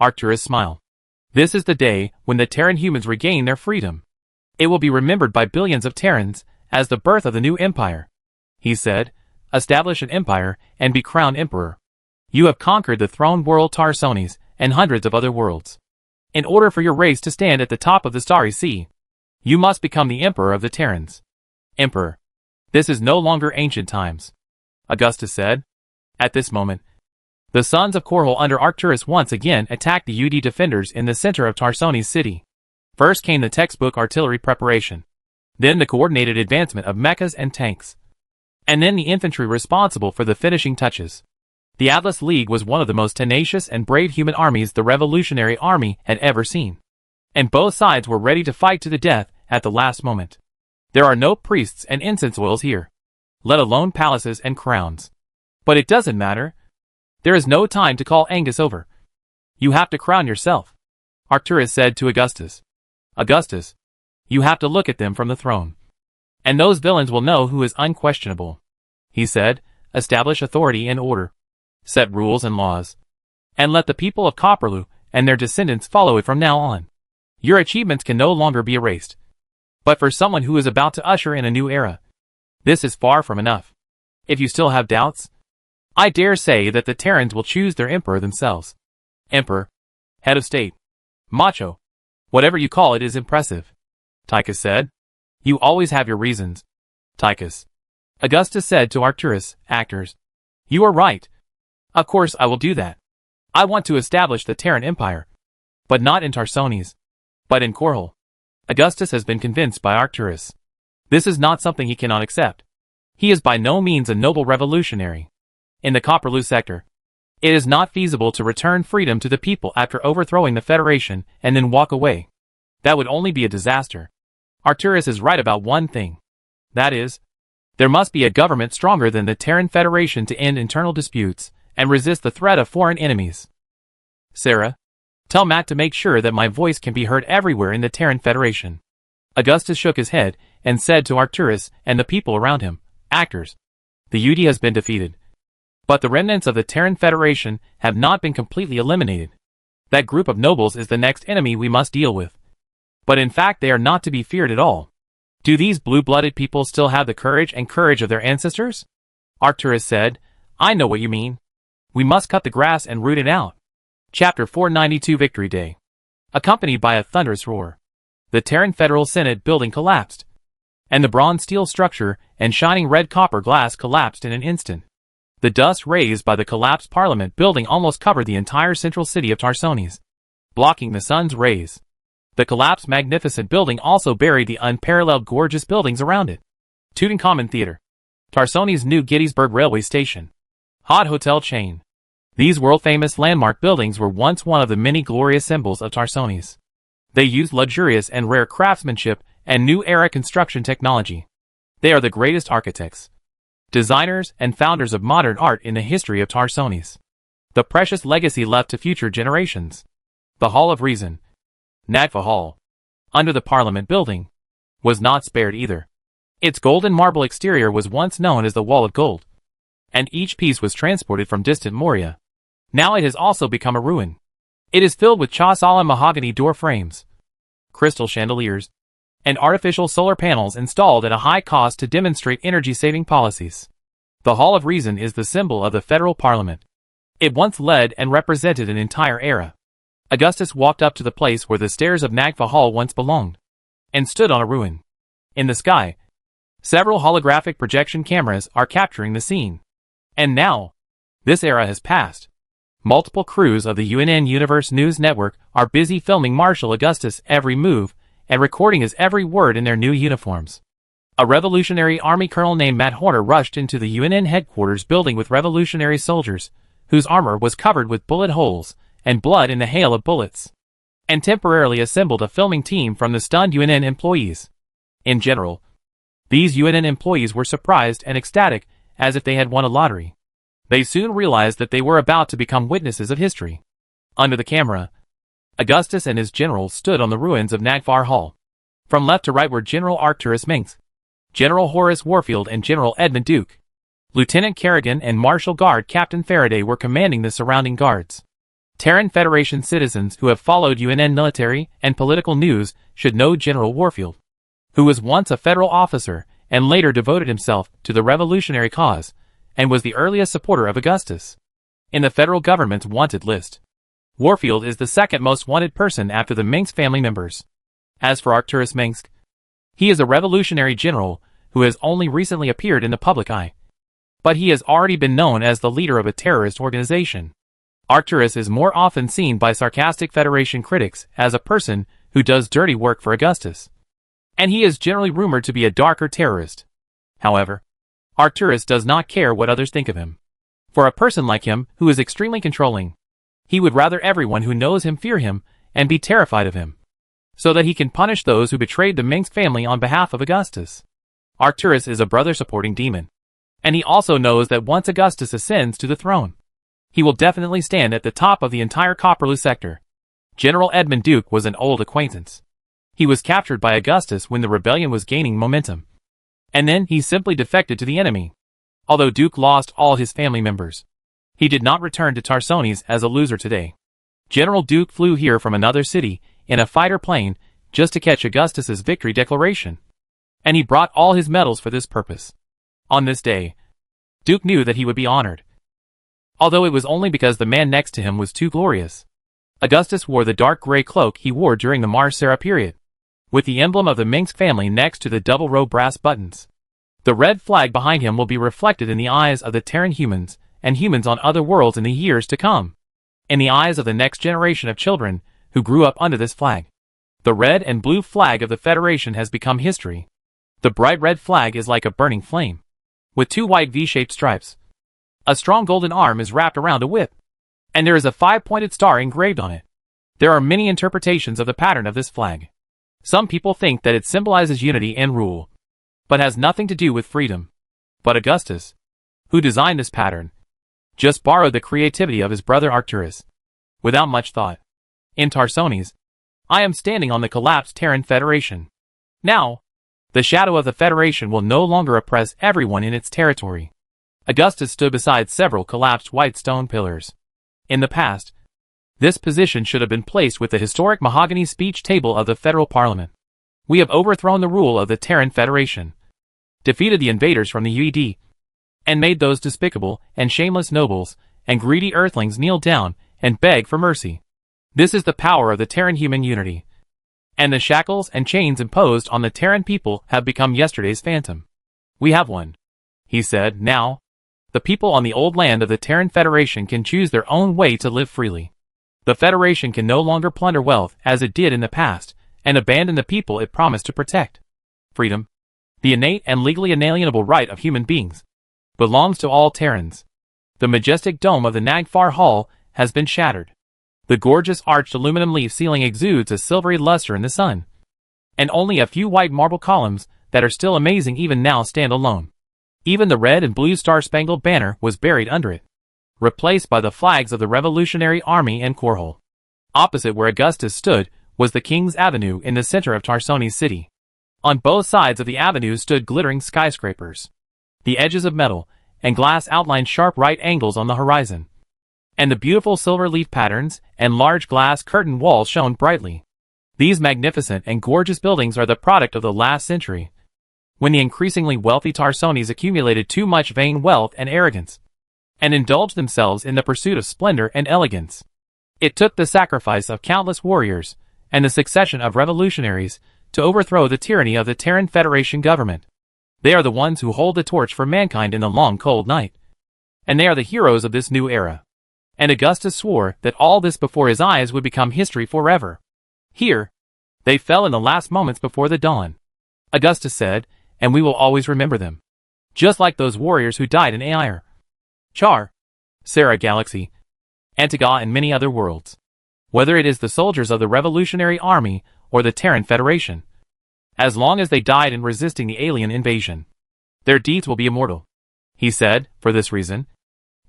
Arcturus smiled. This is the day when the Terran humans regain their freedom. It will be remembered by billions of Terrans as the birth of the new empire. He said, establish an empire and be crowned emperor. You have conquered the throne world Tarsones and hundreds of other worlds. In order for your race to stand at the top of the starry sea, you must become the emperor of the Terrans. Emperor. This is no longer ancient times, Augustus said. At this moment, the sons of Korhal under Arcturus once again attacked the UD defenders in the center of Tarsones city. First came the textbook artillery preparation, then the coordinated advancement of mechas and tanks, and then the infantry responsible for the finishing touches. The Atlas League was one of the most tenacious and brave human armies the Revolutionary Army had ever seen, and both sides were ready to fight to the death at the last moment. There are no priests and incense oils here, let alone palaces and crowns. But it doesn't matter. There is no time to call Angus over. You have to crown yourself, Arcturus said to Augustus. Augustus, you have to look at them from the throne, and those villains will know who is unquestionable. He said, establish authority and order, set rules and laws, and let the people of Copperloo and their descendants follow it from now on. Your achievements can no longer be erased. But for someone who is about to usher in a new era, this is far from enough. If you still have doubts, I dare say that the Terrans will choose their emperor themselves. Emperor, head of state, macho, whatever you call it is impressive, Tychus said. You always have your reasons, Tychus. Augustus said to Arcturus, actors. You are right. Of course I will do that. I want to establish the Terran Empire, but not in Tarsones, but in Korhal. Augustus has been convinced by Arcturus. This is not something he cannot accept. He is by no means a noble revolutionary. In the Copperloo sector, it is not feasible to return freedom to the people after overthrowing the Federation and then walk away. That would only be a disaster. Arcturus is right about one thing. That is, there must be a government stronger than the Terran Federation to end internal disputes and resist the threat of foreign enemies. Sarah, tell Matt to make sure that my voice can be heard everywhere in the Terran Federation. Augustus shook his head and said to Arcturus and the people around him, actors, the UD has been defeated. But the remnants of the Terran Federation have not been completely eliminated. That group of nobles is the next enemy we must deal with. But in fact they are not to be feared at all. Do these blue-blooded people still have the courage of their ancestors? Arcturus said, I know what you mean. We must cut the grass and root it out. Chapter 492 Victory Day. Accompanied by a thunderous roar, the Terran Federal Senate building collapsed, and the bronze steel structure and shining red copper glass collapsed in an instant. The dust raised by the collapsed Parliament building almost covered the entire central city of Tarsones, blocking the sun's rays. The collapsed magnificent building also buried the unparalleled gorgeous buildings around it. Tutankhamun Theater, Tarsones' new Gettysburg Railway Station, Hod Hotel chain. These world-famous landmark buildings were once one of the many glorious symbols of Tarsones. They used luxurious and rare craftsmanship and new-era construction technology. They are the greatest architects, designers, and founders of modern art in the history of Tarsones. The precious legacy left to future generations. The Hall of Reason, Nagva Hall, under the Parliament building, was not spared either. Its golden marble exterior was once known as the Wall of Gold, and each piece was transported from distant Moria. Now it has also become a ruin. It is filled with Chasala mahogany door frames, crystal chandeliers, and artificial solar panels installed at a high cost to demonstrate energy-saving policies. The Hall of Reason is the symbol of the federal parliament. It once led and represented an entire era. Augustus walked up to the place where the stairs of Nagva Hall once belonged, and stood on a ruin. In the sky, several holographic projection cameras are capturing the scene. And now, this era has passed. Multiple crews of the UNN Universe News Network are busy filming Marshal Augustus' every move and recording his every word in their new uniforms. A Revolutionary Army colonel named Matt Horner rushed into the UNN headquarters building with revolutionary soldiers, whose armor was covered with bullet holes and blood in the hail of bullets, and temporarily assembled a filming team from the stunned UNN employees. In general, these UNN employees were surprised and ecstatic as if they had won a lottery. They soon realized that they were about to become witnesses of history. Under the camera, Augustus and his generals stood on the ruins of Nagfar Hall. From left to right were General Arcturus Minx, General Horace Warfield and General Edmund Duke. Lieutenant Kerrigan and Marshal Guard Captain Faraday were commanding the surrounding guards. Terran Federation citizens who have followed UNN military and political news should know General Warfield, who was once a federal officer and later devoted himself to the revolutionary cause, and was the earliest supporter of Augustus. In the federal government's wanted list, Warfield is the second most wanted person after the Minx family members. As for Arcturus Minx, he is a revolutionary general who has only recently appeared in the public eye, but he has already been known as the leader of a terrorist organization. Arcturus is more often seen by sarcastic Federation critics as a person who does dirty work for Augustus, and he is generally rumored to be a darker terrorist. However, Arcturus does not care what others think of him. For a person like him, who is extremely controlling, he would rather everyone who knows him fear him and be terrified of him, so that he can punish those who betrayed the Minx family on behalf of Augustus. Arcturus is a brother-supporting demon, and he also knows that once Augustus ascends to the throne, he will definitely stand at the top of the entire Copperloo sector. General Edmund Duke was an old acquaintance. He was captured by Augustus when the rebellion was gaining momentum, and then he simply defected to the enemy. Although Duke lost all his family members, he did not return to Tarsones as a loser today. General Duke flew here from another city in a fighter plane just to catch Augustus's victory declaration, and he brought all his medals for this purpose. On this day, Duke knew that he would be honored, although it was only because the man next to him was too glorious. Augustus wore the dark gray cloak he wore during the Mars Sera period, with the emblem of the Minx family next to the double-row brass buttons. The red flag behind him will be reflected in the eyes of the Terran humans and humans on other worlds in the years to come, in the eyes of the next generation of children who grew up under this flag. The red and blue flag of the Federation has become history. The bright red flag is like a burning flame, with two white V-shaped stripes. A strong golden arm is wrapped around a whip, and there is a 5-pointed star engraved on it. There are many interpretations of the pattern of this flag. Some people think that it symbolizes unity and rule, but has nothing to do with freedom. But Augustus, who designed this pattern, just borrowed the creativity of his brother Arcturus, without much thought. In Tarsones, I am standing on the collapsed Terran Federation. Now, the shadow of the Federation will no longer oppress everyone in its territory. Augustus stood beside several collapsed white stone pillars. In the past, this position should have been placed with the historic mahogany speech table of the Federal Parliament. We have overthrown the rule of the Terran Federation, defeated the invaders from the UED, and made those despicable and shameless nobles and greedy earthlings kneel down and beg for mercy. This is the power of the Terran human unity, and the shackles and chains imposed on the Terran people have become yesterday's phantom. We have won, he said. Now, the people on the old land of the Terran Federation can choose their own way to live freely. The Federation can no longer plunder wealth as it did in the past and abandon the people it promised to protect. Freedom, the innate and legally inalienable right of human beings, belongs to all Terrans. The majestic dome of the Nagfar Hall has been shattered. The gorgeous arched aluminum leaf ceiling exudes a silvery luster in the sun, and only a few white marble columns that are still amazing even now stand alone. Even the red and blue star-spangled banner was buried under it, replaced by the flags of the Revolutionary Army and Korhol. Opposite where Augustus stood was the King's Avenue in the center of Tarsones City. On both sides of the avenue stood glittering skyscrapers. The edges of metal and glass outlined sharp right angles on the horizon, and the beautiful silver leaf patterns and large glass curtain walls shone brightly. These magnificent and gorgeous buildings are the product of the last century, when the increasingly wealthy Tarsones accumulated too much vain wealth and arrogance, and indulged themselves in the pursuit of splendor and elegance. It took the sacrifice of countless warriors and the succession of revolutionaries to overthrow the tyranny of the Terran Federation government. They are the ones who hold the torch for mankind in the long cold night, and they are the heroes of this new era. And Augustus swore that all this before his eyes would become history forever. Here, they fell in the last moments before the dawn. Augustus said, and we will always remember them. Just like those warriors who died in Aire, Char, Sera Galaxy, Antigua and many other worlds. Whether it is the soldiers of the Revolutionary Army or the Terran Federation, as long as they died in resisting the alien invasion, their deeds will be immortal. He said, for this reason,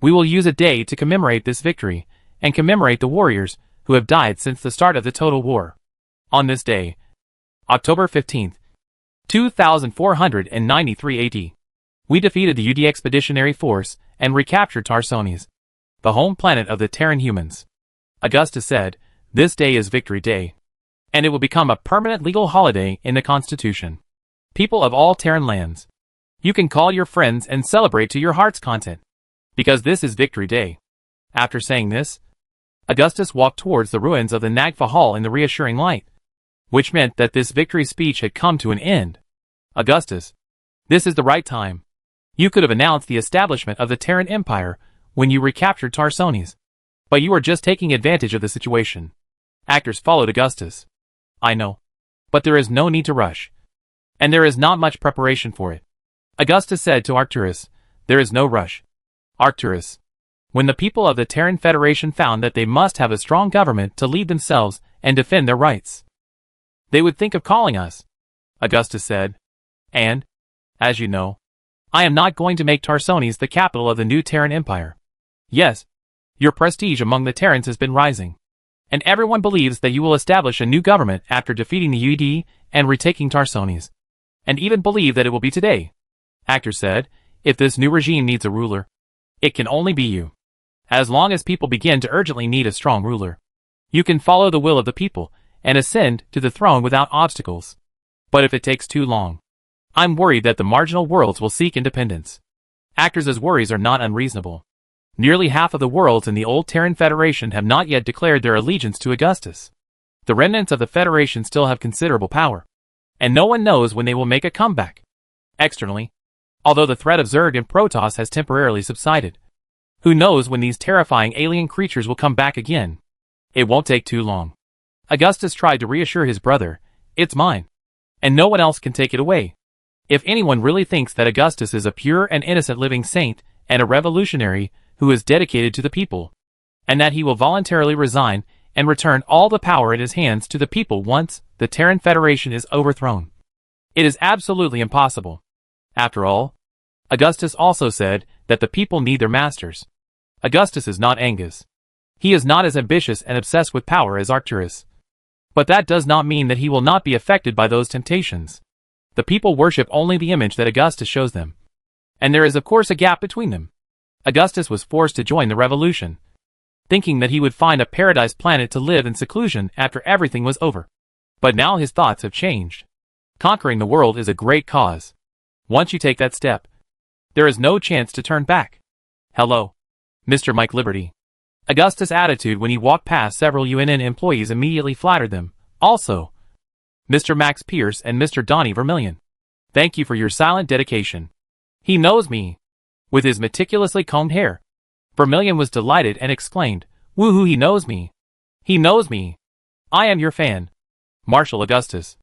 We will use a day to commemorate this victory, and commemorate the warriors who have died since the start of the total war. On this day, October 15th, 2493 AD, we defeated the UD Expeditionary Force and recaptured Tarsones, the home planet of the Terran humans. Augustus said, "This day is Victory Day, and it will become a permanent legal holiday in the Constitution. People of all Terran lands, you can call your friends and celebrate to your heart's content, because this is Victory Day." After saying this, Augustus walked towards the ruins of the Nagfa Hall in the reassuring light, which meant that this victory speech had come to an end. Augustus, this is the right time. You could have announced the establishment of the Terran Empire when you recaptured Tarsones, but you are just taking advantage of the situation. Actors followed Augustus. I know, but there is no need to rush, and there is not much preparation for it. Augustus said to Arcturus, "There is no rush." Arcturus, when the people of the Terran Federation found that they must have a strong government to lead themselves and defend their rights, they would think of calling us, Augustus said. And, as you know, I am not going to make Tarsones the capital of the new Terran Empire. Yes, your prestige among the Terrans has been rising, and everyone believes that you will establish a new government after defeating the UD and retaking Tarsones, and even believe that it will be today. Actor said, "If this new regime needs a ruler, it can only be you. As long as people begin to urgently need a strong ruler, you can follow the will of the people and ascend to the throne without obstacles. But if it takes too long, I'm worried that the marginal worlds will seek independence." Actors' worries are not unreasonable. Nearly half of the worlds in the old Terran Federation have not yet declared their allegiance to Augustus. The remnants of the Federation still have considerable power, and no one knows when they will make a comeback. Externally, although the threat of Zerg and Protoss has temporarily subsided, who knows when these terrifying alien creatures will come back again? It won't take too long. Augustus tried to reassure his brother, "It's mine, and no one else can take it away." If anyone really thinks that Augustus is a pure and innocent living saint and a revolutionary who is dedicated to the people, and that he will voluntarily resign and return all the power in his hands to the people once the Terran Federation is overthrown, it is absolutely impossible. After all, Augustus also said that the people need their masters. Augustus is not Angus. He is not as ambitious and obsessed with power as Arcturus. But that does not mean that he will not be affected by those temptations. The people worship only the image that Augustus shows them, and there is of course a gap between them. Augustus was forced to join the revolution, thinking that he would find a paradise planet to live in seclusion after everything was over. But now his thoughts have changed. Conquering the world is a great cause. Once you take that step, there is no chance to turn back. "Hello, Mr. Mike Liberty." Augustus' attitude when he walked past several UNN employees immediately flattered them. Also, Mr. Max Pierce and Mr. Donnie Vermillion. "Thank you for your silent dedication. He knows me." With his meticulously combed hair, Vermillion was delighted and exclaimed, "Woohoo, he knows me. He knows me. I am your fan. Marshal Augustus."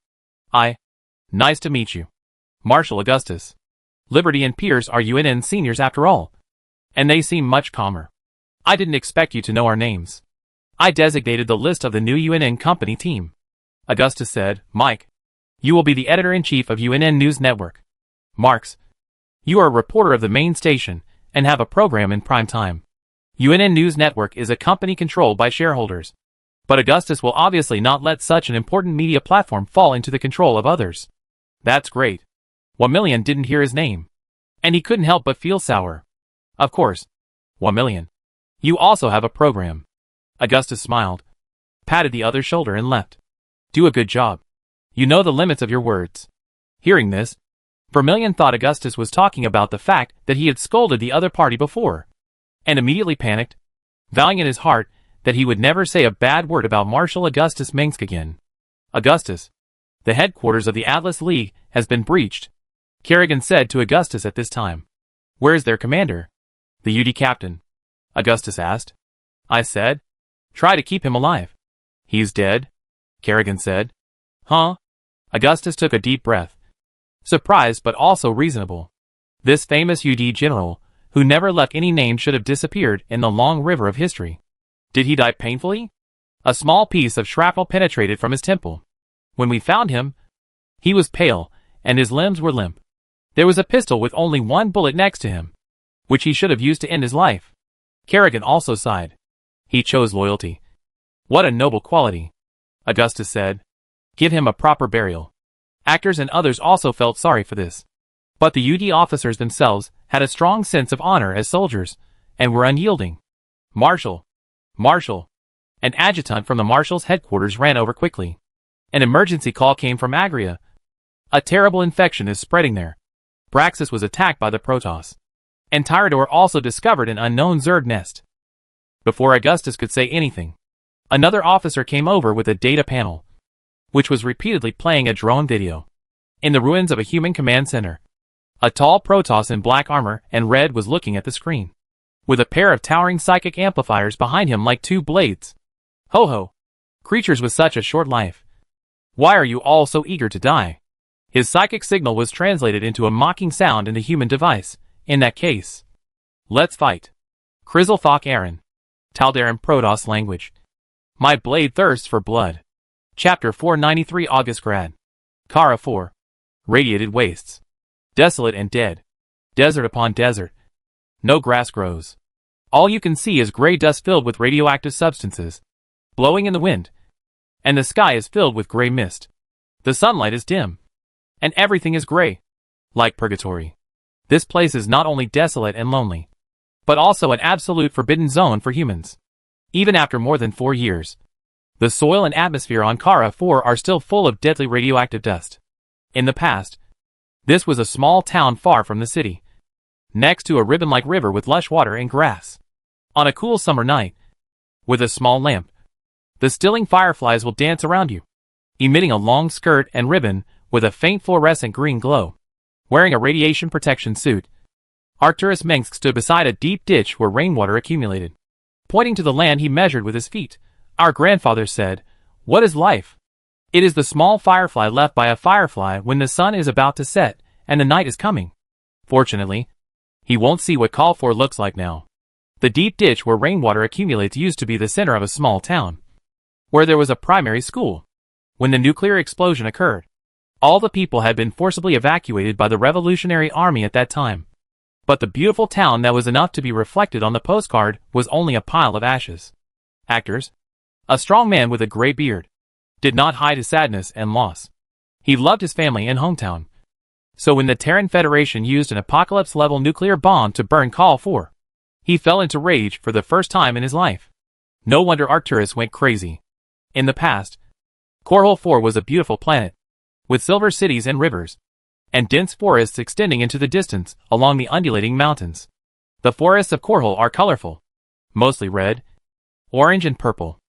Nice to meet you, Marshal Augustus. Liberty and Pierce are UNN seniors after all, and they seem much calmer. I didn't expect you to know our names. I designated the list of the new UNN company team. Augustus said, "Mike, you will be the editor-in-chief of UNN News Network. Marx, you are a reporter of the main station and have a program in prime time. UNN News Network is a company controlled by shareholders, but Augustus will obviously not let such an important media platform fall into the control of others." That's great. Vermillion didn't hear his name, and he couldn't help but feel sour. Of course, Vermillion, you also have a program. Augustus smiled, patted the other's shoulder and left. "Do a good job. You know the limits of your words." Hearing this, Vermillion thought Augustus was talking about the fact that he had scolded the other party before, and immediately panicked, vowing in his heart that he would never say a bad word about Marshal Augustus Minsk again. "Augustus, the headquarters of the Atlas League has been breached," Kerrigan said to Augustus at this time. "Where is their commander?" "The UD captain," Augustus asked. I said, "Try to keep him alive." "He's dead," Kerrigan said. "Huh?" Augustus took a deep breath, surprised but also reasonable. This famous UD general, who never left any name, should have disappeared in the long river of history. Did he die painfully? A small piece of shrapnel penetrated from his temple. When we found him, he was pale, and his limbs were limp. There was a pistol with only one bullet next to him, which he should have used to end his life. Kerrigan also sighed. He chose loyalty. What a noble quality. Augustus said. Give him a proper burial. Actors and others also felt sorry for this. But the UD officers themselves had a strong sense of honor as soldiers, and were unyielding. Marshal! Marshal! An adjutant from the marshal's headquarters ran over quickly. An emergency call came from Agria. A terrible infection is spreading there. Braxis was attacked by the Protoss. And Tyrador also discovered an unknown Zerg nest. Before Augustus could say anything, another officer came over with a data panel, which was repeatedly playing a drone video. In the ruins of a human command center, a tall Protoss in black armor and red was looking at the screen, with a pair of towering psychic amplifiers behind him like two blades. Ho ho! Creatures with such a short life. Why are you all so eager to die? His psychic signal was translated into a mocking sound in the human device. In that case, let's fight. Krizzle Thok Aaron. Taldaran Protoss language. My blade thirsts for blood. Chapter 493 August Grad. Kara 4. Radiated wastes. Desolate and dead. Desert upon desert. No grass grows. All you can see is gray dust filled with radioactive substances, blowing in the wind. And the sky is filled with gray mist. The sunlight is dim. And everything is gray. Like purgatory. This place is not only desolate and lonely, but also an absolute forbidden zone for humans. Even after more than 4 years, the soil and atmosphere on Kara 4 are still full of deadly radioactive dust. In the past, this was a small town far from the city, next to a ribbon-like river with lush water and grass. On a cool summer night, with a small lamp, the stilling fireflies will dance around you, emitting a long skirt and ribbon with a faint fluorescent green glow. Wearing a radiation protection suit, Arcturus Mengsk stood beside a deep ditch where rainwater accumulated. Pointing to the land he measured with his feet, our grandfather said, "What is life? It is the small firefly left by a firefly when the sun is about to set and the night is coming." Fortunately, he won't see what Call 4 looks like now. The deep ditch where rainwater accumulates used to be the center of a small town, where there was a primary school. When the nuclear explosion occurred, all the people had been forcibly evacuated by the Revolutionary Army at that time. But the beautiful town that was enough to be reflected on the postcard was only a pile of ashes. Actors, a strong man with a gray beard, did not hide his sadness and loss. He loved his family and hometown. So when the Terran Federation used an apocalypse-level nuclear bomb to burn Call 4, he fell into rage for the first time in his life. No wonder Arcturus went crazy. In the past, Korhol 4 was a beautiful planet, with silver cities and rivers, and dense forests extending into the distance along the undulating mountains. The forests of Korhol are colorful, mostly red, orange and purple,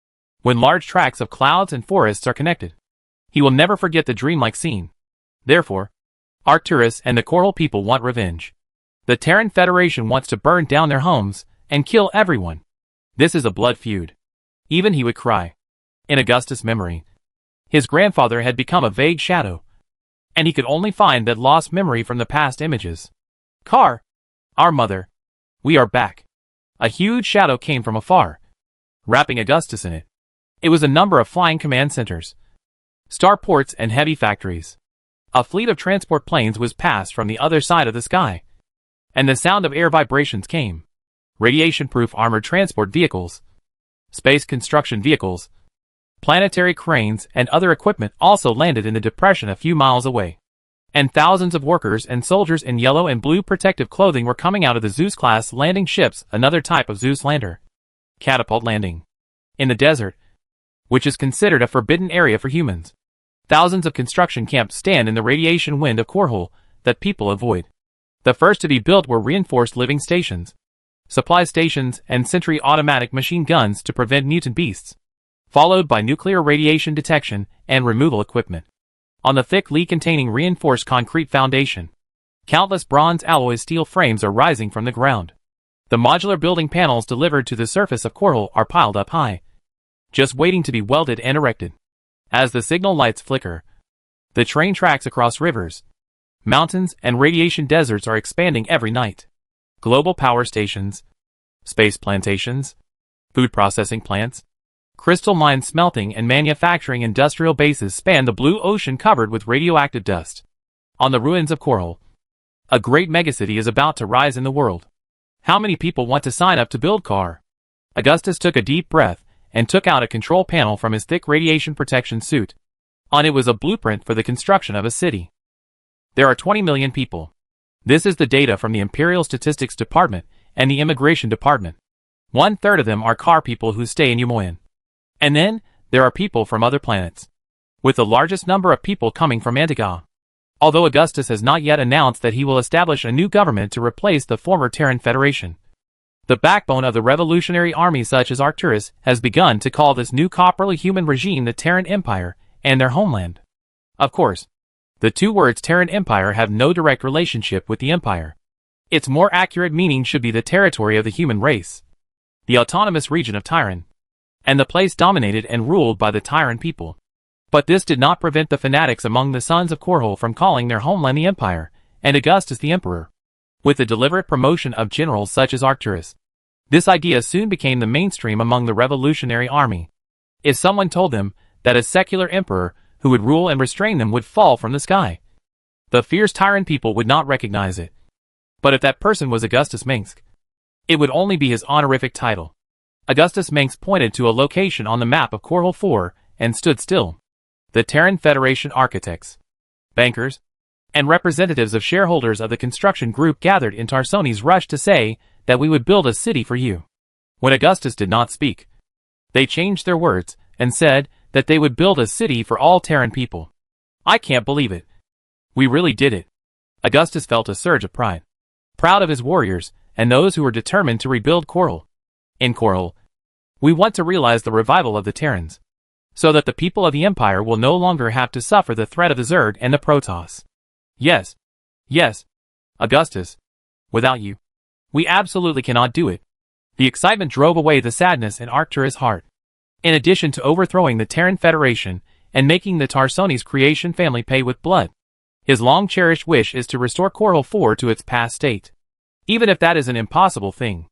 when large tracts of clouds and forests are connected. He will never forget the dreamlike scene. Therefore, Arcturus and the Korhol people want revenge. The Terran Federation wants to burn down their homes and kill everyone. This is a blood feud. Even he would cry. In Augustus' memory, his grandfather had become a vague shadow, and he could only find that lost memory from the past images. Kar, our mother, we are back. A huge shadow came from afar, wrapping Augustus in it. It was a number of flying command centers, starports and heavy factories. A fleet of transport planes was passed from the other side of the sky, and the sound of air vibrations came. Radiation-proof armored transport vehicles, space construction vehicles, planetary cranes and other equipment also landed in the depression a few miles away. And thousands of workers and soldiers in yellow and blue protective clothing were coming out of the Zeus-class landing ships, another type of Zeus lander. Catapult landing. In the desert, which is considered a forbidden area for humans, thousands of construction camps stand in the radiation wind of Korhol that people avoid. The first to be built were reinforced living stations, supply stations and sentry automatic machine guns to prevent mutant beasts, followed by nuclear radiation detection and removal equipment. On the thick Li-containing reinforced concrete foundation, countless bronze alloy steel frames are rising from the ground. The modular building panels delivered to the surface of Korhol are piled up high, just waiting to be welded and erected. As the signal lights flicker, the train tracks across rivers, mountains and radiation deserts are expanding every night. Global power stations, space plantations, food processing plants, crystal mine smelting and manufacturing industrial bases span the blue ocean covered with radioactive dust. On the ruins of Korhol, a great megacity is about to rise in the world. How many people want to sign up to build car? Augustus took a deep breath and took out a control panel from his thick radiation protection suit. On it was a blueprint for the construction of a city. There are 20 million people. This is the data from the Imperial Statistics Department and the Immigration Department. 1/3 of them are car people who stay in Umoyan. And then, there are people from other planets, with the largest number of people coming from Antigua. Although Augustus has not yet announced that he will establish a new government to replace the former Terran Federation. The backbone of the revolutionary army such as Arcturus has begun to call this new copperly human regime the Terran Empire and their homeland. Of course, the two words Terran Empire have no direct relationship with the Empire. Its more accurate meaning should be the territory of the human race, the autonomous region of Terran, and the place dominated and ruled by the Terran people. But this did not prevent the fanatics among the sons of Korhal from calling their homeland the Empire, and Augustus the Emperor. With the deliberate promotion of generals such as Arcturus, this idea soon became the mainstream among the revolutionary army. If someone told them that a secular emperor who would rule and restrain them would fall from the sky, the fierce Terran people would not recognize it. But if that person was Augustus Minsk, it would only be his honorific title. Augustus Minsk pointed to a location on the map of Korhal 4 and stood still. The Terran Federation architects, bankers, and representatives of shareholders of the construction group gathered in Tarsones rushed to say that we would build a city for you. When Augustus did not speak, they changed their words and said that they would build a city for all Terran people. I can't believe it. We really did it. Augustus felt a surge of pride, proud of his warriors and those who were determined to rebuild Korhal. In Korhal, we want to realize the revival of the Terrans, so that the people of the Empire will no longer have to suffer the threat of the Zerg and the Protoss. Yes. Yes. Augustus. Without you, we absolutely cannot do it. The excitement drove away the sadness in Arcturus' heart. In addition to overthrowing the Terran Federation and making the Tarsones creation family pay with blood, his long-cherished wish is to restore Korhal 4 to its past state. Even if that is an impossible thing,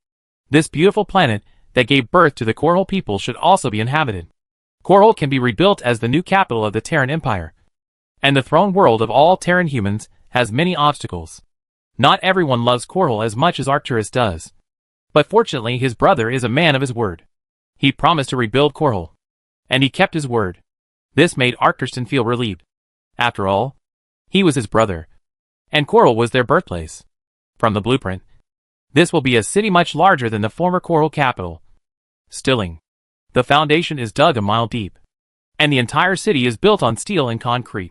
this beautiful planet that gave birth to the Korhal people should also be inhabited. Korhal can be rebuilt as the new capital of the Terran Empire. And the throne world of all Terran humans has many obstacles. Not everyone loves Korhal as much as Arcturus does. But fortunately his brother is a man of his word. He promised to rebuild Korhal, and he kept his word. This made Arcturus feel relieved. After all, he was his brother, and Korhal was their birthplace. From the blueprint, this will be a city much larger than the former Korhal capital. Stilling. The foundation is dug a mile deep, and the entire city is built on steel and concrete.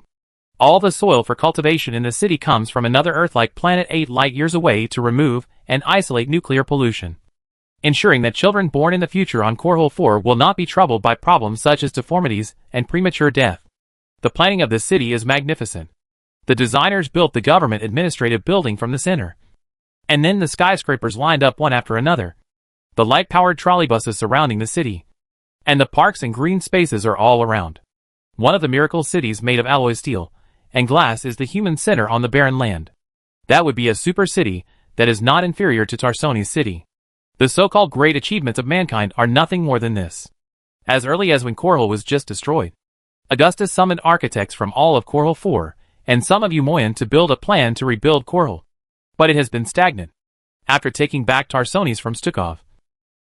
All the soil for cultivation in the city comes from another Earth-like planet 8 light-years away to remove and isolate nuclear pollution, ensuring that children born in the future on Korhal 4 will not be troubled by problems such as deformities and premature death. The planning of this city is magnificent. The designers built the government administrative building from the center, and then the skyscrapers lined up one after another. The light-powered trolleybuses surrounding the city, and the parks and green spaces are all around. One of the miracle cities made of alloy steel and glass is the human center on the barren land. That would be a super city that is not inferior to Tarsones City. The so-called great achievements of mankind are nothing more than this. As early as when Korhal was just destroyed, Augustus summoned architects from all of Korhal 4 and some of Umoyan to build a plan to rebuild Korhal. But it has been stagnant. After taking back Tarsones from Stukov,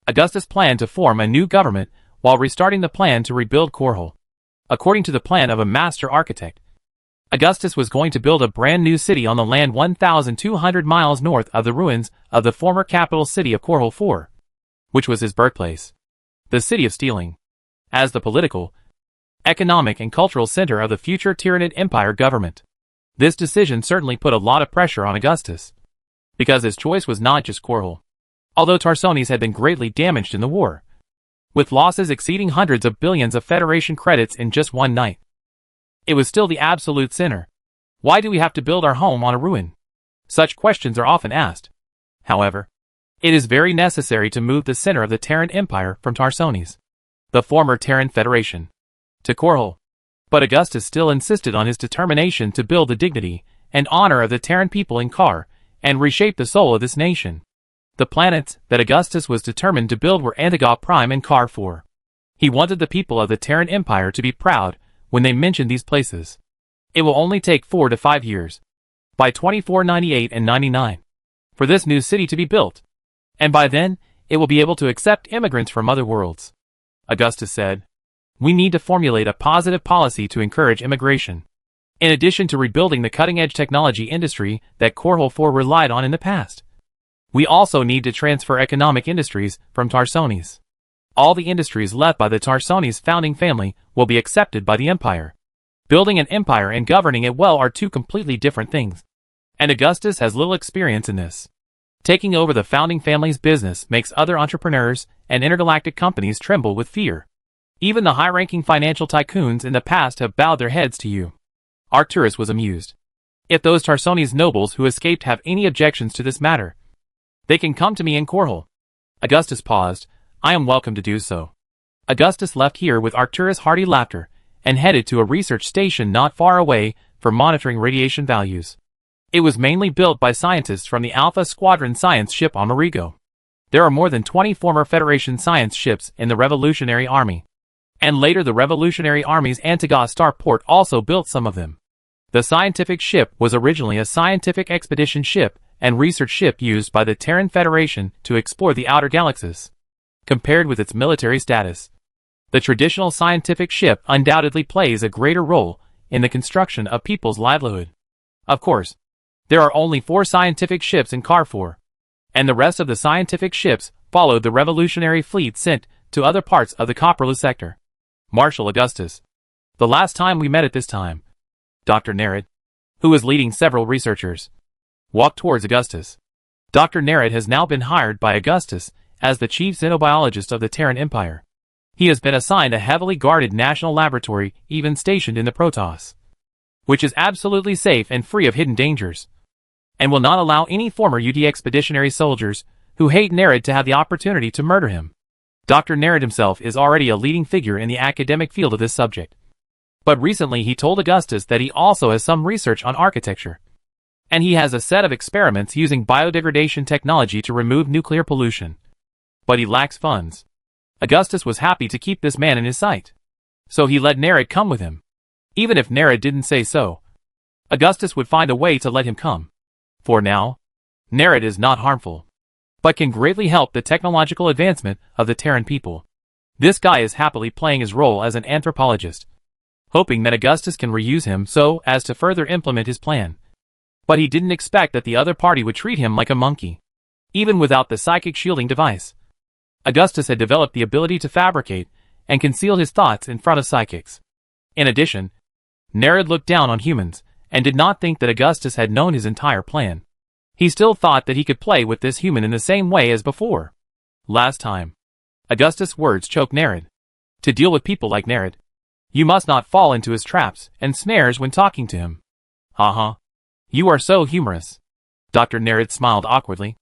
Augustus planned to form a new government while restarting the plan to rebuild Korhal. According to the plan of a master architect, Augustus was going to build a brand new city on the land 1,200 miles north of the ruins of the former capital city of Korhal 4, which was his birthplace. The city of Stealing, as the political, economic and cultural center of the future Tyranid Empire government. This decision certainly put a lot of pressure on Augustus, because his choice was not just Korhal. Although Tarsones had been greatly damaged in the war, with losses exceeding hundreds of billions of Federation credits in just one night, it was still the absolute center. Why do we have to build our home on a ruin? Such questions are often asked. However, it is very necessary to move the center of the Terran Empire from Tarsones, the former Terran Federation, to Korhal. But Augustus still insisted on his determination to build the dignity and honor of the Terran people in Kar and reshape the soul of this nation. The planets that Augustus was determined to build were Antigua Prime and Kar 4. He wanted the people of the Terran Empire to be proud when they mentioned these places. It will only take 4 to 5 years, by 2498 and 99, for this new city to be built. And by then, it will be able to accept immigrants from other worlds. Augustus said, "We need to formulate a positive policy to encourage immigration. In addition to rebuilding the cutting-edge technology industry that Korhal 4 relied on in the past, we also need to transfer economic industries from Tarsones. All the industries left by the Tarsones founding family will be accepted by the empire. Building an empire and governing it well are two completely different things. And Augustus has little experience in this. Taking over the founding family's business makes other entrepreneurs and intergalactic companies tremble with fear. Even the high-ranking financial tycoons in the past have bowed their heads to you." Arcturus was amused. "If those Tarsones nobles who escaped have any objections to this matter, they can come to me in Korhal." Augustus paused. "I am welcome to do so." Augustus left here with Arcturus' hearty laughter and headed to a research station not far away for monitoring radiation values. It was mainly built by scientists from the Alpha Squadron science ship on Marigo. There are more than 20 former Federation science ships in the Revolutionary Army. And later the Revolutionary Army's Antigua starport also built some of them. The scientific ship was originally a scientific expedition ship and research ship used by the Terran Federation to explore the outer galaxies. Compared with its military status, the traditional scientific ship undoubtedly plays a greater role in the construction of people's livelihood. Of course, there are only 4 scientific ships in Carrefour, and the rest of the scientific ships followed the revolutionary fleet sent to other parts of the Copperless sector. Marshal Augustus. The last time we met at this time, Dr. Nerid, who was leading several researchers, walked towards Augustus. Dr. Nerid has now been hired by Augustus as the chief xenobiologist of the Terran Empire. He has been assigned a heavily guarded national laboratory, even stationed in the Protoss, which is absolutely safe and free of hidden dangers, and will not allow any former UD expeditionary soldiers who hate Nerid to have the opportunity to murder him. Dr. Nerid himself is already a leading figure in the academic field of this subject. But recently he told Augustus that he also has some research on architecture, and he has a set of experiments using biodegradation technology to remove nuclear pollution. But he lacks funds. Augustus was happy to keep this man in his sight, so he let Nerid come with him. Even if Nerid didn't say so, Augustus would find a way to let him come. For now, Nerid is not harmful, but can greatly help the technological advancement of the Terran people. This guy is happily playing his role as an anthropologist, hoping that Augustus can reuse him so as to further implement his plan. But he didn't expect that the other party would treat him like a monkey. Even without the psychic shielding device, Augustus had developed the ability to fabricate and conceal his thoughts in front of psychics. In addition, Nerid looked down on humans and did not think that Augustus had known his entire plan. He still thought that he could play with this human in the same way as before. Last time, Augustus' words choked Nerid. To deal with people like Nerid, you must not fall into his traps and snares when talking to him. Haha. You are so humorous. Dr. Nerid smiled awkwardly,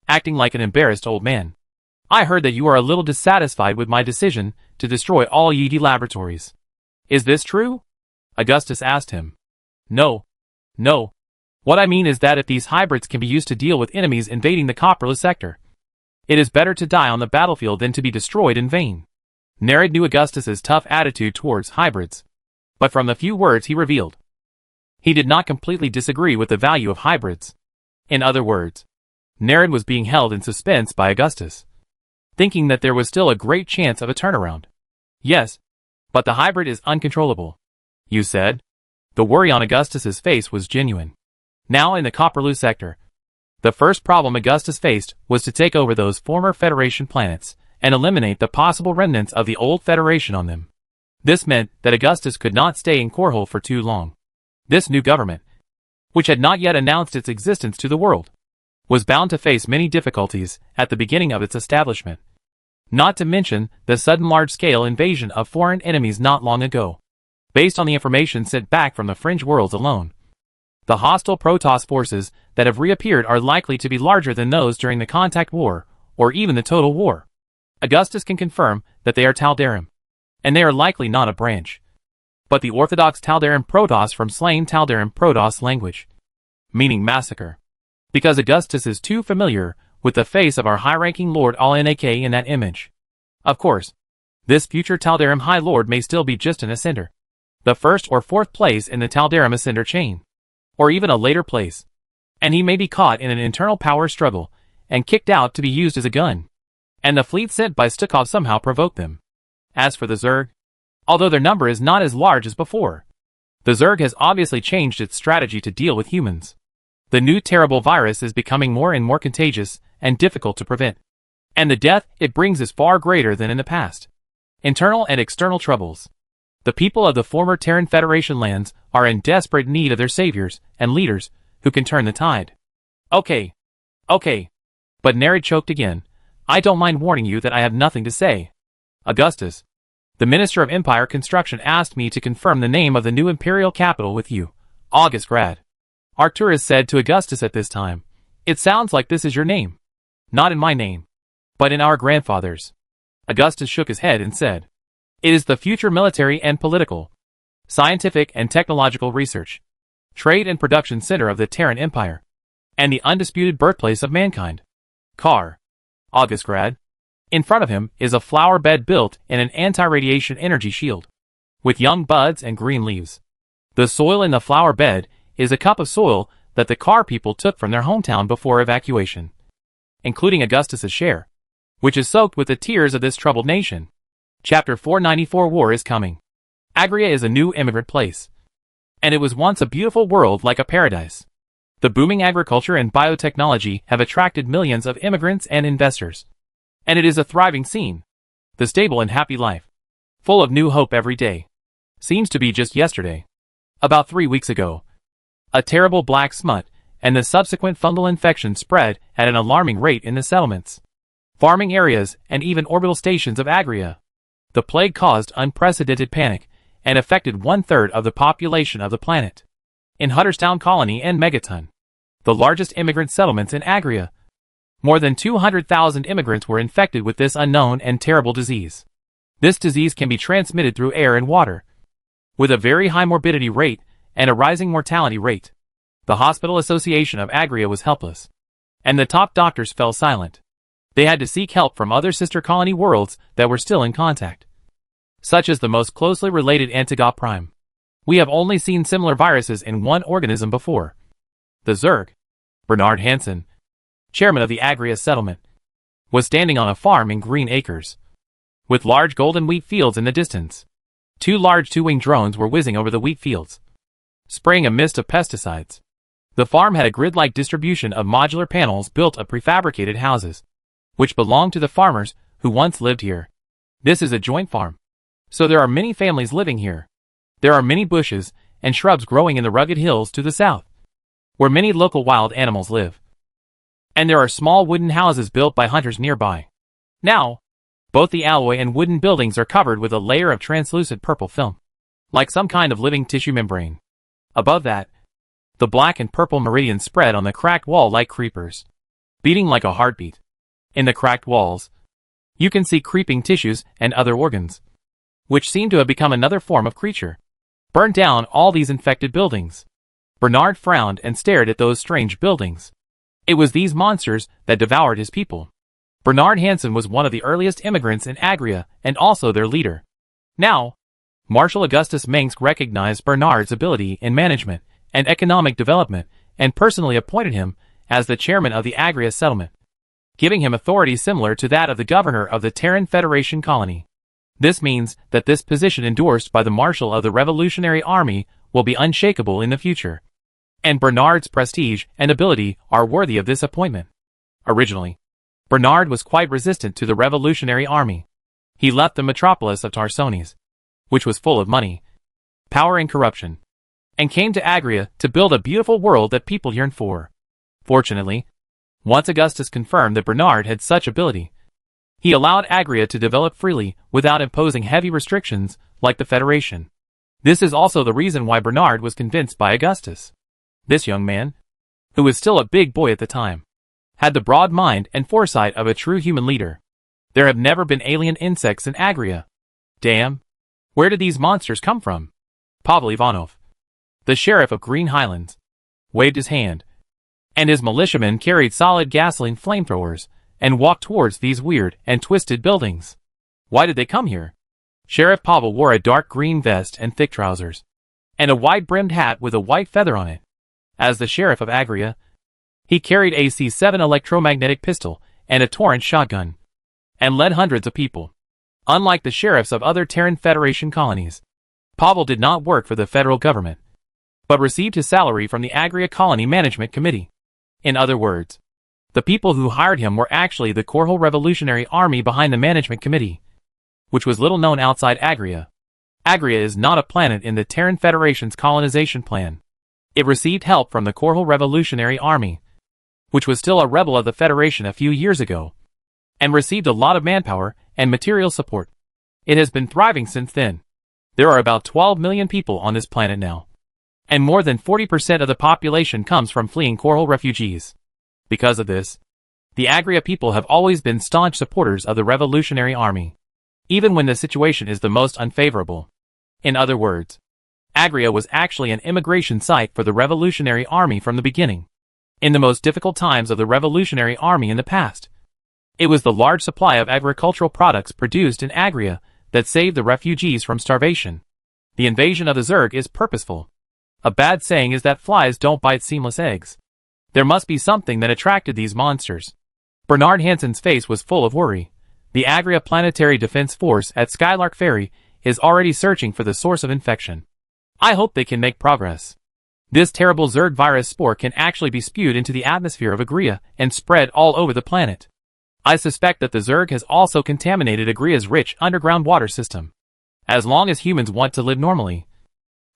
acting like an embarrassed old man. I heard that you are a little dissatisfied with my decision to destroy all Yidi laboratories. Is this true? Augustus asked him. No. What I mean is that if these hybrids can be used to deal with enemies invading the Copperless sector, it is better to die on the battlefield than to be destroyed in vain. Nerid knew Augustus's tough attitude towards hybrids, but from the few words he revealed, he did not completely disagree with the value of hybrids. In other words, Nerid was being held in suspense by Augustus, thinking that there was still a great chance of a turnaround. Yes, but the hybrid is uncontrollable, you said. The worry on Augustus's face was genuine. Now in the Copperloo sector, the first problem Augustus faced was to take over those former Federation planets and eliminate the possible remnants of the old Federation on them. This meant that Augustus could not stay in Korhal for too long. This new government, which had not yet announced its existence to the world, was bound to face many difficulties at the beginning of its establishment. Not to mention the sudden large-scale invasion of foreign enemies not long ago. Based on the information sent back from the fringe worlds alone, the hostile Protoss forces that have reappeared are likely to be larger than those during the Contact War, or even the Total War. Augustus can confirm that they are Taldarim, and they are likely not a branch, but the Orthodox Taldarim Protoss from slain Taldarim Protoss language, meaning massacre. Because Augustus is too familiar with the face of our high-ranking Lord Al-Nak in that image. Of course, this future Taldarim High Lord may still be just an Ascender, the first or fourth place in the Taldarim Ascender chain, or even a later place, and he may be caught in an internal power struggle and kicked out to be used as a gun. And the fleet sent by Stukov somehow provoked them. As for the Zerg, although their number is not as large as before, the Zerg has obviously changed its strategy to deal with humans. The new terrible virus is becoming more and more contagious and difficult to prevent. And the death it brings is far greater than in the past. Internal and external troubles. The people of the former Terran Federation lands are in desperate need of their saviors and leaders who can turn the tide. Okay. But Nerid choked again. I don't mind warning you that I have nothing to say. Augustus, the Minister of Empire Construction, asked me to confirm the name of the new imperial capital with you. August Grad. Arcturus said to Augustus at this time. It sounds like this is your name. Not in my name, but in our grandfather's. Augustus shook his head and said, it is the future military and political, scientific and technological research, trade and production center of the Terran Empire, and the undisputed birthplace of mankind. Car. August Grad. In front of him is a flower bed built in an anti-radiation energy shield, with young buds and green leaves. The soil in the flower bed is a cup of soil that the Car people took from their hometown before evacuation, including Augustus's share, which is soaked with the tears of this troubled nation. Chapter 494 War is coming. Agria is a new immigrant place, and it was once a beautiful world like a paradise. The booming agriculture and biotechnology have attracted millions of immigrants and investors, and it is a thriving scene. The stable and happy life, full of new hope every day, seems to be just yesterday. About 3 weeks ago, a terrible black smut and the subsequent fungal infection spread at an alarming rate in the settlements, farming areas, and even orbital stations of Agria. The plague caused unprecedented panic and affected 1/3 of the population of the planet. In Hutterstown Colony and Megaton, the largest immigrant settlements in Agria, more than 200,000 immigrants were infected with this unknown and terrible disease. This disease can be transmitted through air and water, with a very high morbidity rate and a rising mortality rate. The Hospital Association of Agria was helpless, and the top doctors fell silent. They had to seek help from other sister colony worlds that were still in contact, such as the most closely related Antigua Prime. We have only seen similar viruses in one organism before. The Zerg. Bernard Hansen, chairman of the Agria settlement, was standing on a farm in Green Acres, with large golden wheat fields in the distance. 2 large 2-winged drones were whizzing over the wheat fields, spraying a mist of pesticides. The farm had a grid-like distribution of modular panels built of prefabricated houses, which belonged to the farmers who once lived here. This is a joint farm, so there are many families living here. There are many bushes and shrubs growing in the rugged hills to the south, where many local wild animals live. And there are small wooden houses built by hunters nearby. Now, both the alloy and wooden buildings are covered with a layer of translucent purple film, like some kind of living tissue membrane. Above that, the black and purple meridians spread on the cracked wall like creepers, beating like a heartbeat. In the cracked walls, you can see creeping tissues and other organs, which seem to have become another form of creature. Burn down all these infected buildings. Bernard frowned and stared at those strange buildings. It was these monsters that devoured his people. Bernard Hansen was one of the earliest immigrants in Agria and also their leader. Now, Marshal Augustus Mengsk recognized Bernard's ability in management and economic development and personally appointed him as the chairman of the Agria settlement, giving him authority similar to that of the governor of the Terran Federation colony. This means that this position endorsed by the Marshal of the Revolutionary Army will be unshakable in the future, and Bernard's prestige and ability are worthy of this appointment. Originally, Bernard was quite resistant to the Revolutionary Army. He left the metropolis of Tarsones, which was full of money, power and corruption, and came to Agria to build a beautiful world that people yearned for. Fortunately, once Augustus confirmed that Bernard had such ability, he allowed Agria to develop freely without imposing heavy restrictions like the Federation. This is also the reason why Bernard was convinced by Augustus. This young man, who was still a big boy at the time, had the broad mind and foresight of a true human leader. There have never been alien insects in Agria. Damn! Where did these monsters come from? Pavel Ivanov, the sheriff of Green Highlands, waved his hand, and his militiamen carried solid gasoline flamethrowers and walked towards these weird and twisted buildings. Why did they come here? Sheriff Pavel wore a dark green vest and thick trousers, and a wide-brimmed hat with a white feather on it. As the sheriff of Agria, He carried a C7 electromagnetic pistol and a Torrent shotgun, and led hundreds of people. Unlike the sheriffs of other Terran Federation colonies, Pavel did not work for the federal government, but received his salary from the Agria Colony Management Committee. In other words, the people who hired him were actually the Korhal Revolutionary Army behind the Management Committee, which was little known outside Agria. Agria is not a planet in the Terran Federation's colonization plan. It received help from the Korhal Revolutionary Army, which was still a rebel of the Federation a few years ago, and received a lot of manpower and material support. It has been thriving since then. There are about 12 million people on this planet now, and more than 40% of the population comes from fleeing Korhal refugees. Because of this, the Agria people have always been staunch supporters of the Revolutionary Army, even when the situation is the most unfavorable. In other words, Agria was actually an immigration site for the Revolutionary Army from the beginning. In the most difficult times of the Revolutionary Army in the past, it was the large supply of agricultural products produced in Agria that saved the refugees from starvation. The invasion of the Zerg is purposeful. A bad saying is that flies don't bite seamless eggs. There must be something that attracted these monsters. Bernard Hansen's face was full of worry. The Agria Planetary Defense Force at Skylark Ferry is already searching for the source of infection. I hope they can make progress. This terrible Zerg virus spore can actually be spewed into the atmosphere of Agria and spread all over the planet. I suspect that the Zerg has also contaminated Agria's rich underground water system. As long as humans want to live normally,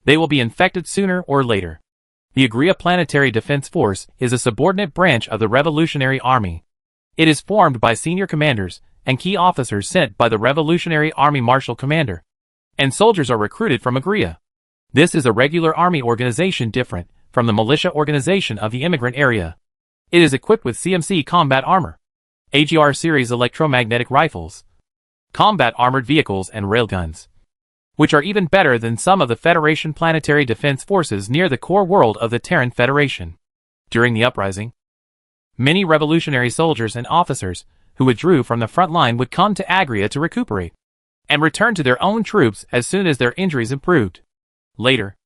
they will be infected sooner or later. The Agria Planetary Defense Force is a subordinate branch of the Revolutionary Army. It is formed by senior commanders and key officers sent by the Revolutionary Army Marshal Commander, and soldiers are recruited from Agria. This is a regular army organization different from the militia organization of the immigrant area. It is equipped with CMC combat armor, AGR series electromagnetic rifles, combat armored vehicles and railguns, which are even better than some of the Federation planetary defense forces near the core world of the Terran Federation. During the uprising, many revolutionary soldiers and officers who withdrew from the front line would come to Agria to recuperate and return to their own troops as soon as their injuries improved. Later,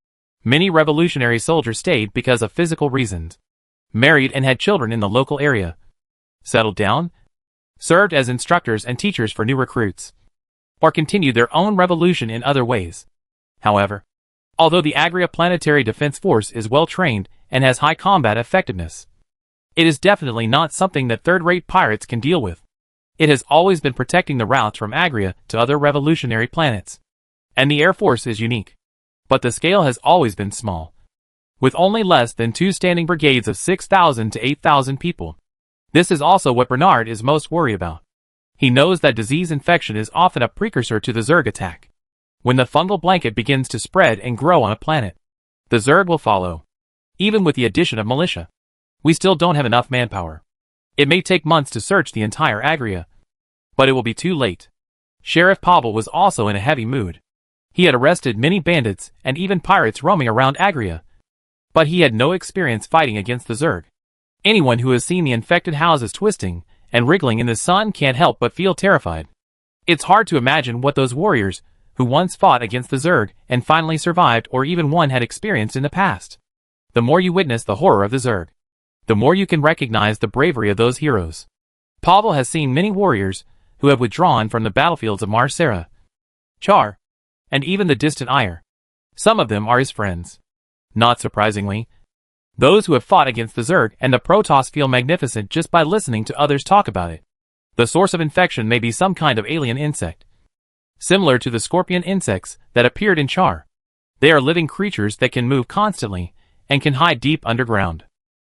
many revolutionary soldiers stayed because of physical reasons, married and had children in the local area, settled down, served as instructors and teachers for new recruits, or continued their own revolution in other ways. However, although the Agria Planetary Defense Force is well trained and has high combat effectiveness, it is definitely not something that third-rate pirates can deal with. It has always been protecting the routes from Agria to other revolutionary planets, and the Air Force is unique. But the scale has always been small, with only less than 2 standing brigades of 6,000 to 8,000 people. This is also what Bernard is most worried about. He knows that disease infection is often a precursor to the Zerg attack. When the fungal blanket begins to spread and grow on a planet, the Zerg will follow. Even with the addition of militia, we still don't have enough manpower. It may take months to search the entire Agria, but it will be too late. Sheriff Pavel was also in a heavy mood. He had arrested many bandits and even pirates roaming around Agria, but he had no experience fighting against the Zerg. Anyone who has seen the infected houses twisting and wriggling in the sun can't help but feel terrified. It's hard to imagine what those warriors, who once fought against the Zerg and finally survived or even one had experienced in the past. The more you witness the horror of the Zerg, the more you can recognize the bravery of those heroes. Pavel has seen many warriors who have withdrawn from the battlefields of Marsera, Char, and even the distant Ire. Some of them are his friends. Not surprisingly, those who have fought against the Zerg and the Protoss feel magnificent just by listening to others talk about it. The source of infection may be some kind of alien insect, similar to the scorpion insects that appeared in Char. They are living creatures that can move constantly and can hide deep underground.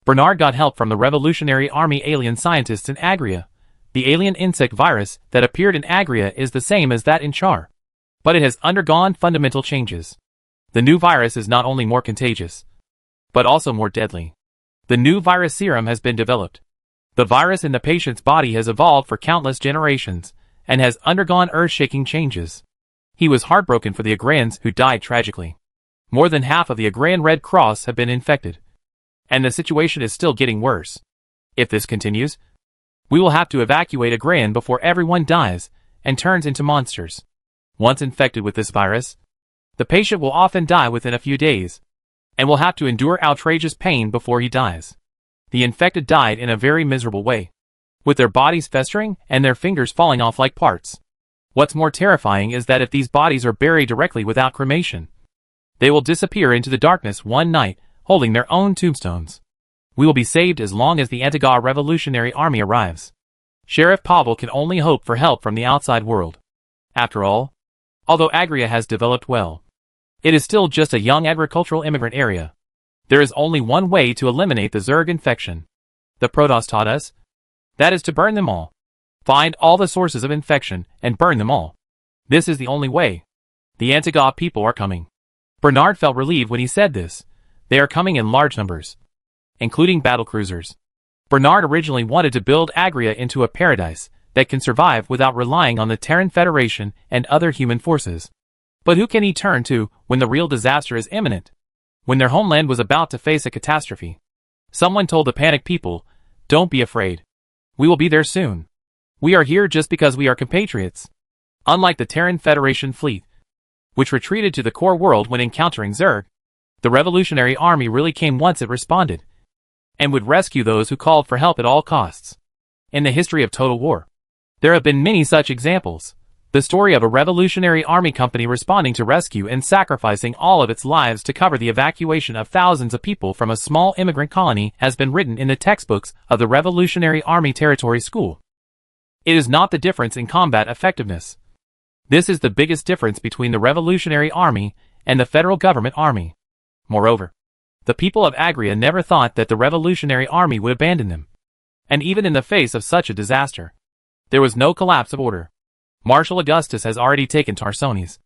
Bernard got help from the Revolutionary Army alien scientists in Agria. The alien insect virus that appeared in Agria is the same as that in Char, but it has undergone fundamental changes. The new virus is not only more contagious, but also more deadly. The new virus serum has been developed. The virus in the patient's body has evolved for countless generations and has undergone earth-shaking changes. He was heartbroken for the Agrarians who died tragically. More than half of the Agrarian Red Cross have been infected, and the situation is still getting worse. If this continues, we will have to evacuate Agrarian before everyone dies and turns into monsters. Once infected with this virus, the patient will often die within a few days, and will have to endure outrageous pain before he dies. The infected died in a very miserable way, with their bodies festering and their fingers falling off like parts. What's more terrifying is that if these bodies are buried directly without cremation, they will disappear into the darkness one night, holding their own tombstones. We will be saved as long as the Antigua Revolutionary Army arrives. Sheriff Pavel can only hope for help from the outside world. After all, although Agria has developed well, it is still just a young agricultural immigrant area. There is only one way to eliminate the Zerg infection. The Protoss taught us. That is to burn them all. Find all the sources of infection and burn them all. This is the only way. The Antigua people are coming. Bernard felt relieved when he said this. They are coming in large numbers, including battlecruisers. Bernard originally wanted to build Agria into a paradise that can survive without relying on the Terran Federation and other human forces. But who can he turn to when the real disaster is imminent? When their homeland was about to face a catastrophe, someone told the panicked people, "Don't be afraid. We will be there soon. We are here just because we are compatriots." Unlike the Terran Federation fleet, which retreated to the core world when encountering Zerg, the Revolutionary Army really came once it responded, and would rescue those who called for help at all costs. In the history of total war, there have been many such examples. The story of a Revolutionary Army company responding to rescue and sacrificing all of its lives to cover the evacuation of thousands of people from a small immigrant colony has been written in the textbooks of the Revolutionary Army Territory School. It is not the difference in combat effectiveness. This is the biggest difference between the Revolutionary Army and the federal government army. Moreover, the people of Agria never thought that the Revolutionary Army would abandon them. And even in the face of such a disaster, there was no collapse of order. Marshal Augustus has already taken Tarsones,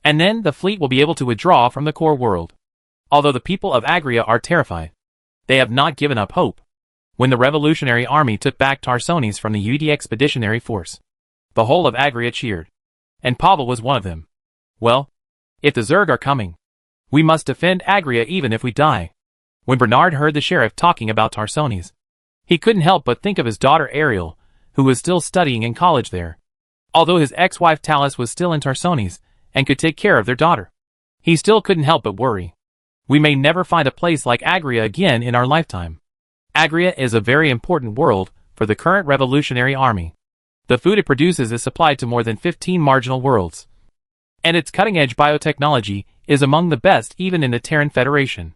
and then the fleet will be able to withdraw from the core world. Although the people of Agria are terrified, they have not given up hope. When the Revolutionary Army took back Tarsones from the UD Expeditionary Force, the whole of Agria cheered, and Pavel was one of them. Well, if the Zerg are coming, we must defend Agria even if we die. When Bernard heard the sheriff talking about Tarsones, he couldn't help but think of his daughter Ariel, who was still studying in college there. Although his ex-wife Talus was still in Tarsones and could take care of their daughter, he still couldn't help but worry. We may never find a place like Agria again in our lifetime. Agria is a very important world for the current Revolutionary Army. The food it produces is supplied to more than 15 marginal worlds, and its cutting-edge biotechnology is among the best even in the Terran Federation.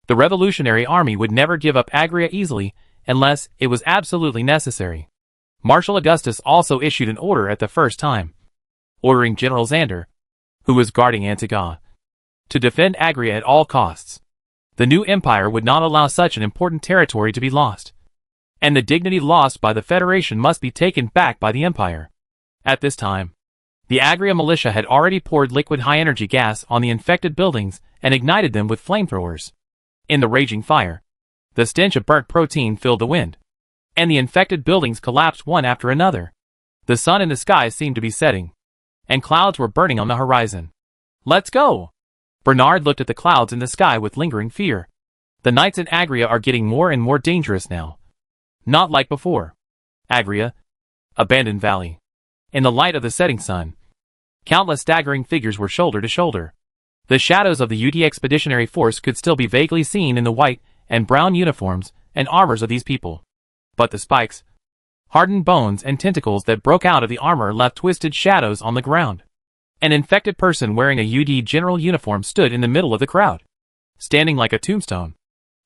The Revolutionary Army would never give up Agria easily unless it was absolutely necessary. Marshal Augustus also issued an order at the first time, ordering General Xander, who was guarding Antigua, to defend Agria at all costs. The new empire would not allow such an important territory to be lost, and the dignity lost by the Federation must be taken back by the empire. At this time, the Agria militia had already poured liquid high-energy gas on the infected buildings and ignited them with flamethrowers. In the raging fire, the stench of burnt protein filled the wind, and the infected buildings collapsed one after another. The sun in the sky seemed to be setting, and clouds were burning on the horizon. "Let's go!" Bernard looked at the clouds in the sky with lingering fear. The nights in Agria are getting more and more dangerous now. Not like before. Agria, abandoned valley. In the light of the setting sun, countless staggering figures were shoulder to shoulder. The shadows of the UD Expeditionary Force could still be vaguely seen in the white and brown uniforms and armors of these people. But the spikes, hardened bones and tentacles that broke out of the armor left twisted shadows on the ground. An infected person wearing a UD general uniform stood in the middle of the crowd, standing like a tombstone.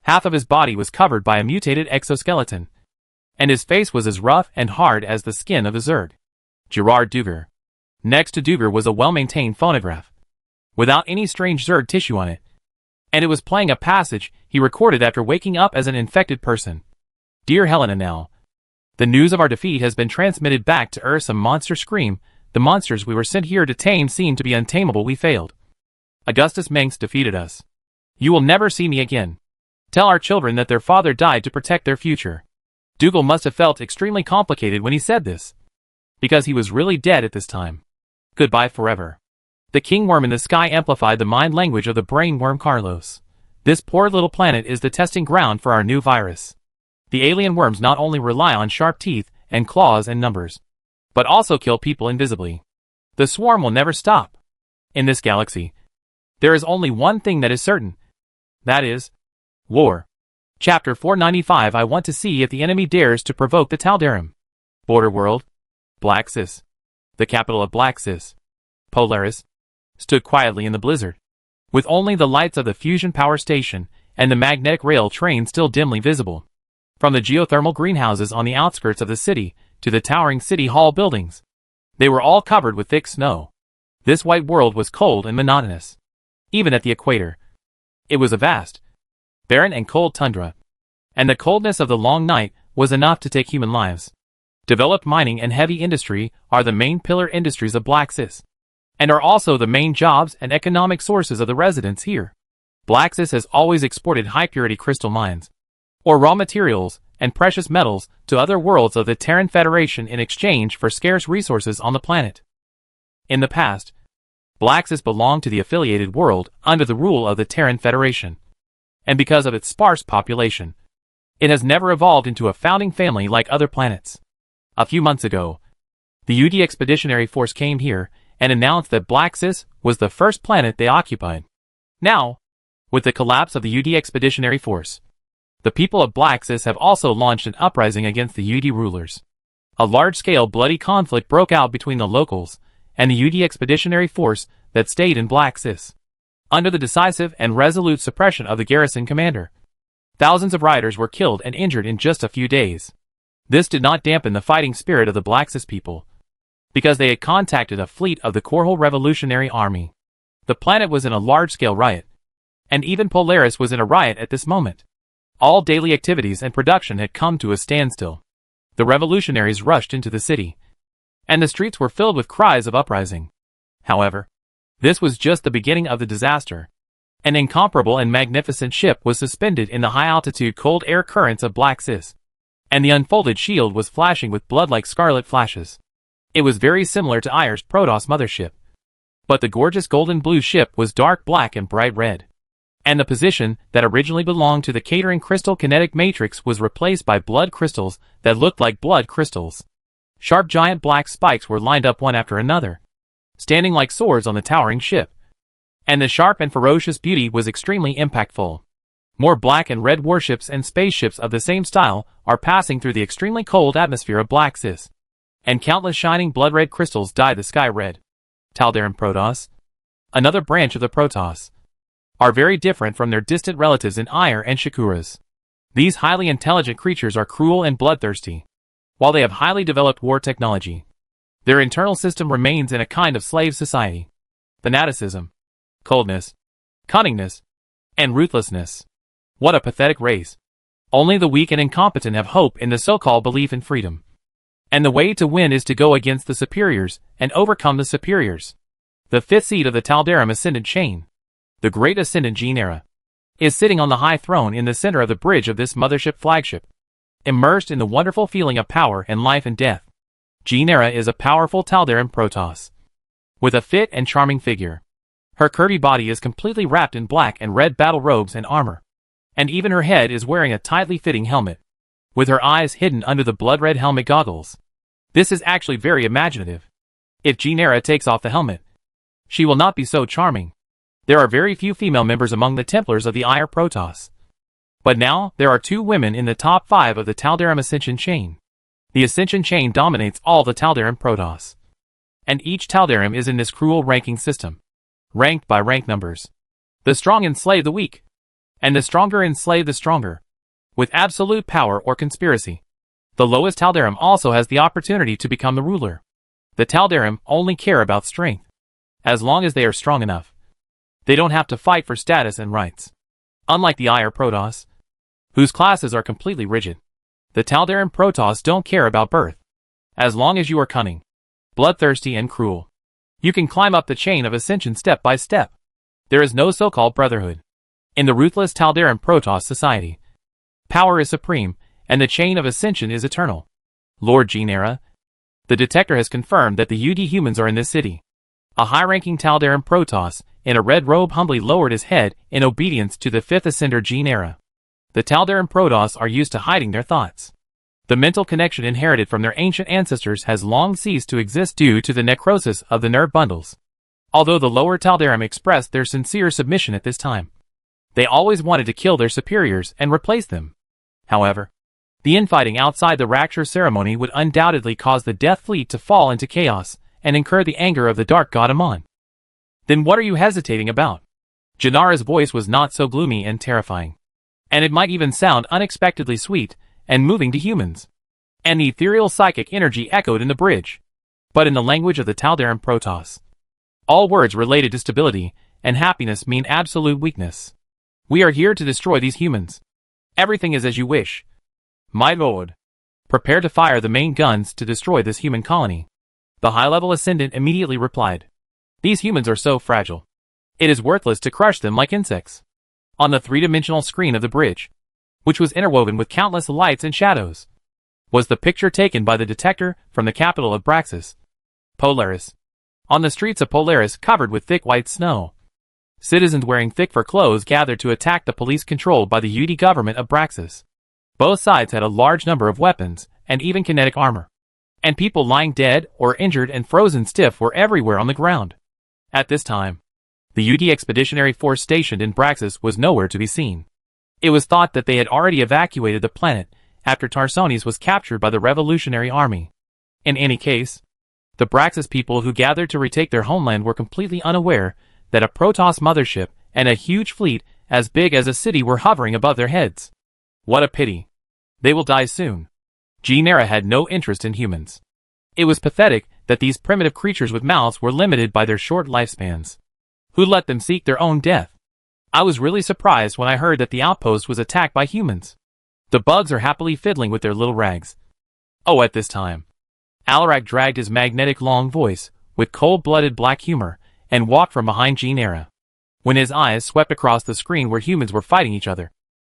Half of his body was covered by a mutated exoskeleton, and his face was as rough and hard as the skin of a Zerg. Gerard Duger. Next to Duger was a well-maintained phonograph, without any strange Zerg tissue on it, and it was playing a passage he recorded after waking up as an infected person. "Dear Helena, now, the news of our defeat has been transmitted back to Earth. Some monster scream. The monsters we were sent here to tame seem to be untamable. We failed. Augustus Mengsk defeated us. You will never see me again. Tell our children that their father died to protect their future." Dougal must have felt extremely complicated when he said this, because he was really dead at this time. Goodbye forever. The king worm in the sky amplified the mind language of the brain worm Carlos. This poor little planet is the testing ground for our new virus. The alien worms not only rely on sharp teeth and claws and numbers, but also kill people invisibly. The swarm will never stop. In this galaxy, there is only one thing that is certain. That is, war. Chapter 495. I want to see if the enemy dares to provoke the Tal'Darim. Border world. Black Sis. The capital of Black Sis, Polaris, stood quietly in the blizzard, with only the lights of the fusion power station and the magnetic rail train still dimly visible. From the geothermal greenhouses on the outskirts of the city to the towering city hall buildings, they were all covered with thick snow. This white world was cold and monotonous. Even at the equator, it was a vast, barren and cold tundra, and the coldness of the long night was enough to take human lives. Developed mining and heavy industry are the main pillar industries of Black Sis, and are also the main jobs and economic sources of the residents here. Black Sis has always exported high-purity crystal mines, or raw materials, and precious metals to other worlds of the Terran Federation in exchange for scarce resources on the planet. In the past, Black Sis belonged to the affiliated world under the rule of the Terran Federation, and because of its sparse population, it has never evolved into a founding family like other planets. A few months ago, the UD Expeditionary Force came here and announced that Black Sis was the first planet they occupied. Now, with the collapse of the UD Expeditionary Force, the people of Black Sis have also launched an uprising against the UD rulers. A large-scale bloody conflict broke out between the locals and the UD Expeditionary Force that stayed in Black Sis, under the decisive and resolute suppression of the garrison commander. Thousands of riders were killed and injured in just a few days. This did not dampen the fighting spirit of the Black Sis people, because they had contacted a fleet of the Korhal Revolutionary Army. The planet was in a large-scale riot, and even Polaris was in a riot at this moment. All daily activities and production had come to a standstill. The revolutionaries rushed into the city, and the streets were filled with cries of uprising. However, this was just the beginning of the disaster. An incomparable and magnificent ship was suspended in the high-altitude cold air currents of Black Sis, and the unfolded shield was flashing with blood like scarlet flashes. It was very similar to Ayer's Protoss mothership, but the gorgeous golden blue ship was dark black and bright red, and the position that originally belonged to the catering crystal kinetic matrix was replaced by blood crystals that looked like blood crystals. Sharp giant black spikes were lined up one after another, standing like swords on the towering ship, and the sharp and ferocious beauty was extremely impactful. More black and red warships and spaceships of the same style are passing through the extremely cold atmosphere of Black Sis, and countless shining blood-red crystals dye the sky red. Tal'Darim Protoss, another branch of the Protoss, are very different from their distant relatives in Ayer and Shakuras. These highly intelligent creatures are cruel and bloodthirsty. While they have highly developed war technology, their internal system remains in a kind of slave society. Fanaticism, coldness, cunningness, and ruthlessness. What a pathetic race. Only the weak and incompetent have hope in the so-called belief in freedom. And the way to win is to go against the superiors and overcome the superiors. The fifth seed of the Tal'Darim Ascendant chain, the great Ascendant Genera, is sitting on the high throne in the center of the bridge of this mothership flagship. Immersed in the wonderful feeling of power and life and death, Genera is a powerful Tal'Darim Protoss, with a fit and charming figure. Her curvy body is completely wrapped in black and red battle robes and armor, and even her head is wearing a tightly fitting helmet, with her eyes hidden under the blood-red helmet goggles. This is actually very imaginative. If Genera takes off the helmet, she will not be so charming. There are very few female members among the Templars of the Ayer Protoss. But now, there are 2 women in the top 5 of the Tal'Darim Ascension chain. The Ascension chain dominates all the Tal'Darim Protoss, and each Tal'Darim is in this cruel ranking system, ranked by rank numbers. The strong enslave the weak, and the stronger enslave the stronger, with absolute power or conspiracy. The lowest Tal'Darim also has the opportunity to become the ruler. The Tal'Darim only care about strength. As long as they are strong enough, they don't have to fight for status and rights. Unlike the Ayer Protoss, whose classes are completely rigid, the Tal'Darim Protoss don't care about birth. As long as you are cunning, bloodthirsty and cruel, you can climb up the chain of ascension step by step. There is no so-called brotherhood. In the ruthless Tal'Darim Protoss society, power is supreme, and the chain of ascension is eternal. Lord Genera, the detector has confirmed that the UD humans are in this city. A high-ranking Tal'Darim Protoss in a red robe humbly lowered his head in obedience to the 5th Ascender Genera. The Tal'Darim Protoss are used to hiding their thoughts. The mental connection inherited from their ancient ancestors has long ceased to exist due to the necrosis of the nerve bundles. Although the lower Tal'Darim expressed their sincere submission at this time, They always wanted to kill their superiors and replace them. However, the infighting outside the rapture ceremony would undoubtedly cause the Death Fleet to fall into chaos and incur the anger of the Dark God Amon. Then what are you hesitating about? Janara's voice was not so gloomy and terrifying. And it might even sound unexpectedly sweet and moving to humans. And the ethereal psychic energy echoed in the bridge. But in the language of the Taldaran Protoss, all words related to stability and happiness mean absolute weakness. We are here to destroy these humans. Everything is as you wish. My lord. Prepare to fire the main guns to destroy this human colony. The high-level ascendant immediately replied. These humans are so fragile. It is worthless to crush them like insects. On the three-dimensional screen of the bridge, which was interwoven with countless lights and shadows, was the picture taken by the detector from the capital of Braxis, Polaris. On the streets of Polaris covered with thick white snow, citizens wearing thick fur clothes gathered to attack the police controlled by the UD government of Braxis. Both sides had a large number of weapons and even kinetic armor. And people lying dead or injured and frozen stiff were everywhere on the ground. At this time, the UD Expeditionary Force stationed in Braxis was nowhere to be seen. It was thought that they had already evacuated the planet after Tarsones was captured by the Revolutionary Army. In any case, the Braxis people who gathered to retake their homeland were completely unaware that a Protoss mothership and a huge fleet as big as a city were hovering above their heads. What a pity. They will die soon. Genera had no interest in humans. It was pathetic that these primitive creatures with mouths were limited by their short lifespans. Who let them seek their own death? I was really surprised when I heard that the outpost was attacked by humans. The bugs are happily fiddling with their little rags. Oh, at this time, Alarak dragged his magnetic long voice with cold-blooded black humor and walked from behind Genera. When his eyes swept across the screen where humans were fighting each other,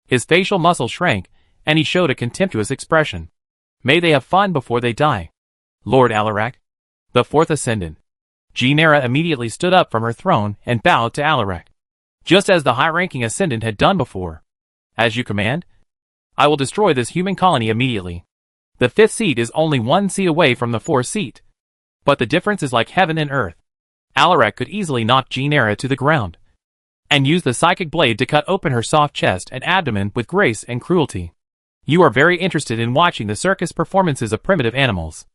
his facial muscles shrank and he showed a contemptuous expression. May they have fun before they die. Lord Alarak, the fourth ascendant. Genera immediately stood up from her throne and bowed to Alarak, just as the high-ranking ascendant had done before. As you command. I will destroy this human colony immediately. The fifth seat is only 1 seat away from the fourth seat. But the difference is like heaven and earth. Alarak could easily knock Genera to the ground and use the psychic blade to cut open her soft chest and abdomen with grace and cruelty. You are very interested in watching the circus performances of primitive animals.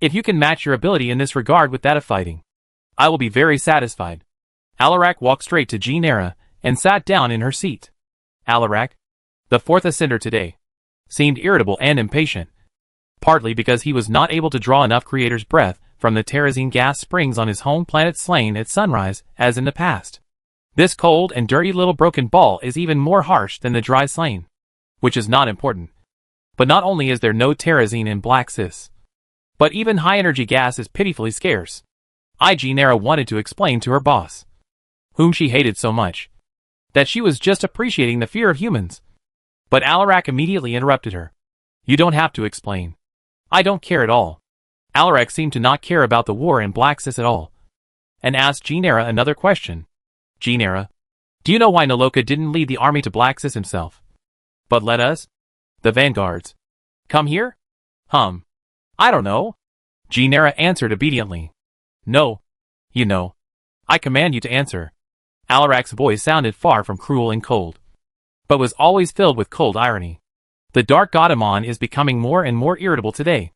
If you can match your ability in this regard with that of fighting, I will be very satisfied. Alarak walked straight to Genera and sat down in her seat. Alarak, the fourth ascender today, seemed irritable and impatient, partly because he was not able to draw enough creator's breath from the terrazine gas springs on his home planet Slain at sunrise as in the past. This cold and dirty little broken ball is even more harsh than the dry Slain, which is not important. But not only is there no terrazine in Black Sis, but even high-energy gas is pitifully scarce. Genera wanted to explain to her boss, whom she hated so much, that she was just appreciating the fear of humans. But Alarak immediately interrupted her. You don't have to explain. I don't care at all. Alarak seemed to not care about the war in Black Sis at all, and asked Genera another question. Genera, do you know why Naloka didn't lead the army to Black Sis himself, but let us, the vanguards, come here? I don't know. Genera answered obediently. No. You know. I command you to answer. Alarak's voice sounded far from cruel and cold, but was always filled with cold irony. The Dark God Amon is becoming more and more irritable today.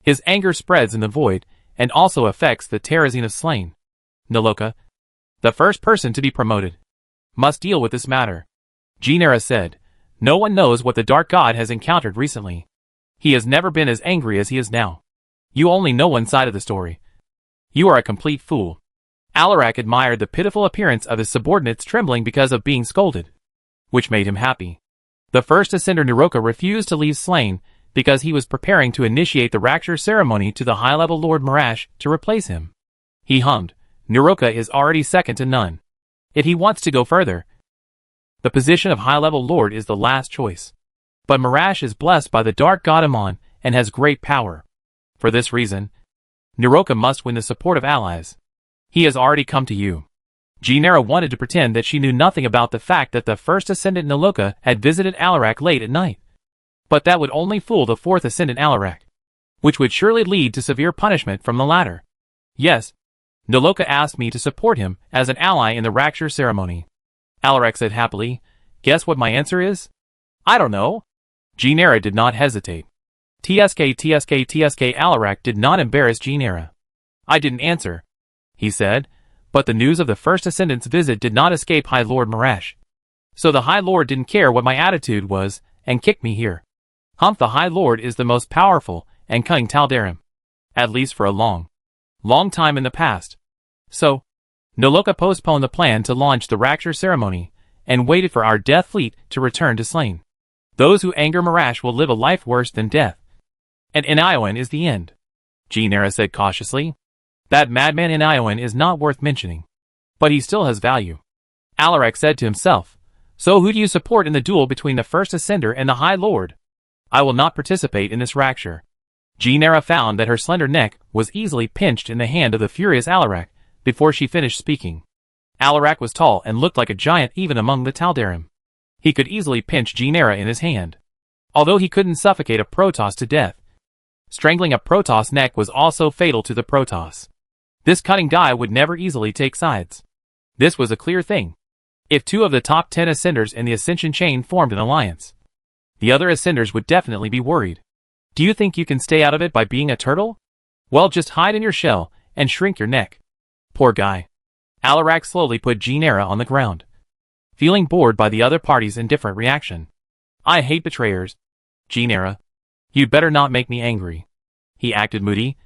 His anger spreads in the void and also affects the terrazine of Slain. Naloka, the first person to be promoted, must deal with this matter. Genera said, no one knows what the Dark God has encountered recently. He has never been as angry as he is now. You only know one side of the story. You are a complete fool. Alarak admired the pitiful appearance of his subordinates trembling because of being scolded, which made him happy. The first ascender Naroka refused to leave Slain because he was preparing to initiate the rapture ceremony to the high-level Lord Marash to replace him. He hummed, Naroka is already second to none. If he wants to go further, the position of high-level Lord is the last choice. But Marash is blessed by the Dark God Amon and has great power. For this reason, Naroka must win the support of allies. He has already come to you. Genera wanted to pretend that she knew nothing about the fact that the first ascendant Naloka had visited Alarak late at night. But that would only fool the fourth ascendant Alarak, which would surely lead to severe punishment from the latter. Yes, Naloka asked me to support him as an ally in the rapture ceremony. Alarak said happily, Guess what my answer is? I don't know. Genera did not hesitate. TSK Alarak did not embarrass Genera. I didn't answer, he said, but the news of the First Ascendant's visit did not escape High Lord Marash. So the High Lord didn't care what my attitude was, and kicked me here. Humph, the High Lord is the most powerful and cunning Taldarim. At least for a long time in the past. So, Noloka postponed the plan to launch the rapture ceremony, and waited for our death fleet to return to Slain. Those who anger Marash will live a life worse than death. And Iowan is the end, Genera said cautiously. That madman in Iowan is not worth mentioning. But he still has value. Alarak said to himself. So who do you support in the duel between the First Ascender and the High Lord? I will not participate in this rapture. Genera found that her slender neck was easily pinched in the hand of the furious Alarak before she finished speaking. Alarak was tall and looked like a giant even among the Taldarim. He could easily pinch Genera in his hand. Although he couldn't suffocate a Protoss to death. Strangling a Protoss neck was also fatal to the Protoss. This cunning guy would never easily take sides. This was a clear thing. If 2 of the top 10 Ascenders in the Ascension chain formed an alliance, the other Ascenders would definitely be worried. Do you think you can stay out of it by being a turtle? Well, just hide in your shell and shrink your neck. Poor guy. Alarak slowly put Genera on the ground, feeling bored by the other party's indifferent reaction. I hate betrayers. Genera, you'd better not make me angry. He acted moody,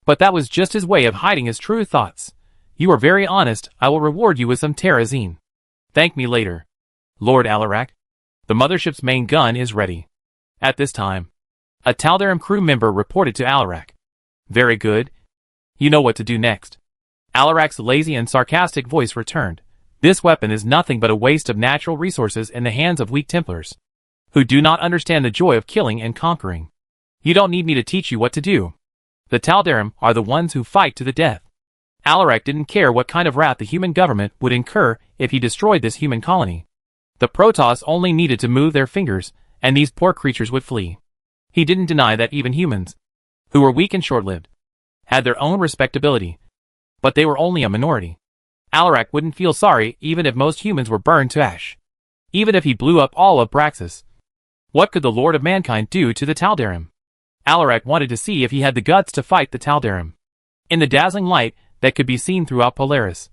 but that was just his way of hiding his true thoughts. You are very honest. I will reward you with some terrazine. Thank me later, Lord Alarak. The mothership's main gun is ready. At this time, a Taldarim crew member reported to Alarak. Very good. You know what to do next. Alarak's lazy and sarcastic voice returned. This weapon is nothing but a waste of natural resources in the hands of weak Templars, who do not understand the joy of killing and conquering. You don't need me to teach you what to do. The Taldarim are the ones who fight to the death. Alarak didn't care what kind of wrath the human government would incur if he destroyed this human colony. The Protoss only needed to move their fingers, and these poor creatures would flee. He didn't deny that even humans, who were weak and short-lived, had their own respectability. But they were only a minority. Alarak wouldn't feel sorry even if most humans were burned to ash. Even if he blew up all of Braxis. What could the Lord of Mankind do to the Taldarim? Alarak wanted to see if he had the guts to fight the Taldarim. In the dazzling light that could be seen throughout Polaris,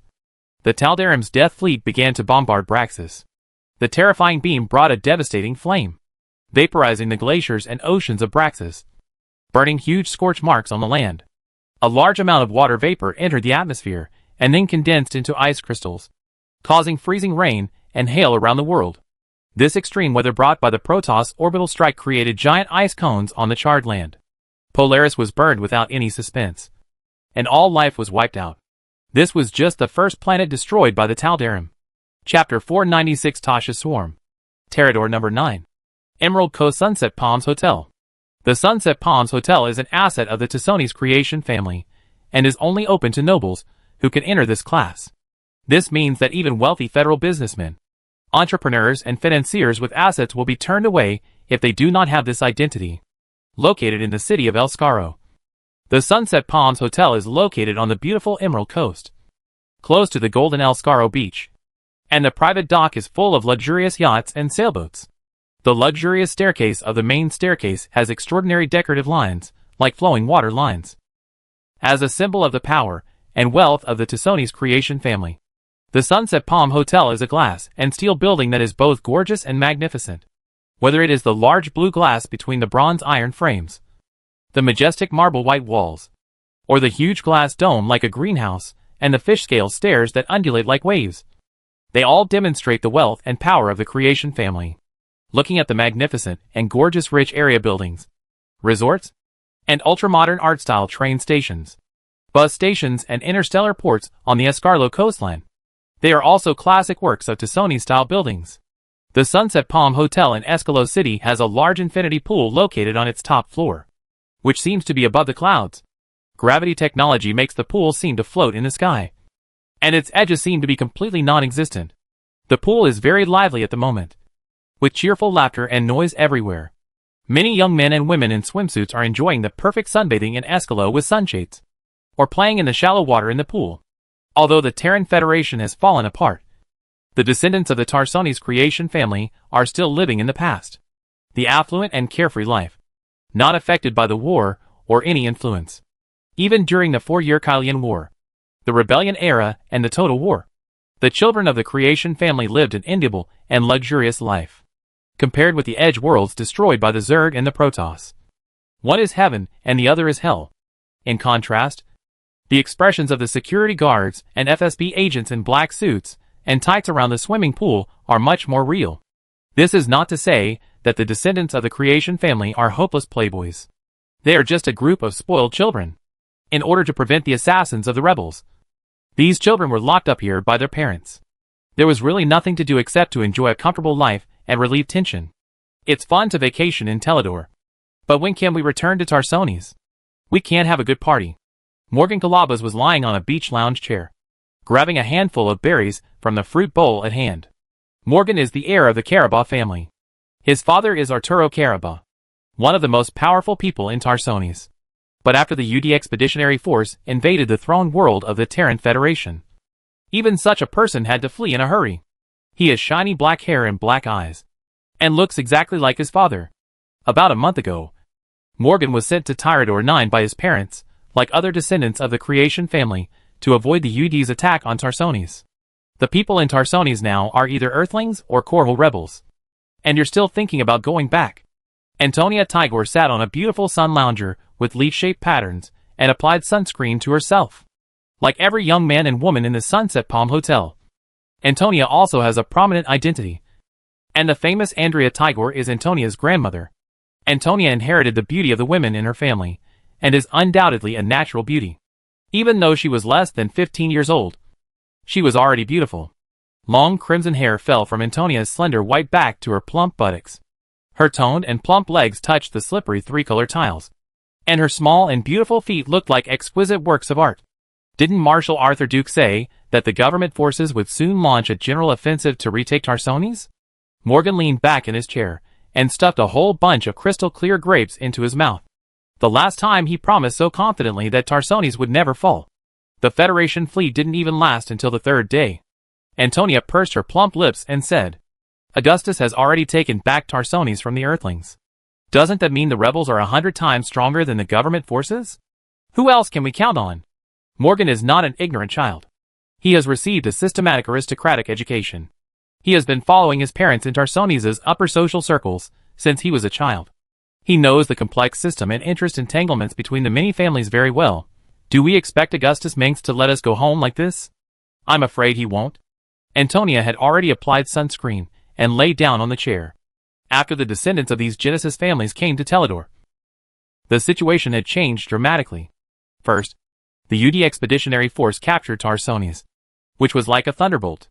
the Taldarim's death fleet began to bombard Braxis. The terrifying beam brought a devastating flame, vaporizing the glaciers and oceans of Braxis, burning huge scorch marks on the land. A large amount of water vapor entered the atmosphere and then condensed into ice crystals, causing freezing rain and hail around the world. This extreme weather brought by the Protoss orbital strike created giant ice cones on the charred land. Polaris was burned without any suspense, and all life was wiped out. This was just the first planet destroyed by the Taldarim. Chapter 496 Tasha's Swarm. Terrador number 9. Emerald Coast Sunset Palms Hotel. The Sunset Palms Hotel is an asset of the Tassoni's creation family, and is only open to nobles who can enter this class. This means that even wealthy federal businessmen, entrepreneurs and financiers with assets will be turned away if they do not have this identity. Located in the city of El Scarro, the Sunset Palms Hotel is located on the beautiful Emerald Coast, close to the golden El Scarro beach, and the private dock is full of luxurious yachts and sailboats. The luxurious staircase of the main staircase has extraordinary decorative lines, like flowing water lines, as a symbol of the power and wealth of the Tassoni's creation family. The Sunset Palm Hotel is a glass and steel building that is both gorgeous and magnificent. Whether it is the large blue glass between the bronze iron frames, the majestic marble white walls, or the huge glass dome like a greenhouse, and the fish scale stairs that undulate like waves, they all demonstrate the wealth and power of the creation family. Looking at the magnificent and gorgeous rich area buildings, resorts, and ultra-modern art-style train stations, bus stations and interstellar ports on the Escarlo coastline, they are also classic works of Tassoni-style buildings. The Sunset Palm Hotel in Escalo City has a large infinity pool located on its top floor, which seems to be above the clouds. Gravity technology makes the pool seem to float in the sky, and its edges seem to be completely non-existent. The pool is very lively at the moment, with cheerful laughter and noise everywhere. Many young men and women in swimsuits are enjoying the perfect sunbathing in Escalo with sunshades, or playing in the shallow water in the pool. Although the Terran Federation has fallen apart, The descendants of the Tarsones creation family are still living in the past. The affluent and carefree life, not affected by the war or any influence. Even during the 4-year Kylian War, the rebellion era, and the total war, the children of the creation family lived an enviable and luxurious life, compared with the edge worlds destroyed by the Zerg and the Protoss. One is heaven and the other is hell. In contrast, the expressions of the security guards and FSB agents in black suits and tights around the swimming pool are much more real. This is not to say that the descendants of the creation family are hopeless playboys. They are just a group of spoiled children. In order to prevent the assassins of the rebels, these children were locked up here by their parents. There was really nothing to do except to enjoy a comfortable life and relieve tension. It's fun to vacation in Teledor. But when can we return to Tarsones? We can't have a good party. Morgan Calabas was lying on a beach lounge chair, grabbing a handful of berries from the fruit bowl at hand. Morgan is the heir of the Carabas family. His father is Arturo Carabas, one of the most powerful people in Tarsones. But after the UD Expeditionary Force invaded the throne world of the Terran Federation, even such a person had to flee in a hurry. He has shiny black hair and black eyes, and looks exactly like his father. About a month ago, Morgan was sent to Tyrador 9 by his parents, like other descendants of the creation family, to avoid the UD's attack on Tarsones. The people in Tarsones now are either Earthlings or Korhal rebels. And you're still thinking about going back. Antonia Tigor sat on a beautiful sun lounger with leaf-shaped patterns and applied sunscreen to herself, like every young man and woman in the Sunset Palm Hotel. Antonia also has a prominent identity, and the famous Andrea Tigor is Antonia's grandmother. Antonia inherited the beauty of the women in her family, and is undoubtedly a natural beauty. Even though she was less than 15 years old, she was already beautiful. Long crimson hair fell from Antonia's slender white back to her plump buttocks. Her toned and plump legs touched the slippery three-color tiles, and her small and beautiful feet looked like exquisite works of art. Didn't Marshal Arthur Duke say that the government forces would soon launch a general offensive to retake Tarsones? Morgan leaned back in his chair and stuffed a whole bunch of crystal-clear grapes into his mouth. The last time he promised so confidently that Tarsones would never fall. The Federation fleet didn't even last until the 3rd day. Antonia pursed her plump lips and said, Augustus has already taken back Tarsones from the Earthlings. Doesn't that mean the rebels are 100 times stronger than the government forces? Who else can we count on? Morgan is not an ignorant child. He has received a systematic aristocratic education. He has been following his parents in Tarsones' upper social circles since he was a child. He knows the complex system and interest entanglements between the many families very well. Do we expect Augustus Minx to let us go home like this? I'm afraid he won't. Antonia had already applied sunscreen and lay down on the chair. After the descendants of these Genesis families came to Teledor, the situation had changed dramatically. First, the UD Expeditionary Force captured Tarsones, which was like a thunderbolt.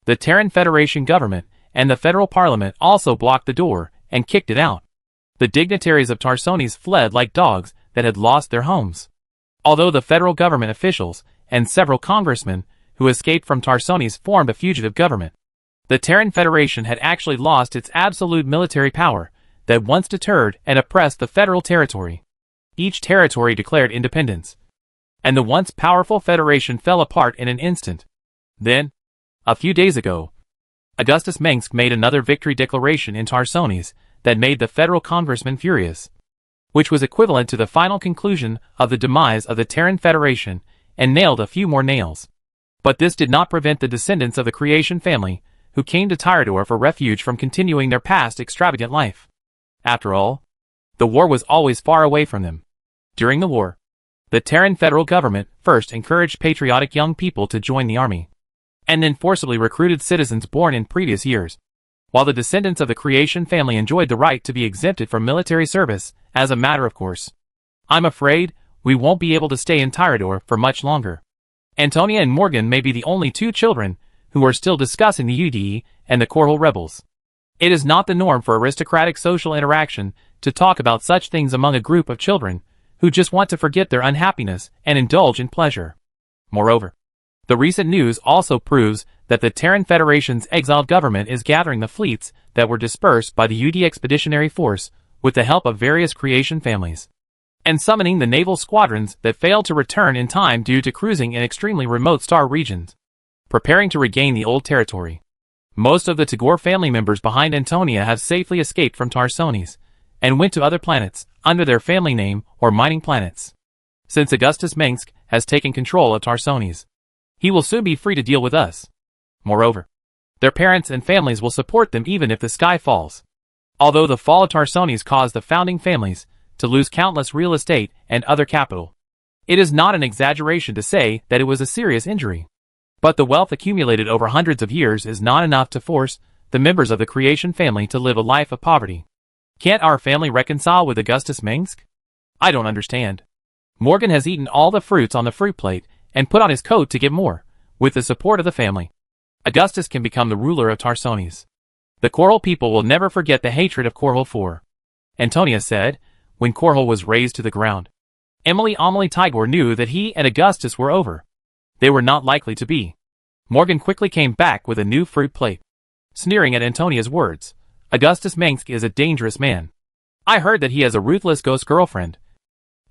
The Terran Federation government and the federal parliament also blocked the door and kicked it out. The dignitaries of Tarsones fled like dogs that had lost their homes. Although the federal government officials and several congressmen who escaped from Tarsones formed a fugitive government, the Terran Federation had actually lost its absolute military power that once deterred and oppressed the federal territory. Each territory declared independence, and the once powerful Federation fell apart in an instant. Then, a few days ago, Augustus Minsk made another victory declaration in Tarsones that made the federal congressmen furious, which was equivalent to the final conclusion of the demise of the Terran Federation and nailed a few more nails. But this did not prevent the descendants of the creation family who came to Tyrador for refuge from continuing their past extravagant life. After all, the war was always far away from them. During the war, the Terran federal government first encouraged patriotic young people to join the army, and then forcibly recruited citizens born in previous years, while the descendants of the creation family enjoyed the right to be exempted from military service as a matter of course. I'm afraid we won't be able to stay in Tyrador for much longer. Antonia and Morgan may be the only two children who are still discussing the UD and the Korhal rebels. It is not the norm for aristocratic social interaction to talk about such things among a group of children who just want to forget their unhappiness and indulge in pleasure. Moreover, the recent news also proves that the Terran Federation's exiled government is gathering the fleets that were dispersed by the UD Expeditionary Force with the help of various creation families, and summoning the naval squadrons that failed to return in time due to cruising in extremely remote star regions, preparing to regain the old territory. Most of the Tagore family members behind Antonia have safely escaped from Tarsones, and went to other planets, under their family name, or mining planets. Since Augustus Mengsk has taken control of Tarsones, he will soon be free to deal with us. Moreover, their parents and families will support them even if the sky falls. Although the fall of Tarsones caused the founding families to lose countless real estate and other capital, it is not an exaggeration to say that it was a serious injury. But the wealth accumulated over hundreds of years is not enough to force the members of the creation family to live a life of poverty. Can't our family reconcile with Augustus Mengsk? I don't understand. Morgan has eaten all the fruits on the fruit plate and put on his coat to get more, with the support of the family. Augustus can become the ruler of Tarsones. The Korhal people will never forget the hatred of Korhal IV, Antonia said, when Korhal was razed to the ground. Emily Amelie Tagore knew that he and Augustus were over. They were not likely to be. Morgan quickly came back with a new fruit plate, sneering at Antonia's words. Augustus Mengsk is a dangerous man. I heard that he has a ruthless ghost girlfriend.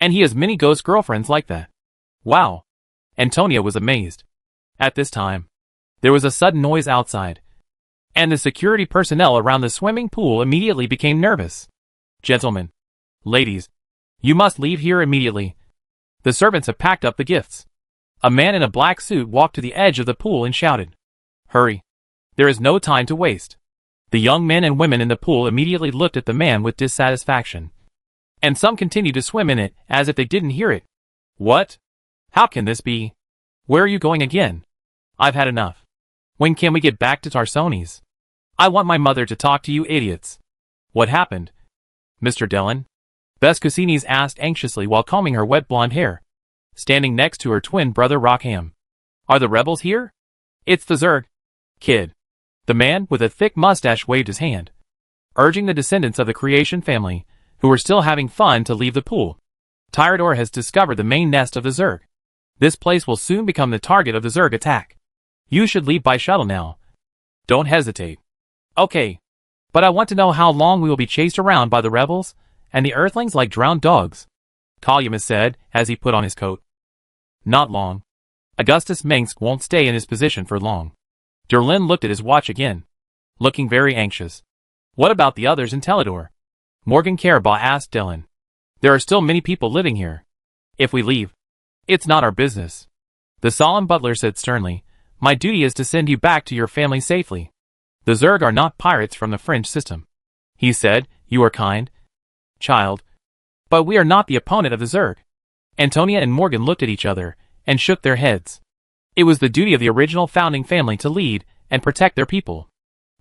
And he has many ghost girlfriends like that. Wow. Antonia was amazed. At this time, there was a sudden noise outside, and the security personnel around the swimming pool immediately became nervous. Gentlemen, ladies, you must leave here immediately. The servants have packed up the gifts. A man in a black suit walked to the edge of the pool and shouted, "Hurry. There is no time to waste." The young men and women in the pool immediately looked at the man with dissatisfaction, and some continued to swim in it as if they didn't hear it. What? How can this be? Where are you going again? I've had enough. When can we get back to Tarsones? I want my mother to talk to you idiots. What happened? Mr. Dillon? Bess Cussines asked anxiously while combing her wet blonde hair, standing next to her twin brother Rockham. Are the rebels here? It's the Zerg. Kid. The man with a thick mustache waved his hand, urging the descendants of the creation family, who were still having fun, to leave the pool. Tyrador has discovered the main nest of the Zerg. This place will soon become the target of the Zerg attack. You should leave by shuttle now. Don't hesitate. Okay. But I want to know how long we will be chased around by the rebels and the Earthlings like drowned dogs. Kalyamas said as he put on his coat. Not long. Augustus Mengsk won't stay in his position for long. Derlin looked at his watch again, looking very anxious. What about the others in Teledor? Morgan Carabaugh asked Dylan. There are still many people living here. If we leave, it's not our business. The solemn butler said sternly, my duty is to send you back to your family safely. The Zerg are not pirates from the French system. He said, you are kind, child. But we are not the opponent of the Zerg. Antonia and Morgan looked at each other and shook their heads. It was the duty of the original founding family to lead and protect their people,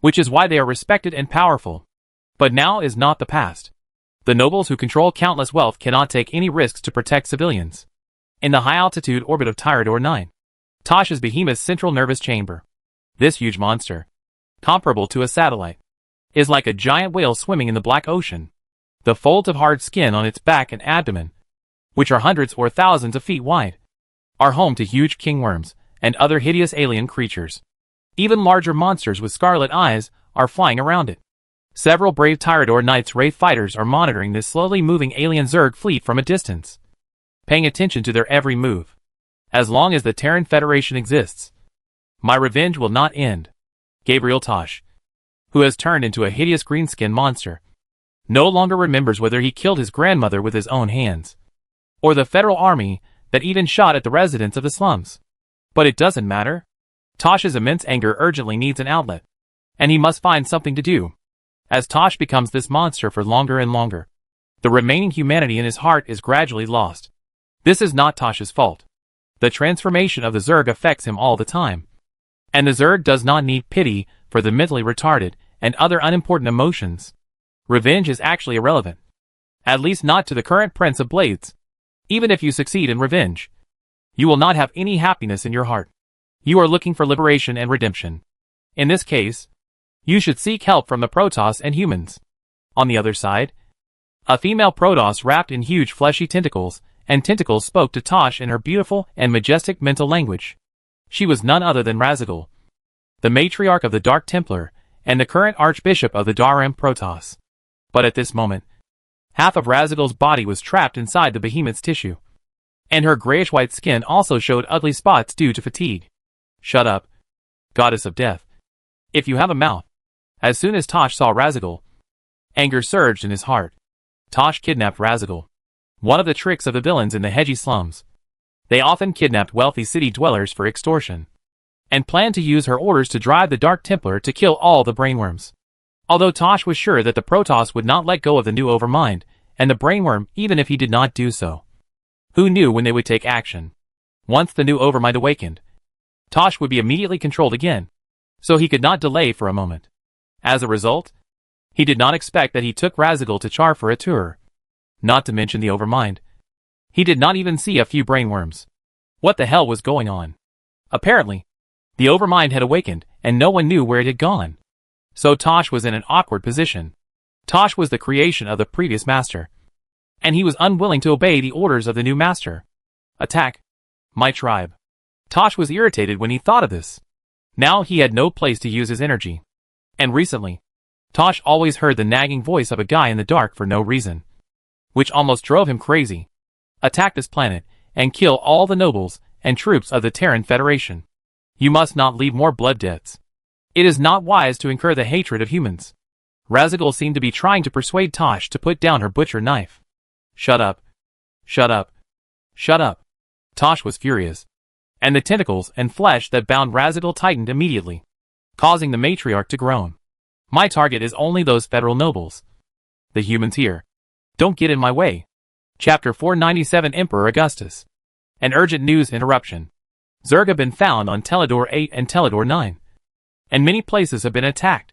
which is why they are respected and powerful. But now is not the past. The nobles who control countless wealth cannot take any risks to protect civilians. In the high-altitude orbit of Tyrador 9, Tosh's behemoth's central nervous chamber, this huge monster, comparable to a satellite, is like a giant whale swimming in the black ocean. The folds of hard skin on its back and abdomen, which are hundreds or thousands of feet wide, are home to huge kingworms and other hideous alien creatures. Even larger monsters with scarlet eyes are flying around it. Several brave Tyrador Knights Wraith fighters are monitoring this slowly moving alien Zerg fleet from a distance, paying attention to their every move. As long as the Terran Federation exists, my revenge will not end. Gabriel Tosh, who has turned into a hideous greenskin monster, no longer remembers whether he killed his grandmother with his own hands, or the federal army that even shot at the residents of the slums. But it doesn't matter. Tosh's immense anger urgently needs an outlet, and he must find something to do. As Tosh becomes this monster for longer and longer, the remaining humanity in his heart is gradually lost. This is not Tosh's fault. The transformation of the Zerg affects him all the time, and the Zerg does not need pity for the mentally retarded and other unimportant emotions. Revenge is actually irrelevant. At least not to the current Prince of Blades. Even if you succeed in revenge, you will not have any happiness in your heart. You are looking for liberation and redemption. In this case, you should seek help from the Protoss and humans. On the other side, a female Protoss wrapped in huge fleshy tentacles and tentacles spoke to Tosh in her beautiful and majestic mental language. She was none other than Razigal, the matriarch of the Dark Templar and the current Archbishop of the Daram Protoss. But at this moment, half of Razigal's body was trapped inside the behemoth's tissue, and her grayish-white skin also showed ugly spots due to fatigue. Shut up, goddess of death. If you have a mouth. As soon as Tosh saw Razigal, anger surged in his heart. Tosh kidnapped Razigal. One of the tricks of the villains in the hedgy slums. They often kidnapped wealthy city dwellers for extortion, and planned to use her orders to drive the Dark Templar to kill all the brainworms. Although Tosh was sure that the Protoss would not let go of the new Overmind, and the brainworm even if he did not do so. Who knew when they would take action? Once the new Overmind awakened, Tosh would be immediately controlled again, so he could not delay for a moment. As a result, he did not expect that he took Razigal to Char for a tour. Not to mention the Overmind. He did not even see a few brainworms. What the hell was going on? Apparently, the Overmind had awakened, and no one knew where it had gone. So Tosh was in an awkward position. Tosh was the creation of the previous master, and he was unwilling to obey the orders of the new master. Attack my tribe. Tosh was irritated when he thought of this. Now he had no place to use his energy. And recently, Tosh always heard the nagging voice of a guy in the dark for no reason, which almost drove him crazy. Attack this planet, and kill all the nobles and troops of the Terran Federation. You must not leave more blood debts. It is not wise to incur the hatred of humans. Razigal seemed to be trying to persuade Tosh to put down her butcher knife. Shut up. Shut up. Shut up. Tosh was furious, and the tentacles and flesh that bound Razigal tightened immediately, causing the matriarch to groan. My target is only those federal nobles. The humans here. Don't get in my way. Chapter 497 Emperor Augustus. An urgent news interruption. Zerg have been found on Teledor 8 and Teledor 9, and many places have been attacked.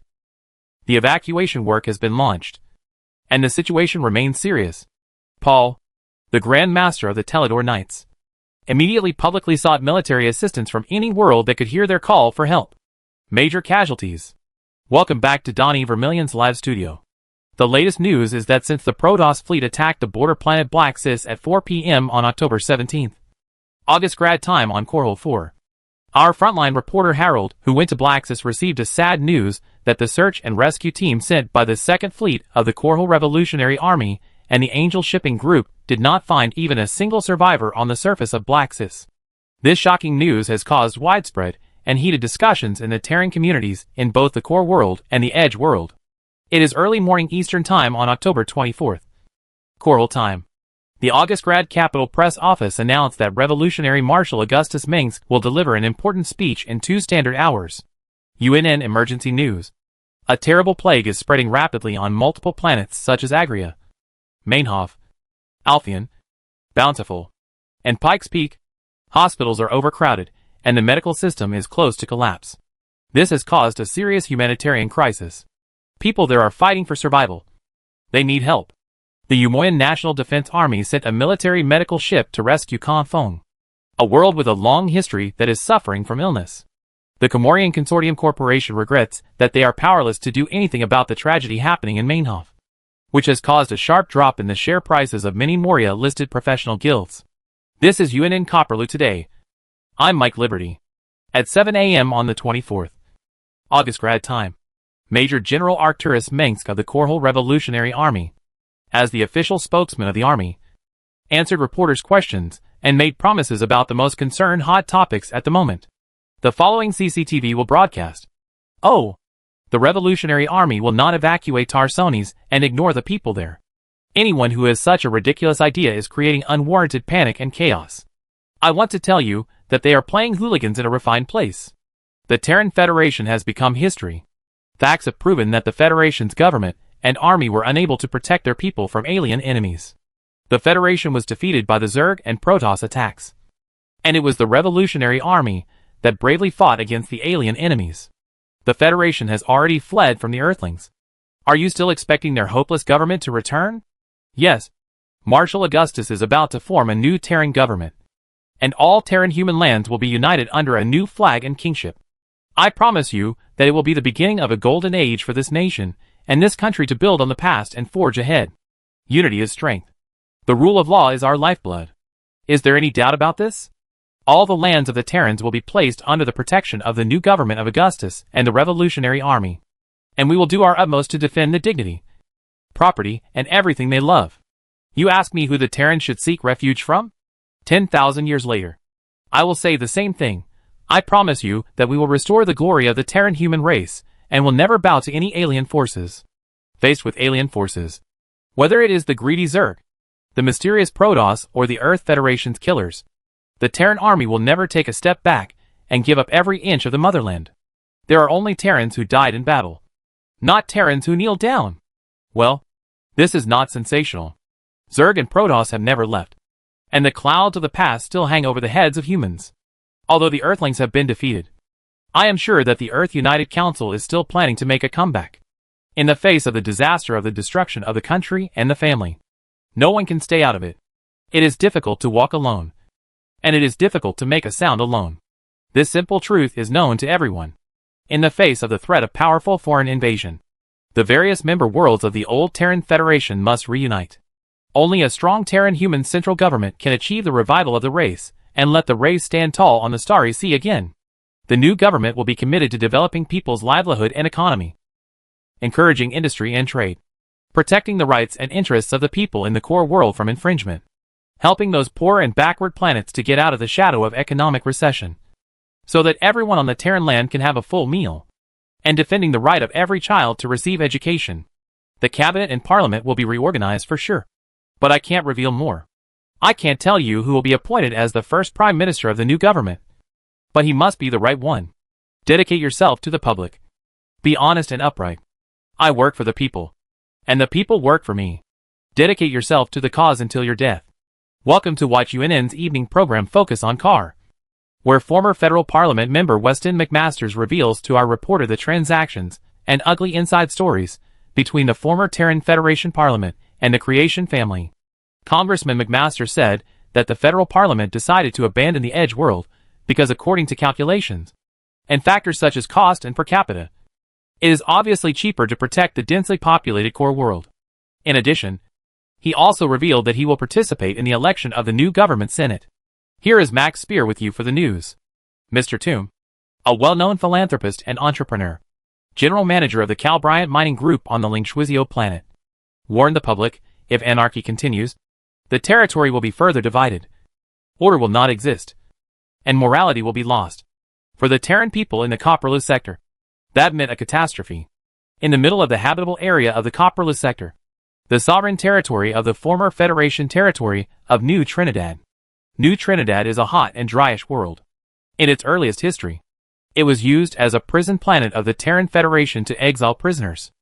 The evacuation work has been launched, and the situation remains serious. Paul, the Grand Master of the Teledor Knights, immediately publicly sought military assistance from any world that could hear their call for help. Major casualties. Welcome back to Donnie Vermillion's live studio. The latest news is that since the Protoss fleet attacked the border planet Blaxis at 4 p.m. on October 17th, August grad time on Korhal 4, our frontline reporter Harold, who went to Blaxis, received a sad news that the search and rescue team sent by the 2nd Fleet of the Korhal Revolutionary Army and the Angel Shipping Group did not find even a single survivor on the surface of Blaxis. This shocking news has caused widespread and heated discussions in the Terran communities in both the core world and the edge world. It is early morning Eastern Time on October 24th. Korhal time. The August grad Capitol Press Office announced that Revolutionary Marshal Augustus Mengsk will deliver an important speech in 2 standard hours. UNN Emergency News. A terrible plague is spreading rapidly on multiple planets such as Agria, Mainhof, Alpheon, Bountiful, and Pikes Peak. Hospitals are overcrowded, and the medical system is close to collapse. This has caused a serious humanitarian crisis. People there are fighting for survival. They need help. The Umoyan National Defense Army sent a military medical ship to rescue Confong, a world with a long history that is suffering from illness. The Comorian Consortium Corporation regrets that they are powerless to do anything about the tragedy happening in Mainhof, which has caused a sharp drop in the share prices of many Moria-listed professional guilds. This is UNN Copperloo today. I'm Mike Liberty. At 7 a.m. on the 24th. August grad time. Major General Arcturus Mengsk of the Korhal Revolutionary Army, as the official spokesman of the army, answered reporters' questions and made promises about the most concerned hot topics at the moment. The following CCTV will broadcast. Oh! The Revolutionary Army will not evacuate Tarsonis and ignore the people there. Anyone who has such a ridiculous idea is creating unwarranted panic and chaos. I want to tell you that they are playing hooligans in a refined place. The Terran Federation has become history. Facts have proven that the Federation's government and army were unable to protect their people from alien enemies. The Federation was defeated by the Zerg and Protoss attacks, and it was the Revolutionary Army that bravely fought against the alien enemies. The Federation has already fled from the Earthlings. Are you still expecting their hopeless government to return? Yes. Marshal Augustus is about to form a new Terran government, and all Terran human lands will be united under a new flag and kingship. I promise you that it will be the beginning of a golden age for this nation and this country to build on the past and forge ahead. Unity is strength. The rule of law is our lifeblood. Is there any doubt about this? All the lands of the Terrans will be placed under the protection of the new government of Augustus and the Revolutionary Army, and we will do our utmost to defend the dignity, property, and everything they love. You ask me who the Terrans should seek refuge from? 10,000 years later, I will say the same thing. I promise you that we will restore the glory of the Terran human race and will never bow to any alien forces. Faced with alien forces, whether it is the greedy Zerg, the mysterious Protoss, or the Earth Federation's killers, the Terran army will never take a step back and give up every inch of the motherland. There are only Terrans who died in battle, not Terrans who kneeled down. Well, this is not sensational. Zerg and Protoss have never left, and the clouds of the past still hang over the heads of humans. Although the Earthlings have been defeated, I am sure that the Earth United Council is still planning to make a comeback. In the face of the disaster of the destruction of the country and the family, no one can stay out of it. It is difficult to walk alone, and it is difficult to make a sound alone. This simple truth is known to everyone. In the face of the threat of powerful foreign invasion, the various member worlds of the old Terran Federation must reunite. Only a strong Terran human central government can achieve the revival of the race and let the race stand tall on the starry sea again. The new government will be committed to developing people's livelihood and economy, encouraging industry and trade, protecting the rights and interests of the people in the core world from infringement, helping those poor and backward planets to get out of the shadow of economic recession, so that everyone on the Terran land can have a full meal, and defending the right of every child to receive education. The cabinet and parliament will be reorganized for sure, but I can't reveal more. I can't tell you who will be appointed as the first prime minister of the new government, but he must be the right one. Dedicate yourself to the public. Be honest and upright. I work for the people, and the people work for me. Dedicate yourself to the cause until your death. Welcome to Watch UNN's evening program Focus on Car, where former federal parliament member Weston McMasters reveals to our reporter the transactions and ugly inside stories between the former Terran Federation Parliament and the Creation family. Congressman McMaster said that the federal parliament decided to abandon the Edge world because, according to calculations and factors such as cost and per capita, it is obviously cheaper to protect the densely populated core world. In addition, he also revealed that he will participate in the election of the new government Senate. Here is Max Spear with you for the news. Mr. Toom, a well-known philanthropist and entrepreneur, general manager of the Cal Bryant Mining Group on the Lingshwizio planet, warned the public, if anarchy continues, the territory will be further divided, order will not exist, and morality will be lost. For the Terran people in the Copperless sector, that meant a catastrophe. In the middle of the habitable area of the Copperless sector, the sovereign territory of the former Federation territory of New Trinidad. New Trinidad is a hot and dryish world. In its earliest history, it was used as a prison planet of the Terran Federation to exile prisoners.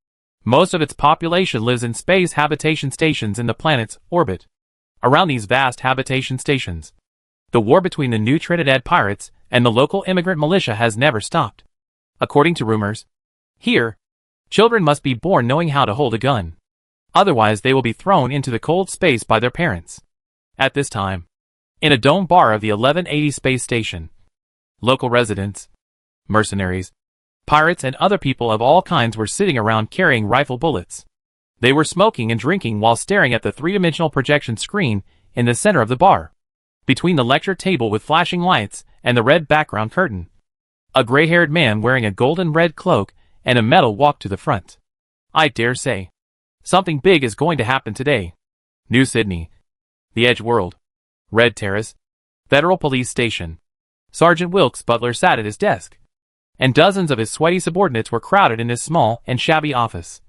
Most of its population lives in space habitation stations in the planet's orbit. Around these vast habitation stations, the war between the New Trinidad pirates and the local immigrant militia has never stopped. According to rumors, here, children must be born knowing how to hold a gun. Otherwise they will be thrown into the cold space by their parents. At this time, in a dome bar of the 1180 space station, local residents, mercenaries, pirates and other people of all kinds were sitting around carrying rifle bullets. They were smoking and drinking while staring at the three-dimensional projection screen in the center of the bar, between the lecture table with flashing lights and the red background curtain. A gray-haired man wearing a golden red cloak and a medal walked to the front. I dare say, something big is going to happen today. New Sydney, the Edge world, Red Terrace, Federal Police Station. Sergeant Wilkes Butler sat at his desk, and dozens of his sweaty subordinates were crowded in his small and shabby office,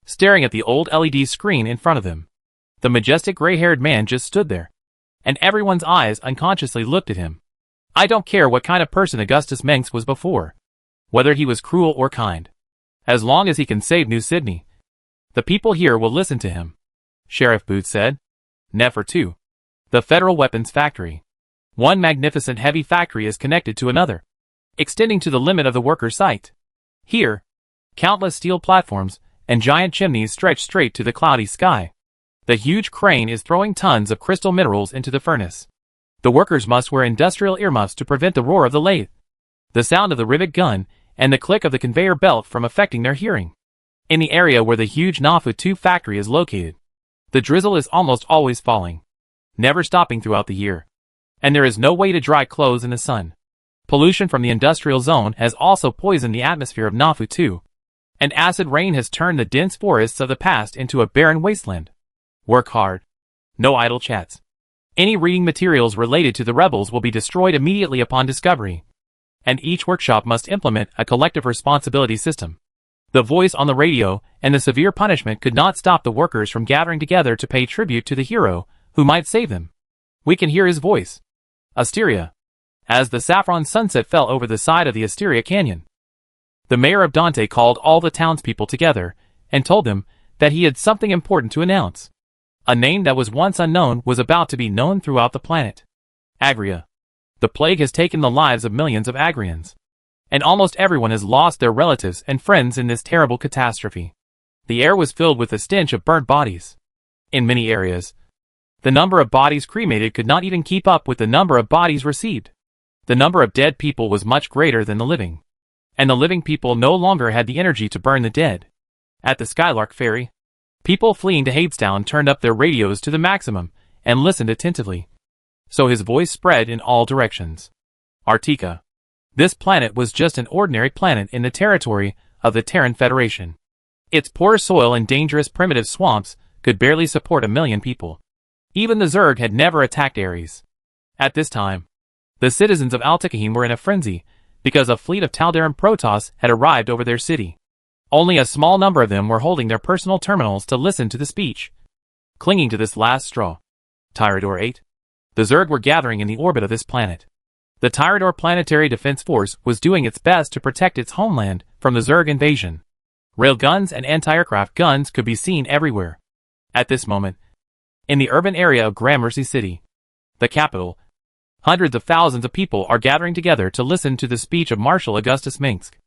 staring at the old LED screen in front of them. The majestic gray-haired man just stood there, and everyone's eyes unconsciously looked at him. I don't care what kind of person Augustus Mengs was before, whether he was cruel or kind. As long as he can save New Sydney, the people here will listen to him, Sheriff Booth said. Nefer 2. The Federal Weapons Factory. One magnificent heavy factory is connected to another, extending to the limit of the worker site. Here, countless steel platforms and giant chimneys stretch straight to the cloudy sky. The huge crane is throwing tons of crystal minerals into the furnace. The workers must wear industrial earmuffs to prevent the roar of the lathe, the sound of the rivet gun, and the click of the conveyor belt from affecting their hearing. In the area where the huge Nafu 2 factory is located, the drizzle is almost always falling, never stopping throughout the year, and there is no way to dry clothes in the sun. Pollution from the industrial zone has also poisoned the atmosphere of Nafu 2, and acid rain has turned the dense forests of the past into a barren wasteland. Work hard. No idle chats. Any reading materials related to the rebels will be destroyed immediately upon discovery, and each workshop must implement a collective responsibility system. The voice on the radio and the severe punishment could not stop the workers from gathering together to pay tribute to the hero who might save them. We can hear his voice. Asteria. As the saffron sunset fell over the side of the Asteria Canyon, the mayor of Dante called all the townspeople together and told them that he had something important to announce. A name that was once unknown was about to be known throughout the planet. Agria. The plague has taken the lives of millions of Agrians, and almost everyone has lost their relatives and friends in this terrible catastrophe. The air was filled with the stench of burnt bodies. In many areas, the number of bodies cremated could not even keep up with the number of bodies received. The number of dead people was much greater than the living, and the living people no longer had the energy to burn the dead. At the Skylark Ferry, people fleeing to Hadestown turned up their radios to the maximum and listened attentively. So his voice spread in all directions. Artica. This planet was just an ordinary planet in the territory of the Terran Federation. Its poor soil and dangerous primitive swamps could barely support 1 million people. Even the Zerg had never attacked Ares. At this time, the citizens of Altikahim were in a frenzy because a fleet of Taldaran Protoss had arrived over their city. Only a small number of them were holding their personal terminals to listen to the speech, clinging to this last straw. Tyrador 8. The Zerg were gathering in the orbit of this planet. The Tyrador Planetary Defense Force was doing its best to protect its homeland from the Zerg invasion. Railguns and anti-aircraft guns could be seen everywhere. At this moment, in the urban area of Gramercy City, the capital, hundreds of thousands of people are gathering together to listen to the speech of Marshal Augustus Minsk.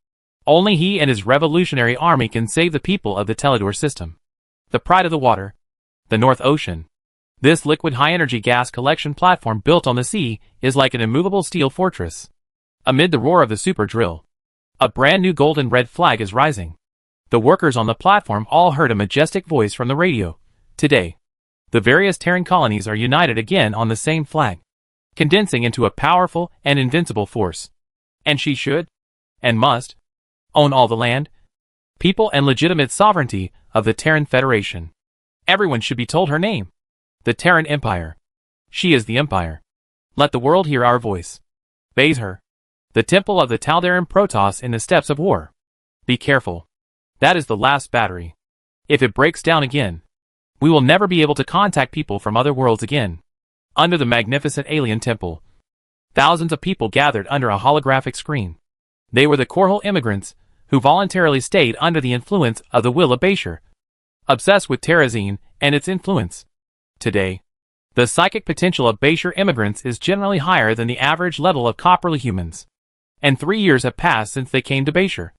Only he and his revolutionary army can save the people of the Teledor system. The pride of the water, the North Ocean. This liquid high-energy gas collection platform built on the sea is like an immovable steel fortress. Amid the roar of the super drill, a brand new golden red flag is rising. The workers on the platform all heard a majestic voice from the radio. Today, the various Terran colonies are united again on the same flag, condensing into a powerful and invincible force. And she should, and must, own all the land, people and legitimate sovereignty of the Terran Federation. Everyone should be told her name. The Terran Empire. She is the Empire. Let the world hear our voice. Bathe her. The temple of the Taldaran Protoss in the steppes of war. Be careful. That is the last battery. If it breaks down again, we will never be able to contact people from other worlds again. Under the magnificent alien temple, thousands of people gathered under a holographic screen. They were the Korhal immigrants who voluntarily stayed under the influence of the will of Bashar, obsessed with Terrazine and its influence. Today, the psychic potential of Bashar immigrants is generally higher than the average level of Copperly humans. And 3 years have passed since they came to Bashar.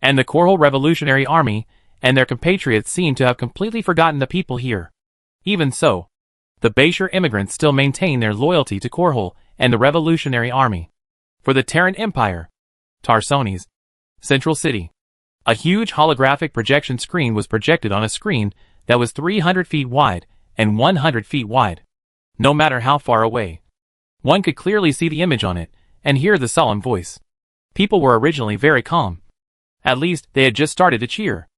And the Korhal Revolutionary Army and their compatriots seem to have completely forgotten the people here. Even so, the Bashar immigrants still maintain their loyalty to Korhal and the Revolutionary Army. For the Terran Empire, Tarsones, Central City. A huge holographic projection screen was projected on a screen that was 300 feet wide and 100 feet wide. No matter how far away, one could clearly see the image on it and hear the solemn voice. People were originally very calm. At least, they had just started to cheer.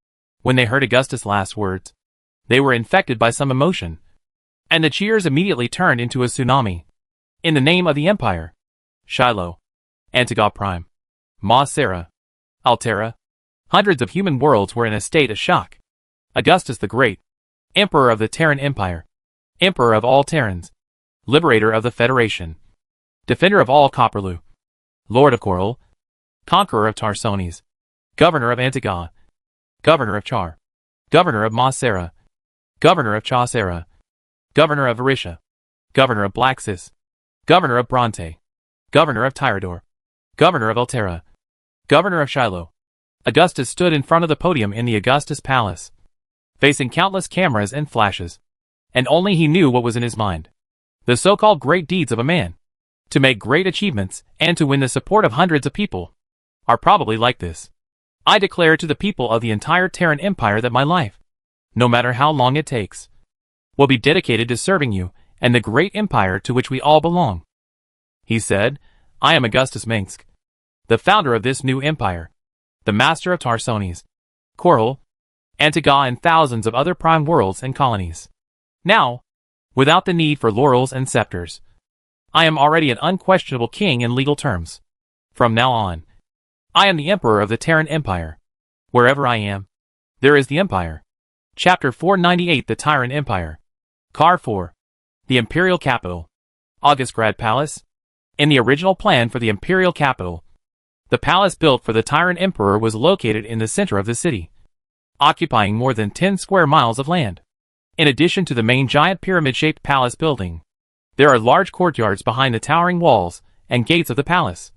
When they heard Augustus' last words, they were infected by some emotion, and the cheers immediately turned into a tsunami. In the name of the Empire, Shiloh, Antigua Prime, Ma Sera, Altera, hundreds of human worlds were in a state of shock. Augustus the Great, Emperor of the Terran Empire, Emperor of all Terrans, Liberator of the Federation, Defender of all Copperlu, Lord of Korhal, Conqueror of Tarsones, Governor of Antigua, Governor of Char, Governor of Ma Sera, Governor of Chaucera, Governor of Arisha, Governor of Blaxis, Governor of Bronte, Governor of Tyrador, Governor of Altera, Governor of Shiloh. Augustus stood in front of the podium in the Augustus Palace, facing countless cameras and flashes, and only he knew what was in his mind. The so-called great deeds of a man, to make great achievements and to win the support of hundreds of people, are probably like this. I declare to the people of the entire Terran Empire that my life, no matter how long it takes, will be dedicated to serving you and the great empire to which we all belong. He said, I am Augustus Minsk, the founder of this new empire, the master of Tarsones, Korhal, Antigua and thousands of other prime worlds and colonies. Now, without the need for laurels and scepters, I am already an unquestionable king in legal terms. From now on, I am the emperor of the Terran Empire. Wherever I am, there is the Empire. Chapter 498 The Terran Empire. Car 4. The Imperial Capital. Augustgrad Palace. In the original plan for the Imperial Capital, the palace built for the Terran Emperor was located in the center of the city, occupying more than 10 square miles of land. In addition to the main giant pyramid-shaped palace building, there are large courtyards behind the towering walls and gates of the palace,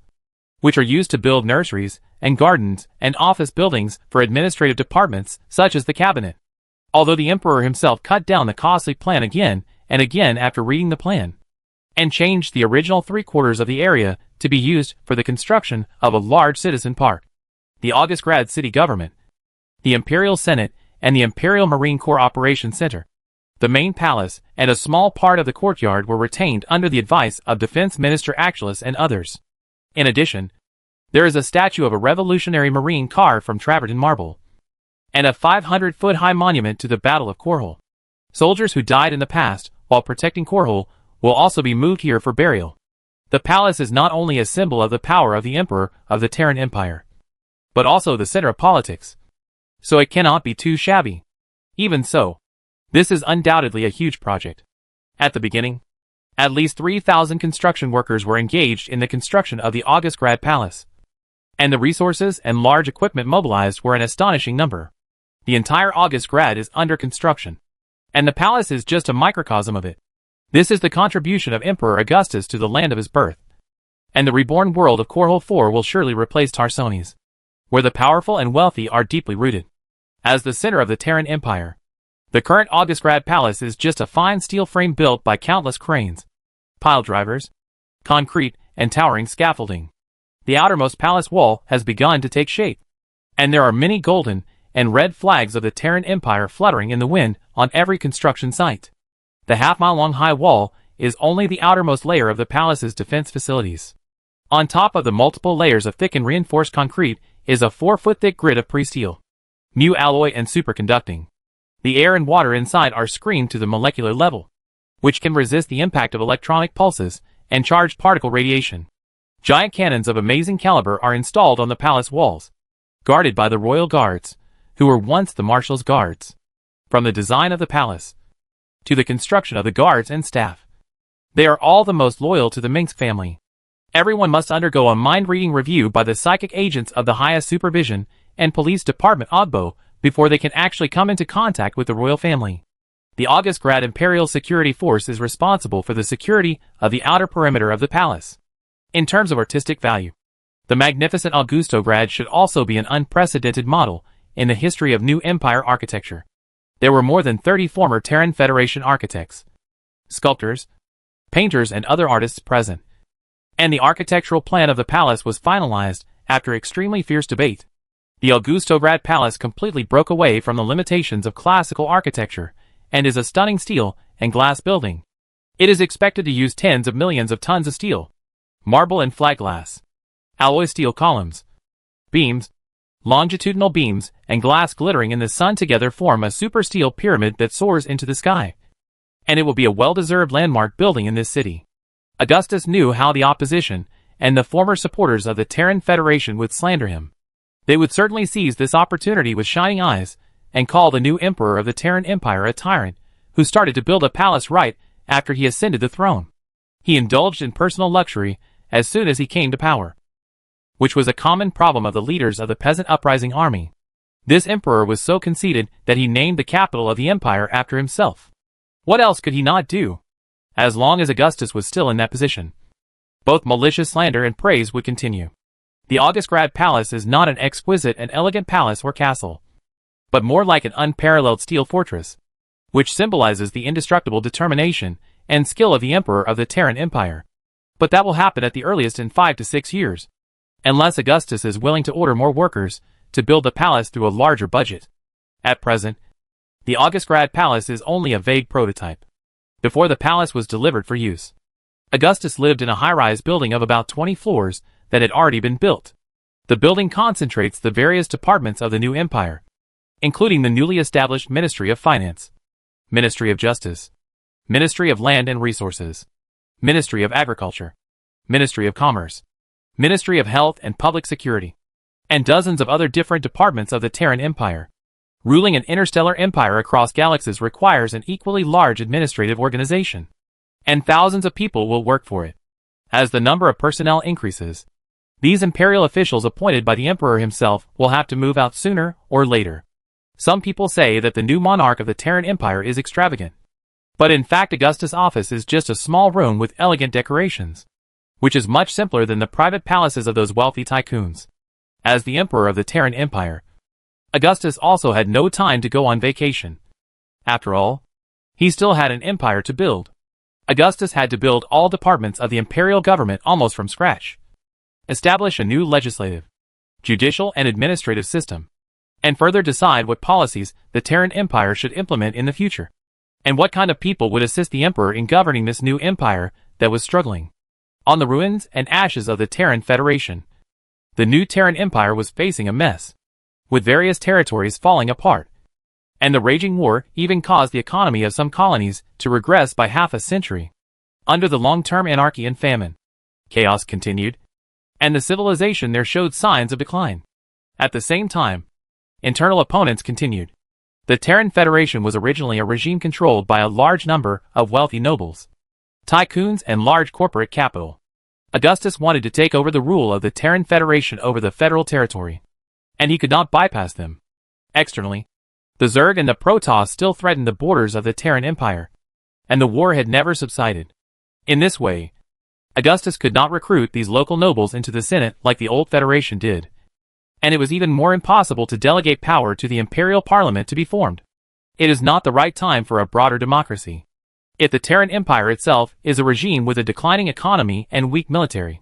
which are used to build nurseries and gardens and office buildings for administrative departments such as the cabinet. Although the emperor himself cut down the costly plan again and again after reading the plan, and changed the original 3/4 of the area to be used for the construction of a large citizen park. The Augustgrad city government, the Imperial Senate, and the Imperial Marine Corps Operations Center, the main palace, and a small part of the courtyard were retained under the advice of Defense Minister Actualus and others. In addition, there is a statue of a revolutionary marine carved from travertine marble, and a 500-foot-high monument to the Battle of Korhol. Soldiers who died in the past while protecting Korhol will also be moved here for burial. The palace is not only a symbol of the power of the Emperor of the Terran Empire, but also the center of politics, so it cannot be too shabby. Even so, this is undoubtedly a huge project. At the beginning, at least 3,000 construction workers were engaged in the construction of the Augustgrad Palace, and the resources and large equipment mobilized were an astonishing number. The entire Augustgrad is under construction, and the palace is just a microcosm of it. This is the contribution of Emperor Augustus to the land of his birth, and the reborn world of Korhol 4 will surely replace Tarsones, where the powerful and wealthy are deeply rooted. As the center of the Terran Empire, the current Augustgrad Palace is just a fine steel frame built by countless cranes, pile drivers, concrete, and towering scaffolding. The outermost palace wall has begun to take shape, and there are many golden and red flags of the Terran Empire fluttering in the wind on every construction site. The half-mile-long high wall is only the outermost layer of the palace's defense facilities. On top of the multiple layers of thick and reinforced concrete is a 4-foot-thick grid of pre-steel, mu alloy and superconducting. The air and water inside are screened to the molecular level, which can resist the impact of electronic pulses and charged particle radiation. Giant cannons of amazing caliber are installed on the palace walls, guarded by the royal guards, who were once the marshal's guards. From the design of the palace to the construction of the guards and staff, they are all the most loyal to the Minsk family. Everyone must undergo a mind-reading review by the psychic agents of the highest supervision and police department Ogbo before they can actually come into contact with the royal family. The Augustgrad Imperial Security Force is responsible for the security of the outer perimeter of the palace. In terms of artistic value, the magnificent Augustograd should also be an unprecedented model in the history of new empire architecture. There were more than 30 former Terran Federation architects, sculptors, painters and other artists present, and the architectural plan of the palace was finalized after extremely fierce debate. The Augustograd Palace completely broke away from the limitations of classical architecture and is a stunning steel and glass building. It is expected to use tens of millions of tons of steel, marble and flat glass, alloy steel columns, beams, longitudinal beams, and glass glittering in the sun together form a super steel pyramid that soars into the sky. And it will be a well-deserved landmark building in this city. Augustus knew how the opposition and the former supporters of the Terran Federation would slander him. They would certainly seize this opportunity with shining eyes and call the new emperor of the Terran Empire a tyrant who started to build a palace right after he ascended the throne. He indulged in personal luxury as soon as he came to power, which was a common problem of the leaders of the peasant uprising army. This emperor was so conceited that he named the capital of the empire after himself. What else could he not do? As long as Augustus was still in that position, both malicious slander and praise would continue. The Augustgrad Palace is not an exquisite and elegant palace or castle, but more like an unparalleled steel fortress, which symbolizes the indestructible determination and skill of the emperor of the Terran Empire. But that will happen at the earliest in 5 to 6 years, unless Augustus is willing to order more workers to build the palace through a larger budget. At present, the Augustgrad Palace is only a vague prototype. Before the palace was delivered for use, Augustus lived in a high-rise building of about 20 floors that had already been built. The building concentrates the various departments of the new empire, including the newly established Ministry of Finance, Ministry of Justice, Ministry of Land and Resources, Ministry of Agriculture, Ministry of Commerce, Ministry of Health and Public Security, and dozens of other different departments of the Terran Empire. Ruling an interstellar empire across galaxies requires an equally large administrative organization, and thousands of people will work for it. As the number of personnel increases, these imperial officials appointed by the emperor himself will have to move out sooner or later. Some people say that the new monarch of the Terran Empire is extravagant, but in fact Augustus' office is just a small room with elegant decorations, which is much simpler than the private palaces of those wealthy tycoons. As the emperor of the Terran Empire, Augustus also had no time to go on vacation. After all, he still had an empire to build. Augustus had to build all departments of the imperial government almost from scratch, establish a new legislative, judicial and administrative system, and further decide what policies the Terran Empire should implement in the future, and what kind of people would assist the emperor in governing this new empire that was struggling. On the ruins and ashes of the Terran Federation, the new Terran Empire was facing a mess, with various territories falling apart, and the raging war even caused the economy of some colonies to regress by half a century. Under the long-term anarchy and famine, chaos continued, and the civilization there showed signs of decline. At the same time, internal opponents continued. The Terran Federation was originally a regime controlled by a large number of wealthy nobles, tycoons and large corporate capital. Augustus wanted to take over the rule of the Terran Federation over the federal territory, and he could not bypass them. Externally, the Zerg and the Protoss still threatened the borders of the Terran Empire, and the war had never subsided. In this way, Augustus could not recruit these local nobles into the Senate like the old Federation did, and it was even more impossible to delegate power to the Imperial Parliament to be formed. It is not the right time for a broader democracy. If the Terran Empire itself is a regime with a declining economy and weak military,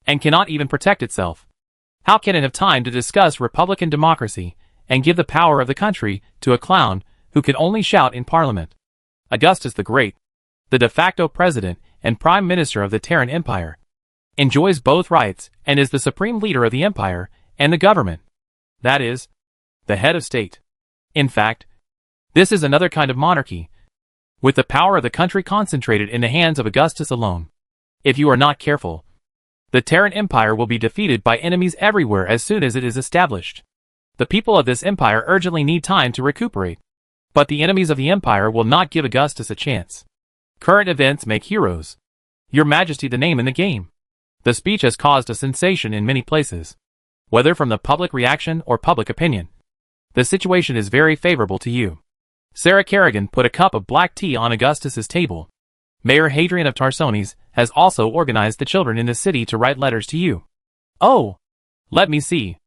and cannot even protect itself, how can it have time to discuss republican democracy and give the power of the country to a clown who can only shout in Parliament? Augustus the Great, the de facto president and prime minister of the Terran Empire, enjoys both rights and is the supreme leader of the empire and the government. That is, the head of state. In fact, this is another kind of monarchy, with the power of the country concentrated in the hands of Augustus alone. If you are not careful, the Terran Empire will be defeated by enemies everywhere as soon as it is established. The people of this empire urgently need time to recuperate, but the enemies of the empire will not give Augustus a chance. Current events make heroes. Your Majesty, the name in the game. The speech has caused a sensation in many places, whether from the public reaction or public opinion. The situation is very favorable to you. Sarah Kerrigan put a cup of black tea on Augustus's table. Mayor Hadrian of Tarsones has also organized the children in the city to write letters to you. Oh, let me see.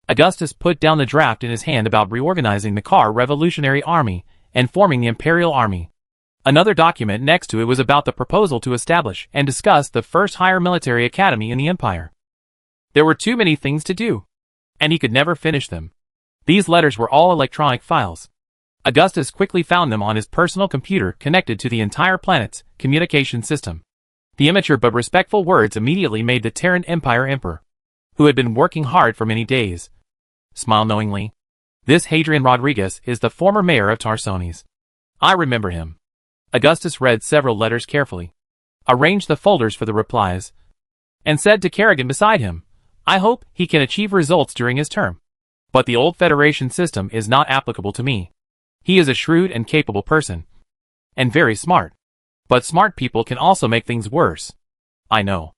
Augustus put down the draft in his hand about reorganizing the Car Revolutionary Army and forming the Imperial Army. Another document next to it was about the proposal to establish and discuss the first higher military academy in the empire. There were too many things to do, and he could never finish them. These letters were all electronic files. Augustus quickly found them on his personal computer connected to the entire planet's communication system. The immature but respectful words immediately made the Terran Empire emperor, who had been working hard for many days, smile knowingly. This Hadrian Rodriguez is the former mayor of Tarsones. I remember him. Augustus read several letters carefully, arranged the folders for the replies, and said to Kerrigan beside him, I hope he can achieve results during his term. But the old Federation system is not applicable to me. He is a shrewd and capable person, and very smart. But smart people can also make things worse. I know.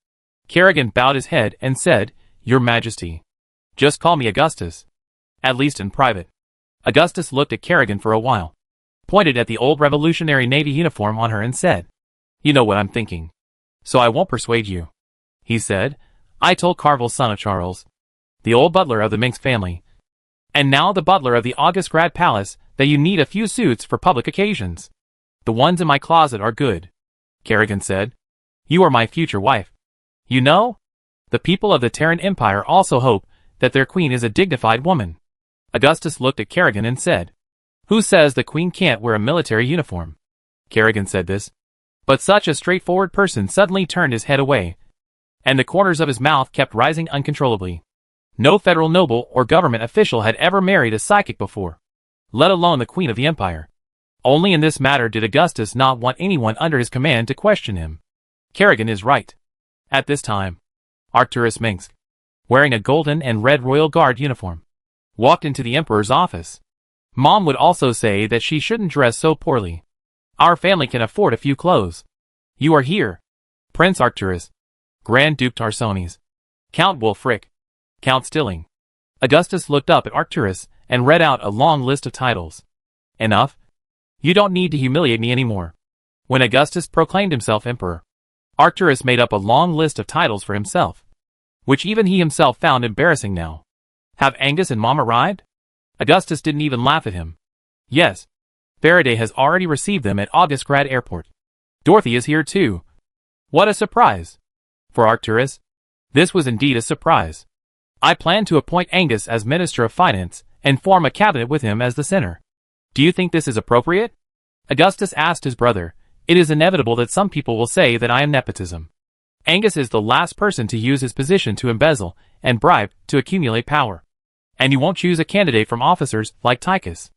Kerrigan bowed his head and said, Your Majesty. Just call me Augustus. At least in private. Augustus looked at Kerrigan for a while, pointed at the old Revolutionary Navy uniform on her and said, You know what I'm thinking. So I won't persuade you. He said, I told Carville's son of Charles, the old butler of the Minx family, and now the butler of the Augustgrad Palace, that you need a few suits for public occasions. The ones in my closet are good. Kerrigan said, You are my future wife. You know, the people of the Terran Empire also hope that their queen is a dignified woman. Augustus looked at Kerrigan and said, Who says the queen can't wear a military uniform? Kerrigan said this, but such a straightforward person suddenly turned his head away, and the corners of his mouth kept rising uncontrollably. No federal noble or government official had ever married a psychic before, let alone the queen of the empire. Only in this matter did Augustus not want anyone under his command to question him. Kerrigan is right. At this time, Arcturus Minsk, wearing a golden and red royal guard uniform, walked into the emperor's office. Mom would also say that she shouldn't dress so poorly. Our family can afford a few clothes. You are here. Prince Arcturus, Grand Duke Tarsones, Count Wulfric, Count Stilling. Augustus looked up at Arcturus and read out a long list of titles. Enough. You don't need to humiliate me anymore. When Augustus proclaimed himself emperor, Arcturus made up a long list of titles for himself, which even he himself found embarrassing now. Have Angus and Mom arrived? Augustus didn't even laugh at him. Yes. Faraday has already received them at Augustgrad Airport. Dorothy is here too. What a surprise. For Arcturus, this was indeed a surprise. I plan to appoint Angus as Minister of Finance and form a cabinet with him as the center. Do you think this is appropriate? Augustus asked his brother. It is inevitable that some people will say that I am nepotism. Angus is the last person to use his position to embezzle and bribe to accumulate power. And you won't choose a candidate from officers like Tychus.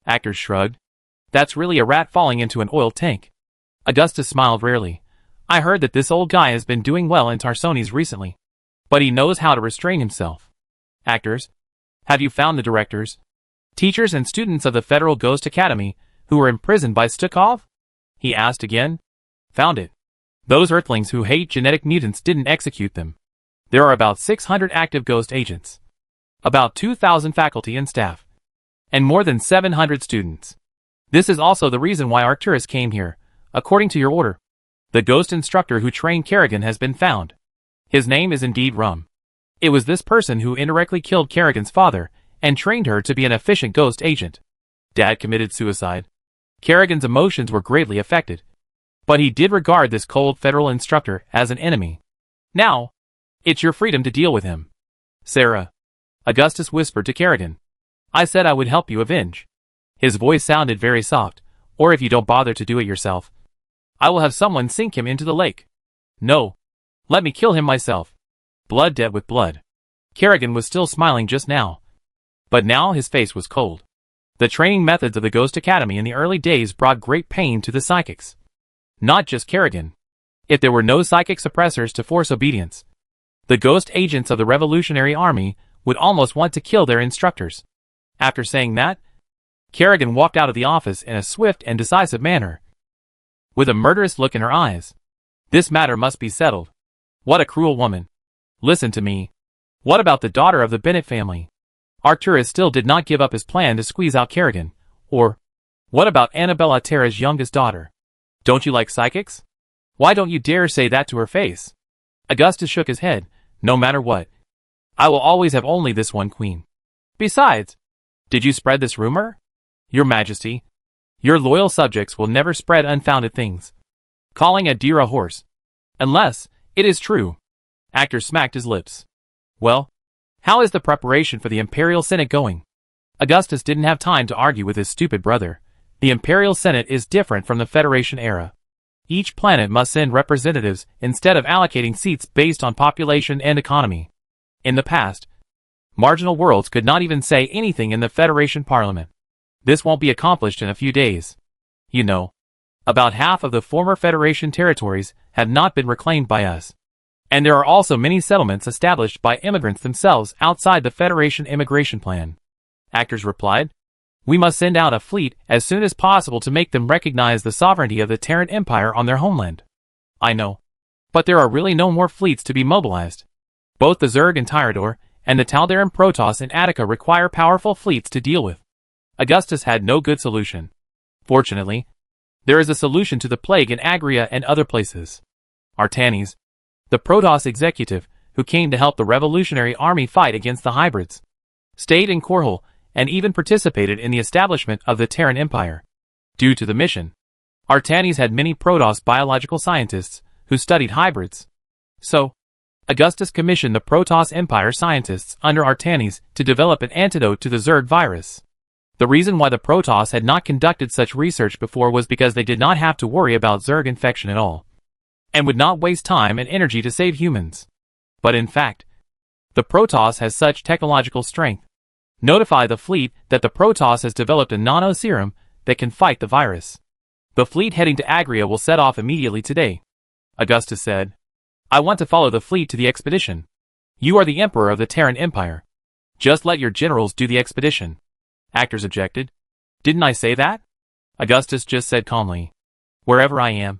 Actors shrugged. That's really a rat falling into an oil tank. Augustus smiled rarely. I heard that this old guy has been doing well in Tarsones recently. But he knows how to restrain himself. Actors, have you found the directors, teachers and students of the Federal Ghost Academy who were imprisoned by Stukov? He asked again. Found it. Those Earthlings who hate genetic mutants didn't execute them. There are about 600 active ghost agents, about 2,000 faculty and staff, and more than 700 students. This is also the reason why Arcturus came here, according to your order. The ghost instructor who trained Kerrigan has been found. His name is indeed Rum. It was this person who indirectly killed Kerrigan's father and trained her to be an efficient ghost agent. Dad committed suicide. Kerrigan's emotions were greatly affected, but he did regard this cold federal instructor as an enemy. Now, it's your freedom to deal with him. Sarah, Augustus whispered to Kerrigan. I said I would help you avenge. His voice sounded very soft. Or if you don't bother to do it yourself, I will have someone sink him into the lake. No. Let me kill him myself. Blood debt with blood. Kerrigan was still smiling just now, but now his face was cold. The training methods of the Ghost Academy in the early days brought great pain to the psychics. Not just Kerrigan. If there were no psychic suppressors to force obedience, the ghost agents of the Revolutionary Army would almost want to kill their instructors. After saying that, Kerrigan walked out of the office in a swift and decisive manner, with a murderous look in her eyes. This matter must be settled. What a cruel woman. Listen to me. What about the daughter of the Bennett family? Arcturus still did not give up his plan to squeeze out Kerrigan. Or, what about Annabella Terra's youngest daughter? Don't you like psychics? Why don't you dare say that to her face? Augustus shook his head. No matter what, I will always have only this one queen. Besides, did you spread this rumor? Your Majesty, your loyal subjects will never spread unfounded things, calling a deer a horse, unless it is true. Actor smacked his lips. Well, how is the preparation for the Imperial Senate going? Augustus didn't have time to argue with his stupid brother. The Imperial Senate is different from the Federation era. Each planet must send representatives instead of allocating seats based on population and economy. In the past, marginal worlds could not even say anything in the Federation Parliament. This won't be accomplished in a few days. You know, about half of the former Federation territories have not been reclaimed by us. And there are also many settlements established by immigrants themselves outside the Federation immigration plan. Actors replied, we must send out a fleet as soon as possible to make them recognize the sovereignty of the Terran Empire on their homeland. I know. But there are really no more fleets to be mobilized. Both the Zerg and Tyrador and the Taldaran Protoss in Attica require powerful fleets to deal with. Augustus had no good solution. Fortunately, there is a solution to the plague in Agria and other places. Artanes, the Protoss executive, who came to help the Revolutionary Army fight against the hybrids, stayed in Korhul and even participated in the establishment of the Terran Empire. Due to the mission, Artanes had many Protoss biological scientists who studied hybrids. So, Augustus commissioned the Protoss Empire scientists under Artanes to develop an antidote to the Zerg virus. The reason why the Protoss had not conducted such research before was because they did not have to worry about Zerg infection at all, and would not waste time and energy to save humans. But in fact, the Protoss has such technological strength. Notify the fleet that the Protoss has developed a nano-serum that can fight the virus. The fleet heading to Agria will set off immediately today. Augustus said, I want to follow the fleet to the expedition. You are the emperor of the Terran Empire. Just let your generals do the expedition. Actors objected. Didn't I say that? Augustus just said calmly. Wherever I am,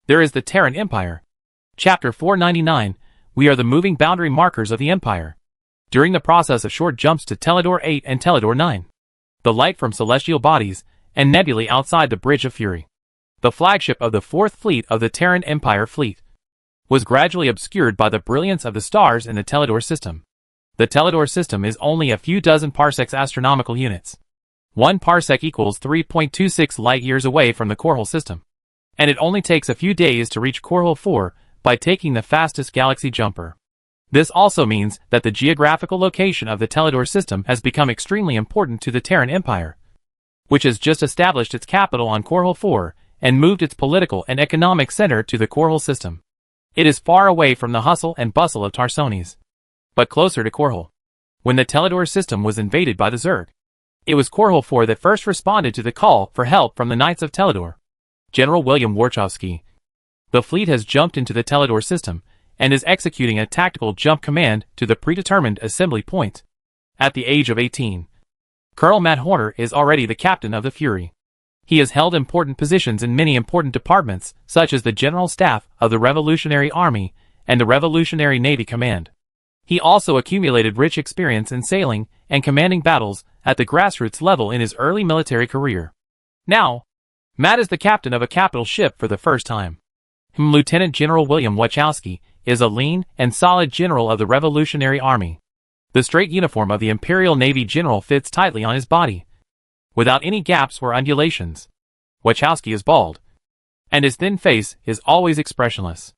there is the Terran Empire. Chapter 499, we are the moving boundary markers of the Empire. During the process of short jumps to Teledor 8 and Teledor 9, the light from celestial bodies and nebulae outside the Bridge of Fury, the flagship of the 4th Fleet of the Terran Empire Fleet, was gradually obscured by the brilliance of the stars in the Teledor system. The Teledor system is only a few dozen parsecs astronomical units. 1 parsec equals 3.26 light-years away from the Korhal system, and it only takes a few days to reach Korhal 4 by taking the fastest galaxy jumper. This also means that the geographical location of the Teledor system has become extremely important to the Terran Empire, which has just established its capital on Korhal 4 and moved its political and economic center to the Korhal system. It is far away from the hustle and bustle of Tarsones, but closer to Korhal. When the Teledor system was invaded by the Zerg, it was Korhal 4 that first responded to the call for help from the Knights of Teledor. General William Warchowski. The fleet has jumped into the Teledor system and is executing a tactical jump command to the predetermined assembly point. At the age of 18, Colonel Matt Horner is already the captain of the Fury. He has held important positions in many important departments, such as the General Staff of the Revolutionary Army and the Revolutionary Navy Command. He also accumulated rich experience in sailing and commanding battles at the grassroots level in his early military career. Now, Matt is the captain of a capital ship for the first time. Lieutenant General William Wachowski is a lean and solid general of the Revolutionary Army. The straight uniform of the Imperial Navy general fits tightly on his body, without any gaps or undulations. Wachowski is bald, and his thin face is always expressionless.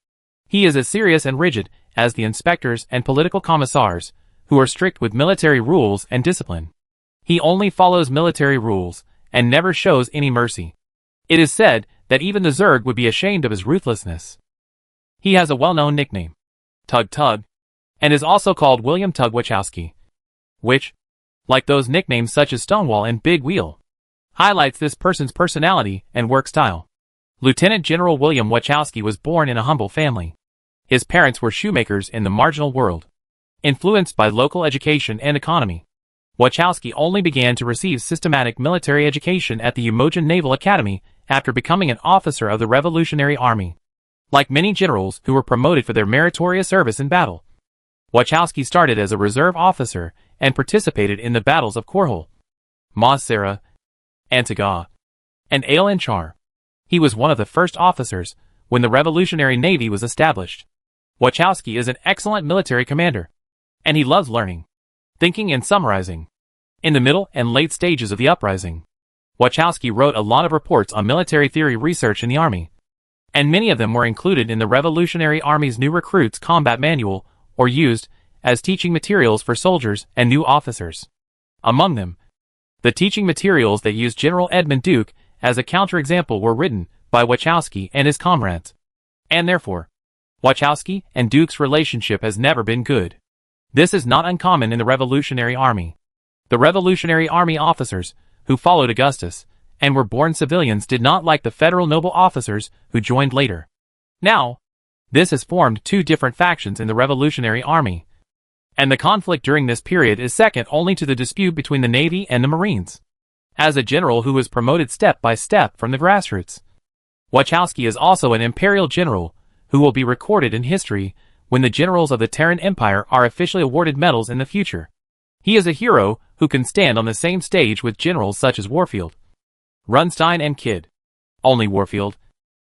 He is as serious and rigid as the inspectors and political commissars, who are strict with military rules and discipline. He only follows military rules and never shows any mercy. It is said that even the Zerg would be ashamed of his ruthlessness. He has a well-known nickname, Tug Tug, and is also called William Tug Wachowski, which, like those nicknames such as Stonewall and Big Wheel, highlights this person's personality and work style. Lieutenant General William Wachowski was born in a humble family. His parents were shoemakers in the marginal world. Influenced by local education and economy, Wachowski only began to receive systematic military education at the Imogen Naval Academy after becoming an officer of the Revolutionary Army. Like many generals who were promoted for their meritorious service in battle, Wachowski started as a reserve officer and participated in the battles of Korhal, Maz Sara, Antigua, and Ale and Char. He was one of the first officers when the Revolutionary Navy was established. Wachowski is an excellent military commander, and he loves learning, thinking and summarizing. In the middle and late stages of the uprising, Wachowski wrote a lot of reports on military theory research in the Army, and many of them were included in the Revolutionary Army's New Recruits Combat Manual or used as teaching materials for soldiers and new officers. Among them, the teaching materials that used General Edmund Duke as a counterexample were written by Wachowski and his comrades, and therefore, Wachowski and Duke's relationship has never been good. This is not uncommon in the Revolutionary Army. The Revolutionary Army officers who followed Augustus and were born civilians did not like the federal noble officers who joined later. Now, this has formed two different factions in the Revolutionary Army, and the conflict during this period is second only to the dispute between the Navy and the Marines. As a general who was promoted step by step from the grassroots, Wachowski is also an imperial general who will be recorded in history when the generals of the Terran Empire are officially awarded medals in the future. He is a hero who can stand on the same stage with generals such as Warfield, Runstein and Kidd. Only Warfield,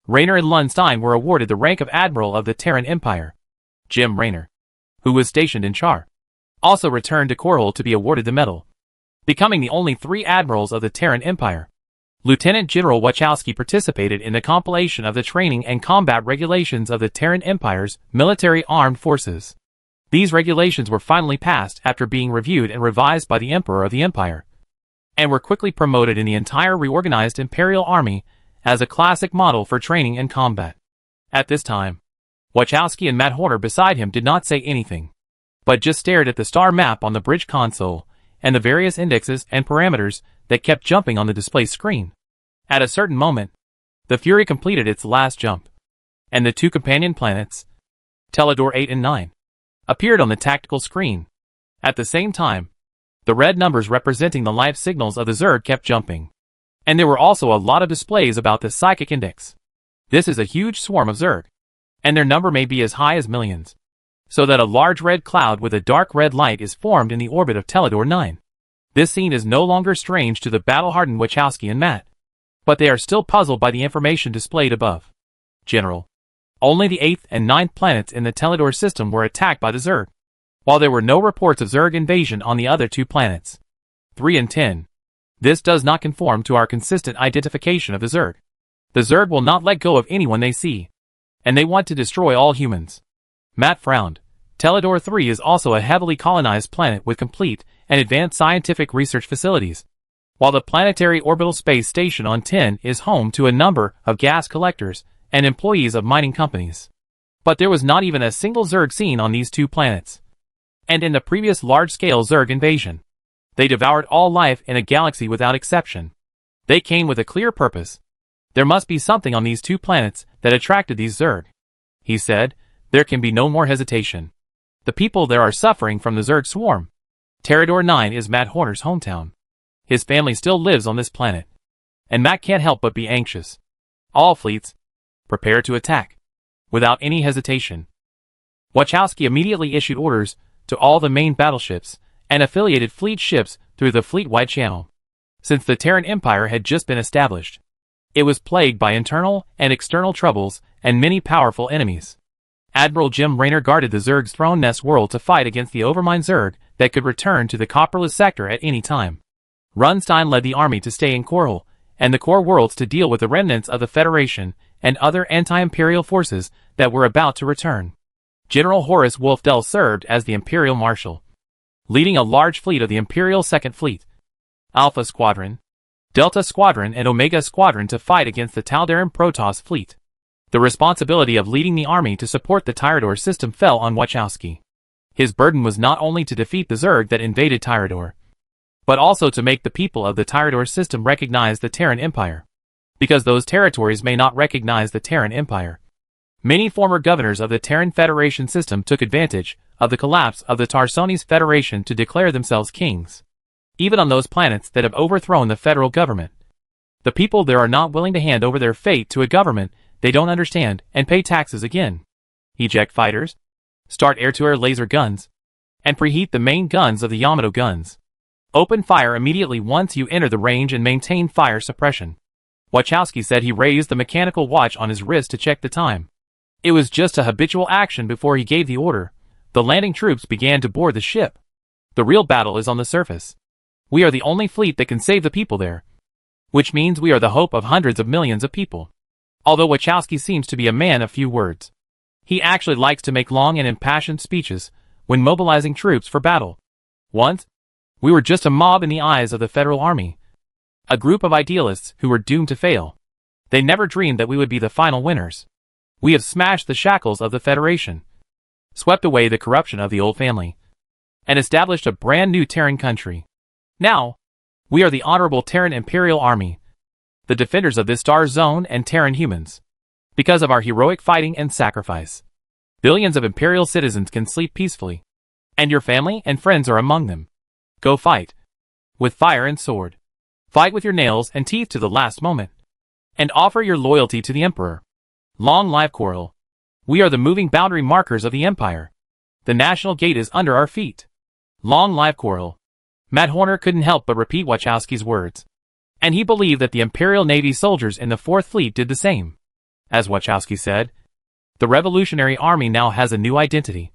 Raynor and Lundstein were awarded the rank of Admiral of the Terran Empire. Jim Raynor, who was stationed in Char, also returned to Korhal to be awarded the medal, becoming the only 3 admirals of the Terran Empire. Lieutenant General Wachowski participated in the compilation of the training and combat regulations of the Terran Empire's military armed forces. These regulations were finally passed after being reviewed and revised by the Emperor of the Empire, and were quickly promoted in the entire reorganized Imperial Army as a classic model for training and combat. At this time, Wachowski and Matt Horner beside him did not say anything, but just stared at the star map on the bridge console and the various indexes and parameters that kept jumping on the display screen. At a certain moment, the Fury completed its last jump, and the 2 companion planets, Teledor 8 and 9, appeared on the tactical screen. At the same time, the red numbers representing the life signals of the Zerg kept jumping. And there were also a lot of displays about the psychic index. This is a huge swarm of Zerg, and their number may be as high as millions. So that a large red cloud with a dark red light is formed in the orbit of Teledor 9. This scene is no longer strange to the battle-hardened Wachowski and Matt. But they are still puzzled by the information displayed above. General. Only the 8th and 9th planets in the Teledor system were attacked by the Zerg, while there were no reports of Zerg invasion on the other 2 planets. 3 and 10. This does not conform to our consistent identification of the Zerg. The Zerg will not let go of anyone they see, and they want to destroy all humans. Matt frowned. Teledor 3 is also a heavily colonized planet with complete and advanced scientific research facilities, while the planetary orbital space station on 10 is home to a number of gas collectors and employees of mining companies. But there was not even a single Zerg seen on these 2 planets. And in the previous large-scale Zerg invasion, they devoured all life in a galaxy without exception. They came with a clear purpose. There must be something on these 2 planets that attracted these Zerg. He said, there can be no more hesitation. The people there are suffering from the Zerg swarm. Terador 9 is Matt Horner's hometown. His family still lives on this planet. And Matt can't help but be anxious. All fleets, prepare to attack. Without any hesitation. Wachowski immediately issued orders to all the main battleships and affiliated fleet ships through the fleet-wide channel. Since the Terran Empire had just been established, it was plagued by internal and external troubles and many powerful enemies. Admiral Jim Raynor guarded the Zerg's throne nest world to fight against the overmined Zerg that could return to the Copperless sector at any time. Runstein led the army to stay in Korhal and the core worlds to deal with the remnants of the Federation and other anti-imperial forces that were about to return. General Horace Wolfdell served as the Imperial Marshal, leading a large fleet of the Imperial Second Fleet, Alpha Squadron, Delta Squadron and Omega Squadron to fight against the Taldaran Protoss fleet. The responsibility of leading the army to support the Tyrador system fell on Wachowski. His burden was not only to defeat the Zerg that invaded Tyrador, but also to make the people of the Tyrador system recognize the Terran Empire. Because those territories may not recognize the Terran Empire. Many former governors of the Terran Federation system took advantage of the collapse of the Tarsonis Federation to declare themselves kings. Even on those planets that have overthrown the federal government. The people there are not willing to hand over their fate to a government they don't understand and pay taxes again. Eject fighters, start air-to-air laser guns, and preheat the main guns of the Yamato guns. Open fire immediately once you enter the range and maintain fire suppression. Wachowski said he raised the mechanical watch on his wrist to check the time. It was just a habitual action before he gave the order. The landing troops began to board the ship. The real battle is on the surface. We are the only fleet that can save the people there. Which means we are the hope of hundreds of millions of people. Although Wachowski seems to be a man of few words. He actually likes to make long and impassioned speeches when mobilizing troops for battle. Once, we were just a mob in the eyes of the Federal Army. A group of idealists who were doomed to fail. They never dreamed that we would be the final winners. We have smashed the shackles of the Federation, swept away the corruption of the old family, and established a brand new Terran country. Now, we are the honorable Terran Imperial Army, the defenders of this star zone and Terran humans. Because of our heroic fighting and sacrifice, billions of Imperial citizens can sleep peacefully, and your family and friends are among them. Go fight. With fire and sword. Fight with your nails and teeth to the last moment. And offer your loyalty to the Emperor. Long live Korhal. We are the moving boundary markers of the Empire. The National Gate is under our feet. Long live Korhal. Matt Horner couldn't help but repeat Wachowski's words. And he believed that the Imperial Navy soldiers in the 4th Fleet did the same. As Wachowski said, the Revolutionary Army now has a new identity.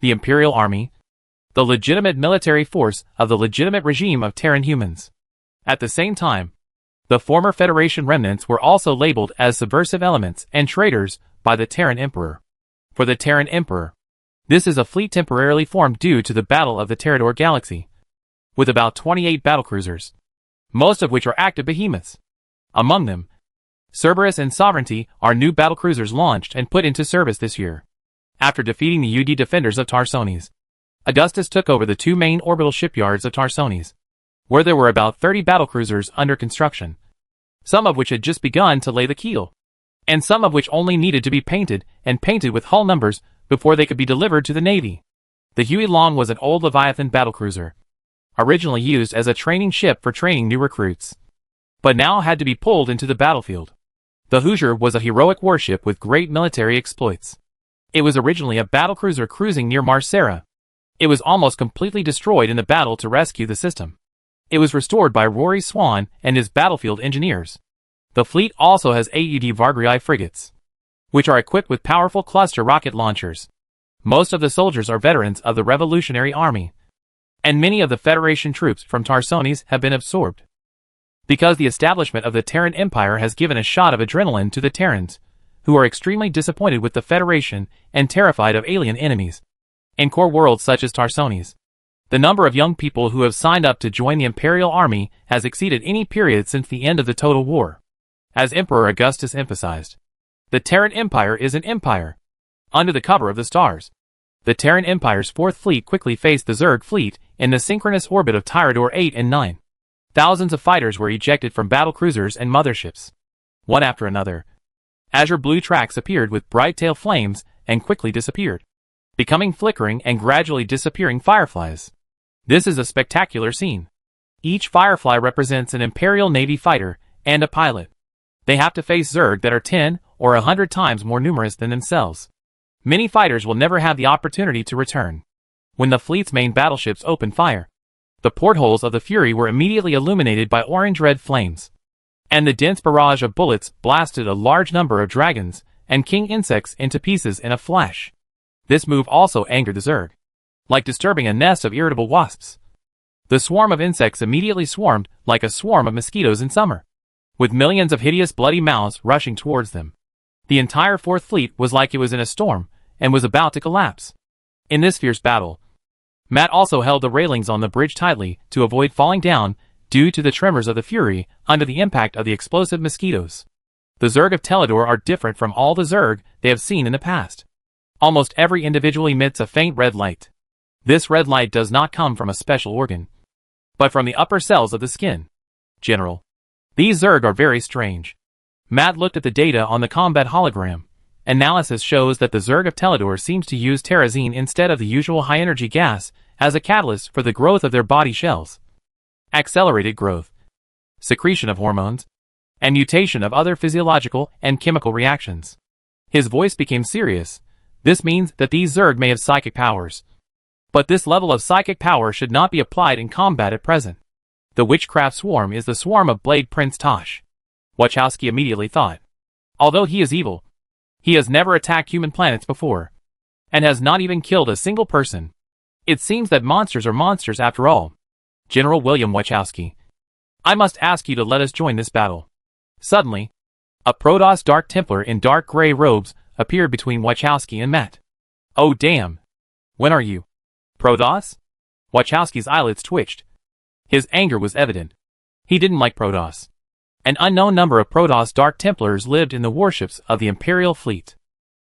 The Imperial Army, the legitimate military force of the legitimate regime of Terran humans. At the same time, the former Federation remnants were also labeled as subversive elements and traitors by the Terran Emperor. For the Terran Emperor, this is a fleet temporarily formed due to the Battle of the Terador Galaxy, with about 28 battlecruisers, most of which are active behemoths. Among them, Cerberus and Sovereignty are new battlecruisers launched and put into service this year. After defeating the UD defenders of Tarsonis, Augustus took over the 2 main orbital shipyards of Tarsonis, where there were about 30 battlecruisers under construction, some of which had just begun to lay the keel, and some of which only needed to be painted and painted with hull numbers before they could be delivered to the Navy. The Huey Long was an old Leviathan battlecruiser, originally used as a training ship for training new recruits, but now had to be pulled into the battlefield. The Hoosier was a heroic warship with great military exploits. It was originally a battlecruiser cruising near Marcera. It was almost completely destroyed in the battle to rescue the system. It was restored by Rory Swan and his battlefield engineers. The fleet also has AUD Vargrii frigates, which are equipped with powerful cluster rocket launchers. Most of the soldiers are veterans of the Revolutionary Army, and many of the Federation troops from Tarsones have been absorbed. Because the establishment of the Terran Empire has given a shot of adrenaline to the Terrans, who are extremely disappointed with the Federation and terrified of alien enemies. In core worlds such as Tarsones, the number of young people who have signed up to join the Imperial Army has exceeded any period since the end of the Total War. As Emperor Augustus emphasized, the Terran Empire is an empire under the cover of the stars. The Terran Empire's 4th Fleet quickly faced the Zerg fleet in the synchronous orbit of Tyrador 8 and 9. Thousands of fighters were ejected from battlecruisers and motherships, one after another. Azure blue tracks appeared with bright tail flames and quickly disappeared, becoming flickering and gradually disappearing fireflies. This is a spectacular scene. Each firefly represents an Imperial Navy fighter and a pilot. They have to face Zerg that are 10 or 100 times more numerous than themselves. Many fighters will never have the opportunity to return. When the fleet's main battleships opened fire, the portholes of the Fury were immediately illuminated by orange-red flames, and the dense barrage of bullets blasted a large number of dragons and king insects into pieces in a flash. This move also angered the Zerg, like disturbing a nest of irritable wasps. The swarm of insects immediately swarmed like a swarm of mosquitoes in summer, with millions of hideous bloody mouths rushing towards them. The entire 4th Fleet was like it was in a storm and was about to collapse. In this fierce battle, Matt also held the railings on the bridge tightly to avoid falling down due to the tremors of the Fury under the impact of the explosive mosquitoes. The Zerg of Teledor are different from all the Zerg they have seen in the past. Almost every individual emits a faint red light. This red light does not come from a special organ, but from the upper cells of the skin. General, these Zerg are very strange. Matt looked at the data on the combat hologram. Analysis shows that the Zerg of Teledor seems to use terrazine instead of the usual high-energy gas as a catalyst for the growth of their body shells. Accelerated growth, secretion of hormones, and mutation of other physiological and chemical reactions. His voice became serious. This means that these Zerg may have psychic powers. But this level of psychic power should not be applied in combat at present. The witchcraft swarm is the swarm of Blade Prince Tosh, Wachowski immediately thought. Although he is evil, he has never attacked human planets before, and has not even killed a single person. It seems that monsters are monsters after all. General William Wachowski, I must ask you to let us join this battle. Suddenly, a Protoss Dark Templar in dark gray robes appeared between Wachowski and Matt. Oh damn! When are you? Protoss? Wachowski's eyelids twitched. His anger was evident. He didn't like Protoss. An unknown number of Protoss Dark Templars lived in the warships of the Imperial fleet.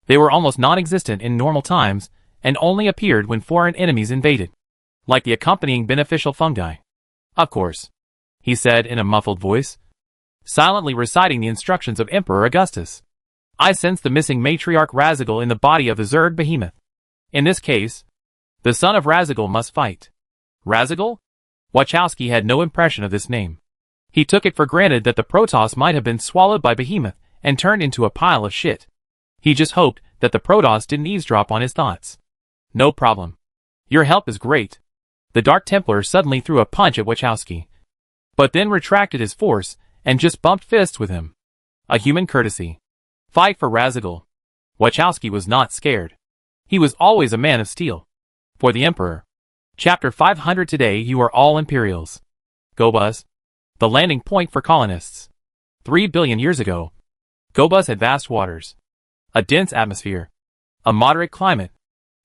They were almost non-existent in normal times, and only appeared when foreign enemies invaded, like the accompanying beneficial fungi. Of course, he said in a muffled voice, silently reciting the instructions of Emperor Augustus. I sense the missing matriarch Razigal in the body of the Zerg behemoth. In this case, the son of Razigal must fight. Razigal? Wachowski had no impression of this name. He took it for granted that the Protoss might have been swallowed by Behemoth and turned into a pile of shit. He just hoped that the Protoss didn't eavesdrop on his thoughts. No problem. Your help is great. The Dark Templar suddenly threw a punch at Wachowski, but then retracted his force and just bumped fists with him. A human courtesy. Fight for Razigal. Wachowski was not scared. He was always a man of steel. For the Emperor. Chapter 500. Today you are all Imperials. Gobuz, the landing point for colonists. 3 billion years ago, Gobuz had vast waters, a dense atmosphere, a moderate climate,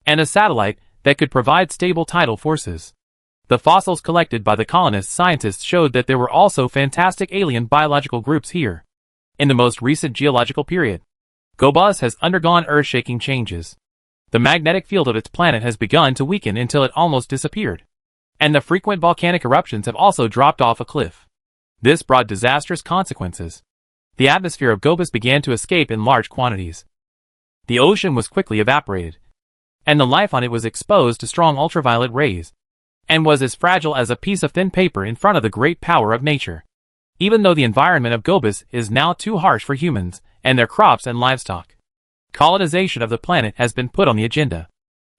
and a satellite that could provide stable tidal forces. The fossils collected by the colonist scientists showed that there were also fantastic alien biological groups here. In the most recent geological period, Gobuz has undergone earth-shaking changes. The magnetic field of its planet has begun to weaken until it almost disappeared, and the frequent volcanic eruptions have also dropped off a cliff. This brought disastrous consequences. The atmosphere of Gobuz began to escape in large quantities. The ocean was quickly evaporated, and the life on it was exposed to strong ultraviolet rays, and was as fragile as a piece of thin paper in front of the great power of nature. Even though the environment of Gobus is now too harsh for humans and their crops and livestock, colonization of the planet has been put on the agenda.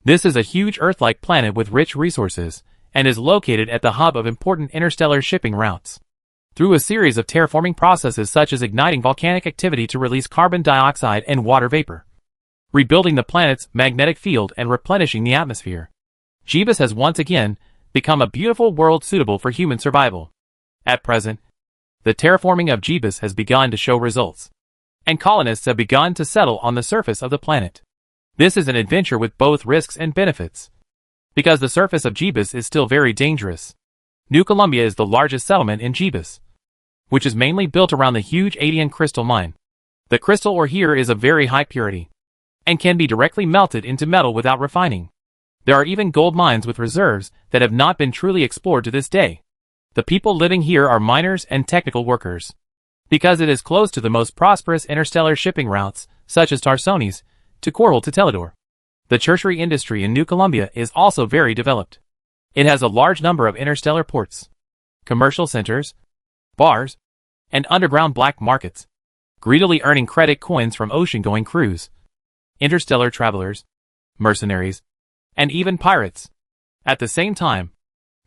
This is a huge Earth-like planet with rich resources, and is located at the hub of important interstellar shipping routes. Through a series of terraforming processes such as igniting volcanic activity to release carbon dioxide and water vapor, rebuilding the planet's magnetic field and replenishing the atmosphere, Gobus has once again become a beautiful world suitable for human survival. At present, the terraforming of Gobus has begun to show results, and colonists have begun to settle on the surface of the planet. This is an adventure with both risks and benefits, because the surface of Gobus is still very dangerous. New Columbia is the largest settlement in Gobus, which is mainly built around the huge Adian crystal mine. The crystal ore here is of very high purity, and can be directly melted into metal without refining. There are even gold mines with reserves that have not been truly explored to this day. The people living here are miners and technical workers, because it is close to the most prosperous interstellar shipping routes, such as Tarsones, to Coral to Teledor. The tertiary industry in New Columbia is also very developed. It has a large number of interstellar ports, commercial centers, bars, and underground black markets, greedily earning credit coins from ocean-going crews, interstellar travelers, mercenaries, and even pirates. At the same time,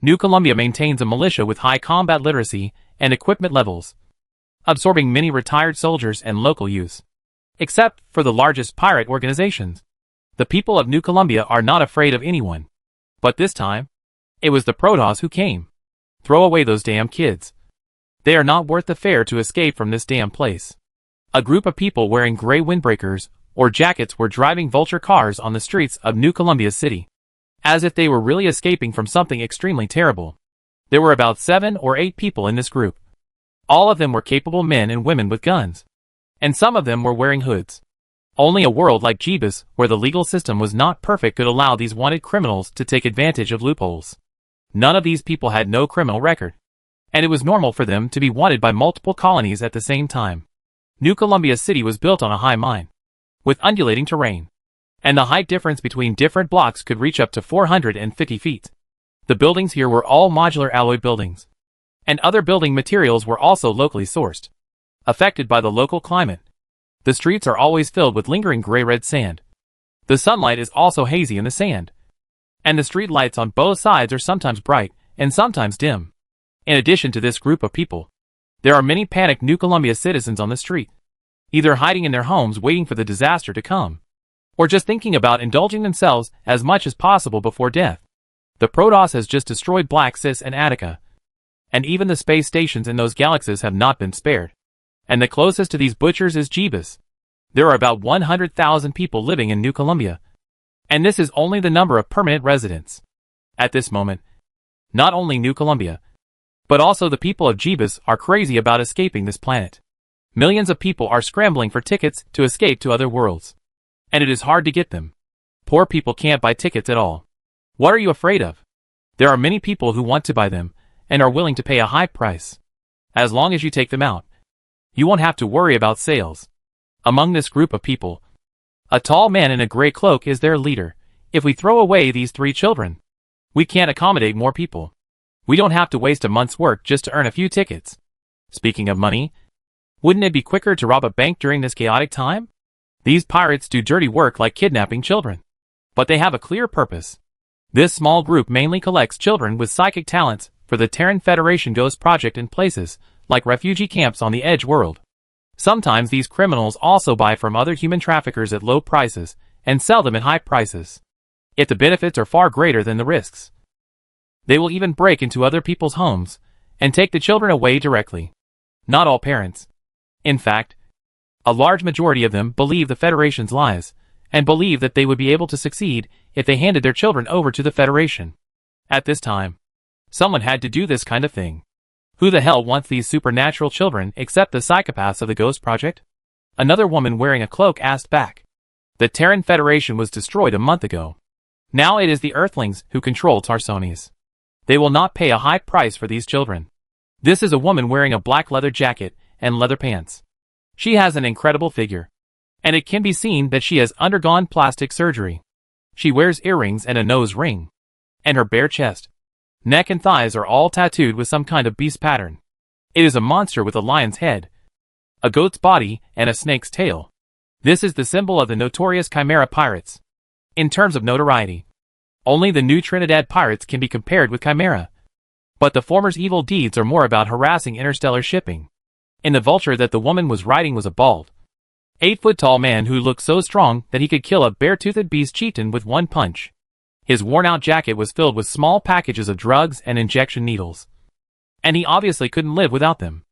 New Columbia maintains a militia with high combat literacy and equipment levels, absorbing many retired soldiers and local youths. Except for the largest pirate organizations, the people of New Columbia are not afraid of anyone. But this time, it was the Protoss who came. Throw away those damn kids. They are not worth the fare to escape from this damn place. A group of people wearing gray windbreakers or jackets were driving vulture cars on the streets of New Columbia City, as if they were really escaping from something extremely terrible. There were about 7 or 8 people in this group. All of them were capable men and women with guns, and some of them were wearing hoods. Only a world like Gobus, where the legal system was not perfect, could allow these wanted criminals to take advantage of loopholes. None of these people had no criminal record, and it was normal for them to be wanted by multiple colonies at the same time. New Columbia City was built on a high mine, with undulating terrain, and the height difference between different blocks could reach up to 450 feet. The buildings here were all modular alloy buildings, and other building materials were also locally sourced, affected by the local climate. The streets are always filled with lingering gray-red sand. The sunlight is also hazy in the sand, and the street lights on both sides are sometimes bright and sometimes dim. In addition to this group of people, there are many panicked New Columbia citizens on the street, either hiding in their homes waiting for the disaster to come, or just thinking about indulging themselves as much as possible before death. The Protoss has just destroyed Black Sis and Attica, and even the space stations in those galaxies have not been spared. And the closest to these butchers is Gobus. There are about 100,000 people living in New Columbia, and this is only the number of permanent residents. At this moment, not only New Columbia, but also the people of Gobus are crazy about escaping this planet. Millions of people are scrambling for tickets to escape to other worlds, and it is hard to get them. Poor people can't buy tickets at all. What are you afraid of? There are many people who want to buy them, and are willing to pay a high price. As long as you take them out, you won't have to worry about sales. Among this group of people, a tall man in a gray cloak is their leader. If we throw away these 3 children, we can't accommodate more people. We don't have to waste a month's work just to earn a few tickets. Speaking of money, wouldn't it be quicker to rob a bank during this chaotic time? These pirates do dirty work like kidnapping children, but they have a clear purpose. This small group mainly collects children with psychic talents for the Terran Federation Ghost Project in places like refugee camps on the Edge world. Sometimes these criminals also buy from other human traffickers at low prices and sell them at high prices. If the benefits are far greater than the risks, they will even break into other people's homes and take the children away directly. Not all parents, in fact, a large majority of them believe the Federation's lies and believe that they would be able to succeed if they handed their children over to the Federation. At this time, someone had to do this kind of thing. Who the hell wants these supernatural children except the psychopaths of the Ghost Project? Another woman wearing a cloak asked back. The Terran Federation was destroyed a month ago. Now it is the Earthlings who control Tarsones. They will not pay a high price for these children. This is a woman wearing a black leather jacket and leather pants. She has an incredible figure, and it can be seen that she has undergone plastic surgery. She wears earrings and a nose ring. And her bare chest, neck and thighs are all tattooed with some kind of beast pattern. It is a monster with a lion's head, a goat's body, and a snake's tail. This is the symbol of the notorious Chimera pirates. In terms of notoriety, only the New Trinidad pirates can be compared with Chimera. But the former's evil deeds are more about harassing interstellar shipping. In the vulture that the woman was riding was a bald, 8-foot-tall man who looked so strong that he could kill a bare-toothed beast chieftain with one punch. His worn-out jacket was filled with small packages of drugs and injection needles. And he obviously couldn't live without them.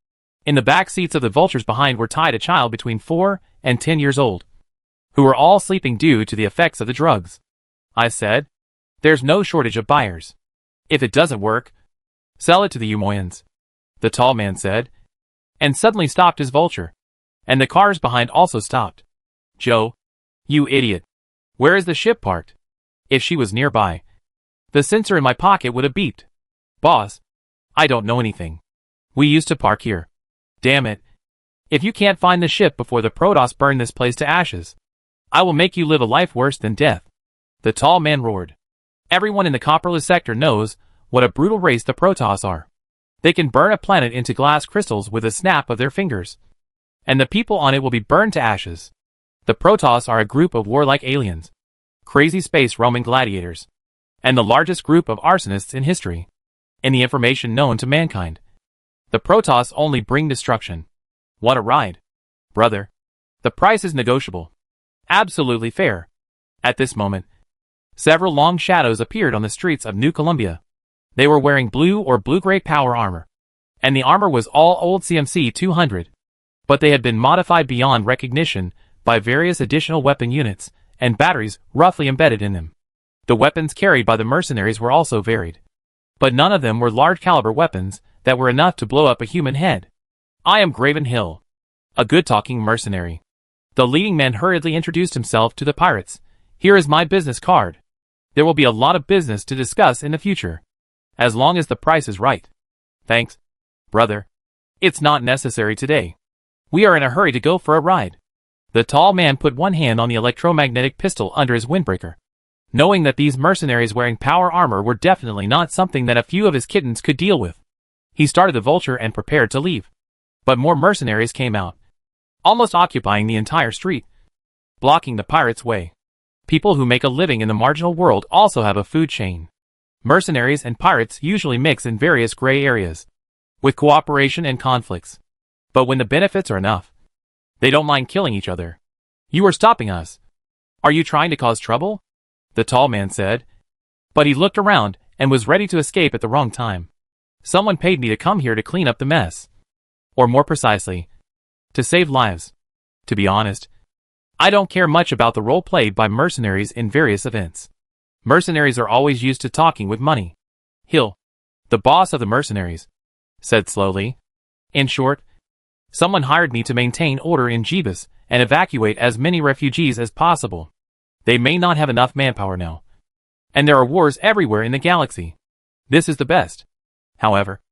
In the back seats of the vultures behind were tied a child between 4 and 10 years old, who were all sleeping due to the effects of the drugs. I said, "There's no shortage of buyers. If it doesn't work, sell it to the Umoyans," the tall man said, and suddenly stopped his vulture. And the cars behind also stopped. "Joe, you idiot. Where is the ship parked?" If she was nearby, the sensor in my pocket would have beeped. "Boss, I don't know anything. We used to park here. Damn it. If you can't find the ship before the Protoss burn this place to ashes, I will make you live a life worse than death," the tall man roared. Everyone in the Copperless sector knows what a brutal race the Protoss are. They can burn a planet into glass crystals with a snap of their fingers, and the people on it will be burned to ashes. The Protoss are a group of warlike aliens, crazy space roaming gladiators, and the largest group of arsonists in history. In the information known to mankind, the Protoss only bring destruction. What a ride, brother. The price is negotiable. Absolutely fair. At this moment, several long shadows appeared on the streets of New Columbia. They were wearing blue or blue-gray power armor, and the armor was all old CMC-200, but they had been modified beyond recognition by various additional weapon units and batteries roughly embedded in them. The weapons carried by the mercenaries were also varied, but none of them were large-caliber weapons that were enough to blow up a human head. "I am Graven Hill, a good-talking mercenary." The leading man hurriedly introduced himself to the pirates. "Here is my business card. There will be a lot of business to discuss in the future, as long as the price is right." "Thanks, brother. It's not necessary today. We are in a hurry to go for a ride." The tall man put one hand on the electromagnetic pistol under his windbreaker, knowing that these mercenaries wearing power armor were definitely not something that a few of his kittens could deal with. He started the vulture and prepared to leave. But more mercenaries came out, almost occupying the entire street, blocking the pirates' way. People who make a living in the marginal world also have a food chain. Mercenaries and pirates usually mix in various gray areas, with cooperation and conflicts. But when the benefits are enough, they don't mind killing each other. "You are stopping us. Are you trying to cause trouble?" the tall man said. But he looked around and was ready to escape at the wrong time. "Someone paid me to come here to clean up the mess. Or more precisely, to save lives. To be honest, I don't care much about the role played by mercenaries in various events. Mercenaries are always used to talking with money." Hill, the boss of the mercenaries, said slowly. "In short, someone hired me to maintain order in Jeebus and evacuate as many refugees as possible. They may not have enough manpower now, and there are wars everywhere in the galaxy. This is the best, however,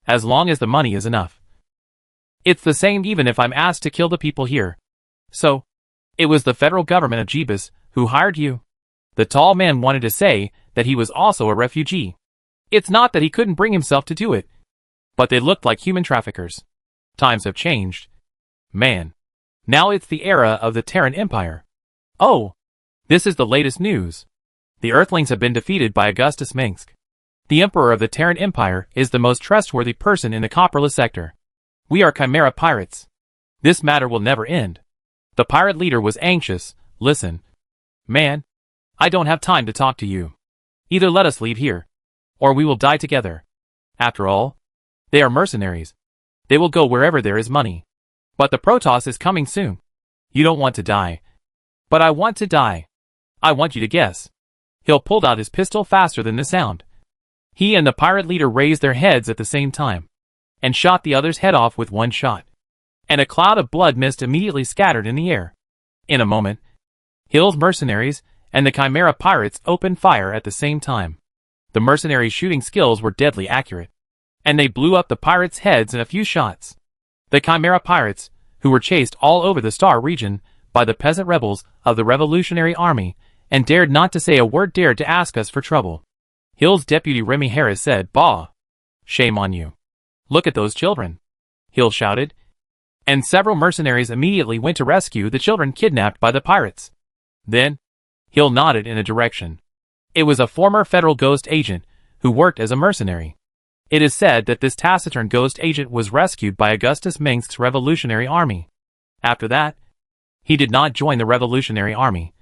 as long as the money is enough. It's the same even if I'm asked to kill the people here. So, it was the federal government of Jeebus who hired you?" The tall man wanted to say that he was also a refugee. It's not that he couldn't bring himself to do it, but they looked like human traffickers. Times have changed, man. Now it's the era of the Terran Empire. "Oh, this is the latest news. The Earthlings have been defeated by Augustus Minsk. The Emperor of the Terran Empire is the most trustworthy person in the Copperless sector. We are Chimera pirates. This matter will never end." The pirate leader was anxious. "Listen, man, I don't have time to talk to you. Either let us leave here, or we will die together. After all, they are mercenaries. They will go wherever there is money. But the Protoss is coming soon. You don't want to die. But I want to die. I want you to guess." Hill pulled out his pistol faster than the sound. He and the pirate leader raised their heads at the same time, and shot the other's head off with one shot. And a cloud of blood mist immediately scattered in the air. In a moment, Hill's mercenaries and the Chimera pirates opened fire at the same time. The mercenaries' shooting skills were deadly accurate, and they blew up the pirates' heads in a few shots. The Chimera pirates, who were chased all over the Star region by the peasant rebels of the Revolutionary Army and dared not to say a word, dared to ask us for trouble. Hill's deputy Remy Harris said, "Bah! Shame on you. Look at those children," Hill shouted. And several mercenaries immediately went to rescue the children kidnapped by the pirates. Then, Hill nodded in a direction. It was a former federal ghost agent who worked as a mercenary. It is said that this taciturn ghost agent was rescued by Augustus Minsk's Revolutionary Army. After that, he did not join the Revolutionary Army,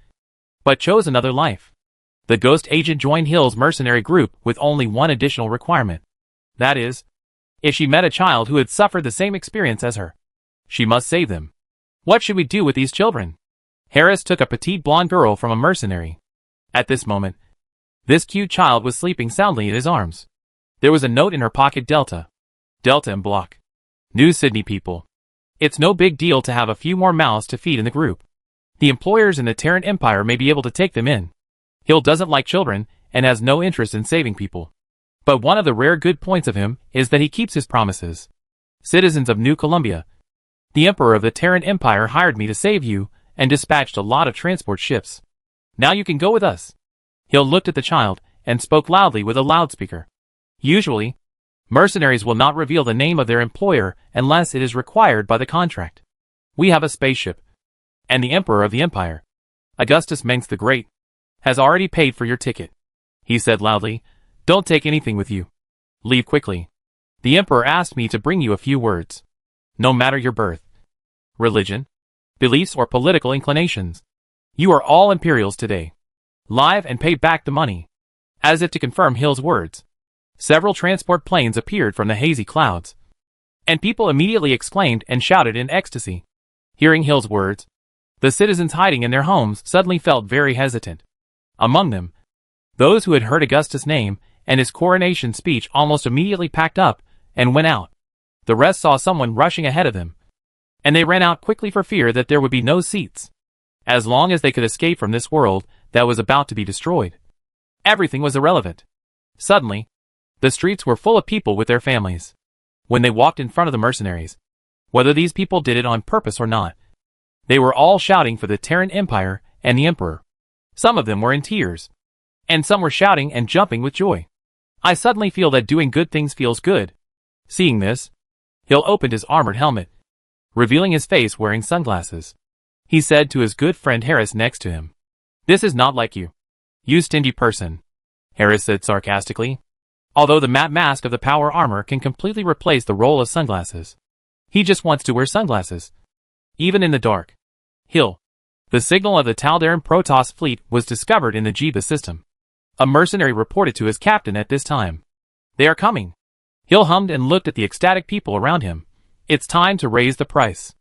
but chose another life. The ghost agent joined Hill's mercenary group with only one additional requirement. That is, if she met a child who had suffered the same experience as her, she must save them. What should we do with these children? Harris took a petite blonde girl from a mercenary. At this moment, this cute child was sleeping soundly in his arms. There was a note in her pocket. Delta and block. New Sydney people. It's no big deal to have a few more mouths to feed in the group. The employers in the Terran Empire may be able to take them in. Hill doesn't like children and has no interest in saving people. But one of the rare good points of him is that he keeps his promises. Citizens of New Columbia, the Emperor of the Terran Empire hired me to save you and dispatched a lot of transport ships. Now you can go with us. Hill looked at the child and spoke loudly with a loudspeaker. Usually, mercenaries will not reveal the name of their employer unless it is required by the contract. We have a spaceship, and the Emperor of the Empire, Augustus Minsk the Great, has already paid for your ticket. He said loudly, "Don't take anything with you. Leave quickly. The Emperor asked me to bring you a few words. No matter your birth, religion, beliefs or political inclinations, you are all Imperials today. Live and pay back the money." As if to confirm Hill's words, several transport planes appeared from the hazy clouds, and people immediately exclaimed and shouted in ecstasy. Hearing Hill's words, the citizens hiding in their homes suddenly felt very hesitant. Among them, those who had heard Augustus' name and his coronation speech almost immediately packed up and went out. The rest saw someone rushing ahead of them, and they ran out quickly for fear that there would be no seats. As long as they could escape from this world that was about to be destroyed, everything was irrelevant. Suddenly, the streets were full of people with their families. When they walked in front of the mercenaries, whether these people did it on purpose or not, they were all shouting for the Terran Empire and the Emperor. Some of them were in tears, and some were shouting and jumping with joy. I suddenly feel that doing good things feels good. Seeing this, Hill opened his armored helmet, revealing his face wearing sunglasses. He said to his good friend Harris next to him, "This is not like you. You stingy person," Harris said sarcastically. Although the matte mask of the power armor can completely replace the role of sunglasses, he just wants to wear sunglasses, even in the dark. Hill. The signal of the Taldaran Protoss fleet was discovered in the Jiba system. A mercenary reported to his captain at this time. "They are coming." Hill hummed and looked at the ecstatic people around him. "It's time to raise the price."